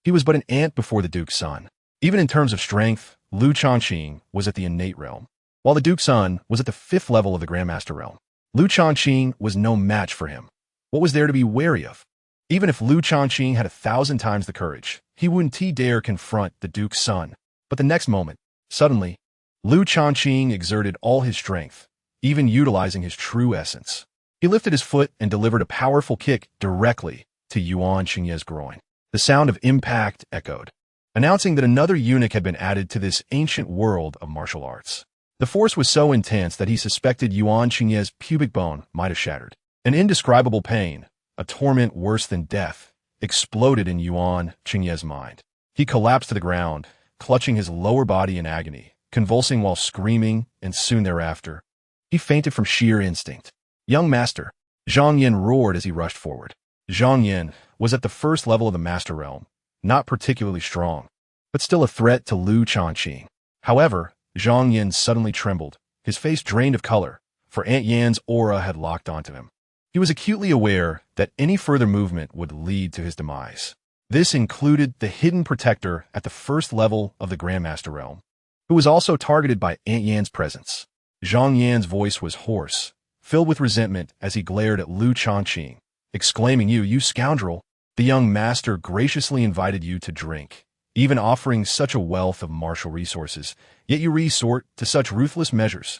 Speaker 1: he was but an ant before the Duke's son. Even in terms of strength, Lu Changqing was at the innate realm, while the Duke's son was at the 5th level of the Grandmaster realm. Lu Changqing was no match for him. What was there to be wary of? Even if Lu Changqing had 1,000 times the courage, he wouldn't dare confront the Duke's son. But the next moment, suddenly, Lu Changqing exerted all his strength, even utilizing his true essence. He lifted his foot and delivered a powerful kick directly to Yuan Qingya's groin. The sound of impact echoed, announcing that another eunuch had been added to this ancient world of martial arts. The force was so intense that he suspected Yuan Qingya's pubic bone might have shattered. An indescribable pain, a torment worse than death, exploded in Yuan Qingya's mind. He collapsed to the ground, clutching his lower body in agony, convulsing while screaming, and soon thereafter, he fainted from sheer instinct. Young master, Zhang Yan roared as he rushed forward. Zhang Yan was at the 1st level of the Master Realm, not particularly strong, but still a threat to Lu Changqing. However, Zhang Yan suddenly trembled, his face drained of color, for Aunt Yan's aura had locked onto him. He was acutely aware that any further movement would lead to his demise. This included the hidden protector at the 1st level of the Grandmaster realm, who was also targeted by Aunt Yan's presence. Zhang Yan's voice was hoarse, filled with resentment as he glared at Lu Changqing, exclaiming, You scoundrel! The young master graciously invited you to drink, even offering such a wealth of martial resources, yet you resort to such ruthless measures.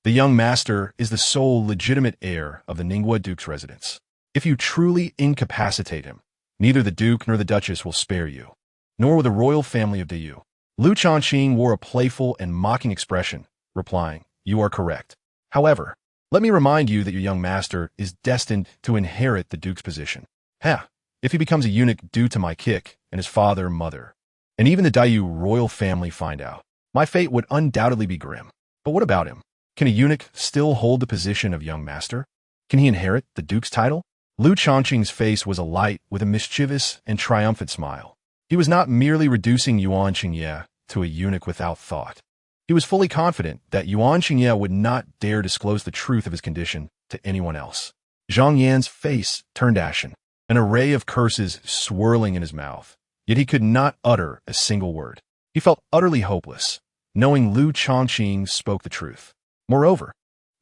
Speaker 1: The young master is the sole legitimate heir of the Ningwa Duke's residence. If you truly incapacitate him, Neither the Duke nor the Duchess will spare you, nor will the royal family of Yu. Lu Changqing wore a playful and mocking expression, replying, "You are correct. However, let me remind you that your young master is destined to inherit the Duke's position. If he becomes a eunuch due to my kick, and his father, mother, and even the Yu royal family find out, my fate would undoubtedly be grim. But what about him? Can a eunuch still hold the position of young master? Can he inherit the Duke's title?" Lu Changqing's face was alight with a mischievous and triumphant smile. He was not merely reducing Yuan Qingye to a eunuch without thought. He was fully confident that Yuan Qingye would not dare disclose the truth of his condition to anyone else. Zhang Yan's face turned ashen, an array of curses swirling in his mouth, yet he could not utter a single word. He felt utterly hopeless, knowing Lu Changqing spoke the truth. Moreover,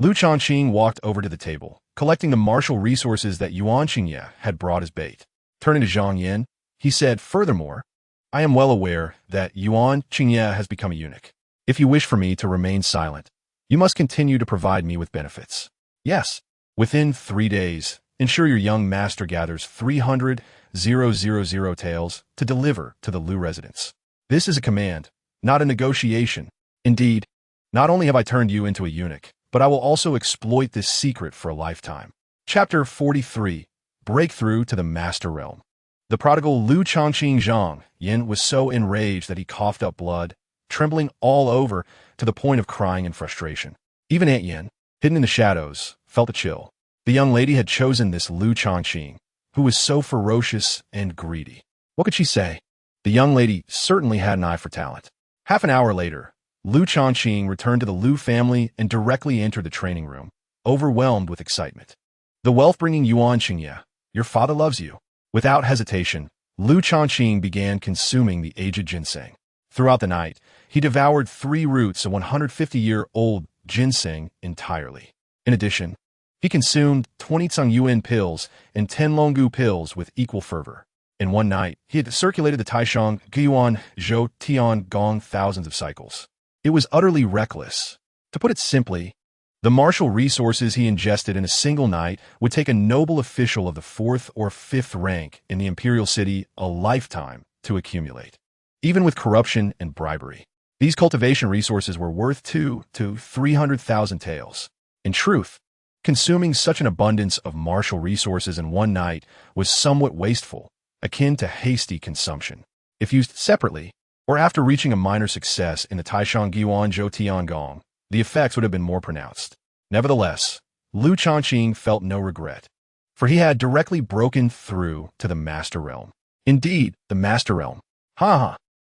Speaker 1: Lu Changqing walked over to the table, collecting the martial resources that Yuan Qingye had brought as bait. Turning to Zhang Yan, he said, "Furthermore, I am well aware that Yuan Qingye has become a eunuch. If you wish for me to remain silent, you must continue to provide me with benefits. Yes, within 3 days, ensure your young master gathers 300,000 taels to deliver to the Lu residence. This is a command, not a negotiation. Indeed, not only have I turned you into a eunuch, but I will also exploit this secret for a lifetime." Chapter 43. Breakthrough to the Master Realm. The prodigal Lu Changqing Zhang Yin was so enraged that he coughed up blood, trembling all over to the point of crying in frustration. Even Aunt Yin, hidden in the shadows, felt a chill. The young lady had chosen this Lu Changqing, who was so ferocious and greedy. What could she say? The young lady certainly had an eye for talent. Half an hour later, Lu Changqing returned to the Lu family and directly entered the training room, overwhelmed with excitement. "The wealth-bringing Yuan Qingye, your father loves you." Without hesitation, Lu Changqing began consuming the aged ginseng. Throughout the night, he devoured 3 roots of 150-year-old ginseng entirely. In addition, he consumed 20 Tsang pills and 10 Longgu pills with equal fervor. In one night, he had circulated the Taishang Guiyuan Zhou Tian Gong thousands of cycles. It was utterly reckless. To put it simply, the martial resources he ingested in a single night would take a noble official of the 4th or 5th rank in the imperial city a lifetime to accumulate. Even with corruption and bribery, these cultivation resources were worth 200,000 to 300,000 taels. In truth, consuming such an abundance of martial resources in one night was somewhat wasteful, akin to hasty consumption. If used separately, or after reaching a minor success in the Taishang Guiyuan Zhou Tian Gong, the effects would have been more pronounced. Nevertheless, Lu Changqing felt no regret, for he had directly broken through to the Master Realm. Indeed, the Master Realm.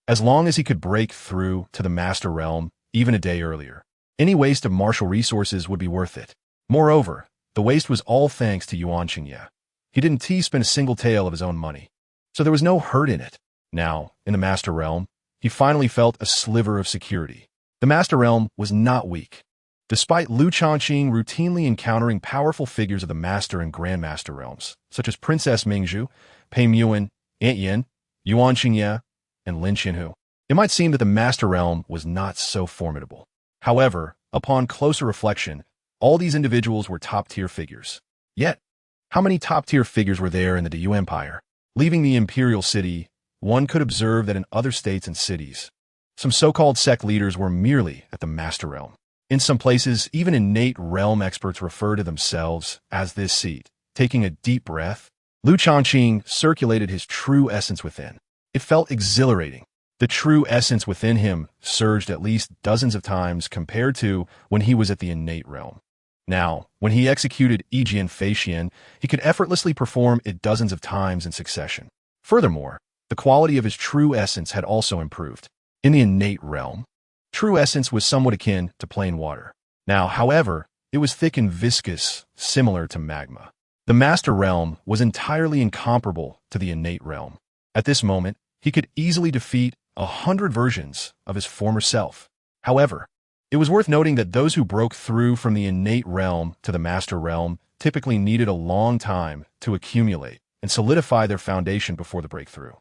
Speaker 1: As long as he could break through to the Master Realm, even a day earlier, any waste of martial resources would be worth it. Moreover, the waste was all thanks to Yuan Qingye. He didn't spend a single tael of his own money, so there was no hurt in it. Now, in the Master Realm, he finally felt a sliver of security. The Master Realm was not weak. Despite Lu Changqing routinely encountering powerful figures of the Master and Grandmaster realms, such as Princess Mingzhu, Pei Muan, Aunt Yin, Yuan Qingye, and Lin Xinhu, it might seem that the Master Realm was not so formidable. However, upon closer reflection, all these individuals were top-tier figures. Yet, how many top-tier figures were there in the Yu Empire? Leaving the imperial city, one could observe that in other states and cities, some so-called sect leaders were merely at the Master Realm. In some places, even innate realm experts refer to themselves as this seat. Taking a deep breath, Lu Changqing circulated his true essence within. It felt exhilarating. The true essence within him surged at least dozens of times compared to when he was at the innate realm. Now, when he executed indignation, he could effortlessly perform it dozens of times in succession. Furthermore, the quality of his true essence had also improved. In the innate realm, true essence was somewhat akin to plain water. Now, however, it was thick and viscous, similar to magma. The Master Realm was entirely incomparable to the innate realm. At this moment, he could easily defeat 100 versions of his former self. However, it was worth noting that those who broke through from the innate realm to the Master Realm typically needed a long time to accumulate and solidify their foundation before the breakthrough.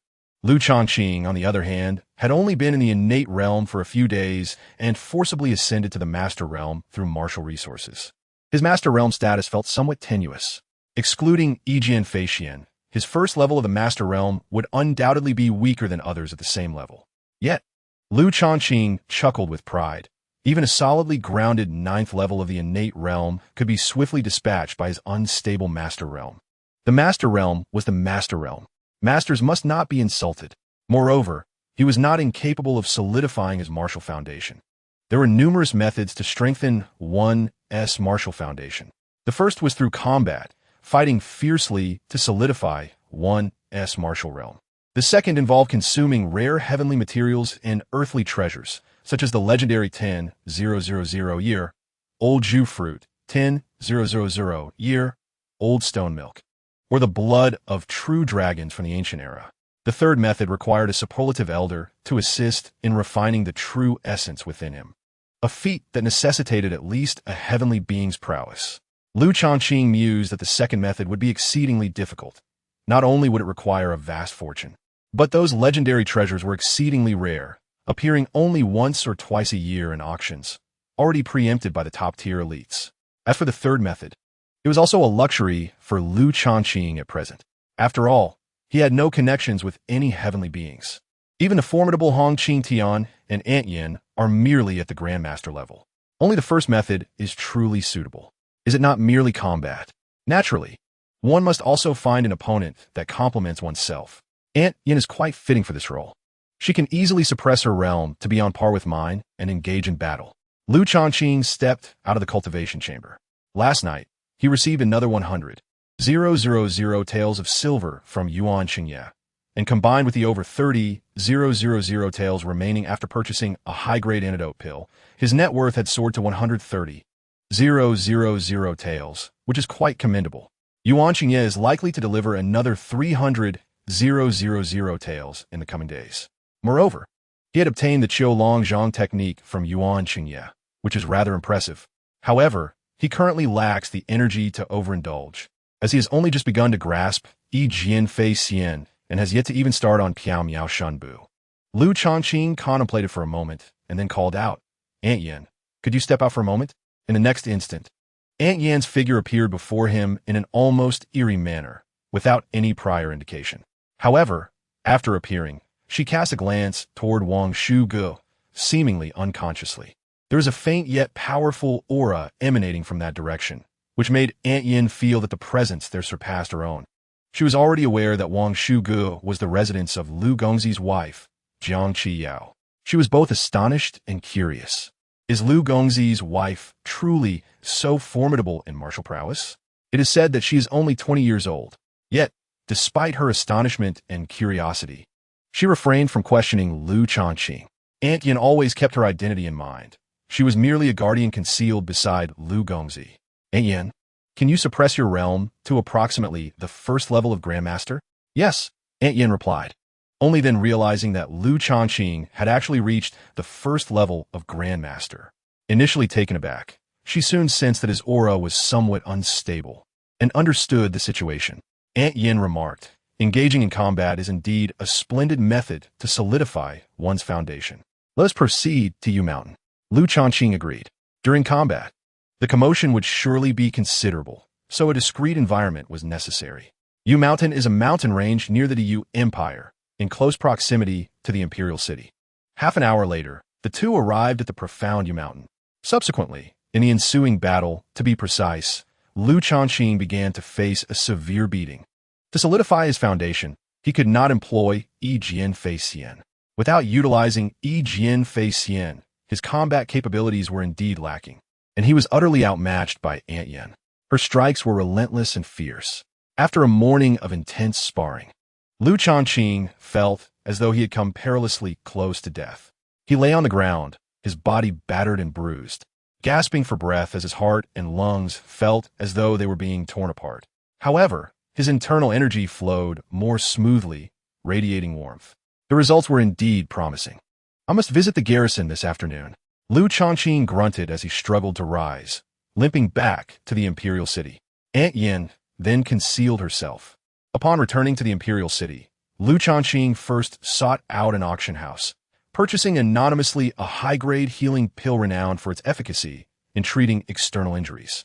Speaker 1: Lu Changqing, on the other hand, had only been in the innate realm for a few days and forcibly ascended to the Master Realm through martial resources. His Master Realm status felt somewhat tenuous. Excluding indignation, his first level of the Master Realm would undoubtedly be weaker than others at the same level. Yet, Lu Changqing chuckled with pride. Even a solidly grounded 9th level of the innate realm could be swiftly dispatched by his unstable Master Realm. The Master Realm was the Master Realm. Masters must not be insulted. Moreover, he was not incapable of solidifying his martial foundation. There were numerous methods to strengthen one's martial foundation. The first was through combat, fighting fiercely to solidify one's martial realm. The second involved consuming rare heavenly materials and earthly treasures, such as the legendary 10,000 year, old Ju fruit, 10,000 year, old stone milk, or the blood of true dragons from the ancient era. The third method required a superlative elder to assist in refining the true essence within him, a feat that necessitated at least a heavenly being's prowess. Lu Changqing mused that the second method would be exceedingly difficult. Not only would it require a vast fortune, but those legendary treasures were exceedingly rare, appearing only once or twice a year in auctions, already preempted by the top-tier elites. As for the third method, it was also a luxury for Lu Changqing at present. After all, he had no connections with any heavenly beings. Even the formidable Hong Qing Tian and Ant Yin are merely at the Grandmaster level. Only the first method is truly suitable. Is it not merely combat? Naturally, one must also find an opponent that complements oneself. Ant Yin is quite fitting for this role. She can easily suppress her realm to be on par with mine and engage in battle. Lu Changqing stepped out of the cultivation chamber. Last night, he received another 100,000 taels of silver from Yuan Xingye, and combined with the over 30,000 taels remaining after purchasing a high-grade antidote pill, his net worth had soared to 130,000 taels, which is quite commendable. Yuan Xingye is likely to deliver another 300,000 taels in the coming days. Moreover, he had obtained the Qiu Long Zhang technique from Yuan Xingye, which is rather impressive. However, he currently lacks the energy to overindulge, as he has only just begun to grasp Yi Jian Fei Xian and has yet to even start on Piao Miao Shun Bu. Lu Changqing contemplated for a moment and then called out, "Ant Yin, could you step out for a moment?" In the next instant, Ant Yin's figure appeared before him in an almost eerie manner, without any prior indication. However, after appearing, she cast a glance toward Wang Shuge, seemingly unconsciously. There was a faint yet powerful aura emanating from that direction, which made Ant Yin feel that the presence there surpassed her own. She was already aware that Wang Shuge was the residence of Lu Gongzi's wife, Jiang Qiyao. She was both astonished and curious. Is Lu Gongzi's wife truly so formidable in martial prowess? It is said that she is only 20 years old. Yet, despite her astonishment and curiosity, she refrained from questioning Lu Changqing. Ant Yin always kept her identity in mind. She was merely a guardian concealed beside Lu Gongzi. Ant Yin, can you suppress your realm to approximately the first level of Grandmaster? Yes, Ant Yin replied, only then realizing that Lu Changqing had actually reached the first level of Grandmaster. Initially taken aback, she soon sensed that his aura was somewhat unstable and understood the situation. Ant Yin remarked, engaging in combat is indeed a splendid method to solidify one's foundation. Let us proceed to Yu Mountain. Lu Changqing agreed. During combat, the commotion would surely be considerable, so a discreet environment was necessary. Yu Mountain is a mountain range near the Yu Empire, in close proximity to the Imperial City. Half an hour later, the two arrived at the profound Yu Mountain. Subsequently, in the ensuing battle, to be precise, Lu Changqing began to face a severe beating. To solidify his foundation, he could not employ Yi Jian Fei Xian. Without utilizing Yi Jian Fei Xian, his combat capabilities were indeed lacking, and he was utterly outmatched by Ant Yin. Her strikes were relentless and fierce. After a morning of intense sparring, Lu Changqing felt as though he had come perilously close to death. He lay on the ground, his body battered and bruised, gasping for breath as his heart and lungs felt as though they were being torn apart. However, his internal energy flowed more smoothly, radiating warmth. The results were indeed promising. I must visit the garrison this afternoon. Lu Changqing grunted as he struggled to rise, limping back to the Imperial City. Ant Yin then concealed herself. Upon returning to the Imperial City, Lu Changqing first sought out an auction house, purchasing anonymously a high-grade healing pill renowned for its efficacy in treating external injuries.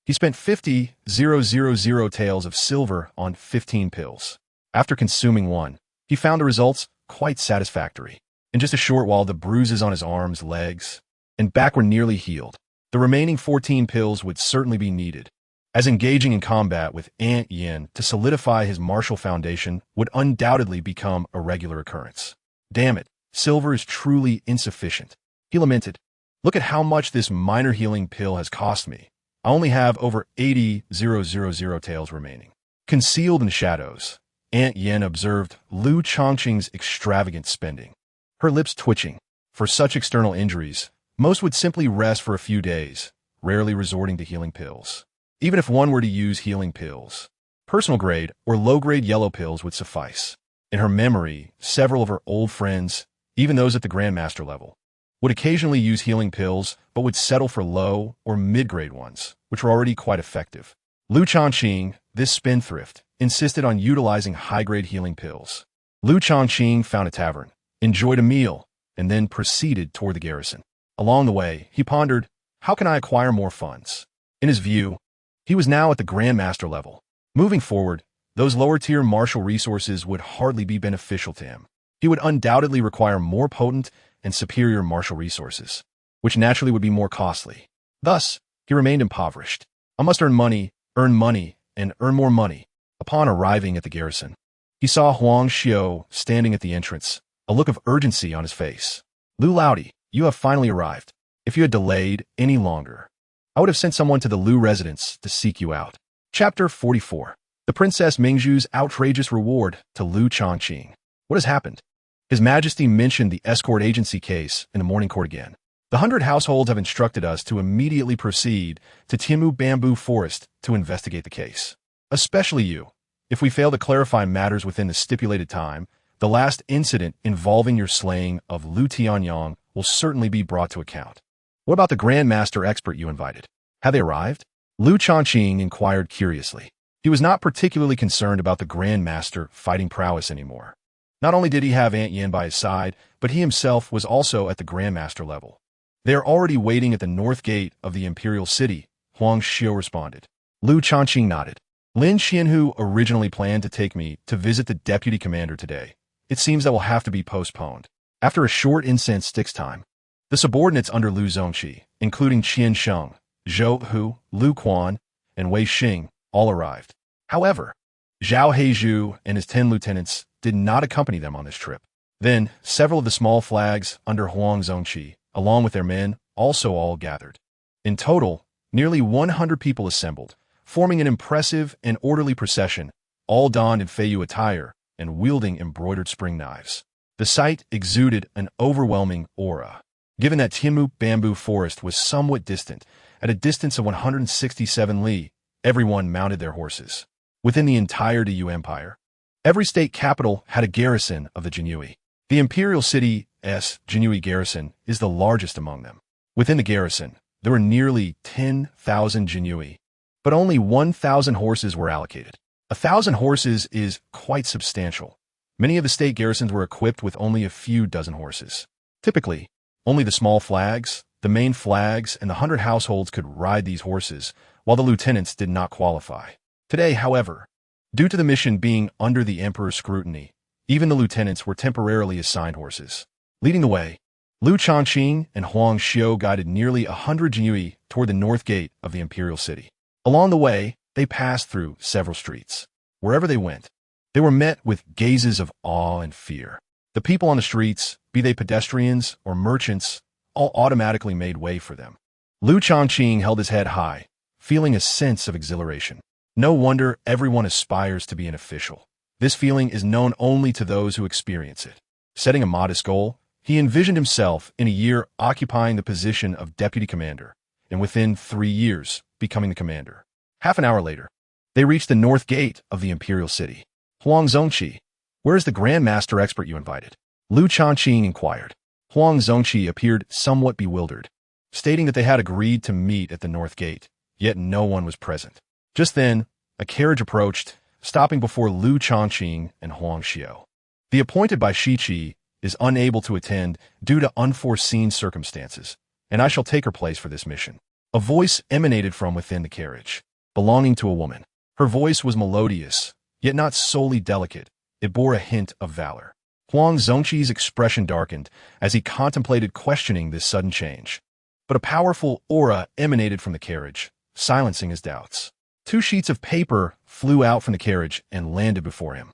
Speaker 1: He spent 50,000 taels of silver on 15 pills. After consuming one, he found the results quite satisfactory. In just a short while, the bruises on his arms, legs, and back were nearly healed. The remaining 14 pills would certainly be needed, as engaging in combat with Ant Yin to solidify his martial foundation would undoubtedly become a regular occurrence. Damn it, silver is truly insufficient. He lamented. Look at how much this minor healing pill has cost me. I only have over 80,000 taels remaining. Concealed in shadows, Ant Yin observed Lu Changqing's extravagant spending. Her lips twitching. For such external injuries, most would simply rest for a few days, rarely resorting to healing pills. Even if one were to use healing pills, personal grade or low-grade yellow pills would suffice. In her memory, several of her old friends, even those at the Grandmaster level, would occasionally use healing pills but would settle for low or mid-grade ones, which were already quite effective. Lu Changqing, this spendthrift, insisted on utilizing high-grade healing pills. Lu Changqing found a tavern, enjoyed a meal, and then proceeded toward the garrison. Along the way, he pondered, how can I acquire more funds? In his view, he was now at the Grandmaster level. Moving forward, those lower-tier martial resources would hardly be beneficial to him. He would undoubtedly require more potent and superior martial resources, which naturally would be more costly. Thus, he remained impoverished. I must earn money, and earn more money. Upon arriving at the garrison, he saw Huang Xiao standing at the entrance, a look of urgency on his face. Lu Laodi, you have finally arrived. If you had delayed any longer, I would have sent someone to the Lu residence to seek you out. Chapter 44. The Princess Mingzhu's outrageous reward to Lu Changqing. What has happened? His Majesty mentioned the escort agency case in the morning court again. The 100 households have instructed us to immediately proceed to Timu Bamboo Forest to investigate the case. Especially you. If we fail to clarify matters within the stipulated time, the last incident involving your slaying of Lu Tianyang will certainly be brought to account. What about the Grandmaster expert you invited? Have they arrived? Lu Changqing inquired curiously. He was not particularly concerned about the Grandmaster fighting prowess anymore. Not only did he have Ant Yin by his side, but he himself was also at the Grandmaster level. They are already waiting at the north gate of the Imperial City, Huang Xiao responded. Lu Changqing nodded. Lin Xianhu originally planned to take me to visit the deputy commander today. It seems that will have to be postponed. After a short incense sticks time, the subordinates under Lu Zongqi, including Qian Sheng, Zhou Hu, Lu Quan, and Wei Xing, all arrived. However, Zhao Heizhu and his 10 lieutenants did not accompany them on this trip. Then, several of the small flags under Huang Zongqi, along with their men, also all gathered. In total, nearly 100 people assembled, forming an impressive and orderly procession, all donned in Feiyu attire and wielding embroidered spring knives. The sight exuded an overwhelming aura. Given that Timu Bamboo Forest was somewhat distant, at a distance of 167 li, everyone mounted their horses. Within the entire Diyu Empire, every state capital had a garrison of the Jinyui. The Imperial City's Jinyui garrison is the largest among them. Within the garrison, there were nearly 10,000 Jinyui, but only 1,000 horses were allocated. 1,000 horses is quite substantial. Many of the state garrisons were equipped with only a few dozen horses. Typically, only the small flags, the main flags, and the 100 households could ride these horses, while the lieutenants did not qualify. Today, however, due to the mission being under the Emperor's scrutiny, even the lieutenants were temporarily assigned horses. Leading the way, Lu Changqing and Huang Xiao guided nearly 100 Jinyui toward the north gate of the Imperial City. Along the way, they passed through several streets. Wherever they went, they were met with gazes of awe and fear. The people on the streets, be they pedestrians or merchants, all automatically made way for them. Lu Changqing held his head high, feeling a sense of exhilaration. No wonder everyone aspires to be an official. This feeling is known only to those who experience it. Setting a modest goal, he envisioned himself in a year occupying the position of deputy commander, and within 3 years, becoming the commander. Half an hour later, they reached the north gate of the Imperial City. Huang Zongqi, where is the Grandmaster expert you invited? Lu Changqing inquired. Huang Zongqi appeared somewhat bewildered, stating that they had agreed to meet at the north gate, yet no one was present. Just then, a carriage approached, stopping before Lu Changqing and Huang Xiao. The appointed by Shiqi is unable to attend due to unforeseen circumstances, and I shall take her place for this mission. A voice emanated from within the carriage, belonging to a woman. Her voice was melodious, yet not solely delicate. It bore a hint of valor. Huang Zongqi's expression darkened as he contemplated questioning this sudden change. But a powerful aura emanated from the carriage, silencing his doubts. 2 sheets of paper flew out from the carriage and landed before him.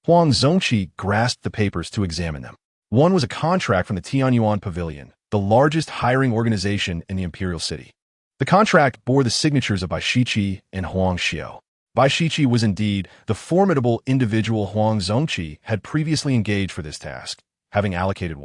Speaker 1: Huang Zongqi grasped the papers to examine them. One was a contract from the Tianyuan Pavilion, the largest hiring organization in the Imperial City. The contract bore the signatures of Bai Shiqi and Huang Xiao. Bai Shiqi was indeed the formidable individual Huang Zongqi had previously engaged for this task, having allocated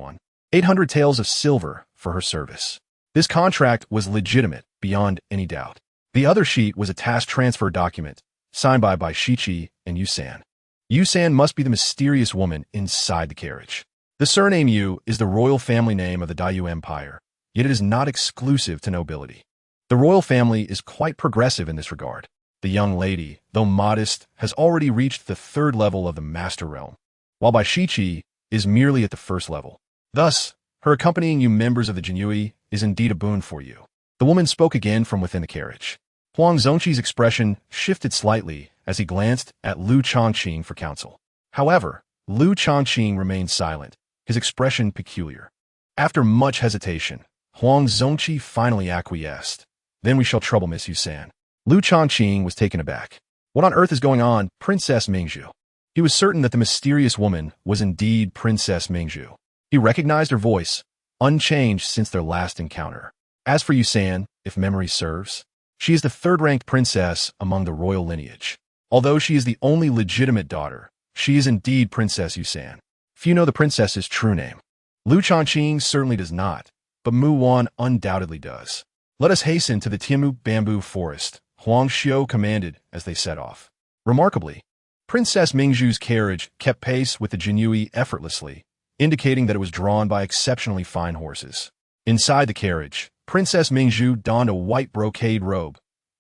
Speaker 1: 800 taels of silver for her service. This contract was legitimate beyond any doubt. The other sheet was a task transfer document, signed by Bai Shiqi and Yu San. Yu San must be the mysterious woman inside the carriage. The surname Yu is the royal family name of the Dayu Empire, yet it is not exclusive to nobility. The royal family is quite progressive in this regard. The young lady, though modest, has already reached the 3rd level of the master realm, while Bai Shiqi is merely at the 1st level. Thus, her accompanying you members of the Jinyui is indeed a boon for you. The woman spoke again from within the carriage. Huang Zongqi's expression shifted slightly as he glanced at Lu Changqing for counsel. However, Lu Changqing remained silent, his expression peculiar. After much hesitation, Huang Zongqi finally acquiesced. Then we shall trouble Miss Yu San. Lu Changqing was taken aback. What on earth is going on, Princess Mingzhu? He was certain that the mysterious woman was indeed Princess Mingzhu. He recognized her voice, unchanged since their last encounter. As for Yu San, if memory serves, she is the 3rd-ranked princess among the royal lineage. Although she is the only legitimate daughter, she is indeed Princess Yu San. Few know the princess's true name. Lu Changqing certainly does not, but Mu Wan undoubtedly does. Let us hasten to the Tiamu bamboo forest, Huang Xiao commanded as they set off. Remarkably, Princess Mingzhu's carriage kept pace with the Jinyui effortlessly, indicating that it was drawn by exceptionally fine horses. Inside the carriage, Princess Mingzhu donned a white brocade robe,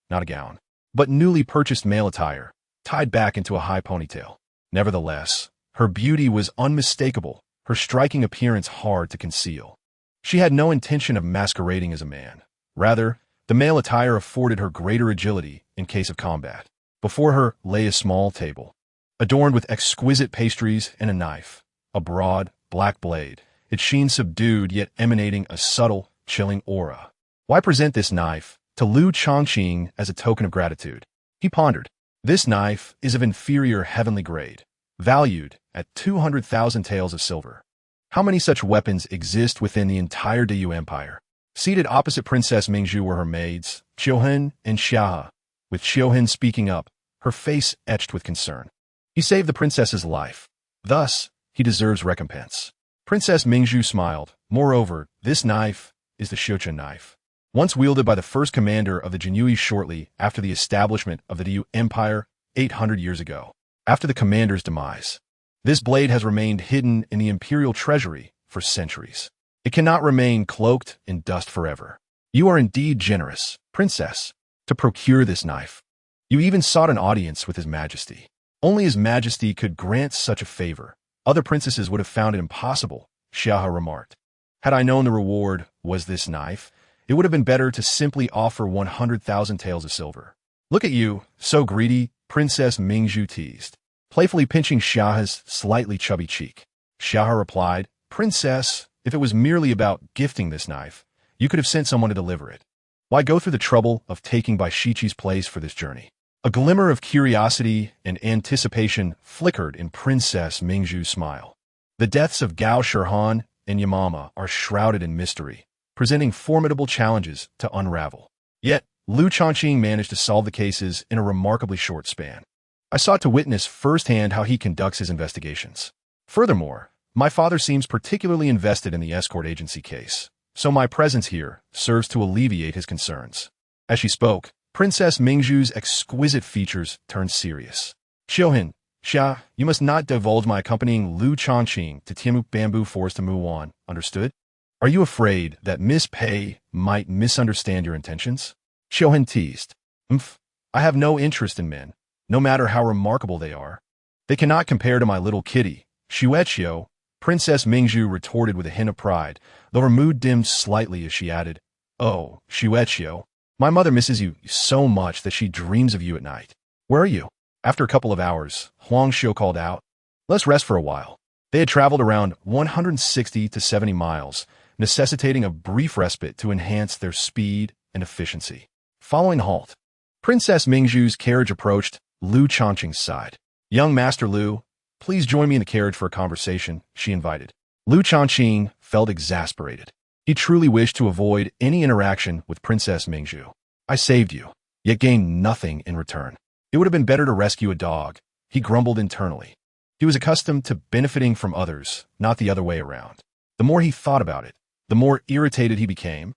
Speaker 1: not a gown, but newly purchased male attire, tied back into a high ponytail. Nevertheless, her beauty was unmistakable, her striking appearance hard to conceal. She had no intention of masquerading as a man. Rather, the male attire afforded her greater agility in case of combat. Before her lay a small table, adorned with exquisite pastries and a knife, a broad, black blade, its sheen subdued yet emanating a subtle, chilling aura. Why present this knife to Lu Changqing as a token of gratitude? He pondered. This knife is of inferior heavenly grade, valued at 200,000 taels of silver. How many such weapons exist within the entire Dayu Empire? Seated opposite Princess Mingzhu were her maids, Qiuhen and Xiahe, with Qiuhen speaking up, her face etched with concern. He saved the princess's life. Thus, he deserves recompense. Princess Mingzhu smiled. Moreover, this knife is the Xiuchen knife, once wielded by the first commander of the Jinyui shortly after the establishment of the Dayu Empire 800 years ago. After the commander's demise, this blade has remained hidden in the imperial treasury for centuries. It cannot remain cloaked in dust forever. You are indeed generous, princess, to procure this knife. You even sought an audience with His Majesty. Only His Majesty could grant such a favor. Other princesses would have found it impossible, Xiahe remarked. Had I known the reward was this knife, it would have been better to simply offer 100,000 taels of silver. Look at you, so greedy, Princess Mingzhu teased, playfully pinching Xiahe's slightly chubby cheek. Xiahe replied, Princess, if it was merely about gifting this knife, you could have sent someone to deliver it. Why go through the trouble of taking Bai Shiqi's place for this journey? A glimmer of curiosity and anticipation flickered in Princess Mingzhu's smile. The deaths of Gao Shirhan and Yamama are shrouded in mystery, presenting formidable challenges to unravel. Yet, Lu Changqing managed to solve the cases in a remarkably short span. I sought to witness firsthand how he conducts his investigations. Furthermore, my father seems particularly invested in the escort agency case, so my presence here serves to alleviate his concerns. As she spoke, Princess Mingzhu's exquisite features turned serious. Qiuhen, Xia, you must not divulge my accompanying Lu Changqing to Tiamu Bamboo Forest to Muwan, understood? Are you afraid that Miss Pei might misunderstand your intentions? Qiuhen teased. I have no interest in men, no matter how remarkable they are. They cannot compare to my little kitty, Xueqiu, Princess Mingzhu retorted with a hint of pride, though her mood dimmed slightly as she added, Oh, Xueqiu, My mother misses you so much that she dreams of you at night. Where are you? After a couple of hours, Huang Xiu called out. Let's rest for a while. They had traveled around 160 to 70 miles, necessitating a brief respite to enhance their speed and efficiency. Following the halt, Princess Mingzhu's carriage approached Lu Changqing's side. Young Master Lu, please join me in the carriage for a conversation, she invited. Lu Changqing felt exasperated. He truly wished to avoid any interaction with Princess Mingzhu. I saved you, yet gained nothing in return. It would have been better to rescue a dog, he grumbled internally. He was accustomed to benefiting from others, not the other way around. The more he thought about it, the more irritated he became,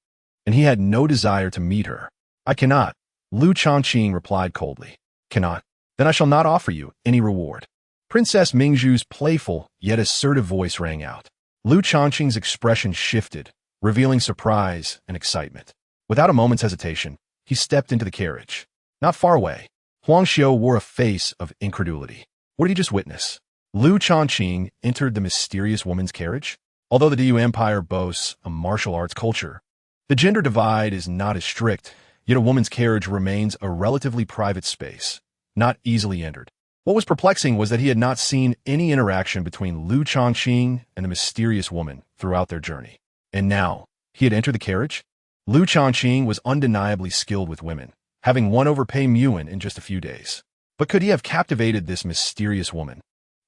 Speaker 1: and he had no desire to meet her. I cannot, Lu Changqing replied coldly. Cannot? Then I shall not offer you any reward. Princess Mingzhu's playful yet assertive voice rang out. Lu Changqing's expression shifted, revealing surprise and excitement. Without a moment's hesitation, he stepped into the carriage. Not far away, Huang Xiu wore a face of incredulity. What did he just witness? Lu Changqing entered the mysterious woman's carriage? Although the Diyu Empire boasts a martial arts culture, the gender divide is not as strict, yet a woman's carriage remains a relatively private space, not easily entered. What was perplexing was that he had not seen any interaction between Lu Changqing and the mysterious woman throughout their journey. And now, he had entered the carriage? Lu Changqing was undeniably skilled with women, having won over Pei Muan in just a few days. But could he have captivated this mysterious woman,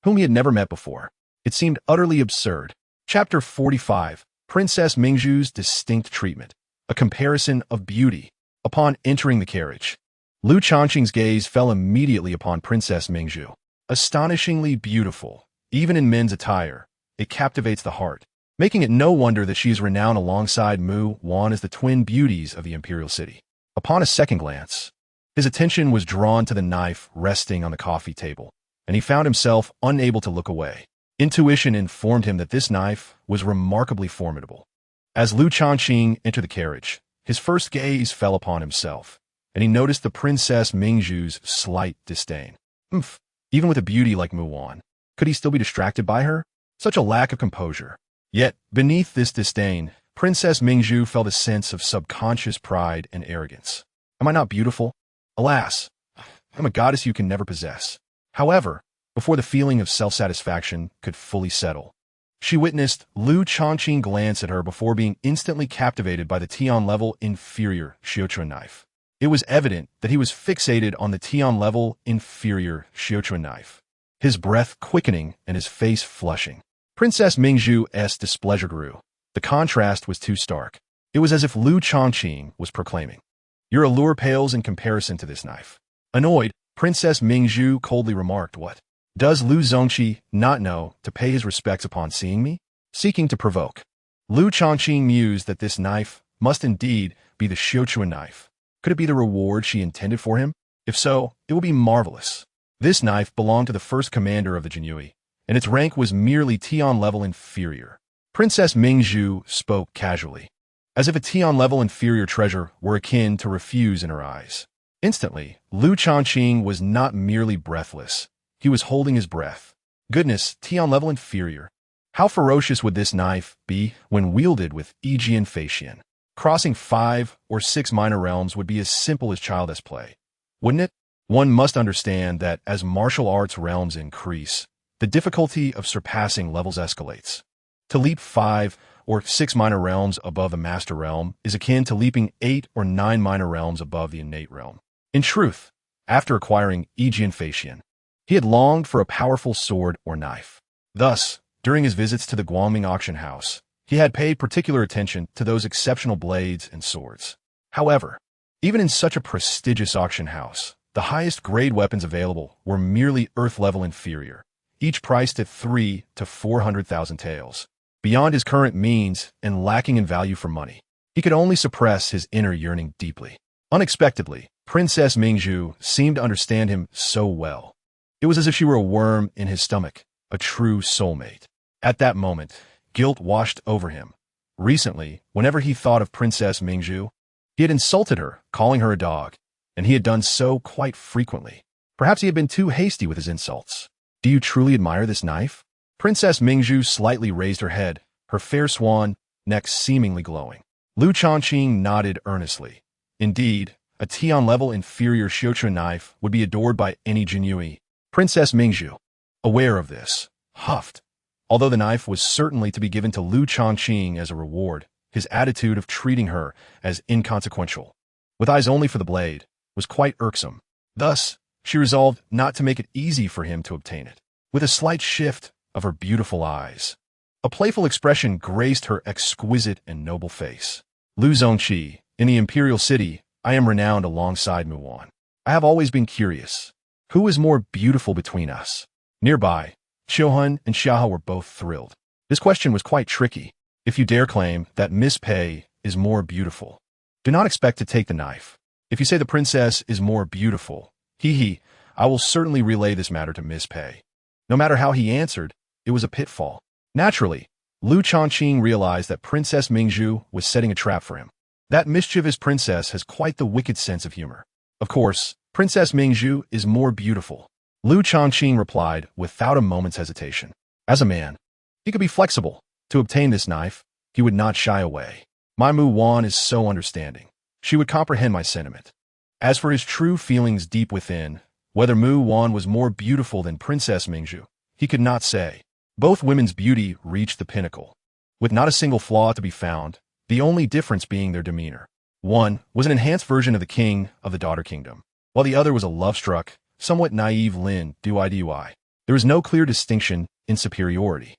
Speaker 1: whom he had never met before? It seemed utterly absurd. Chapter 45, Princess Mingzhu's Distinct Treatment, a Comparison of Beauty. Upon entering the carriage, Lu Changqing's gaze fell immediately upon Princess Mingzhu. Astonishingly beautiful, even in men's attire, it captivates the heart, making it no wonder that she is renowned alongside Mu Wan as the twin beauties of the imperial city. Upon a second glance, his attention was drawn to the knife resting on the coffee table, and he found himself unable to look away. Intuition informed him that this knife was remarkably formidable. As Lu Changqing entered the carriage, his first gaze fell upon himself, and he noticed the Princess Mingzhu's slight disdain. Even with a beauty like Mu Wan, could he still be distracted by her? Such a lack of composure. Yet, beneath this disdain, Princess Mingzhu felt a sense of subconscious pride and arrogance. Am I not beautiful? Alas, I'm a goddess you can never possess. However, before the feeling of self-satisfaction could fully settle, she witnessed Lu Changqing glance at her before being instantly captivated by the Tian-level inferior Xiuquan knife. It was evident that he was fixated on the Tian-level inferior Xiuquan knife, his breath quickening and his face flushing. Princess Mingzhu's displeasure grew. The contrast was too stark. It was as if Lu Changqing was proclaiming, "Your allure pales in comparison to this knife." Annoyed, Princess Mingzhu coldly remarked, "What? Does Lu Zongqi not know to pay his respects upon seeing me?" Seeking to provoke, Lu Changqing mused that this knife must indeed be the Xiuquan knife. Could it be the reward she intended for him? If so, it will be marvelous. This knife belonged to the first commander of the Jinyui, and its rank was merely Tian-level inferior. Princess Mingzhu spoke casually, as if a Tian-level inferior treasure were akin to refuse in her eyes. Instantly, Lu Changqing was not merely breathless. He was holding his breath. Goodness, Tian-level inferior. How ferocious would this knife be when wielded with indignation? Crossing 5 or 6 minor realms would be as simple as childish play, wouldn't it? One must understand that as martial arts realms increase, the difficulty of surpassing levels escalates. To leap 5 or 6 minor realms above the master realm is akin to leaping 8 or 9 minor realms above the innate realm. In truth, after acquiring indignation, he had longed for a powerful sword or knife. Thus, during his visits to the Guangming auction house, he had paid particular attention to those exceptional blades and swords. However, even in such a prestigious auction house, the highest grade weapons available were merely earth-level inferior, each priced at 3 to 400,000 taels. Beyond his current means and lacking in value for money, he could only suppress his inner yearning deeply. Unexpectedly, Princess Mingzhu seemed to understand him so well. It was as if she were a worm in his stomach, a true soulmate. At that moment, guilt washed over him. Recently, whenever he thought of Princess Mingzhu, he had insulted her, calling her a dog, and he had done so quite frequently. Perhaps he had been too hasty with his insults. Do you truly admire this knife? Princess Mingzhu slightly raised her head, her fair swan neck seemingly glowing. Lu Changqing nodded earnestly. Indeed, a Tian-level inferior Xiaochuan knife would be adored by any Jinyue. Princess Mingzhu, aware of this, huffed. Although the knife was certainly to be given to Lu Changqing as a reward, his attitude of treating her as inconsequential, with eyes only for the blade, was quite irksome. Thus, she resolved not to make it easy for him to obtain it. With a slight shift of her beautiful eyes, a playful expression graced her exquisite and noble face. Lu Zongqi, in the Imperial City, I am renowned alongside Muwan. I have always been curious. Who is more beautiful between us? Nearby, Xiaohun and Xiahao were both thrilled. This question was quite tricky. If you dare claim that Miss Pei is more beautiful, do not expect to take the knife. If you say the princess is more beautiful, I will certainly relay this matter to Miss Pei. No matter how he answered, it was a pitfall. Naturally, Lu Changqing realized that Princess Mingzhu was setting a trap for him. That mischievous princess has quite the wicked sense of humor. Of course, Princess Mingzhu is more beautiful. Lu Changqing replied without a moment's hesitation. As a man, he could be flexible. To obtain this knife, he would not shy away. My Muwan is so understanding. She would comprehend my sentiment. As for his true feelings deep within, whether Muwan was more beautiful than Princess Mingzhu, he could not say. Both women's beauty reached the pinnacle, with not a single flaw to be found, the only difference being their demeanor. One was an enhanced version of the king of the daughter kingdom, while the other was a love-struck, somewhat naive Lin Dui. There is no clear distinction in superiority.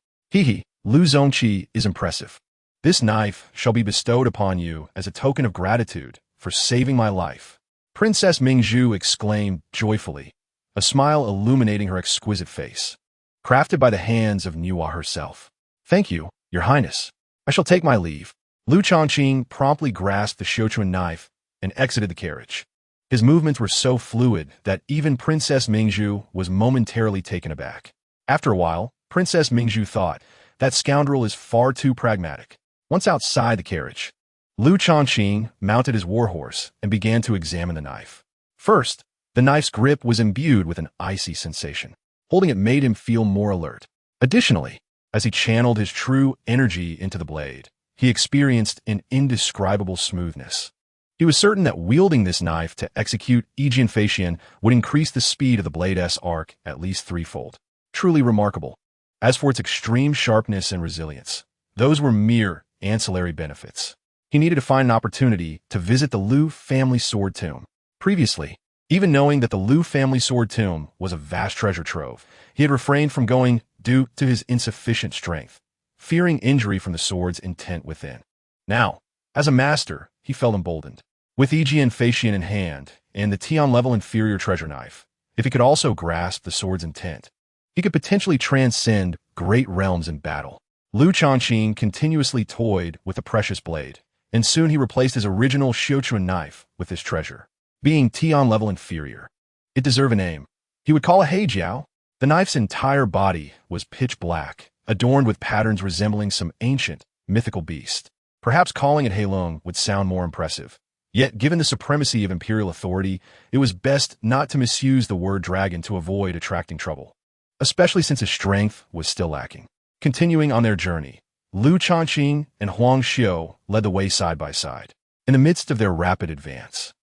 Speaker 1: Lu Zongqi is impressive. This knife shall be bestowed upon you as a token of gratitude for saving my life. Princess Mingzhu exclaimed joyfully, a smile illuminating her exquisite face. Crafted by the hands of Niwa herself. Thank you, Your Highness. I shall take my leave. Lu Changqing promptly grasped the Xiaochuan knife and exited the carriage. His movements were so fluid that even Princess Mingzhu was momentarily taken aback. After a while, Princess Mingzhu thought, that scoundrel is far too pragmatic. Once outside the carriage, Lu Changqing mounted his warhorse and began to examine the knife. First, the knife's grip was imbued with an icy sensation. Holding it made him feel more alert. Additionally, as he channeled his true energy into the blade, he experienced an indescribable smoothness. He was certain that wielding this knife to execute indignation would increase the speed of the blade's arc at least threefold. Truly remarkable. As for its extreme sharpness and resilience, those were mere ancillary benefits. He needed to find an opportunity to visit the Lu family sword tomb. Previously, even knowing that the Lu family sword tomb was a vast treasure trove, he had refrained from going due to his insufficient strength, fearing injury from the sword's intent within. Now, as a master, he felt emboldened. With indignation in hand and the Tian-level inferior treasure knife, if he could also grasp the sword's intent, he could potentially transcend great realms in battle. Lu Changqing continuously toyed with the precious blade, and soon he replaced his original Xiaochuan knife with this treasure. Being Tian-level inferior, it deserved a name. He would call it Heijiao. The knife's entire body was pitch black, adorned with patterns resembling some ancient, mythical beast. Perhaps calling it Heilong would sound more impressive. Yet, given the supremacy of imperial authority, it was best not to misuse the word dragon to avoid attracting trouble, especially since his strength was still lacking. Continuing on their journey, Lu Changqing and Huang Xiu led the way side by side. In the midst of their rapid advance,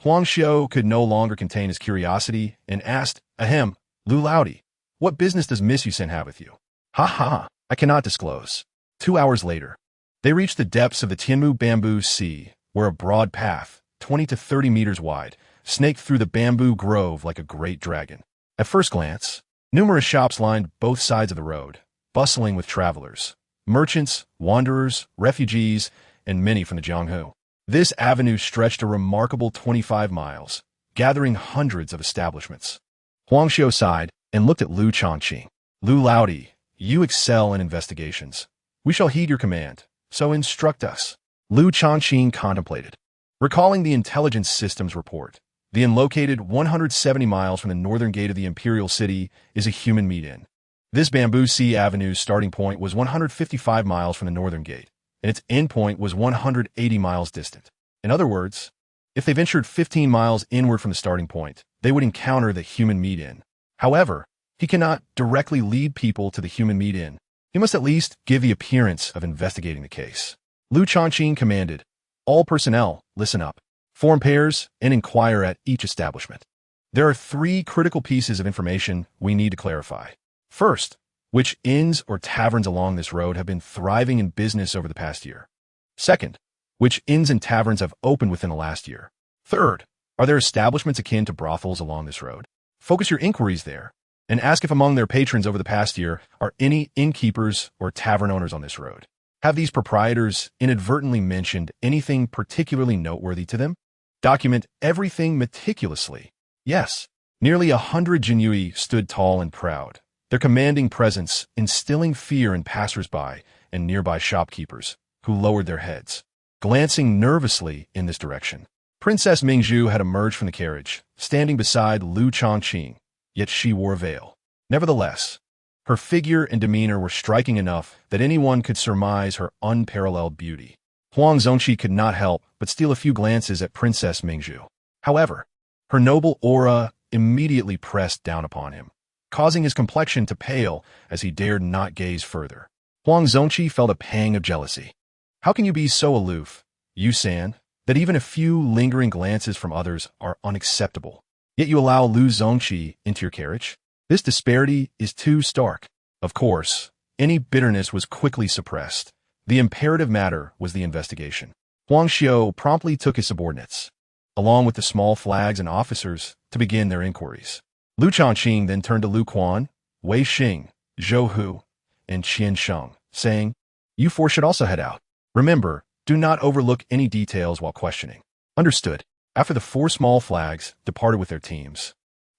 Speaker 1: Huang Xiu could no longer contain his curiosity and asked, Ahem, Lu Laodi, what business does Miss Yusen have with you? Ha, I cannot disclose. 2 hours later, they reached the depths of the Tianmu Bamboo Sea, where a broad path, 20 to 30 meters wide, snaked through the bamboo grove like a great dragon. At first glance, numerous shops lined both sides of the road, bustling with travelers, merchants, wanderers, refugees, and many from the Jianghu. This avenue stretched a remarkable 25 miles, gathering hundreds of establishments. Huang Xiu sighed and looked at Lu Changqing. Lu Laodi, you excel in investigations. We shall heed your command, so instruct us. Lu Changqing contemplated. Recalling the intelligence systems report, the inn located 170 miles from the northern gate of the Imperial City is a human meat inn. This Bamboo Sea Avenue's starting point was 155 miles from the northern gate, and its end point was 180 miles distant. In other words, if they ventured 15 miles inward from the starting point, they would encounter the human meat inn. However, he cannot directly lead people to the human meat inn. He must at least give the appearance of investigating the case. Lu Changqing commanded, all personnel, listen up. Form pairs and inquire at each establishment. There are 3 critical pieces of information we need to clarify. First, which inns or taverns along this road have been thriving in business over the past year? Second, which inns and taverns have opened within the last year? Third, are there establishments akin to brothels along this road? Focus your inquiries there, and ask if among their patrons over the past year are any innkeepers or tavern owners on this road. Have these proprietors inadvertently mentioned anything particularly noteworthy to them? Document everything meticulously. Yes, nearly 100 Jinui stood tall and proud, their commanding presence instilling fear in passers-by and nearby shopkeepers, who lowered their heads, glancing nervously in this direction. Princess Mingzhu had emerged from the carriage, standing beside Lu Changqing, yet she wore a veil. Nevertheless, her figure and demeanor were striking enough that anyone could surmise her unparalleled beauty. Huang Zongqi could not help but steal a few glances at Princess Mingzhu. However, her noble aura immediately pressed down upon him, causing his complexion to pale as he dared not gaze further. Huang Zongqi felt a pang of jealousy. How can you be so aloof, Yu San, that even a few lingering glances from others are unacceptable, yet you allow Lu Zongqi into your carriage? This disparity is too stark. Of course, any bitterness was quickly suppressed. The imperative matter was the investigation. Huang Xiao promptly took his subordinates, along with the small flags and officers, to begin their inquiries. Lu Changqing then turned to Lu Quan, Wei Xing, Zhou Hu, and Qian Sheng, saying, "You 4 should also head out. Remember, do not overlook any details while questioning." Understood. After the 4 small flags departed with their teams,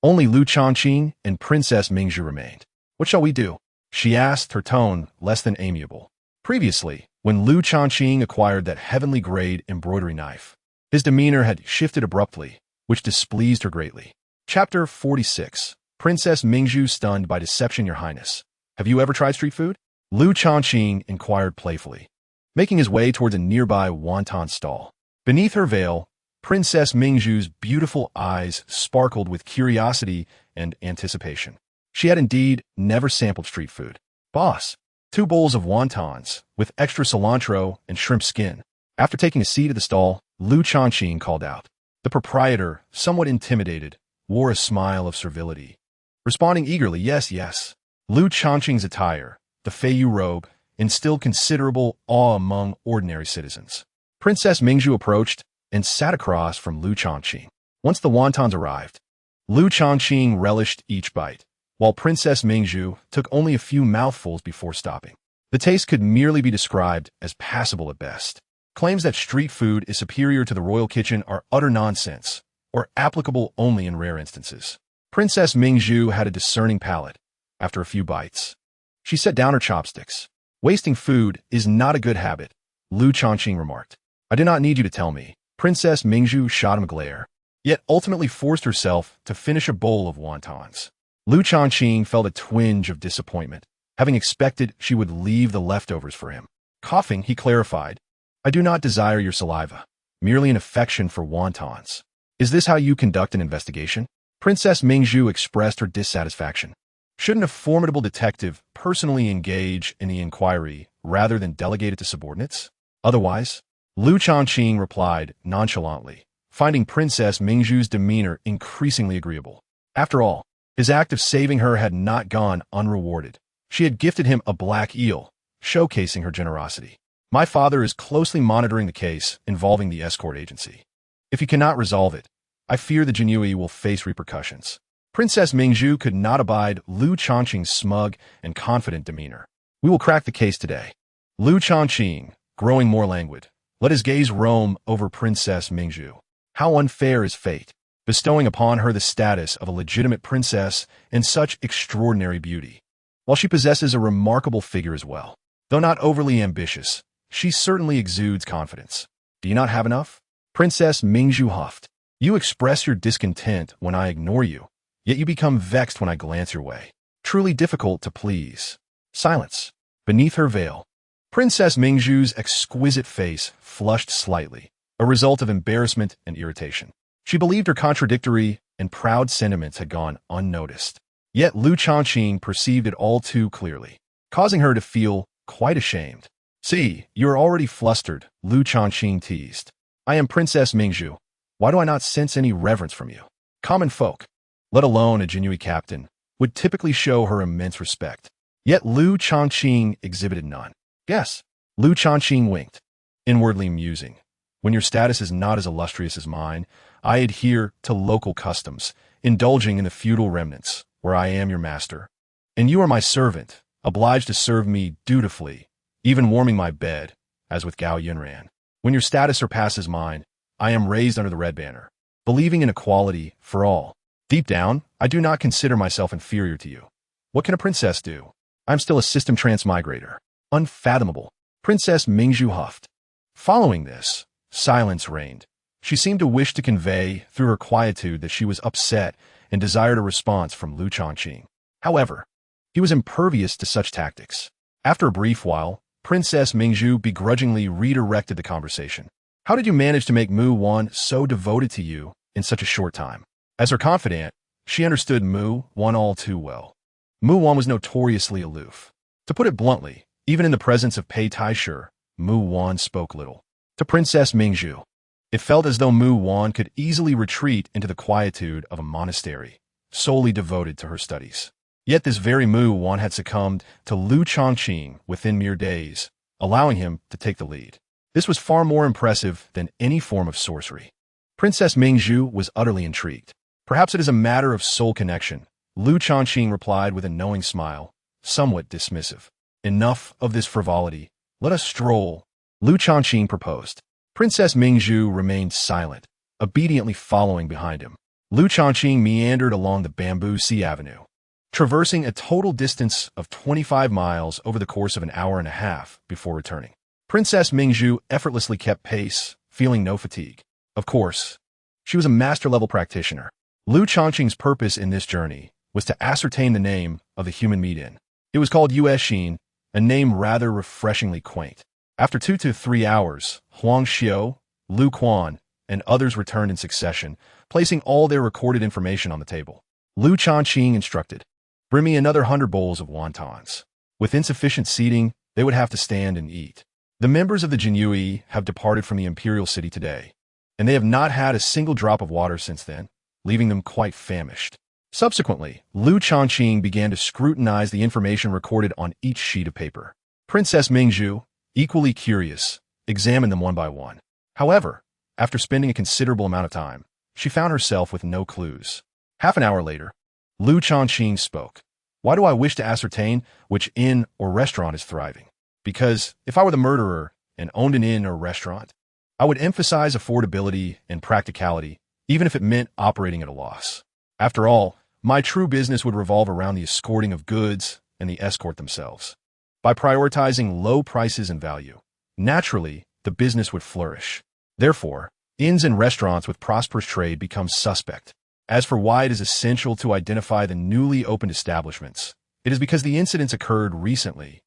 Speaker 1: only Lu Changqing and Princess Mingzhu remained. "What shall we do?" she asked, her tone less than amiable. Previously, when Lu Changqing acquired that heavenly-grade embroidery knife, his demeanor had shifted abruptly, which displeased her greatly. Chapter 46. Princess Mingzhu stunned by deception, Your Highness. Have you ever tried street food? Lu Changqing inquired playfully, making his way towards a nearby wonton stall. Beneath her veil, Princess Mingzhu's beautiful eyes sparkled with curiosity and anticipation. She had indeed never sampled street food. "Boss, 2 bowls of wontons, with extra cilantro and shrimp skin." After taking a seat at the stall, Lu Changqing called out. The proprietor, somewhat intimidated, wore a smile of servility, responding eagerly, "Yes, yes." Lu Changqing's attire, the Feiyu robe, instilled considerable awe among ordinary citizens. Princess Mingzhu approached and sat across from Lu Changqing. Once the wontons arrived, Lu Changqing relished each bite, while Princess Mingzhu took only a few mouthfuls before stopping. The taste could merely be described as passable at best. Claims that street food is superior to the royal kitchen are utter nonsense, or applicable only in rare instances. Princess Mingzhu had a discerning palate. After a few bites, she set down her chopsticks. "Wasting food is not a good habit," Lu Changqing remarked. "I do not need you to tell me." Princess Mingzhu shot him a glare, yet ultimately forced herself to finish a bowl of wontons. Lu Changqing felt a twinge of disappointment, having expected she would leave the leftovers for him. Coughing, he clarified, "I do not desire your saliva, merely an affection for wontons." "Is this how you conduct an investigation?" Princess Mingzhu expressed her dissatisfaction. Shouldn't a formidable detective personally engage in the inquiry rather than delegate it to subordinates? Otherwise, Lu Changqing replied nonchalantly, finding Princess Mingzhu's demeanor increasingly agreeable. After all, his act of saving her had not gone unrewarded. She had gifted him a black eel, showcasing her generosity. "My father is closely monitoring the case involving the escort agency. If he cannot resolve it, I fear the Jinui will face repercussions." Princess Mingzhu could not abide Lu Changqing's smug and confident demeanor. "We will crack the case today." Lu Changqing, growing more languid, let his gaze roam over Princess Mingzhu. How unfair is fate, bestowing upon her the status of a legitimate princess and such extraordinary beauty, while she possesses a remarkable figure as well. Though not overly ambitious, she certainly exudes confidence. "Do you not have enough?" Princess Mingzhu huffed. "You express your discontent when I ignore you, yet you become vexed when I glance your way. Truly difficult to please." Silence. Beneath her veil, Princess Mingzhu's exquisite face flushed slightly, a result of embarrassment and irritation. She believed her contradictory and proud sentiments had gone unnoticed. Yet Lu Changqing perceived it all too clearly, causing her to feel quite ashamed. "See, you are already flustered," Lu Changqing teased. "I am Princess Mingzhu. Why do I not sense any reverence from you? Common folk, let alone a Jinyu captain, would typically show her immense respect. Yet Lu Changqing exhibited none. Yes, Lu Changqing winked, inwardly musing. When your status is not as illustrious as mine, I adhere to local customs, indulging in the feudal remnants, where I am your master. And you are my servant, obliged to serve me dutifully, even warming my bed, as with Gao Yunran. When your status surpasses mine, I am raised under the red banner, believing in equality for all. Deep down, I do not consider myself inferior to you. What can a princess do? I'm still a system transmigrator. Unfathomable. Princess Mingzhu huffed. Following this, silence reigned. She seemed to wish to convey through her quietude that she was upset and desired a response from Lu Changqing. However, he was impervious to such tactics. After a brief while, Princess Mingzhu begrudgingly redirected the conversation. How did you manage to make Mu Wan so devoted to you in such a short time? As her confidant, she understood Mu Wan all too well. Mu Wan was notoriously aloof. To put it bluntly, even in the presence of Pei Taisher, Mu Wan spoke little. To Princess Mingzhu, it felt as though Mu Wan could easily retreat into the quietude of a monastery, solely devoted to her studies. Yet this very Mu Wan had succumbed to Lu Changqing within mere days, allowing him to take the lead. This was far more impressive than any form of sorcery. Princess Mingzhu was utterly intrigued. Perhaps it is a matter of soul connection, Lu Changqing replied with a knowing smile, somewhat dismissive. Enough of this frivolity. Let us stroll, Lu Changqing proposed. Princess Mingzhu remained silent, obediently following behind him. Lu Changqing meandered along the Bamboo Sea Avenue, traversing a total distance of 25 miles over the course of an hour and a half before returning. Princess Mingzhu effortlessly kept pace, feeling no fatigue. Of course, she was a master-level practitioner. Lu Changqing's purpose in this journey was to ascertain the name of the human meat inn. It was called Yuexin, a name rather refreshingly quaint. After 2 to 3 hours, Huang Xiao, Lu Quan, and others returned in succession, placing all their recorded information on the table. Lu Changqing instructed, "Bring me another 100 bowls of wontons." With insufficient seating, they would have to stand and eat. The members of the Jinyu have departed from the Imperial City today, and they have not had a single drop of water since then, leaving them quite famished. Subsequently, Lu Changqing began to scrutinize the information recorded on each sheet of paper. Princess Mingzhu, equally curious, examined them one by one. However, after spending a considerable amount of time, she found herself with no clues. Half an hour later, Lu Changqing spoke. Why do I wish to ascertain which inn or restaurant is thriving? Because if I were the murderer and owned an inn or restaurant, I would emphasize affordability and practicality, even if it meant operating at a loss. After all, my true business would revolve around the escorting of goods and the escort themselves. By prioritizing low prices and value, naturally, the business would flourish. Therefore, inns and restaurants with prosperous trade become suspect. As for why it is essential to identify the newly opened establishments, it is because the incidents occurred recently,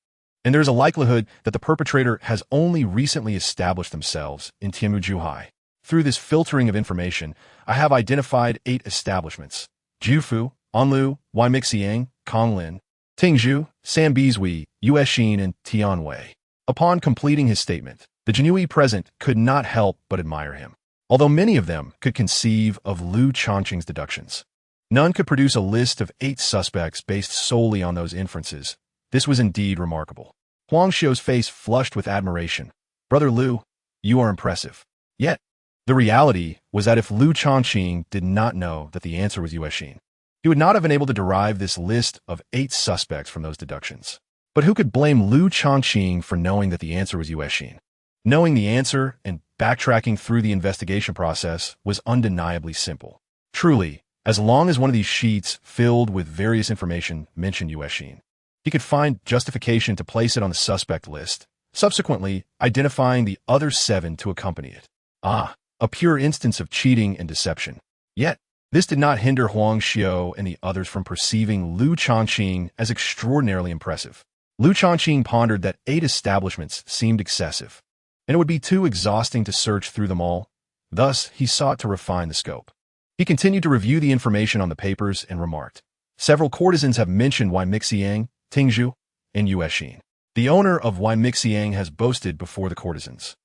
Speaker 1: and there is a likelihood that the perpetrator has only recently established themselves in Tianmujuhai. Through this filtering of information, I have identified 8 establishments: Jufu, Anlu, Waimixiang, Konglin, Tingzhu, Sambizhui, Yuexin, and Tianwei. Upon completing his statement, the Jinyu present could not help but admire him. Although many of them could conceive of Lu Changqing's deductions, none could produce a list of 8 suspects based solely on those inferences. This was indeed remarkable. Huang Xiao's face flushed with admiration. Brother Lu, you are impressive. Yet, the reality was that if Lu Changqing did not know that the answer was Yuexin, he would not have been able to derive this list of 8 suspects from those deductions. But who could blame Lu Changqing for knowing that the answer was Yuexin? Knowing the answer and backtracking through the investigation process was undeniably simple. Truly, as long as one of these sheets filled with various information mentioned Yuexin, he could find justification to place it on the suspect list, subsequently identifying the other 7 to accompany it. A pure instance of cheating and deception. Yet, this did not hinder Huang Xiao and the others from perceiving Lu Changqing as extraordinarily impressive. Lu Changqing pondered that 8 establishments seemed excessive, and it would be too exhausting to search through them all. Thus, he sought to refine the scope. He continued to review the information on the papers and remarked, several courtesans have mentioned Waimixiang, Tingzhu, and Yuexin. The owner of Waimixiang has boasted before the courtesans.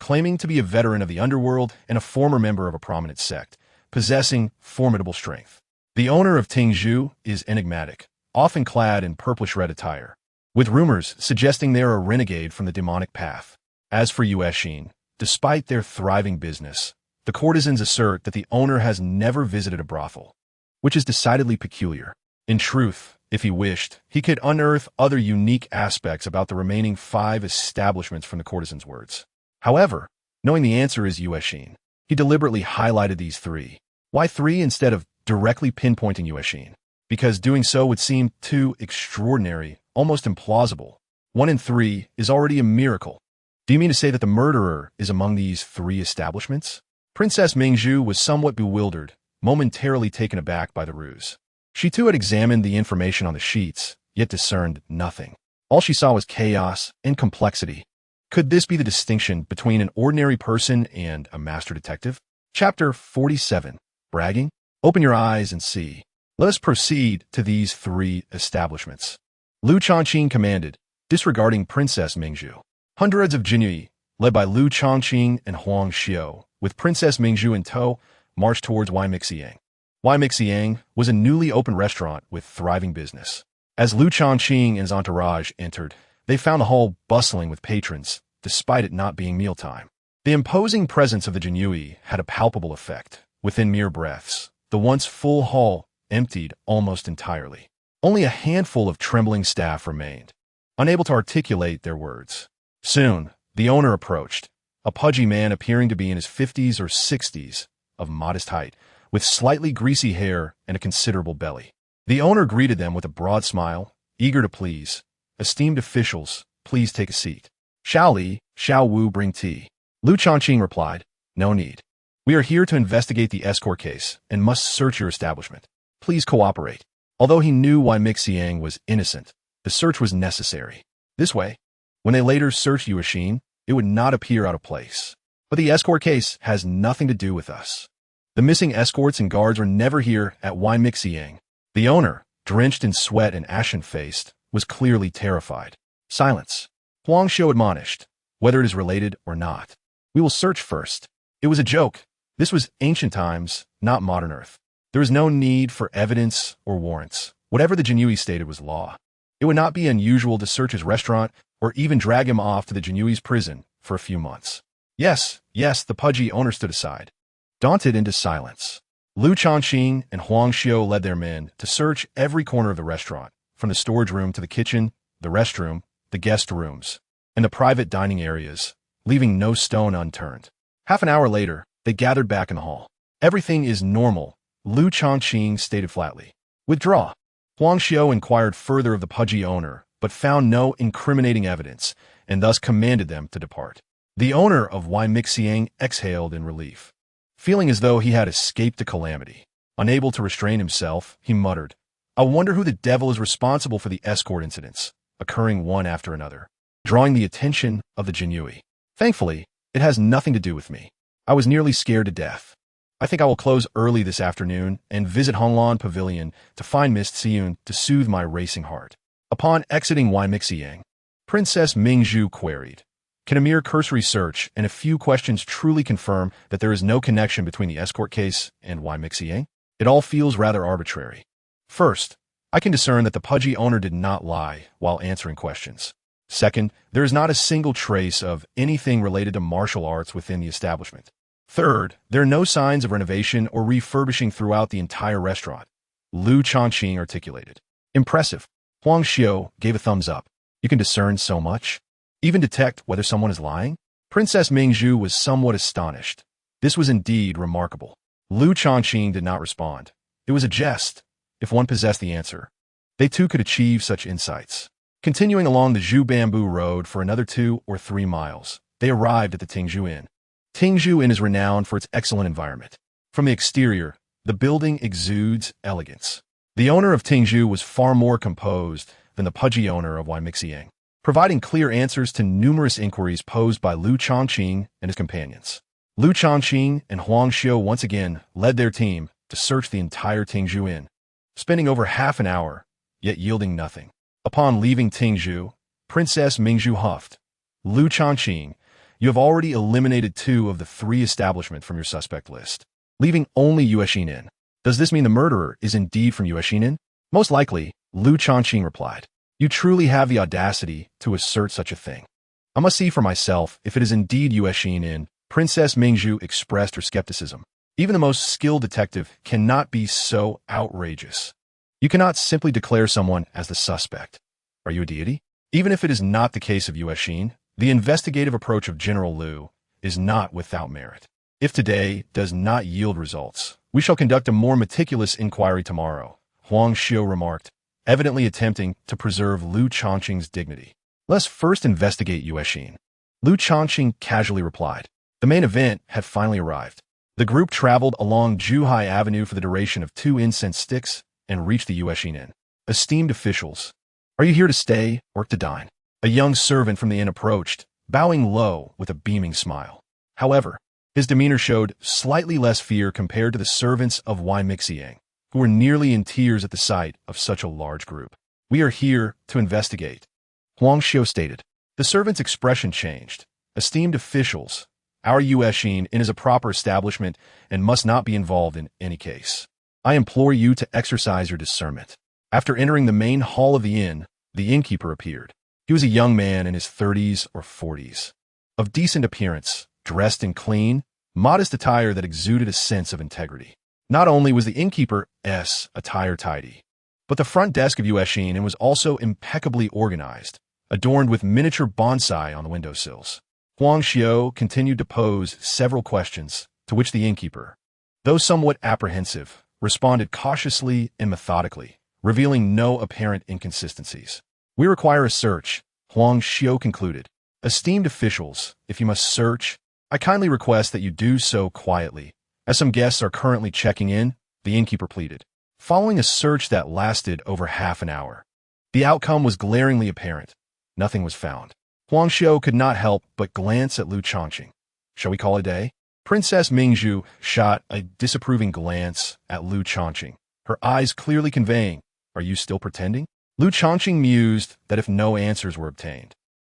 Speaker 1: claiming to be a veteran of the underworld and a former member of a prominent sect, possessing formidable strength. The owner of Tingzhu is enigmatic, often clad in purplish-red attire, with rumors suggesting they're a renegade from the demonic path. As for Yuexin, despite their thriving business, the courtesans assert that the owner has never visited a brothel, which is decidedly peculiar. In truth, if he wished, he could unearth other unique aspects about the remaining 5 establishments from the courtesan's words. However, knowing the answer is Yuexin, he deliberately highlighted these 3. Why 3 instead of directly pinpointing Yuexin? Because doing so would seem too extraordinary, almost implausible. 1 in 3 is already a miracle. Do you mean to say that the murderer is among these 3 establishments? Princess Mingzhu was somewhat bewildered, momentarily taken aback by the ruse. She too had examined the information on the sheets, yet discerned nothing. All she saw was chaos and complexity. Could this be the distinction between an ordinary person and a master detective? Chapter 47. Bragging? Open your eyes and see. Let us proceed to these 3 establishments. Lu Changqing commanded, disregarding Princess Mingzhu. Hundreds of Jinyu, led by Lu Changqing and Huang Xiu, with Princess Mingzhu in tow, marched towards Ymexiang. Ymexiang was a newly opened restaurant with thriving business. As Lu Changqing and his entourage entered, they found the hall bustling with patrons, despite it not being mealtime. The imposing presence of the Jinyu had a palpable effect. Within mere breaths, the once full hall emptied almost entirely. Only a handful of trembling staff remained, unable to articulate their words. Soon, the owner approached, a pudgy man appearing to be in his 50s or 60s, of modest height, with slightly greasy hair and a considerable belly. The owner greeted them with a broad smile, eager to please. Esteemed officials, please take a seat. Xiao Li, Xiao Wu bring tea. Lu Changqing replied, no need. We are here to investigate the escort case and must search your establishment. Please cooperate. Although he knew Ymexiang was innocent, the search was necessary. This way, when they later searched Yuexin, it would not appear out of place. But the escort case has nothing to do with us. The missing escorts and guards were never here at Ymexiang. The owner, drenched in sweat and ashen-faced, was clearly terrified. Silence. Huang Xiu admonished, whether it is related or not. We will search first. It was a joke. This was ancient times, not modern Earth. There was no need for evidence or warrants. Whatever the Jinyu stated was law. It would not be unusual to search his restaurant or even drag him off to the Jinyui's prison for a few months. Yes, the pudgy owner stood aside, daunted into silence. Lu Changqing and Huang Xiu led their men to search every corner of the restaurant, from the storage room to the kitchen, the restroom, the guest rooms, and the private dining areas, leaving no stone unturned. Half an hour later, they gathered back in the hall. Everything is normal, Lu Changqing stated flatly. Withdraw. Huang Xiu inquired further of the pudgy owner, but found no incriminating evidence, and thus commanded them to depart. The owner of Ymexiang exhaled in relief, feeling as though he had escaped a calamity. Unable to restrain himself, he muttered, I wonder who the devil is responsible for the escort incidents, occurring one after another, drawing the attention of the Jinyu. Thankfully, it has nothing to do with me. I was nearly scared to death. I think I will close early this afternoon and visit Honglan Pavilion to find Miss Xiyun to soothe my racing heart. Upon exiting Ymexiang, Princess Mingzhu queried, can a mere cursory search and a few questions truly confirm that there is no connection between the escort case and Ymexiang? It all feels rather arbitrary. First, I can discern that the pudgy owner did not lie while answering questions. Second, there is not a single trace of anything related to martial arts within the establishment. Third, there are no signs of renovation or refurbishing throughout the entire restaurant. Lu Changqing articulated. Impressive. Huang Xiu gave a thumbs up. You can discern so much? Even detect whether someone is lying? Princess Mingzhu was somewhat astonished. This was indeed remarkable. Lu Changqing did not respond. It was a jest, if one possessed the answer. They too could achieve such insights. Continuing along the Zhu Bamboo Road for another 2 or 3 miles, they arrived at the Tingzhu Inn. Tingzhu Inn is renowned for its excellent environment. From the exterior, the building exudes elegance. The owner of Tingzhu was far more composed than the pudgy owner of Ymexiang, providing clear answers to numerous inquiries posed by Lu Changqing and his companions. Lu Changqing and Huang Xiu once again led their team to search the entire Tingzhu Inn, spending over half an hour, yet yielding nothing. Upon leaving Tingzhu, Princess Mingzhu huffed. Lu Changqing, You have already eliminated 2 of the 3 establishments from your suspect list, leaving only Yuexin Inn. Does this mean the murderer is indeed from Yuexin Inn? Most likely, Lu Changqing replied. You truly have the audacity to assert such a thing. I must see for myself if it is indeed Yuexin Inn. Princess Mingzhu expressed her skepticism. Even the most skilled detective cannot be so outrageous. You cannot simply declare someone as the suspect. Are you a deity? Even if it is not the case of Yuexin, the investigative approach of General Lu is not without merit. If today does not yield results, we shall conduct a more meticulous inquiry tomorrow, Huang Xiu remarked, evidently attempting to preserve Lu Changqing's dignity. Let's first investigate Yuexin. Lu Changqing casually replied. The main event had finally arrived. The group traveled along Zhuhai Avenue for the duration of 2 incense sticks and reached the Yuexin Inn. Esteemed officials, are you here to stay or to dine? A young servant from the inn approached, bowing low with a beaming smile. However, his demeanor showed slightly less fear compared to the servants of Wei Mixiang, who were nearly in tears at the sight of such a large group. We are here to investigate, Huang Xiu stated. The servant's expression changed. Esteemed officials, our Yuexin Inn is a proper establishment and must not be involved in any case. I implore you to exercise your discernment. After entering the main hall of the inn, the innkeeper appeared. He was a young man in his 30s or 40s, of decent appearance, dressed in clean, modest attire that exuded a sense of integrity. Not only was the innkeeper's attire tidy, but the front desk of Yuexin Inn was also impeccably organized, adorned with miniature bonsai on the windowsills. Huang Xiu continued to pose several questions, to which the innkeeper, though somewhat apprehensive, responded cautiously and methodically, revealing no apparent inconsistencies. We require a search, Huang Xiu concluded. Esteemed officials, if you must search, I kindly request that you do so quietly, as some guests are currently checking in, the innkeeper pleaded. Following a search that lasted over half an hour, the outcome was glaringly apparent. Nothing was found. Huang Xiu could not help but glance at Lu Changqing. Shall we call it a day? Princess Mingzhu shot a disapproving glance at Lu Changqing, her eyes clearly conveying, are you still pretending? Lu Changqing mused that if no answers were obtained,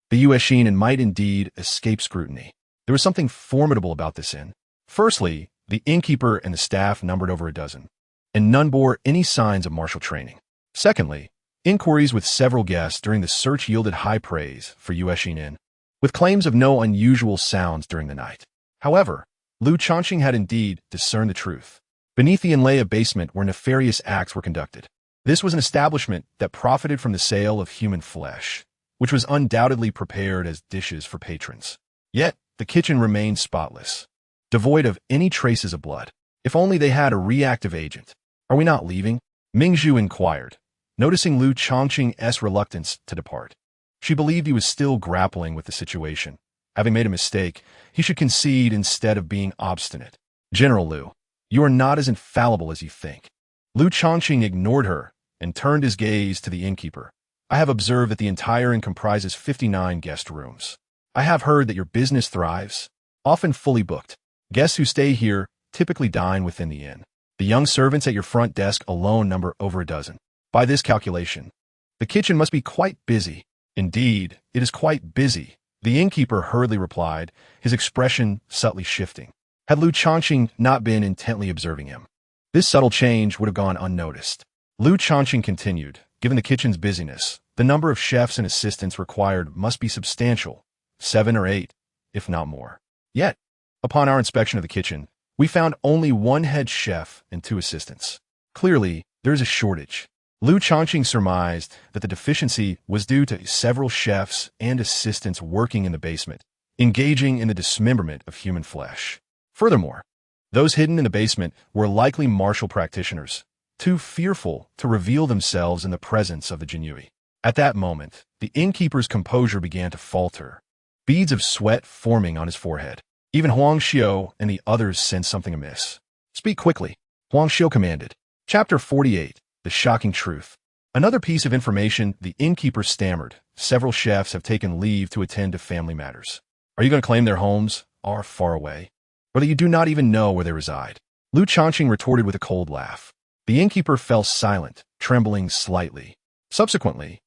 Speaker 1: the Yuexin Inn might indeed escape scrutiny. There was something formidable about this inn. Firstly, the innkeeper and the staff numbered over a dozen, and none bore any signs of martial training. Secondly, inquiries with several guests during the search yielded high praise for Yuexin Inn, with claims of no unusual sounds during the night. However, Lu Changqing had indeed discerned the truth. Beneath the Inlaya basement where nefarious acts were conducted. This was an establishment that profited from the sale of human flesh, which was undoubtedly prepared as dishes for patrons. Yet, the kitchen remained spotless, devoid of any traces of blood. If only they had a reactive agent. Are we not leaving? Mingzhu inquired, noticing Lu Changqing's reluctance to depart. She believed he was still grappling with the situation. Having made a mistake, he should concede instead of being obstinate. General Lu, you are not as infallible as you think. Lu Changqing ignored her and turned his gaze to the innkeeper. I have observed that the entire inn comprises 59 guest rooms. I have heard that your business thrives, often fully booked. Guests who stay here typically dine within the inn. The young servants at your front desk alone number over a dozen. By this calculation, the kitchen must be quite busy. Indeed, it is quite busy, the innkeeper hurriedly replied, his expression subtly shifting. Had Lu Changqing not been intently observing him, this subtle change would have gone unnoticed. Lu Changqing continued, given the kitchen's busyness, the number of chefs and assistants required must be substantial, 7 or 8, if not more. Yet, upon our inspection of the kitchen, we found only 1 head chef and 2 assistants. Clearly, there is a shortage. Lu Changqing surmised that the deficiency was due to several chefs and assistants working in the basement, engaging in the dismemberment of human flesh. Furthermore, those hidden in the basement were likely martial practitioners, too fearful to reveal themselves in the presence of the Jinyui. At that moment, the innkeeper's composure began to falter, beads of sweat forming on his forehead. Even Huang Xiu and the others sensed something amiss. Speak quickly, Huang Xiu commanded. Chapter 48, The Shocking Truth. Another piece of information the innkeeper stammered. Several chefs have taken leave to attend to family matters. Are you going to claim their homes are far away, or that you do not even know where they reside? Lu Changqing retorted with a cold laugh. The innkeeper fell silent, trembling slightly. Subsequently,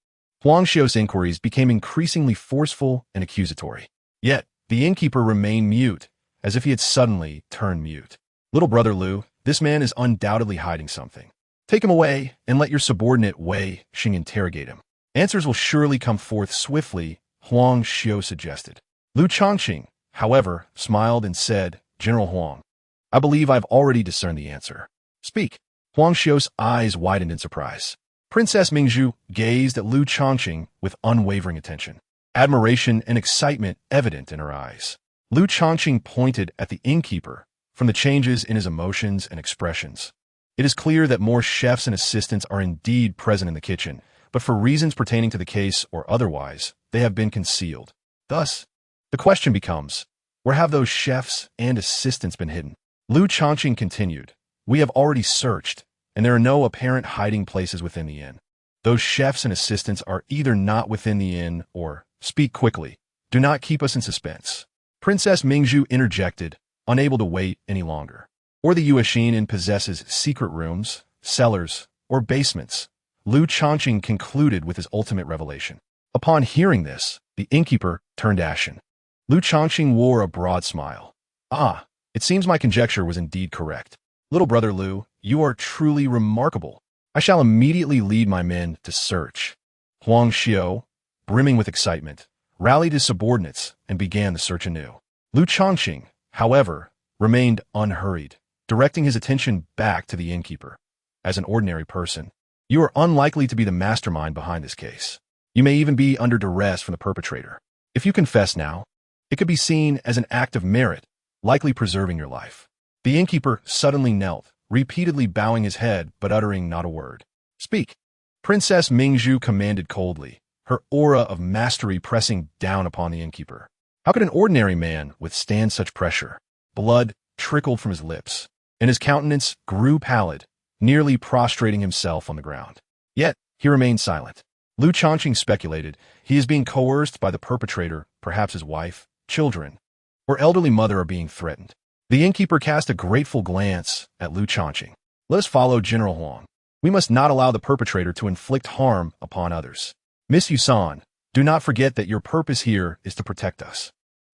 Speaker 1: Huang Xiu's inquiries became increasingly forceful and accusatory. Yet, The innkeeper remained mute, as if he had suddenly turned mute. Little brother Lu, this man is undoubtedly hiding something. Take him away and let your subordinate Wei Xing interrogate him. Answers will surely come forth swiftly, Huang Xiu suggested. Lu Changqing, however, smiled and said, General Huang, I believe I've already discerned the answer. Speak. Huang Xiu's eyes widened in surprise. Princess Mingzhu gazed at Lu Changqing with unwavering attention, admiration and excitement evident in her eyes. Lu Changqing pointed at the innkeeper from the changes in his emotions and expressions. It is clear that more chefs and assistants are indeed present in the kitchen, but for reasons pertaining to the case or otherwise, they have been concealed. Thus, the question becomes, where have those chefs and assistants been hidden? Lu Changqing continued, we have already searched, and there are no apparent hiding places within the inn. Those chefs and assistants are either not within the inn or, speak quickly, do not keep us in suspense. Princess Mingzhu interjected, unable to wait any longer. Or the Yuexin Inn possesses secret rooms, cellars, or basements. Lu Changqing concluded with his ultimate revelation. Upon hearing this, the innkeeper turned ashen. Lu Changqing wore a broad smile. Ah, it seems my conjecture was indeed correct. Little brother Lu, you are truly remarkable. I shall immediately lead my men to search. Huang Xiu, brimming with excitement, rallied his subordinates and began the search anew. Lu Changqing, however, remained unhurried, directing his attention back to the innkeeper. As an ordinary person, you are unlikely to be the mastermind behind this case. You may even be under duress from the perpetrator. If you confess now, it could be seen as an act of merit, likely preserving your life. The innkeeper suddenly knelt, repeatedly bowing his head but uttering not a word. Speak. Princess Mingzhu commanded coldly, her aura of mastery pressing down upon the innkeeper. How could an ordinary man withstand such pressure? Blood trickled from his lips, and his countenance grew pallid, nearly prostrating himself on the ground. Yet, he remained silent. Lu Changqing speculated he is being coerced by the perpetrator, perhaps his wife, children, or elderly mother are being threatened. The innkeeper cast a grateful glance at Lu Changqing. Let us follow General Huang. We must not allow the perpetrator to inflict harm upon others. Miss Yusan, do not forget that your purpose here is to protect us.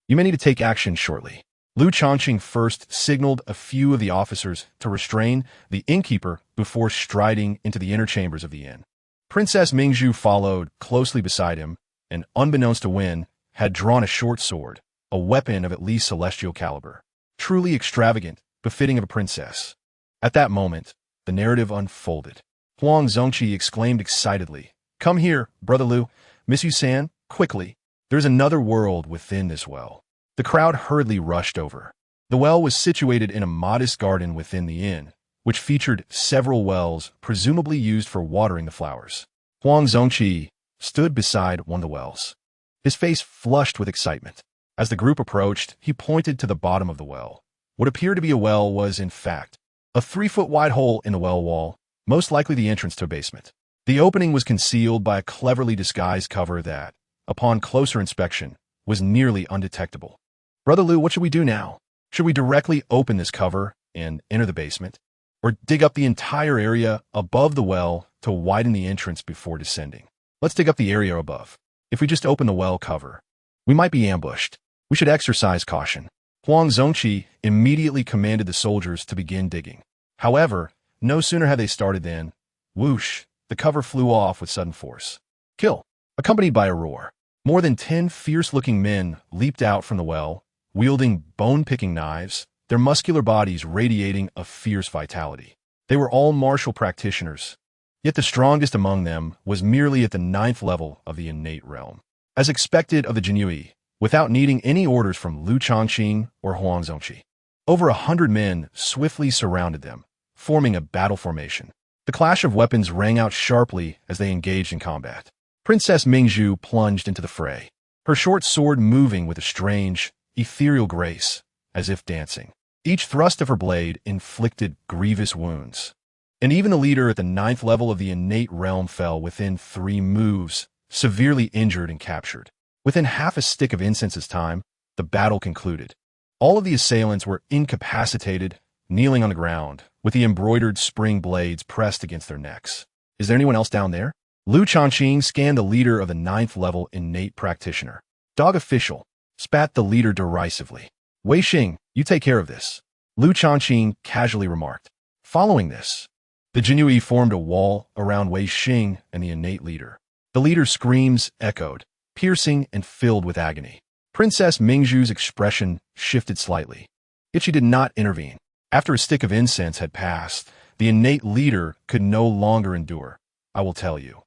Speaker 1: You may need to take action shortly. Lu Changqing first signaled a few of the officers to restrain the innkeeper before striding into the inner chambers of the inn. Princess Mingzhu followed closely beside him, and unbeknownst to Wen, had drawn a short sword, a weapon of at least celestial caliber. Truly extravagant, befitting of a princess. At that moment, the narrative unfolded. Huang Zongqi exclaimed excitedly, Come here, brother Lu, Miss Yusan, quickly. There's another world within this well. The crowd hurriedly rushed over. The well was situated in a modest garden within the inn, which featured several wells presumably used for watering the flowers. Huang Zongqi stood beside one of the wells, his face flushed with excitement. As the group approached, he pointed to the bottom of the well. What appeared to be a well was, in fact, a 3-foot-wide hole in the well wall, most likely the entrance to a basement. The opening was concealed by a cleverly disguised cover that, upon closer inspection, was nearly undetectable. Brother Lu, what should we do now? Should we directly open this cover and enter the basement, or dig up the entire area above the well to widen the entrance before descending? Let's dig up the area above. If we just open the well cover, we might be ambushed. We should exercise caution. Huang Zongqi immediately commanded the soldiers to begin digging. However, no sooner had they started than, whoosh, the cover flew off with sudden force. Kill, accompanied by a roar. More than 10 fierce-looking men leaped out from the well, wielding bone-picking knives, their muscular bodies radiating a fierce vitality. They were all martial practitioners, yet the strongest among them was merely at the 9th level of the innate realm. As expected of the Jinyui, without needing any orders from Lu Changqing or Huang Zongqi, over 100 men swiftly surrounded them, forming a battle formation. The clash of weapons rang out sharply as they engaged in combat. Princess Mingzhu plunged into the fray, her short sword moving with a strange, ethereal grace, as if dancing. Each thrust of her blade inflicted grievous wounds. And even the leader at the 9th level of the innate realm fell within 3 moves, severely injured and captured. Within half a stick of incense's time, the battle concluded. All of the assailants were incapacitated, kneeling on the ground, with the embroidered spring blades pressed against their necks. Is there anyone else down there? Lu Changqing scanned the leader of the 9th level innate practitioner. Dog official, spat the leader derisively. Wei Xing, you take care of this, Lu Changqing casually remarked. Following this, the Jinui formed a wall around Wei Xing and the innate leader. The leader's screams echoed, piercing and filled with agony. Princess Mingzhu's expression shifted slightly, yet she did not intervene. After a stick of incense had passed, the innate leader could no longer endure. I will tell you.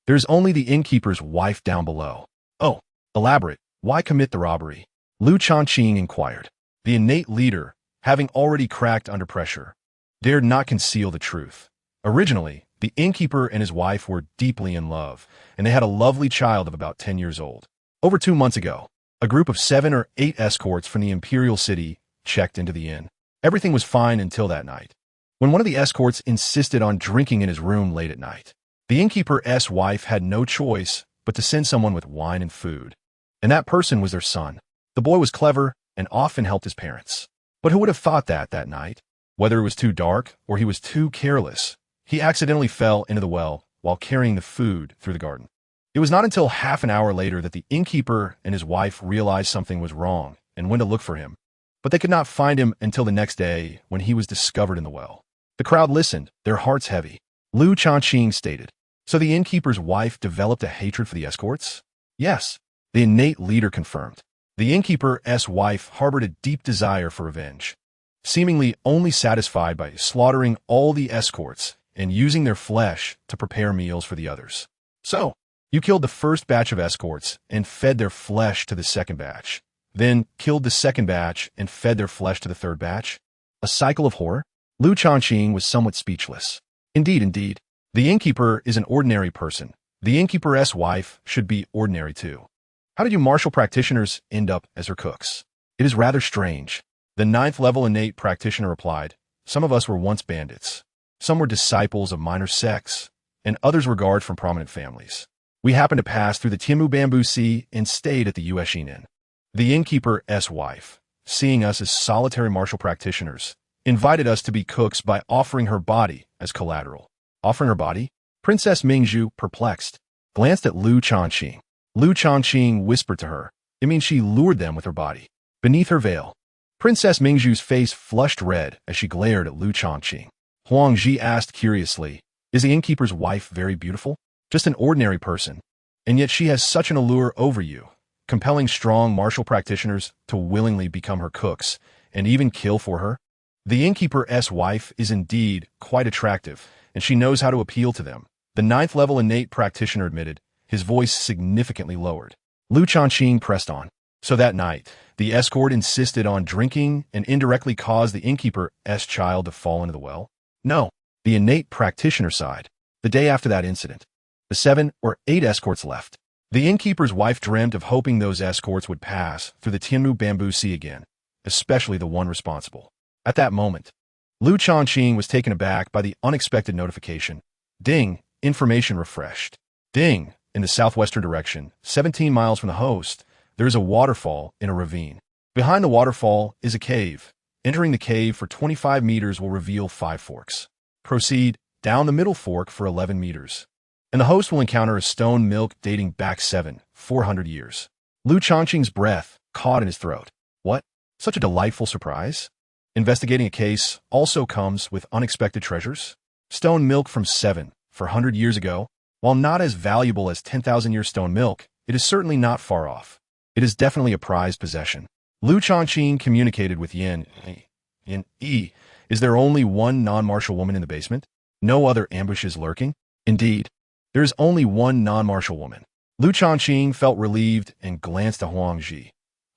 Speaker 1: There's only the innkeeper's wife down below. Oh, elaborate. Why commit the robbery? Lu Changqing inquired. The innate leader, having already cracked under pressure, dared not conceal the truth. Originally, the innkeeper and his wife were deeply in love, and they had a lovely child of about 10 years old. Over 2 months ago, a group of 7 or 8 escorts from the imperial city checked into the inn. Everything was fine until that night, when one of the escorts insisted on drinking in his room late at night. The innkeeper's wife had no choice but to send someone with wine and food, and that person was their son. The boy was clever and often helped his parents. But who would have thought that night, whether it was too dark or he was too careless, he accidentally fell into the well while carrying the food through the garden. It was not until half an hour later that the innkeeper and his wife realized something was wrong and went to look for him. But they could not find him until the next day when he was discovered in the well. The crowd listened, their hearts heavy. Lu Changqing stated, so the innkeeper's wife developed a hatred for the escorts? Yes, the innate leader confirmed. The innkeeper's wife harbored a deep desire for revenge, seemingly only satisfied by slaughtering all the escorts and using their flesh to prepare meals for the others. So, you killed the first batch of escorts and fed their flesh to the second batch, then killed the second batch and fed their flesh to the third batch? A cycle of horror? Lu Changqing was somewhat speechless. Indeed. The innkeeper is an ordinary person. The innkeeper's wife should be ordinary too. How did you martial practitioners end up as her cooks? It is rather strange. The 9th level innate practitioner replied, some of us were once bandits. Some were disciples of minor sects, and others were guards from prominent families. We happened to pass through the Tianmu Bamboo Sea and stayed at the Yuexin Inn. The innkeeper's wife, seeing us as solitary martial practitioners, invited us to be cooks by offering her body as collateral. Offering her body? Princess Mingzhu, perplexed, glanced at Lu Changqing. Lu Changqing whispered to her, it means she lured them with her body. Beneath her veil, Princess Mingzhu's face flushed red as she glared at Lu Changqing. Huang Ji asked curiously, is the innkeeper's wife very beautiful? Just an ordinary person, and yet she has such an allure over you, compelling strong martial practitioners to willingly become her cooks and even kill for her? The innkeeper's wife is indeed quite attractive, and she knows how to appeal to them, the 9th level innate practitioner admitted, his voice significantly lowered. Lu Changqing pressed on. So that night, the escort insisted on drinking and indirectly caused the innkeeper's child to fall into the well? No, the innate practitioner sighed. The day after that incident, the 7 or 8 escorts left. The innkeeper's wife dreamt of hoping those escorts would pass through the Tianmu Bamboo Sea again, especially the one responsible. At that moment, Lu Changqing was taken aback by the unexpected notification. Ding, information refreshed. Ding, in the southwestern direction, 17 miles from the host, there is a waterfall in a ravine. Behind the waterfall is a cave. Entering the cave for 25 meters will reveal 5 forks. Proceed down the middle fork for 11 meters. And the host will encounter a stone milk dating back 400 years. Lu Changqing's breath caught in his throat. What? Such a delightful surprise? Investigating a case also comes with unexpected treasures. Stone milk from 400 years ago, while not as valuable as 10,000-year stone milk, it is certainly not far off. It is definitely a prized possession. Lu Changqing communicated with Yin. Is there only one non-martial woman in the basement? No other ambushes lurking? Indeed. There is only one non-martial woman. Lu Changqing felt relieved and glanced at Huang Ji.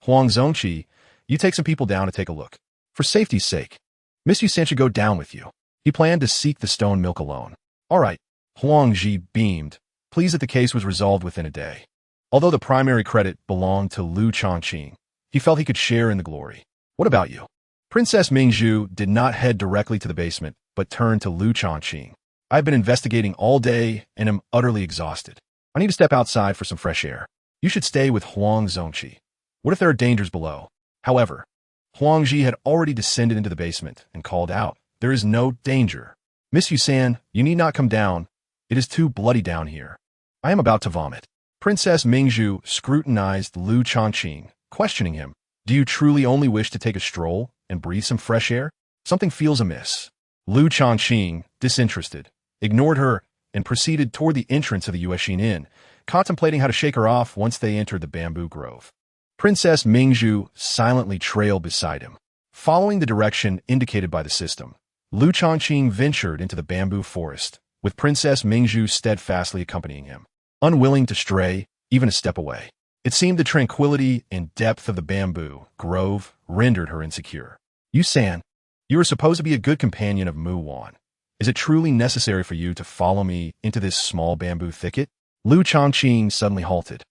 Speaker 1: Huang Zongqi, you take some people down to take a look. For safety's sake, Miss Yusan should go down with you. He planned to seek the stone milk alone. All right. Huang Ji beamed, pleased that the case was resolved within a day. Although the primary credit belonged to Lu Changqing, he felt he could share in the glory. What about you? Princess Mingzhu did not head directly to the basement, but turned to Lu Changqing. I've been investigating all day and am utterly exhausted. I need to step outside for some fresh air. You should stay with Huang Zongqi. What if there are dangers below? However, Huang Ji had already descended into the basement and called out, there is no danger. Miss Yusan, you need not come down. It is too bloody down here. I am about to vomit. Princess Mingzhu scrutinized Lu Changqing, questioning him. Do you truly only wish to take a stroll and breathe some fresh air? Something feels amiss. Changqing, disinterested, ignored her and proceeded toward the entrance of the Yuexin Inn, contemplating how to shake her off once they entered the bamboo grove. Princess Mingzhu silently trailed beside him. Following the direction indicated by the system, Changqing ventured into the bamboo forest, with Princess Mingzhu steadfastly accompanying him, unwilling to stray even a step away. It seemed the tranquility and depth of the bamboo grove rendered her insecure. "Yu-san, you are supposed to be a good companion of Mu-wan. Is it truly necessary for you to follow me into this small bamboo thicket?" Changqing suddenly halted,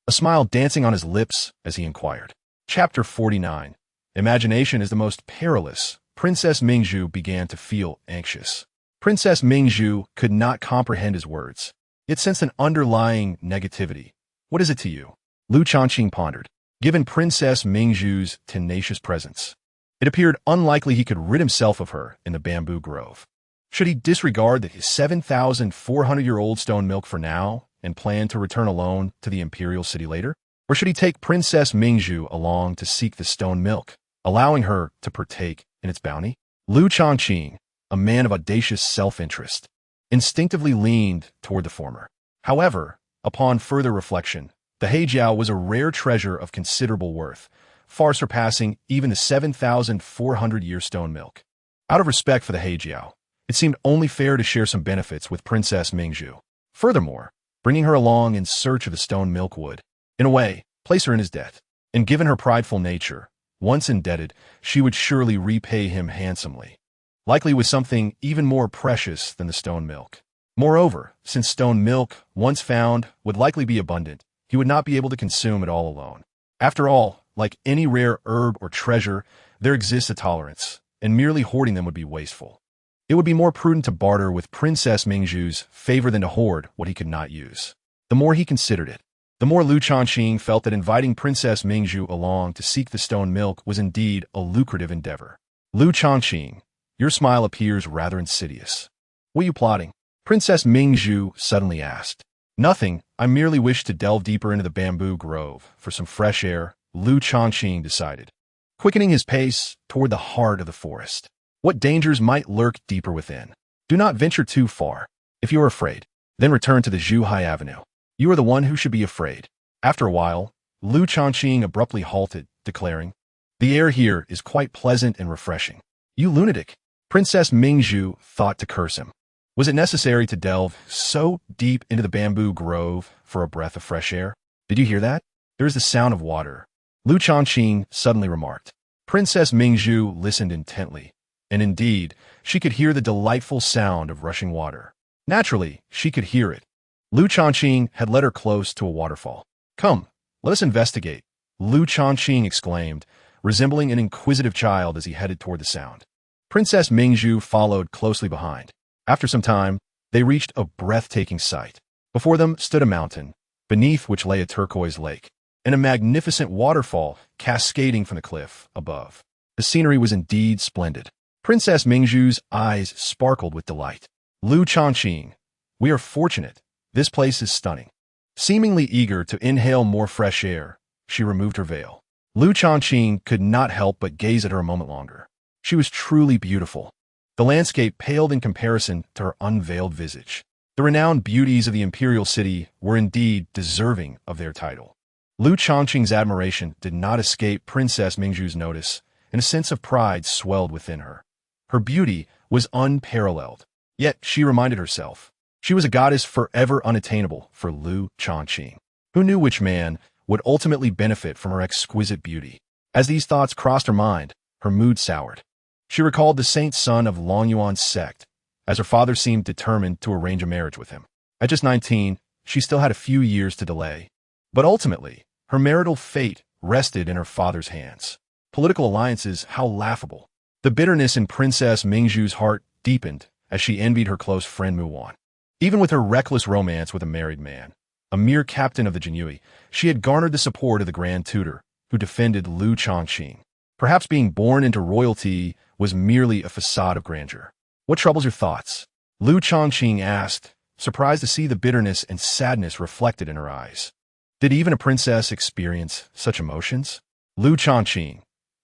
Speaker 1: a smile dancing on his lips as he inquired. Chapter 49. Imagination is the most perilous. Princess Mingzhu began to feel anxious. Princess Mingzhu could not comprehend his words, yet sensed an underlying negativity. "What is it to you?" Changqing pondered. Given Princess Mingzhu's tenacious presence, it appeared unlikely he could rid himself of her in the bamboo grove. Should he disregard his 7,400-year-old stone milk for now and plan to return alone to the imperial city later? Or should he take Princess Mingzhu along to seek the stone milk, allowing her to partake in its bounty? Changqing, a man of audacious self-interest, instinctively leaned toward the former. However, upon further reflection, the Heijiao was a rare treasure of considerable worth, far surpassing even the 7,400-year stone milk. Out of respect for the Heijiao, it seemed only fair to share some benefits with Princess Mingzhu. Furthermore, bringing her along in search of the stone milk would, in a way, place her in his debt. And given her prideful nature, once indebted, she would surely repay him handsomely, likely with something even more precious than the stone milk. Moreover, since stone milk, once found, would likely be abundant, he would not be able to consume it all alone. After all, like any rare herb or treasure, there exists a tolerance, and merely hoarding them would be wasteful. It would be more prudent to barter with Princess Mingzhu's favor than to hoard what he could not use. The more he considered it, the more Changqing felt that inviting Princess Mingzhu along to seek the stone milk was indeed a lucrative endeavor. Changqing, your smile appears rather insidious. What are you plotting? Princess Mingzhu suddenly asked. Nothing, I merely wish to delve deeper into the bamboo grove for some fresh air, Changqing decided, quickening his pace toward the heart of the forest. What dangers might lurk deeper within? Do not venture too far. If you are afraid, then return to the Zhuhai Avenue. You are the one who should be afraid. After a while, Changqing abruptly halted, declaring, "The air here is quite pleasant and refreshing." "You lunatic!" Princess Mingzhu thought to curse him. Was it necessary to delve so deep into the bamboo grove for a breath of fresh air? "Did you hear that? There is the sound of water," Changqing suddenly remarked. Princess Mingzhu listened intently, and indeed, she could hear the delightful sound of rushing water. Naturally, she could hear it. Changqing had led her close to a waterfall. "Come, let us investigate," Changqing exclaimed, resembling an inquisitive child as he headed toward the sound. Princess Mingzhu followed closely behind. After some time, they reached a breathtaking sight. Before them stood a mountain, beneath which lay a turquoise lake, and a magnificent waterfall cascading from the cliff above. The scenery was indeed splendid. Princess Mingzhu's eyes sparkled with delight. Changqing, we are fortunate. This place is stunning." Seemingly eager to inhale more fresh air, she removed her veil. Changqing could not help but gaze at her a moment longer. She was truly beautiful. The landscape paled in comparison to her unveiled visage. The renowned beauties of the imperial city were indeed deserving of their title. Changqing's admiration did not escape Princess Mingzhu's notice, and a sense of pride swelled within her. Her beauty was unparalleled, yet she reminded herself, she was a goddess forever unattainable for Changqing. Who knew which man would ultimately benefit from her exquisite beauty? As these thoughts crossed her mind, her mood soured. She recalled the saint son of Longyuan's sect, as her father seemed determined to arrange a marriage with him. At just 19, she still had a few years to delay. But ultimately, her marital fate rested in her father's hands. Political alliances, how laughable. The bitterness in Princess Mingzhu's heart deepened as she envied her close friend Mu-wan. Even with her reckless romance with a married man, a mere captain of the Jinyui, she had garnered the support of the Grand Tutor, who defended Changqing. Perhaps being born into royalty was merely a facade of grandeur. "What troubles your thoughts?" Changqing asked, surprised to see the bitterness and sadness reflected in her eyes. Did even a princess experience such emotions? Lu Changqing,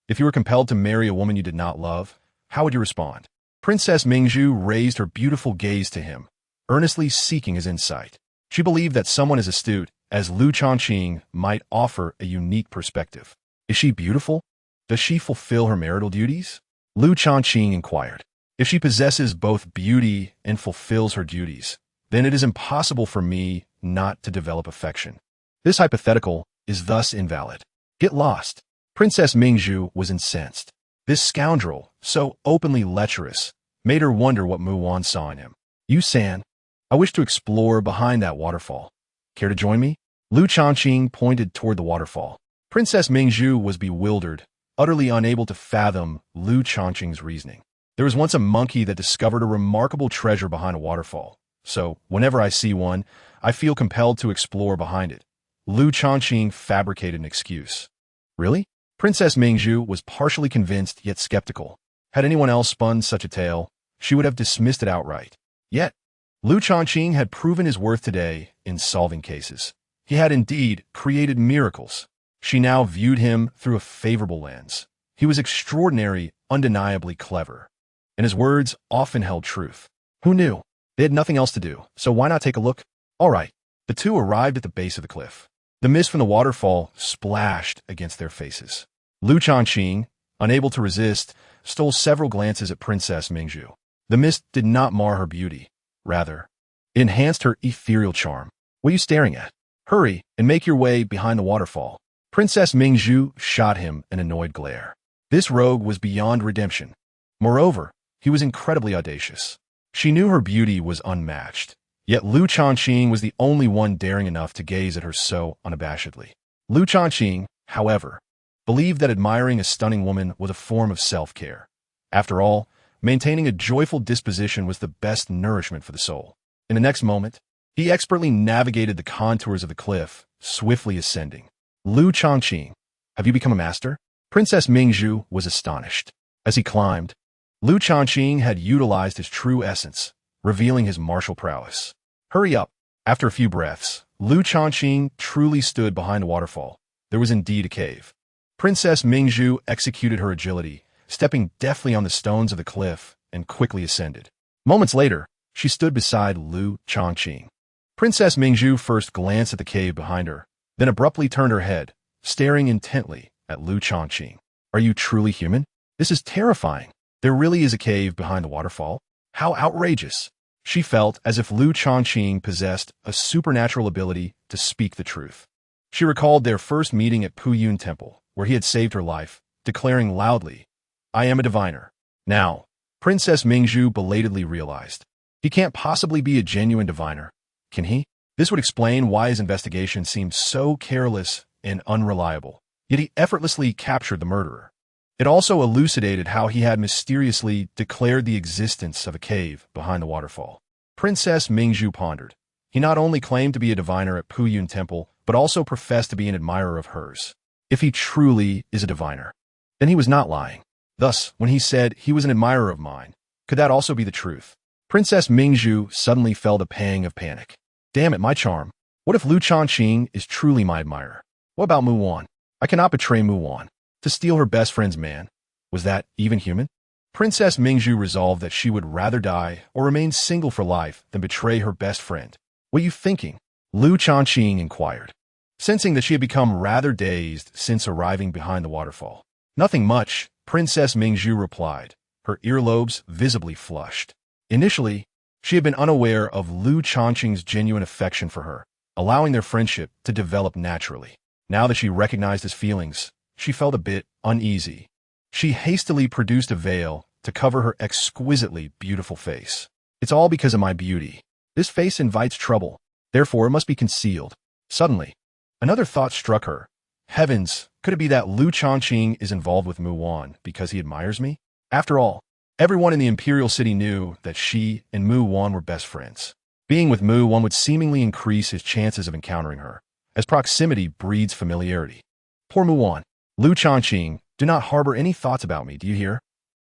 Speaker 1: if you were compelled to marry a woman you did not love, how would you respond? Princess Mingzhu raised her beautiful gaze to him, earnestly seeking his insight. She believed that someone as astute as Lu Changqing might offer a unique perspective. Is she beautiful? Does she fulfill her marital duties? Lu Changqing inquired. If she possesses both beauty and fulfills her duties, then it is impossible for me not to develop affection. This hypothetical is thus invalid. Get lost. Princess Mingzhu was incensed. This scoundrel, so openly lecherous, made her wonder what Mu Wan saw in him. You San, I wish to explore behind that waterfall. Care to join me? Lu Changqing pointed toward the waterfall. Princess Mingzhu was bewildered, utterly unable to fathom Lu Changqing's reasoning. There was once a monkey that discovered a remarkable treasure behind a waterfall, so whenever I see one, I feel compelled to explore behind it. Lu Changqing fabricated an excuse. Really? Princess Mingzhu was partially convinced yet skeptical. Had anyone else spun such a tale, she would have dismissed it outright. Yet, Lu Changqing had proven his worth today in solving cases. He had indeed created miracles. She now viewed him through a favorable lens. He was extraordinary, undeniably clever. And his words often held truth. Who knew? They had nothing else to do, so why not take a look? All right. The two arrived at the base of the cliff. The mist from the waterfall splashed against their faces. Lu Changqing, unable to resist, stole several glances at Princess Mingzhu. The mist did not mar her beauty. Rather, it enhanced her ethereal charm. What are you staring at? Hurry and make your way behind the waterfall. Princess Mingzhu shot him an annoyed glare. This rogue was beyond redemption. Moreover, he was incredibly audacious. She knew her beauty was unmatched, yet Lu Changqing was the only one daring enough to gaze at her so unabashedly. Lu Changqing, however, believed that admiring a stunning woman was a form of self-care. After all, maintaining a joyful disposition was the best nourishment for the soul. In the next moment, he expertly navigated the contours of the cliff, swiftly ascending. Lu Changqing, have you become a master? Princess Mingzhu was astonished. As he climbed, Lu Changqing had utilized his true essence, revealing his martial prowess. Hurry up. After a few breaths, Lu Changqing truly stood behind the waterfall. There was indeed a cave. Princess Mingzhu executed her agility, stepping deftly on the stones of the cliff, and quickly ascended. Moments later, she stood beside Lu Changqing. Princess Mingzhu first glanced at the cave behind her, then abruptly turned her head, staring intently at Lu Changqing. Are you truly human? This is terrifying. There really is a cave behind the waterfall? How outrageous! She felt as if Lu Changqing possessed a supernatural ability to speak the truth. She recalled their first meeting at Puyun Temple, where he had saved her life, declaring loudly, I am a diviner. Now, Princess Mingzhu belatedly realized, he can't possibly be a genuine diviner, can he? This would explain why his investigation seemed so careless and unreliable, yet he effortlessly captured the murderer. It also elucidated how he had mysteriously declared the existence of a cave behind the waterfall. Princess Mingzhu pondered. He not only claimed to be a diviner at Puyun Temple, but also professed to be an admirer of hers. If he truly is a diviner, then he was not lying. Thus, when he said he was an admirer of mine, could that also be the truth? Princess Mingzhu suddenly felt a pang of panic. Damn it, my charm. What if Lu Changqing is truly my admirer? What about Mu Wan? I cannot betray Mu Wan. To steal her best friend's man, was that even human? Princess Mingzhu resolved that she would rather die or remain single for life than betray her best friend. What are you thinking? Lu Changqing inquired, sensing that she had become rather dazed since arriving behind the waterfall. Nothing much, Princess Mingzhu replied, her earlobes visibly flushed. Initially, she had been unaware of Lu Changqing's genuine affection for her, allowing their friendship to develop naturally. Now that she recognized his feelings, she felt a bit uneasy. She hastily produced a veil to cover her exquisitely beautiful face. It's all because of my beauty. This face invites trouble, therefore it must be concealed. Suddenly, another thought struck her. Heavens, could it be that Lu Changqing is involved with Mu Wan because he admires me? After all, everyone in the Imperial City knew that she and Mu Wan were best friends. Being with Mu Wan would seemingly increase his chances of encountering her, as proximity breeds familiarity. Poor Mu Wan. Lu Changqing, do not harbor any thoughts about me, do you hear?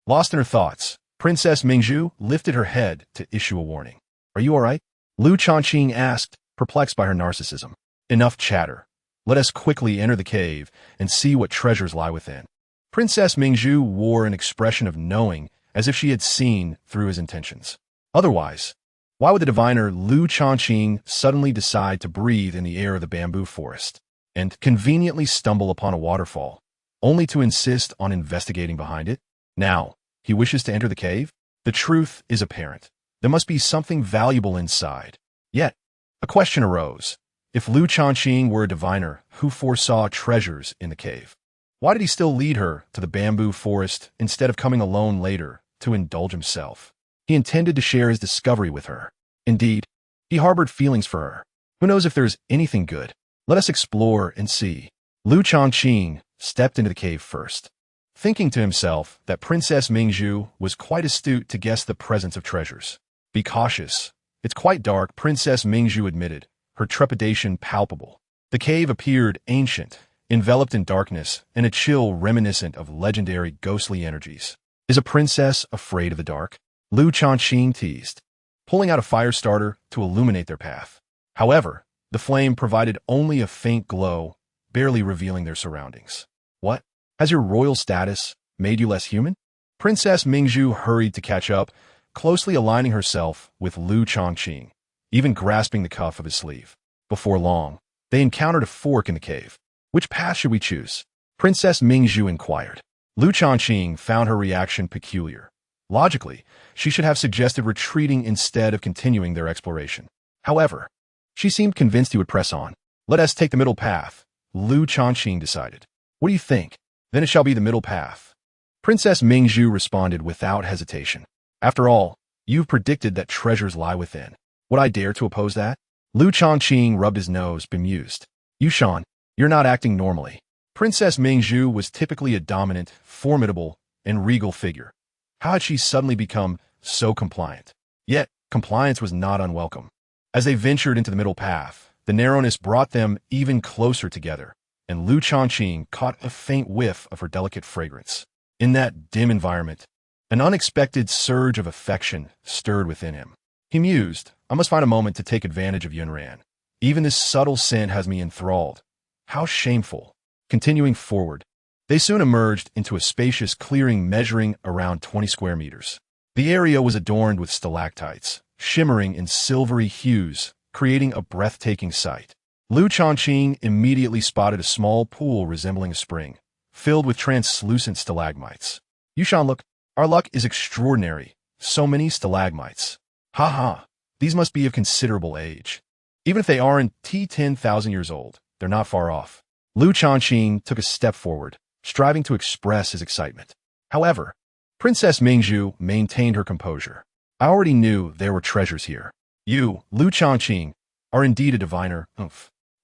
Speaker 1: Lost in her thoughts, Princess Mingzhu lifted her head to issue a warning. Are you all right? Lu Changqing asked, perplexed by her narcissism. Enough chatter. Let us quickly enter the cave and see what treasures lie within. Princess Mingzhu wore an expression of knowing, as if she had seen through his intentions. Otherwise, why would the diviner Lu Changqing suddenly decide to breathe in the air of the bamboo forest and conveniently stumble upon a waterfall, only to insist on investigating behind it? Now, he wishes to enter the cave? The truth is apparent. There must be something valuable inside. Yet, a question arose. If Lu Changqing were a diviner who foresaw treasures in the cave, why did he still lead her to the bamboo forest instead of coming alone later to indulge himself? He intended to share his discovery with her. Indeed, he harbored feelings for her. Who knows if there's anything good? Let us explore and see. Lu Changqing stepped into the cave first, thinking to himself that Princess Mingzhu was quite astute to guess the presence of treasures. Be cautious. It's quite dark, Princess Mingzhu admitted, her trepidation palpable. The cave appeared ancient, enveloped in darkness and a chill reminiscent of legendary ghostly energies. Is a princess afraid of the dark? Lu Changqing teased, pulling out a fire starter to illuminate their path. However, the flame provided only a faint glow, barely revealing their surroundings. What? Has your royal status made you less human? Princess Mingzhu hurried to catch up, closely aligning herself with Lu Changqing, even grasping the cuff of his sleeve. Before long, they encountered a fork in the cave. Which path should we choose? Princess Mingzhu inquired. Lu Changqing found her reaction peculiar. Logically, she should have suggested retreating instead of continuing their exploration. However, she seemed convinced he would press on. Let us take the middle path, Lu Changqing decided. What do you think? Then it shall be the middle path. Princess Mingzhu responded without hesitation. After all, you've predicted that treasures lie within. Would I dare to oppose that? Lu Changqing rubbed his nose, bemused. Yushan, you're not acting normally. Princess Mingzhu was typically a dominant, formidable, and regal figure. How had she suddenly become so compliant? Yet, compliance was not unwelcome. As they ventured into the middle path, the narrowness brought them even closer together, and Lu Changqing caught a faint whiff of her delicate fragrance. In that dim environment, an unexpected surge of affection stirred within him. He mused, I must find a moment to take advantage of Yunran. Even this subtle scent has me enthralled. How shameful. Continuing forward, they soon emerged into a spacious clearing measuring around 20 square meters. The area was adorned with stalactites, shimmering in silvery hues, creating a breathtaking sight. Lu Changqing immediately spotted a small pool resembling a spring, filled with translucent stalagmites. Yushan, look, our luck is extraordinary. So many stalagmites. Ha ha, these must be of considerable age. Even if they aren't 10,000 years old, they're not far off. Lu Changqing took a step forward, striving to express his excitement. However, Princess Mingzhu maintained her composure. I already knew there were treasures here. You, Lu Changqing, are indeed a diviner.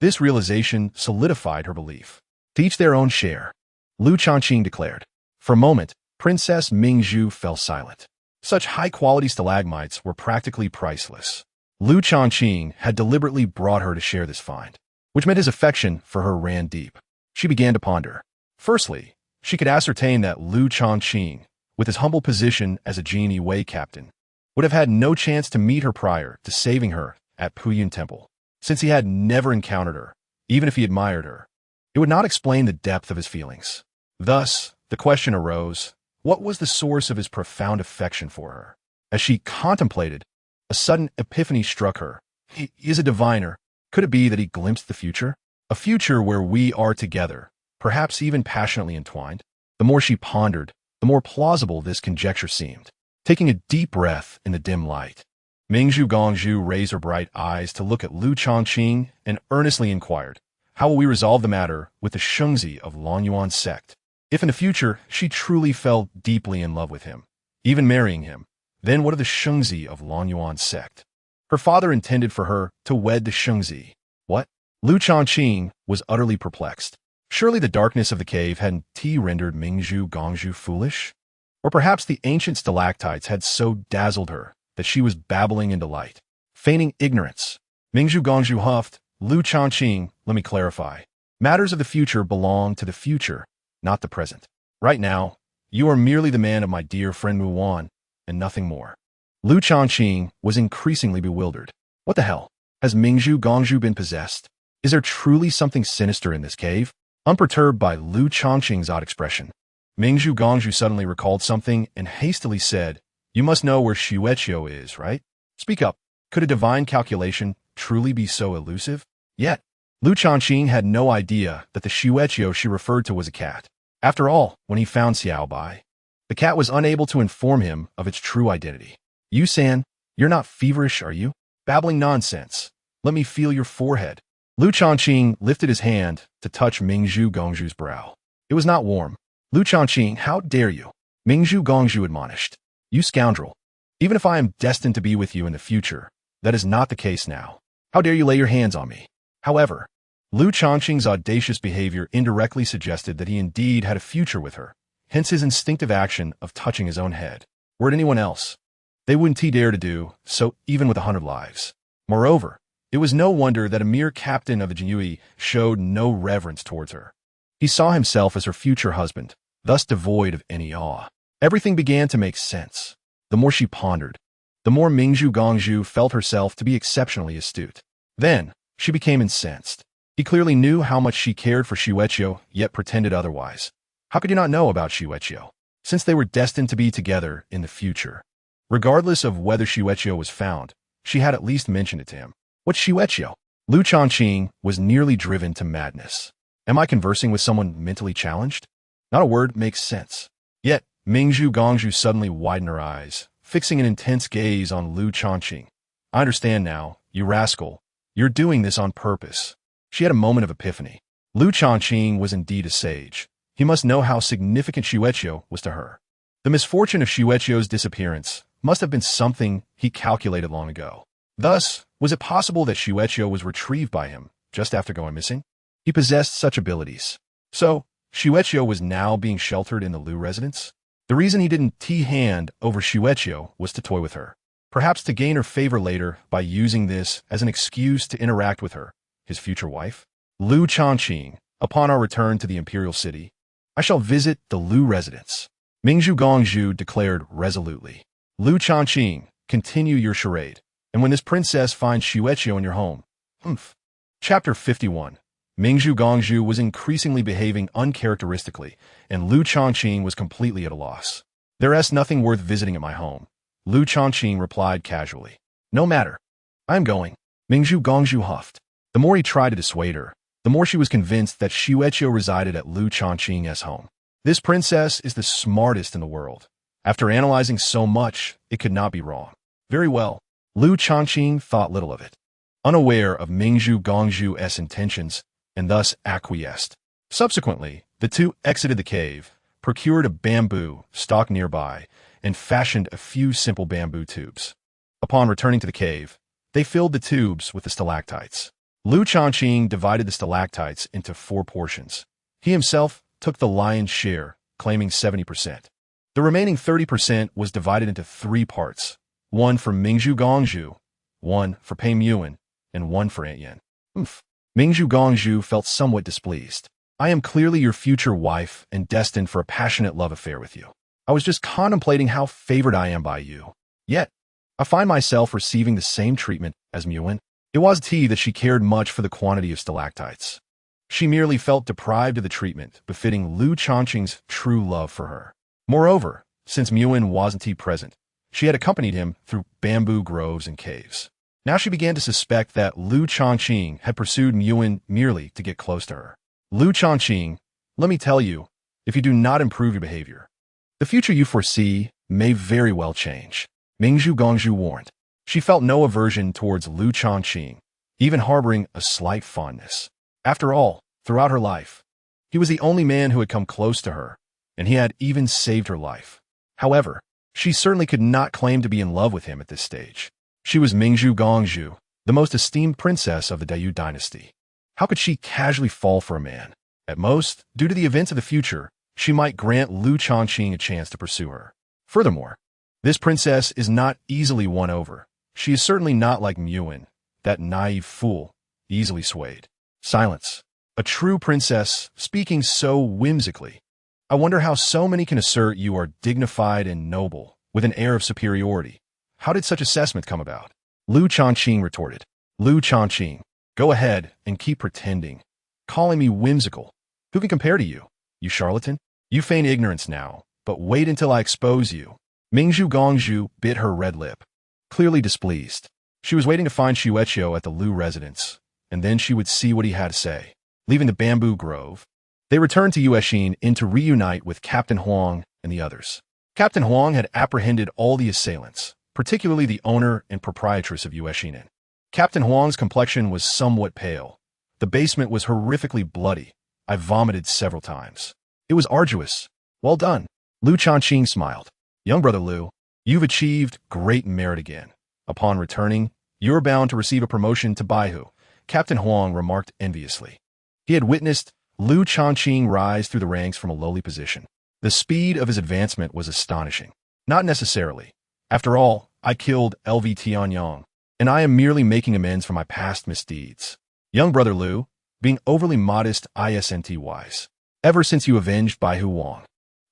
Speaker 1: This realization solidified her belief. To each their own share, Lu Changqing declared. For a moment, Princess Mingzhu fell silent. Such high-quality stalagmites were practically priceless. Lu Changqing had deliberately brought her to share this find, which meant his affection for her ran deep. She began to ponder. Firstly, she could ascertain that Lu Changqing, with his humble position as a Genie Wei captain, would have had no chance to meet her prior to saving her at Puyun Temple. Since he had never encountered her, even if he admired her, it would not explain the depth of his feelings. Thus, the question arose, what was the source of his profound affection for her? As she contemplated, a sudden epiphany struck her. He is a diviner. Could it be that he glimpsed the future? A future where we are together, perhaps even passionately entwined? The more she pondered, the more plausible this conjecture seemed. Taking a deep breath in the dim light, Mingzhu Gongzhu raised her bright eyes to look at Lu Changqing and earnestly inquired, how will we resolve the matter with the Shengzi of Longyuan sect? If in the future she truly fell deeply in love with him, even marrying him, then what of the Shengzi of Longyuan sect? Her father intended for her to wed the Shengzi. What? Lu Changqing was utterly perplexed. Surely the darkness of the cave hadn't rendered Mingzhu Gongzhu foolish? Or perhaps the ancient stalactites had so dazzled her that she was babbling into light, feigning ignorance. Mingzhu Gongzhu huffed, Lu Changqing, let me clarify. Matters of the future belong to the future, not the present. Right now, you are merely the man of my dear friend Muwan, and nothing more. Lu Changqing was increasingly bewildered. What the hell? Has Mingzhu Gongzhu been possessed? Is there truly something sinister in this cave? Unperturbed by Lu Changqing's odd expression, Mingzhu Gongzhu suddenly recalled something and hastily said, "You must know where Xueqiu is, right? Speak up. Could a divine calculation truly be so elusive?" Yet, Lu Changqing had no idea that the Xueqiu she referred to was a cat. After all, when he found Xiao Bai, the cat was unable to inform him of its true identity. "You, San, you're not feverish, are you? Babbling nonsense. Let me feel your forehead." Lu Changqing lifted his hand to touch Mingzhu Gongzhu's brow. It was not warm. "Lu Changqing, how dare you?" Mingzhu Gongzhu admonished. "You scoundrel. Even if I am destined to be with you in the future, that is not the case now. How dare you lay your hands on me?" However, Lu Changqing's audacious behavior indirectly suggested that he indeed had a future with her, hence his instinctive action of touching his own head. Were it anyone else, they wouldn't dare to do so even with 100 lives. Moreover, it was no wonder that a mere captain of the Jinyue showed no reverence towards her. He saw himself as her future husband, thus devoid of any awe. Everything began to make sense. The more she pondered, the more Mingzhu Gongzhu felt herself to be exceptionally astute. Then, she became incensed. He clearly knew how much she cared for Xueqiu, yet pretended otherwise. How could you not know about Xueqiu, since they were destined to be together in the future? Regardless of whether Xueqiu was found, she had at least mentioned it to him. What's Xueqiu? Lu Changqing was nearly driven to madness. Am I conversing with someone mentally challenged? Not a word makes sense. Yet, Mingzhu Gongzhu suddenly widened her eyes, fixing an intense gaze on Lu Changqing. "I understand now, you rascal. You're doing this on purpose." She had a moment of epiphany. Lu Changqing was indeed a sage. He must know how significant Xueqiu was to her. The misfortune of Xueqiu's disappearance must have been something he calculated long ago. Thus, was it possible that Xueqiu was retrieved by him just after going missing? He possessed such abilities. So, Xueqiu was now being sheltered in the Lu residence? The reason he didn't hand over Xueqiu was to toy with her. Perhaps to gain her favor later by using this as an excuse to interact with her, his future wife? Lu Changqing, upon our return to the Imperial City, I shall visit the Lu residence, Mingzhu Gongzhu declared resolutely. Lu Changqing, continue your charade. And when this princess finds Xueqiu in your home, Chapter 51. Mingzhu Gongzhu was increasingly behaving uncharacteristically, and Lu Changqing was completely at a loss. "There is nothing worth visiting at my home," Lu Changqing replied casually. "No matter. I am going." Mingzhu Gongzhu huffed. The more he tried to dissuade her, the more she was convinced that Xueqiu resided at Lu Changqing's home. This princess is the smartest in the world. After analyzing so much, it could not be wrong. Very well. Lu Changqing thought little of it, unaware of Mingzhu Gongzhu's intentions, and thus acquiesced. Subsequently, the two exited the cave, procured a bamboo stalk nearby, and fashioned a few simple bamboo tubes. Upon returning to the cave, they filled the tubes with the stalactites. Lu Changqing divided the stalactites into 4 portions. He himself took the lion's share, claiming 70%. The remaining 30% was divided into 3 parts. 1 for Mingzhu Gongzhu, 1 for Pei Muan, and 1 for Aunt Yen. Mingzhu Gongzhu felt somewhat displeased. "I am clearly your future wife and destined for a passionate love affair with you. I was just contemplating how favored I am by you. Yet, I find myself receiving the same treatment as Muan." It was that she cared much for the quantity of stalactites. She merely felt deprived of the treatment befitting Lu Changqing's true love for her. Moreover, since Muan wasn't present, she had accompanied him through bamboo groves and caves. Now she began to suspect that Lu Changqing had pursued Muan merely to get close to her. "Lu Changqing, let me tell you, if you do not improve your behavior, the future you foresee may very well change," Mingzhu Gongzhu warned. She felt no aversion towards Lu Changqing, even harboring a slight fondness. After all, throughout her life, he was the only man who had come close to her, and he had even saved her life. However, she certainly could not claim to be in love with him at this stage. She was Mingzhu Gongzhu, the most esteemed princess of the Great Yu Dynasty. How could she casually fall for a man? At most, due to the events of the future, she might grant Lu Changqing a chance to pursue her. Furthermore, this princess is not easily won over. She is certainly not like Muan, that naive fool, easily swayed. Silence. A true princess, speaking so whimsically. I wonder how so many can assert you are dignified and noble, with an air of superiority. How did such assessment come about? Lu Changqing retorted. Lu Changqing, Go ahead and keep pretending, calling me whimsical. Who can compare to you, you charlatan? You feign ignorance now, but wait until I expose you. Mingzhu Gongzhu bit her red lip, clearly displeased. She was waiting to find Xueqiu at the Lu residence, and then she would see what he had to say. Leaving the bamboo grove, they returned to Yuexin in to reunite with Captain Huang and the others. Captain Huang had apprehended all the assailants, particularly the owner and proprietress of Yuexin. Captain Huang's complexion was somewhat pale. The basement was horrifically bloody. I vomited several times. It was arduous. Well done. Lu Changqing smiled. Young brother Lu, you've achieved great merit again. Upon returning, you're bound to receive a promotion to Baihu, Captain Huang remarked enviously. He had witnessed Lu Changqing rise through the ranks from a lowly position. The speed of his advancement was astonishing. Not necessarily. After all, I killed LV Tianyang, and I am merely making amends for my past misdeeds. Young brother Lu, being overly modest isnt-wise. Ever since you avenged Baihu Wang,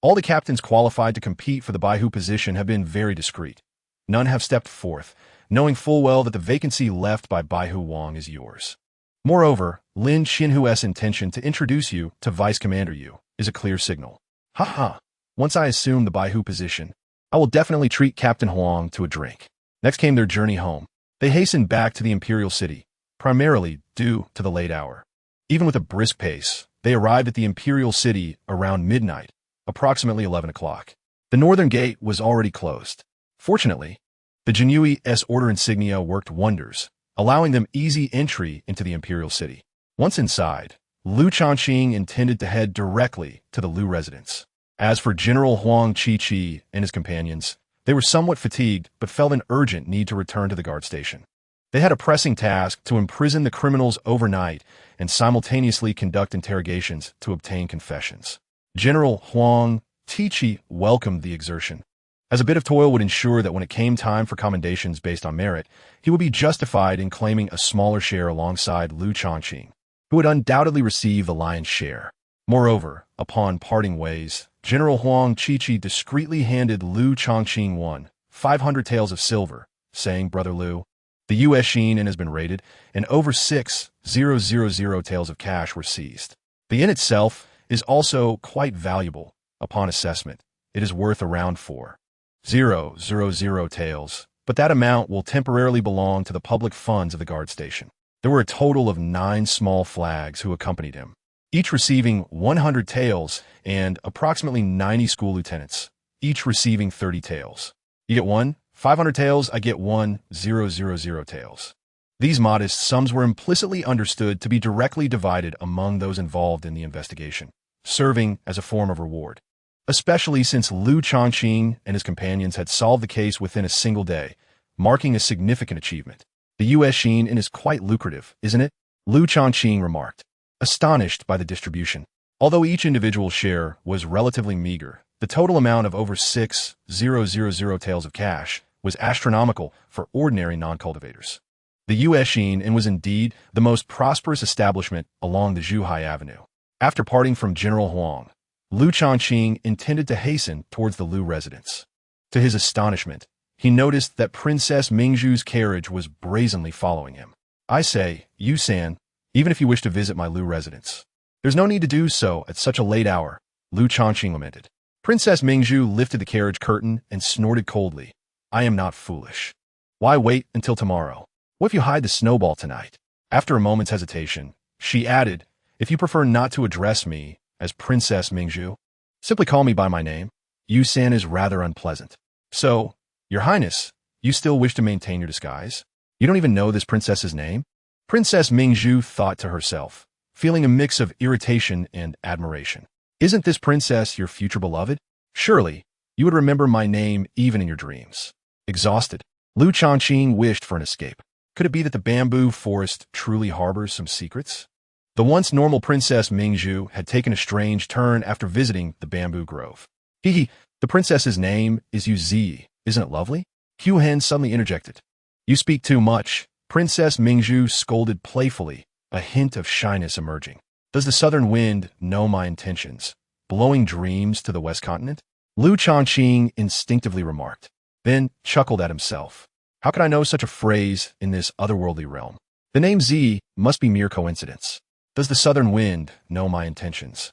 Speaker 1: all the captains qualified to compete for the Baihu position have been very discreet. None have stepped forth, knowing full well that the vacancy left by Baihu Wang is yours. Moreover, Lin Xinhu's intention to introduce you to Vice Commander Yu is a clear signal. Haha, once I assume the Baihu position, I will definitely treat Captain Huang to a drink. Next came their journey home. They hastened back to the Imperial City, primarily due to the late hour. Even with a brisk pace, they arrived at the Imperial City around midnight, approximately 11 o'clock. The northern gate was already closed. Fortunately, the Jinyui's order insignia worked wonders, allowing them easy entry into the Imperial City. Once inside, Lu Changqing intended to head directly to the Lu residence. As for General Huang Chi and his companions, they were somewhat fatigued but felt an urgent need to return to the guard station. They had a pressing task to imprison the criminals overnight and simultaneously conduct interrogations to obtain confessions. General Huang Chi welcomed the exertion, as a bit of toil would ensure that when it came time for commendations based on merit, he would be justified in claiming a smaller share alongside Lu Changqing, who would undoubtedly receive the lion's share. Moreover, upon parting ways, General Huang Chi discreetly handed Lu Changqing 500 taels of silver, saying, Brother Lu, the Yuexin has been raided, and over 6,000 taels of cash were seized. The inn itself is also quite valuable. Upon assessment, it is worth around 4,000 taels, but that amount will temporarily belong to the public funds of the guard station. There were a total of 9 small flags who accompanied him, each receiving 100 taels, and approximately 90 school lieutenants, each receiving 30 taels. You get 500 taels, I get 1,000 taels. These modest sums were implicitly understood to be directly divided among those involved in the investigation, serving as a form of reward, especially since Lu Changqing and his companions had solved the case within a single day, marking a significant achievement. The Yuexin is quite lucrative, isn't it? Lu Changqing remarked, astonished by the distribution. Although each individual share was relatively meager, the total amount of over 6,000 taels of cash was astronomical for ordinary non-cultivators. The Yuexin was indeed the most prosperous establishment along the Zhuhai Avenue. After parting from General Huang, Lu Changqing intended to hasten towards the Lu residence. To his astonishment, he noticed that Princess Mingzhu's carriage was brazenly following him. I say, Yu-san, even if you wish to visit my Lu residence, there's no need to do so at such a late hour, Lu Changqing lamented. Princess Mingzhu lifted the carriage curtain and snorted coldly. I am not foolish. Why wait until tomorrow? What if you hide the snowball tonight? After a moment's hesitation, she added, if you prefer not to address me as Princess Mingzhu, simply call me by my name. Yu-san is rather unpleasant. So, Your Highness, you still wish to maintain your disguise? You don't even know this princess's name? Princess Mingzhu thought to herself, feeling a mix of irritation and admiration. Isn't this princess your future beloved? Surely, you would remember my name even in your dreams. Exhausted, Lu Changqing wished for an escape. Could it be that the bamboo forest truly harbors some secrets? The once normal Princess Mingzhu had taken a strange turn after visiting the bamboo grove. The princess's name is Yu Zi, isn't it lovely? Hu Hen suddenly interjected. You speak too much, Princess Mingzhu scolded playfully, a hint of shyness emerging. Does the southern wind know my intentions, blowing dreams to the west continent? Lu Changqing instinctively remarked, then chuckled at himself. How could I know such a phrase in this otherworldly realm? The name Z must be mere coincidence. Does the southern wind know my intentions?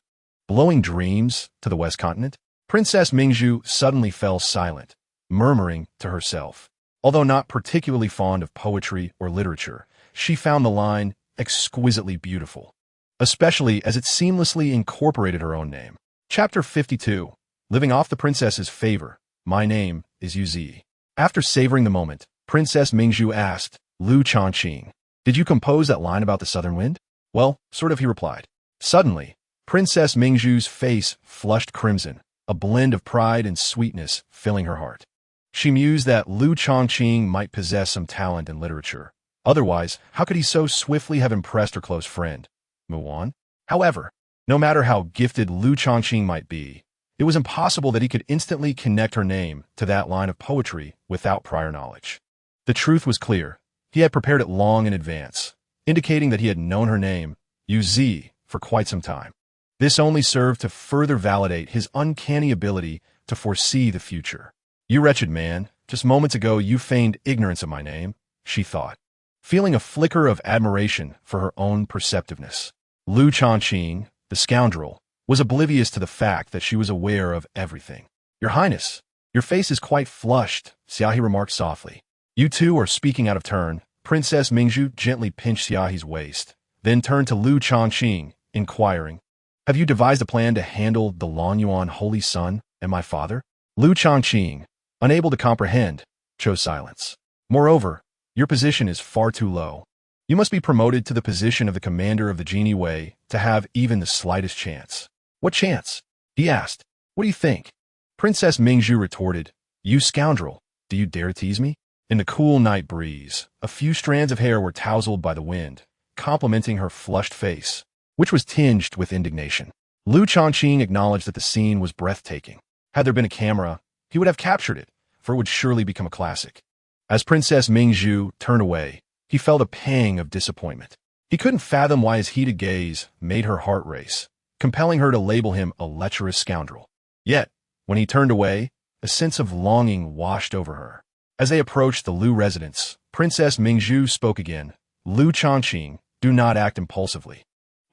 Speaker 1: Blowing dreams to the west continent? Princess Mingzhu suddenly fell silent, murmuring to herself. Although not particularly fond of poetry or literature, she found the line exquisitely beautiful, especially as it seamlessly incorporated her own name. Chapter 52. Living off the princess's favor. My name is Yu Zi. After savoring the moment, Princess Mingzhu asked, Lu Changqing, did you compose that line about the southern wind? Well, sort of, he replied. Suddenly, Princess Mingzhu's face flushed crimson, a blend of pride and sweetness filling her heart. She mused that Lu Changqing might possess some talent in literature. Otherwise, how could he so swiftly have impressed her close friend, Muan? However, no matter how gifted Lu Changqing might be, it was impossible that he could instantly connect her name to that line of poetry without prior knowledge. The truth was clear. He had prepared it long in advance, indicating that he had known her name, Yu Zi, for quite some time. This only served to further validate his uncanny ability to foresee the future. You wretched man, just moments ago you feigned ignorance of my name, she thought, feeling a flicker of admiration for her own perceptiveness. Lu Changqing, the scoundrel, was oblivious to the fact that she was aware of everything. Your Highness, your face is quite flushed, Xiaohe remarked softly. You two are speaking out of turn. Princess Mingzhu gently pinched Xiaohe's waist, then turned to Lu Changqing, inquiring, have you devised a plan to handle the Longyuan Holy Sun and my father? Lu Changqing, unable to comprehend, chose silence. Moreover, your position is far too low. You must be promoted to the position of the commander of the Genie Wei to have even the slightest chance. What chance? He asked. What do you think? Princess Mingzhu retorted, you scoundrel, do you dare to tease me? In the cool night breeze, a few strands of hair were tousled by the wind, complementing her flushed face, which was tinged with indignation. Lu Changqing acknowledged that the scene was breathtaking. Had there been a camera, he would have captured it, for it would surely become a classic. As Princess Mingzhu turned away, he felt a pang of disappointment. He couldn't fathom why his heated gaze made her heart race, compelling her to label him a lecherous scoundrel. Yet, when he turned away, a sense of longing washed over her. As they approached the Lu residence, Princess Mingzhu spoke again. Lu Changqing, do not act impulsively.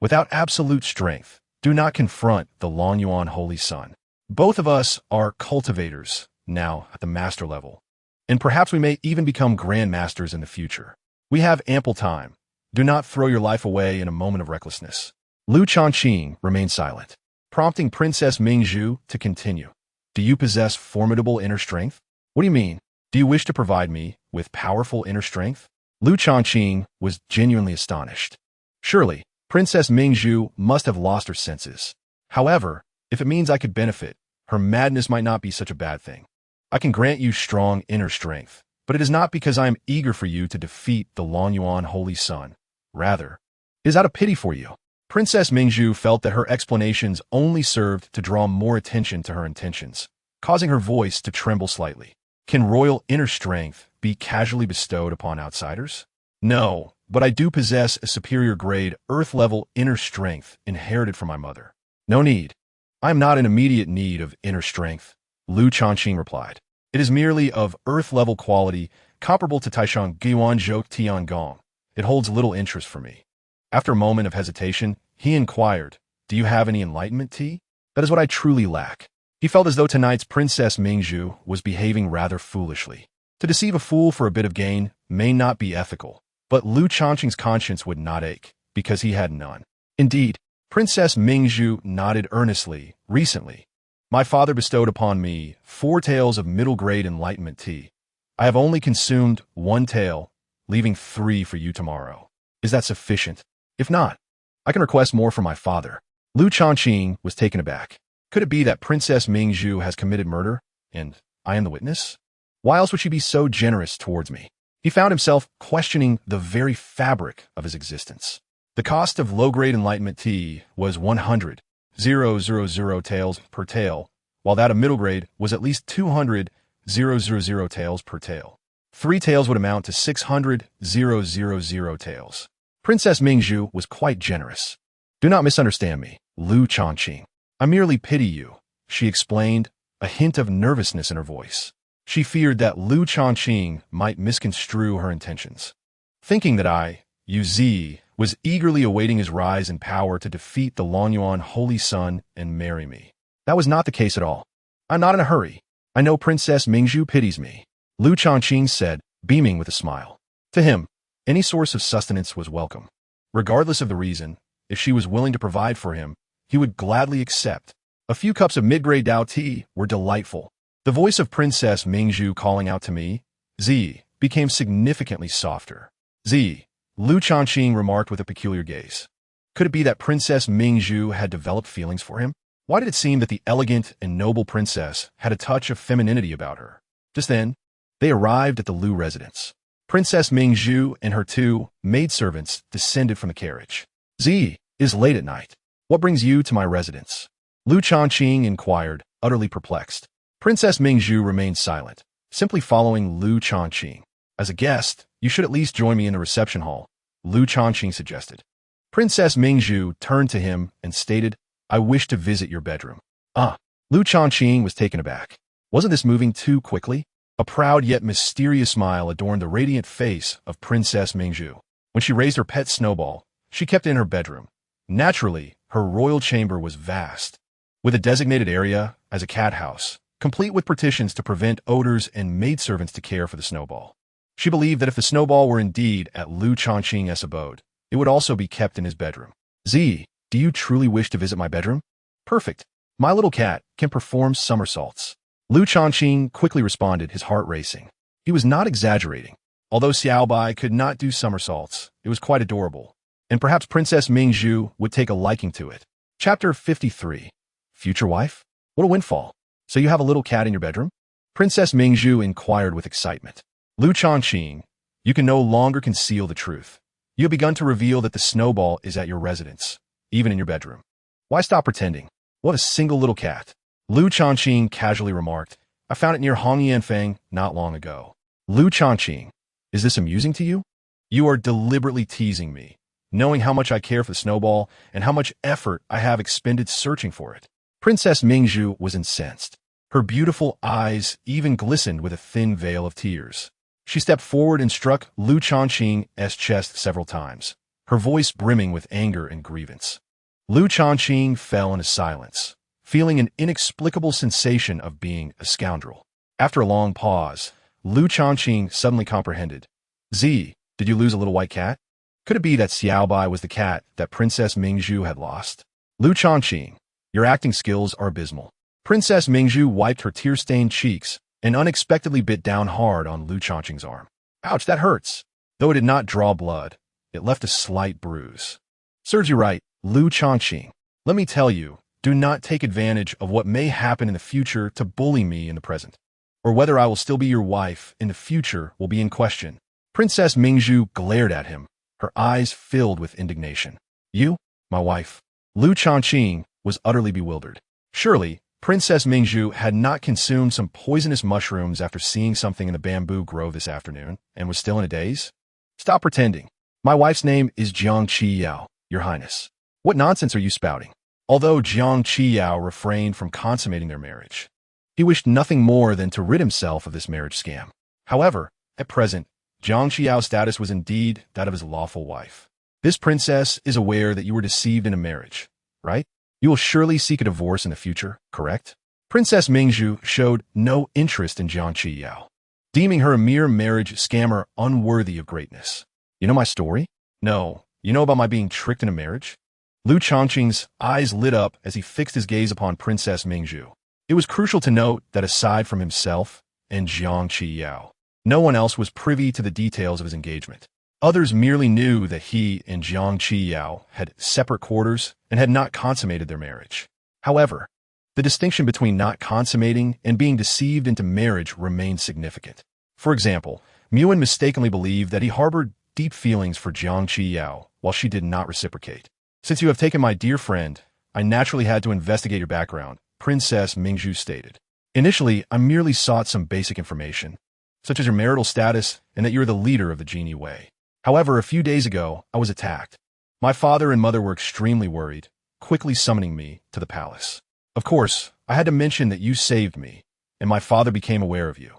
Speaker 1: Without absolute strength, do not confront the Longyuan Holy Sun. Both of us are cultivators, now at the master level. And perhaps we may even become grandmasters in the future. We have ample time. Do not throw your life away in a moment of recklessness. Lu Changqing remained silent, prompting Princess Mingzhu to continue. Do you possess formidable inner strength? What do you mean? Do you wish to provide me with powerful inner strength? Lu Changqing was genuinely astonished. Surely, Princess Mingzhu must have lost her senses. However, if it means I could benefit, her madness might not be such a bad thing. I can grant you strong inner strength, but it is not because I am eager for you to defeat the Longyuan Holy Sun. Rather, it is out of pity for you. Princess Mingzhu felt that her explanations only served to draw more attention to her intentions, causing her voice to tremble slightly. Can royal inner strength be casually bestowed upon outsiders? No, but I do possess a superior grade Earth-level inner strength inherited from my mother. No need. I am not in immediate need of inner strength, Lu Changqing replied. It is merely of Earth-level quality comparable to Taishang Guan Zhou Tiangong. It holds little interest for me. After a moment of hesitation, he inquired, do you have any enlightenment tea? That is what I truly lack. He felt as though tonight's Princess Mingzhu was behaving rather foolishly. To deceive a fool for a bit of gain may not be ethical, but Lu Changqing's conscience would not ache, because he had none. Indeed, Princess Mingzhu nodded earnestly. Recently, my father bestowed upon me 4 taels of middle-grade enlightenment tea. I have only consumed 1 tael, leaving 3 for you tomorrow. Is that sufficient? If not, I can request more from my father. Lu Changqing was taken aback. Could it be that Princess Mingzhu has committed murder, and I am the witness? Why else would she be so generous towards me? He found himself questioning the very fabric of his existence. The cost of low-grade enlightenment tea was 100,000 taels per tael, while that of middle grade was at least 200,000 taels per tael. 3 taels would amount to 600,000 taels. Princess Mingzhu was quite generous. Do not misunderstand me, Lu Changqing. I merely pity you, she explained, a hint of nervousness in her voice. She feared that Lu Changqing might misconstrue her intentions. Thinking that I, Yu Zi, was eagerly awaiting his rise in power to defeat the Longyuan Holy Sun and marry me. That was not the case at all. I'm not in a hurry. I know Princess Mingzhu pities me, Lu Changqing said, beaming with a smile. To him, any source of sustenance was welcome. Regardless of the reason, if she was willing to provide for him, he would gladly accept. A few cups of mid-grade Dao tea were delightful. The voice of Princess Mingzhu calling out to me, Zi, became significantly softer. Zi, Lu Changqing remarked with a peculiar gaze. Could it be that Princess Mingzhu had developed feelings for him? Why did it seem that the elegant and noble princess had a touch of femininity about her? Just then, they arrived at the Lu residence. Princess Mingzhu and her two maidservants descended from the carriage. Zi, is late at night. What brings you to my residence? Lu Changqing inquired, utterly perplexed. Princess Mingzhu remained silent, simply following Lu Changqing. As a guest, you should at least join me in the reception hall, Lu Changqing suggested. Princess Mingzhu turned to him and stated, I wish to visit your bedroom. Lu Changqing was taken aback. Wasn't this moving too quickly? A proud yet mysterious smile adorned the radiant face of Princess Mingzhu. When she raised her pet snowball, she kept it in her bedroom. Naturally, her royal chamber was vast, with a designated area as a cat house, complete with partitions to prevent odors and maidservants to care for the snowball. She believed that if the snowball were indeed at Lu Changqing's abode, it would also be kept in his bedroom. Zi, do you truly wish to visit my bedroom? Perfect. My little cat can perform somersaults. Lu Changqing quickly responded, his heart racing. He was not exaggerating. Although Xiaobai could not do somersaults, it was quite adorable, and perhaps Princess Mingzhu would take a liking to it. Chapter 53. Future wife? What a windfall. So you have a little cat in your bedroom? Princess Mingzhu inquired with excitement. Lu Changqing, you can no longer conceal the truth. You have begun to reveal that the snowball is at your residence, even in your bedroom. Why stop pretending? What a single little cat. Lu Changqing casually remarked, I found it near Hongyanfang not long ago. Lu Changqing, is this amusing to you? You are deliberately teasing me, knowing how much I care for the snowball and how much effort I have expended searching for it. Princess Mingzhu was incensed. Her beautiful eyes even glistened with a thin veil of tears. She stepped forward and struck Lu Changqing's chest several times, her voice brimming with anger and grievance. Lu Changqing fell into silence, feeling an inexplicable sensation of being a scoundrel. After a long pause, Lu Changqing suddenly comprehended. Zi, did you lose a little white cat? Could it be that Xiaobai was the cat that Princess Mingzhu had lost? Lu Changqing, your acting skills are abysmal. Princess Mingzhu wiped her tear-stained cheeks and unexpectedly bit down hard on Lu Changqing's arm. Ouch, that hurts. Though it did not draw blood, it left a slight bruise. Serves you right, Lu Changqing. Let me tell you, do not take advantage of what may happen in the future to bully me in the present, or whether I will still be your wife in the future will be in question. Princess Mingzhu glared at him, her eyes filled with indignation. You, my wife? Lu Changqing was utterly bewildered. Surely, Princess Mingzhu had not consumed some poisonous mushrooms after seeing something in the bamboo grove this afternoon, and was still in a daze? Stop pretending. My wife's name is Jiang Qiyao, Your Highness. What nonsense are you spouting? Although Jiang Qiyao refrained from consummating their marriage, he wished nothing more than to rid himself of this marriage scam. However, at present, Jiang Qiyao's status was indeed that of his lawful wife. This princess is aware that you were deceived in a marriage, right? You will surely seek a divorce in the future, correct? Princess Mingzhu showed no interest in Jiang Qiyao, deeming her a mere marriage scammer unworthy of greatness. You know my story? No. You know about my being tricked in a marriage? Lu Changqing's eyes lit up as he fixed his gaze upon Princess Mingzhu. It was crucial to note that aside from himself and Jiang Qiyao, no one else was privy to the details of his engagement. Others merely knew that he and Jiang Qiyao had separate quarters and had not consummated their marriage. However, the distinction between not consummating and being deceived into marriage remained significant. For example, Muan mistakenly believed that he harbored deep feelings for Jiang Qiyao while she did not reciprocate. Since you have taken my dear friend, I naturally had to investigate your background, Princess Mingzhu stated. Initially, I merely sought some basic information, such as your marital status and that you are the leader of the Genie Way. However, a few days ago, I was attacked. My father and mother were extremely worried, quickly summoning me to the palace. Of course, I had to mention that you saved me, and my father became aware of you.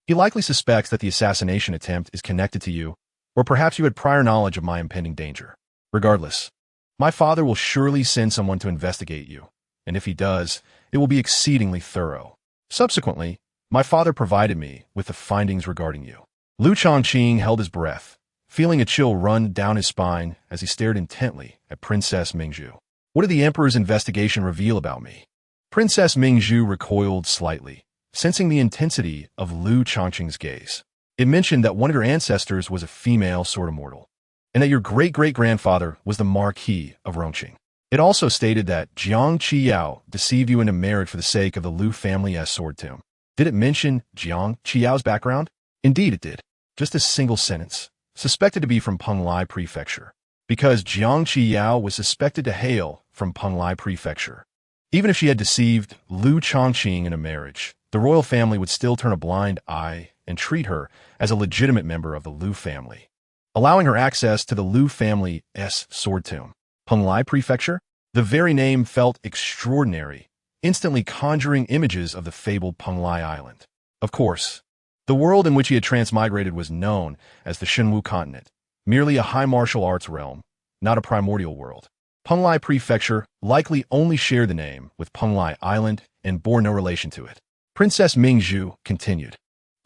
Speaker 1: He likely suspects that the assassination attempt is connected to you, Or perhaps you had prior knowledge of my impending danger. Regardless, my father will surely send someone to investigate you, and if he does, it will be exceedingly thorough. Subsequently, my father provided me with the findings regarding you. Changqing held his breath, feeling a chill run down his spine as he stared intently at Princess Mingzhu. What did the Emperor's investigation reveal about me? Princess Mingzhu recoiled slightly, sensing the intensity of Changqing's gaze. It mentioned that one of your ancestors was a female sword immortal, and that your great-great-grandfather was the Marquis of Rongqing. It also stated that Jiang Qiyao deceived you into marriage for the sake of the Liu family's sword tomb. Did it mention Jiang Qiyao's background? Indeed it did. Just a single sentence, suspected to be from Penglai Prefecture, because Jiang Qiyao was suspected to hail from Penglai Prefecture. Even if she had deceived Changqing into marriage, the royal family would still turn a blind eye and treat her as a legitimate member of the Liu family, allowing her access to the Liu family's sword tomb. Penglai Prefecture? The very name felt extraordinary, instantly conjuring images of the fabled Penglai Island. Of course, the world in which he had transmigrated was known as the Shenwu continent, merely a high martial arts realm, not a primordial world. Penglai Prefecture likely only shared the name with Penglai Island and bore no relation to it. Princess Mingzhu continued.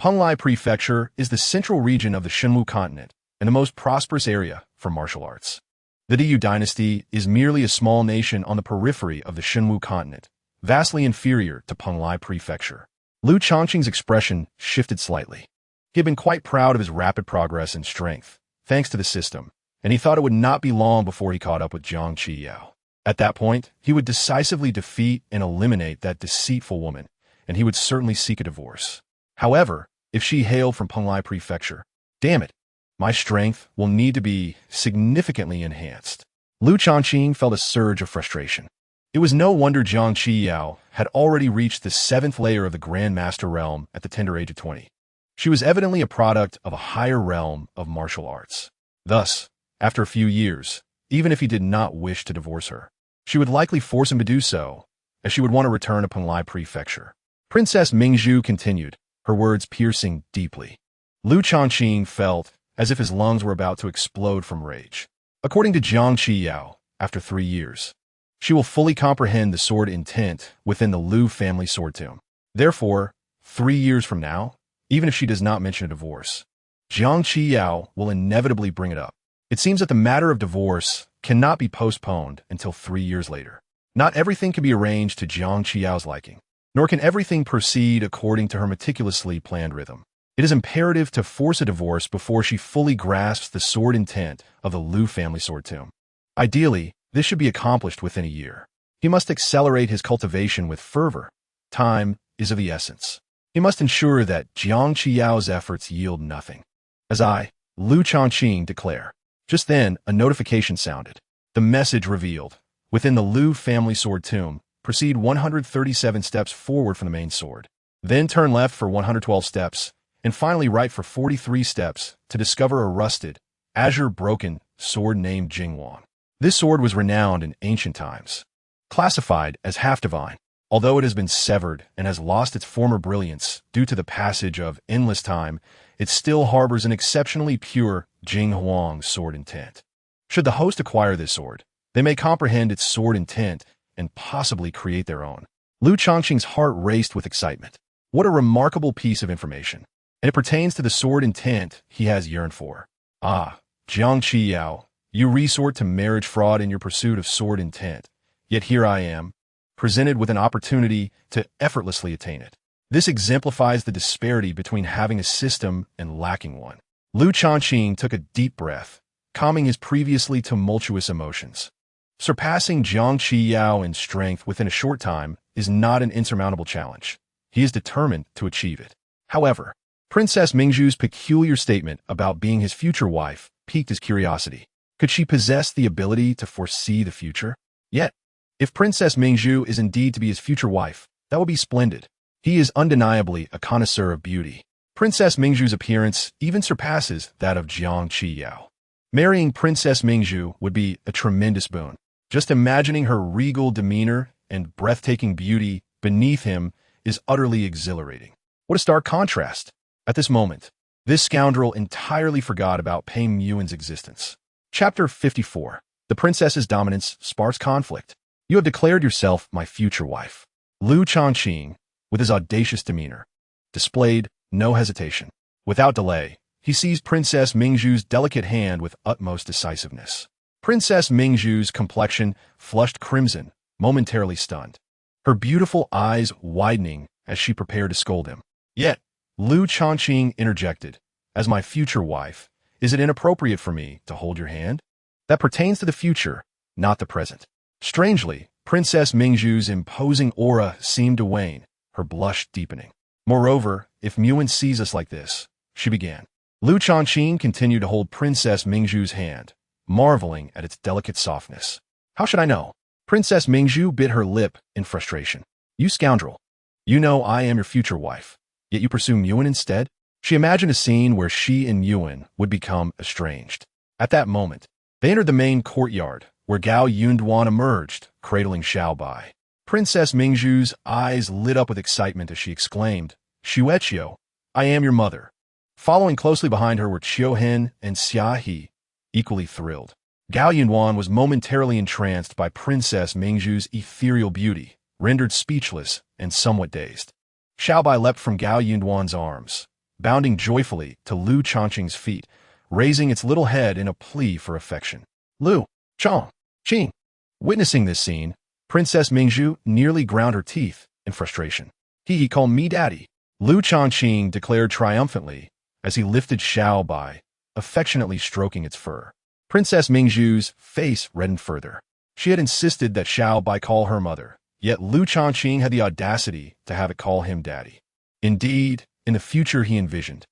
Speaker 1: Penglai Prefecture is the central region of the Shenwu continent and the most prosperous area for martial arts. The Great Yu Dynasty is merely a small nation on the periphery of the Shenwu continent, vastly inferior to Penglai Prefecture. Changqing's expression shifted slightly. He had been quite proud of his rapid progress and strength, thanks to the system, and he thought it would not be long before he caught up with Jiang Qiyao. At that point, he would decisively defeat and eliminate that deceitful woman, and he would certainly seek a divorce. However, if she hailed from Penglai Prefecture, damn it, my strength will need to be significantly enhanced. Changqing felt a surge of frustration. It was no wonder Jiang Qiyao had already reached the 7th layer of the Grand Master realm at the tender age of 20. She was evidently a product of a higher realm of martial arts. Thus, after a few years, even if he did not wish to divorce her, she would likely force him to do so, as she would want to return to Penglai Prefecture. Princess Mingzhu continued, her words piercing deeply. Changqing felt as if his lungs were about to explode from rage. According to Jiang Qiyao, after 3 years, she will fully comprehend the sword intent within the Liu family sword tomb. Therefore, 3 years from now, even if she does not mention a divorce, Jiang Qiyao will inevitably bring it up. It seems that the matter of divorce cannot be postponed until 3 years later. Not everything can be arranged to Jiang Qiyao's liking, nor can everything proceed according to her meticulously planned rhythm. It is imperative to force a divorce before she fully grasps the sword intent of the Liu family sword tomb. Ideally, this should be accomplished within a year. He must accelerate his cultivation with fervor. Time is of the essence. He must ensure that Jiang Qiyao's efforts yield nothing. As Changqing declare. Just then, a notification sounded. The message revealed, within the Liu family sword tomb, proceed 137 steps forward from the main sword. Then turn left for 112 steps, and finally right for 43 steps to discover a rusted, azure-broken sword named Jingwang. This sword was renowned in ancient times, classified as half-divine. Although it has been severed and has lost its former brilliance due to the passage of endless time, it still harbors an exceptionally pure Jinghuang sword intent. Should the host acquire this sword, they may comprehend its sword intent and possibly create their own. Changqing's heart raced with excitement. What a remarkable piece of information. And it pertains to the sword intent he has yearned for. Ah, Jiang Qiyao, you resort to marriage fraud in your pursuit of sword intent. Yet here I am, presented with an opportunity to effortlessly attain it. This exemplifies the disparity between having a system and lacking one. Changqing took a deep breath, calming his previously tumultuous emotions. Surpassing Jiang Qiyao in strength within a short time is not an insurmountable challenge. He is determined to achieve it. However, Princess Mingzhu's peculiar statement about being his future wife piqued his curiosity. Could she possess the ability to foresee the future? Yet, if Princess Mingzhu is indeed to be his future wife, that would be splendid. He is undeniably a connoisseur of beauty. Princess Mingzhu's appearance even surpasses that of Jiang Qiyao. Marrying Princess Mingzhu would be a tremendous boon. Just imagining her regal demeanor and breathtaking beauty beneath him is utterly exhilarating. What a stark contrast! At this moment, This scoundrel entirely forgot about Pei Yuan's existence. Chapter 54. The princess's dominance sparks conflict. You have declared yourself my future wife. Lu Changqing, with his audacious demeanor, displayed no hesitation. Without delay, he seized Princess Mingzhu's delicate hand with utmost decisiveness. Princess Mingzhu's complexion flushed crimson, momentarily stunned, her beautiful eyes widening as she prepared to scold him. Yet, Lu Changqing interjected, "As my future wife, is it inappropriate for me to hold your hand? That pertains to the future, not the present." Strangely, Princess Mingzhu's imposing aura seemed to wane, her blush deepening. "Moreover, if Yuan sees us like this," she began. Lu Changqing continued to hold Princess Mingzhu's hand, marveling at its delicate softness. "How should I know?" Princess Mingzhu bit her lip in frustration. "You scoundrel. You know I am your future wife, yet you pursue Yuan instead?" She imagined a scene where she and Yuan would become estranged. At that moment, they entered the main courtyard, where Gao Yunduan emerged, cradling Xiaobai. Princess Mingzhu's eyes lit up with excitement as she exclaimed, "Xueqiu, I am your mother." Following closely behind her were Qiuhen and Xia He, equally thrilled. Gao Yunduan was momentarily entranced by Princess Mingzhu's ethereal beauty, rendered speechless and somewhat dazed. Xiaobai leapt from Gao Yunduan's arms, bounding joyfully to Lu Changqing's feet, raising its little head in a plea for affection. "Lu Changqing." Witnessing this scene, Princess Mingzhu nearly ground her teeth in frustration. "He called me daddy," Lu Changqing declared triumphantly as he lifted Xiaobai, affectionately stroking its fur. Princess Mingzhu's face reddened further. She had insisted that Xiaobai call her mother, yet Lu Changqing had the audacity to have it call him daddy. Indeed, in the future he envisioned,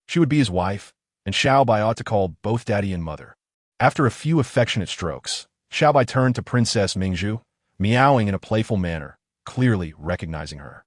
Speaker 1: she would be his wife, and Xiaobai ought to call both daddy and mother. After a few affectionate strokes, Xiaobai turned to Princess Mingzhu, meowing in a playful manner, clearly recognizing her.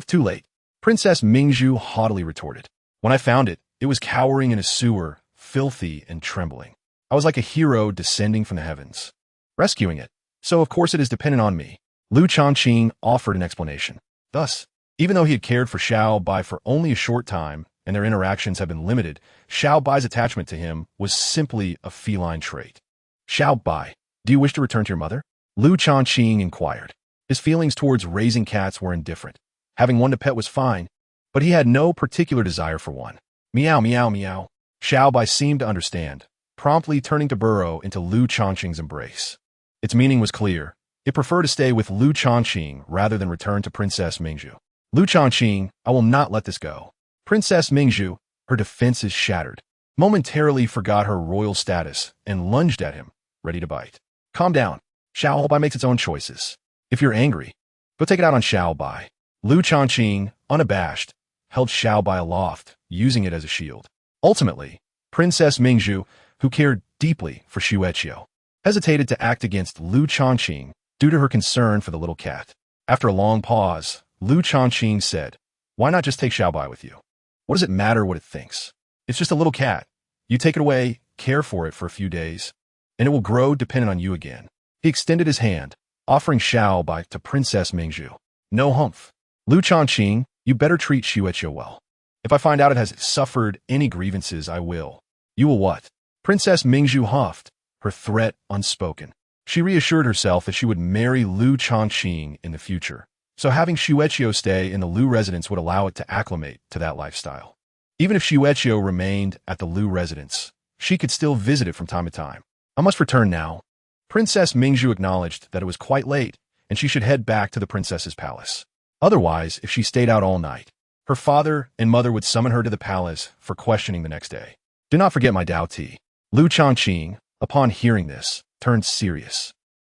Speaker 1: "Too late," Princess Mingzhu haughtily retorted. "When I found it, it was cowering in a sewer, filthy and trembling. I was like a hero descending from the heavens, rescuing it. So of course it is dependent on me." Lu Changqing offered an explanation. Thus, even though he had cared for Xiaobai for only a short time, and their interactions had been limited, Xiaobai's attachment to him was simply a feline trait. "Xiaobai, do you wish to return to your mother?" Lu Changqing inquired. His feelings towards raising cats were indifferent. Having one to pet was fine, but he had no particular desire for one. "Meow, meow, meow." Xiaobai seemed to understand, promptly turning to burrow into Lu Changqing's embrace. Its meaning was clear. It preferred to stay with Lu Changqing rather than return to Princess Mingzhu. "Lu Changqing, I will not let this go." Princess Mingzhu, her defenses shattered, momentarily forgot her royal status and lunged at him, ready to bite. "Calm down. Xiaobai makes its own choices. If you're angry, go take it out on Xiaobai." Lu Changqing, unabashed, held Xiaobai aloft, using it as a shield. Ultimately, Princess Mingzhu, who cared deeply for Xueqiu, hesitated to act against Lu Changqing due to her concern for the little cat. After a long pause, Lu Changqing said, "Why not just take Xiaobai with you? What does it matter what it thinks? It's just a little cat. You take it away, care for it for a few days, and it will grow dependent on you again." He extended his hand, offering Xiaobai to Princess Mingzhu. "No humph. Lu Changqing, you better treat Xueqiu well. If I find out it has suffered any grievances, I will." "You will what?" Princess Mingzhu huffed, her threat unspoken. She reassured herself that she would marry Lu Changqing in the future, so having Xueqiu stay in the Lu residence would allow it to acclimate to that lifestyle. Even if Xueqiu remained at the Lu residence, she could still visit it from time to time. "I must return now." Princess Mingzhu acknowledged that it was quite late, and she should head back to the princess's palace. Otherwise, if she stayed out all night, her father and mother would summon her to the palace for questioning the next day. "Do not forget my Dao Ti." Lu Changqing, upon hearing this, turned serious.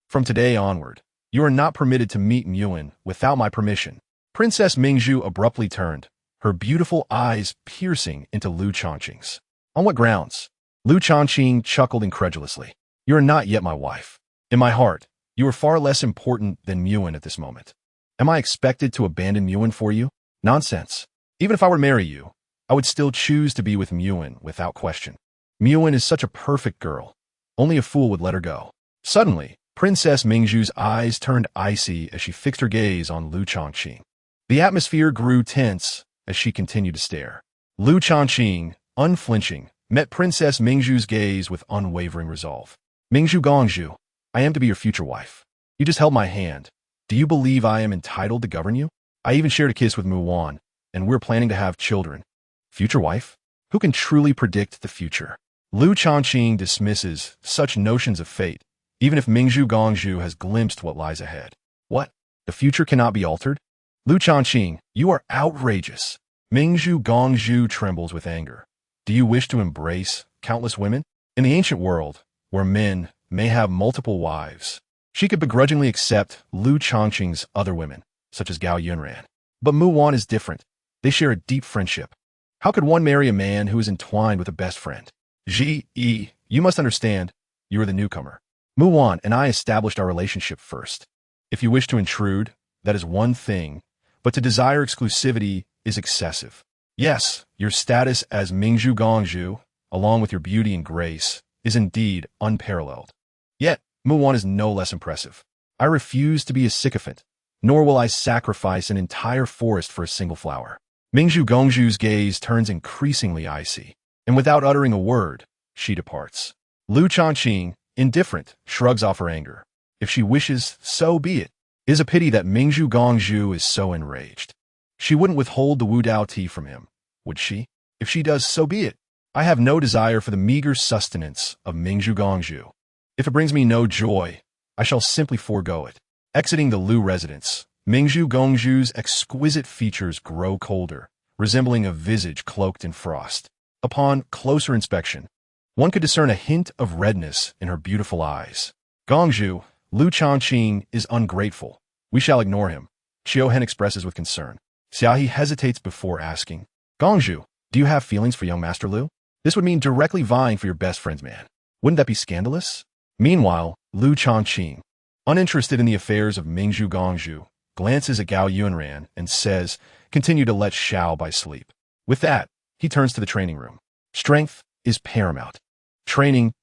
Speaker 1: "From today onward, you are not permitted to meet Yuan without my permission." Princess Mingzhu abruptly turned, her beautiful eyes piercing into Lu Changqing's. "On what grounds?" Lu Changqing chuckled incredulously. "You are not yet my wife. In my heart, you are far less important than Yuan at this moment. Am I expected to abandon Yuan for you? Nonsense. Even if I were to marry you, I would still choose to be with Yuan without question. Yuan is such a perfect girl. Only a fool would let her go." Suddenly, Princess Mingzhu's eyes turned icy as she fixed her gaze on Lu Changqing. The atmosphere grew tense as she continued to stare. Lu Changqing, unflinching, met Princess Mingzhu's gaze with unwavering resolve. Mingzhu Gongzhu, I am to be your future wife. You just held my hand. Do you believe I am entitled to govern you? I even shared a kiss with Muwan, and we're planning to have children. Future wife? Who can truly predict the future? Lu Changqing dismisses such notions of fate, even if Mingzhu Gongzhu has glimpsed what lies ahead. What? The future cannot be altered? Lu Changqing, you are outrageous. Mingzhu Gongzhu trembles with anger. Do you wish to embrace countless women? In the ancient world, where men may have multiple wives, she could begrudgingly accept Lu Changqing's other women, such as Gao Yunran. But Muwan is different. They share a deep friendship. How could one marry a man who is entwined with a best friend? Ji, you must understand, you are the newcomer. Muwan and I established our relationship first. If you wish to intrude, that is one thing, but to desire exclusivity is excessive. Yes, your status as Mingzhu Gongzhu, along with your beauty and grace, is indeed unparalleled. Yet, Muwan is no less impressive. I refuse to be a sycophant, nor will I sacrifice an entire forest for a single flower. Mingzhu Gongzhu's gaze turns increasingly icy, and without uttering a word, she departs. Lu Changqing, indifferent, shrugs off her anger. If she wishes, so be it. It is a pity that Mingzhu Gongzhu is so enraged. She wouldn't withhold the Wu Dao tea from him, would she? If she does, so be it. I have no desire for the meager sustenance of Mingzhu Gongzhu. If it brings me no joy, I shall simply forego it. Exiting the Lu residence, Mingzhu Gongzhu's exquisite features grow colder, resembling a visage cloaked in frost. Upon closer inspection, one could discern a hint of redness in her beautiful eyes. Gongzhu, Lu Changqing is ungrateful. We shall ignore him, Qiuhen expresses with concern. Xiaohe hesitates before asking, Gongzhu, do you have feelings for young Master Lu? This would mean directly vying for your best friend's man. Wouldn't that be scandalous? Meanwhile, Lu Changqing, uninterested in the affairs of Mingzhu Gongzhu, glances at Gao Yunran and says, continue to let Xiao by sleep. With that, he turns to the training room. Strength is paramount. Training,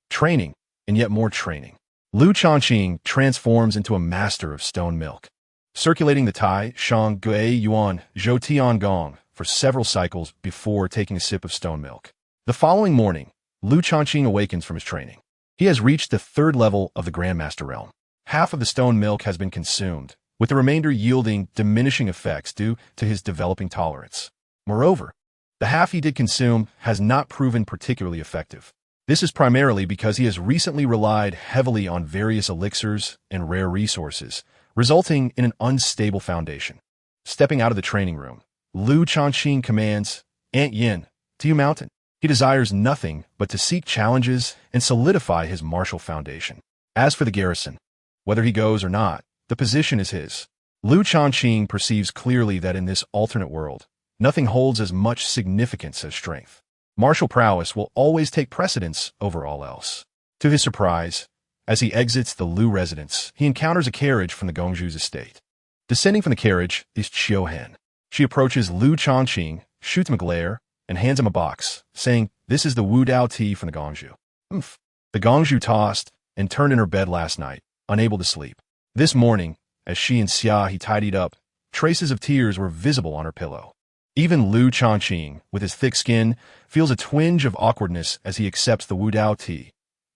Speaker 1: and yet more training. Lu Changqing transforms into a master of stone milk, circulating the Tai, Shang, Gui, Yuan, Zhou Tian Gong for several cycles before taking a sip of stone milk. The following morning, Lu Changqing awakens from his training. He has reached the third level of the Grandmaster realm. Half of the stone milk has been consumed, with the remainder yielding diminishing effects due to his developing tolerance. Moreover, the half he did consume has not proven particularly effective. This is primarily because he has recently relied heavily on various elixirs and rare resources, resulting in an unstable foundation. Stepping out of the training room, Lu Changqing commands, Aunt Yin, to you mountain. He desires nothing but to seek challenges and solidify his martial foundation. As for the garrison, whether he goes or not, the position is his. Lu Changqing perceives clearly that in this alternate world, nothing holds as much significance as strength. Martial prowess will always take precedence over all else. To his surprise, as he exits the Lu residence, he encounters a carriage from the Gongzhu's estate. Descending from the carriage is Qiuhen. She approaches Lu Changqing, shoots him a glare, and hands him a box, saying, this is the Wu Dao tea from the Gongzhu. The Gongzhu tossed and turned in her bed last night, unable to sleep. This morning, as she and Xiaohe tidied up, traces of tears were visible on her pillow. Even Lu Changqing, with his thick skin, feels a twinge of awkwardness as he accepts the Wu Dao tea.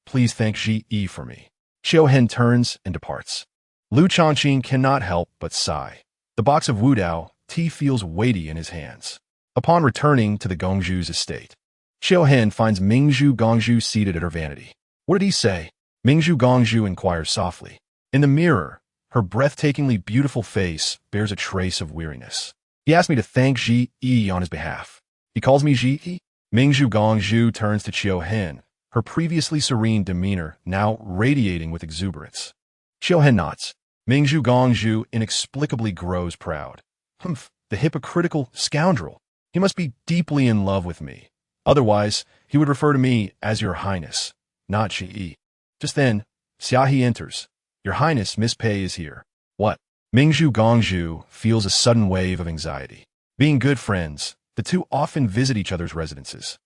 Speaker 1: Please thank Ji Yi for me. Qiuhen turns and departs. Lu Changqing cannot help but sigh. The box of Wu Dao tea feels weighty in his hands. Upon returning to the Gongzhu's estate, Qiuhen finds Mingzhu Gongzhu seated at her vanity. What did he say? Mingzhu Gongzhu inquires softly. In the mirror, her breathtakingly beautiful face bears a trace of weariness. He asked me to thank Ji Yi on his behalf. He calls me Ji Yi? Mingzhu Gongzhu turns to Qiuhen, her previously serene demeanor now radiating with exuberance. Qiuhen nods. Mingzhu Gongzhu inexplicably grows proud. The hypocritical scoundrel. He must be deeply in love with me. Otherwise, he would refer to me as Your Highness, not Ji Yi. Just then, Xiaohe enters. Your Highness, Miss Pei is here. What? Mingzhu Gongzhu feels a sudden wave of anxiety. Being good friends, the two often visit each other's residences.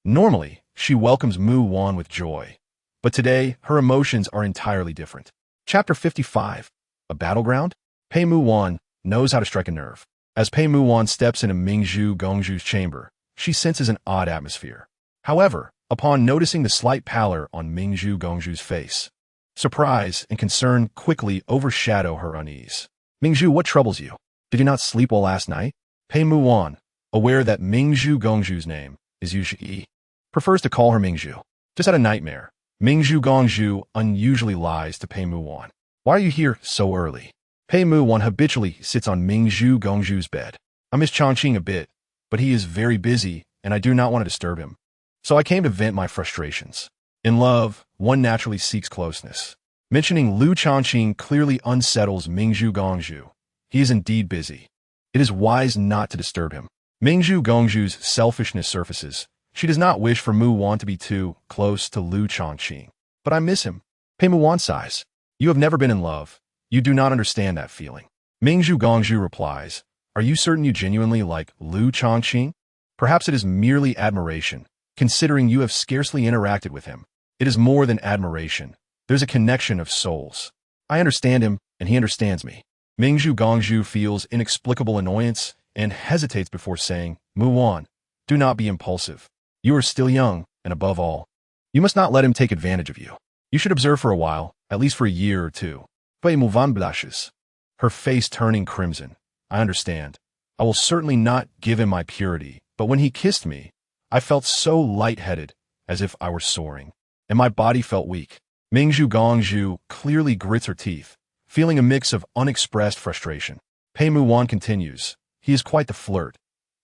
Speaker 1: Normally, she welcomes Mu Wan with joy, but today her emotions are entirely different. Chapter 55. A Battleground? Pei Mu Wan knows how to strike a nerve. As Pei Mu Wan steps into Mingzhu Gongzhu's chamber, she senses an odd atmosphere. However, upon noticing the slight pallor on Mingzhu Gongzhu's face, surprise and concern quickly overshadow her unease. Mingzhu, what troubles you? Did you not sleep well last night? Pei Muwan, aware that Mingzhu Gongzhu's name is Yushi, prefers to call her Mingzhu. Just had a nightmare. Mingzhu Gongzhu unusually lies to Pei Muwan. Why are you here so early? Pei Muwan habitually sits on Mingzhu Gongzhu's bed. I miss Changqing a bit, but he is very busy and I do not want to disturb him. So I came to vent my frustrations. In love, one naturally seeks closeness. Mentioning Lu Changqing clearly unsettles Mingzhu Gongzhu. He is indeed busy. It is wise not to disturb him. Mingzhu Gongzhu's selfishness surfaces. She does not wish for Muwan to be too close to Lu Changqing. But I miss him. Pei Muwan sighs. You have never been in love. You do not understand that feeling. Mingzhu Gongzhu replies, are you certain you genuinely like Lu Changqing? Perhaps it is merely admiration, considering you have scarcely interacted with him. It is more than admiration. There's a connection of souls. I understand him, and he understands me. Mingzhu Gongzhu feels inexplicable annoyance and hesitates before saying, Muwan, do not be impulsive. You are still young, and above all, you must not let him take advantage of you. You should observe for a while, at least for a year or two. Pei Muwan blushes, her face turning crimson. I understand. I will certainly not give him my purity, but when he kissed me, I felt so lightheaded, as if I were soaring, and my body felt weak. Mingzhu Gongzhu clearly grits her teeth, feeling a mix of unexpressed frustration. Pei Muwan continues, he is quite the flirt.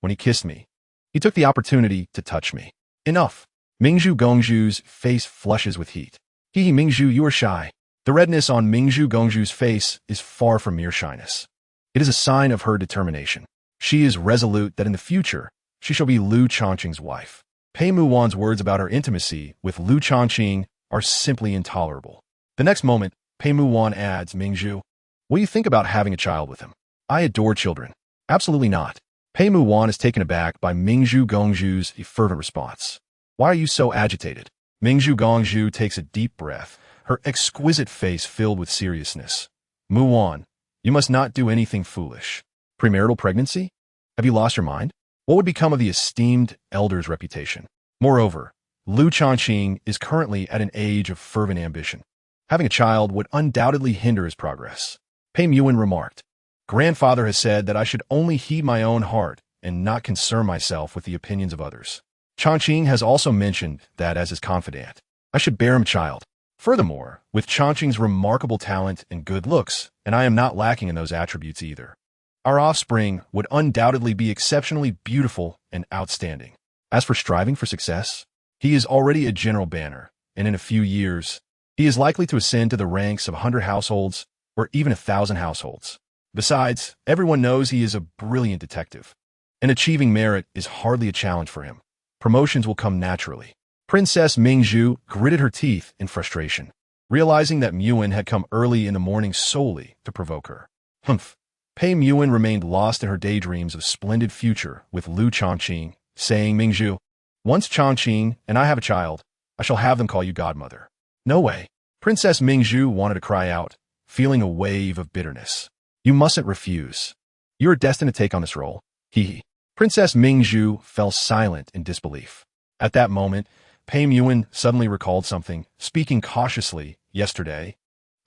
Speaker 1: When he kissed me, he took the opportunity to touch me. Enough. Mingzhu Gongzhu's face flushes with heat. Hee Mingzhu, you are shy. The redness on Mingzhu Gongzhu's face is far from mere shyness. It is a sign of her determination. She is resolute that in the future, she shall be Lu Changqing's wife. Pei Muwan's words about her intimacy with Lu Changqing are simply intolerable. The next moment, Pei Muwan adds, Mingzhu, what do you think about having a child with him? I adore children. Absolutely not. Pei Muwan is taken aback by Mingzhu Gongzhu's fervent response. Why are you so agitated? Mingzhu Gongzhu takes a deep breath, her exquisite face filled with seriousness. Muwan, you must not do anything foolish. Premarital pregnancy? Have you lost your mind? What would become of the esteemed elder's reputation? Moreover, Lu Changqing is currently at an age of fervent ambition. Having a child would undoubtedly hinder his progress. Pei Muwan remarked, Grandfather has said that I should only heed my own heart and not concern myself with the opinions of others. Changqing has also mentioned that as his confidant, I should bear him a child. Furthermore, with Changqing's remarkable talent and good looks, and I am not lacking in those attributes either, our offspring would undoubtedly be exceptionally beautiful and outstanding. As for striving for success, he is already a general banner, and in a few years, he is likely to ascend to the ranks of 100 households or even 1,000 households. Besides, everyone knows he is a brilliant detective, and achieving merit is hardly a challenge for him. Promotions will come naturally. Princess Mingzhu gritted her teeth in frustration, realizing that Muwan had come early in the morning solely to provoke her. Humph. Pei Muwan remained lost in her daydreams of splendid future with Lu Changqing, saying, Mingzhu, once Changqing and I have a child, I shall have them call you godmother. No way. Princess Mingzhu wanted to cry out, feeling a wave of bitterness. You mustn't refuse. You are destined to take on this role. Hee. Princess Mingzhu fell silent in disbelief. At that moment, Pei Muwan suddenly recalled something, speaking cautiously, yesterday.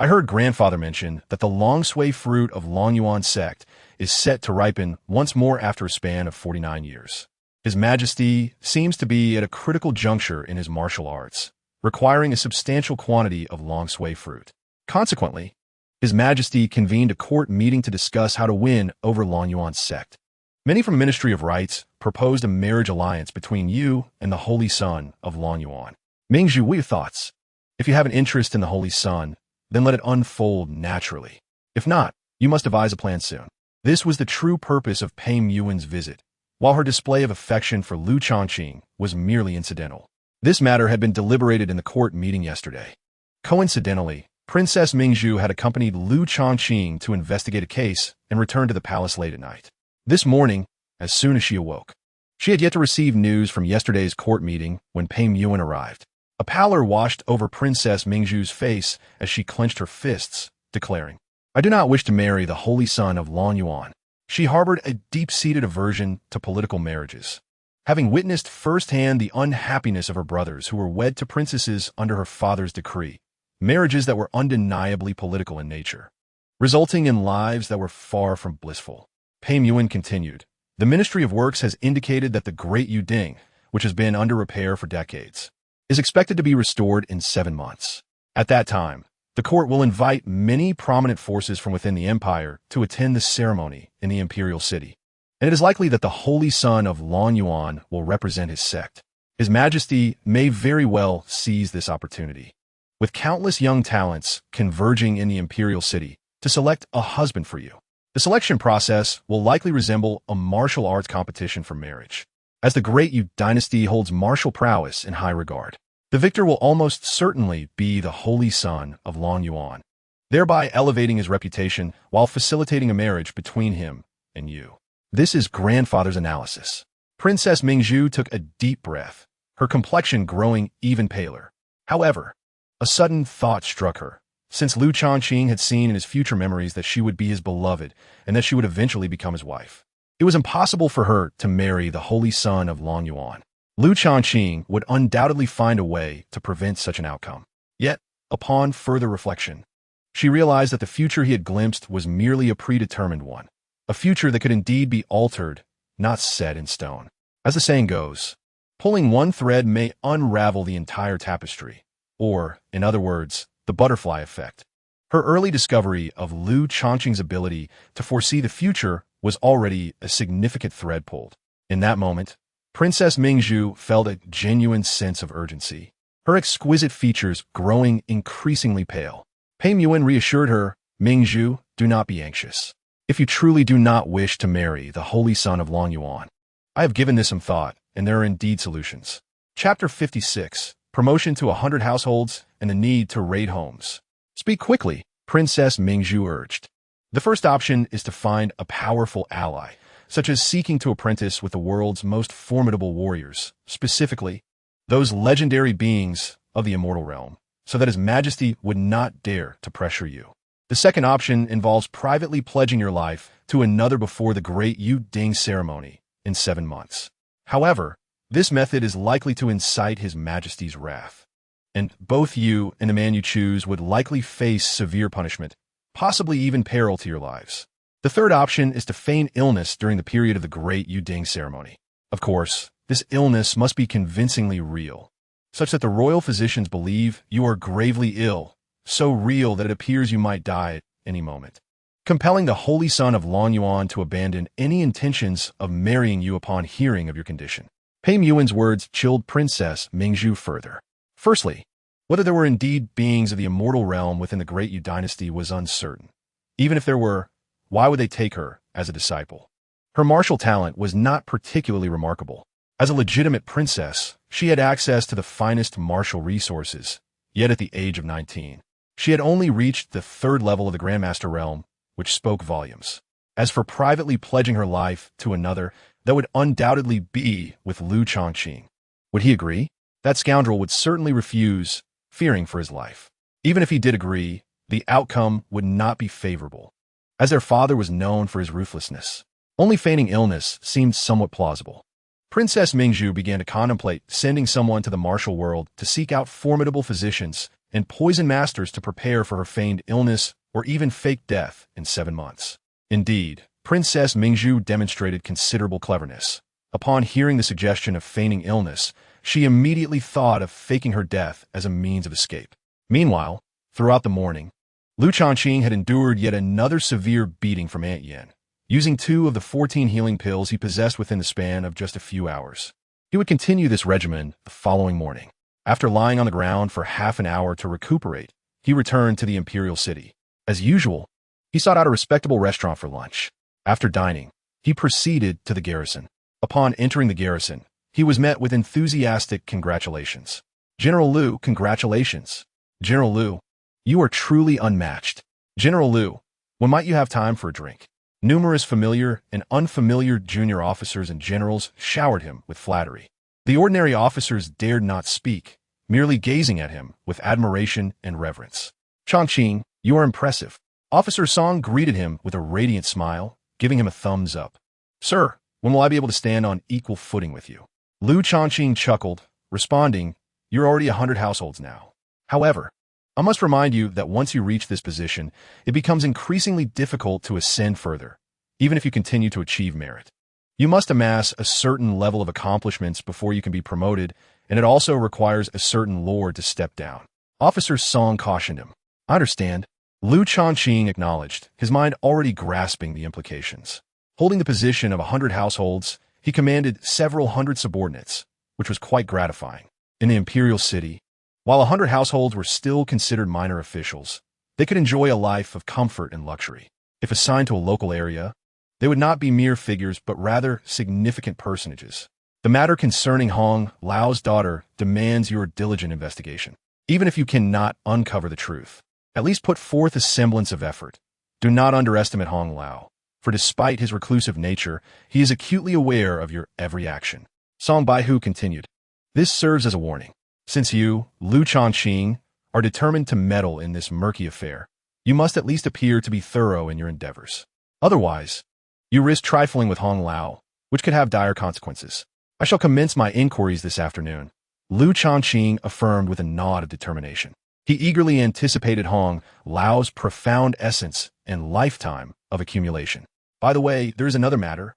Speaker 1: I heard grandfather mention that the long sway fruit of Longyuan sect is set to ripen once more after a span of 49 years. His Majesty seems to be at a critical juncture in his martial arts, requiring a substantial quantity of long sway fruit. Consequently, His Majesty convened a court meeting to discuss how to win over Longyuan's sect. Many from the Ministry of Rites proposed a marriage alliance between you and the Holy Son of Longyuan. Mingzhu, what are your thoughts? If you have an interest in the Holy Son, then let it unfold naturally. If not, you must devise a plan soon. This was the true purpose of Pei Muwan's visit, while her display of affection for Lu Changqing was merely incidental. This matter had been deliberated in the court meeting yesterday. Coincidentally, Princess Mingzhu had accompanied Lu Changqing to investigate a case and returned to the palace late at night. This morning, as soon as she awoke, she had yet to receive news from yesterday's court meeting when Pei Muwan arrived. A pallor washed over Princess Mingzhu's face as she clenched her fists, declaring, I do not wish to marry the Holy Son of Longyuan. She harbored a deep-seated aversion to political marriages. having witnessed firsthand the unhappiness of her brothers who were wed to princesses under her father's decree, marriages that were undeniably political in nature, resulting in lives that were far from blissful. Pei Yuan continued, "The Ministry of Works has indicated that the Great Yu Dynasty, which has been under repair for decades, is expected to be restored in 7 months. At that time, the court will invite many prominent forces from within the empire to attend the ceremony in the imperial city, and it is likely that the holy son of Long Yuan will represent his sect. His Majesty may very well seize this opportunity, with countless young talents converging in the imperial city to select a husband for you. The selection process will likely resemble a martial arts competition for marriage, as the Great Yu Dynasty holds martial prowess in high regard. The victor will almost certainly be the holy son of Long Yuan, thereby elevating his reputation while facilitating a marriage between him and you." This is grandfather's analysis. Princess Mingzhu took a deep breath, her complexion growing even paler. However, a sudden thought struck her. Since Lu Changqing had seen in his future memories that she would be his beloved and that she would eventually become his wife, it was impossible for her to marry the holy son of Long Yuan. Lu Changqing would undoubtedly find a way to prevent such an outcome. Yet, upon further reflection, she realized that the future he had glimpsed was merely a predetermined one, a future that could indeed be altered, not set in stone. As the saying goes, pulling one thread may unravel the entire tapestry, or, in other words, the butterfly effect. Her early discovery of Lu Changqing's ability to foresee the future was already a significant thread pulled. In that moment, Princess Mingzhu felt a genuine sense of urgency, her exquisite features growing increasingly pale. Pei Yuan reassured her, "Mingzhu, do not be anxious. If you truly do not wish to marry the holy son of Long Yuan, I have given this some thought, and there are indeed solutions." Chapter 56, Promotion to 100 Households and the Need to Raid Homes. "Speak quickly," Princess Mingzhu urged. "The first option is to find a powerful ally, such as seeking to apprentice with the world's most formidable warriors, specifically those legendary beings of the immortal realm, so that His Majesty would not dare to pressure you. The second option involves privately pledging your life to another before the Great Yu Dynasty ceremony in 7 months. However, this method is likely to incite His Majesty's wrath, and both you and the man you choose would likely face severe punishment, possibly even peril to your lives. The third option is to feign illness during the period of the Great Yu Dynasty ceremony. Of course, this illness must be convincingly real, such that the royal physicians believe you are gravely ill, so real that it appears you might die at any moment, compelling the holy son of Long Yuan to abandon any intentions of marrying you upon hearing of your condition." Pei Yuan's words chilled Princess Mingzhu further. Firstly, whether there were indeed beings of the immortal realm within the Great Yu Dynasty was uncertain. Even if there were, why would they take her as a disciple? Her martial talent was not particularly remarkable. As a legitimate princess, she had access to the finest martial resources, yet at the age of 19, she had only reached the 3rd level of the Grandmaster realm, which spoke volumes. As for privately pledging her life to another, that would undoubtedly be with Lu Changqing. Would he agree? That scoundrel would certainly refuse, fearing for his life. Even if he did agree, the outcome would not be favorable, as their father was known for his ruthlessness. Only feigning illness seemed somewhat plausible. Princess Mingzhu began to contemplate sending someone to the martial world to seek out formidable physicians and poison masters to prepare for her feigned illness or even fake death in 7 months. Indeed, Princess Mingzhu demonstrated considerable cleverness. Upon hearing the suggestion of feigning illness, she immediately thought of faking her death as a means of escape. Meanwhile, throughout the morning, Lu Changqing had endured yet another severe beating from Aunt Yen, using 2 of the 14 healing pills he possessed within the span of just a few hours. He would continue this regimen the following morning. After lying on the ground for half an hour to recuperate, he returned to the imperial city. As usual, he sought out a respectable restaurant for lunch. After dining, he proceeded to the garrison. Upon entering the garrison, he was met with enthusiastic congratulations. "General Lu, congratulations. General Lu, you are truly unmatched. General Lu, when might you have time for a drink?" Numerous familiar and unfamiliar junior officers and generals showered him with flattery. The ordinary officers dared not speak, merely gazing at him with admiration and reverence. "Changqing, you are impressive." Officer Song greeted him with a radiant smile, giving him a thumbs up. "Sir, when will I be able to stand on equal footing with you?" Lu Changqing chuckled, responding, "You're already 100 households now. However, I must remind you that once you reach this position, it becomes increasingly difficult to ascend further, even if you continue to achieve merit. You must amass a certain level of accomplishments before you can be promoted, and it also requires a certain lord to step down." Officer Song cautioned him. "I understand." Lu Changqing acknowledged, his mind already grasping the implications. Holding the position of 100 households, he commanded several hundred subordinates, which was quite gratifying. In the imperial city, while 100 households were still considered minor officials, they could enjoy a life of comfort and luxury. If assigned to a local area, they would not be mere figures but rather significant personages. The matter concerning Hong Lao's daughter demands your diligent investigation. Even if you cannot uncover the truth, at least put forth a semblance of effort. Do not underestimate Hong Lao, for despite his reclusive nature, he is acutely aware of your every action. Song Baihu continued, "This serves as a warning. Since you, Lu Changqing, are determined to meddle in this murky affair, you must at least appear to be thorough in your endeavors. Otherwise, you risk trifling with Hong Lao, which could have dire consequences. I shall commence my inquiries this afternoon," Lu Changqing affirmed with a nod of determination. He eagerly anticipated Hong Lao's profound essence and lifetime of accumulation. "By the way, there is another matter."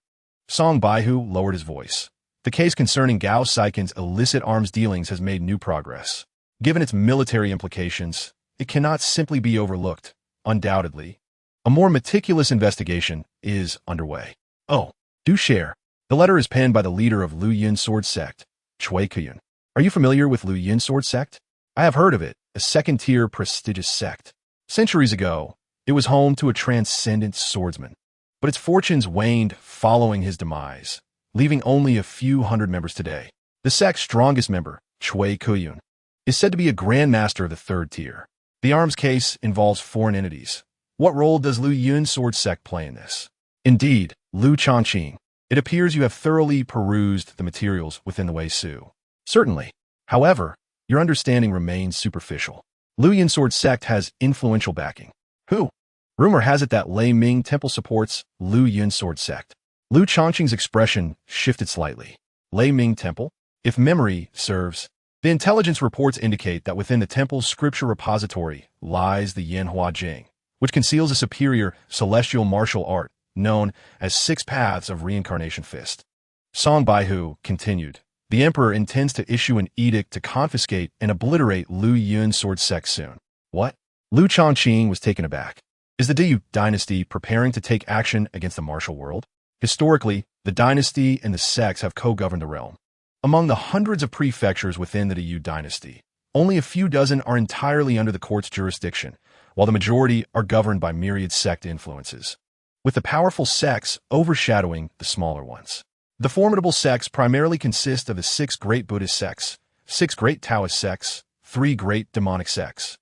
Speaker 1: Song Baihu lowered his voice. "The case concerning Gao Saikin's illicit arms dealings has made new progress. Given its military implications, it cannot simply be overlooked. Undoubtedly, a more meticulous investigation is underway." "Oh, do share." The letter is penned by the leader of Lu Yin Sword Sect, Cui Kuyun. "Are you familiar with Lu Yin Sword Sect?" "I have heard of it, a second-tier prestigious sect. Centuries ago, it was home to a transcendent swordsman. But its fortunes waned following his demise, leaving only a few hundred members today. The sect's strongest member, Cui Kuyun, is said to be a grandmaster of the third tier. The arms case involves foreign entities. What role does Lu Yin Sword Sect play in this?" "Indeed, Lu Changqing, it appears you have thoroughly perused the materials within the Wei Su." "Certainly. However, your understanding remains superficial. Lu Yin Sword Sect has influential backing." "Who?" "Rumor has it that Lei Ming Temple supports Lu Yin Sword Sect." Lu Changqing's expression shifted slightly. "Lei Ming Temple? If memory serves, the intelligence reports indicate that within the temple's scripture repository lies the Yanhua Jing, which conceals a superior celestial martial art known as 6 Paths of Reincarnation Fist." Song Baihu continued, "The emperor intends to issue an edict to confiscate and obliterate Lu Yin Sword Sect soon." "What?" Lu Changqing was taken aback. "Is the Yu Dynasty preparing to take action against the martial world?" Historically, the dynasty and the sects have co-governed the realm. Among the hundreds of prefectures within the Yu Dynasty, only a few dozen are entirely under the court's jurisdiction, while the majority are governed by myriad sect influences, with the powerful sects overshadowing the smaller ones. The formidable sects primarily consist of the 6 great Buddhist sects, 6 great Taoist sects, 3 great demonic sects,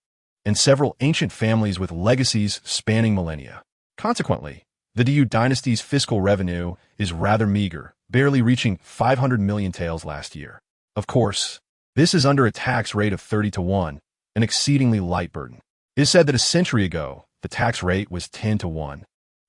Speaker 1: and several ancient families with legacies spanning millennia. Consequently, the Yu Dynasty's fiscal revenue is rather meager, barely reaching 500 million taels last year. Of course, this is under a tax rate of 30-1, an exceedingly light burden. It is said that a century ago, the tax rate was 10-1,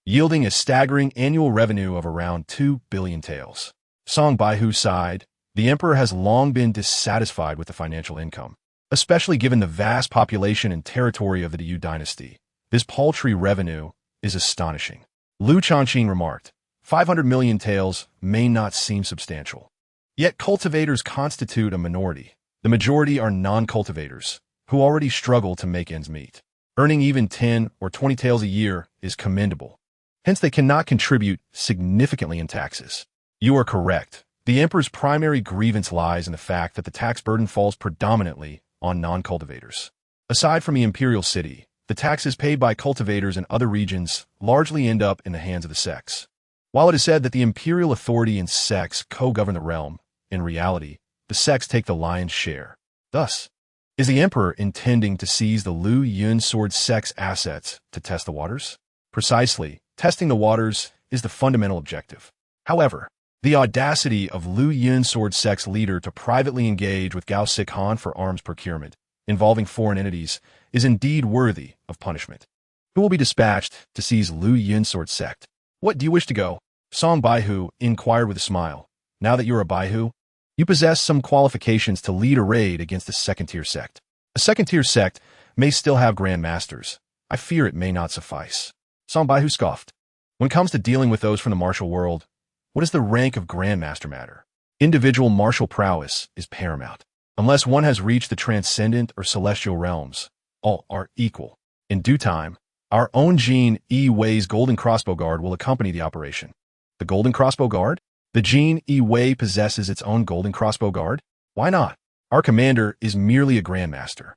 Speaker 1: yielding a staggering annual revenue of around 2 billion taels. Song Baihu sighed. The emperor has long been dissatisfied with the financial income, especially given the vast population and territory of the Yu Dynasty. This paltry revenue is astonishing. Lu Changqing remarked, 500 million taels may not seem substantial. Yet cultivators constitute a minority. The majority are non-cultivators, who already struggle to make ends meet. Earning even 10 or 20 taels a year is commendable. Hence, they cannot contribute significantly in taxes. You are correct. The emperor's primary grievance lies in the fact that the tax burden falls predominantly on non-cultivators. Aside from the imperial city, the taxes paid by cultivators in other regions largely end up in the hands of the sects. While it is said that the imperial authority and sects co-govern the realm, in reality, the sects take the lion's share. Thus, is the emperor intending to seize the Lu Yin Sword Sect's assets to test the waters? Precisely, testing the waters is the fundamental objective. However, the audacity of Lu Yin Sword Sect's leader to privately engage with Gao Sikhan for arms procurement, involving foreign entities, is indeed worthy of punishment. Who will be dispatched to seize Lu Yin Sword Sect? What do you wish to go? Song Baihu inquired with a smile. Now that you're a Baihu, You possess some qualifications to lead a raid against a second-tier sect. A second-tier sect may still have grandmasters. I fear it may not suffice. Song Baihu scoffed. When it comes to dealing with those from the martial world, what does the rank of grandmaster matter? Individual martial prowess is paramount. Unless one has reached the transcendent or celestial realms, all are equal. In due time, our own Jin E Wei's Golden Crossbow Guard will accompany the operation. The Golden Crossbow Guard? The Jin E Wei possesses its own Golden Crossbow Guard? Why not? Our commander is merely a grandmaster,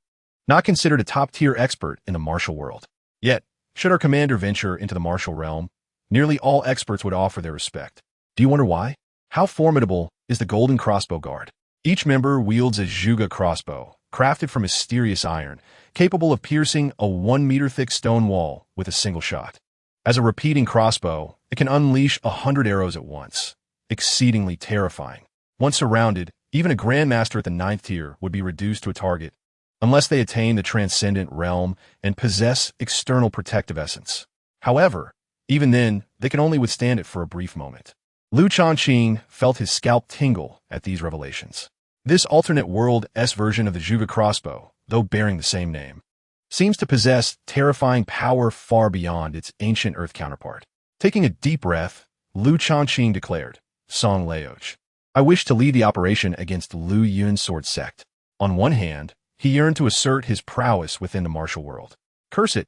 Speaker 1: not considered a top-tier expert in the martial world. Yet, should our commander venture into the martial realm, nearly all experts would offer their respect. Do you wonder why? How formidable is the Golden Crossbow Guard? Each member wields a Zhuge crossbow, crafted from mysterious iron, capable of piercing a 1-meter-thick stone wall with a single shot. As a repeating crossbow, it can unleash 100 arrows at once, exceedingly terrifying. Once surrounded, even a grandmaster at the 9th tier would be reduced to a target, unless they attain the transcendent realm and possess external protective essence. However, even then, they can only withstand it for a brief moment. Lu Changqing felt his scalp tingle at these revelations. This alternate world-s version of the Zhuge crossbow, though bearing the same name, seems to possess terrifying power far beyond its ancient Earth counterpart. Taking a deep breath, Lu Changqing declared, Song Laoch, I wish to lead the operation against Lu Yun's sword sect. On one hand, he yearned to assert his prowess within the martial world. Curse it,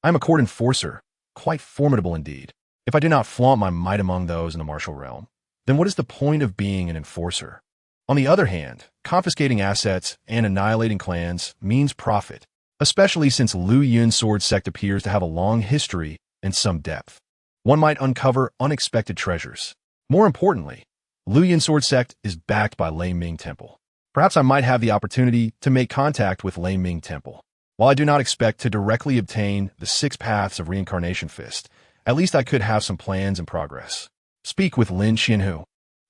Speaker 1: I am a court enforcer, quite formidable indeed. If I do not flaunt my might among those in the martial realm, then what is the point of being an enforcer? On the other hand, confiscating assets and annihilating clans means profit, especially since Lu Yun's sword sect appears to have a long history and some depth. One might uncover unexpected treasures. More importantly, Lu Yun's sword sect is backed by Lei Ming Temple. Perhaps I might have the opportunity to make contact with Lei Ming Temple. While I do not expect to directly obtain the 6 paths of reincarnation fist, at least I could have some plans in progress. Speak with Lin Qianhu.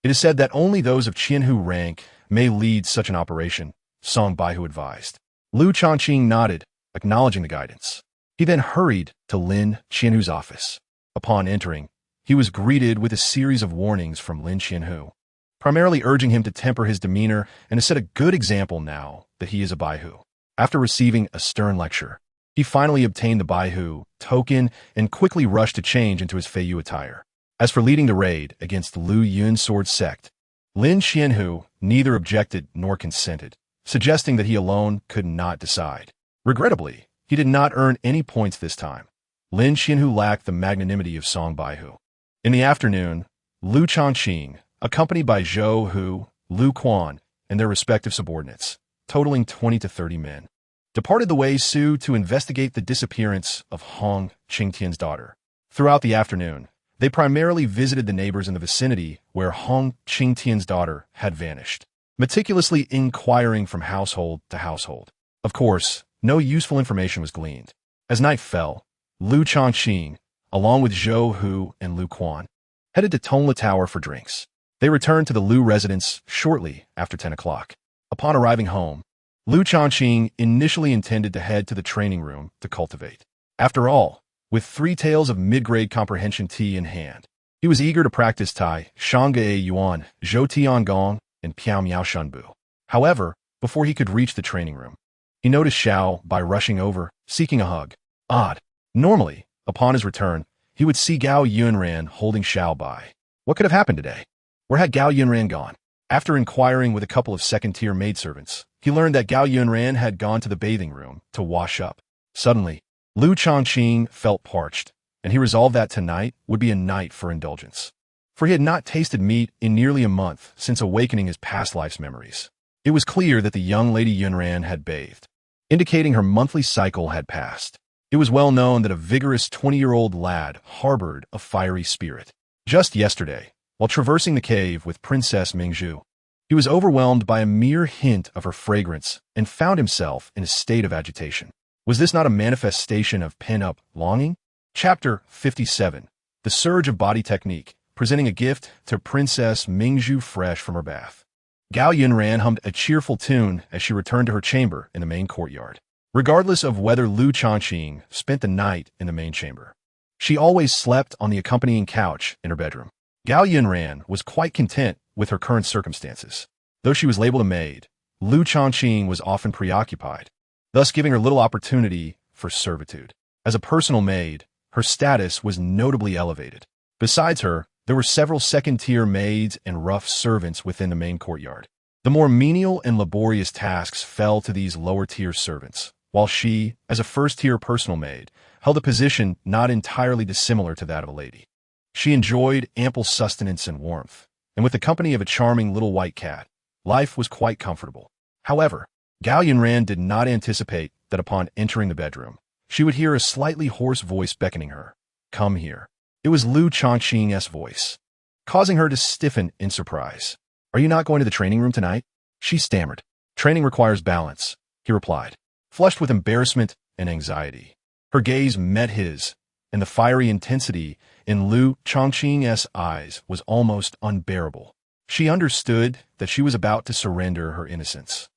Speaker 1: It is said that only those of Qianhu rank may lead such an operation, Song Baihu advised. Lu Changqing nodded, acknowledging the guidance. He then hurried to Lin Qianhu's office. Upon entering, he was greeted with a series of warnings from Lin Qianhu, primarily urging him to temper his demeanor and to set a good example now that he is a Baihu. After receiving a stern lecture, he finally obtained the Baihu token and quickly rushed to change into his Feiyu attire. As for leading the raid against Lu Yun's sword sect, Lin Qianhu neither objected nor consented, suggesting that he alone could not decide. Regrettably, he did not earn any points this time. Lin Qianhu lacked the magnanimity of Song Baihu. In the afternoon, Lu Changqing, accompanied by Zhou Hu, Lu Quan, and their respective subordinates, totaling 20 to 30 men, departed the Wei Su to investigate the disappearance of Hong Qingtian's daughter. Throughout the afternoon, they primarily visited the neighbors in the vicinity where Hong Qingtian's daughter had vanished, meticulously inquiring from household to household. Of course, no useful information was gleaned. As night fell, Lu Changqing, along with Zhou Hu and Lu Quan, headed to Tongla Tower for drinks. They returned to the Lu residence shortly after 10 o'clock. Upon arriving home, Lu Changqing initially intended to head to the training room to cultivate. After all, with 3 tales of mid-grade comprehension tea in hand, he was eager to practice Tai, Shangge Yuan, Zhou Tiangong, and Piao Miao Shunbu. However, before he could reach the training room, he noticed Xiao by rushing over, seeking a hug. Odd. Normally, upon his return, he would see Gao Yunran holding Xiao by. What could have happened today? Where had Gao Yunran gone? After inquiring with a couple of second-tier maidservants, he learned that Gao Yunran had gone to the bathing room to wash up. Suddenly, Lu Changqing felt parched, and he resolved that tonight would be a night for indulgence. For he had not tasted meat in nearly a month since awakening his past life's memories. It was clear that the young lady Yunran had bathed, indicating her monthly cycle had passed. It was well known that a vigorous 20-year-old lad harbored a fiery spirit. Just yesterday, while traversing the cave with Princess Mingzhu, he was overwhelmed by a mere hint of her fragrance and found himself in a state of agitation. Was this not a manifestation of pent-up longing? Chapter 57. The Surge of Body Technique, presenting a gift to Princess Mingzhu fresh from her bath. Gao Yunran hummed a cheerful tune as she returned to her chamber in the main courtyard. Regardless of whether Lu Changqing spent the night in the main chamber, she always slept on the accompanying couch in her bedroom. Gao Yunran was quite content with her current circumstances. Though she was labeled a maid, Lu Changqing was often preoccupied, thus giving her little opportunity for servitude. As a personal maid, her status was notably elevated. Besides her, there were several second-tier maids and rough servants within the main courtyard. The more menial and laborious tasks fell to these lower-tier servants, while she, as a first-tier personal maid, held a position not entirely dissimilar to that of a lady. She enjoyed ample sustenance and warmth, and with the company of a charming little white cat, life was quite comfortable. However, Gao Yunran did not anticipate that upon entering the bedroom, she would hear a slightly hoarse voice beckoning her. "Come here." It was Lu Changqing's voice, causing her to stiffen in surprise. "Are you not going to the training room tonight?" She stammered. "Training requires balance," he replied, flushed with embarrassment and anxiety. Her gaze met his, and the fiery intensity in Lu Changqing's eyes was almost unbearable. She understood that she was about to surrender her innocence.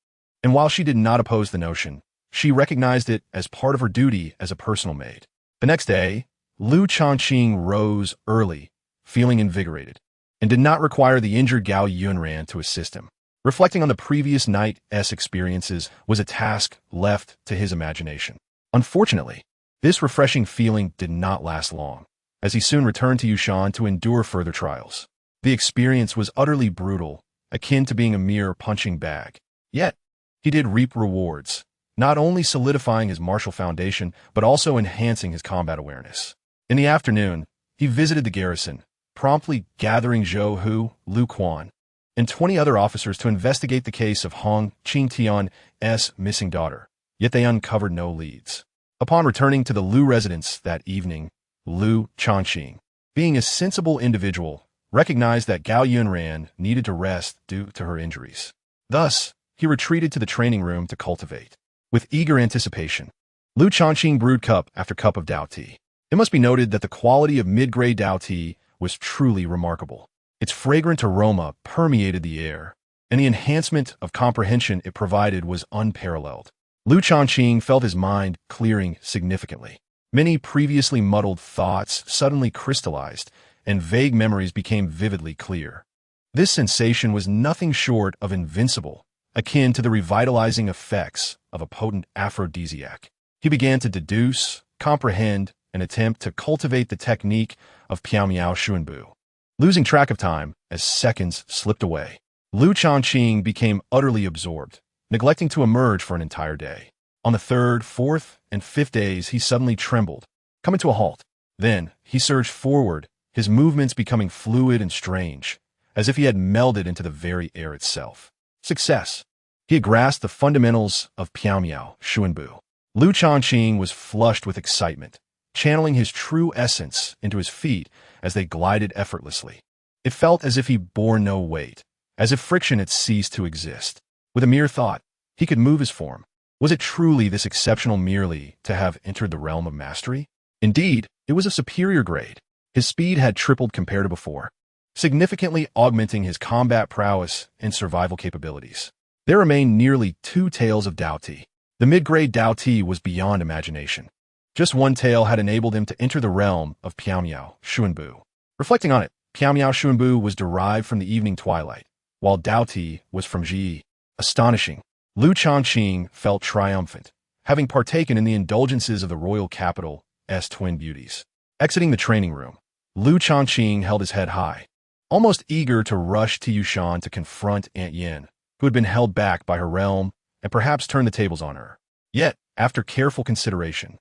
Speaker 1: And while she did not oppose the notion, she recognized it as part of her duty as a personal maid. The next day, Lu Changqing rose early, feeling invigorated, and did not require the injured Gao Yunran to assist him. Reflecting on the previous night's experiences was a task left to his imagination. Unfortunately, this refreshing feeling did not last long, as he soon returned to Yushan to endure further trials. The experience was utterly brutal, akin to being a mere punching bag. Yet, he did reap rewards, not only solidifying his martial foundation, but also enhancing his combat awareness. In the afternoon, he visited the garrison, promptly gathering Zhou Hu, Lu Quan, and 20 other officers to investigate the case of Hong Qingtian's missing daughter, yet they uncovered no leads. Upon returning to the Lu residence that evening, Lu Changqing, being a sensible individual, recognized that Gao Yunran needed to rest due to her injuries. Thus, he retreated to the training room to cultivate. With eager anticipation, Lu Changqing brewed cup after cup of Dao tea. It must be noted that the quality of mid-grade Dao tea was truly remarkable. Its fragrant aroma permeated the air, and the enhancement of comprehension it provided was unparalleled. Lu Changqing felt his mind clearing significantly. Many previously muddled thoughts suddenly crystallized, and vague memories became vividly clear. This sensation was nothing short of invincible, akin to the revitalizing effects of a potent aphrodisiac. He began to deduce, comprehend, and attempt to cultivate the technique of Piao Xuanbu. Losing track of time as seconds slipped away, Lu Changqing became utterly absorbed, neglecting to emerge for an entire day. On the third, fourth, and fifth days, he suddenly trembled, coming to a halt. Then, he surged forward, his movements becoming fluid and strange, as if he had melded into the very air itself. Success. He had grasped the fundamentals of Piao Xuanbu. Lu Changqing was flushed with excitement, channeling his true essence into his feet as they glided effortlessly. It felt as if he bore no weight, as if friction had ceased to exist. With a mere thought, he could move his form. Was it truly this exceptional merely to have entered the realm of mastery? Indeed, it was a superior grade. His speed had tripled compared to before, significantly augmenting his combat prowess and survival capabilities. There remained nearly 2 taels of Dao Ti. The mid-grade Dao Ti was beyond imagination. Just 1 tael had enabled him to enter the realm of Piao Xuanbu. Reflecting on it, Piao Xuanbu was derived from the evening twilight, while Dao Ti was from Ji. Astonishing. Lu Changqing felt triumphant, having partaken in the indulgences of the royal capital's twin beauties. Exiting the training room, Lu Changqing held his head high, almost eager to rush to Yushan to confront Aunt Yin, who had been held back by her realm and perhaps turn the tables on her. Yet, after careful consideration,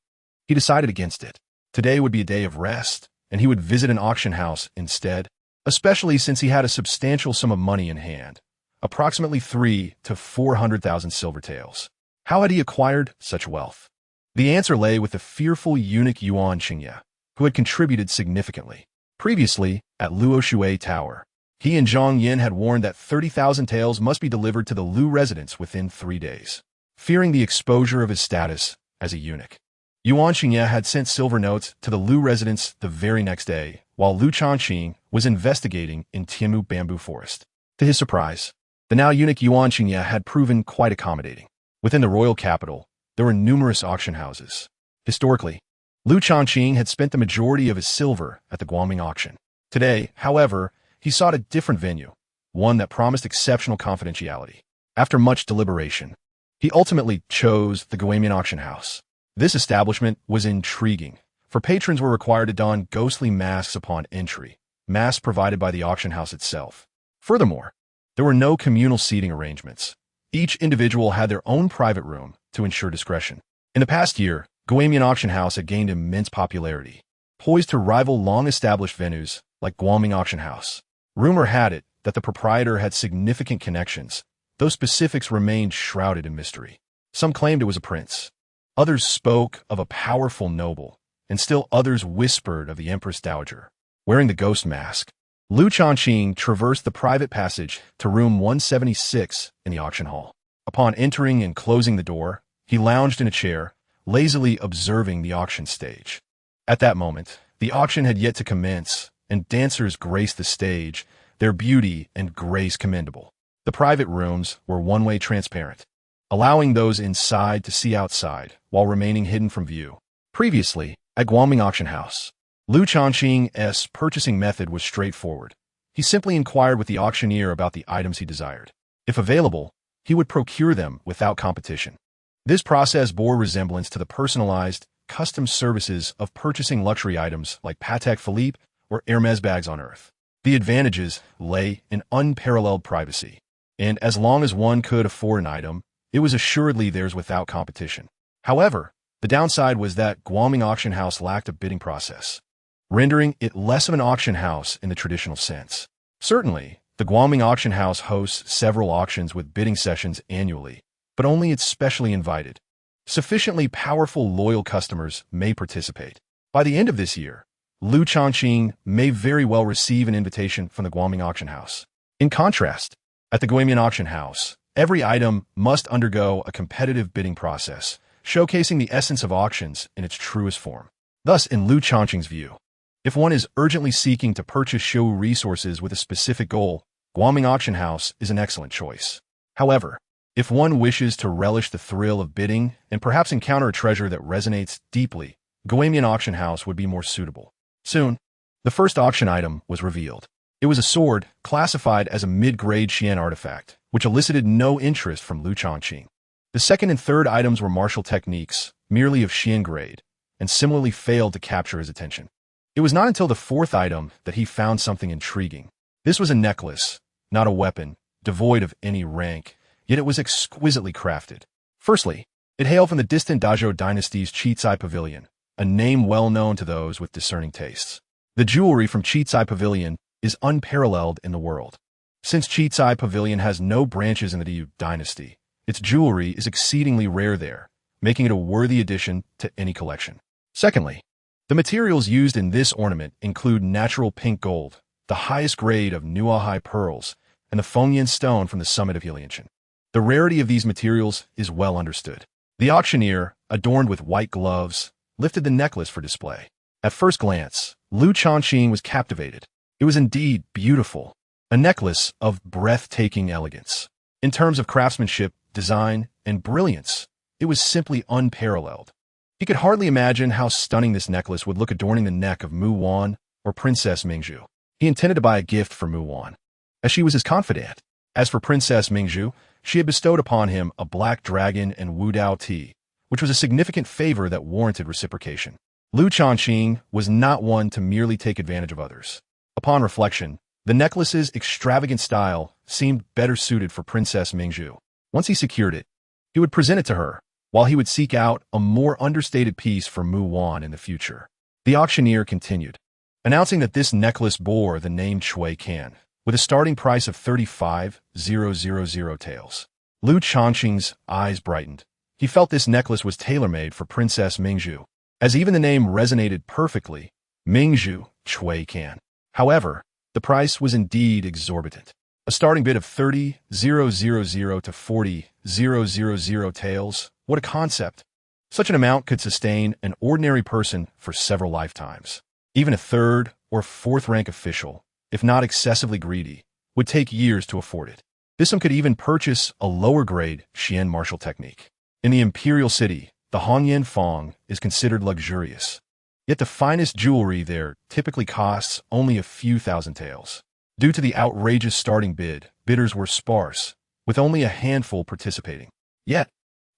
Speaker 1: he decided against it. Today would be a day of rest, and he would visit an auction house instead, especially since he had a substantial sum of money in hand, approximately 300,000 to 400,000 silver taels. How had he acquired such wealth? The answer lay with the fearful eunuch Yuan Qingye, who had contributed significantly. Previously, at Luoshui Tower, he and Zhang Yin had warned that 30,000 taels must be delivered to the Lu residence within 3 days. Fearing the exposure of his status as a eunuch, Yuan Qingye had sent silver notes to the Lu residence the very next day, while Lu Changqing was investigating in Tianmu Bamboo Forest. To his surprise, the now eunuch Yuan Qingye had proven quite accommodating. Within the royal capital, there were numerous auction houses. Historically, Lu Changqing had spent the majority of his silver at the Guangming auction. Today, however, he sought a different venue, one that promised exceptional confidentiality. After much deliberation, he ultimately chose the Guamian auction house. This establishment was intriguing, for patrons were required to don ghostly masks upon entry, masks provided by the auction house itself. Furthermore, there were no communal seating arrangements. Each individual had their own private room to ensure discretion. In the past year, Guamian Auction House had gained immense popularity, poised to rival long-established venues like Guaming Auction House. Rumor had it that the proprietor had significant connections, though specifics remained shrouded in mystery. Some claimed it was a prince. Others spoke of a powerful noble, and still others whispered of the Empress Dowager. Wearing the ghost mask, Lu Changqing traversed the private passage to room 176 in the auction hall. Upon entering and closing the door, he lounged in a chair, lazily observing the auction stage. At that moment, the auction had yet to commence, and dancers graced the stage, their beauty and grace commendable. The private rooms were one-way transparent, allowing those inside to see outside while remaining hidden from view. Previously, at Guaming Auction House, Lu Changqing's purchasing method was straightforward. He simply inquired with the auctioneer about the items he desired. If available, he would procure them without competition. This process bore resemblance to the personalized, custom services of purchasing luxury items like Patek Philippe or Hermes bags on Earth. The advantages lay in unparalleled privacy, and as long as one could afford an item, it was assuredly theirs without competition. However, the downside was that Guaming Auction House lacked a bidding process, rendering it less of an auction house in the traditional sense. Certainly, the Guaming Auction House hosts several auctions with bidding sessions annually, but only its specially invited, sufficiently powerful loyal customers may participate. By the end of this year, Lu Changqing may very well receive an invitation from the Guaming Auction House. In contrast, at the Guamian Auction House, every item must undergo a competitive bidding process, showcasing the essence of auctions in its truest form. Thus, in Lu Changqing's view, if one is urgently seeking to purchase show resources with a specific goal, Guaming Auction House is an excellent choice. However, if one wishes to relish the thrill of bidding and perhaps encounter a treasure that resonates deeply, Guamian Auction House would be more suitable. Soon, the first auction item was revealed. It was a sword classified as a mid-grade Xian artifact, which elicited no interest from Lu Changqing. The second and third items were martial techniques, merely of Xian grade, and similarly failed to capture his attention. It was not until the fourth item that he found something intriguing. This was a necklace, not a weapon, devoid of any rank, yet it was exquisitely crafted. Firstly, it hailed from the distant Dazhou dynasty's Chizai Pavilion, a name well known to those with discerning tastes. The jewelry from Chizai Pavilion is unparalleled in the world. Since Chizai Pavilion has no branches in the Yu Dynasty, its jewelry is exceedingly rare there, making it a worthy addition to any collection. Secondly, the materials used in this ornament include natural pink gold, the highest grade of Nuahai pearls, and the Fengyan stone from the summit of Heliantian. The rarity of these materials is well understood. The auctioneer, adorned with white gloves, lifted the necklace for display. At first glance, Lu Changqing was captivated. It was indeed beautiful, a necklace of breathtaking elegance. In terms of craftsmanship, design, and brilliance, it was simply unparalleled. He could hardly imagine how stunning this necklace would look adorning the neck of Mu Wan or Princess Mingzhu. He intended to buy a gift for Mu Wan, as she was his confidant. As for Princess Mingzhu, she had bestowed upon him a black dragon and Wu Dao tea, which was a significant favor that warranted reciprocation. Lu Changqing was not one to merely take advantage of others. Upon reflection, the necklace's extravagant style seemed better suited for Princess Mingzhu. Once he secured it, he would present it to her, while he would seek out a more understated piece for Mu Wan in the future. The auctioneer continued, announcing that this necklace bore the name Chui Can, with a starting price of 35,000 taels. Lu Changqing's eyes brightened. He felt this necklace was tailor-made for Princess Mingzhu, as even the name resonated perfectly, Mingzhu Chui Can. However, the price was indeed exorbitant. A starting bid of 30,000 to 40,000 taels. What a concept! Such an amount could sustain an ordinary person for several lifetimes. Even a third or fourth rank official, if not excessively greedy, would take years to afford it. This one could even purchase a lower grade Xian martial technique. In the Imperial City, the Hongyan Fong is considered luxurious. Yet the finest jewelry there typically costs only a few thousand taels. Due to the outrageous starting bid, bidders were sparse, with only a handful participating. Yet,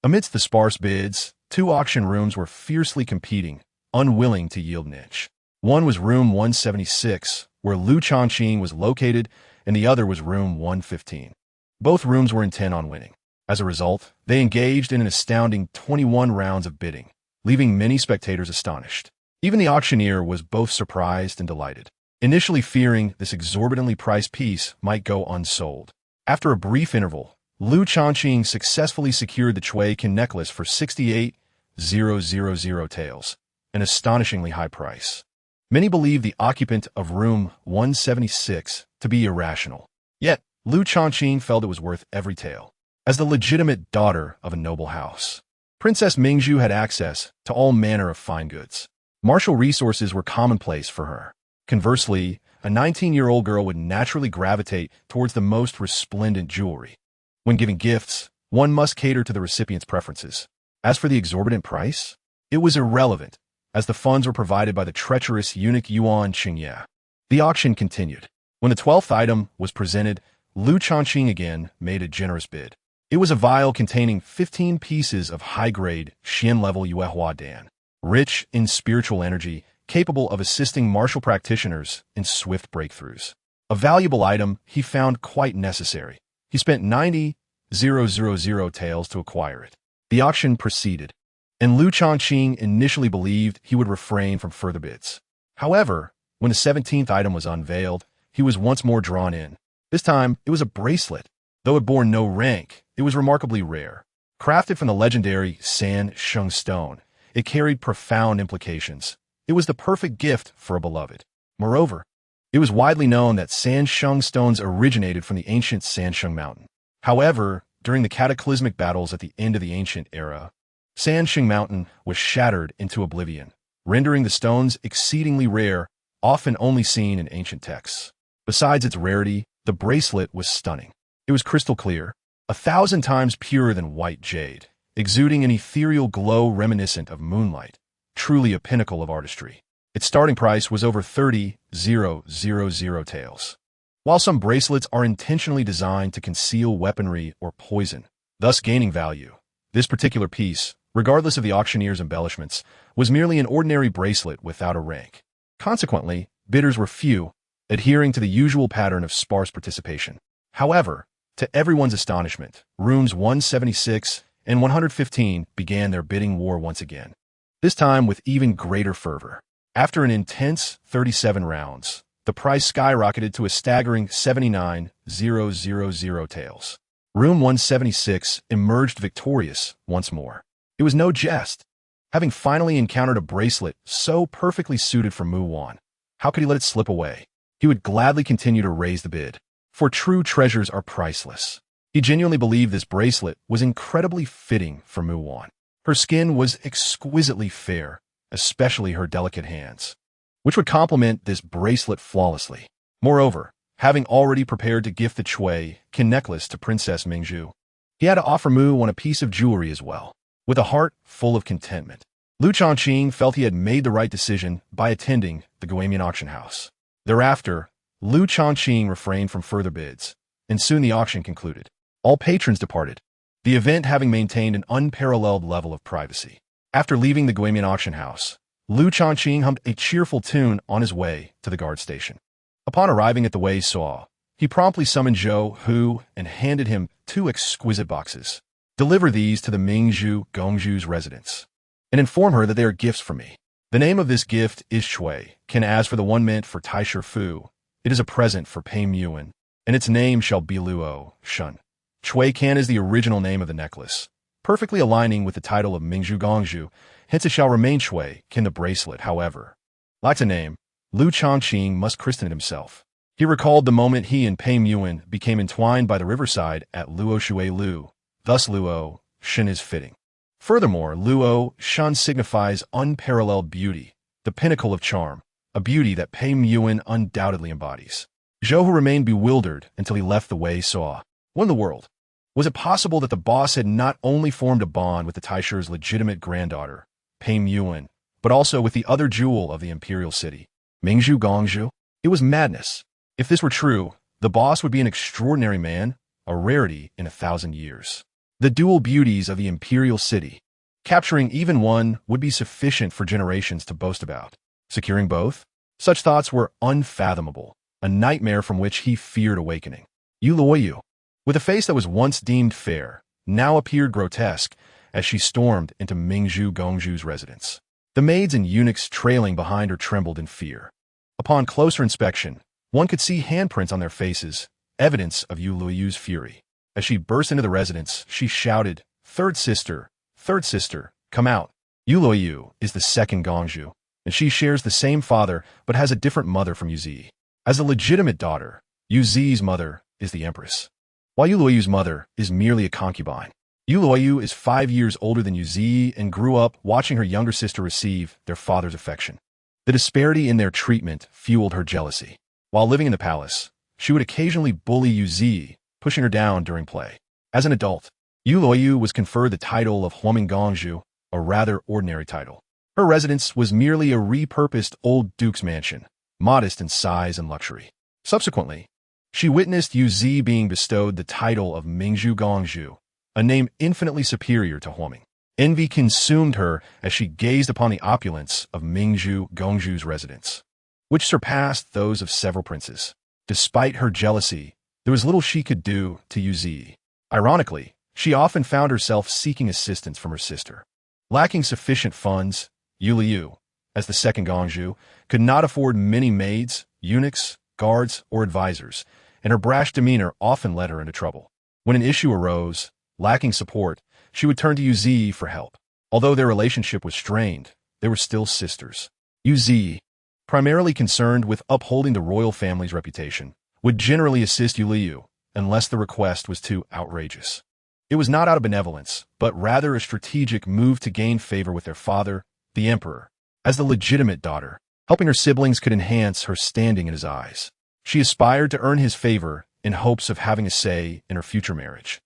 Speaker 1: amidst the sparse bids, two auction rooms were fiercely competing, unwilling to yield an inch. One was room 176, where Lu Changqing was located, and the other was room 115. Both rooms were intent on winning. As a result, they engaged in an astounding 21 rounds of bidding, leaving many spectators astonished. Even the auctioneer was both surprised and delighted, initially fearing this exorbitantly priced piece might go unsold. After a brief interval, Lu Changqing successfully secured the Changqing necklace for 68,000 taels, an astonishingly high price. Many believe the occupant of room 176 to be irrational. Yet, Lu Changqing felt it was worth every tael. As the legitimate daughter of a noble house, Princess Mingzhu had access to all manner of fine goods. Martial resources were commonplace for her. Conversely, a 19-year-old girl would naturally gravitate towards the most resplendent jewelry. When giving gifts, one must cater to the recipient's preferences. As for the exorbitant price, it was irrelevant, as the funds were provided by the treacherous eunuch Yuan Qingye. The auction continued. When the 12th item was presented, Lu Changqing again made a generous bid. It was a vial containing 15 pieces of high-grade, Xian-level Yuehua Dan, rich in spiritual energy, capable of assisting martial practitioners in swift breakthroughs. A valuable item he found quite necessary. He spent 90,000 taels to acquire it. The auction proceeded, and Lu Changqing initially believed he would refrain from further bids. However, when the 17th item was unveiled, he was once more drawn in. This time, it was a bracelet. Though it bore no rank, it was remarkably rare. Crafted from the legendary San Sheng stone, it carried profound implications. It was the perfect gift for a beloved. Moreover, it was widely known that San Sheng stones originated from the ancient San Sheng mountain. However, during the cataclysmic battles at the end of the ancient era, San Sheng mountain was shattered into oblivion, rendering the stones exceedingly rare, often only seen in ancient texts. Besides its rarity, the bracelet was stunning. It was crystal clear, 1,000 times purer than white jade, exuding an ethereal glow reminiscent of moonlight, truly a pinnacle of artistry. Its starting price was over 30,000 taels. While some bracelets are intentionally designed to conceal weaponry or poison, thus gaining value, this particular piece, regardless of the auctioneer's embellishments, was merely an ordinary bracelet without a rank. Consequently, bidders were few, adhering to the usual pattern of sparse participation. However, to everyone's astonishment, rooms 176 and 115 began their bidding war once again, this time with even greater fervor. After an intense 37 rounds, the price skyrocketed to a staggering 79,000 taels. Room 176 emerged victorious once more. It was no jest. Having finally encountered a bracelet so perfectly suited for Mu Wan, how could he let it slip away? He would gladly continue to raise the bid, for true treasures are priceless. He genuinely believed this bracelet was incredibly fitting for Mu Wan. Her skin was exquisitely fair, especially her delicate hands, which would complement this bracelet flawlessly. Moreover, having already prepared to gift the Changqing necklace to Princess Mingzhu, he had to offer Mu Wan a piece of jewelry as well. With a heart full of contentment, Lu Changqing felt he had made the right decision by attending the Guamian auction house. Thereafter, Lu Changqing refrained from further bids, and soon the auction concluded. All patrons departed, the event having maintained an unparalleled level of privacy. After leaving the Guamian auction house, Lu Changqing hummed a cheerful tune on his way to the guard station. Upon arriving at the Wei Saw, he promptly summoned Zhou Hu and handed him 2 exquisite boxes. Deliver these to the Mingzhu Gongzhu's residence, and inform her that they are gifts from me. The name of this gift is Cui, and as for the one meant for Taisher Fu, it is a present for Pei Muan, and its name shall be Luo Shun. Cui Can is the original name of the necklace, perfectly aligning with the title of Mingzhu Gongzhu, hence it shall remain Cui Can the bracelet. However, like a name, Lu Changqing must christen it himself. He recalled the moment he and Pei Muan became entwined by the riverside at Luo Shui Lu, thus Luo Shun is fitting. Furthermore, Luo Shun signifies unparalleled beauty, the pinnacle of charm, a beauty that Pei Muan undoubtedly embodies. Zhou Hu remained bewildered until he left the Wei Saw. What in the world? Was it possible that the boss had not only formed a bond with the Taisher's legitimate granddaughter, Pei Muan, but also with the other jewel of the imperial city, Mingzhu Gongzhu? It was madness. If this were true, the boss would be an extraordinary man, a rarity in 1,000 years. The dual beauties of the imperial city. Capturing even one would be sufficient for generations to boast about. Securing both? Such thoughts were unfathomable, a nightmare from which he feared awakening. Yu Luoyu, with a face that was once deemed fair, now appeared grotesque as she stormed into Mingzhu Gongzhu's residence. The maids and eunuchs trailing behind her trembled in fear. Upon closer inspection, one could see handprints on their faces, evidence of Yu Luoyu's fury. As she burst into the residence, she shouted, third sister, come out. Yu Luoyu is the second Gongzhu, and she shares the same father but has a different mother from Yu Zi. As a legitimate daughter, Yu Zi's mother is the empress, while Yu Luoyu's mother is merely a concubine. Yu Luoyu is 5 years older than Yu Zi and grew up watching her younger sister receive their father's affection. The disparity in their treatment fueled her jealousy. While living in the palace, she would occasionally bully Yu Zi, pushing her down during play. As an adult, Yu Luoyu was conferred the title of Huoming Gongzhu, a rather ordinary title. Her residence was merely a repurposed old duke's mansion, modest in size and luxury. Subsequently, she witnessed Yu Zi being bestowed the title of Mingzhu Gongzhu, a name infinitely superior to Huoming. Envy consumed her as she gazed upon the opulence of Mingzhu Gongzhu's residence, which surpassed those of several princes. Despite her jealousy, there was little she could do to Yu Zi. Ironically, she often found herself seeking assistance from her sister. Lacking sufficient funds, Yu Luoyu, as the second Gongzhu, could not afford many maids, eunuchs, guards, or advisors, and her brash demeanor often led her into trouble. When an issue arose, lacking support, she would turn to Yu Zi for help. Although their relationship was strained, they were still sisters. Yu Zi, primarily concerned with upholding the royal family's reputation, would generally assist Yu Luoyu, unless the request was too outrageous. It was not out of benevolence, but rather a strategic move to gain favor with their father, the emperor. As the legitimate daughter, helping her siblings could enhance her standing in his eyes. She aspired to earn his favor in hopes of having a say in her future marriage,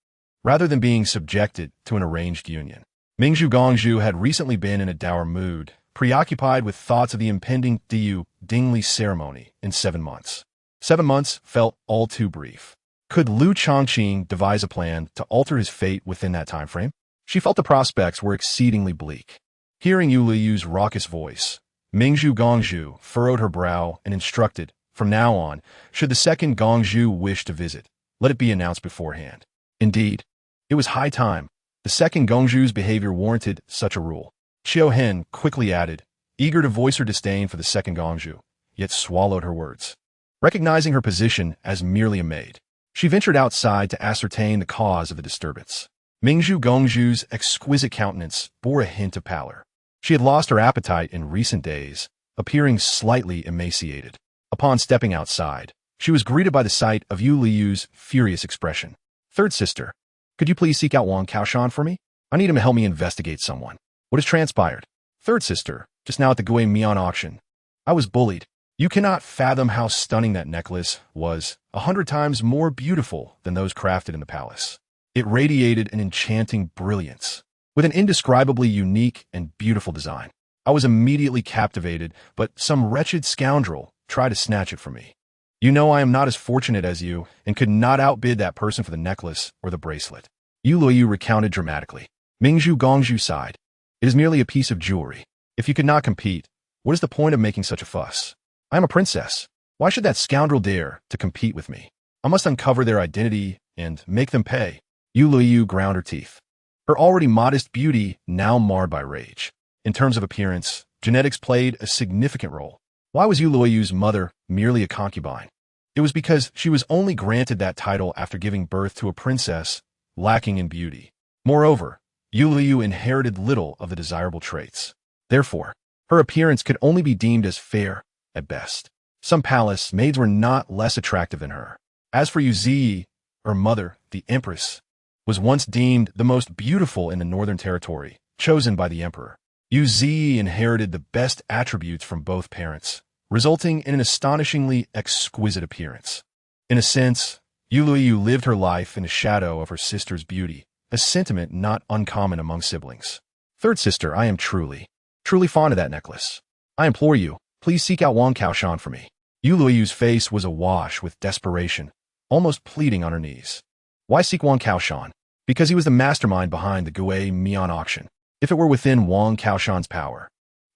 Speaker 1: rather than being subjected to an arranged union. Mingzhu Gongzhu had recently been in a dour mood, preoccupied with thoughts of the impending Yu Dynasty ceremony in 7 months. 7 months felt all too brief. Could Lu Changqing devise a plan to alter his fate within that time frame? She felt the prospects were exceedingly bleak. Hearing Yu Luoyu's raucous voice, Mingzhu Gongzhu furrowed her brow and instructed, from now on, should the second Gongzhu wish to visit, let it be announced beforehand. Indeed, it was high time. The second Gongzhu's behavior warranted such a rule. Qiu Hen quickly added, eager to voice her disdain for the second Gongzhu, yet swallowed her words. Recognizing her position as merely a maid, she ventured outside to ascertain the cause of the disturbance. Mingzhu Gongzhu's exquisite countenance bore a hint of pallor. She had lost her appetite in recent days, appearing slightly emaciated. Upon stepping outside, she was greeted by the sight of Yu Luoyu's furious expression. Third sister, could you please seek out Wang Kaoshan for me? I need him to help me investigate someone. What has transpired? Third sister, just now at the Gui Mian auction, I was bullied. You cannot fathom how stunning that necklace was, 100 times more beautiful than those crafted in the palace. It radiated an enchanting brilliance, with an indescribably unique and beautiful design. I was immediately captivated, but some wretched scoundrel tried to snatch it from me. You know I am not as fortunate as you, and could not outbid that person for the necklace or the bracelet. Yu Luoyu recounted dramatically. Mingzhu Gongzhu sighed. It is merely a piece of jewelry. If you could not compete, what is the point of making such a fuss? I am a princess. Why should that scoundrel dare to compete with me? I must uncover their identity and make them pay. Yu Luoyu ground her teeth. Her already modest beauty now marred by rage. In terms of appearance, genetics played a significant role. Why was Yu Luoyu's mother merely a concubine? It was because she was only granted that title after giving birth to a princess lacking in beauty. Moreover, Yu Luoyu inherited little of the desirable traits. Therefore, her appearance could only be deemed as fair at best. Some palace maids were not less attractive than her. As for Yu Zi, her mother, the empress, was once deemed the most beautiful in the northern territory, chosen by the emperor. Yu Zi inherited the best attributes from both parents, resulting in an astonishingly exquisite appearance. In a sense, Yu Luoyu lived her life in the shadow of her sister's beauty, a sentiment not uncommon among siblings. Third sister, I am truly fond of that necklace. I implore you, please seek out Wang Kaoshan for me. Yu Luoyu's face was awash with desperation, almost pleading on her knees. Why seek Wang Kaoshan? Because he was the mastermind behind the Gue Mian auction. If it were within Wang Kaoshan's power,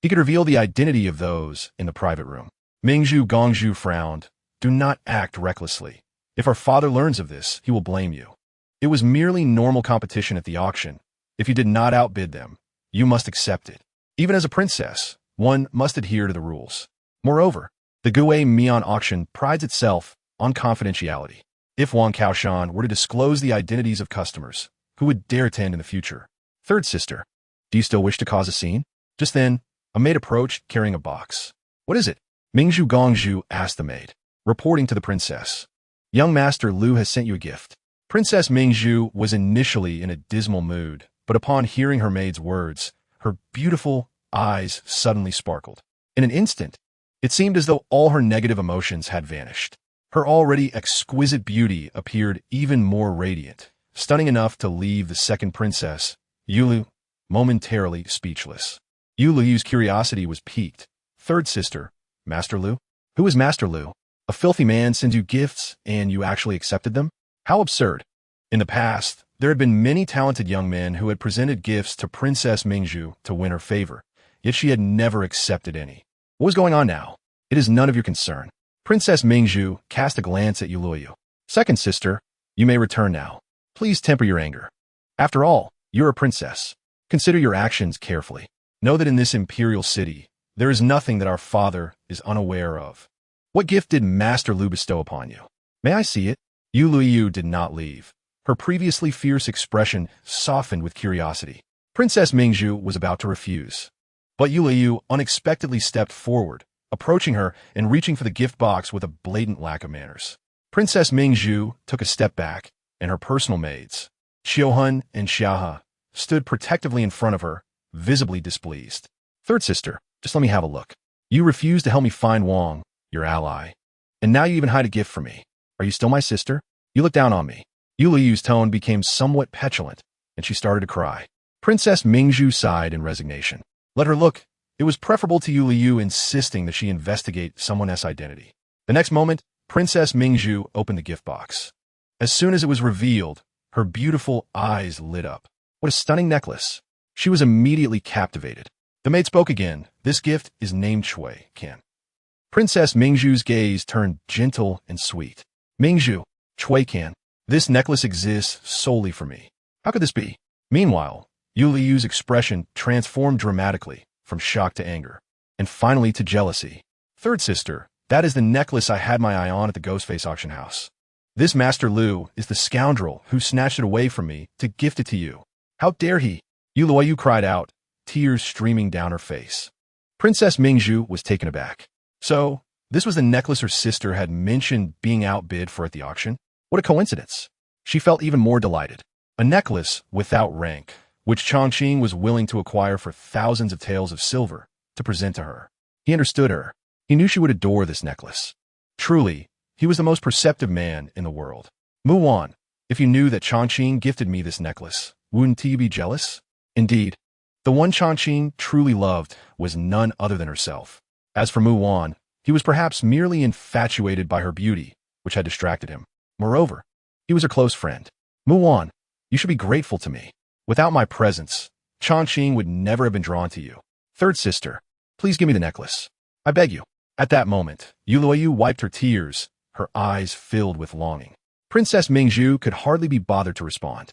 Speaker 1: he could reveal the identity of those in the private room. Mingzhu Gongzhu frowned. Do not act recklessly. If our father learns of this, he will blame you. It was merely normal competition at the auction. If you did not outbid them, you must accept it. Even as a princess, one must adhere to the rules. Moreover, the Gue Mian auction prides itself on confidentiality. If Wang Kaoshan were to disclose the identities of customers, who would dare attend in the future? Third sister, do you still wish to cause a scene? Just then, a maid approached carrying a box. What is it? Mingzhu Gongzhu asked the maid, reporting to the princess. Young Master Lu has sent you a gift. Princess Mingzhu was initially in a dismal mood, but upon hearing her maid's words, her beautiful eyes suddenly sparkled. In an instant, it seemed as though all her negative emotions had vanished. Her already exquisite beauty appeared even more radiant, stunning enough to leave the second princess, Yulu, momentarily speechless. Yu Luoyu's curiosity was piqued. Third sister, Master Lu? Who is Master Lu? A filthy man sends you gifts, and you actually accepted them? How absurd. In the past, there had been many talented young men who had presented gifts to Princess Mingzhu to win her favor, yet she had never accepted any. What was going on now? It is none of your concern. Princess Mingzhu cast a glance at Yu Luoyu. Second sister, you may return now. Please temper your anger. After all, you're a princess. Consider your actions carefully. Know that in this imperial city, there is nothing that our father is unaware of. What gift did Master Lu bestow upon you? May I see it? Yu Luoyu did not leave. Her previously fierce expression softened with curiosity. Princess Mingzhu was about to refuse. But Yu Luoyu unexpectedly stepped forward, approaching her and reaching for the gift box with a blatant lack of manners. Princess Mingzhu took a step back, and her personal maids, Xiaohun and Xiaohe, stood protectively in front of her, visibly displeased. Third sister, just let me have a look. You refused to help me find Wang, your ally. And now you even hide a gift from me. Are you still my sister? You look down on me. Yu Luoyu's tone became somewhat petulant, and she started to cry. Princess Mingzhu sighed in resignation. Let her look. It was preferable to Yu Luoyu insisting that she investigate someone's identity. The next moment, Princess Mingzhu opened the gift box. As soon as it was revealed, her beautiful eyes lit up. What a stunning necklace. She was immediately captivated. The maid spoke again. This gift is named Chui Qian. Princess Mingzhu's gaze turned gentle and sweet. Mingzhu, Chui Qian, this necklace exists solely for me. How could this be? Meanwhile, Yu Luoyu's expression transformed dramatically, from shock to anger, and finally to jealousy. Third sister, that is the necklace I had my eye on at the Ghostface auction house. This Master Lu is the scoundrel who snatched it away from me to gift it to you. How dare he? Yu Luoyu cried out, tears streaming down her face. Princess Mingzhu was taken aback. So, this was the necklace her sister had mentioned being outbid for at the auction? What a coincidence. She felt even more delighted. A necklace without rank, which Changqing was willing to acquire for thousands of taels of silver to present to her. He understood her. He knew she would adore this necklace. Truly, he was the most perceptive man in the world. Mu Wan, if you knew that Changqing gifted me this necklace, wouldn't you be jealous? Indeed, the one Changqing truly loved was none other than herself. As for Mu Wan, he was perhaps merely infatuated by her beauty, which had distracted him. Moreover, he was her close friend. Mu Wan, you should be grateful to me. Without my presence, Changqing would never have been drawn to you. Third sister, please give me the necklace. I beg you. At that moment, Yu Luoyu wiped her tears, her eyes filled with longing. Princess Mingzhu could hardly be bothered to respond.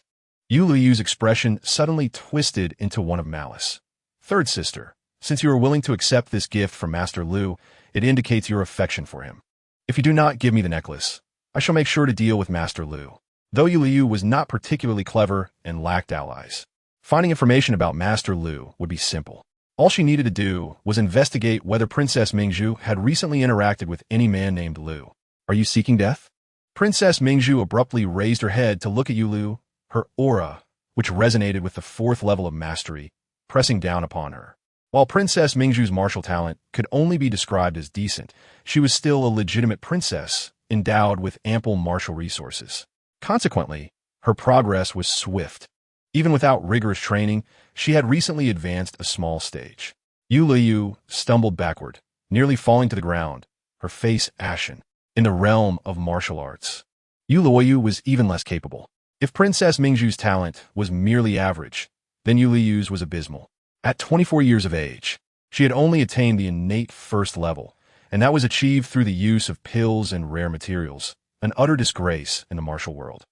Speaker 1: Yu Luoyu's expression suddenly twisted into one of malice. Third sister, since you are willing to accept this gift from Master Lu, it indicates your affection for him. If you do not give me the necklace, I shall make sure to deal with Master Lu. Though Yu Luoyu was not particularly clever and lacked allies, finding information about Master Lu would be simple. All she needed to do was investigate whether Princess Mingzhu had recently interacted with any man named Lu. Are you seeking death? Princess Mingzhu abruptly raised her head to look at Yu Lu, her aura, which resonated with the fourth level of mastery, pressing down upon her. While Princess Mingzhu's martial talent could only be described as decent, she was still a legitimate princess, endowed with ample martial resources. Consequently, her progress was swift. Even without rigorous training, she had recently advanced a small stage. Yu Luoyu stumbled backward, nearly falling to the ground, her face ashen. In the realm of martial arts, Yu Luoyu was even less capable. If Princess Mingzhu's talent was merely average, then Yu Liyu's was abysmal. At 24 years of age, she had only attained the innate first level, and that was achieved through the use of pills and rare materials, an utter disgrace in the martial world.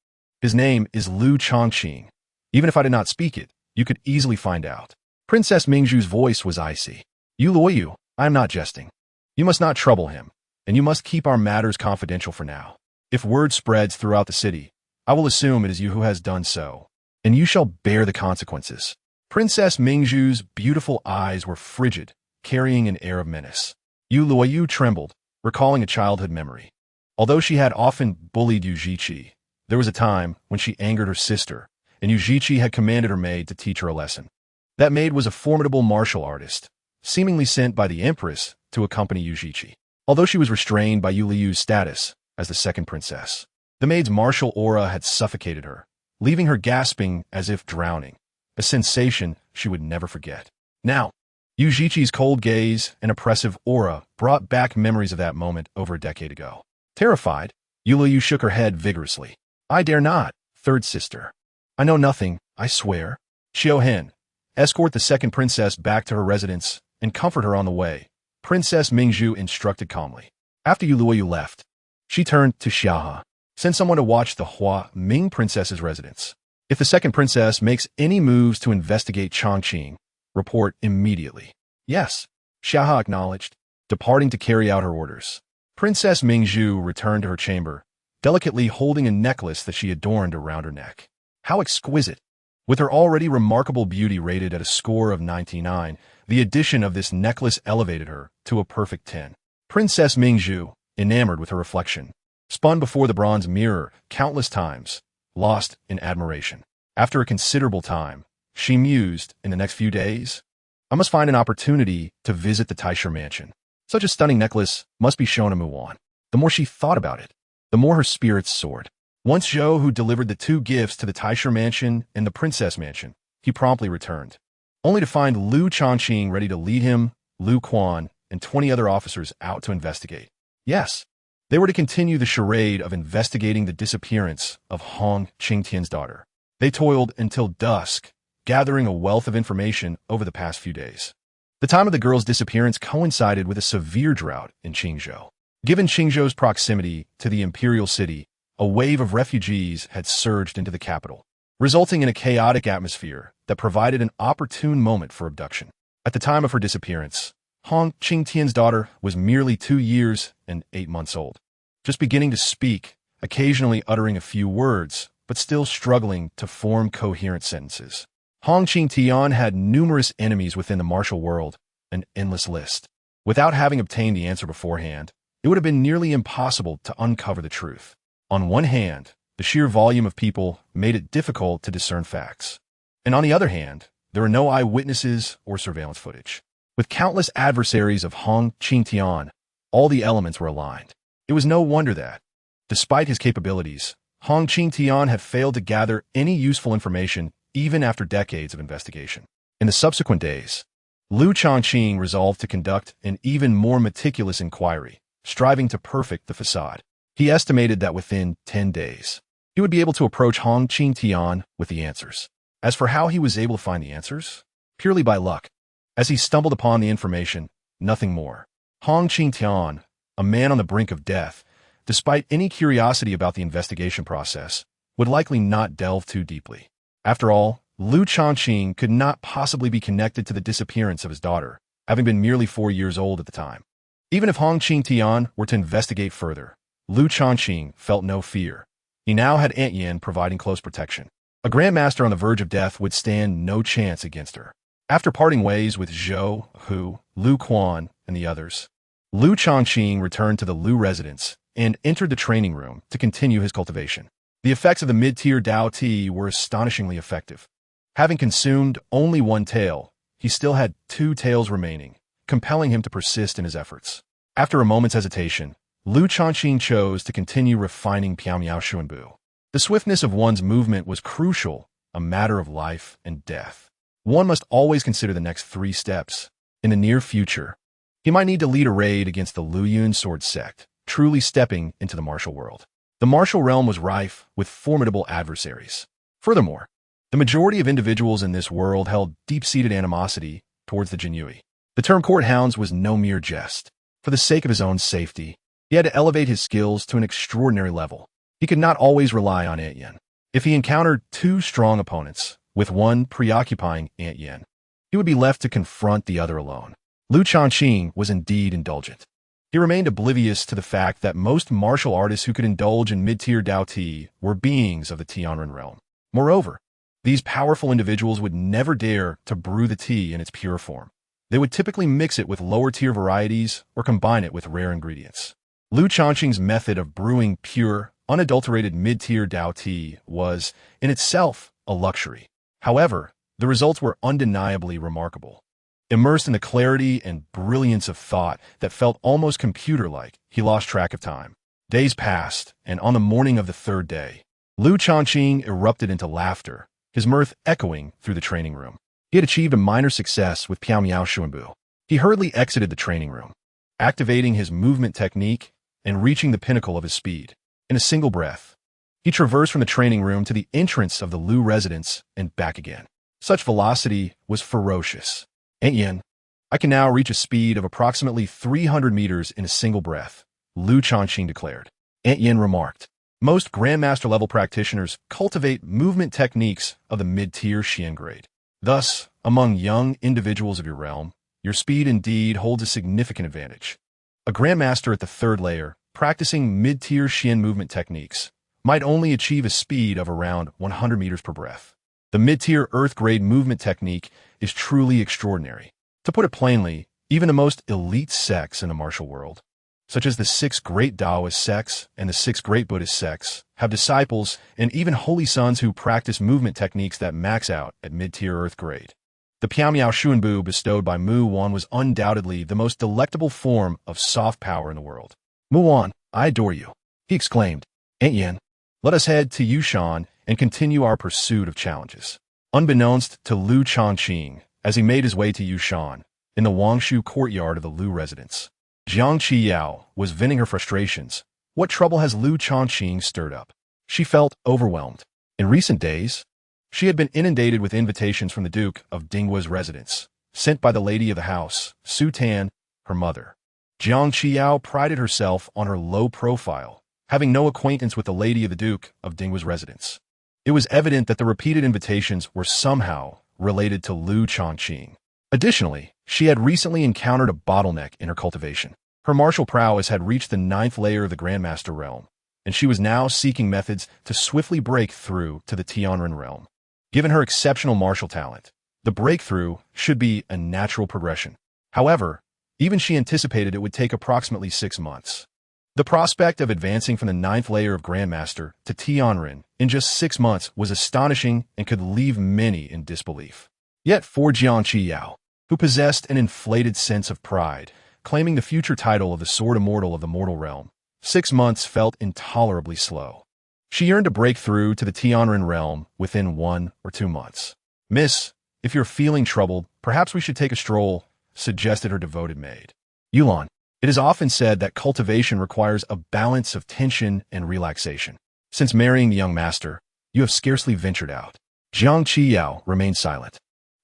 Speaker 1: His name is Lu Changqing. Even if I did not speak it, you could easily find out. Princess Mingzhu's voice was icy. Yu Luoyu, I am not jesting. You must not trouble him, and you must keep our matters confidential for now. If word spreads throughout the city, I will assume it is you who has done so, and you shall bear the consequences. Princess Mingzhu's beautiful eyes were frigid, carrying an air of menace. Yu Luoyu trembled, recalling a childhood memory. Although she had often bullied Yu Zhiqi, there was a time when she angered her sister, and Yu Zhiqi had commanded her maid to teach her a lesson. That maid was a formidable martial artist, seemingly sent by the empress to accompany Yu Zhiqi. Although she was restrained by Yu Liyu's status as the second princess, the maid's martial aura had suffocated her, leaving her gasping as if drowning, a sensation she would never forget. Now, Yu Zhiqi's cold gaze and oppressive aura brought back memories of that moment over a decade ago. Terrified, Yu Liyu shook her head vigorously. I dare not, third sister. I know nothing, I swear. Xiao Hen, escort the second princess back to her residence and comfort her on the way, Princess Mingzhu instructed calmly. After Yu Luoyu left, she turned to Xiaohe. Send someone to watch the Hua Ming princess's residence. If the second princess makes any moves to investigate Changqing, report immediately. Yes, Xiaohe acknowledged, departing to carry out her orders. Princess Mingzhu returned to her chamber, delicately holding a necklace that she adorned around her neck. How exquisite! With her already remarkable beauty rated at a score of 99, the addition of this necklace elevated her to a perfect 10. Princess Mingzhu, enamored with her reflection, spun before the bronze mirror countless times, lost in admiration. After a considerable time, she mused, in the next few days, I must find an opportunity to visit the Taisher mansion. Such a stunning necklace must be shown to Mulan. The more she thought about it, the more her spirits soared. Once Zhou, who delivered the two gifts to the Taisher mansion and the princess mansion, he promptly returned, only to find Lu Changqing ready to lead him, Lu Quan, and 20 other officers out to investigate. Yes, they were to continue the charade of investigating the disappearance of Hong Qingtian's daughter. They toiled until dusk, gathering a wealth of information over the past few days. The time of the girl's disappearance coincided with a severe drought in Qingzhou. Given Qingzhou's proximity to the imperial city, a wave of refugees had surged into the capital, resulting in a chaotic atmosphere that provided an opportune moment for abduction. At the time of her disappearance, Hong Qingtian's daughter was merely 2 years and 8 months old, just beginning to speak, occasionally uttering a few words, but still struggling to form coherent sentences. Hong Qingtian had numerous enemies within the martial world, an endless list. Without having obtained the answer beforehand, it would have been nearly impossible to uncover the truth. On one hand, the sheer volume of people made it difficult to discern facts. And on the other hand, there were no eyewitnesses or surveillance footage. With countless adversaries of Hong Qingtian, all the elements were aligned. It was no wonder that, despite his capabilities, Hong Qingtian had failed to gather any useful information even after decades of investigation. In the subsequent days, Lu Changqing resolved to conduct an even more meticulous inquiry, striving to perfect the facade. He estimated that within 10 days, he would be able to approach Hong Qingtian with the answers. As for how he was able to find the answers, purely by luck. As he stumbled upon the information, nothing more. Hong Qingtian, a man on the brink of death, despite any curiosity about the investigation process, would likely not delve too deeply. After all, Lu Changqing could not possibly be connected to the disappearance of his daughter, having been merely 4 years old at the time. Even if Hong Qingtian were to investigate further, Lu Changqing felt no fear. He now had Aunt Yin providing close protection. A grandmaster on the verge of death would stand no chance against her. After parting ways with Zhou, Hu, Lu Quan, and the others, Lu Changqing returned to the Lu residence and entered the training room to continue his cultivation. The effects of the mid-tier Dao tea were astonishingly effective. Having consumed only 1 tael, he still had 2 taels remaining, compelling him to persist in his efforts. After a moment's hesitation, Lu Changqing chose to continue refining Piaomiao Xuanbu. The swiftness of one's movement was crucial, a matter of life and death. One must always consider the next 3 steps. In the near future, He might need to lead a raid against the Luyun sword sect, truly stepping into the martial world. The martial realm was rife with formidable adversaries. Furthermore, the majority of individuals in this world held deep-seated animosity towards the Jinyui. The term court hounds was no mere jest. For the sake of his own safety, he had to elevate his skills to an extraordinary level. He could not always rely on Ant Yen. If he encountered two strong opponents, with one preoccupying Ant Yen, he would be left to confront the other alone. Lu Changqing was indeed indulgent. He remained oblivious to the fact that most martial artists who could indulge in mid-tier Dao Ti were beings of the Tianren realm. Moreover, these powerful individuals would never dare to brew the tea in its pure form. They would typically mix it with lower-tier varieties or combine it with rare ingredients. Lu Changqing's method of brewing pure, unadulterated mid-tier Dao tea was, in itself, a luxury. However, the results were undeniably remarkable. Immersed in the clarity and brilliance of thought that felt almost computer-like, he lost track of time. Days passed, and on the morning of the third day, Lu Changqing erupted into laughter, his mirth echoing through the training room. He had achieved a minor success with Piao Miao Xuanbu. He hurriedly exited the training room, activating his movement technique and reaching the pinnacle of his speed. In a single breath, he traversed from the training room to the entrance of the Lu residence and back again. Such velocity was ferocious. Ant Yen, I can now reach a speed of approximately 300 meters in a single breath, Lu Changqing declared. Ant Yen remarked, most Grandmaster-level practitioners cultivate movement techniques of the mid-tier Xian grade. Thus, among young individuals of your realm, your speed indeed holds a significant advantage. A Grandmaster at the third layer, practicing mid-tier Xian movement techniques, might only achieve a speed of around 100 meters per breath. The mid-tier Earth-grade movement technique is truly extraordinary. To put it plainly, even the most elite sects in the martial world, such as the 6 great Taoist sects and the 6 great Buddhist sects, have disciples and even holy sons who practice movement techniques that max out at mid-tier Earth grade. The Piao Miao Xuanbu bestowed by Mu Wan was undoubtedly the most delectable form of soft power in the world. Mu Wan, I adore you, he exclaimed. Ant Yen, let us head to Yushan and continue our pursuit of challenges. Unbeknownst to Lu Changqing, as he made his way to Yushan, in the Wangshu courtyard of the Lu residence, Jiang Qiyao was venting her frustrations. What trouble has Lu Changqing stirred up? She felt overwhelmed. In recent days, she had been inundated with invitations from the Duke of Dinghua's residence, sent by the lady of the house, Su Tan, her mother. Jiang Qiyao prided herself on her low profile, having no acquaintance with the lady of the Duke of Dinghua's residence. It was evident that the repeated invitations were somehow related to Lu Changqing. Additionally, she had recently encountered a bottleneck in her cultivation. Her martial prowess had reached the 9th layer of the Grandmaster realm, and she was now seeking methods to swiftly break through to the Tianren realm. Given her exceptional martial talent, the breakthrough should be a natural progression. However, even she anticipated it would take approximately 6 months. The prospect of advancing from the 9th layer of Grandmaster to Tianren in just 6 months was astonishing and could leave many in disbelief. Yet for Jiang Qiyao, who possessed an inflated sense of pride, claiming the future title of the Sword Immortal of the mortal realm, 6 months felt intolerably slow. She yearned to break through to the Tianren realm within 1 or 2 months. Miss, if you're feeling troubled, perhaps we should take a stroll, suggested her devoted maid. Yulan, it is often said that cultivation requires a balance of tension and relaxation. Since marrying the young master, you have scarcely ventured out. Jiang Qiyao remained silent,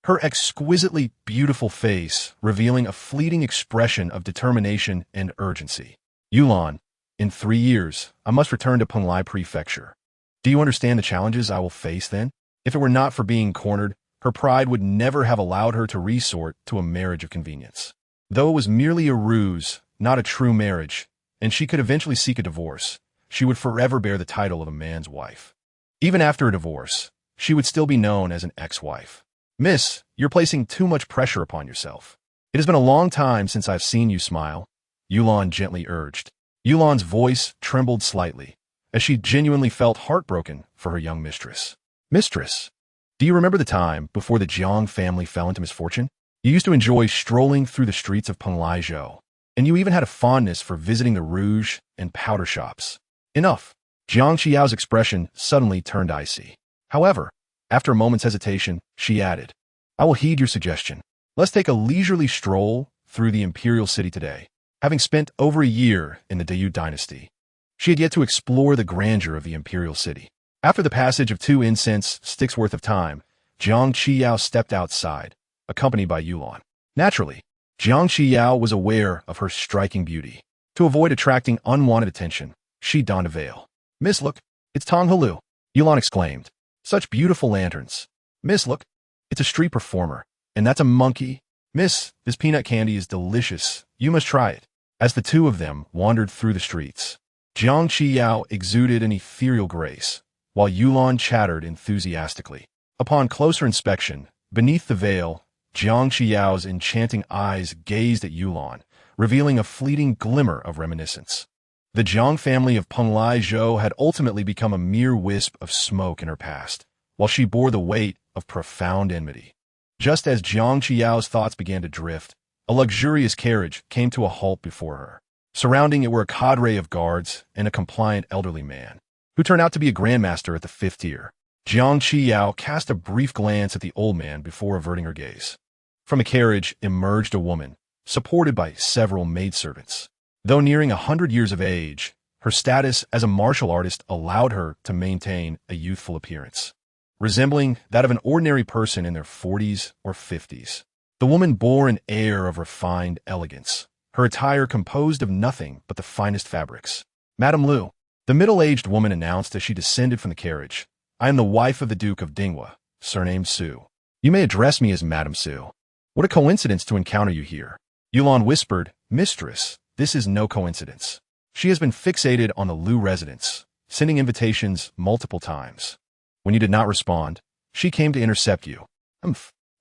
Speaker 1: her exquisitely beautiful face revealing a fleeting expression of determination and urgency. Yulan, in 3 years, I must return to Penglai Prefecture. Do you understand the challenges I will face then? If it were not for being cornered, her pride would never have allowed her to resort to a marriage of convenience. Though it was merely a ruse, not a true marriage, and she could eventually seek a divorce, she would forever bear the title of a man's wife. Even after a divorce, she would still be known as an ex-wife. Miss, you're placing too much pressure upon yourself. It has been a long time since I've seen you smile, Yulan gently urged. Yulan's voice trembled slightly, as she genuinely felt heartbroken for her young mistress. Mistress, do you remember the time before the Jiang family fell into misfortune? You used to enjoy strolling through the streets of Penglai Zhou, and you even had a fondness for visiting the rouge and powder shops. Enough. Jiang Qiyao's expression suddenly turned icy. However, after a moment's hesitation, she added, I will heed your suggestion. Let's take a leisurely stroll through the Imperial City today. Having spent over a year in the Great Yu Dynasty, she had yet to explore the grandeur of the Imperial City. After the passage of 2 incense sticks worth of time, Jiang Qiyao stepped outside, accompanied by Yulan. Naturally, Jiang Qiyao was aware of her striking beauty. To avoid attracting unwanted attention, she donned a veil. "Miss, look, it's Tong Halu," Yulan exclaimed. "Such beautiful lanterns. Miss, look, it's a street performer. And that's a monkey. Miss, this peanut candy is delicious. You must try it." As the two of them wandered through the streets, Jiang Qiyao exuded an ethereal grace, while Yulan chattered enthusiastically. Upon closer inspection, beneath the veil, Jiang Qiyao's enchanting eyes gazed at Yulan, revealing a fleeting glimmer of reminiscence. The Jiang family of Penglai Zhou had ultimately become a mere wisp of smoke in her past, while she bore the weight of profound enmity. Just as Jiang Qiyao's thoughts began to drift, a luxurious carriage came to a halt before her. Surrounding it were a cadre of guards and a compliant elderly man, who turned out to be a grandmaster at the 5th tier. Jiang Qiyao cast a brief glance at the old man before averting her gaze. From a carriage emerged a woman, supported by several maidservants. Though nearing 100 years of age, her status as a martial artist allowed her to maintain a youthful appearance, resembling that of an ordinary person in their 40s or 50s. The woman bore an air of refined elegance, her attire composed of nothing but the finest fabrics. "Madame Lu," the middle-aged woman announced as she descended from the carriage, "I am the wife of the Duke of Dinghua, surnamed Su. You may address me as Madame Su. What a coincidence to encounter you here." Yulan whispered, "Mistress, this is no coincidence. She has been fixated on the Lu residence, sending invitations multiple times. When you did not respond, she came to intercept you.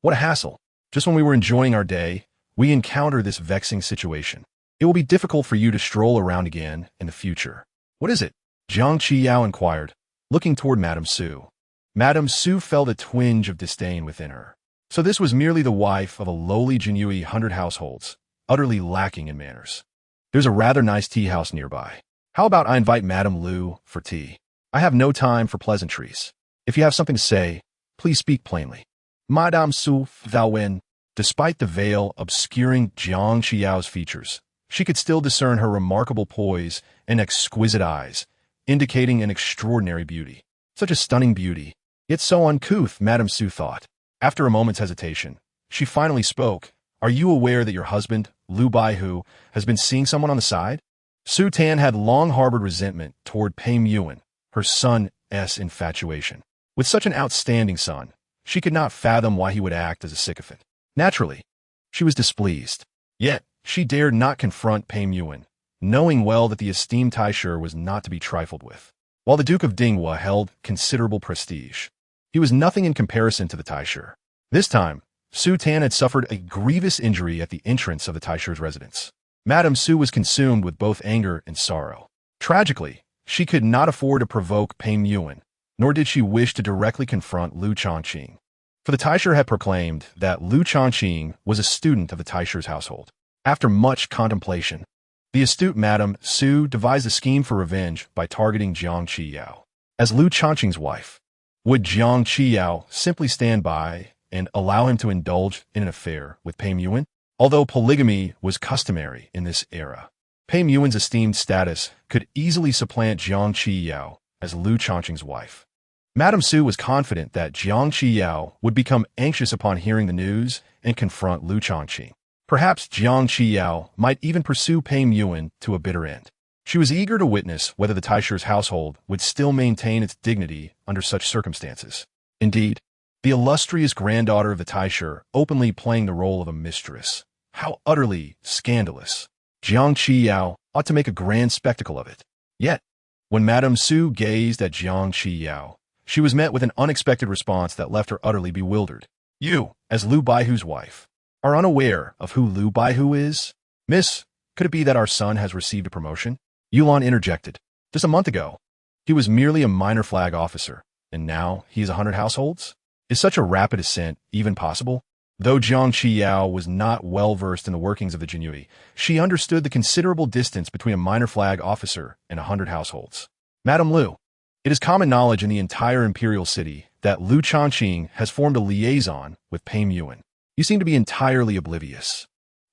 Speaker 1: What a hassle. Just when we were enjoying our day, we encounter this vexing situation. It will be difficult for you to stroll around again in the future." "What is it?" Jiang Qiyao inquired, looking toward Madame Su. Madame Su felt a twinge of disdain within her. So this was merely the wife of a lowly Jinyui 100 households, utterly lacking in manners. "There's a rather nice tea house nearby. How about I invite Madame Lu for tea? I have no time for pleasantries. If you have something to say, please speak plainly." Madame Su Wen. Despite the veil obscuring Jiang Qiyao's features, she could still discern her remarkable poise and exquisite eyes, indicating an extraordinary beauty. Such a stunning beauty, yet so uncouth, Madame Su thought. After a moment's hesitation, she finally spoke. "Are you aware that your husband, Lu Baihu, has been seeing someone on the side?" Su Tan had long harbored resentment toward Pei Muan, her son's infatuation. With such an outstanding son, she could not fathom why he would act as a sycophant. Naturally, she was displeased. Yet, she dared not confront Pei Muan, knowing well that the esteemed Taisher was not to be trifled with. While the Duke of Dinghua held considerable prestige, he was nothing in comparison to the Taisher. This time, Su Tan had suffered a grievous injury at the entrance of the Taisher's residence. Madame Su was consumed with both anger and sorrow. Tragically, she could not afford to provoke Pei Muan, nor did she wish to directly confront Lu Changqing. For the Taisher had proclaimed that Lu Changqing was a student of the Taisher's household. After much contemplation, the astute Madame Su devised a scheme for revenge by targeting Jiang Qiyao. As Lu Changqing's wife, would Jiang Qiyao simply stand by and allow him to indulge in an affair with Pei Muan? Although polygamy was customary in this era, Pei Muan's esteemed status could easily supplant Jiang Qiyao as Lu Changqing's wife. Madame Su was confident that Jiang Qiyao would become anxious upon hearing the news and confront Lu Changqing. Perhaps Jiang Qiyao might even pursue Pei Muan to a bitter end. She was eager to witness whether the Taisher's household would still maintain its dignity under such circumstances. Indeed, the illustrious granddaughter of the Taisher openly playing the role of a mistress. How utterly scandalous. Jiang Qiyao ought to make a grand spectacle of it. Yet, when Madame Su gazed at Jiang Qiyao, she was met with an unexpected response that left her utterly bewildered. "You, as Lu Baihu's wife, are unaware of who Lu Baihu is? Miss, could it be that our son has received a promotion?" Yulan interjected. "Just a month ago, he was merely a minor flag officer, and now he is 100 households? Is such a rapid ascent even possible?" Though Jiang Qiyao was not well versed in the workings of the Jinyui, she understood the considerable distance between a minor flag officer and 100 households. "Madame Lu, it is common knowledge in the entire Imperial City that Lu Changqing has formed a liaison with Pei Muan. You seem to be entirely oblivious."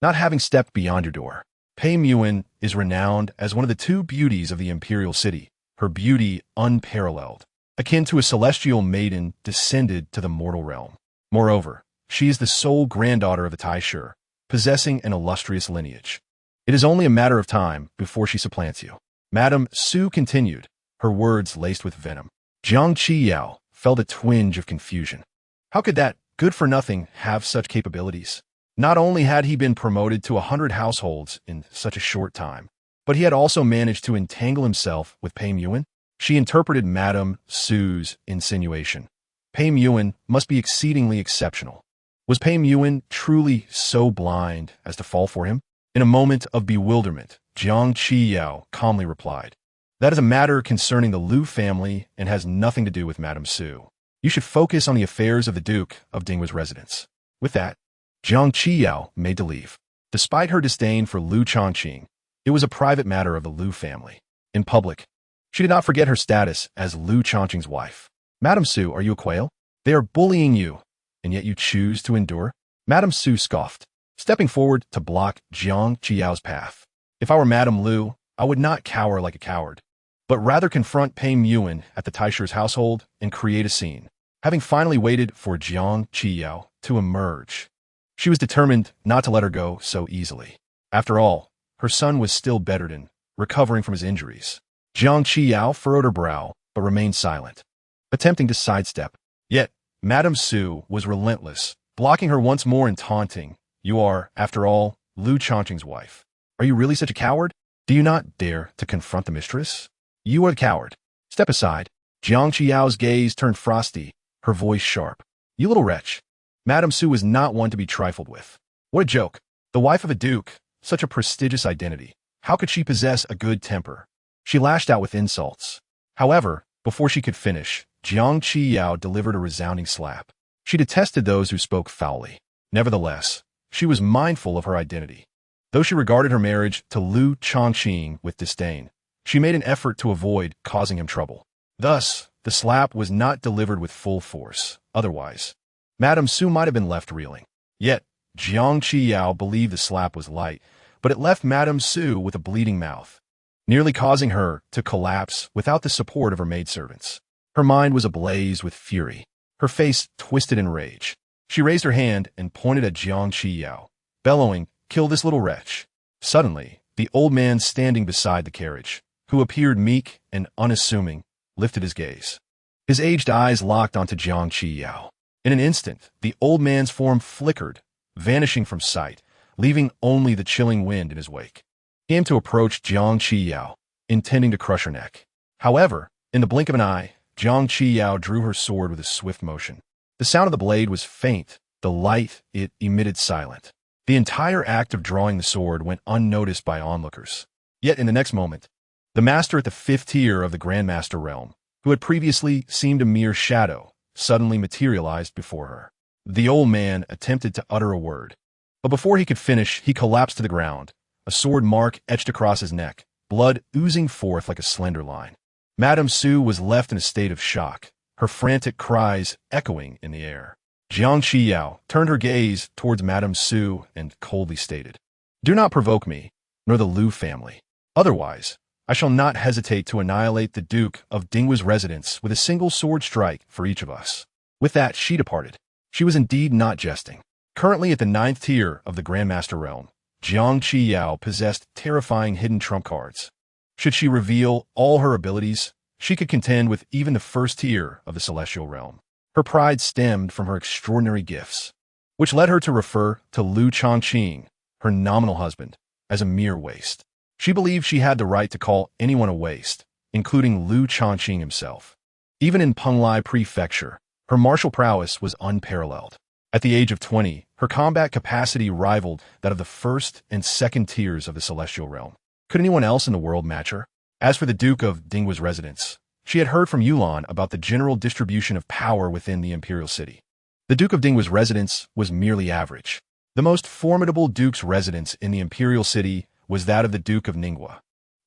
Speaker 1: not having stepped beyond your door. Pei Muin is renowned as one of the two beauties of the imperial city, her beauty unparalleled, akin to a celestial maiden descended to the mortal realm. Moreover, she is the sole granddaughter of the Taishu, possessing an illustrious lineage. It is only a matter of time before she supplants you. Madame Su continued, her words laced with venom. Jiang Qiyao felt a twinge of confusion. How could that good-for-nothing have such capabilities? Not only had he been promoted to 100 households in such a short time, but he had also managed to entangle himself with Pei Muin. She interpreted Madame Su's insinuation. Pei Muin must be exceedingly exceptional. Was Pei Muin truly so blind as to fall for him? In a moment of bewilderment, Jiang Qiyao calmly replied, "That is a matter concerning the Liu family and has nothing to do with Madame Su. You should focus on the affairs of the Duke of Dinghua's residence." With that, Jiang Qiyao made to leave. Despite her disdain for Liu Changqing, it was a private matter of the Liu family. In public, she did not forget her status as Liu Changqing's wife. "Madame Su, are you a quail? They are bullying you, and yet you choose to endure?" Madame Su scoffed, stepping forward to block Jiang Qiyao's path. "If I were Madame Liu, I would not cower like a coward, but rather confront Pei Muin at the Taishu's household and create a scene." Having finally waited for Jiang Qiyao to emerge, she was determined not to let her go so easily. After all, her son was still bedridden, recovering from his injuries. Jiang Qiyao furrowed her brow, but remained silent, attempting to sidestep. Yet, Madame Su was relentless, blocking her once more and taunting, "You are, after all, Liu Changqing's wife. Are you really such a coward? Do you not dare to confront the mistress? You are the coward. Step aside." Jiang Qiyao's gaze turned frosty, her voice sharp. "You little wretch." Madame Su was not one to be trifled with. What a joke. The wife of a duke, such a prestigious identity. How could she possess a good temper? She lashed out with insults. However, before she could finish, Jiang Qiyao delivered a resounding slap. She detested those who spoke foully. Nevertheless, she was mindful of her identity. Though she regarded her marriage to Liu Changqing with disdain, she made an effort to avoid causing him trouble. Thus, the slap was not delivered with full force. Otherwise, Madame Su might have been left reeling. Yet, Jiang Qiyao believed the slap was light, but it left Madame Su with a bleeding mouth, nearly causing her to collapse without the support of her maidservants. Her mind was ablaze with fury, her face twisted in rage. She raised her hand and pointed at Jiang Qiyao, bellowing, "Kill this little wretch." Suddenly, the old man standing beside the carriage, who appeared meek and unassuming, lifted his gaze. His aged eyes locked onto Jiang Qiyao. In an instant, the old man's form flickered, vanishing from sight, leaving only the chilling wind in his wake. He aimed to approach Jiang Qiyao, intending to crush her neck. However, in the blink of an eye, Jiang Qiyao drew her sword with a swift motion. The sound of the blade was faint, the light it emitted silent. The entire act of drawing the sword went unnoticed by onlookers. Yet in the next moment, the master at the 5th tier of the Grandmaster realm, who had previously seemed a mere shadow, suddenly materialized before her. The old man attempted to utter a word, but before he could finish, he collapsed to the ground, a sword mark etched across his neck, blood oozing forth like a slender line. Madame Su was left in a state of shock, her frantic cries echoing in the air. Jiang Qiyao turned her gaze towards Madame Su and coldly stated, "Do not provoke me, nor the Liu family. Otherwise, I shall not hesitate to annihilate the Duke of Dinghua's residence with a single sword strike for each of us." With that, she departed. She was indeed not jesting. Currently at the 9th tier of the Grandmaster realm, Jiang Qiyao possessed terrifying hidden trump cards. Should she reveal all her abilities, she could contend with even the 1st tier of the Celestial realm. Her pride stemmed from her extraordinary gifts, which led her to refer to Liu Changqing, her nominal husband, as a mere waste. She believed she had the right to call anyone a waste, including Liu Changqing himself. Even in Penglai Prefecture, her martial prowess was unparalleled. At the age of 20, her combat capacity rivaled that of the 1st and 2nd tiers of the Celestial realm. Could anyone else in the world match her? As for the Duke of Dinghua's residence, she had heard from Yulan about the general distribution of power within the imperial city. The Duke of Dinghua's residence was merely average. The most formidable duke's residence in the imperial city was that of the Duke of Ningguo,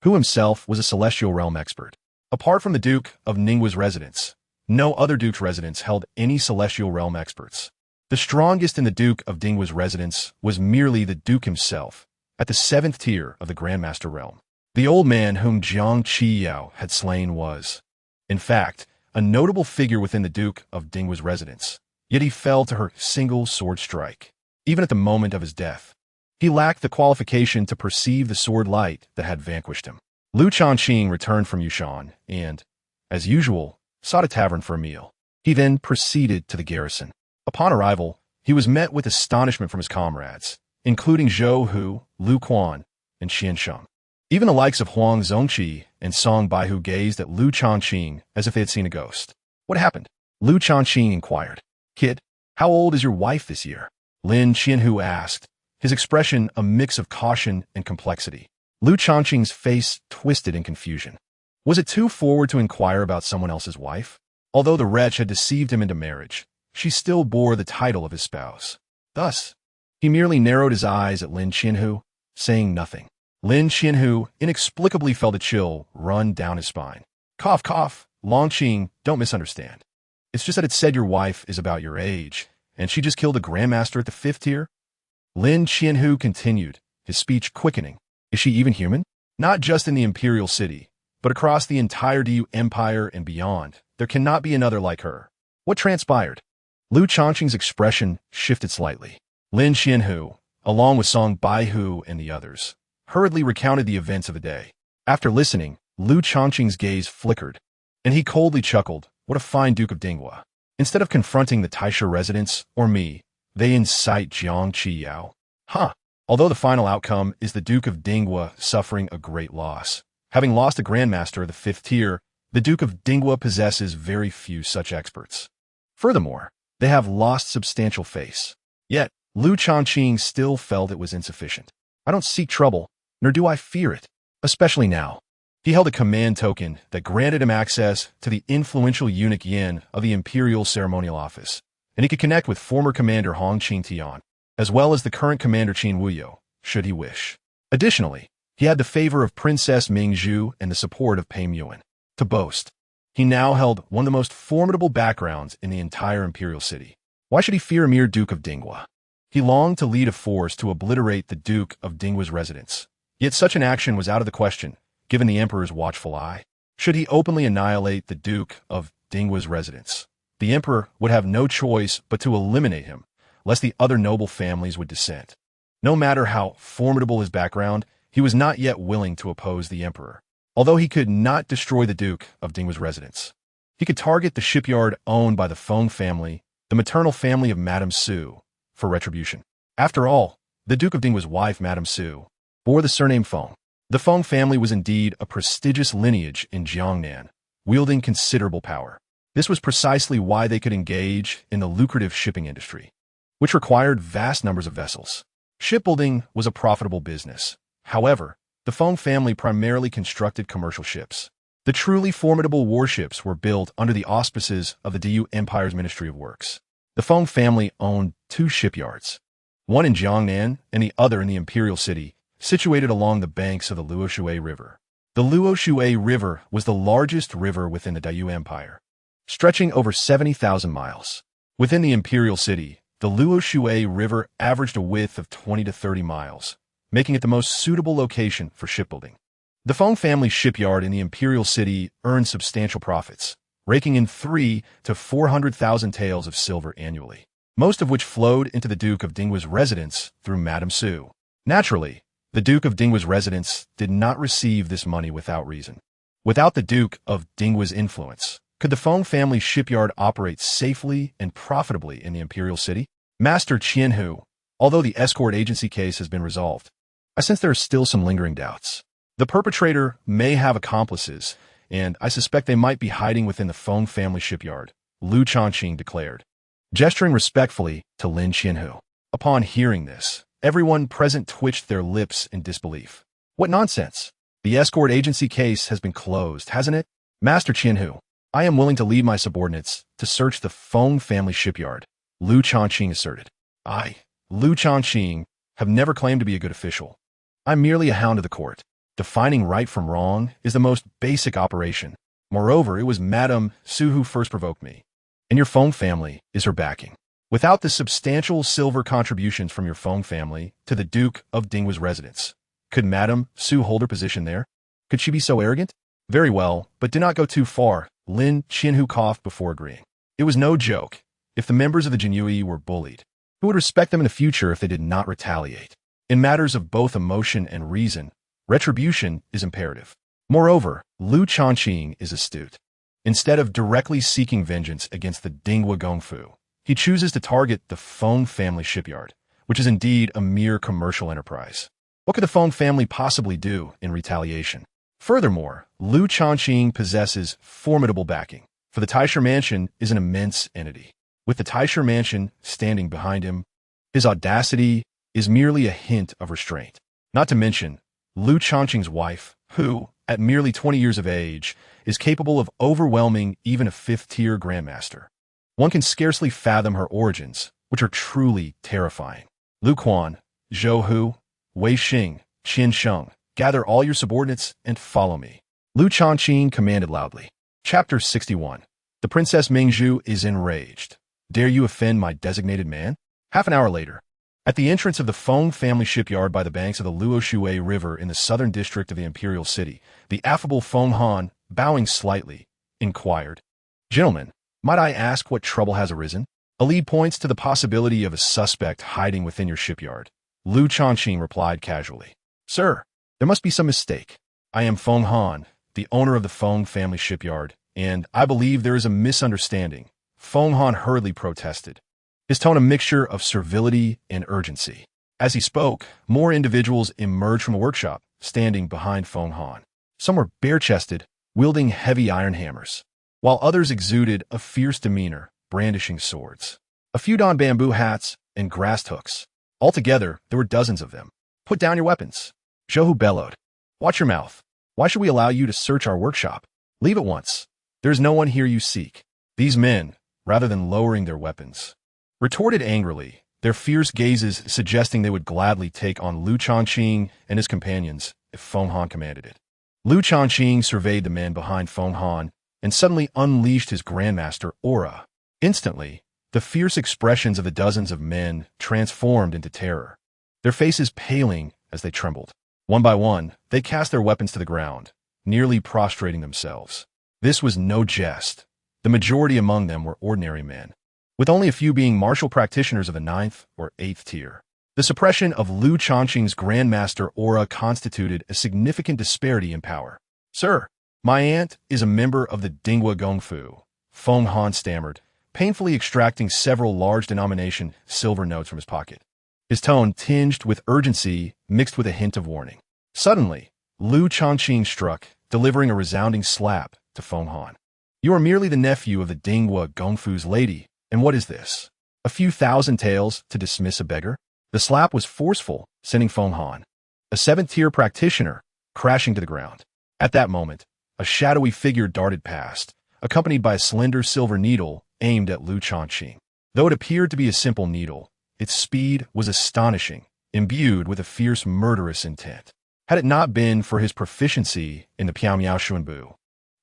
Speaker 1: who himself was a Celestial realm expert. Apart from the Duke of Ninggua's residence, no other duke's residence held any Celestial realm experts. The strongest in the Duke of Dingwa's residence was merely the Duke himself, at the 7th tier of the Grandmaster realm. The old man whom Jiang Qiyao had slain was, in fact, a notable figure within the Duke of Dingwa's residence, yet he fell to her single sword strike. Even at the moment of his death, he lacked the qualification to perceive the sword light that had vanquished him. Lu Changqing returned from Yushan and, as usual, sought a tavern for a meal. He then proceeded to the garrison. Upon arrival, he was met with astonishment from his comrades, including Zhou Hu, Lu Quan, and Qian Sheng. Even the likes of Huang Zongqi and Song Baihu gazed at Lu Changqing as if they had seen a ghost. What happened? Lu Changqing inquired. Kid, how old is your wife this year? Lin Qianhu asked, his expression a mix of caution and complexity. Lu Changqing's face twisted in confusion. Was it too forward to inquire about someone else's wife? Although the wretch had deceived him into marriage, she still bore the title of his spouse. Thus, he merely narrowed his eyes at Lin Qianhu, saying nothing. Lin Qianhu inexplicably felt a chill run down his spine. Cough, cough, Longqing, don't misunderstand. It's just that it said your wife is about your age, and she just killed a Grandmaster at the 5th tier? Lin Qianhu continued, his speech quickening. Is she even human? Not just in the Imperial City, but across the entire Diyu Empire and beyond. There cannot be another like her. What transpired? Lu Changqing's expression shifted slightly. Lin Qianhu, along with Song Baihu and the others, hurriedly recounted the events of the day. After listening, Lu Changqing's gaze flickered, and he coldly chuckled. What a fine Duke of Dingwa. Instead of confronting the Taisha residents, or me, they incite Jiang Qiyao. Huh. Although the final outcome is the Duke of Dingwa suffering a great loss. Having lost a Grandmaster of the 5th tier, the Duke of Dingwa possesses very few such experts. Furthermore, they have lost substantial face. Yet, Lu Changqing still felt it was insufficient. I don't seek trouble, nor do I fear it, especially now. He held a command token that granted him access to the influential eunuch Yin of the Imperial Ceremonial Office, and he could connect with former Commander Hong Qingtian, as well as the current Commander Qin Wuyo, should he wish. Additionally, he had the favor of Princess Mingzhu and the support of Pei Muan. To boast, he now held one of the most formidable backgrounds in the entire Imperial City. Why should he fear a mere Duke of Dingwa? He longed to lead a force to obliterate the Duke of Dingwa's residence. Yet such an action was out of the question, given the Emperor's watchful eye. Should he openly annihilate the Duke of Dingwa's residence, the Emperor would have no choice but to eliminate him, lest the other noble families would dissent. No matter how formidable his background, he was not yet willing to oppose the Emperor. Although he could not destroy the Duke of Dingwa's residence, he could target the shipyard owned by the Feng family, the maternal family of Madame Su, for retribution. After all, the Duke of Dingwa's wife, Madame Su, bore the surname Feng. The Feng family was indeed a prestigious lineage in Jiangnan, wielding considerable power. This was precisely why they could engage in the lucrative shipping industry, which required vast numbers of vessels. Shipbuilding was a profitable business. However, the Feng family primarily constructed commercial ships. The truly formidable warships were built under the auspices of the Diyu Empire's Ministry of Works. The Feng family owned 2 shipyards, one in Jiangnan and the other in the Imperial City, situated along the banks of the Luoshui River. The Luoshui River was the largest river within the Diyu Empire, stretching over 70,000 miles. Within the Imperial City, the Luoshui River averaged a width of 20 to 30 miles, making it the most suitable location for shipbuilding. The Feng family shipyard in the Imperial City earned substantial profits, raking in 300,000 to 400,000 taels of silver annually, most of which flowed into the Duke of Dingwa's residence through Madame Su. Naturally, the Duke of Dingwa's residence did not receive this money without reason. Without the Duke of Dingwa's influence, could the Feng family shipyard operate safely and profitably in the Imperial City? Master Qianhu, although the escort agency case has been resolved, I sense there are still some lingering doubts. The perpetrator may have accomplices, and I suspect they might be hiding within the Feng family shipyard, Lu Changqing declared, gesturing respectfully to Lin Qianhu. Upon hearing this, everyone present twitched their lips in disbelief. What nonsense! The escort agency case has been closed, hasn't it? Master Qianhu, I am willing to lead my subordinates to search the Feng family shipyard, Lu Changqing asserted. I, Lu Changqing, have never claimed to be a good official. I'm merely a hound of the court. Defining right from wrong is the most basic operation. Moreover, it was Madame Su who first provoked me, and your Feng family is her backing. without the substantial silver contributions from your Feng family to the Duke of Dinghua's residence. Could Madame Su hold her position there? Could she be so arrogant? Very well, but do not go too far. Lin Qinhu coughed before agreeing. It was no joke. If the members of the Jinyui were bullied, who would respect them in the future if they did not retaliate? In matters of both emotion and reason, retribution is imperative. Moreover, Lu Changqing is astute. Instead of directly seeking vengeance against the Dinghua Gongfu, he chooses to target the Feng family shipyard, which is indeed a mere commercial enterprise. What could the Feng family possibly do in retaliation? Furthermore, Lu Changqing possesses formidable backing, for the Taisha Mansion is an immense entity. With the Taisha Mansion standing behind him, his audacity is merely a hint of restraint. Not to mention, Lu Changqing's wife, who, at merely 20 years of age, is capable of overwhelming even a fifth-tier grandmaster. One can scarcely fathom her origins, which are truly terrifying. Lu Quan, Zhou Hu, Wei Xing, Qin Sheng, gather all your subordinates and follow me. Lu Changqing commanded loudly. Chapter 61. The Princess Mingzhu is enraged. Dare you offend my designated man? Half an hour later, at the entrance of the Feng family shipyard by the banks of the Luoshui River in the southern district of the Imperial City, the affable Feng Han, bowing slightly, inquired, Gentlemen, might I ask what trouble has arisen? A lead points to the possibility of a suspect hiding within your shipyard. Lu Changqing replied casually, Sir, there must be some mistake. I am Feng Han, the owner of the Feng family shipyard, and I believe there is a misunderstanding. Feng Han hurriedly protested, his tone a mixture of servility and urgency. As he spoke, more individuals emerged from a workshop, standing behind Feng Han. Some were bare-chested, wielding heavy iron hammers, while others exuded a fierce demeanor, brandishing swords. A few donned bamboo hats and grasped hooks. Altogether, there were dozens of them. Put down your weapons. Zhou Hu bellowed. Watch your mouth. Why should we allow you to search our workshop? Leave at once. There is no one here you seek. These men, rather than lowering their weapons, retorted angrily, their fierce gazes suggesting they would gladly take on Lu Changqing and his companions if Feng Han commanded it. Lu Changqing surveyed the men behind Feng Han and suddenly unleashed his grandmaster aura. Instantly, the fierce expressions of the dozens of men transformed into terror, their faces paling as they trembled. One by one, they cast their weapons to the ground, nearly prostrating themselves. This was no jest. The majority among them were ordinary men, with only a few being martial practitioners of the 9th or 8th tier. The suppression of Lu Changqing's grandmaster aura constituted a significant disparity in power. Sir, my aunt is a member of the Dinghua Gongfu, Feng Han stammered, painfully extracting several large denomination silver notes from his pocket. His tone tinged with urgency mixed with a hint of warning. Suddenly, Lu Changqing struck, delivering a resounding slap to Feng Han. You are merely the nephew of the Dinghua Gongfu's lady, and what is this? A few thousand taels to dismiss a beggar? The slap was forceful, sending Feng Han, a 7th-tier practitioner, crashing to the ground. At that moment, a shadowy figure darted past, accompanied by a slender silver needle aimed at Lu Changqing. Though it appeared to be a simple needle, its speed was astonishing, imbued with a fierce murderous intent. Had it not been for his proficiency in the Piao Xuanbu,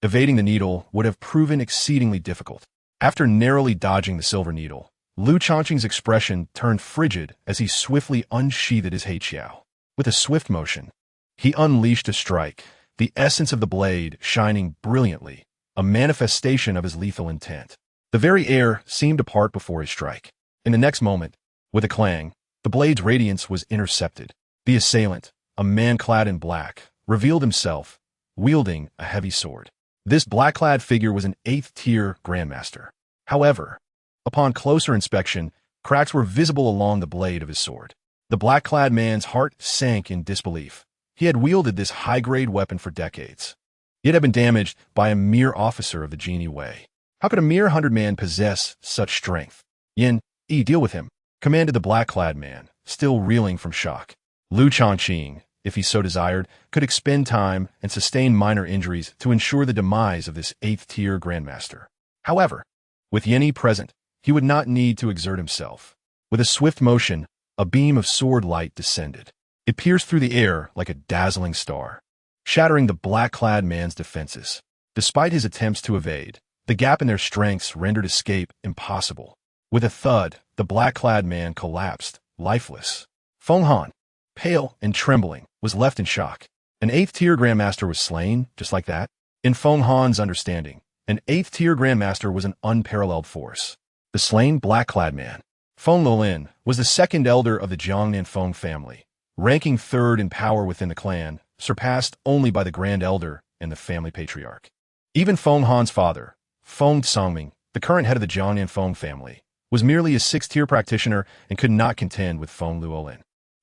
Speaker 1: evading the needle would have proven exceedingly difficult. After narrowly dodging the silver needle, Lu Changqing's expression turned frigid as he swiftly unsheathed his heiqiao. With a swift motion, he unleashed a strike, the essence of the blade shining brilliantly, a manifestation of his lethal intent. The very air seemed to part before his strike. In the next moment, with a clang, the blade's radiance was intercepted. The assailant, a man clad in black, revealed himself, wielding a heavy sword. This black-clad figure was an 8th-tier grandmaster. However, upon closer inspection, cracks were visible along the blade of his sword. The black-clad man's heart sank in disbelief. He had wielded this high-grade weapon for decades. It had been damaged by a mere officer of the Genie Wei. How could a mere 100-man possess such strength? Yin, deal with him, commanded the black-clad man, still reeling from shock. Lu Changqing, if he so desired, could expend time and sustain minor injuries to ensure the demise of this 8th-tier grandmaster. However, with Yenny present, he would not need to exert himself. With a swift motion, a beam of sword light descended. It pierced through the air like a dazzling star, shattering the black-clad man's defenses. Despite his attempts to evade, the gap in their strengths rendered escape impossible. With a thud, the black-clad man collapsed, lifeless. Feng Han, pale and trembling, was left in shock. An 8th-tier Grandmaster was slain, just like that? In Feng Han's understanding, an 8th-tier Grandmaster was an unparalleled force. The slain black-clad man, Feng Luolin, was the second elder of the Jiangnan Feng family, ranking 3rd in power within the clan, surpassed only by the Grand Elder and the family patriarch. Even Feng Han's father, Feng Songming, the current head of the Jiangnan Feng family, was merely a 6th-tier practitioner and could not contend with Feng Luolin.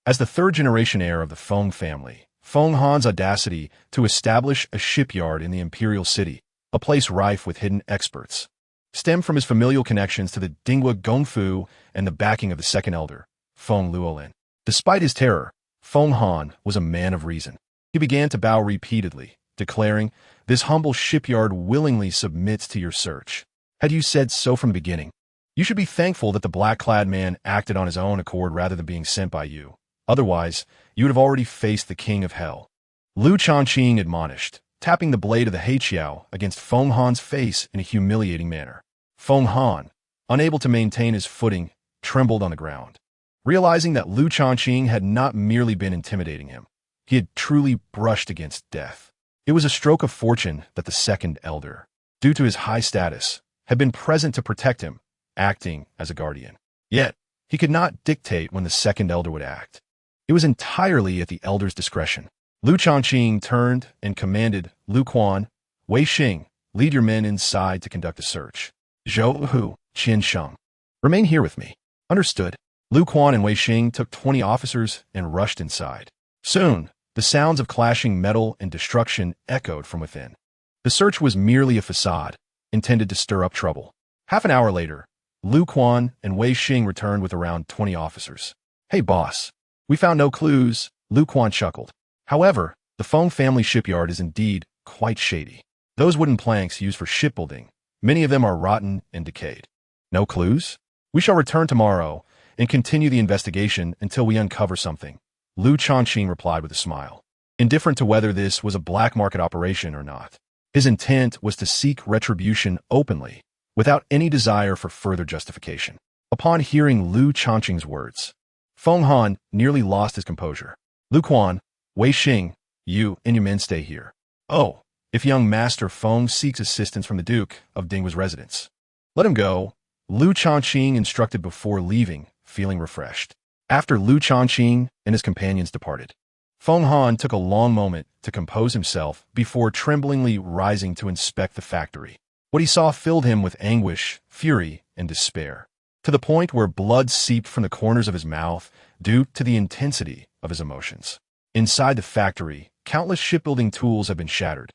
Speaker 1: As the 3rd-generation heir of the Feng family, Feng Han's audacity to establish a shipyard in the Imperial City, a place rife with hidden experts, stemmed from his familial connections to the Dinghua Gongfu and the backing of the second elder, Feng Luolin. Despite his terror, Feng Han was a man of reason. He began to bow repeatedly, declaring, "This humble shipyard willingly submits to your search. Had you said so from the beginning, you should be thankful that the black-clad man acted on his own accord rather than being sent by you. Otherwise, you would have already faced the king of hell." Lu Changqing admonished, tapping the blade of the heiqiao against Feng Han's face in a humiliating manner. Feng Han, unable to maintain his footing, trembled on the ground. Realizing that Lu Changqing had not merely been intimidating him, he had truly brushed against death. It was a stroke of fortune that the second elder, due to his high status, had been present to protect him, acting as a guardian. Yet, he could not dictate when the second elder would act. It was entirely at the elder's discretion. Lu Changqing turned and commanded Lu Quan, Wei Xing, lead your men inside to conduct a search. Zhou Hu, Qian Sheng, remain here with me. Understood. Lu Quan and Wei Xing took 20 officers and rushed inside. Soon, the sounds of clashing metal and destruction echoed from within. The search was merely a facade, intended to stir up trouble. Half an hour later, Lu Quan and Wei Xing returned with around 20 officers. "Hey boss, we found no clues," Lu Quan chuckled. However, the Feng family shipyard is indeed quite shady. Those wooden planks used for shipbuilding, many of them are rotten and decayed. No clues? We shall return tomorrow and continue the investigation until we uncover something, Lu Changqing replied with a smile, indifferent to whether this was a black market operation or not. His intent was to seek retribution openly, without any desire for further justification. Upon hearing Lu Changqing's words, Feng Han nearly lost his composure. "Lu Quan, Wei Xing, you and your men stay here. Oh, if young Master Feng seeks assistance from the Duke of Dinghua's residence, let him go," Lu Changqing instructed before leaving, feeling refreshed. After Lu Changqing and his companions departed, Feng Han took a long moment to compose himself before tremblingly rising to inspect the factory. What he saw filled him with anguish, fury, and despair, to the point where blood seeped from the corners of his mouth due to the intensity of his emotions. Inside the factory, countless shipbuilding tools had been shattered,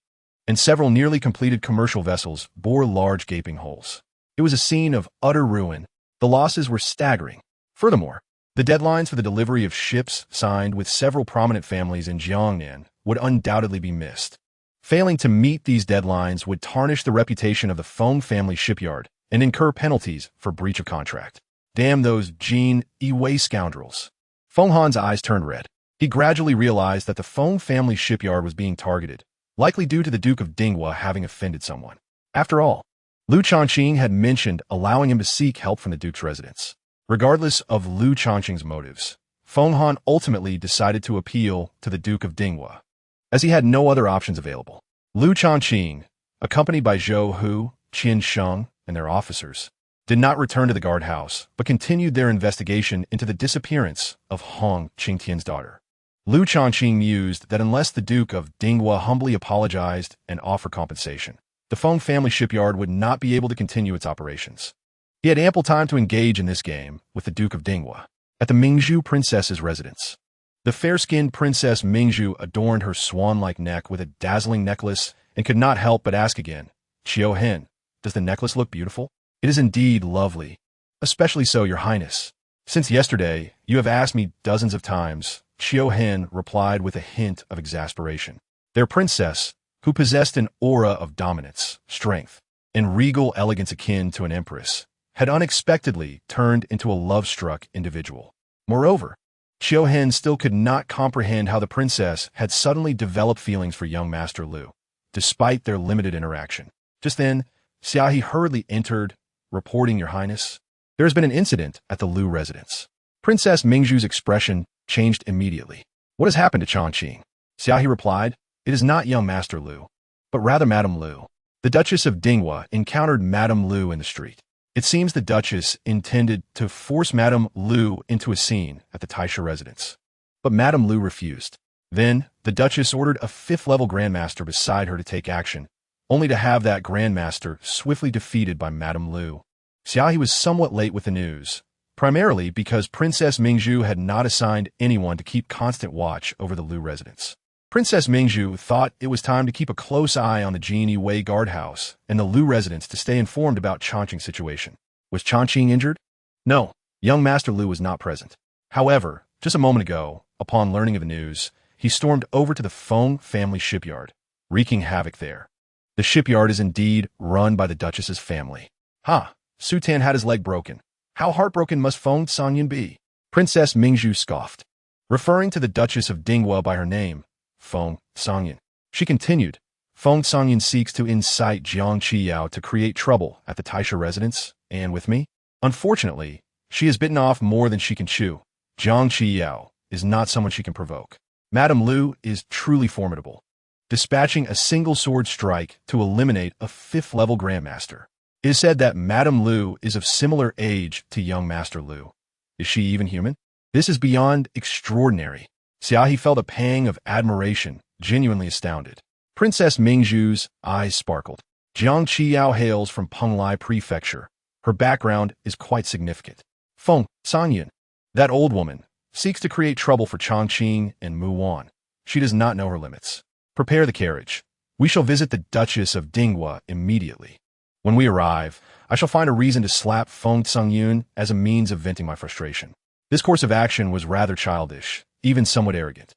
Speaker 1: and several nearly completed commercial vessels bore large gaping holes. It was a scene of utter ruin. The losses were staggering. Furthermore, the deadlines for the delivery of ships signed with several prominent families in Jiangnan would undoubtedly be missed. Failing to meet these deadlines would tarnish the reputation of the Feng family shipyard and incur penalties for breach of contract. Damn those Jin Yiwei scoundrels. Feng Han's eyes turned red. He gradually realized that the Feng family shipyard was being targeted, likely due to the Duke of Dinghua having offended someone. After all, Lu Changqing had mentioned allowing him to seek help from the Duke's residence. Regardless of Lu Changqing's motives, Feng Han ultimately decided to appeal to the Duke of Dinghua, as he had no other options available. Lu Changqing, accompanied by Zhou Hu, Qian Sheng, and their officers, did not return to the guardhouse, but continued their investigation into the disappearance of Hong Qingtian's daughter. Lu Changqing mused that unless the Duke of Dinghua humbly apologized and offered compensation, the Feng family shipyard would not be able to continue its operations. He had ample time to engage in this game with the Duke of Dinghua at the Mingzhu princess's residence. The fair-skinned Princess Mingzhu adorned her swan-like neck with a dazzling necklace and could not help but ask again, "Qiu Hen, does the necklace look beautiful?" "It is indeed lovely, especially so, Your Highness. Since yesterday, you have asked me dozens of times," Qiu Hen replied with a hint of exasperation. Their princess, who possessed an aura of dominance, strength, and regal elegance akin to an empress, had unexpectedly turned into a love-struck individual. Moreover, Qiu Hen still could not comprehend how the princess had suddenly developed feelings for young Master Lu, despite their limited interaction. Just then, Xiaohe hurriedly entered, reporting, "Your Highness, There has been an incident at the Lu residence. Princess Mingzhu's expression changed immediately. What has happened to Changqing? Xiaohe replied, it is not young Master Lu, but rather Madame Lu. The Duchess of Dinghua encountered Madame Lu in the street. It seems the Duchess intended to force Madame Lu into a scene at the Taisha residence. But Madame Lu refused. Then, the Duchess ordered a fifth-level Grandmaster beside her to take action, only to have that Grandmaster swiftly defeated by Madame Lu. Xiaohe was somewhat late with the news, primarily because Princess Mingzhu had not assigned anyone to keep constant watch over the Lu residence. Princess Mingzhu thought it was time to keep a close eye on the Jin Wei guardhouse and the Lu residence to stay informed about Changqing's situation. Was Changqing injured? No, young Master Lu was not present. However, just a moment ago, upon learning of the news, he stormed over to the Feng family shipyard, wreaking havoc there. The shipyard is indeed run by the Duchess's family. Su Tan had his leg broken. How heartbroken must Feng Sanyan be? Princess Mingzhu scoffed, referring to the Duchess of Dinghua by her name, Feng Sanyan. She continued, Feng Sanyan seeks to incite Jiang Qiyao to create trouble at the Taisha residence, and with me. Unfortunately, she has bitten off more than she can chew. Jiang Qiyao is not someone she can provoke. Madame Lu is truly formidable, dispatching a single sword strike to eliminate a fifth-level Grandmaster. It is said that Madame Lu is of similar age to young Master Lu. Is she even human? This is beyond extraordinary. Xiaohe felt a pang of admiration, genuinely astounded. Princess Mingzhu's eyes sparkled. Jiang Qiyao hails from Penglai Prefecture. Her background is quite significant. Feng Sanyan, that old woman, seeks to create trouble for Changqing and Mu Wan. She does not know her limits. Prepare the carriage. We shall visit the Duchess of Dinghua immediately. When we arrive, I shall find a reason to slap Feng Sangyun as a means of venting my frustration. This course of action was rather childish, even somewhat arrogant.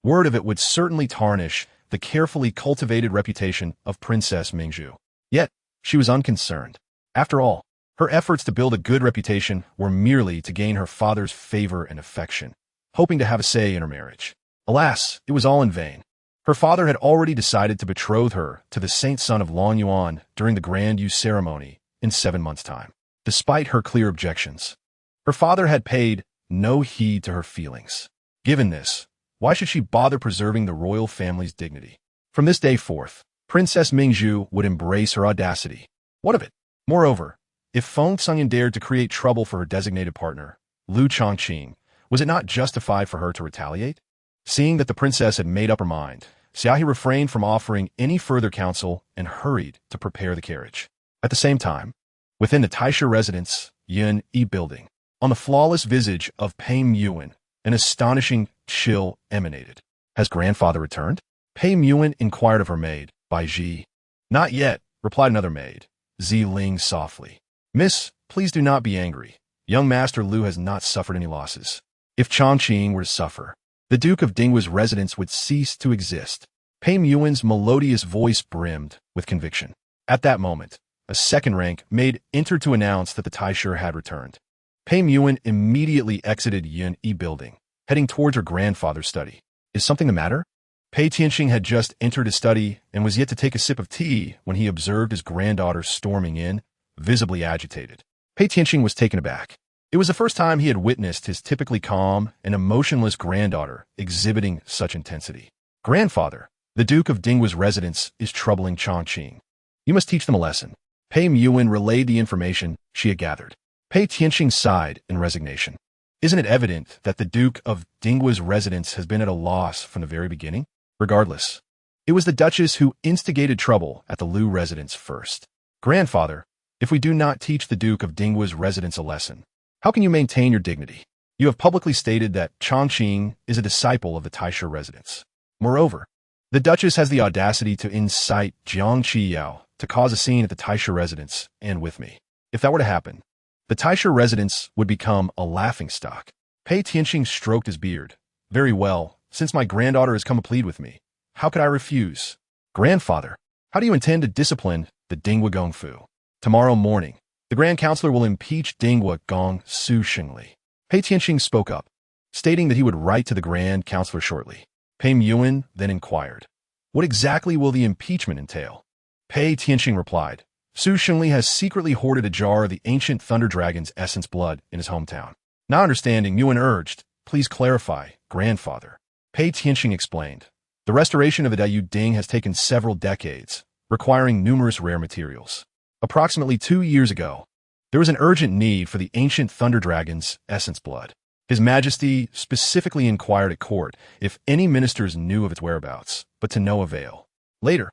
Speaker 1: Word of it would certainly tarnish the carefully cultivated reputation of Princess Mingzhu. Yet, she was unconcerned. After all, her efforts to build a good reputation were merely to gain her father's favor and affection, hoping to have a say in her marriage. Alas, it was all in vain. Her father had already decided to betroth her to the saint son of Long Yuan during the Grand Yu ceremony in 7 months' time. Despite her clear objections, her father had paid no heed to her feelings. Given this, why should she bother preserving the royal family's dignity? From this day forth, Princess Mingzhu would embrace her audacity. What of it? Moreover, if Feng Sanyan dared to create trouble for her designated partner, Lu Changqing, was it not justified for her to retaliate? Seeing that the princess had made up her mind, Xiaohe refrained from offering any further counsel and hurried to prepare the carriage. At the same time, within the Taisha residence, Yin Yi building, on the flawless visage of Pei Muan, an astonishing chill emanated. Has grandfather returned? Pei Muan inquired of her maid, Bai Ji. Not yet, replied another maid, Zi Ling softly. Miss, please do not be angry. Young Master Lu has not suffered any losses. If Changqing were to suffer, the Duke of Dinghua's residence would cease to exist. Pei Muan's melodious voice brimmed with conviction. At that moment, a second-rank maid entered to announce that the Taisha had returned. Pei Muan immediately exited Yin Yi building, heading towards her grandfather's study. Is something the matter? Pei Tianqing had just entered his study and was yet to take a sip of tea when he observed his granddaughter storming in, visibly agitated. Pei Tianqing was taken aback. It was the first time he had witnessed his typically calm and emotionless granddaughter exhibiting such intensity. Grandfather, the Duke of Dinghua's residence is troubling Changqing. You must teach them a lesson. Pei Muan relayed the information she had gathered. Pei Tianqing sighed in resignation. Isn't it evident that the Duke of Dinghua's residence has been at a loss from the very beginning? Regardless, it was the Duchess who instigated trouble at the Lu residence first. Grandfather, if we do not teach the Duke of Dinghua's residence a lesson, how can you maintain your dignity? You have publicly stated that Changqing is a disciple of the Taisha residence. Moreover, the Duchess has the audacity to incite Jiang Qiyao to cause a scene at the Taisha residence and with me. If that were to happen, the Taisha residence would become a laughingstock. Pei Tianqing stroked his beard. Very well, since my granddaughter has come to plead with me, how could I refuse? Grandfather, how do you intend to discipline the Dinghua Gongfu? Tomorrow morning, the Grand Counselor will impeach Dinghua Gong Su Xingli. Pei Tianqing spoke up, stating that he would write to the Grand Counselor shortly. Pei Muan then inquired, what exactly will the impeachment entail? Pei Tianqing replied, Su Shengli has secretly hoarded a jar of the ancient Thunder Dragon's essence blood in his hometown. Not understanding, Yuan urged, "Please clarify, grandfather." Pei Tianxing explained. The restoration of the Dai Yu Ding has taken several decades, requiring numerous rare materials. Approximately 2 years ago, there was an urgent need for the ancient Thunder Dragon's essence blood. His Majesty specifically inquired at court if any ministers knew of its whereabouts, but to no avail. Later,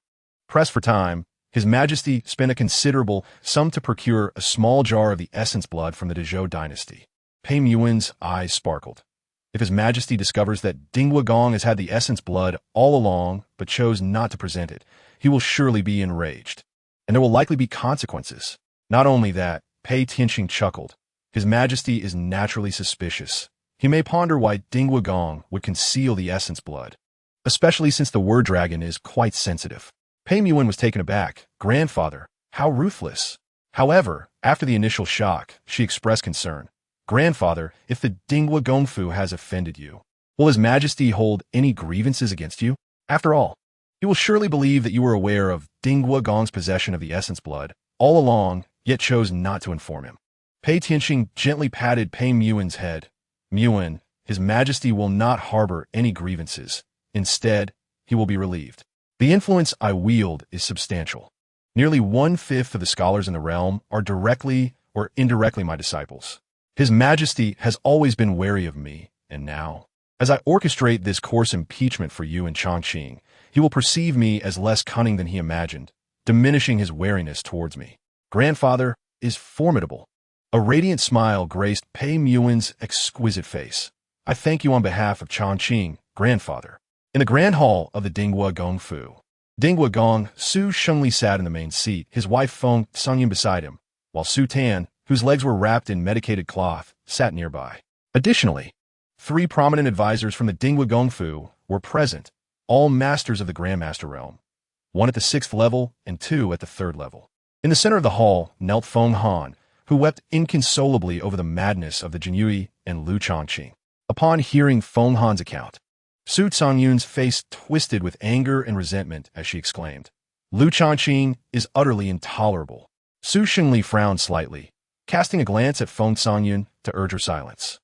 Speaker 1: pressed for time, His Majesty spent a considerable sum to procure a small jar of the essence blood from the Great Dynasty. Pei Yuan's eyes sparkled. If His Majesty discovers that Dinghua Gong has had the essence blood all along but chose not to present it, he will surely be enraged, and there will likely be consequences. Not only that, Pei Tianxing chuckled. His Majesty is naturally suspicious. He may ponder why Dinghua Gong would conceal the essence blood, especially since the word dragon is quite sensitive. Pei Yuan was taken aback. Grandfather, how ruthless. However, after the initial shock, she expressed concern. Grandfather, if the Dinghua Gongfu has offended you, will His Majesty hold any grievances against you? After all, he will surely believe that you were aware of Dinghua Gong's possession of the essence blood all along, yet chose not to inform him. Pei Tianxing gently patted Pei Yuan's head. Yuan, His Majesty will not harbor any grievances. Instead, he will be relieved. The influence I wield is substantial. Nearly 1/5 of the scholars in the realm are directly or indirectly my disciples. His Majesty has always been wary of me, and now, as I orchestrate this coarse impeachment for you in Changqing, he will perceive me as less cunning than he imagined, diminishing his wariness towards me. Grandfather is formidable. A radiant smile graced Pei Yuan's exquisite face. I thank you on behalf of Changqing, grandfather. In the grand hall of the Dinghua Gongfu, Dinghua Gong, Su Shengli sat in the main seat, his wife Feng Songyun beside him, while Su Tan, whose legs were wrapped in medicated cloth, sat nearby. Additionally, 3 prominent advisors from the Dinghua Gongfu were present, all masters of the Grandmaster realm, 1 at the 6th level and 2 at the 3rd level. In the center of the hall knelt Feng Han, who wept inconsolably over the madness of the Jinyui and Lu Changqing. Upon hearing Feng Han's account, Su Songyun's face twisted with anger and resentment as she exclaimed, Lu Changqing is utterly intolerable. Su Shengli frowned slightly, casting a glance at Feng Songyun to urge her silence.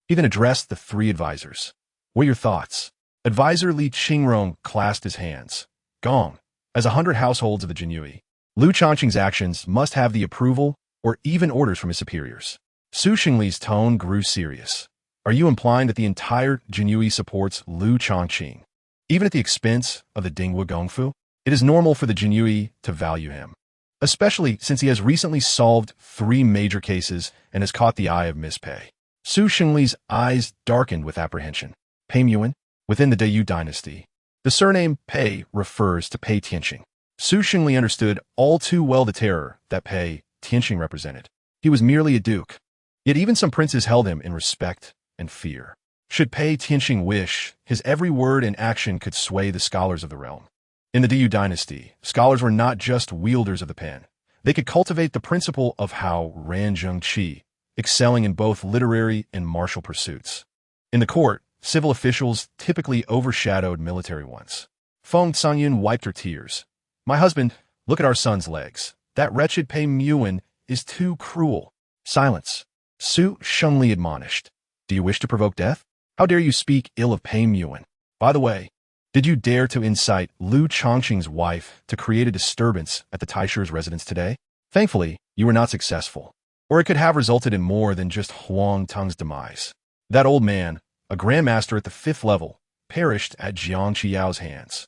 Speaker 1: He then addressed the 3 advisors. What are your thoughts? Advisor Li Qingrong clasped his hands. Gong, as 100 households of the Jinyui, Lu Changqing's actions must have the approval or even orders from his superiors. Su Shengli's tone grew serious. Are you implying that the entire Jinyui supports Lu Changqing, even at the expense of the Dinghua Gongfu? It is normal for the Jinyui to value him, especially since he has recently solved 3 major cases and has caught the eye of Miss Pei. Su Shengli's eyes darkened with apprehension. Pei Yuan, within the Great Yu Dynasty, the surname Pei refers to Pei Tianxing. Su Shengli understood all too well the terror that Pei Tianxing represented. He was merely a duke, yet even some princes held him in respect and fear. Should Pei Tianxing wish, his every word and action could sway the scholars of the realm. In the Great Yu Dynasty, scholars were not just wielders of the pen. They could cultivate the principle of Hao Ran Zheng Qi, excelling in both literary and martial pursuits. In the court, civil officials typically overshadowed military ones. Feng Songyun wiped her tears. My husband, look at our son's legs. That wretched Pei Yuan is too cruel. Silence. Su Shengli admonished. Do you wish to provoke death? How dare you speak ill of Pei Yuan? By the way, did you dare to incite Lu Changqing's wife to create a disturbance at the Taishi's residence today? Thankfully, you were not successful, or it could have resulted in more than just Huang Teng's demise. That old man, a grandmaster at the 5th level, perished at Jiang Qiao's hands.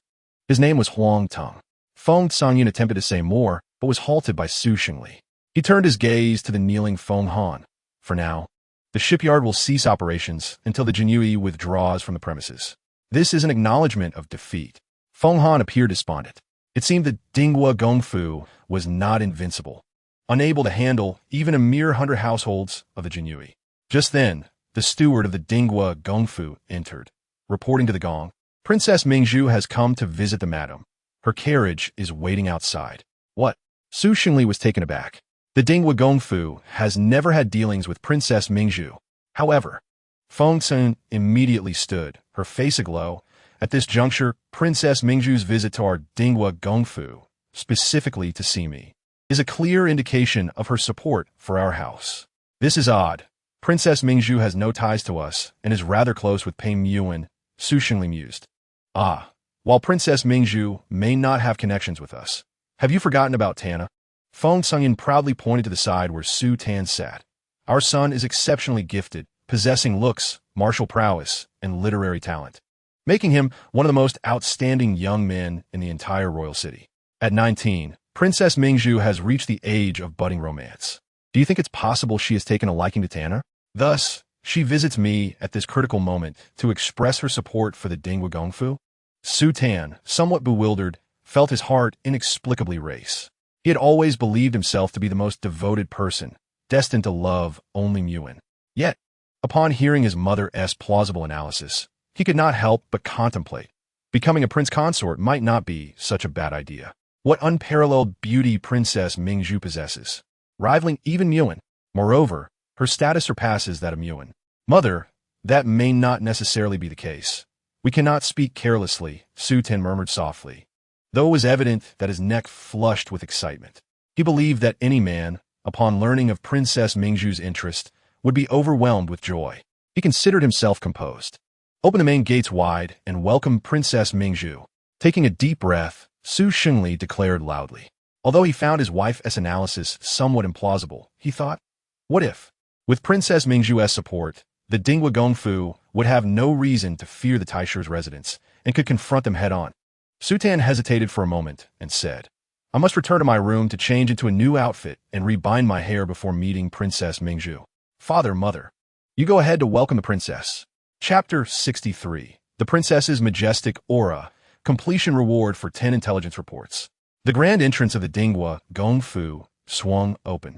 Speaker 1: His name was Huang Teng. Feng Songyun attempted to say more, but was halted by Su Shengli. He turned his gaze to the kneeling Feng Han. For now, the shipyard will cease operations until the Jinyui withdraws from the premises. This is an acknowledgement of defeat. Feng Han appeared despondent. It seemed that Dinghua Gongfu was not invincible, unable to handle even a mere 100 households of the Jinyui. Just then, the steward of the Dinghua Gongfu entered, reporting to the gong, Princess Mingzhu has come to visit the madam. Her carriage is waiting outside. What? Su Shengli was taken aback. The Dinghua Gongfu has never had dealings with Princess Mingzhu. However, Feng Sun immediately stood, her face aglow. At this juncture, Princess Mingzhu's visit to our Dinghua Gongfu, specifically to see me. is a clear indication of her support for our house. This is odd. Princess Mingzhu has no ties to us and is rather close with Peng Yuan, Su Xingli mused. Ah, while Princess Mingzhu may not have connections with us, have you forgotten about Tana? Feng Sungyin proudly pointed to the side where Su Tan sat. Our son is exceptionally gifted, possessing looks, martial prowess, and literary talent, making him one of the most outstanding young men in the entire royal city. At 19, Princess Mingzhu has reached the age of budding romance. Do you think it's possible she has taken a liking to Tana? Thus, she visits me at this critical moment to express her support for the Dingwa Gongfu. Su Tan, somewhat bewildered, felt his heart inexplicably race. He had always believed himself to be the most devoted person, destined to love only Yuan. Yet, upon hearing his mother's plausible analysis, he could not help but contemplate. Becoming a prince consort might not be such a bad idea. What unparalleled beauty Princess Mingzhu possesses, rivaling even Yuan. Moreover, her status surpasses that of Yuan. Mother, that may not necessarily be the case. We cannot speak carelessly, Su Tan murmured softly, though it was evident that his neck flushed with excitement. He believed that any man, upon learning of Princess Mingzhu's interest, would be overwhelmed with joy. He considered himself composed. Open the main gates wide and welcome Princess Mingzhu. Taking a deep breath, Su Xingli declared loudly. Although he found his wife's analysis somewhat implausible, he thought, what if, with Princess Mingzhu's support, the Dingwa Gongfu would have no reason to fear the Taishi's residents and could confront them head-on? Su Tan hesitated for a moment and said, I must return to my room to change into a new outfit and rebind my hair before meeting Princess Mingzhu. Father, mother, you go ahead to welcome the princess. Chapter 63. The Princess's Majestic Aura. Completion reward for 10 intelligence reports. The grand entrance of the Dingwa Gongfu swung open.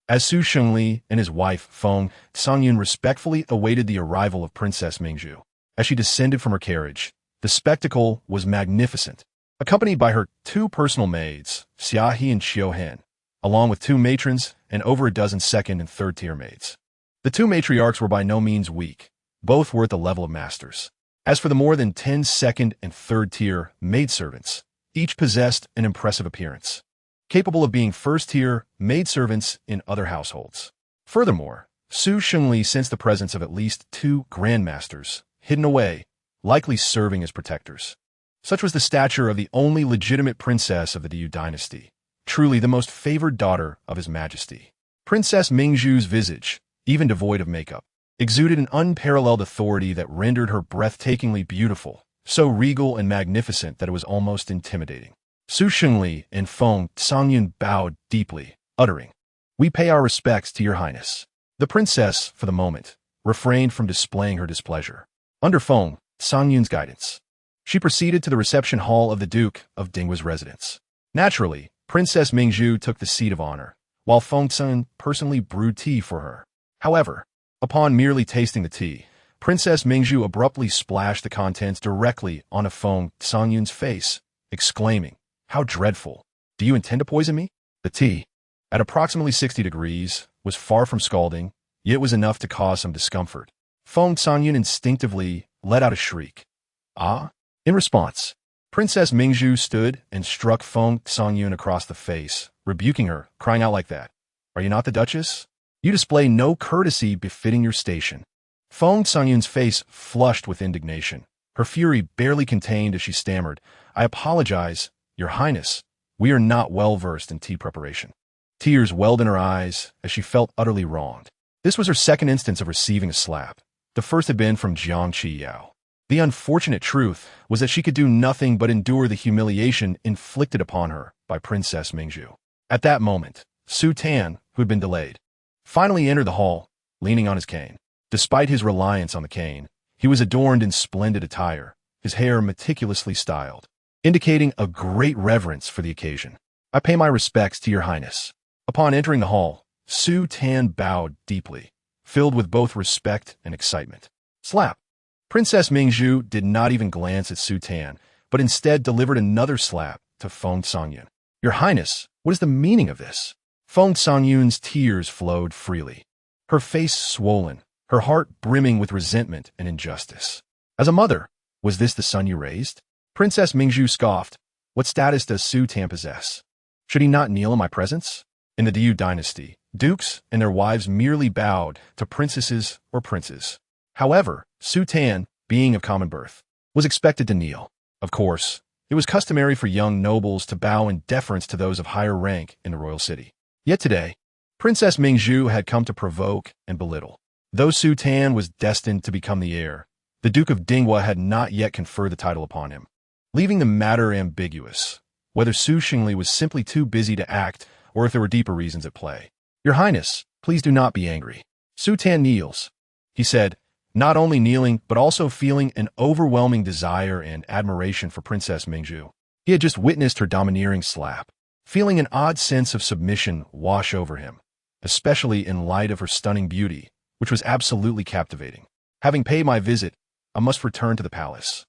Speaker 1: As Su Xingli and his wife, Feng Songyun, respectfully awaited the arrival of Princess Mingzhu. As she descended from her carriage, the spectacle was magnificent. Accompanied by her 2 personal maids, Xiaohe and Qiuhen, along with 2 matrons and over a dozen second and third-tier maids. The 2 matriarchs were by no means weak. Both were at the level of masters. As for the more than 10 second and third-tier maidservants, each possessed an impressive appearance, capable of being first-tier maidservants in other households. Furthermore, Su Xingli sensed the presence of at least 2 grandmasters, hidden away, likely serving as protectors. Such was the stature of the only legitimate princess of the Yu Dynasty, truly the most favored daughter of His Majesty. Princess Mingzhu's visage, even devoid of makeup, exuded an unparalleled authority that rendered her breathtakingly beautiful, so regal and magnificent that it was almost intimidating. Su Xingli and Feng Songyun bowed deeply, uttering, We pay our respects to your highness. The princess, for the moment, refrained from displaying her displeasure. Under Feng Songyun's guidance, she proceeded to the reception hall of the Duke of Dingwa's residence. Naturally, Princess Mingzhu took the seat of honor, while Feng Songyun personally brewed tea for her. However, upon merely tasting the tea, Princess Mingzhu abruptly splashed the contents directly onto Feng Songyun's face, exclaiming, How dreadful! Do you intend to poison me? The tea, at approximately 60 degrees, was far from scalding, yet was enough to cause some discomfort. Feng Songyun instinctively let out a shriek. Ah? In response, Princess Mingzhu stood and struck Feng Songyun across the face, rebuking her, crying out like that. Are you not the Duchess? You display no courtesy befitting your station. Feng Songyun's face flushed with indignation, her fury barely contained as she stammered, I apologize, Your Highness. We are not well versed in tea preparation. Tears welled in her eyes as she felt utterly wronged. This was her second instance of receiving a slap. The first had been from Jiang Qiyao. The unfortunate truth was that she could do nothing but endure the humiliation inflicted upon her by Princess Mingzhu. At that moment, Su Tan, who had been delayed, finally entered the hall, leaning on his cane. Despite his reliance on the cane, he was adorned in splendid attire, his hair meticulously styled, indicating a great reverence for the occasion. I pay my respects to your highness. Upon entering the hall, Su Tan bowed deeply, filled with both respect and excitement. Slap! Princess Mingzhu did not even glance at Su Tan, but instead delivered another slap to Feng Songyun. Your highness, what is the meaning of this? Feng Songyun's tears flowed freely, her face swollen, her heart brimming with resentment and injustice. As a mother, was this the son you raised? Princess Mingzhu scoffed. What status does Su Tan possess? Should he not kneel in my presence? In the Yu Dynasty, dukes and their wives merely bowed to princesses or princes. However, Su Tan, being of common birth, was expected to kneel. Of course, it was customary for young nobles to bow in deference to those of higher rank in the royal city. Yet today, Princess Mingzhu had come to provoke and belittle. Though Su Tan was destined to become the heir, the Duke of Dinghua had not yet conferred the title upon him, leaving the matter ambiguous, whether Su Xingli was simply too busy to act or if there were deeper reasons at play. Your Highness, please do not be angry. Su Tan kneels, he said, not only kneeling but also feeling an overwhelming desire and admiration for Princess Mingzhu. He had just witnessed her domineering slap, feeling an odd sense of submission wash over him, especially in light of her stunning beauty, which was absolutely captivating. Having paid my visit, I must return to the palace.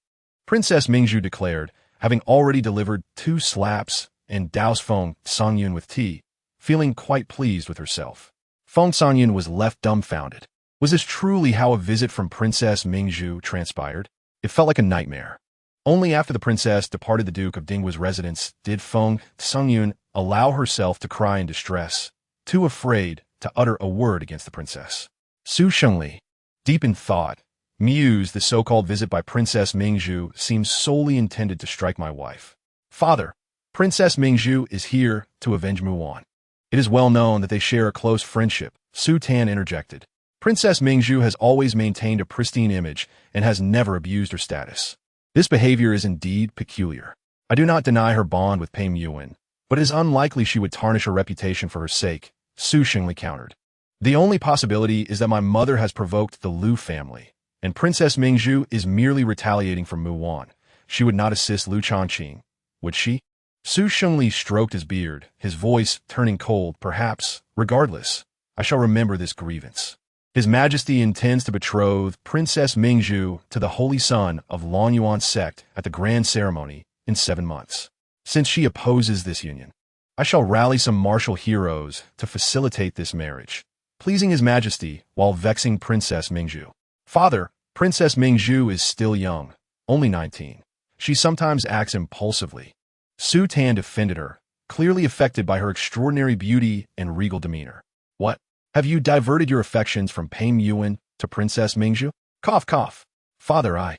Speaker 1: Princess Mingzhu declared, having already delivered 2 slaps and doused Feng Songyun with tea, feeling quite pleased with herself. Feng Songyun was left dumbfounded. Was this truly how a visit from Princess Mingzhu transpired? It felt like a nightmare. Only after the princess departed the Duke of Dinghua's residence did Feng Songyun allow herself to cry in distress, too afraid to utter a word against the princess. Su Xingli, deep in thought, mused the so-called visit by Princess Mingzhu seems solely intended to strike my wife. Father, Princess Mingzhu is here to avenge Muwan. It is well known that they share a close friendship, Su Tan interjected. Princess Mingzhu has always maintained a pristine image and has never abused her status. This behavior is indeed peculiar. I do not deny her bond with Pei Yuan, but it is unlikely she would tarnish her reputation for her sake, Su Xingli countered. The only possibility is that my mother has provoked the Lu family, and Princess Mingzhu is merely retaliating for Muwan. She would not assist Lu Changqing, would she? Su Xingli stroked his beard, his voice turning cold. Perhaps, regardless, I shall remember this grievance. His Majesty intends to betroth Princess Mingzhu to the holy son of Longyuan sect at the grand ceremony in 7 months. Since she opposes this union, I shall rally some martial heroes to facilitate this marriage, pleasing His Majesty while vexing Princess Mingzhu. Father, Princess Mingzhu is still young, only 19. She sometimes acts impulsively. Su Tan defended her, clearly affected by her extraordinary beauty and regal demeanor. What? Have you diverted your affections from Pei Yuan to Princess Mingzhu? Cough, cough. Father,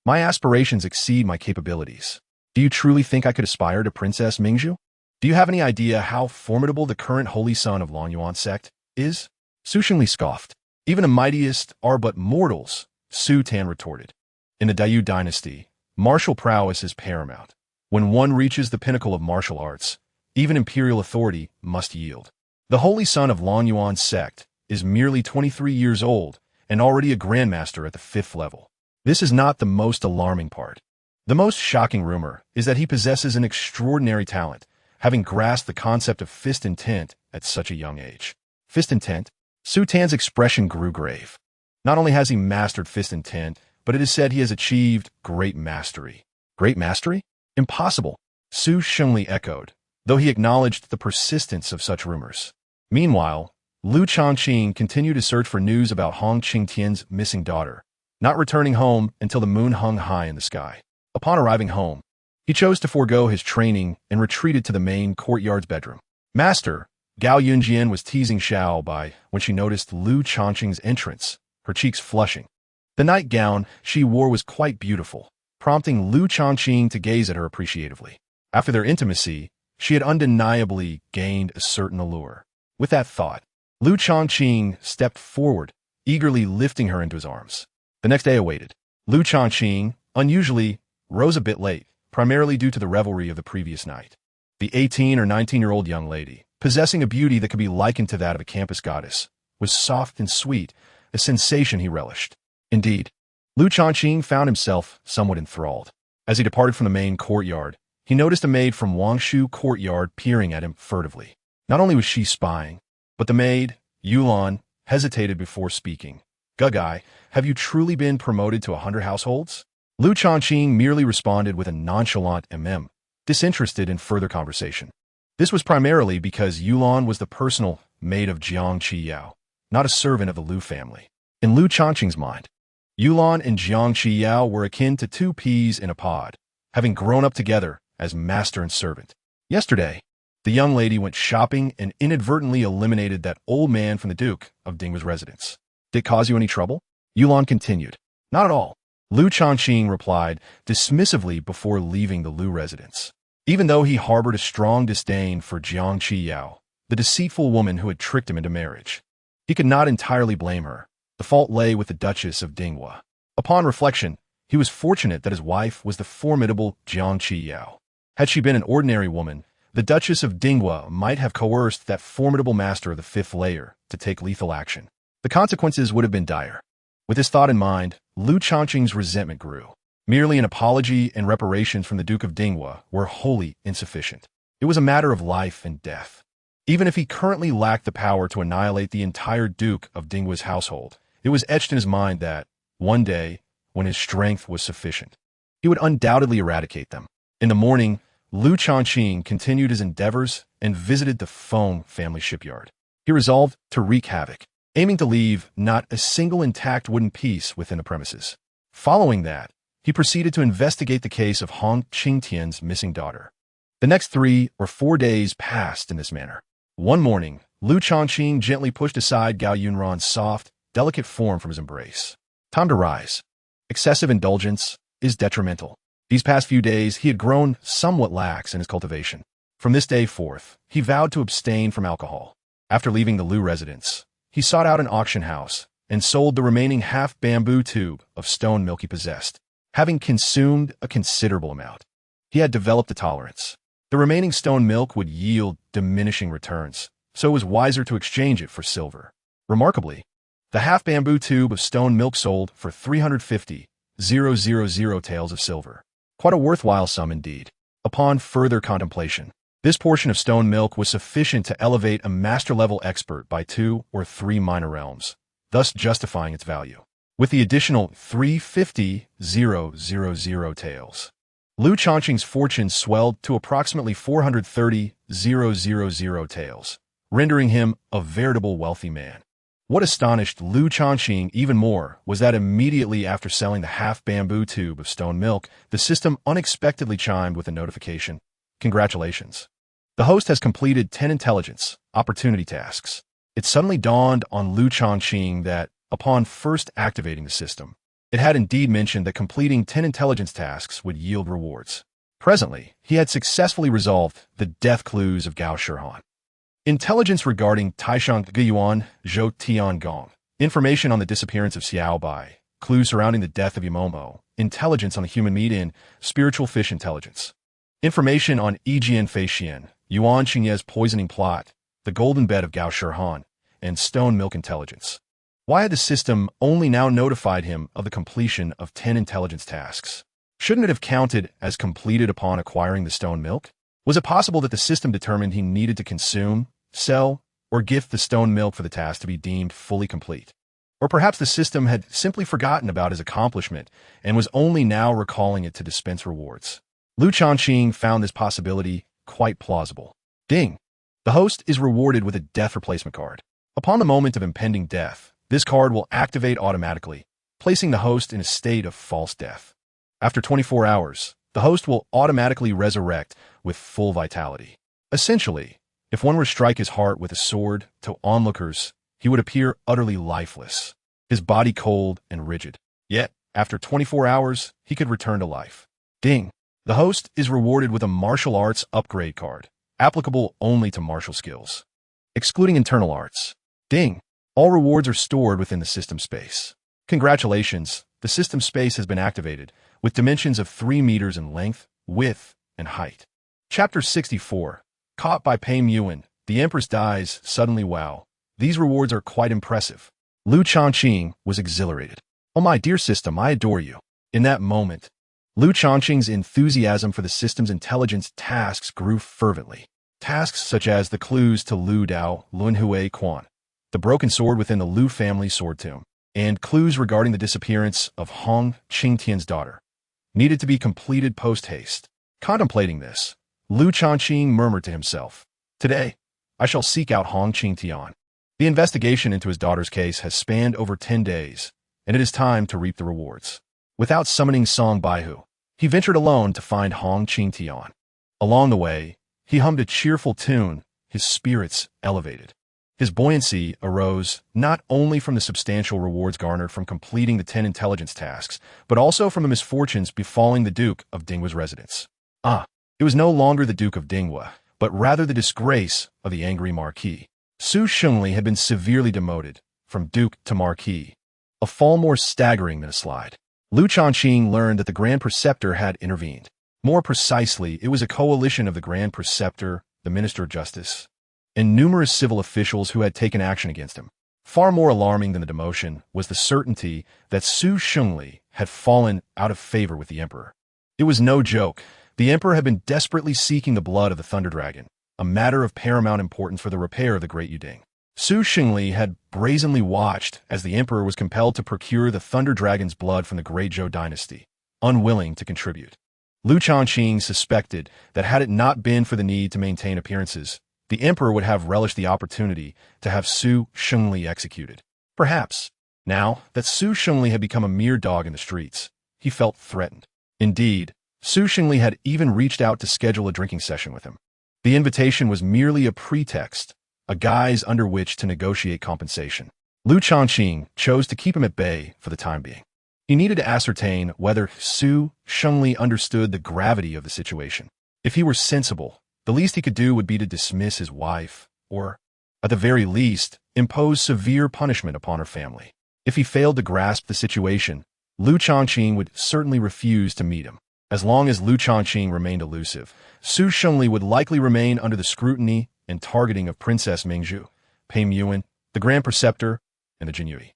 Speaker 1: my aspirations exceed my capabilities. Do you truly think I could aspire to Princess Mingzhu? Do you have any idea how formidable the current holy son of Longyuan sect is? Su Xingli scoffed. Even the mightiest are but mortals, Su Tan retorted. In the Yu Dynasty, martial prowess is paramount. When one reaches the pinnacle of martial arts, even imperial authority must yield. The holy son of Longyuan sect is merely 23 years old and already a grandmaster at the 5th level. This is not the most alarming part. The most shocking rumor is that he possesses an extraordinary talent, having grasped the concept of fist intent at such a young age. Fist intent? Su Tan's expression grew grave. Not only has he mastered fist intent, but it is said he has achieved great mastery. Great mastery? Impossible, Su Xingli echoed, though he acknowledged the persistence of such rumors. Meanwhile, Lu Changqing continued to search for news about Hong Qingtian's missing daughter, not returning home until the moon hung high in the sky. Upon arriving home, he chose to forego his training and retreated to the main courtyard's bedroom. Master, Gao Yunjian was teasing Xiao Bai when she noticed Lu Changqing's entrance, her cheeks flushing. The nightgown she wore was quite beautiful, prompting Lu Changqing to gaze at her appreciatively. After their intimacy, she had undeniably gained a certain allure. With that thought, Lu Changqing stepped forward, eagerly lifting her into his arms. The next day awaited. Lu Changqing, unusually, rose a bit late, primarily due to the revelry of the previous night. The 18 or 19-year-old young lady, possessing a beauty that could be likened to that of a campus goddess, was soft and sweet, a sensation he relished. Indeed, Lu Changqing found himself somewhat enthralled. As he departed from the main courtyard, he noticed a maid from Wangshu courtyard peering at him furtively. Not only was she spying, but the maid, Yulan, hesitated before speaking. Gugai, have you truly been promoted to 100 households? Lu Changqing merely responded with a nonchalant disinterested in further conversation. This was primarily because Yulan was the personal maid of Jiang Qiyao, not a servant of the Lu family. In Lu Changqing's mind, Yulan and Jiang Qiyao were akin to 2 peas in a pod, having grown up together as master and servant. Yesterday, The young lady went shopping and inadvertently eliminated that old man from the Duke of Dingwa's residence. Did it cause you any trouble? Yulan continued. Not at all. Lu Changqing replied dismissively before leaving the Lu residence. Even though he harbored a strong disdain for Jiang Qiyao, the deceitful woman who had tricked him into marriage, he could not entirely blame her. The fault lay with the Duchess of Dingwa. Upon reflection, he was fortunate that his wife was the formidable Jiang Qiyao. Had she been an ordinary woman, the Duchess of Dingwa might have coerced that formidable master of the fifth layer to take lethal action. The consequences would have been dire. With this thought in mind, Lu Changqing's resentment grew. Merely an apology and reparations from the Duke of Dingwa were wholly insufficient. It was a matter of life and death. Even if he currently lacked the power to annihilate the entire Duke of Dingwa's household, it was etched in his mind that, one day, when his strength was sufficient, he would undoubtedly eradicate them. In the morning, Lu Changqing continued his endeavors and visited the Feng family shipyard. He resolved to wreak havoc, aiming to leave not a single intact wooden piece within the premises. Following that, he proceeded to investigate the case of Hong Qingtian's missing daughter. The next 3 or 4 days passed in this manner. One morning, Lu Changqing gently pushed aside Gao Yunran's soft, delicate form from his embrace. Time to rise. Excessive indulgence is detrimental. These past few days, he had grown somewhat lax in his cultivation. From this day forth, he vowed to abstain from alcohol. After leaving the Lu residence, he sought out an auction house and sold the remaining half-bamboo tube of stone milk he possessed. Having consumed a considerable amount, he had developed a tolerance. The remaining stone milk would yield diminishing returns, so it was wiser to exchange it for silver. Remarkably, the half-bamboo tube of stone milk sold for 350,000 taels of silver. Quite a worthwhile sum indeed. Upon further contemplation, this portion of stone milk was sufficient to elevate a master-level expert by 2 or 3 minor realms, thus justifying its value. With the additional 350,000 taels, Lu Changqing's fortune swelled to approximately 430,000 taels, rendering him a veritable wealthy man. What astonished Lu Changqing even more was that immediately after selling the half-bamboo tube of stone milk, the system unexpectedly chimed with a notification. Congratulations. The host has completed 10 intelligence opportunity tasks. It suddenly dawned on Lu Changqing that, upon first activating the system, it had indeed mentioned that completing 10 intelligence tasks would yield rewards. Presently, he had successfully resolved the death clues of Gao Shihan. Intelligence regarding Taishang Guiyuan Zhou Tiangong. Information on the disappearance of Xiao Bai. Clues surrounding the death of Yamomo. Intelligence on the human meat in spiritual fish intelligence. Information on Yijian Feixian, Yuan Qingye's poisoning plot, the golden bed of Gao Shihan, and stone milk intelligence. Why had the system only now notified him of the completion of 10 intelligence tasks? Shouldn't it have counted as completed upon acquiring the stone milk? Was it possible that the system determined he needed to consume, sell, or gift the stone milk for the task to be deemed fully complete? Or perhaps the system had simply forgotten about his accomplishment and was only now recalling it to dispense rewards. Lu Changqing found this possibility quite plausible. Ding! The host is rewarded with a death replacement card. Upon the moment of impending death, this card will activate automatically, placing the host in a state of false death. After 24 hours, the host will automatically resurrect with full vitality. Essentially, if one were to strike his heart with a sword to onlookers, he would appear utterly lifeless, his body cold and rigid. Yet, after 24 hours, he could return to life. Ding! The host is rewarded with a martial arts upgrade card, applicable only to martial skills, excluding internal arts. Ding! All rewards are stored within the system space. Congratulations, the system space has been activated, with dimensions of 3 meters in length, width, and height. Chapter 64. Caught by Pei Muan, the Empress dies suddenly. Wow, these rewards are quite impressive. Lu Changqing was exhilarated. Oh my dear system, I adore you. In that moment, Lu Changqing's enthusiasm for the system's intelligence tasks grew fervently. Tasks such as the clues to Lu Dao Lunhui Quan, the broken sword within the Lu family sword tomb, and clues regarding the disappearance of Hong Qingtian's daughter, needed to be completed post-haste. Contemplating this, Lu Changqing murmured to himself, "Today, I shall seek out Hong Qingtian." The investigation into his daughter's case has spanned over 10 days, and it is time to reap the rewards. Without summoning Song Baihu, he ventured alone to find Hong Qingtian. Along the way, He hummed a cheerful tune, his spirits elevated. His buoyancy arose not only from the substantial rewards garnered from completing the 10 intelligence tasks, but also from the misfortunes befalling the Duke of Dinghua's residence. It was no longer the Duke of Dinghua, but rather the disgrace of the angry Marquis. Su Shengli had been severely demoted, from Duke to Marquis, a fall more staggering than a slide. Lu Changqing learned that the Grand Preceptor had intervened. More precisely, it was a coalition of the Grand Preceptor, the Minister of Justice, and numerous civil officials who had taken action against him. Far more alarming than the demotion was the certainty that Su Shengli had fallen out of favor with the Emperor. It was no joke. The Emperor had been desperately seeking the blood of the Thunder Dragon, a matter of paramount importance for the repair of the Great Yu Dynasty. Su Shengli had brazenly watched as the Emperor was compelled to procure the Thunder Dragon's blood from the Great Yu Dynasty, unwilling to contribute. Lu Changqing suspected that had it not been for the need to maintain appearances, the Emperor would have relished the opportunity to have Su Shengli executed. Perhaps, now that Su Shengli had become a mere dog in the streets, he felt threatened. Indeed, Su Shengli had even reached out to schedule a drinking session with him. The invitation was merely a pretext, a guise under which to negotiate compensation. Lu Changqing chose to keep him at bay for the time being. He needed to ascertain whether Su Shengli understood the gravity of the situation. If he were sensible, the least he could do would be to dismiss his wife, or, at the very least, impose severe punishment upon her family. If he failed to grasp the situation, Lu Changqing would certainly refuse to meet him. As long as Lu Changqing remained elusive, Su Shengli would likely remain under the scrutiny and targeting of Princess Mingzhu, Pei Muan, the Grand Preceptor, and the Jinyui.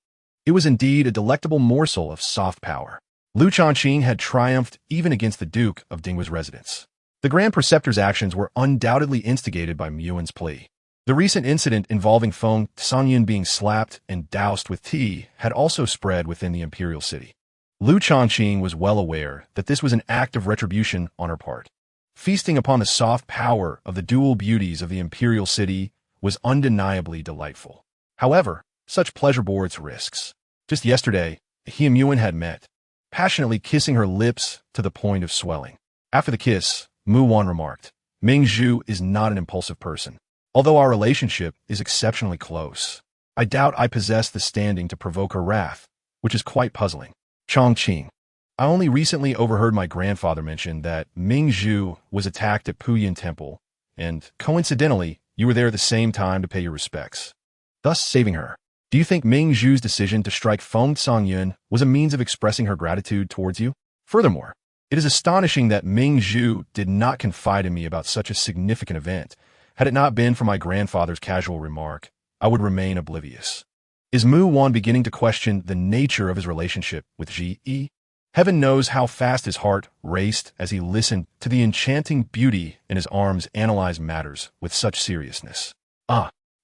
Speaker 1: It was indeed a delectable morsel of soft power. Lu Changqing had triumphed even against the Duke of Dinghua's residence. The Grand Preceptor's actions were undoubtedly instigated by Muan's plea. The recent incident involving Feng Songyun being slapped and doused with tea had also spread within the imperial city. Lu Changqing was well aware that this was an act of retribution on her part. Feasting upon the soft power of the dual beauties of the imperial city was undeniably delightful. However, such pleasure bore its risks. Just yesterday, he and Muan had met, passionately kissing her lips to the point of swelling. After the kiss, Muan remarked, "Mingzhu is not an impulsive person. Although our relationship is exceptionally close, I doubt I possess the standing to provoke her wrath, which is quite puzzling." Changqing. I only recently overheard my grandfather mention that Mingzhu was attacked at Puyin Temple, and, coincidentally, you were there at the same time to pay your respects, thus saving her. Do you think Mingzhu's decision to strike Feng Songyun was a means of expressing her gratitude towards you? Furthermore, it is astonishing that Mingzhu did not confide in me about such a significant event. Had it not been for my grandfather's casual remark, I would remain oblivious. Is Muan beginning to question the nature of his relationship with Ji Yi? Heaven knows how fast his heart raced as he listened to the enchanting beauty in his arms analyze matters with such seriousness.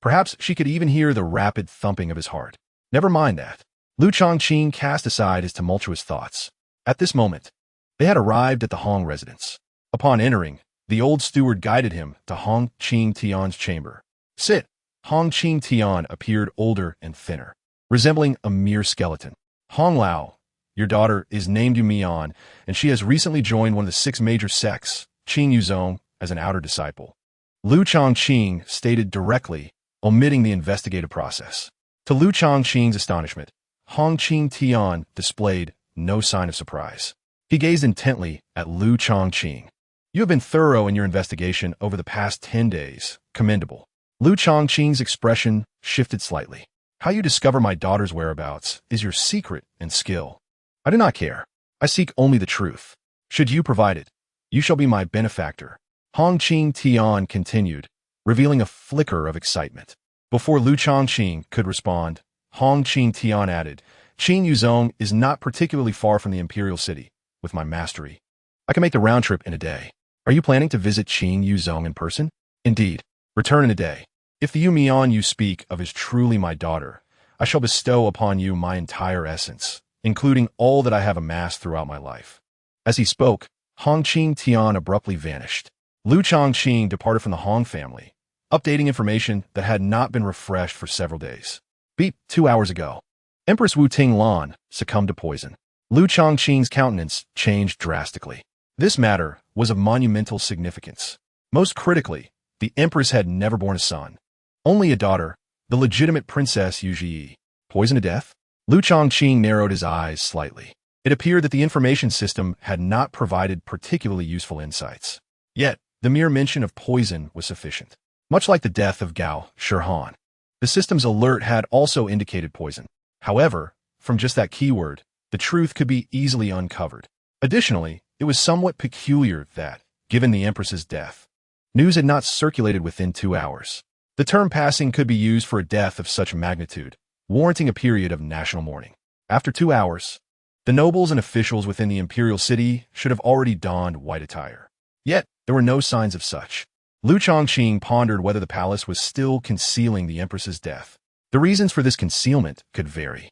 Speaker 1: Perhaps she could even hear the rapid thumping of his heart. Never mind that. Lu Changqing cast aside his tumultuous thoughts. At this moment, they had arrived at the Hong residence. Upon entering, the old steward guided him to Hong Qing Tian's chamber. "Sit." Hong Qing Tian appeared older and thinner, resembling a mere skeleton. "Hong Lao, your daughter is named Yu Mian, and she has recently joined one of the 6 major sects, Qing Yuzong, as an outer disciple." Lu Changqing stated directly, omitting the investigative process. To Lu Changqing's astonishment, Hong Qing Tian displayed no sign of surprise. He gazed intently at Lu Changqing. "You have been thorough in your investigation over the past 10 days. Commendable." Lu Changqing's expression shifted slightly. "How you discover my daughter's whereabouts is your secret and skill. I do not care. I seek only the truth. Should you provide it, you shall be my benefactor." Hong Qing Tian continued, revealing a flicker of excitement. Before Lu Changqing could respond, Hong Qing Tian added, "Qing Yuzong is not particularly far from the imperial city. With my mastery, I can make the round trip in a day. Are you planning to visit Qing Yuzong in person?" "Indeed. Return in a day. If the Yu Mian you speak of is truly my daughter, I shall bestow upon you my entire essence, including all that I have amassed throughout my life." As he spoke, Hong Qing Tian abruptly vanished. Lu Changqing departed from the Hong family, updating information that had not been refreshed for several days. Beep, 2 hours ago. Empress Wu Tinglan succumbed to poison. Lu Changqing's countenance changed drastically. This matter was of monumental significance. Most critically, the empress had never born a son. Only a daughter, the legitimate Princess Yu. Poisoned to death? Lu Changqing narrowed his eyes slightly. It appeared that the information system had not provided particularly useful insights. Yet, the mere mention of poison was sufficient. Much like the death of Gao Shihan, the system's alert had also indicated poison. However, from just that keyword, the truth could be easily uncovered. Additionally, it was somewhat peculiar that, given the Empress's death, news had not circulated within 2 hours. The term passing could be used for a death of such magnitude, warranting a period of national mourning. After 2 hours, the nobles and officials within the imperial city should have already donned white attire. Yet, there were no signs of such. Lu Changqing pondered whether the palace was still concealing the Empress's death. The reasons for this concealment could vary.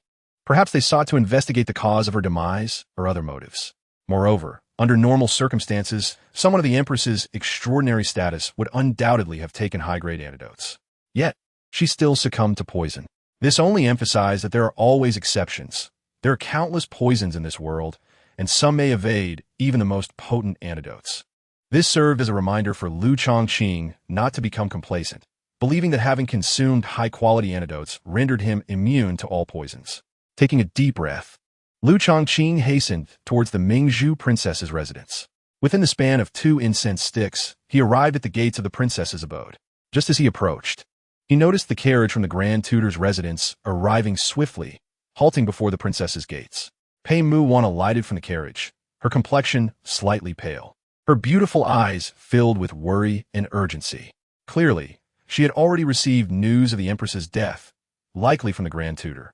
Speaker 1: Perhaps they sought to investigate the cause of her demise or other motives. Moreover, under normal circumstances, someone of the Empress's extraordinary status would undoubtedly have taken high-grade antidotes. Yet, she still succumbed to poison. This only emphasized that there are always exceptions. There are countless poisons in this world, and some may evade even the most potent antidotes. This served as a reminder for Lu Changqing not to become complacent, believing that having consumed high-quality antidotes rendered him immune to all poisons. Taking a deep breath, Lu Changqing hastened towards the Mingzhu princess's residence. Within the span of 2 incense sticks, he arrived at the gates of the princess's abode. Just as he approached, he noticed the carriage from the Grand Tutor's residence arriving swiftly, halting before the princess's gates. Pei Mu-wan alighted from the carriage, her complexion slightly pale. Her beautiful eyes filled with worry and urgency. Clearly, she had already received news of the Empress's death, likely from the Grand Tutor.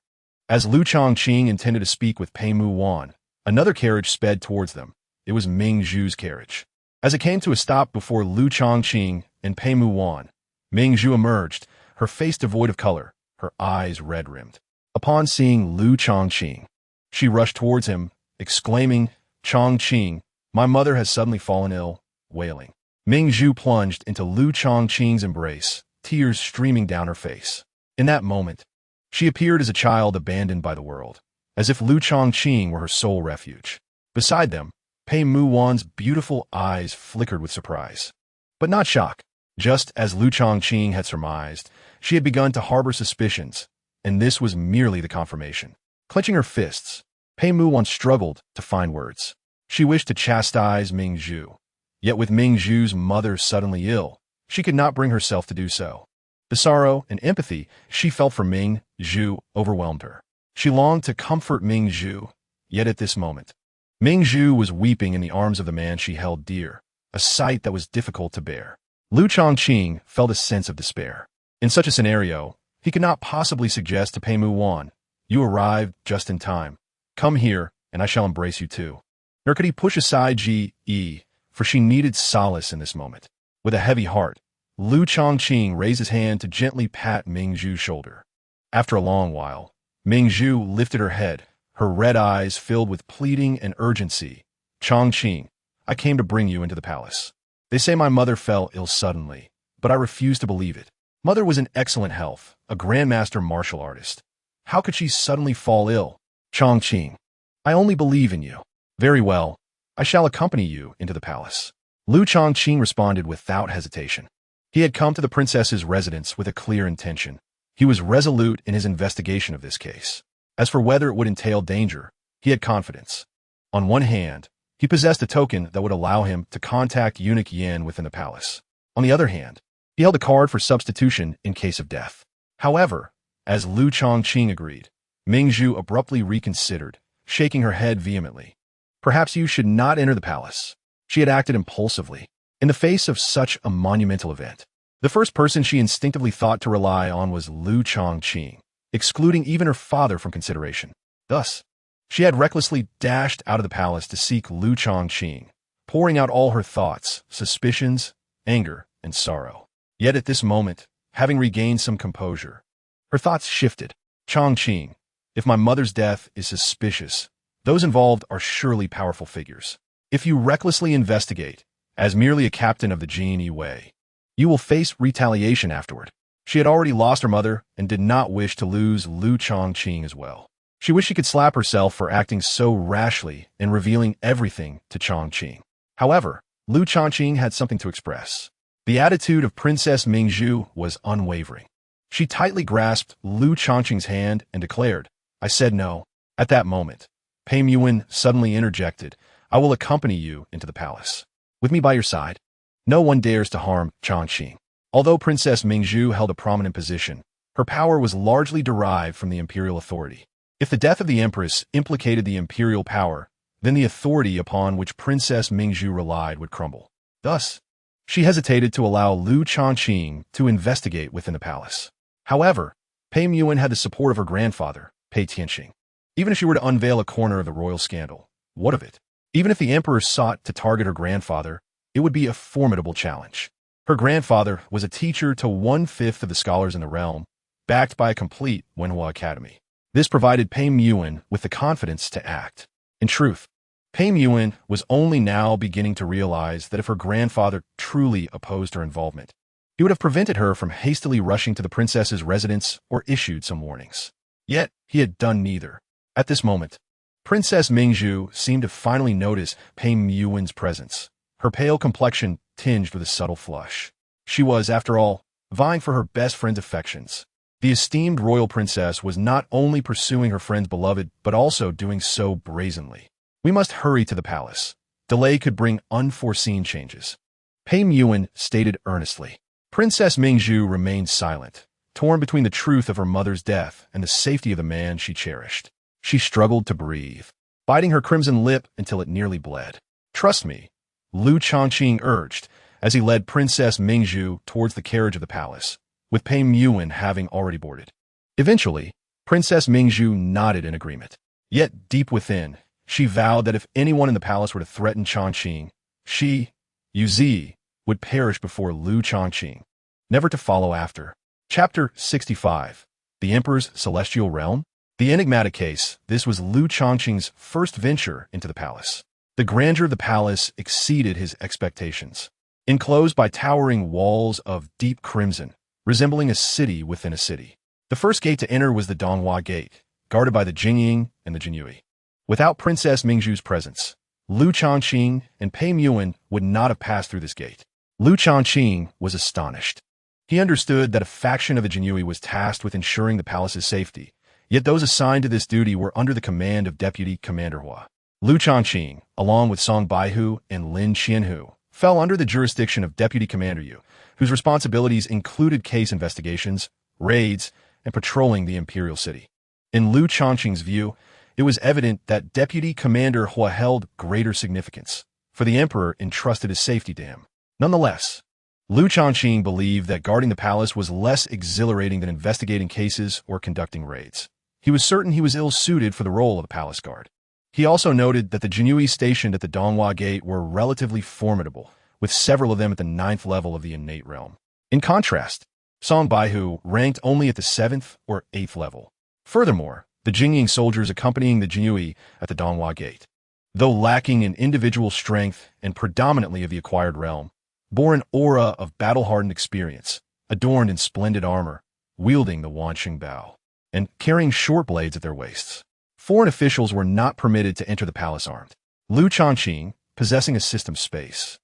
Speaker 1: As Lu Changqing intended to speak with Pei Mu-wan, another carriage sped towards them. It was Ming Zhu's carriage. As it came to a stop before Lu Changqing and Pei Mu-wan, Ming Zhu emerged, her face devoid of color, her eyes red-rimmed. Upon seeing Lu Changqing, she rushed towards him, exclaiming, "Changqing, my mother has suddenly fallen ill," wailing. Ming Zhu plunged into Lu Changqing's embrace, tears streaming down her face. In that moment, she appeared as a child abandoned by the world, as if Lu Changqing were her sole refuge. Beside them, Pei Mu-wan's beautiful eyes flickered with surprise, but not shock. Just as Lu Changqing had surmised, she had begun to harbor suspicions, and this was merely the confirmation. Clenching her fists, Pei Mu-wan struggled to find words. She wished to chastise Ming Zhu, yet with Ming Zhu's mother suddenly ill, she could not bring herself to do so. The sorrow and empathy she felt for Ming Zhu overwhelmed her. She longed to comfort Ming Zhu, yet at this moment, Ming Zhu was weeping in the arms of the man she held dear, a sight that was difficult to bear. Lu Changqing felt a sense of despair. In such a scenario, he could not possibly suggest to Pei Mu-wan, "You arrived just in time. Come here, and I shall embrace you too." Nor could he push aside Ji, for she needed solace in this moment. With a heavy heart, Lu Changqing raised his hand to gently pat Ming Zhu's shoulder. After a long while, Ming Zhu lifted her head, her red eyes filled with pleading and urgency. "Changqing, I came to bring you into the palace. They say my mother fell ill suddenly, but I refuse to believe it. Mother was in excellent health, a grandmaster martial artist. How could she suddenly fall ill? Changqing, I only believe in you." "Very well, I shall accompany you into the palace." Lu Changqing responded without hesitation. He had come to the princess's residence with a clear intention. He was resolute in his investigation of this case. As for whether it would entail danger, he had confidence. On one hand, he possessed a token that would allow him to contact Eunuch Yin within the palace. On the other hand, he held a card for substitution in case of death. However, as Lu Changqing agreed, Ming Zhu abruptly reconsidered, shaking her head vehemently. Perhaps you should not enter the palace. She had acted impulsively. In the face of such a monumental event, the first person she instinctively thought to rely on was Lu Changqing, excluding even her father from consideration. Thus, she had recklessly dashed out of the palace to seek Lu Changqing, pouring out all her thoughts, suspicions, anger, and sorrow. Yet at this moment, having regained some composure, her thoughts shifted. "Changqing, if my mother's death is suspicious, those involved are surely powerful figures. If you recklessly investigate, as merely a captain of the Jin Yi, you will face retaliation afterward." She had already lost her mother and did not wish to lose Lu Changqing as well. She wished she could slap herself for acting so rashly and revealing everything to Changqing. However, Lu Changqing had something to express. The attitude of Princess Mingzhu was unwavering. She tightly grasped Lu Changqing's hand and declared, "I said no." At that moment, Pei Muin suddenly interjected, "I will accompany you into the palace. With me by your side, no one dares to harm Changqing." Although Princess Mingzhu held a prominent position, her power was largely derived from the imperial authority. If the death of the empress implicated the imperial power, then the authority upon which Princess Mingzhu relied would crumble. Thus, she hesitated to allow Lu Changqing to investigate within the palace. However, Pei Muin had the support of her grandfather, Pei Tianqing. Even if she were to unveil a corner of the royal scandal, what of it? Even if the emperor sought to target her grandfather, it would be a formidable challenge. Her grandfather was a teacher to 1/5 of the scholars in the realm, backed by a complete Wenhua academy. This provided Pei Muin with the confidence to act. In truth, Pei Muin was only now beginning to realize that if her grandfather truly opposed her involvement, he would have prevented her from hastily rushing to the princess's residence or issued some warnings. Yet, he had done neither. At this moment, Princess Mingzhu seemed to finally notice Pei Muin's presence, her pale complexion tinged with a subtle flush. She was, after all, vying for her best friend's affections. The esteemed royal princess was not only pursuing her friend's beloved, but also doing so brazenly. "We must hurry to the palace. Delay could bring unforeseen changes," Pei Muin stated earnestly. Princess Mingzhu remained silent, torn between the truth of her mother's death and the safety of the man she cherished. She struggled to breathe, biting her crimson lip until it nearly bled. "Trust me," Lu Changqing urged, as he led Princess Mingzhu towards the carriage of the palace, with Pei Muin having already boarded. Eventually, Princess Mingzhu nodded in agreement. Yet, deep within, she vowed that if anyone in the palace were to threaten Changqing, she, Yu would perish before Lu Changqing, never to follow after. Chapter 65. The Emperor's Celestial Realm? The enigmatic case, this was Lu Changqing's first venture into the palace. The grandeur of the palace exceeded his expectations. Enclosed by towering walls of deep crimson, resembling a city within a city. The first gate to enter was the Donghua Gate, guarded by the Jingying and the Jinyui. Without Princess Mingzhu's presence, Lu Changqing and Pei Muin would not have passed through this gate. Lu Changqing was astonished. He understood that a faction of the Jinyui was tasked with ensuring the palace's safety, yet those assigned to this duty were under the command of Deputy Commander Hua. Lu Changqing, along with Song Baihu and Lin Qianhu, fell under the jurisdiction of Deputy Commander Yu, whose responsibilities included case investigations, raids, and patrolling the imperial city. In Lu Changqing's view, it was evident that Deputy Commander Hua held greater significance, for the emperor entrusted his safety to him. Nonetheless, Lu Changqing believed that guarding the palace was less exhilarating than investigating cases or conducting raids. He was certain he was ill-suited for the role of a palace guard. He also noted that the Jinyui stationed at the Donghua Gate were relatively formidable, with several of them at the 9th level of the innate realm. In contrast, Song Baihu ranked only at the 7th or 8th level. Furthermore, the Jingying soldiers accompanying the Jinyui at the Donghua Gate, though lacking in individual strength and predominantly of the acquired realm, bore an aura of battle-hardened experience, adorned in splendid armor, wielding the Wanqing Bao, and carrying short blades at their waists. Foreign officials were not permitted to enter the palace armed. Lu Changqing, possessing a system space,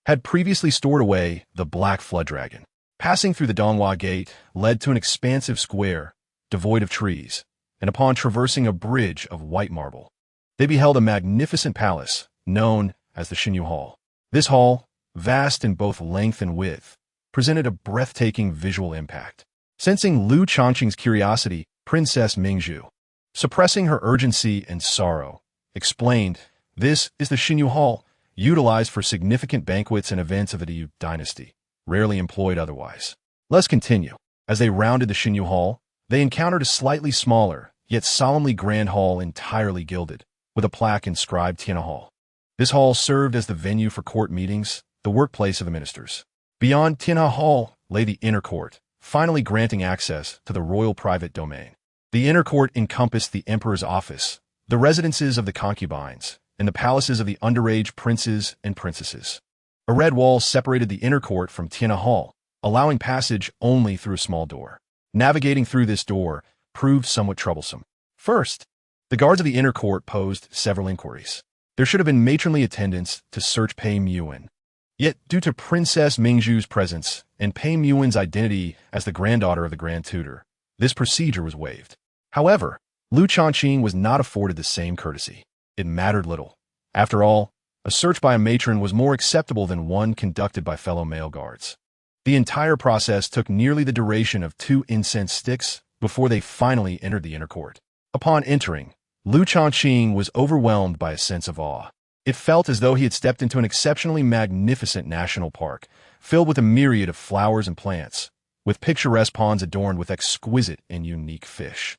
Speaker 1: had previously stored away the Black Flood Dragon. Passing through the Donghua Gate led to an expansive square, devoid of trees, and upon traversing a bridge of white marble, they beheld a magnificent palace known as the Xinyu Hall. This hall, vast in both length and width, presented a breathtaking visual impact. Sensing Lu Changqing's curiosity, Princess Mingzhu, suppressing her urgency and sorrow, explained, "This is the Xinyu Hall, utilized for significant banquets and events of the Yu Dynasty, rarely employed otherwise." Let's continue. As they rounded the Xinyu Hall, they encountered a slightly smaller, yet solemnly grand hall entirely gilded, with a plaque inscribed Tiana Hall. This hall served as the venue for court meetings, the workplace of the ministers. Beyond Tiana Hall lay the inner court, finally granting access to the royal private domain. The inner court encompassed the emperor's office, the residences of the concubines, and the palaces of the underage princes and princesses. A red wall separated the inner court from Tiana Hall, allowing passage only through a small door. Navigating through this door proved somewhat troublesome. First, the guards of the inner court posed several inquiries. There should have been matronly attendants to search Pei Muin, Yet, due to Princess Mingzhu's presence and Pei Muwen's identity as the granddaughter of the Grand Tutor, this procedure was waived. However, Lu Changqing was not afforded the same courtesy. It mattered little. After all, a search by a matron was more acceptable than one conducted by fellow male guards. The entire process took nearly the duration of 2 incense sticks before they finally entered the inner court. Upon entering, Lu Changqing was overwhelmed by a sense of awe. It felt as though he had stepped into an exceptionally magnificent national park, filled with a myriad of flowers and plants, with picturesque ponds adorned with exquisite and unique fish.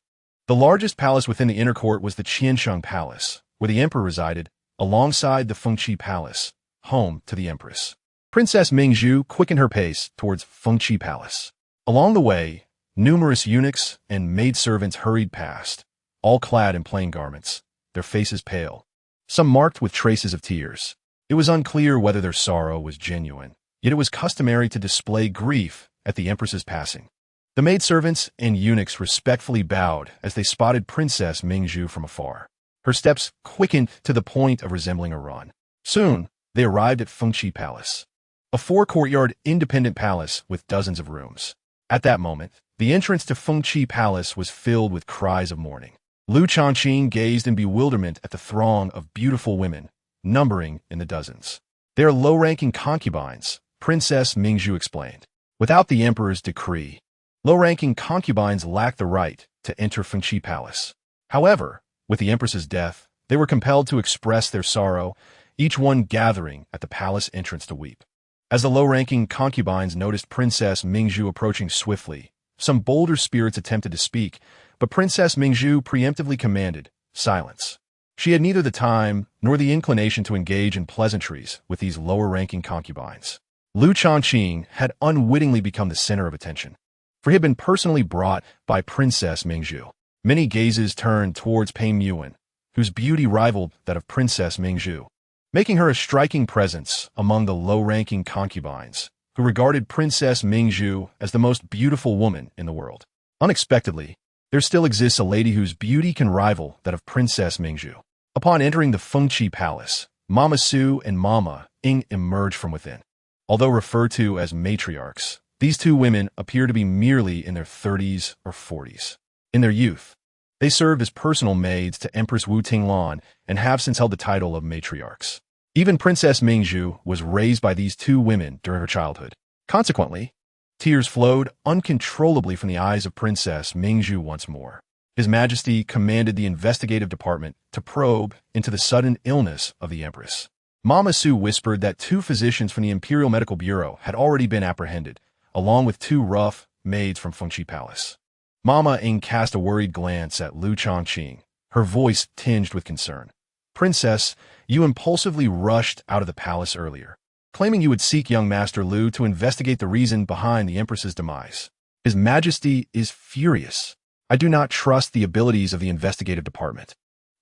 Speaker 1: The largest palace within the inner court was the Changqing Palace, where the emperor resided, alongside the Fengqi Palace, home to the empress. Princess Mingzhu quickened her pace towards Fengqi Palace. Along the way, numerous eunuchs and maidservants hurried past, all clad in plain garments, their faces pale, some marked with traces of tears. It was unclear whether their sorrow was genuine, yet it was customary to display grief at the empress's passing. The maidservants and eunuchs respectfully bowed as they spotted Princess Mingzhu from afar. Her steps quickened to the point of resembling a run. Soon, they arrived at Fengqi Palace, a 4-courtyard independent palace with dozens of rooms. At that moment, the entrance to Fengqi Palace was filled with cries of mourning. Lu Changqing gazed in bewilderment at the throng of beautiful women, numbering in the dozens. They are low-ranking concubines, Princess Mingzhu explained. Without the emperor's decree, low-ranking concubines lacked the right to enter Fengqi Palace. However, with the empress's death, they were compelled to express their sorrow, each one gathering at the palace entrance to weep. As the low-ranking concubines noticed Princess Mingzhu approaching swiftly, some bolder spirits attempted to speak, but Princess Mingzhu preemptively commanded silence. She had neither the time nor the inclination to engage in pleasantries with these lower-ranking concubines. Lu Changqing had unwittingly become the center of attention, for he had been personally brought by Princess Mingzhu. Many gazes turned towards Pei Muwen, whose beauty rivaled that of Princess Mingzhu, making her a striking presence among the low-ranking concubines, who regarded Princess Mingzhu as the most beautiful woman in the world. Unexpectedly, there still exists a lady whose beauty can rival that of Princess Mingzhu. Upon entering the Fengqi Palace, Mama Su and Mama Ying emerged from within. Although referred to as matriarchs, these two women appear to be merely in their 30s or 40s. In their youth, they served as personal maids to Empress Wu Tinglan and have since held the title of matriarchs. Even Princess Mingzhu was raised by these two women during her childhood. Consequently, tears flowed uncontrollably from the eyes of Princess Mingzhu once more. His Majesty commanded the investigative department to probe into the sudden illness of the Empress. Mama Su whispered that 2 physicians from the Imperial Medical Bureau had already been apprehended, along with 2 rough maids from Fengqi Palace. Mama Ying cast a worried glance at Lu Changqing, her voice tinged with concern. Princess, you impulsively rushed out of the palace earlier, claiming you would seek young Master Lu to investigate the reason behind the Empress's demise. His Majesty is furious. I do not trust the abilities of the investigative department.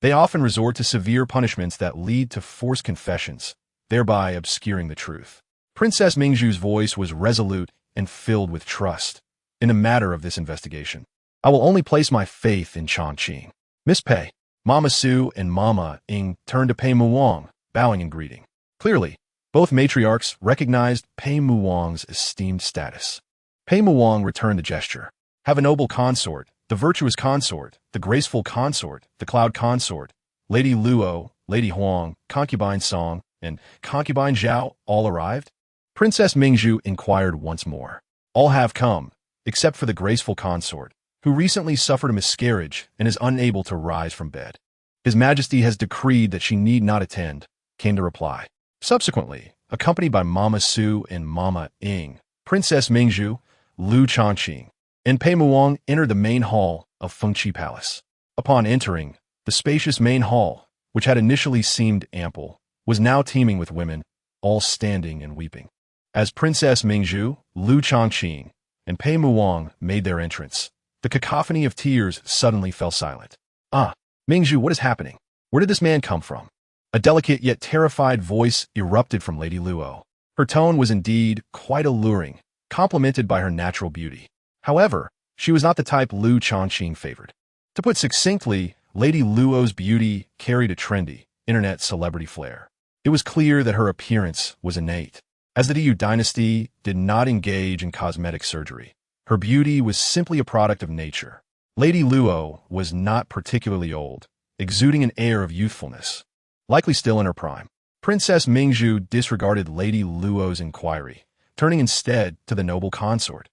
Speaker 1: They often resort to severe punishments that lead to forced confessions, thereby obscuring the truth. Princess Mingzhu's voice was resolute and filled with trust. In the matter of this investigation, I will only place my faith in Changqing. Miss Pei, Mama Su and Mama Ying turned to Pei Muwang, bowing in greeting. Clearly, both matriarchs recognized Pei Muwang's esteemed status. Pei Muwang returned the gesture. Have a noble consort, the virtuous consort, the graceful consort, the cloud consort, Lady Luo, Lady Huang, Concubine Song, and Concubine Zhao all arrived? Princess Mingzhu inquired once more. All have come, except for the graceful consort, who recently suffered a miscarriage and is unable to rise from bed. His Majesty has decreed that she need not attend, came the reply. Subsequently, accompanied by Mama Su and Mama Ying, Princess Mingzhu, Lu Changqing, and Pei Muwang entered the main hall of Fengqi Palace. Upon entering, the spacious main hall, which had initially seemed ample, was now teeming with women, all standing and weeping. As Princess Mingzhu, Lu Changqing, and Pei Muwang made their entrance, the cacophony of tears suddenly fell silent. Ah, Mingzhu, what is happening? Where did this man come from? A delicate yet terrified voice erupted from Lady Luo. Her tone was indeed quite alluring, complemented by her natural beauty. However, she was not the type Lu Changqing favored. To put succinctly, Lady Luo's beauty carried a trendy, internet celebrity flair. It was clear that her appearance was innate. As the Yu Dynasty did not engage in cosmetic surgery, her beauty was simply a product of nature. Lady Luo was not particularly old, exuding an air of youthfulness, likely still in her prime. Princess Mingzhu disregarded Lady Luo's inquiry, turning instead to the noble consort.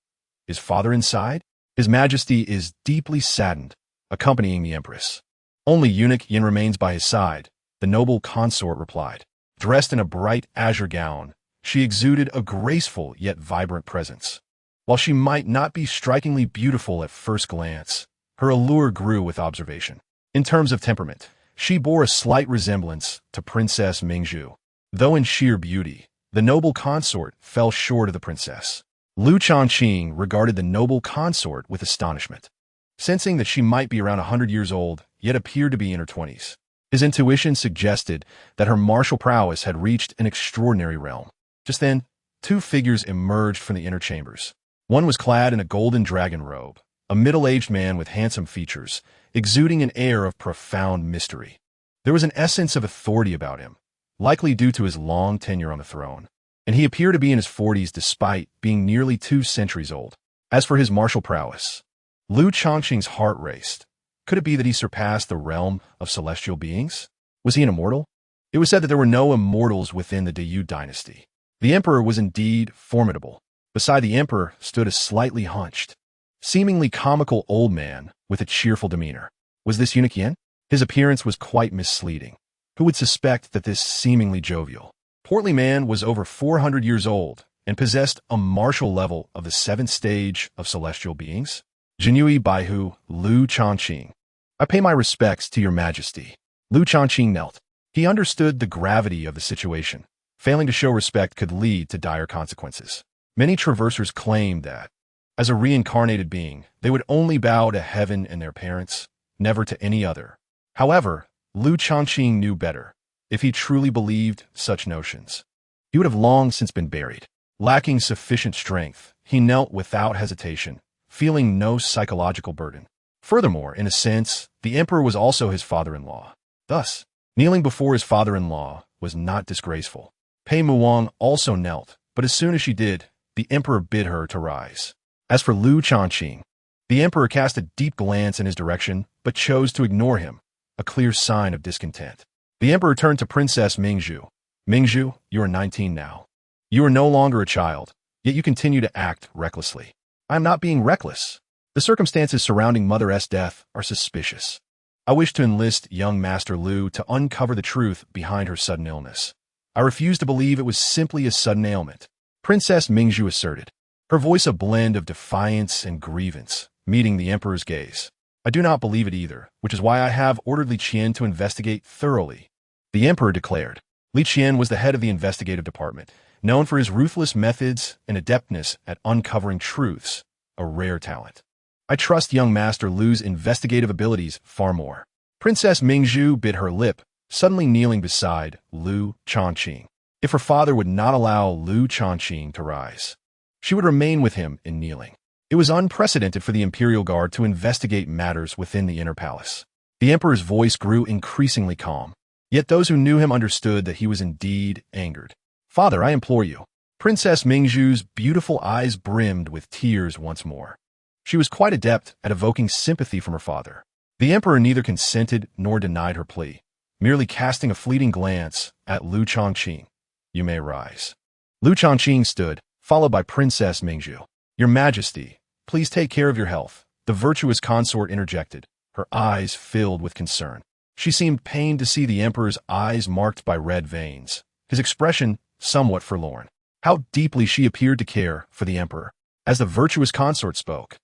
Speaker 1: Is father inside? His Majesty is deeply saddened, accompanying the Empress. Only eunuch Yin remains by his side, the noble consort replied. Dressed in a bright azure gown, she exuded a graceful yet vibrant presence. While she might not be strikingly beautiful at first glance, her allure grew with observation. In terms of temperament, she bore a slight resemblance to Princess Mingzhu. Though in sheer beauty, the noble consort fell short of the princess. Lu Changqing regarded the noble consort with astonishment, sensing that she might be around 100 years old, yet appeared to be in her 20s. His intuition suggested that her martial prowess had reached an extraordinary realm. Just then, two figures emerged from the inner chambers. One was clad in a golden dragon robe, a middle-aged man with handsome features, exuding an air of profound mystery. There was an essence of authority about him, likely due to his long tenure on the throne, and he appeared to be in his 40s despite being nearly 2 centuries old. As for his martial prowess, Lu Changqing's heart raced. Could it be that he surpassed the realm of celestial beings? Was he an immortal? It was said that there were no immortals within the Yu Dynasty. The emperor was indeed formidable. Beside the emperor stood a slightly hunched, seemingly comical old man with a cheerful demeanor. Was this eunuch Yin? His appearance was quite misleading. Who would suspect that this seemingly jovial, portly man was over 400 years old and possessed a martial level of the 7th stage of celestial beings? Jinui Baihu, Lu Changqing. I pay my respects to your majesty. Lu Changqing knelt. He understood the gravity of the situation. Failing to show respect could lead to dire consequences. Many traversers claimed that, as a reincarnated being, they would only bow to heaven and their parents, never to any other. However, Lu Changqing knew better. If he truly believed such notions, he would have long since been buried. Lacking sufficient strength, he knelt without hesitation, feeling no psychological burden. Furthermore, in a sense, the emperor was also his father-in-law. Thus, kneeling before his father-in-law was not disgraceful. Pei Muang also knelt, but as soon as she did, the emperor bid her to rise. As for Lu Changqing, the emperor cast a deep glance in his direction, but chose to ignore him, a clear sign of discontent. The emperor turned to Princess Mingzhu. Mingzhu, you are 19 now. You are no longer a child, yet you continue to act recklessly. I am not being reckless. The circumstances surrounding Mother S' death are suspicious. I wish to enlist young Master Lu to uncover the truth behind her sudden illness. I refuse to believe it was simply a sudden ailment, Princess Mingzhu asserted, her voice a blend of defiance and grievance, meeting the emperor's gaze. I do not believe it either, which is why I have ordered Li Qian to investigate thoroughly, the emperor declared. Li Qian was the head of the investigative department, known for his ruthless methods and adeptness at uncovering truths, a rare talent. I trust young Master Lu's investigative abilities far more. Princess Mingzhu bit her lip, suddenly kneeling beside Lu Changqing. If her father would not allow Lu Changqing to rise, she would remain with him in kneeling. It was unprecedented for the Imperial Guard to investigate matters within the inner palace. The emperor's voice grew increasingly calm, yet those who knew him understood that he was indeed angered. Father, I implore you. Princess Mingzhu's beautiful eyes brimmed with tears once more. She was quite adept at evoking sympathy from her father. The emperor neither consented nor denied her plea, merely casting a fleeting glance at Lu Changqing. You may rise. Lu Changqing stood, followed by Princess Mingzhu. Your Majesty, please take care of your health, the virtuous consort interjected, her eyes filled with concern. She seemed pained to see the emperor's eyes marked by red veins, his expression somewhat forlorn. How deeply she appeared to care for the emperor. As the virtuous consort spoke,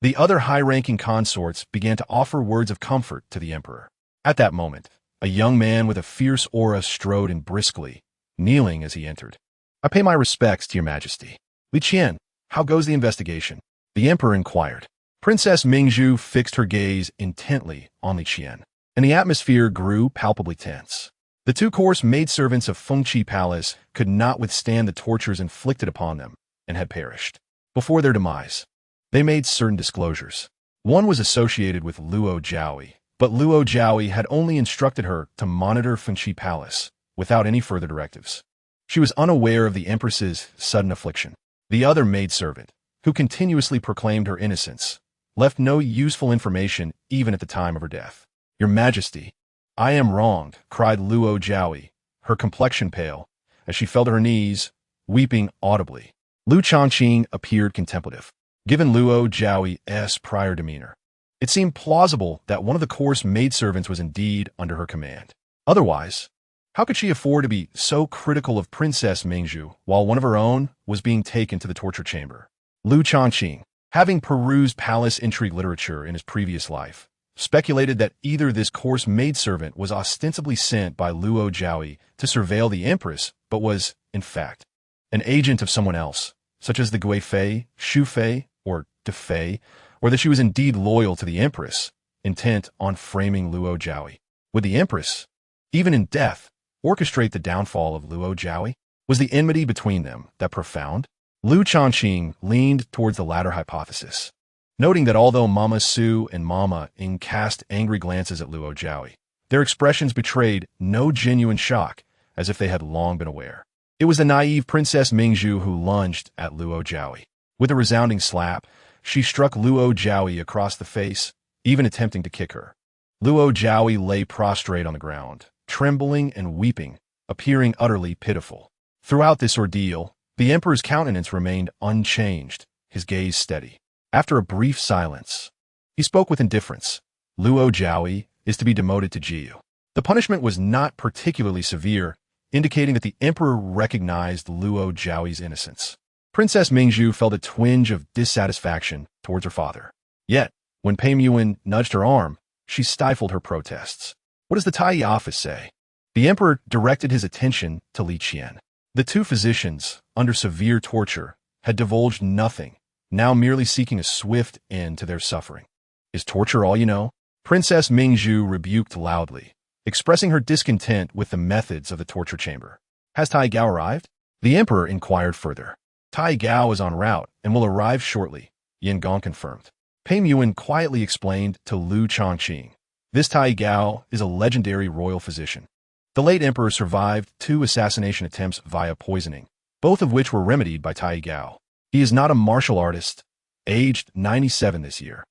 Speaker 1: the other high-ranking consorts began to offer words of comfort to the emperor. At that moment, a young man with a fierce aura strode in briskly, kneeling as he entered. I pay my respects to your Majesty. Li Qian, how goes the investigation? The emperor inquired. Princess Mingzhu fixed her gaze intently on Li Qian, and the atmosphere grew palpably tense. The two-course maidservants of Fengqi Palace could not withstand the tortures inflicted upon them and had perished. Before their demise, they made certain disclosures. One was associated with Luo Jiaoyi, but Luo Jiaoyi had only instructed her to monitor Fengqi Palace without any further directives. She was unaware of the Empress's sudden affliction. The other maidservant, who continuously proclaimed her innocence, left no useful information even at the time of her death. "Your Majesty, I am wronged," cried Luo Jiaoyi, her complexion pale, as she fell to her knees, weeping audibly. Lu Changqing appeared contemplative. Given Luo Jiaoyi's prior demeanor, it seemed plausible that one of the course maidservants was indeed under her command. Otherwise, how could she afford to be so critical of Princess Mingzhu while one of her own was being taken to the torture chamber? Lu Changqing, having perused palace intrigue literature in his previous life, speculated that either this coarse maidservant was ostensibly sent by Luo Jiaoyi to surveil the Empress, but was, in fact, an agent of someone else, such as the Gui Fei, Shu Fei, or De Fei, or that she was indeed loyal to the Empress, intent on framing Luo Jiaoyi. Would the Empress, even in death, orchestrate the downfall of Luo Jiaoyi? Was the enmity between them that profound? Lu Changqing leaned towards the latter hypothesis, noting that although Mama Su and Mama Ing cast angry glances at Luo Jiaoyi, their expressions betrayed no genuine shock, as if they had long been aware. It was the naive Princess Mingzhu who lunged at Luo Jiaoyi. With a resounding slap, she struck Luo Jiaoyi across the face, even attempting to kick her. Luo Jiaoyi lay prostrate on the ground, trembling and weeping, appearing utterly pitiful. Throughout this ordeal, the Emperor's countenance remained unchanged, his gaze steady. After a brief silence, he spoke with indifference. Luo Jiaoyi is to be demoted to Jiyu. The punishment was not particularly severe, indicating that the Emperor recognized Luo Jiaoyi's innocence. Princess Mingzhu felt a twinge of dissatisfaction towards her father. Yet, when Pei Yuan nudged her arm, she stifled her protests. What does the Taiyi office say? The Emperor directed his attention to Li Qian. The two physicians, under severe torture, had divulged nothing, now merely seeking a swift end to their suffering. Is torture all you know? Princess Mingzhu rebuked loudly, expressing her discontent with the methods of the torture chamber. Has Tai Gao arrived? The Emperor inquired further. Tai Gao is en route and will arrive shortly, Yin Gong confirmed. Pei Yuan quietly explained to Lu Changqing. This Tai Gao is a legendary royal physician. The late emperor survived 2 assassination attempts via poisoning, both of which were remedied by Tai Gao. He is not a martial artist, aged 97 this year,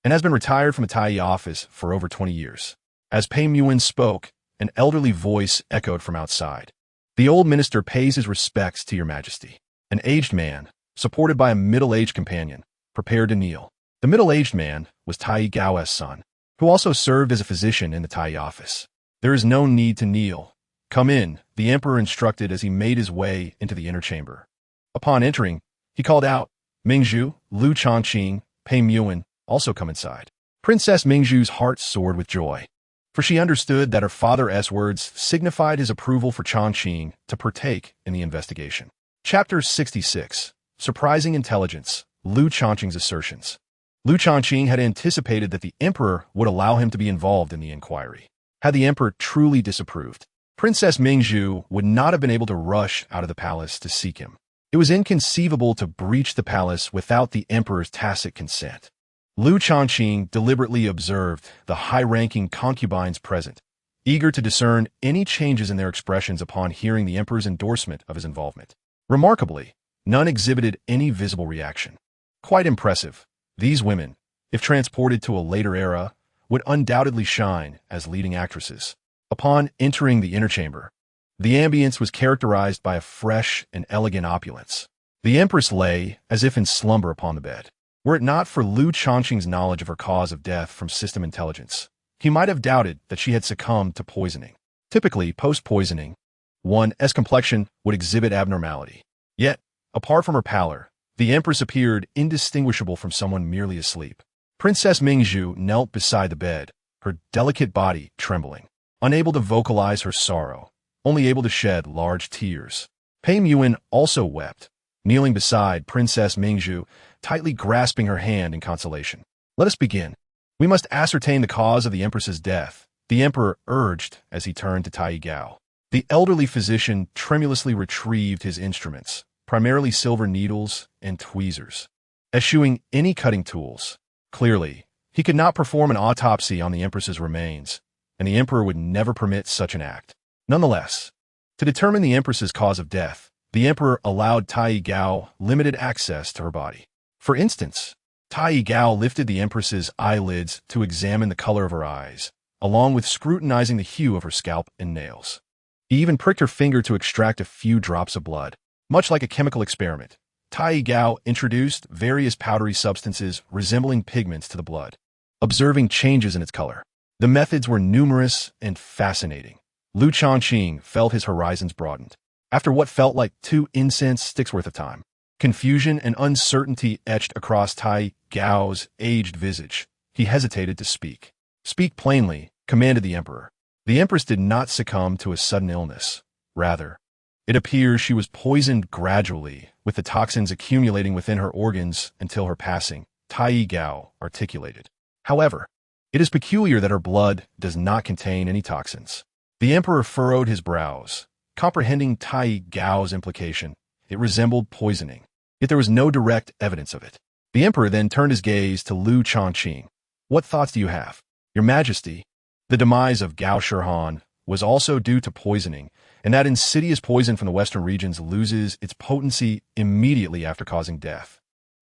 Speaker 1: and has been retired from the Taiyi office for over 20 years. As Pei Yuan spoke, an elderly voice echoed from outside. The old minister pays his respects to your majesty. An aged man, supported by a middle-aged companion, prepared to kneel. The middle-aged man was Tai Gao's son, who also served as a physician in the Taiyi office. There is no need to kneel. Come in, the emperor instructed as he made his way into the inner chamber. Upon entering, he called out, Mingzhu, Lu Changqing, Pei Yuan, also come inside. Princess Mingzhu's heart soared with joy, for she understood that her father's words signified his approval for Changqing to partake in the investigation. Chapter 66. Surprising Intelligence. Lu Changqing's Assertions. Lu Changqing had anticipated that the emperor would allow him to be involved in the inquiry. Had the emperor truly disapproved, Princess Mingzhu would not have been able to rush out of the palace to seek him. It was inconceivable to breach the palace without the emperor's tacit consent. Lu Changqing deliberately observed the high-ranking concubines present, eager to discern any changes in their expressions upon hearing the emperor's endorsement of his involvement. Remarkably, none exhibited any visible reaction. Quite impressive, these women, if transported to a later era, would undoubtedly shine as leading actresses. Upon entering the inner chamber, the ambience was characterized by a fresh and elegant opulence. The empress lay as if in slumber upon the bed. Were it not for Lu Changqing's knowledge of her cause of death from system intelligence, he might have doubted that she had succumbed to poisoning. Typically, post-poisoning, one's complexion would exhibit abnormality. Yet, apart from her pallor, the empress appeared indistinguishable from someone merely asleep. Princess Mingzhu knelt beside the bed, her delicate body trembling, unable to vocalize her sorrow, only able to shed large tears. Pei Yuan also wept, kneeling beside Princess Mingzhu, tightly grasping her hand in consolation. Let us begin. We must ascertain the cause of the empress's death, the emperor urged as he turned to Tai Gao. The elderly physician tremulously retrieved his instruments, primarily silver needles and tweezers, eschewing any cutting tools. Clearly, he could not perform an autopsy on the empress's remains, and the emperor would never permit such an act. Nonetheless, To determine the empress's cause of death, the emperor allowed Tai Gao limited access to her body. For instance, Tai Gao lifted the empress's eyelids to examine the color of her eyes, along with scrutinizing the hue of her scalp and nails. He even pricked her finger to extract a few drops of blood. Much like a chemical experiment, Tai Gao introduced various powdery substances resembling pigments to the blood, observing changes in its color. The methods were numerous and fascinating. Lu Changqing felt his horizons broadened. After what felt like 2 incense sticks worth of time, confusion and uncertainty etched across Tai Gao's aged visage. He hesitated to speak. "Speak plainly," commanded the emperor. The empress did not succumb to a sudden illness. Rather, it appears she was poisoned gradually, with the toxins accumulating within her organs until her passing, Tai Gao articulated. However, it is peculiar that her blood does not contain any toxins. The emperor furrowed his brows, comprehending Tai Gao's implication. It resembled poisoning, yet there was no direct evidence of it. The emperor then turned his gaze to Lu Changqing. "What thoughts do you have, Your Majesty?" The demise of Gao Shihan was also due to poisoning, and that insidious poison from the western regions loses its potency immediately after causing death,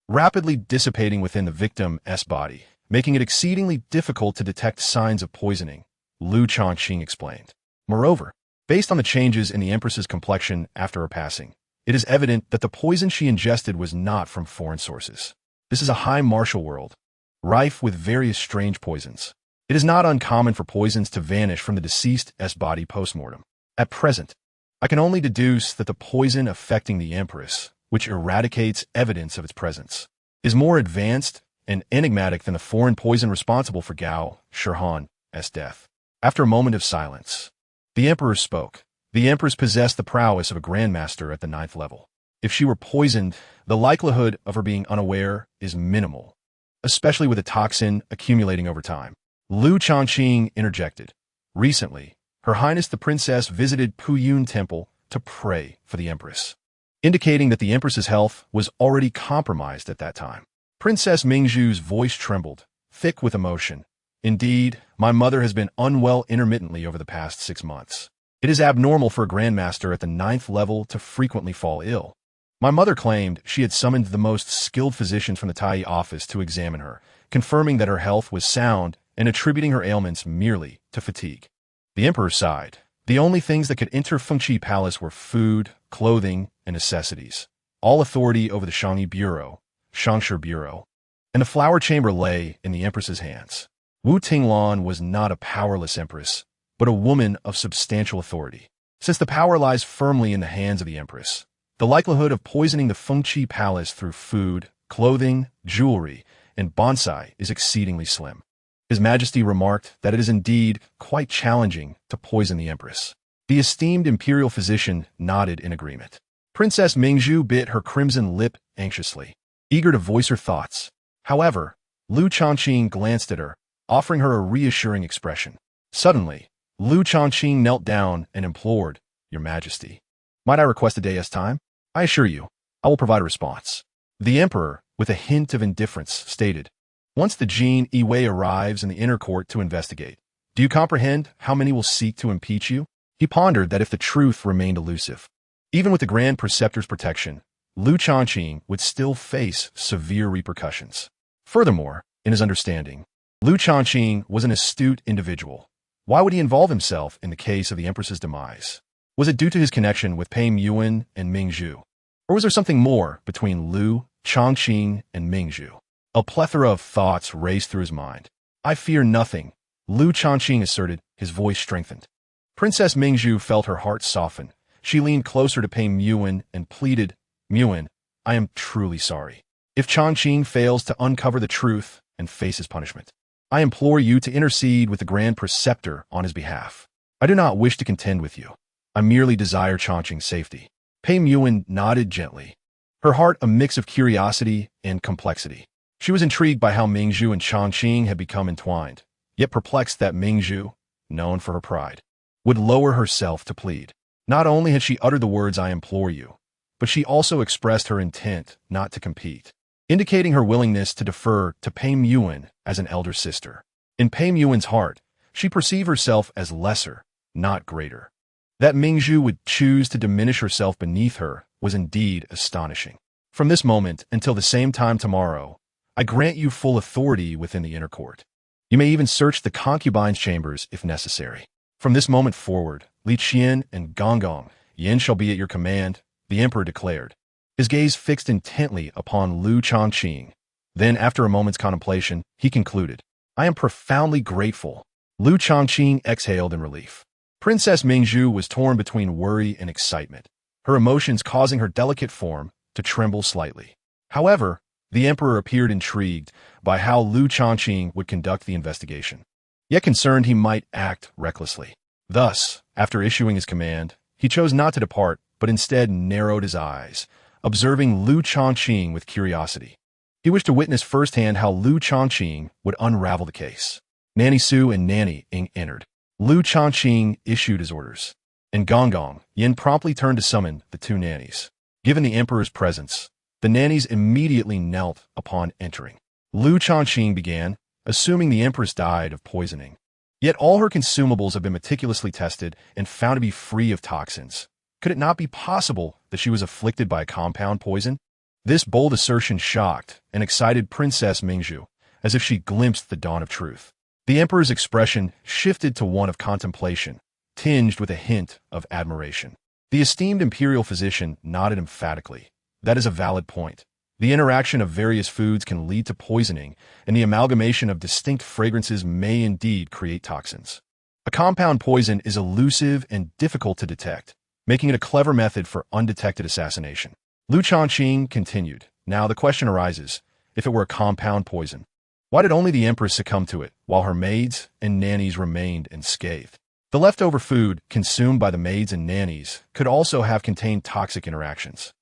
Speaker 1: rapidly dissipating within the victim's body, making it exceedingly difficult to detect signs of poisoning, Lu Changqing explained. Moreover, based on the changes in the empress's complexion after her passing, it is evident that the poison she ingested was not from foreign sources. This is a high martial world, rife with various strange poisons. It is not uncommon for poisons to vanish from the deceased's body post-mortem. At present, I can only deduce that the poison affecting the empress, which eradicates evidence of its presence, is more advanced and enigmatic than the foreign poison responsible for Gao Shihan's death. After a moment of silence, the emperor spoke. The empress possessed the prowess of a grandmaster at the 9th level. If she were poisoned, the likelihood of her being unaware is minimal, especially with a toxin accumulating over time. Lu Changqing interjected. Recently, Her Highness the Princess visited Puyun Temple to pray for the Empress, indicating that the Empress's health was already compromised at that time. Princess Mingzhu's voice trembled, thick with emotion. "Indeed, my mother has been unwell intermittently over the past 6 months. It is abnormal for a grandmaster at the 9th level to frequently fall ill. My mother claimed she had summoned the most skilled physicians from the Tai office to examine her, confirming that her health was sound and attributing her ailments merely to fatigue." The emperor sighed. The only things that could enter Fengqi Palace were food, clothing, and necessities. All authority over the Shangyi Bureau, Shangshi Bureau, and the flower chamber lay in the empress's hands. Wu Tinglan was not a powerless empress, but a woman of substantial authority. Since the power lies firmly in the hands of the empress, the likelihood of poisoning the Fengqi Palace through food, clothing, jewelry, and bonsai is exceedingly slim. His Majesty remarked that it is indeed quite challenging to poison the empress. The esteemed imperial physician nodded in agreement. Princess Mingzhu bit her crimson lip anxiously, eager to voice her thoughts. However, Lu Changqing glanced at her, offering her a reassuring expression. Suddenly, Lu Changqing knelt down and implored, "Your Majesty, might I request a day's time? I assure you, I will provide a response." The emperor, with a hint of indifference, stated, "Once the Jin Iwei arrives in the inner court to investigate, do you comprehend how many will seek to impeach you?" He pondered that if the truth remained elusive, even with the Grand Preceptor's protection, Lu Changqing would still face severe repercussions. Furthermore, in his understanding, Lu Changqing was an astute individual. Why would he involve himself in the case of the empress's demise? Was it due to his connection with Pei Yuan and Mingzhu? Or was there something more between Lu Changqing and Mingzhu? A plethora of thoughts raced through his mind. "I fear nothing," Lu Changqing asserted, his voice strengthened. Princess Mingzhu felt her heart soften. She leaned closer to Pei Yuan and pleaded, "Yuan, I am truly sorry. If Changqing fails to uncover the truth and face his punishment, I implore you to intercede with the Grand Preceptor on his behalf. I do not wish to contend with you. I merely desire Changqing's safety." Pei Yuan nodded gently, her heart a mix of curiosity and complexity. She was intrigued by how Mingzhu and Changqing had become entwined, yet perplexed that Mingzhu, known for her pride, would lower herself to plead. Not only had she uttered the words "I implore you," but she also expressed her intent not to compete, indicating her willingness to defer to Pei Yuan as an elder sister. In Pei Yuan's heart, she perceived herself as lesser, not greater. That Mingzhu would choose to diminish herself beneath her was indeed astonishing. From this moment until the same time tomorrow, I grant you full authority within the inner court. You may even search the concubine's chambers if necessary. From this moment forward, Li Qian and Gong Yin shall be at your command, the emperor declared, his gaze fixed intently upon Lu Changqing. Then, after a moment's contemplation, he concluded, I am profoundly grateful. Lu Changqing exhaled in relief. Princess Mingzhu was torn between worry and excitement, her emotions causing her delicate form to tremble slightly. However, the emperor appeared intrigued by how Lu Changqing would conduct the investigation, yet concerned he might act recklessly. Thus, after issuing his command, he chose not to depart, but instead narrowed his eyes, observing Lu Changqing with curiosity. He wished to witness firsthand how Lu Changqing would unravel the case. Nanny Su and Nanny Ying entered. Lu Changqing issued his orders, and Gong Yin promptly turned to summon the two nannies. Given the emperor's presence, the nannies immediately knelt upon entering. Lu Changqing began, assuming the empress died of poisoning. Yet all her consumables have been meticulously tested and found to be free of toxins. Could it not be possible that she was afflicted by a compound poison? This bold assertion shocked and excited Princess Mingzhu, as if she glimpsed the dawn of truth. The emperor's expression shifted to one of contemplation, tinged with a hint of admiration. The esteemed imperial physician nodded emphatically. That is a valid point. The interaction of various foods can lead to poisoning, and the amalgamation of distinct fragrances may indeed create toxins. A compound poison is elusive and difficult to detect, making it a clever method for undetected assassination. Lu Changqing continued, now the question arises, if it were a compound poison, why did only the empress succumb to it, while her maids and nannies remained unscathed? The leftover food, consumed by the maids and nannies, could also have contained toxic interactions.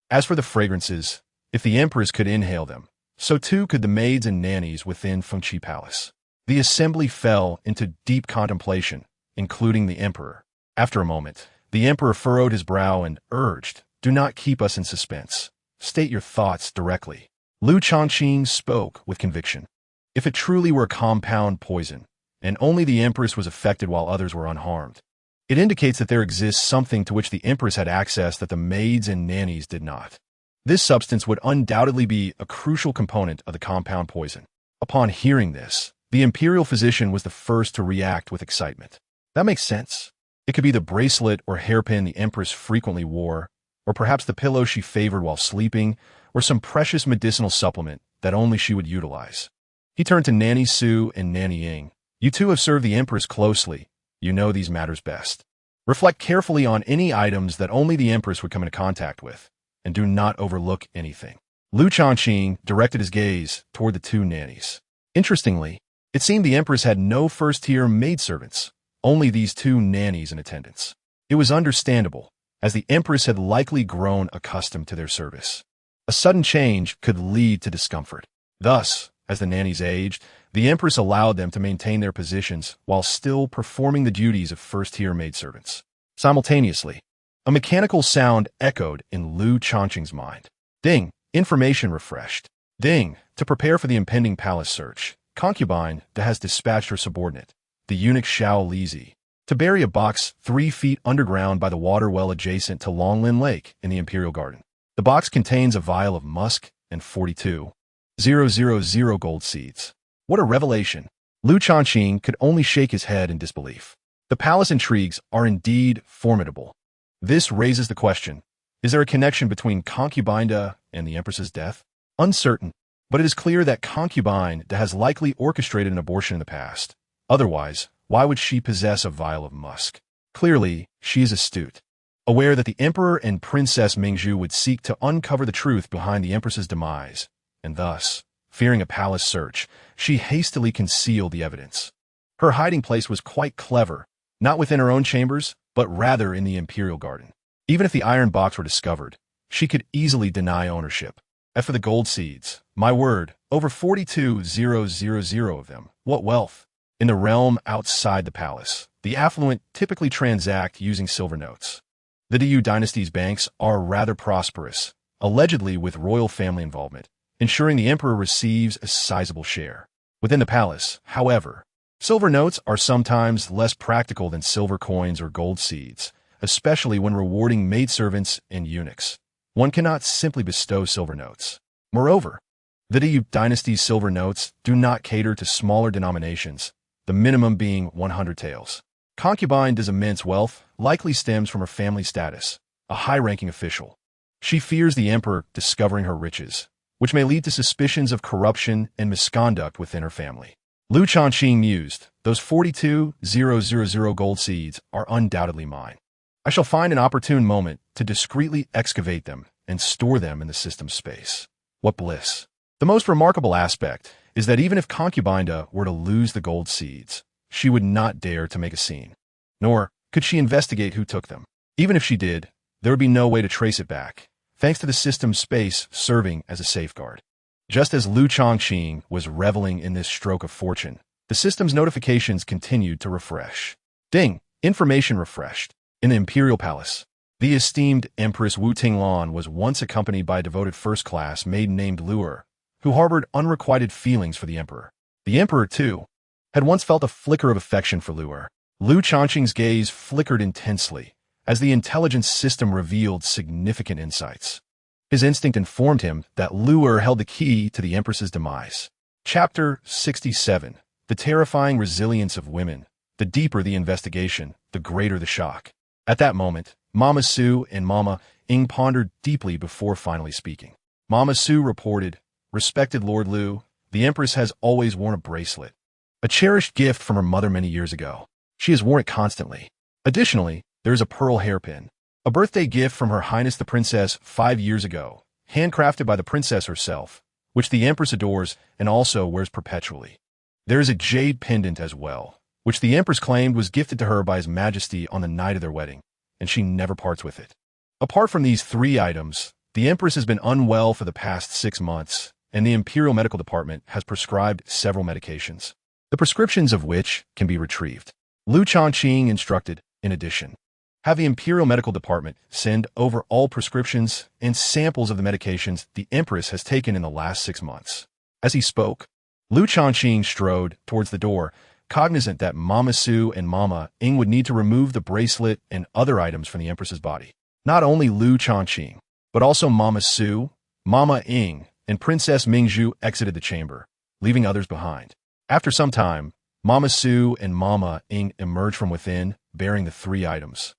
Speaker 1: As for the fragrances, if the empress could inhale them, so too could the maids and nannies within Fengqi Palace. The assembly fell into deep contemplation, including the emperor. After a moment, the emperor furrowed his brow and urged, do not keep us in suspense. State your thoughts directly. Lu Changqing spoke with conviction. If it truly were a compound poison, and only the empress was affected while others were unharmed, it indicates that there exists something to which the empress had access that the maids and nannies did not. This substance would undoubtedly be a crucial component of the compound poison. Upon hearing this, the imperial physician was the first to react with excitement. That makes sense. It could be the bracelet or hairpin the empress frequently wore, or perhaps the pillow she favored while sleeping, or some precious medicinal supplement that only she would utilize. He turned to Nanny Su and Nanny Ying. You two have served the empress closely. You know these matters best. Reflect carefully on any items that only the empress would come into contact with, and do not overlook anything. Lu Changqing directed his gaze toward the two nannies. Interestingly, it seemed the empress had no first-tier maidservants, only these two nannies in attendance. It was understandable, as the empress had likely grown accustomed to their service. A sudden change could lead to discomfort. Thus, as the nannies aged, the empress allowed them to maintain their positions while still performing the duties of first-tier maidservants. Simultaneously, a mechanical sound echoed in Lu Changqing's mind. Ding! Information refreshed. Ding! To prepare for the impending palace search, concubine that has dispatched her subordinate, the eunuch Xiao Lizi, to bury a box 3 feet underground by the water well adjacent to Longlin Lake in the Imperial Garden. The box contains a vial of musk and 42,000 gold seeds. What a revelation! Lu Changqing could only shake his head in disbelief. The palace intrigues are indeed formidable. This raises the question, is there a connection between Concubine Da and the empress's death? Uncertain, but it is clear that Concubine Da has likely orchestrated an abortion in the past. Otherwise, why would she possess a vial of musk? Clearly, she is astute. Aware that the emperor and Princess Mingzhu would seek to uncover the truth behind the empress's demise, and thus, fearing a palace search, she hastily concealed the evidence. Her hiding place was quite clever, not within her own chambers, but rather in the Imperial Garden. Even if the iron box were discovered, she could easily deny ownership. As for the gold seeds, my word, over 42,000 of them. What wealth! In the realm outside the palace, the affluent typically transact using silver notes. The Yu Dynasty's banks are rather prosperous, allegedly with royal family involvement, ensuring the emperor receives a sizable share. Within the palace, however, silver notes are sometimes less practical than silver coins or gold seeds, especially when rewarding maidservants and eunuchs. One cannot simply bestow silver notes. Moreover, the Yu Dynasty's silver notes do not cater to smaller denominations, the minimum being 100 taels. Concubine does immense wealth, likely stems from her family status, a high-ranking official. She fears the emperor discovering her riches, which may lead to suspicions of corruption and misconduct within her family. Lu Changqing mused, "Those 42,000 gold seeds are undoubtedly mine. I shall find an opportune moment to discreetly excavate them and store them in the system's space." What bliss! The most remarkable aspect is that even if Concubinda were to lose the gold seeds, she would not dare to make a scene. Nor could she investigate who took them. Even if she did, there would be no way to trace it back, thanks to the system's space serving as a safeguard. Just as Lu Changqing was reveling in this stroke of fortune, the system's notifications continued to refresh. Ding! Information refreshed. In the Imperial Palace, the esteemed Empress Wu Tinglan was once accompanied by a devoted first-class maiden named Luer, who harbored unrequited feelings for the emperor. The emperor, too, had once felt a flicker of affection for Luer. Lu Changqing's gaze flickered intensely as the intelligence system revealed significant insights. His instinct informed him that Luer held the key to the empress's demise. Chapter 67. The terrifying resilience of women. The deeper the investigation, the greater the shock. At that moment, Mama Su and Mama Ing pondered deeply before finally speaking. Mama Su reported, "Respected Lord Lu, the empress has always worn a bracelet, a cherished gift from her mother many years ago. She has worn it constantly. Additionally, there is a pearl hairpin, a birthday gift from Her Highness the Princess 5 years ago, handcrafted by the princess herself, which the empress adores and also wears perpetually. There is a jade pendant as well, which the empress claimed was gifted to her by His Majesty on the night of their wedding, and she never parts with it. Apart from these 3 items, the empress has been unwell for the past 6 months, and the Imperial Medical Department has prescribed several medications, the prescriptions of which can be retrieved." Lu Changqing instructed, in addition, "Have the Imperial Medical Department send over all prescriptions and samples of the medications the Empress has taken in the last 6 months." As he spoke, Lu Changqing strode towards the door, cognizant that Mama Su and Mama Ing would need to remove the bracelet and other items from the Empress's body. Not only Lu Changqing, but also Mama Su, Mama Ing, and Princess Mingzhu exited the chamber, leaving others behind. After some time, Mama Su and Mama Ing emerged from within, bearing the 3 items,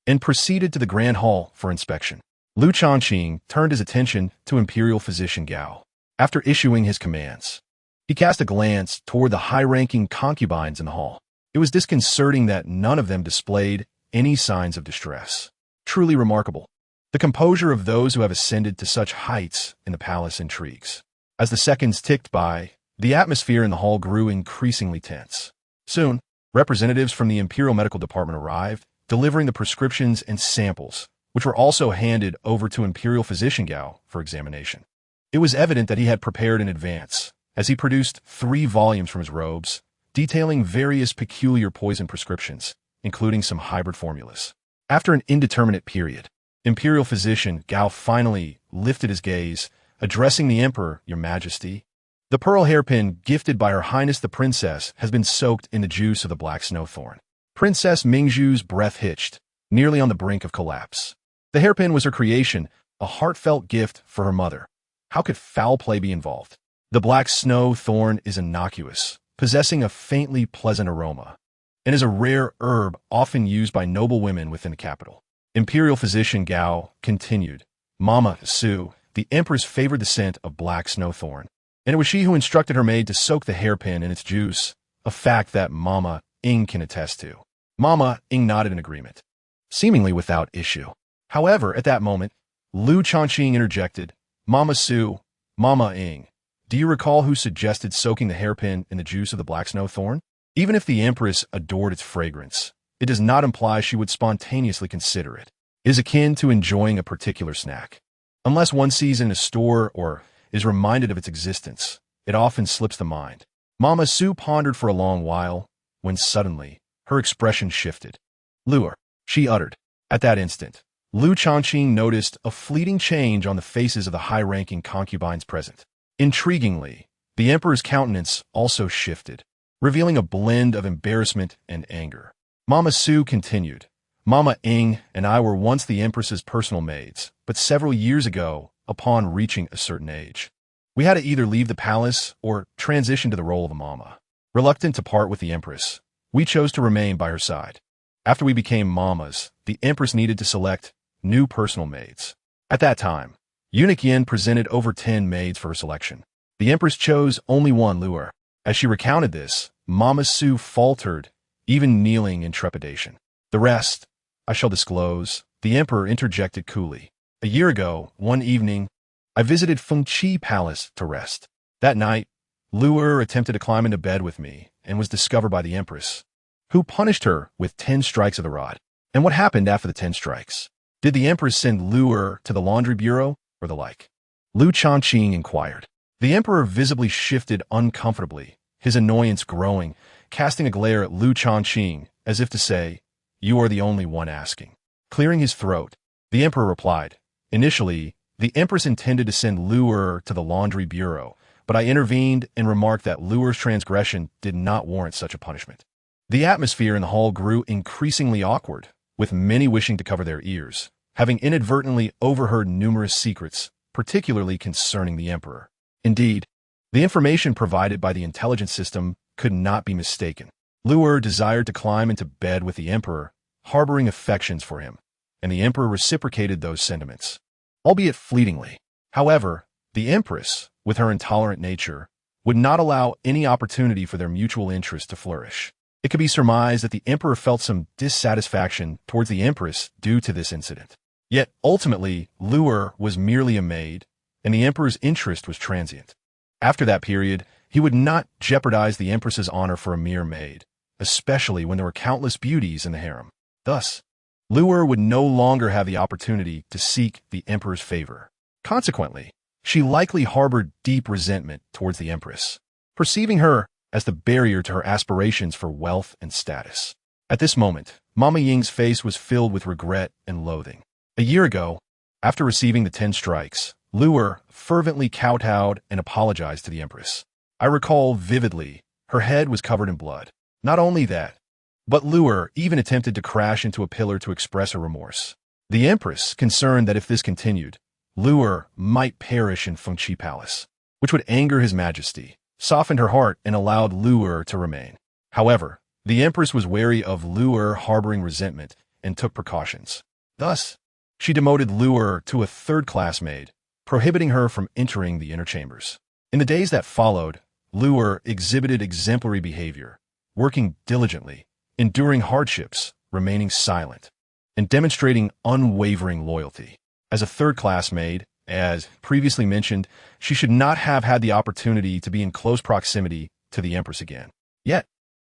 Speaker 1: and proceeded to the Grand Hall for inspection. Lu Changqing turned his attention to Imperial Physician Gao. After issuing his commands, he cast a glance toward the high-ranking concubines in the hall. It was disconcerting that none of them displayed any signs of distress. Truly remarkable. The composure of those who have ascended to such heights in the palace intrigues. As the seconds ticked by, the atmosphere in the hall grew increasingly tense. Soon, representatives from the Imperial Medical Department arrived, delivering the prescriptions and samples, which were also handed over to Imperial Physician Gao for examination. It was evident that he had prepared in advance, as he produced 3 volumes from his robes, detailing various peculiar poison prescriptions, including some hybrid formulas. After an indeterminate period, Imperial Physician Gao finally lifted his gaze, addressing the Emperor, "Your Majesty, the pearl hairpin gifted by Her Highness the Princess has been soaked in the juice of the black snowthorn." Princess Mingzhu's breath hitched, nearly on the brink of collapse. The hairpin was her creation, a heartfelt gift for her mother. How could foul play be involved? The black snow thorn is innocuous, possessing a faintly pleasant aroma, and is a rare herb often used by noble women within the capital. Imperial Physician Gao continued, "Mama Su, the Empress favored the scent of black snowthorn, and it was she who instructed her maid to soak the hairpin in its juice, a fact that Mama Ing can attest to." Mama Ing nodded in agreement, seemingly without issue. However, at that moment, Lu Changqing interjected, "Mama Su, Mama Ing, do you recall who suggested soaking the hairpin in the juice of the black snowthorn? Even if the Empress adored its fragrance, it does not imply she would spontaneously consider it. It is akin to enjoying a particular snack. Unless one sees it in a store or is reminded of its existence, it often slips the mind." Mama Su pondered for a long while, when suddenly, her expression shifted. "Lure," she uttered. At that instant, Lu Changqing noticed a fleeting change on the faces of the high-ranking concubines present. Intriguingly, the Emperor's countenance also shifted, revealing a blend of embarrassment and anger. Mama Su continued, Mama Ing and I were once the Empress's personal maids, but several years ago, upon reaching a certain age, we had to either leave the palace or transition to the role of a mama. Reluctant to part with the Empress, we chose to remain by her side. After we became mamas, the Empress needed to select new personal maids. At that time, Eunuch Yin presented over 10 maids for her selection. The Empress chose only one, Luer. As she recounted this, Mama Su faltered, even kneeling in trepidation. The rest, I shall disclose, the Emperor interjected coolly. A year ago, one evening, I visited Fengqi Palace to rest. That night, Luer attempted to climb into bed with me and was discovered by the Empress, who punished her with 10 strikes of the rod. And what happened after the 10 strikes? Did the Empress send Luer to the laundry bureau or the like? Lu Changqing inquired. The Emperor visibly shifted uncomfortably, his annoyance growing, casting a glare at Lu Changqing as if to say, "You are the only one asking." Clearing his throat, the Emperor replied, "Initially, the Empress intended to send Luer to the laundry bureau, but I intervened and remarked that Luer's transgression did not warrant such a punishment." The atmosphere in the hall grew increasingly awkward, with many wishing to cover their ears, having inadvertently overheard numerous secrets, particularly concerning the Emperor. Indeed, the information provided by the intelligence system could not be mistaken. Luer desired to climb into bed with the Emperor, harboring affections for him, and the Emperor reciprocated those sentiments, albeit fleetingly. However, the Empress, with her intolerant nature, would not allow any opportunity for their mutual interest to flourish. It could be surmised that the Emperor felt some dissatisfaction towards the Empress due to this incident. Yet, ultimately, Luer was merely a maid, and the Emperor's interest was transient. After that period, he would not jeopardize the Empress's honor for a mere maid, especially when there were countless beauties in the harem. Thus, Luer would no longer have the opportunity to seek the Emperor's favor. Consequently, she likely harbored deep resentment towards the Empress, perceiving her as the barrier to her aspirations for wealth and status. At this moment, Mama Ying's face was filled with regret and loathing. A year ago, after receiving the 10 strikes, Luer fervently kowtowed and apologized to the Empress. I recall vividly, her head was covered in blood. Not only that, but Luer even attempted to crash into a pillar to express her remorse. The Empress, concerned that if this continued, Luer might perish in Fengqi Palace, which would anger His Majesty, softened her heart and allowed Luer to remain. However, the Empress was wary of Luer harboring resentment and took precautions. Thus, she demoted Luer to a third-class maid, prohibiting her from entering the inner chambers. In the days that followed, Luer exhibited exemplary behavior, working diligently, enduring hardships, remaining silent, and demonstrating unwavering loyalty. As a third-class maid, as previously mentioned, she should not have had the opportunity to be in close proximity to the Empress again. Yet,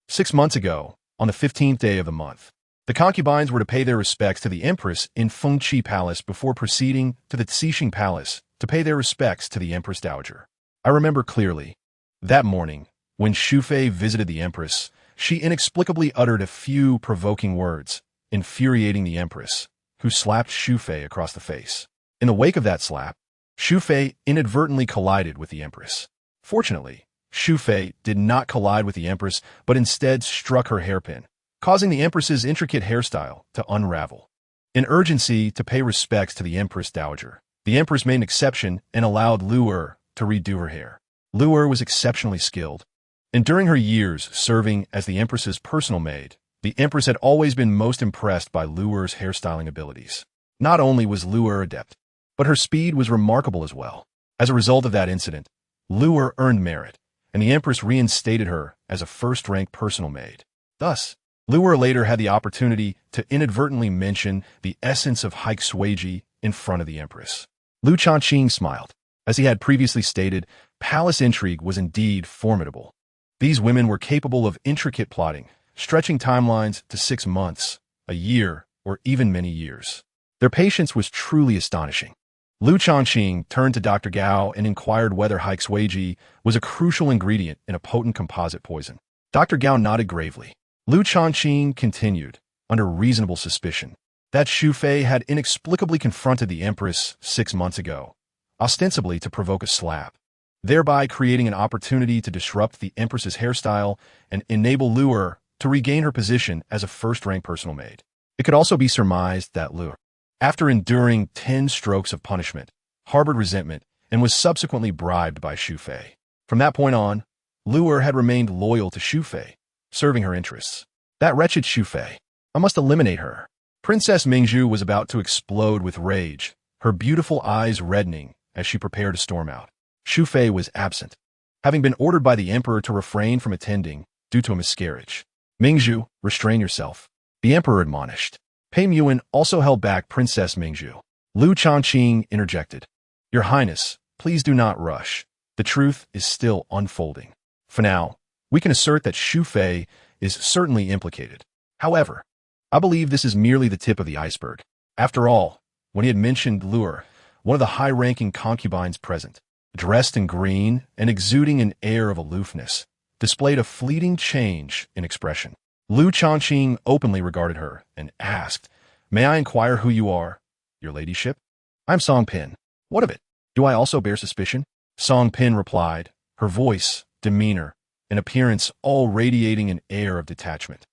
Speaker 1: 6 months ago, on the 15th day of the month, the concubines were to pay their respects to the Empress in Fengqi Palace before proceeding to the Xixing Palace to pay their respects to the Empress Dowager. I remember clearly, that morning, when Xu Fei visited the Empress, she inexplicably uttered a few provoking words, infuriating the Empress, who slapped Xu Fei across the face. In the wake of that slap, Xu Fei inadvertently collided with the Empress. Fortunately, Xu Fei did not collide with the Empress, but instead struck her hairpin, causing the Empress's intricate hairstyle to unravel. In urgency to pay respects to the Empress Dowager, the Empress made an exception and allowed Luer to redo her hair. Luer was exceptionally skilled, and during her years serving as the Empress's personal maid, the Empress had always been most impressed by Luer's hairstyling abilities. Not only was Luer adept, but her speed was remarkable as well. As a result of that incident, Luer earned merit, and the Empress reinstated her as a first-rank personal maid. Thus, Luer later had the opportunity to inadvertently mention the essence of Haik Suiji in front of the Empress. Lu Changqing smiled. As he had previously stated, palace intrigue was indeed formidable. These women were capable of intricate plotting, stretching timelines to 6 months, a year, or even many years. Their patience was truly astonishing. Lu Changqing turned to Dr. Gao and inquired whether Haik Suiji was a crucial ingredient in a potent composite poison. Dr. Gao nodded gravely. Lu Changqing continued, under reasonable suspicion, that Xu Fei had inexplicably confronted the Empress 6 months ago, ostensibly to provoke a slap, thereby creating an opportunity to disrupt the Empress's hairstyle and enable Luer to regain her position as a first-rank personal maid. It could also be surmised that Lu, after enduring 10 strokes of punishment, harbored resentment and was subsequently bribed by Xu Fei. From that point on, Lu had remained loyal to Xu Fei, serving her interests. That wretched Xu Fei. I must eliminate her. Princess Mingzhu was about to explode with rage, her beautiful eyes reddening as she prepared to storm out. Xu Fei was absent, having been ordered by the emperor to refrain from attending due to a miscarriage. Mingzhu, restrain yourself, the emperor admonished. Pei Muan also held back Princess Mingzhu. Lu Changqing interjected. Your Highness, please do not rush. The truth is still unfolding. For now, we can assert that Xu Fei is certainly implicated. However, I believe this is merely the tip of the iceberg. After all, when he had mentioned Lu, one of the high-ranking concubines present, dressed in green and exuding an air of aloofness, displayed a fleeting change in expression. Lu Changqing openly regarded her and asked, May I inquire who you are, your ladyship? I'm Song Pin. What of it? Do I also bear suspicion? Song Pin replied, her voice, demeanor, and appearance all radiating an air of detachment.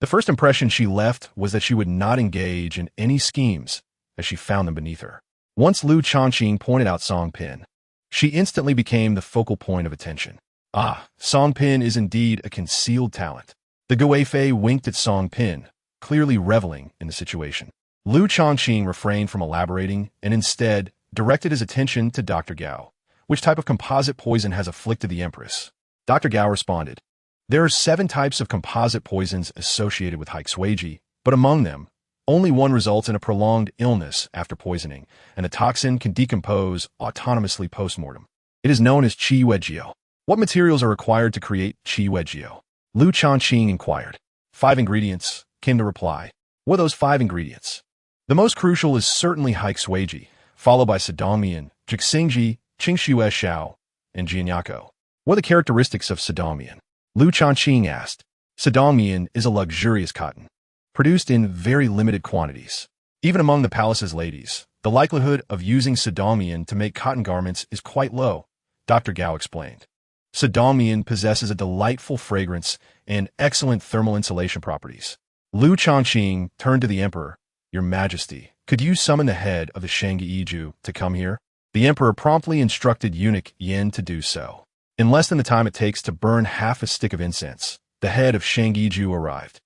Speaker 1: The first impression she left was that she would not engage in any schemes as she found them beneath her. Once Lu Changqing pointed out Song Pin, she instantly became the focal point of attention. Ah, Song Pin is indeed a concealed talent. The Gui Fei winked at Song Pin, clearly reveling in the situation. Lu Changqing refrained from elaborating and instead directed his attention to Dr. Gao. Which type of composite poison has afflicted the Empress? Dr. Gao responded, There are 7 types of composite poisons associated with Haixueji, but among them, only one results in a prolonged illness after poisoning, and the toxin can decompose autonomously post-mortem. It is known as Qi Weijio. What materials are required to create Qi Weijio? Lu Changqing inquired. 5 ingredients, came the reply. What are those 5 ingredients? The most crucial is certainly Haixueji, followed by Sadongmian, Jixingji, Qingxue Shao, and Jianyako. What are the characteristics of Sadongmian? Lu Changqing asked. Sadongmian is a luxurious cotton, produced in very limited quantities. Even among the palace's ladies, the likelihood of using Sadongmian to make cotton garments is quite low, Dr. Gao explained. Sadongmian possesses a delightful fragrance and excellent thermal insulation properties. Lu Changqing turned to the emperor. Your Majesty, could you summon the head of the Shangyi to come here? The emperor promptly instructed eunuch Yin to do so. In less than the time it takes to burn half a stick of incense, the head of Shangyi arrived.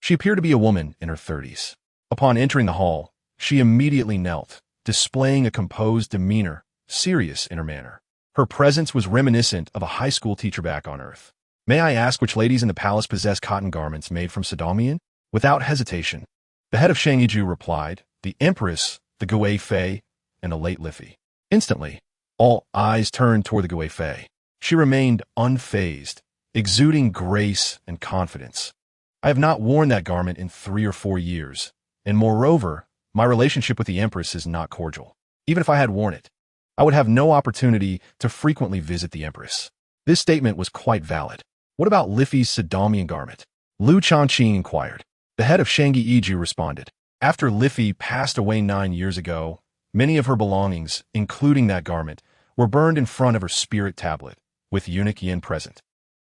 Speaker 1: She appeared to be a woman in her 30s. Upon entering the hall, she immediately knelt, displaying a composed demeanor, serious in her manner. Her presence was reminiscent of a high school teacher back on Earth. May I ask which ladies in the palace possess cotton garments made from Sadongmian? Without hesitation, the head of Shangyi replied, the Empress, the Gui Fei, and the late Liffey. Instantly, all eyes turned toward the Gui Fei. She remained unfazed, exuding grace and confidence. I have not worn that garment in 3 or 4 years, and moreover, my relationship with the Empress is not cordial. Even if I had worn it, I would have no opportunity to frequently visit the Empress. This statement was quite valid. What about Liffey's Sadongmian garment? Lu Changqing inquired. The head of Shangyi responded. After Liffey passed away 9 years ago, many of her belongings, including that garment, were burned in front of her spirit tablet, with eunuch Yin present.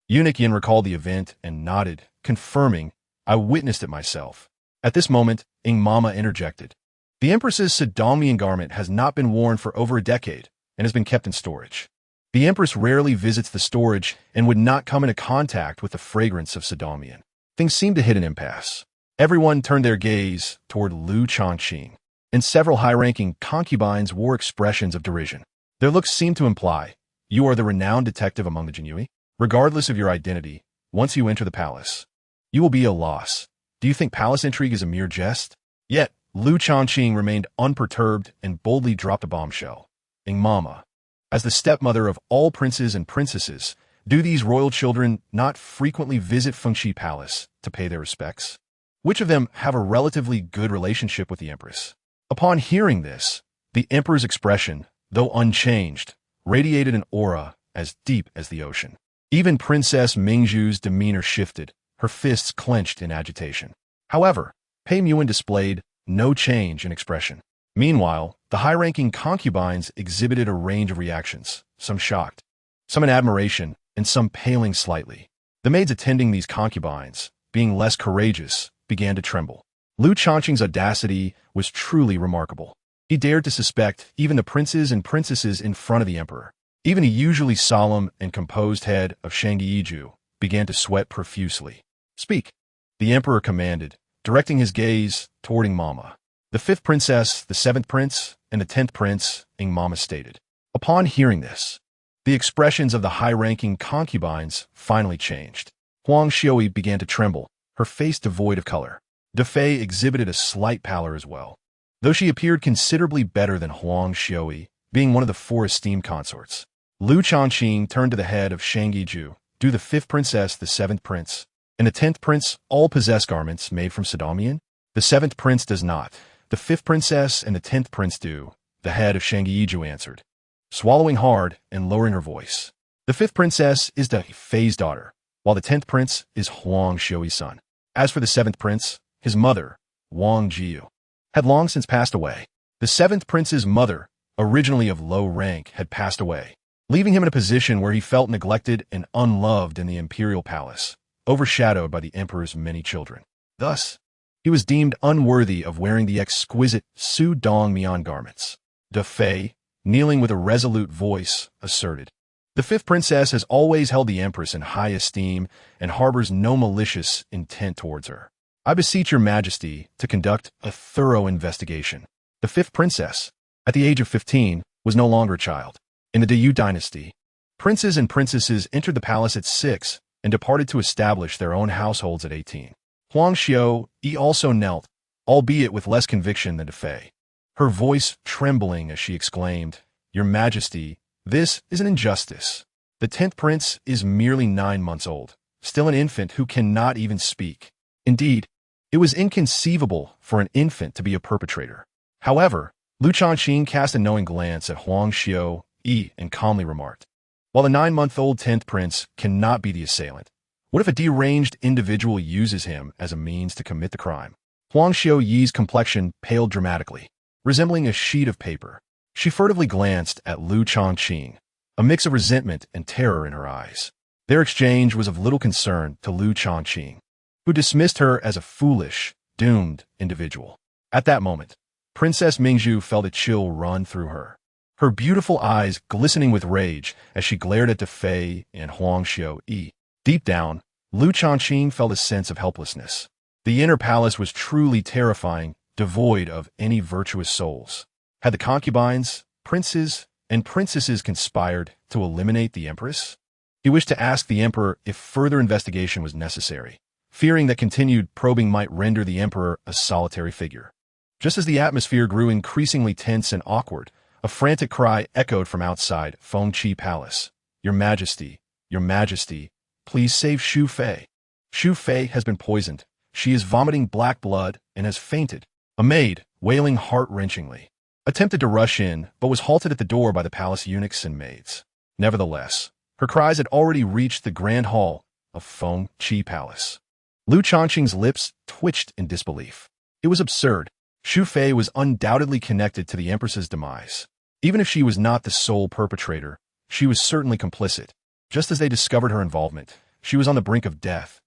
Speaker 1: Eunuch Yin recalled the event and nodded, confirming, I witnessed it myself. At this moment, Ing Mama interjected. The Empress's Sadongmian garment has not been worn for over a decade and has been kept in storage. The Empress rarely visits the storage and would not come into contact with the fragrance of Sadongmian. Things seemed to hit an impasse. Everyone turned their gaze toward Lu Changqing, and several high-ranking concubines wore expressions of derision. Their looks seemed to imply, you are the renowned detective among the Jinhui. Regardless of your identity, once you enter the palace, you will be a loss. Do you think palace intrigue is a mere jest? Yet, Lu Changqing remained unperturbed and boldly dropped a bombshell. Ing Mama, as the stepmother of all princes and princesses, do these royal children not frequently visit Fengxi Palace to pay their respects? Which of them have a relatively good relationship with the Empress? Upon hearing this, the Emperor's expression, though unchanged, radiated an aura as deep as the ocean. Even Princess Mingzhu's demeanor shifted, her fists clenched in agitation. However, Pei Muan displayed no change in expression. Meanwhile, the high-ranking concubines exhibited a range of reactions, some shocked, some in admiration, and some paling slightly. The maids attending these concubines, being less courageous, began to tremble. Lu Changqing's audacity was truly remarkable. He dared to suspect even the princes and princesses in front of the emperor. Even the usually solemn and composed head of Changqing began to sweat profusely. "Speak," the emperor commanded, directing his gaze toward Mama. "The 5th princess, the 7th prince, and the 10th prince," Mama stated. Upon hearing this, the expressions of the high-ranking concubines finally changed. Huang Xiui began to tremble, her face devoid of color. De Fei exhibited a slight pallor as well, though she appeared considerably better than Huang Xiui, being one of the 4 esteemed consorts. Lu Changqing turned to the head of Changqing. "Do the 5th princess, the 7th prince, and the 10th prince all possess garments made from Sidamian? The 7th prince does not. The 5th princess and the 10th prince do," the head of Changqing answered, swallowing hard and lowering her voice. "The 5th princess is De Fei's daughter, while the 10th prince is Huang Xiui's son. As for the 7th prince, his mother, Wang Jiu, had long since passed away. The 7th prince's mother, originally of low rank, had passed away, leaving him in a position where he felt neglected and unloved in the imperial palace, overshadowed by the emperor's many children. Thus, he was deemed unworthy of wearing the exquisite Su Dong Mian garments." De Fei, kneeling with a resolute voice, asserted, "The 5th princess has always held the empress in high esteem and harbors no malicious intent towards her. I beseech your majesty to conduct a thorough investigation." The 5th princess, at the age of 15, was no longer a child. In the Yu Dynasty, princes and princesses entered the palace at 6 and departed to establish their own households at 18. Huang Xiui also knelt, albeit with less conviction than De Fei, her voice trembling as she exclaimed, "Your Majesty, this is an injustice. The 10th prince is merely 9 months old, still an infant who cannot even speak. Indeed, it was inconceivable for an infant to be a perpetrator." However, Lu Changqing cast a knowing glance at Huang Xiui and calmly remarked, "While the 9-month-old 10th prince cannot be the assailant, what if a deranged individual uses him as a means to commit the crime?" Huang Xiui's complexion paled dramatically, resembling a sheet of paper. She furtively glanced at Lu Changqing, a mix of resentment and terror in her eyes. Their exchange was of little concern to Lu Changqing, who dismissed her as a foolish, doomed individual. At that moment, Princess Mingzhu felt a chill run through her, her beautiful eyes glistening with rage as she glared at De Fei and Huang Xiui. Deep down, Lu Changqing felt a sense of helplessness. The inner palace was truly terrifying, devoid of any virtuous souls. Had the concubines, princes, and princesses conspired to eliminate the empress? He wished to ask the emperor if further investigation was necessary, fearing that continued probing might render the emperor a solitary figure. Just as the atmosphere grew increasingly tense and awkward, a frantic cry echoed from outside Fengqi Palace. Your Majesty, please save Xu Fei. Xu Fei has been poisoned. She is vomiting black blood and has fainted." A maid, wailing heart-wrenchingly, attempted to rush in, but was halted at the door by the palace eunuchs and maids. Nevertheless, her cries had already reached the grand hall of Fengqi Palace. Lu Changqing's lips twitched in disbelief. It was absurd. Xu Fei was undoubtedly connected to the empress's demise. Even if she was not the sole perpetrator, she was certainly complicit. Just as they discovered her involvement, she was on the brink of death.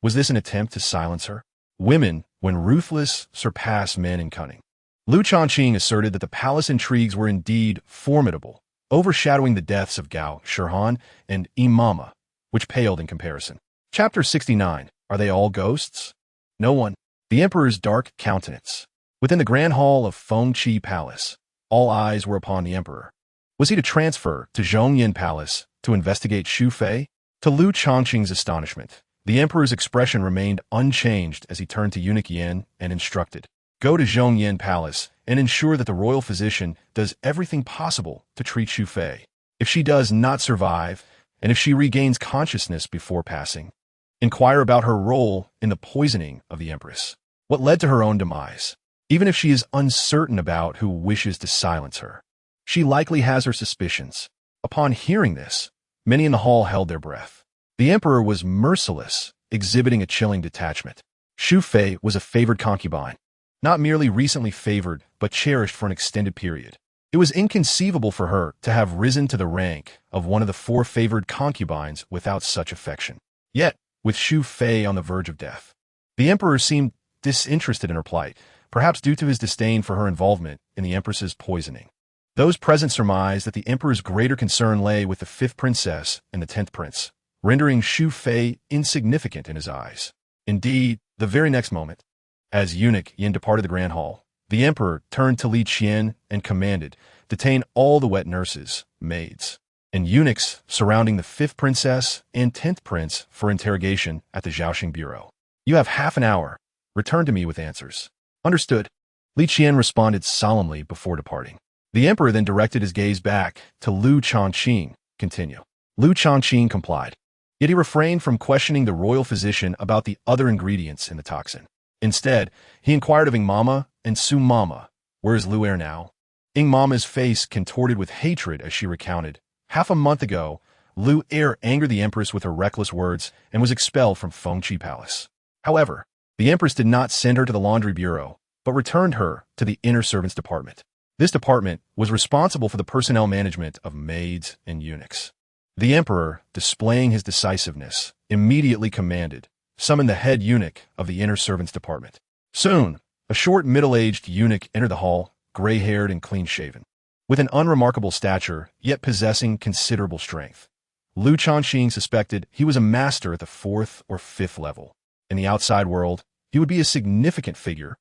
Speaker 1: Was this an attempt to silence her? Women, when ruthless, surpass men in cunning. Lu Changqing asserted that the palace intrigues were indeed formidable, overshadowing the deaths of Gao Shihan and Imama, which paled in comparison. Chapter 69. Are they all ghosts? No one. The emperor's dark countenance. Within the grand hall of Fengqi Palace, all eyes were upon the emperor. Was he to transfer to Zhongyan Palace to investigate Xu Fei? To Lu Changqing's astonishment, the emperor's expression remained unchanged as he turned to Eunuch Yan and instructed, "Go to Zhongyan Palace and ensure that the royal physician does everything possible to treat Xu Fei. If she does not survive, and if she regains consciousness before passing, inquire about her role in the poisoning of the empress. What led to her own demise? Even if she is uncertain about who wishes to silence her, she likely has her suspicions." Upon hearing this, many in the hall held their breath. The emperor was merciless, exhibiting a chilling detachment. Xu Fei was a favored concubine, not merely recently favored, but cherished for an extended period. It was inconceivable for her to have risen to the rank of one of the 4 favored concubines without such affection. Yet, with Xu Fei on the verge of death, the emperor seemed disinterested in her plight, perhaps due to his disdain for her involvement in the Empress's poisoning. Those present surmised that the Emperor's greater concern lay with the 5th princess and the 10th prince, rendering Xu Fei insignificant in his eyes. Indeed, the very next moment, as eunuch Yin departed the grand hall, the Emperor turned to Li Qian and commanded, "Detain all the wet nurses, maids, and eunuchs surrounding the 5th princess and 10th prince for interrogation at the Zhaoxing Bureau. You have half an hour. Return to me with answers." "Understood." Li Qian responded solemnly before departing. The Emperor then directed his gaze back to Lu Changqing. "Continue." Lu Changqing complied. Yet he refrained from questioning the royal physician about the other ingredients in the toxin. Instead, he inquired of Ing Mama and Su Mama, "Where is Lu Er now?" Ing Mama's face contorted with hatred as she recounted, "Half a month ago, Lu Er angered the Empress with her reckless words and was expelled from Fengqi Palace. However, the Empress did not send her to the laundry bureau, but returned her to the inner servants department. This department was responsible for the personnel management of maids and eunuchs." The Emperor, displaying his decisiveness, immediately commanded, "Summon the head eunuch of the inner servants department." Soon, a short middle-aged eunuch entered the hall, gray-haired and clean-shaven. With an unremarkable stature, yet possessing considerable strength, Lu Changqing suspected he was a master at the 4th or 5th level. In the outside world, he would be a significant figure,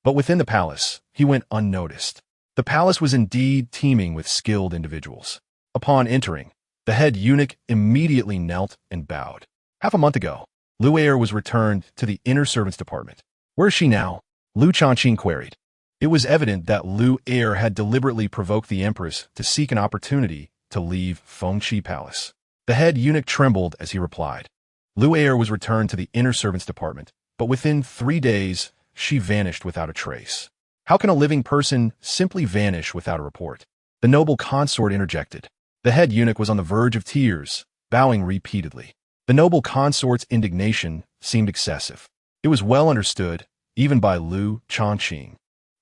Speaker 1: but within the palace, he went unnoticed. The palace was indeed teeming with skilled individuals. Upon entering, the head eunuch immediately knelt and bowed. Half a month ago, Lu Er was returned to the inner servants department. "Where is she now?" Lu Changqing queried. It was evident that Lu Er had deliberately provoked the Empress to seek an opportunity to leave Fengqi Palace. The head eunuch trembled as he replied. Lu Er was returned to the inner servants department, but within 3 days, she vanished without a trace. How can a living person simply vanish without a report? The noble consort interjected. The head eunuch was on the verge of tears, bowing repeatedly. The noble consort's indignation seemed excessive. It was well understood, even by Lu Changqing,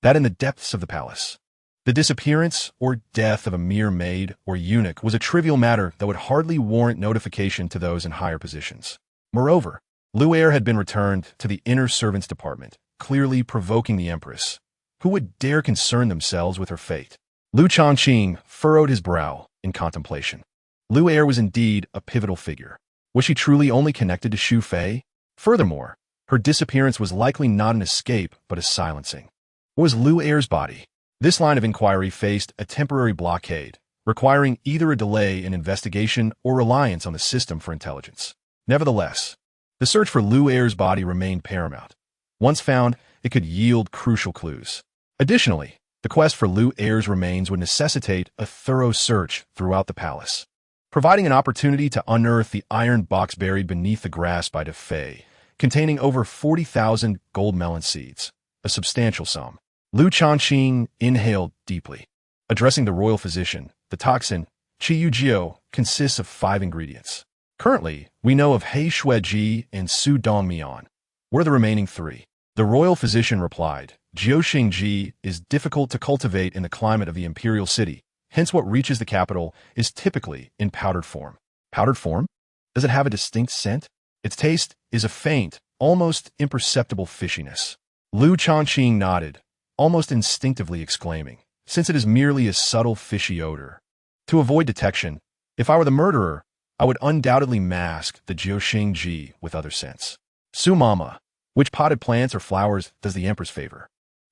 Speaker 1: that in the depths of the palace, the disappearance or death of a mere maid or eunuch was a trivial matter that would hardly warrant notification to those in higher positions. Moreover, Lu Er had been returned to the inner servants department, clearly provoking the Empress. Who would dare concern themselves with her fate? Lu Changqing furrowed his brow in contemplation. Lu Er was indeed a pivotal figure. Was she truly only connected to Xu Fei? Furthermore, her disappearance was likely not an escape, but a silencing. What was Lu Er's body? This line of inquiry faced a temporary blockade, requiring either a delay in investigation or reliance on the system for intelligence. Nevertheless, the search for Lu Er's body remained paramount. Once found, it could yield crucial clues. Additionally, the quest for Lu Er's remains would necessitate a thorough search throughout the palace, providing an opportunity to unearth the iron box buried beneath the grass by De Fei, containing over 40,000 gold melon seeds, a substantial sum. Lu Changqing inhaled deeply. Addressing the royal physician, the toxin, Qi Yu Jiu, consists of 5 ingredients. Currently, we know of He Shueji and Su Dongmian. Where are the remaining 3? The royal physician replied, "Jiuxing Ji is difficult to cultivate in the climate of the imperial city, hence what reaches the capital is typically in powdered form." Powdered form? Does it have a distinct scent? Its taste is a faint, almost imperceptible fishiness. Lu Changqing nodded, almost instinctively exclaiming, "Since it is merely a subtle fishy odor. To avoid detection, if I were the murderer, I would undoubtedly mask the Jiuxing Ji with other scents." Su Mama, which potted plants or flowers does the Empress favor?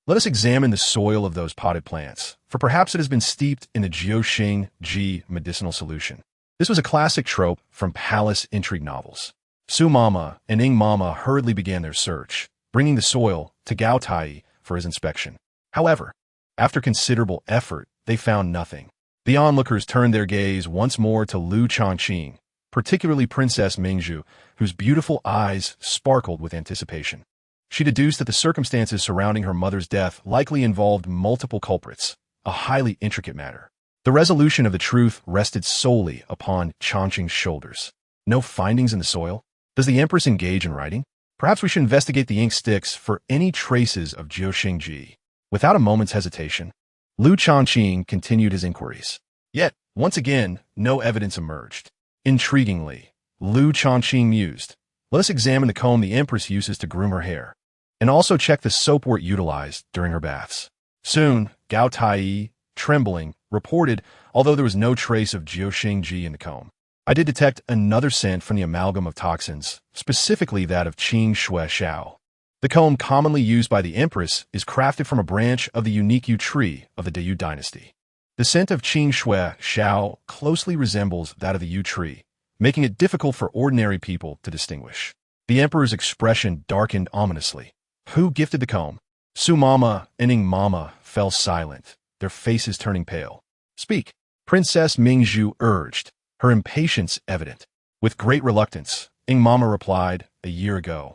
Speaker 1: Let us examine the soil of those potted plants, for perhaps it has been steeped in the Jiuxing Ji medicinal solution. This was a classic trope from palace intrigue novels. Su Mama and Ing Mama hurriedly began their search, bringing the soil to Gao Tai for his inspection. However, after considerable effort, they found nothing. The onlookers turned their gaze once more to Lu Changqing, particularly Princess Mingzhu, whose beautiful eyes sparkled with anticipation. She deduced that the circumstances surrounding her mother's death likely involved multiple culprits, a highly intricate matter. The resolution of the truth rested solely upon Changqing's shoulders. No findings in the soil? Does the Empress engage in writing? Perhaps we should investigate the ink sticks for any traces of Jiuxing Ji. Without a moment's hesitation, Lu Changqing continued his inquiries. Yet, once again, no evidence emerged. Intriguingly, Lu Changqing mused, "Let us examine the comb the Empress uses to groom her hair. and also check the soapwort utilized during her baths. Soon, Gao Tai, trembling, reported, although there was no trace of Jiuxingji in the comb. I did detect another scent from the amalgam of toxins, specifically that of Qing Shui Xiao. The comb commonly used by the Empress is crafted from a branch of the unique Yu tree of the Yu Dynasty. The scent of Qing Shui Xiao closely resembles that of the Yu tree, making it difficult for ordinary people to distinguish. The Emperor's expression darkened ominously. Who gifted the comb? Su Mama and Ing Mama fell silent, their faces turning pale. Speak, Princess Mingzhu urged, her impatience evident. With great reluctance, Ing Mama replied, a year ago.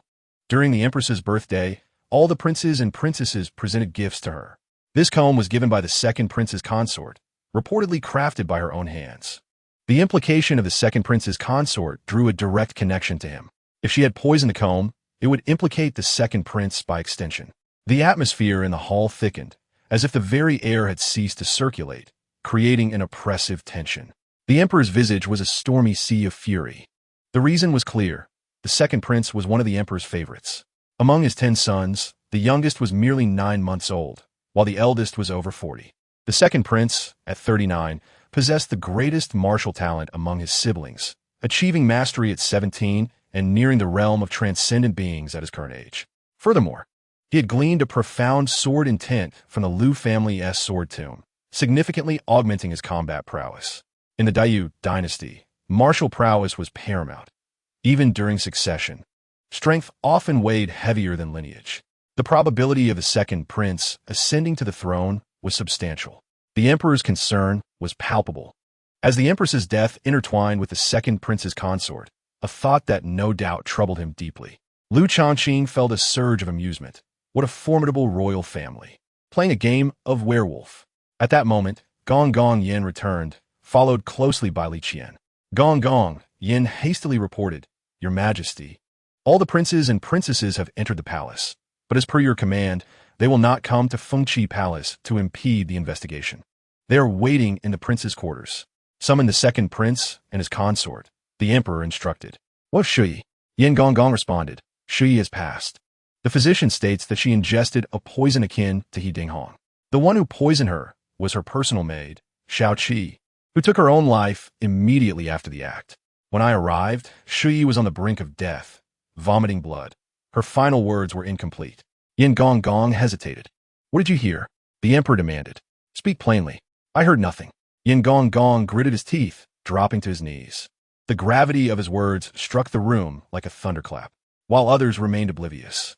Speaker 1: During the Empress's birthday, all the princes and princesses presented gifts to her. This comb was given by the second prince's consort, reportedly crafted by her own hands. The implication of the second prince's consort drew a direct connection to him. If she had poisoned the comb, it would implicate the second prince by extension. The atmosphere in the hall thickened, as if the very air had ceased to circulate, creating an oppressive tension. The emperor's visage was a stormy sea of fury. The reason was clear. The second prince was one of the emperor's favorites. Among his 10 sons, the youngest was merely 9 months old, while the eldest was over 40. The second prince, at 39, possessed the greatest martial talent among his siblings, achieving mastery at 17 and nearing the realm of transcendent beings at his current age. Furthermore, he had gleaned a profound sword intent from the Liu family's sword tomb, significantly augmenting his combat prowess. In the Yu Dynasty, martial prowess was paramount. Even during succession, strength often weighed heavier than lineage. The probability of the second prince ascending to the throne was substantial. The emperor's concern was palpable. As the empress's death intertwined with the second prince's consort, a thought that no doubt troubled him deeply. Liu Changqing felt a surge of amusement. What a formidable royal family. Playing a game of werewolf. At that moment, Gong Gong Yin returned, followed closely by Li Qian. Gong Gong Yin hastily reported, Your Majesty, all the princes and princesses have entered the palace, but as per your command, they will not come to Fengqi Palace to impede the investigation. They are waiting in the prince's quarters. Summon the second prince and his consort, the emperor instructed. What Shui? Yin Gong Gong responded, Shui has passed. The physician states that she ingested a poison akin to He Dinghong. The one who poisoned her was her personal maid, Xiao Qi, who took her own life immediately after the act. When I arrived, Shui was on the brink of death, vomiting blood. Her final words were incomplete. Yin Gong Gong hesitated. What did you hear? The emperor demanded. Speak plainly. I heard nothing. Yin Gong Gong gritted his teeth, dropping to his knees. The gravity of his words struck the room like a thunderclap, while others remained oblivious.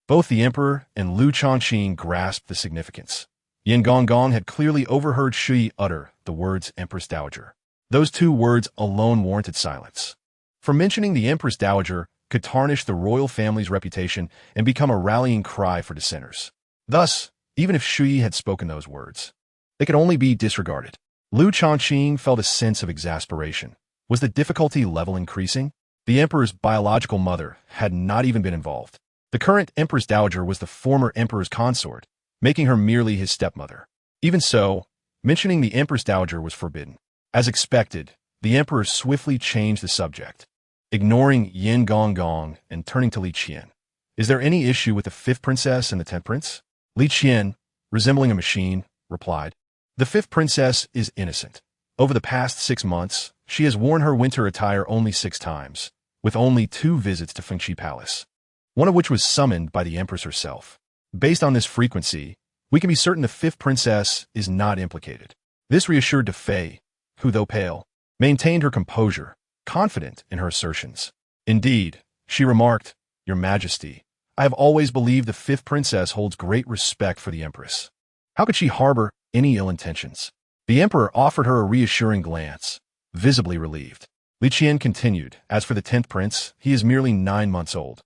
Speaker 1: Both the emperor and Liu Changqing grasped the significance. Yin Gong Gong had clearly overheard Shui utter the words Empress Dowager. Those 2 words alone warranted silence. For mentioning the Empress Dowager could tarnish the royal family's reputation and become a rallying cry for dissenters. Thus, even if Shui had spoken those words, they could only be disregarded. Liu Changqing felt a sense of exasperation. Was the difficulty level increasing? The emperor's biological mother had not even been involved. The current Empress Dowager was the former emperor's consort, making her merely his stepmother. Even so, mentioning the Empress Dowager was forbidden. As expected, the emperor swiftly changed the subject, ignoring Yin Gong Gong and turning to Li Qian. Is there any issue with the 5th princess and the 10th prince? Li Qian, resembling a machine, replied. The 5th princess is innocent. Over the past 6 months, she has worn her winter attire only 6 times, with only 2 visits to Fengqi Palace, one of which was summoned by the empress herself. Based on this frequency, we can be certain the 5th princess is not implicated. This reassured De Fei, who, though pale, maintained her composure, confident in her assertions. Indeed, she remarked, Your Majesty, I have always believed the 5th princess holds great respect for the empress. How could she harbor any ill intentions? The emperor offered her a reassuring glance, visibly relieved. Li Qian continued, As for the 10th prince, he is merely 9 months old.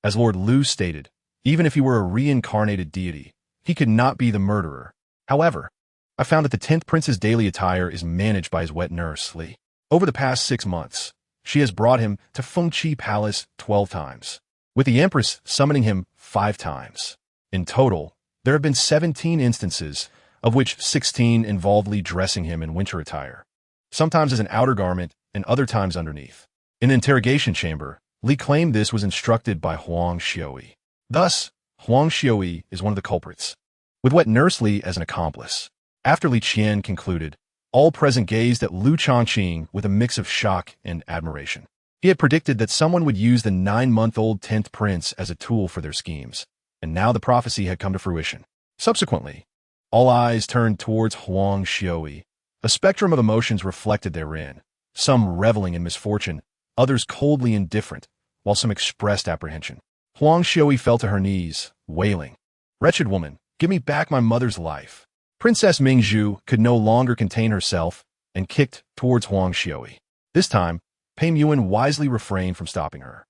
Speaker 1: As Lord Liu stated, even if he were a reincarnated deity, he could not be the murderer. However, I found that the 10th prince's daily attire is managed by his wet nurse, Li. Over the past 6 months, she has brought him to Fengqi Palace 12 times, with the empress summoning him 5 times. In total, there have been 17 instances, of which 16 involved Li dressing him in winter attire, sometimes as an outer garment and other times underneath. In the interrogation chamber, Li claimed this was instructed by Huang Xiui. Thus, Huang Xiaoyi is one of the culprits, with what Nurse Li as an accomplice. After Li Qian concluded, all present gazed at Lu Changqing with a mix of shock and admiration. He had predicted that someone would use the 9-month-old 10th prince as a tool for their schemes, and now the prophecy had come to fruition. Subsequently, all eyes turned towards Huang Xiaoyi. A spectrum of emotions reflected therein, some reveling in misfortune, others coldly indifferent, while some expressed apprehension. Huang Xiaoyi fell to her knees, wailing, "Wretched woman, give me back my mother's life." Princess Mingzhu could no longer contain herself and kicked towards Huang Xiaoyi. This time, Pei Yuan wisely refrained from stopping her.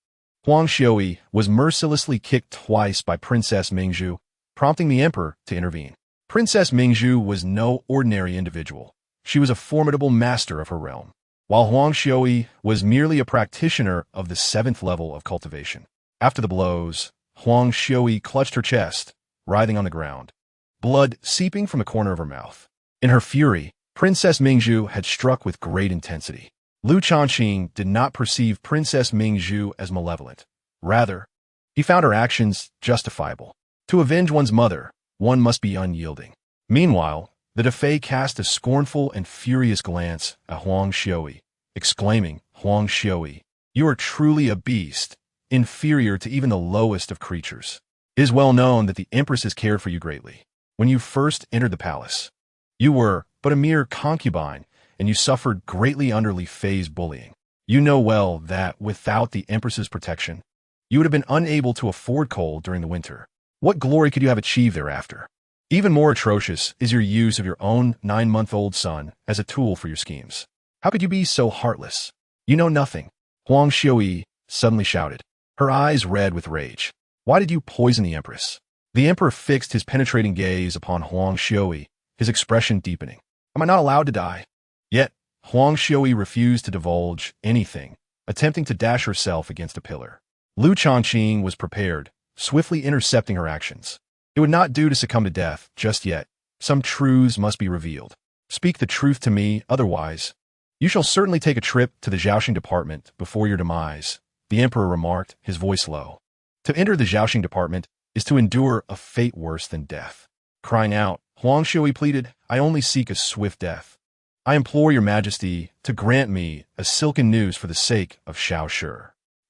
Speaker 1: Huang Xiaoyi was mercilessly kicked twice by Princess Mingzhu, prompting the emperor to intervene. Princess Mingzhu was no ordinary individual. She was a formidable master of her realm, while Huang Xiaoyi was merely a practitioner of the 7th level of cultivation. After the blows, Huang Xiaoyi clutched her chest, writhing on the ground, blood seeping from the corner of her mouth. In her fury, Princess Mingzhu had struck with great intensity. Lu Changqing did not perceive Princess Mingzhu as malevolent. Rather, he found her actions justifiable. To avenge one's mother, one must be unyielding. Meanwhile, the Defei cast a scornful and furious glance at Huang Xiaoyi, exclaiming, "Huang Xiaoyi, you are truly a beast, inferior to even the lowest of creatures. It is well known that the Empress has cared for you greatly. When you first entered the palace, you were but a mere concubine, and you suffered greatly under Li Fei's bullying. You know well that, without the Empress's protection, you would have been unable to afford coal during the winter. What glory could you have achieved thereafter? Even more atrocious is your use of your own 9-month-old son as a tool for your schemes. How could you be so heartless? You know nothing." Huang Xiaoyi suddenly shouted, her eyes red with rage. "Why did you poison the Empress?" The emperor fixed his penetrating gaze upon Huang Xiaoyi, his expression deepening. "Am I not allowed to die?" Yet, Huang Xiaoyi refused to divulge anything, attempting to dash herself against a pillar. Lu Changqing was prepared, swiftly intercepting her actions. It would not do to succumb to death just yet. Some truths must be revealed. "Speak the truth to me, otherwise you shall certainly take a trip to the Zhaoxing department before your demise," the emperor remarked, his voice low. To enter the Zhaoxing department is to endure a fate worse than death. Crying out, Huang Xiaoyi pleaded, "I only seek a swift death. I implore your majesty to grant me a silken noose for the sake of Shao Shi."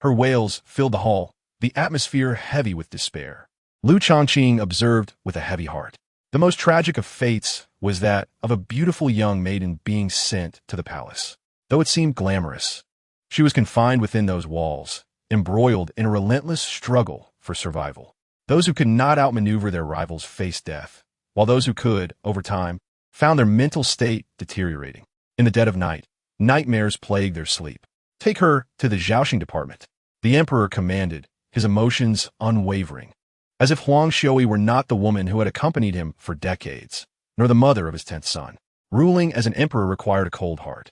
Speaker 1: Her wails filled the hall, the atmosphere heavy with despair. Lu Changqing observed with a heavy heart. The most tragic of fates was that of a beautiful young maiden being sent to the palace. Though it seemed glamorous, she was confined within those walls, embroiled in a relentless struggle for survival. Those who could not outmaneuver their rivals faced death, while those who could, over time, found their mental state deteriorating. In the dead of night, nightmares plagued their sleep. "Take her to the Zhaoxing department," the emperor commanded, his emotions unwavering, as if Huang Xiaoyi were not the woman who had accompanied him for decades, nor the mother of his 10th son. Ruling as an emperor required a cold heart.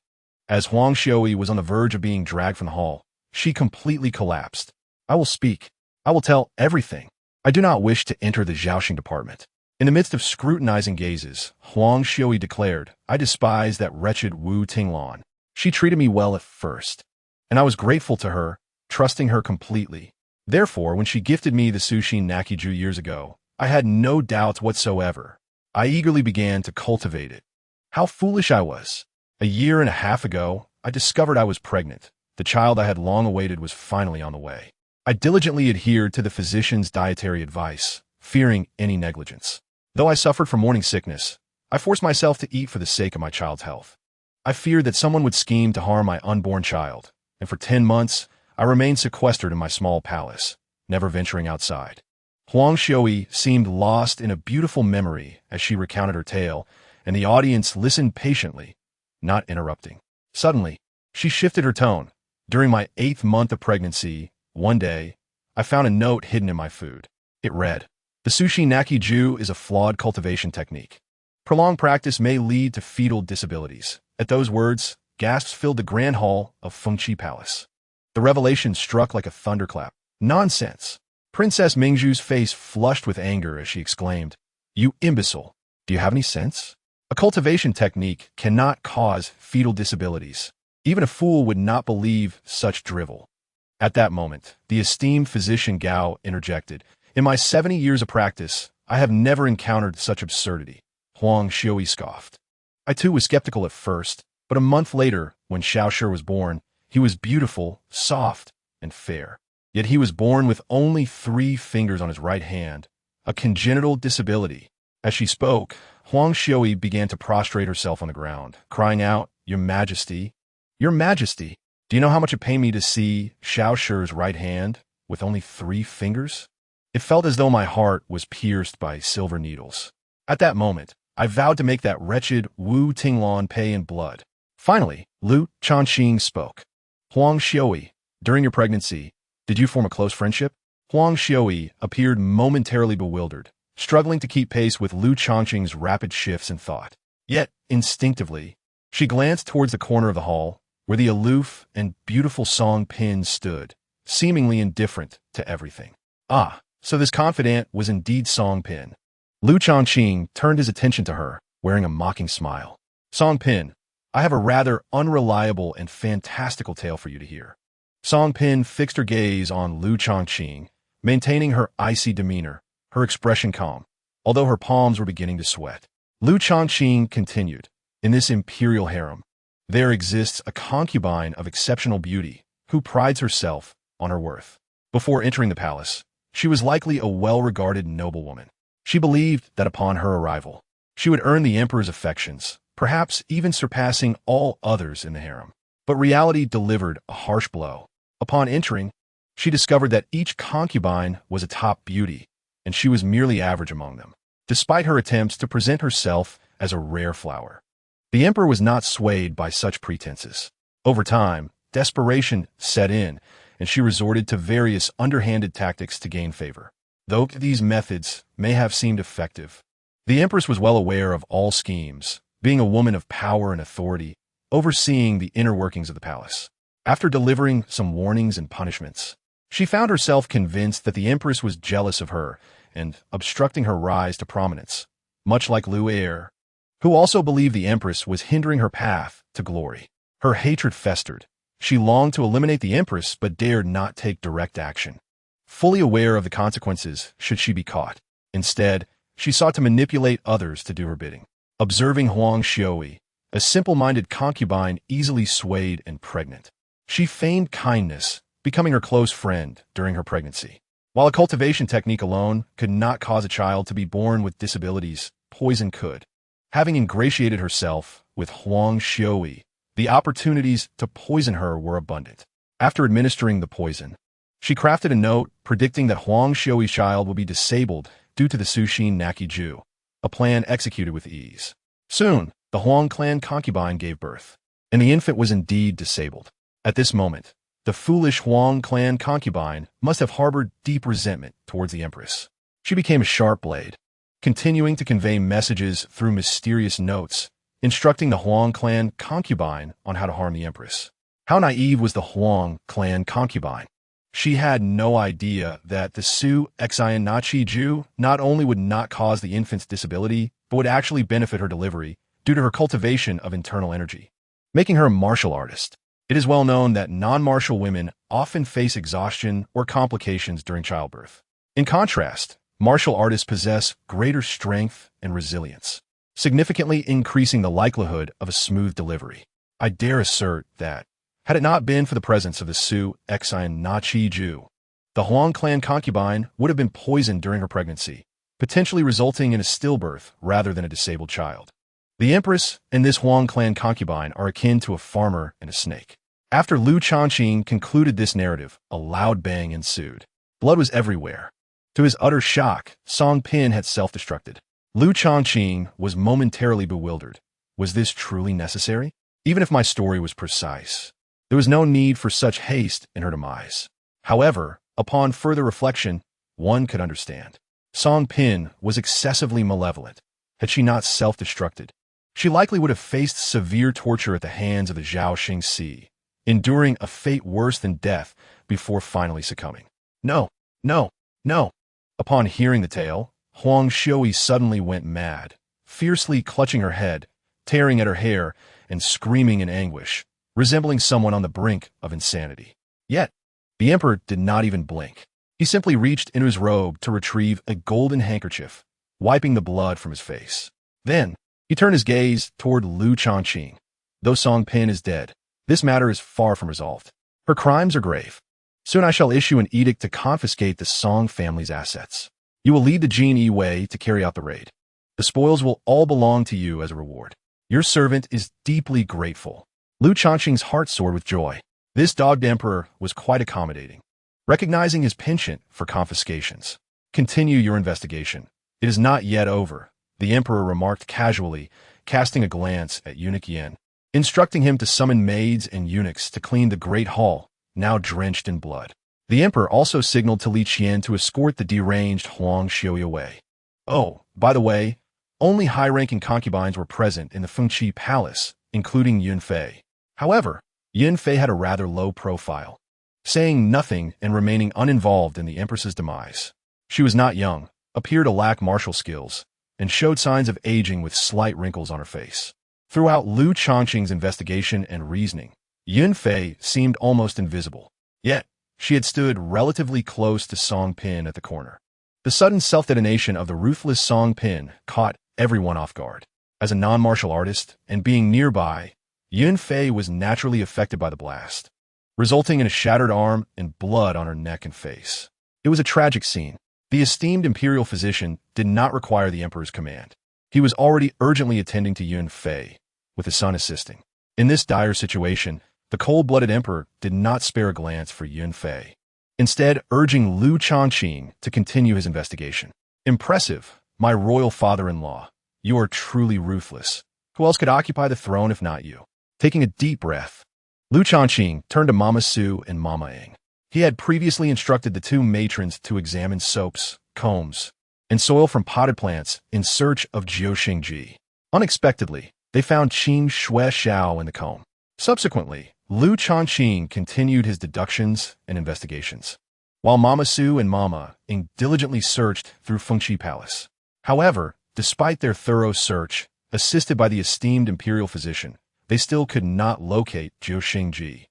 Speaker 1: As Huang Xiaoyi was on the verge of being dragged from the hall, she completely collapsed. "I will speak. I will tell everything. I do not wish to enter the Zhaoxing department." In the midst of scrutinizing gazes, Huang Xiaoyi declared, "I despise that wretched Wu Tinglan. She treated me well at first, and I was grateful to her, trusting her completely. Therefore, when she gifted me the Sushin Nakiju years ago, I had no doubts whatsoever. I eagerly began to cultivate it. How foolish I was! A year and a half ago, I discovered I was pregnant. The child I had long awaited was finally on the way. I diligently adhered to the physician's dietary advice, fearing any negligence. Though I suffered from morning sickness, I forced myself to eat for the sake of my child's health. I feared that someone would scheme to harm my unborn child, and for 10 months, I remained sequestered in my small palace, never venturing outside." Huang Xiaoyi seemed lost in a beautiful memory as she recounted her tale, and the audience listened patiently, not interrupting. Suddenly, she shifted her tone. "During my 8th month of pregnancy, one day, I found a note hidden in my food. It read, 'The Sushi Naki-ju is a flawed cultivation technique. Prolonged practice may lead to fetal disabilities.'" At those words, gasps filled the grand hall of Fengqi Palace. The revelation struck like a thunderclap. "Nonsense!" Princess Mingzhu's face flushed with anger as she exclaimed, "You imbecile! Do you have any sense? A cultivation technique cannot cause fetal disabilities. Even a fool would not believe such drivel." At that moment, the esteemed physician Gao interjected, In my 70 years of practice, I have never encountered such absurdity, Huang Xiui scoffed. I too was skeptical at first, but a month later, when Xiao Shi was born, he was beautiful, soft, and fair. Yet he was born with only 3 fingers on his right hand, a congenital disability. As she spoke, Huang Xiui began to prostrate herself on the ground, crying out, "Your Majesty, Your Majesty, do you know how much it pained me to see Xiao Shi's right hand with only 3 fingers? It felt as though my heart was pierced by silver needles. At that moment, I vowed to make that wretched Wu Tinglan pay in blood." Finally, Lu Changqing spoke. "Huang Xiui, during your pregnancy, did you form a close friendship?" Huang Xiui appeared momentarily bewildered, struggling to keep pace with Lu Changqing's rapid shifts in thought. Yet, instinctively, she glanced towards the corner of the hall, where the aloof and beautiful Song Pin stood, seemingly indifferent to everything. Ah, so this confidant was indeed Song Pin. Lu Changqing turned his attention to her, wearing a mocking smile. "Song Pin, I have a rather unreliable and fantastical tale for you to hear." Song Pin fixed her gaze on Lu Changqing, maintaining her icy demeanor, her expression calm, although her palms were beginning to sweat. Lu Changqing continued, "In this imperial harem, there exists a concubine of exceptional beauty who prides herself on her worth. Before entering the palace, she was likely a well-regarded noblewoman. She believed that upon her arrival, she would earn the emperor's affections, perhaps even surpassing all others in the harem. But reality delivered a harsh blow. Upon entering, she discovered that each concubine was a top beauty, and she was merely average among them, despite her attempts to present herself as a rare flower. The emperor was not swayed by such pretenses. Over time, desperation set in, and she resorted to various underhanded tactics to gain favor. Though these methods may have seemed effective, the empress was well aware of all schemes, being a woman of power and authority, overseeing the inner workings of the palace. After delivering some warnings and punishments, she found herself convinced that the empress was jealous of her and obstructing her rise to prominence, much like Lu Er, who also believed the empress was hindering her path to glory. Her hatred festered. She longed to eliminate the empress but dared not take direct action, fully aware of the consequences should she be caught. Instead, she sought to manipulate others to do her bidding. Observing Huang Xiui, a simple-minded concubine easily swayed and pregnant, she feigned kindness, becoming her close friend during her pregnancy. While a cultivation technique alone could not cause a child to be born with disabilities, poison could. Having ingratiated herself with Huang Xiui, the opportunities to poison her were abundant. After administering the poison, she crafted a note predicting that Huang Xiui's child would be disabled due to the Sushin Naki Ju, a plan executed with ease. Soon, the Huang clan concubine gave birth, and the infant was indeed disabled. At this moment, the foolish Huang clan concubine must have harbored deep resentment towards the empress. She became a sharp blade, continuing to convey messages through mysterious notes, instructing the Huang clan concubine on how to harm the empress. How naive was the Huang clan concubine? She had no idea that the Su Xian Nachi Ju not only would not cause the infant's disability, but would actually benefit her delivery due to her cultivation of internal energy, making her a martial artist. It is well known that non-martial women often face exhaustion or complications during childbirth. In contrast, martial artists possess greater strength and resilience, significantly increasing the likelihood of a smooth delivery. I dare assert that, had it not been for the presence of the Su Xian Nachi Ju, the Huang clan concubine would have been poisoned during her pregnancy, potentially resulting in a stillbirth rather than a disabled child. The empress and this Huang clan concubine are akin to a farmer and a snake. After Lu Changqing concluded this narrative, a loud bang ensued. Blood was everywhere. To his utter shock, Song Pin had self-destructed. Lu Changqing was momentarily bewildered. Was this truly necessary? Even if my story was precise, there was no need for such haste in her demise. However, upon further reflection, one could understand. Song Pin was excessively malevolent. Had she not self-destructed, she likely would have faced severe torture at the hands of the Zhaoxing Si, enduring a fate worse than death before finally succumbing. No, no, no. Upon hearing the tale, Huang Xiui suddenly went mad, fiercely clutching her head, tearing at her hair, and screaming in anguish, resembling someone on the brink of insanity. Yet, the emperor did not even blink. He simply reached into his robe to retrieve a golden handkerchief, wiping the blood from his face. Then, he turned his gaze toward Lu Changqing. Though Song Pin is dead, this matter is far from resolved. Her crimes are grave. Soon I shall issue an edict to confiscate the Song family's assets. You will lead the Jin Yi Wei to carry out the raid. The spoils will all belong to you as a reward. Your servant is deeply grateful. Lu Changqing's heart soared with joy. This dogged emperor was quite accommodating. Recognizing his penchant for confiscations. Continue your investigation. It is not yet over, the emperor remarked casually, casting a glance at eunuch Yin, instructing him to summon maids and eunuchs to clean the great hall, now drenched in blood. The emperor also signaled to Li Qian to escort the deranged Huang Xiui away. Oh, by the way, only high-ranking concubines were present in the Fengqi palace, including Yun Fei. However, Yun Fei had a rather low profile, saying nothing and remaining uninvolved in the empress's demise. She was not young, appeared to lack martial skills, and showed signs of aging with slight wrinkles on her face. Throughout Lu Changqing's investigation and reasoning, Yun Fei seemed almost invisible. Yet, she had stood relatively close to Song Pin at the corner. The sudden self-detonation of the ruthless Song Pin caught everyone off guard. As a non-martial artist and being nearby, Yun Fei was naturally affected by the blast, resulting in a shattered arm and blood on her neck and face. It was a tragic scene. The esteemed imperial physician did not require the emperor's command. He was already urgently attending to Yun Fei, with his son assisting. In this dire situation, the cold-blooded emperor did not spare a glance for Yun Fei, instead urging Lu Changqing to continue his investigation. Impressive, my royal father-in-law. You are truly ruthless. Who else could occupy the throne if not you? Taking a deep breath, Lu Changqing turned to Mama Su and Mama Ing. He had previously instructed the two matrons to examine soaps, combs, and soil from potted plants in search of Jiuxingji. Unexpectedly, they found Qing Shui Xiao in the comb. Subsequently, Lu Changqing continued his deductions and investigations, while Mama Su and Mama Ing diligently searched through Fengqi Palace. However, despite their thorough search, assisted by the esteemed imperial physician, they still could not locate Jiuxingji.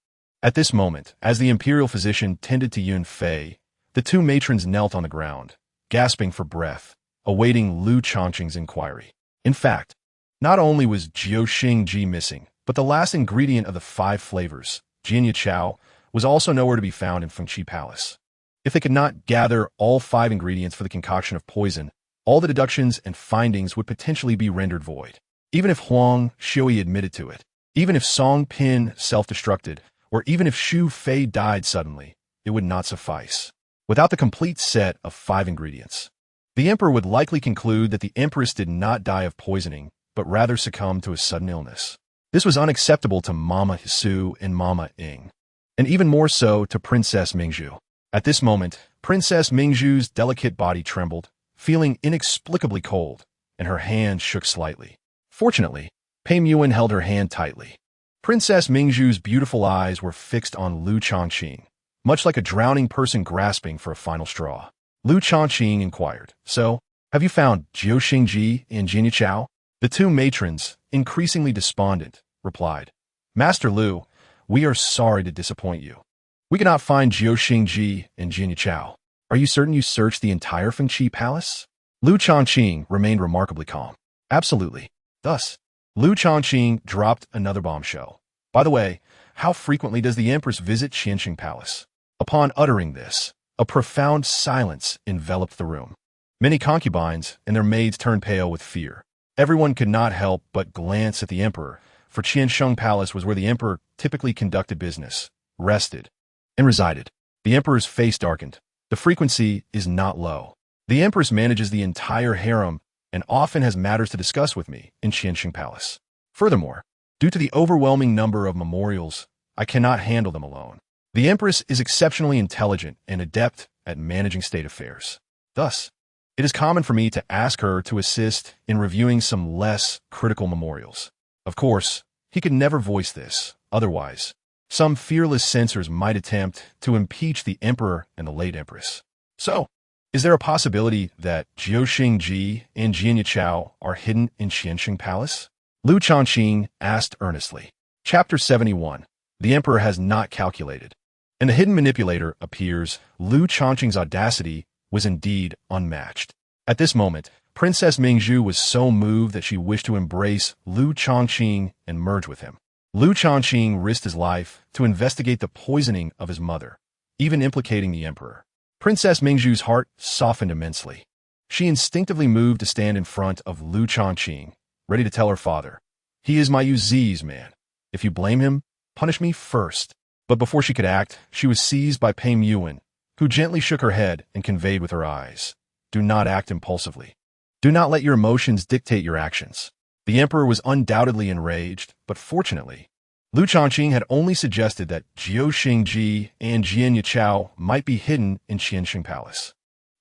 Speaker 1: At this moment, as the imperial physician tended to Yun Fei, the two matrons knelt on the ground, gasping for breath, awaiting Lu Changqing's inquiry. In fact, not only was Jiuxingji missing, but the last ingredient of the 5 flavors, Jinya Chao, was also nowhere to be found in Fengqi Palace. If they could not gather all 5 ingredients for the concoction of poison, all the deductions and findings would potentially be rendered void. Even if Huang Xiui admitted to it, even if Song Pin self-destructed, or even if Xu Fei died suddenly, it would not suffice. Without the complete set of 5 ingredients, the emperor would likely conclude that the empress did not die of poisoning, but rather succumb to a sudden illness. This was unacceptable to Mama Su and Mama Ing, and even more so to Princess Mingzhu. At this moment, Princess Mingzhu's delicate body trembled, feeling inexplicably cold, and her hand shook slightly. Fortunately, Pei Muan held her hand tightly. Princess Mingzhu's beautiful eyes were fixed on Lu Changqing, much like a drowning person grasping for a final straw. Lu Changqing inquired, "So, have you found Jiuxingji and Jinya Chao?" The two matrons, increasingly despondent, replied, "Master Lu, we are sorry to disappoint you. We cannot find Jiuxingji and Jinya Chao. Are you certain you searched the entire Fengqi Palace?" Lu Changqing remained remarkably calm. "Absolutely." Thus, Lu Changqing dropped another bombshell. "By the way, how frequently does the Empress visit Changqing Palace?" Upon uttering this, a profound silence enveloped the room. Many concubines and their maids turned pale with fear. Everyone could not help but glance at the emperor, for Changqing Palace was where the emperor typically conducted business, rested, and resided. The emperor's face darkened. The frequency is not low. The empress manages the entire harem and often has matters to discuss with me in Changqing Palace. Furthermore, due to the overwhelming number of memorials, I cannot handle them alone. The empress is exceptionally intelligent and adept at managing state affairs. Thus, it is common for me to ask her to assist in reviewing some less critical memorials. Of course, he could never voice this, otherwise, some fearless censors might attempt to impeach the emperor and the late empress. So, is there a possibility that Jiuxingji and Jinya Chao are hidden in Changqing Palace? Lu Changqing asked earnestly. Chapter 71. The emperor has not calculated. and the hidden manipulator appears. Lu Changqing's audacity was indeed unmatched. At this moment, Princess Mingzhu was so moved that she wished to embrace Lu Changqing and merge with him. Lu Changqing risked his life to investigate the poisoning of his mother, even implicating the emperor. Princess Mingzhu's heart softened immensely. She instinctively moved to stand in front of Lu Changqing, ready to tell her father, "He is my Yuzi's man. If you blame him, punish me first." But before she could act, she was seized by Pei Muan, who gently shook her head and conveyed with her eyes, "Do not act impulsively. Do not let your emotions dictate your actions." The emperor was undoubtedly enraged, but fortunately, Lu Changqing had only suggested that Jiao Xingji and Jian Yichao might be hidden in Qiansheng Palace.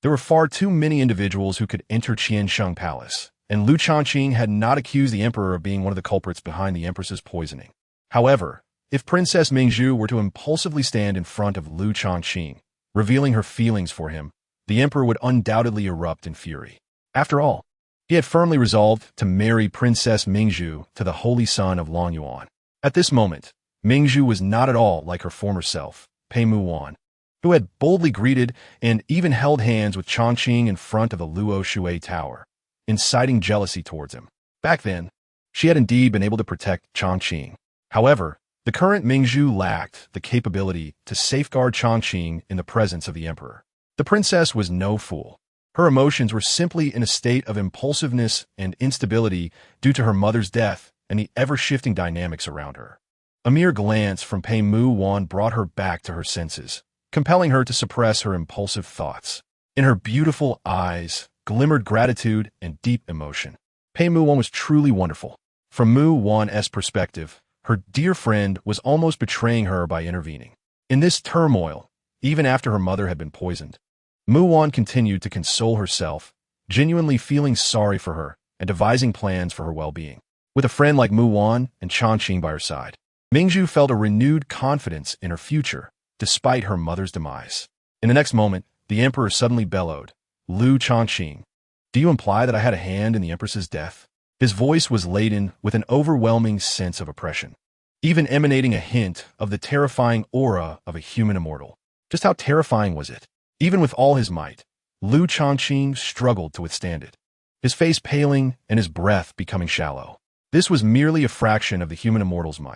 Speaker 1: There were far too many individuals who could enter Qiansheng Palace, and Lu Changqing had not accused the emperor of being one of the culprits behind the empress's poisoning. However, if Princess Mingzhu were to impulsively stand in front of Lu Changqing, revealing her feelings for him, the emperor would undoubtedly erupt in fury. After all, he had firmly resolved to marry Princess Mingzhu to the holy son of Longyuan. At this moment, Mingzhu was not at all like her former self, Pei Muan, who had boldly greeted and even held hands with Changqing in front of the Luo Shui Tower, inciting jealousy towards him. Back then, she had indeed been able to protect Changqing. However, the current Mingzhu lacked the capability to safeguard Changqing in the presence of the emperor. The princess was no fool. Her emotions were simply in a state of impulsiveness and instability due to her mother's death and the ever-shifting dynamics around her. A mere glance from Pei Muan brought her back to her senses, compelling her to suppress her impulsive thoughts. In her beautiful eyes glimmered gratitude and deep emotion. Pei Muan was truly wonderful. From Muan's perspective, her dear friend was almost betraying her by intervening. In this turmoil, even after her mother had been poisoned, Muan continued to console herself, genuinely feeling sorry for her and devising plans for her well-being. With a friend like Muan and Changqing by her side, Mingzhu felt a renewed confidence in her future, despite her mother's demise. In the next moment, the emperor suddenly bellowed, "Lu Changqing, do you imply that I had a hand in the empress's death?" His voice was laden with an overwhelming sense of oppression, even emanating a hint of the terrifying aura of a human immortal. Just how terrifying was it? Even with all his might, Lu Changqing struggled to withstand it, his face paling and his breath becoming shallow. This was merely a fraction of the human immortal's might.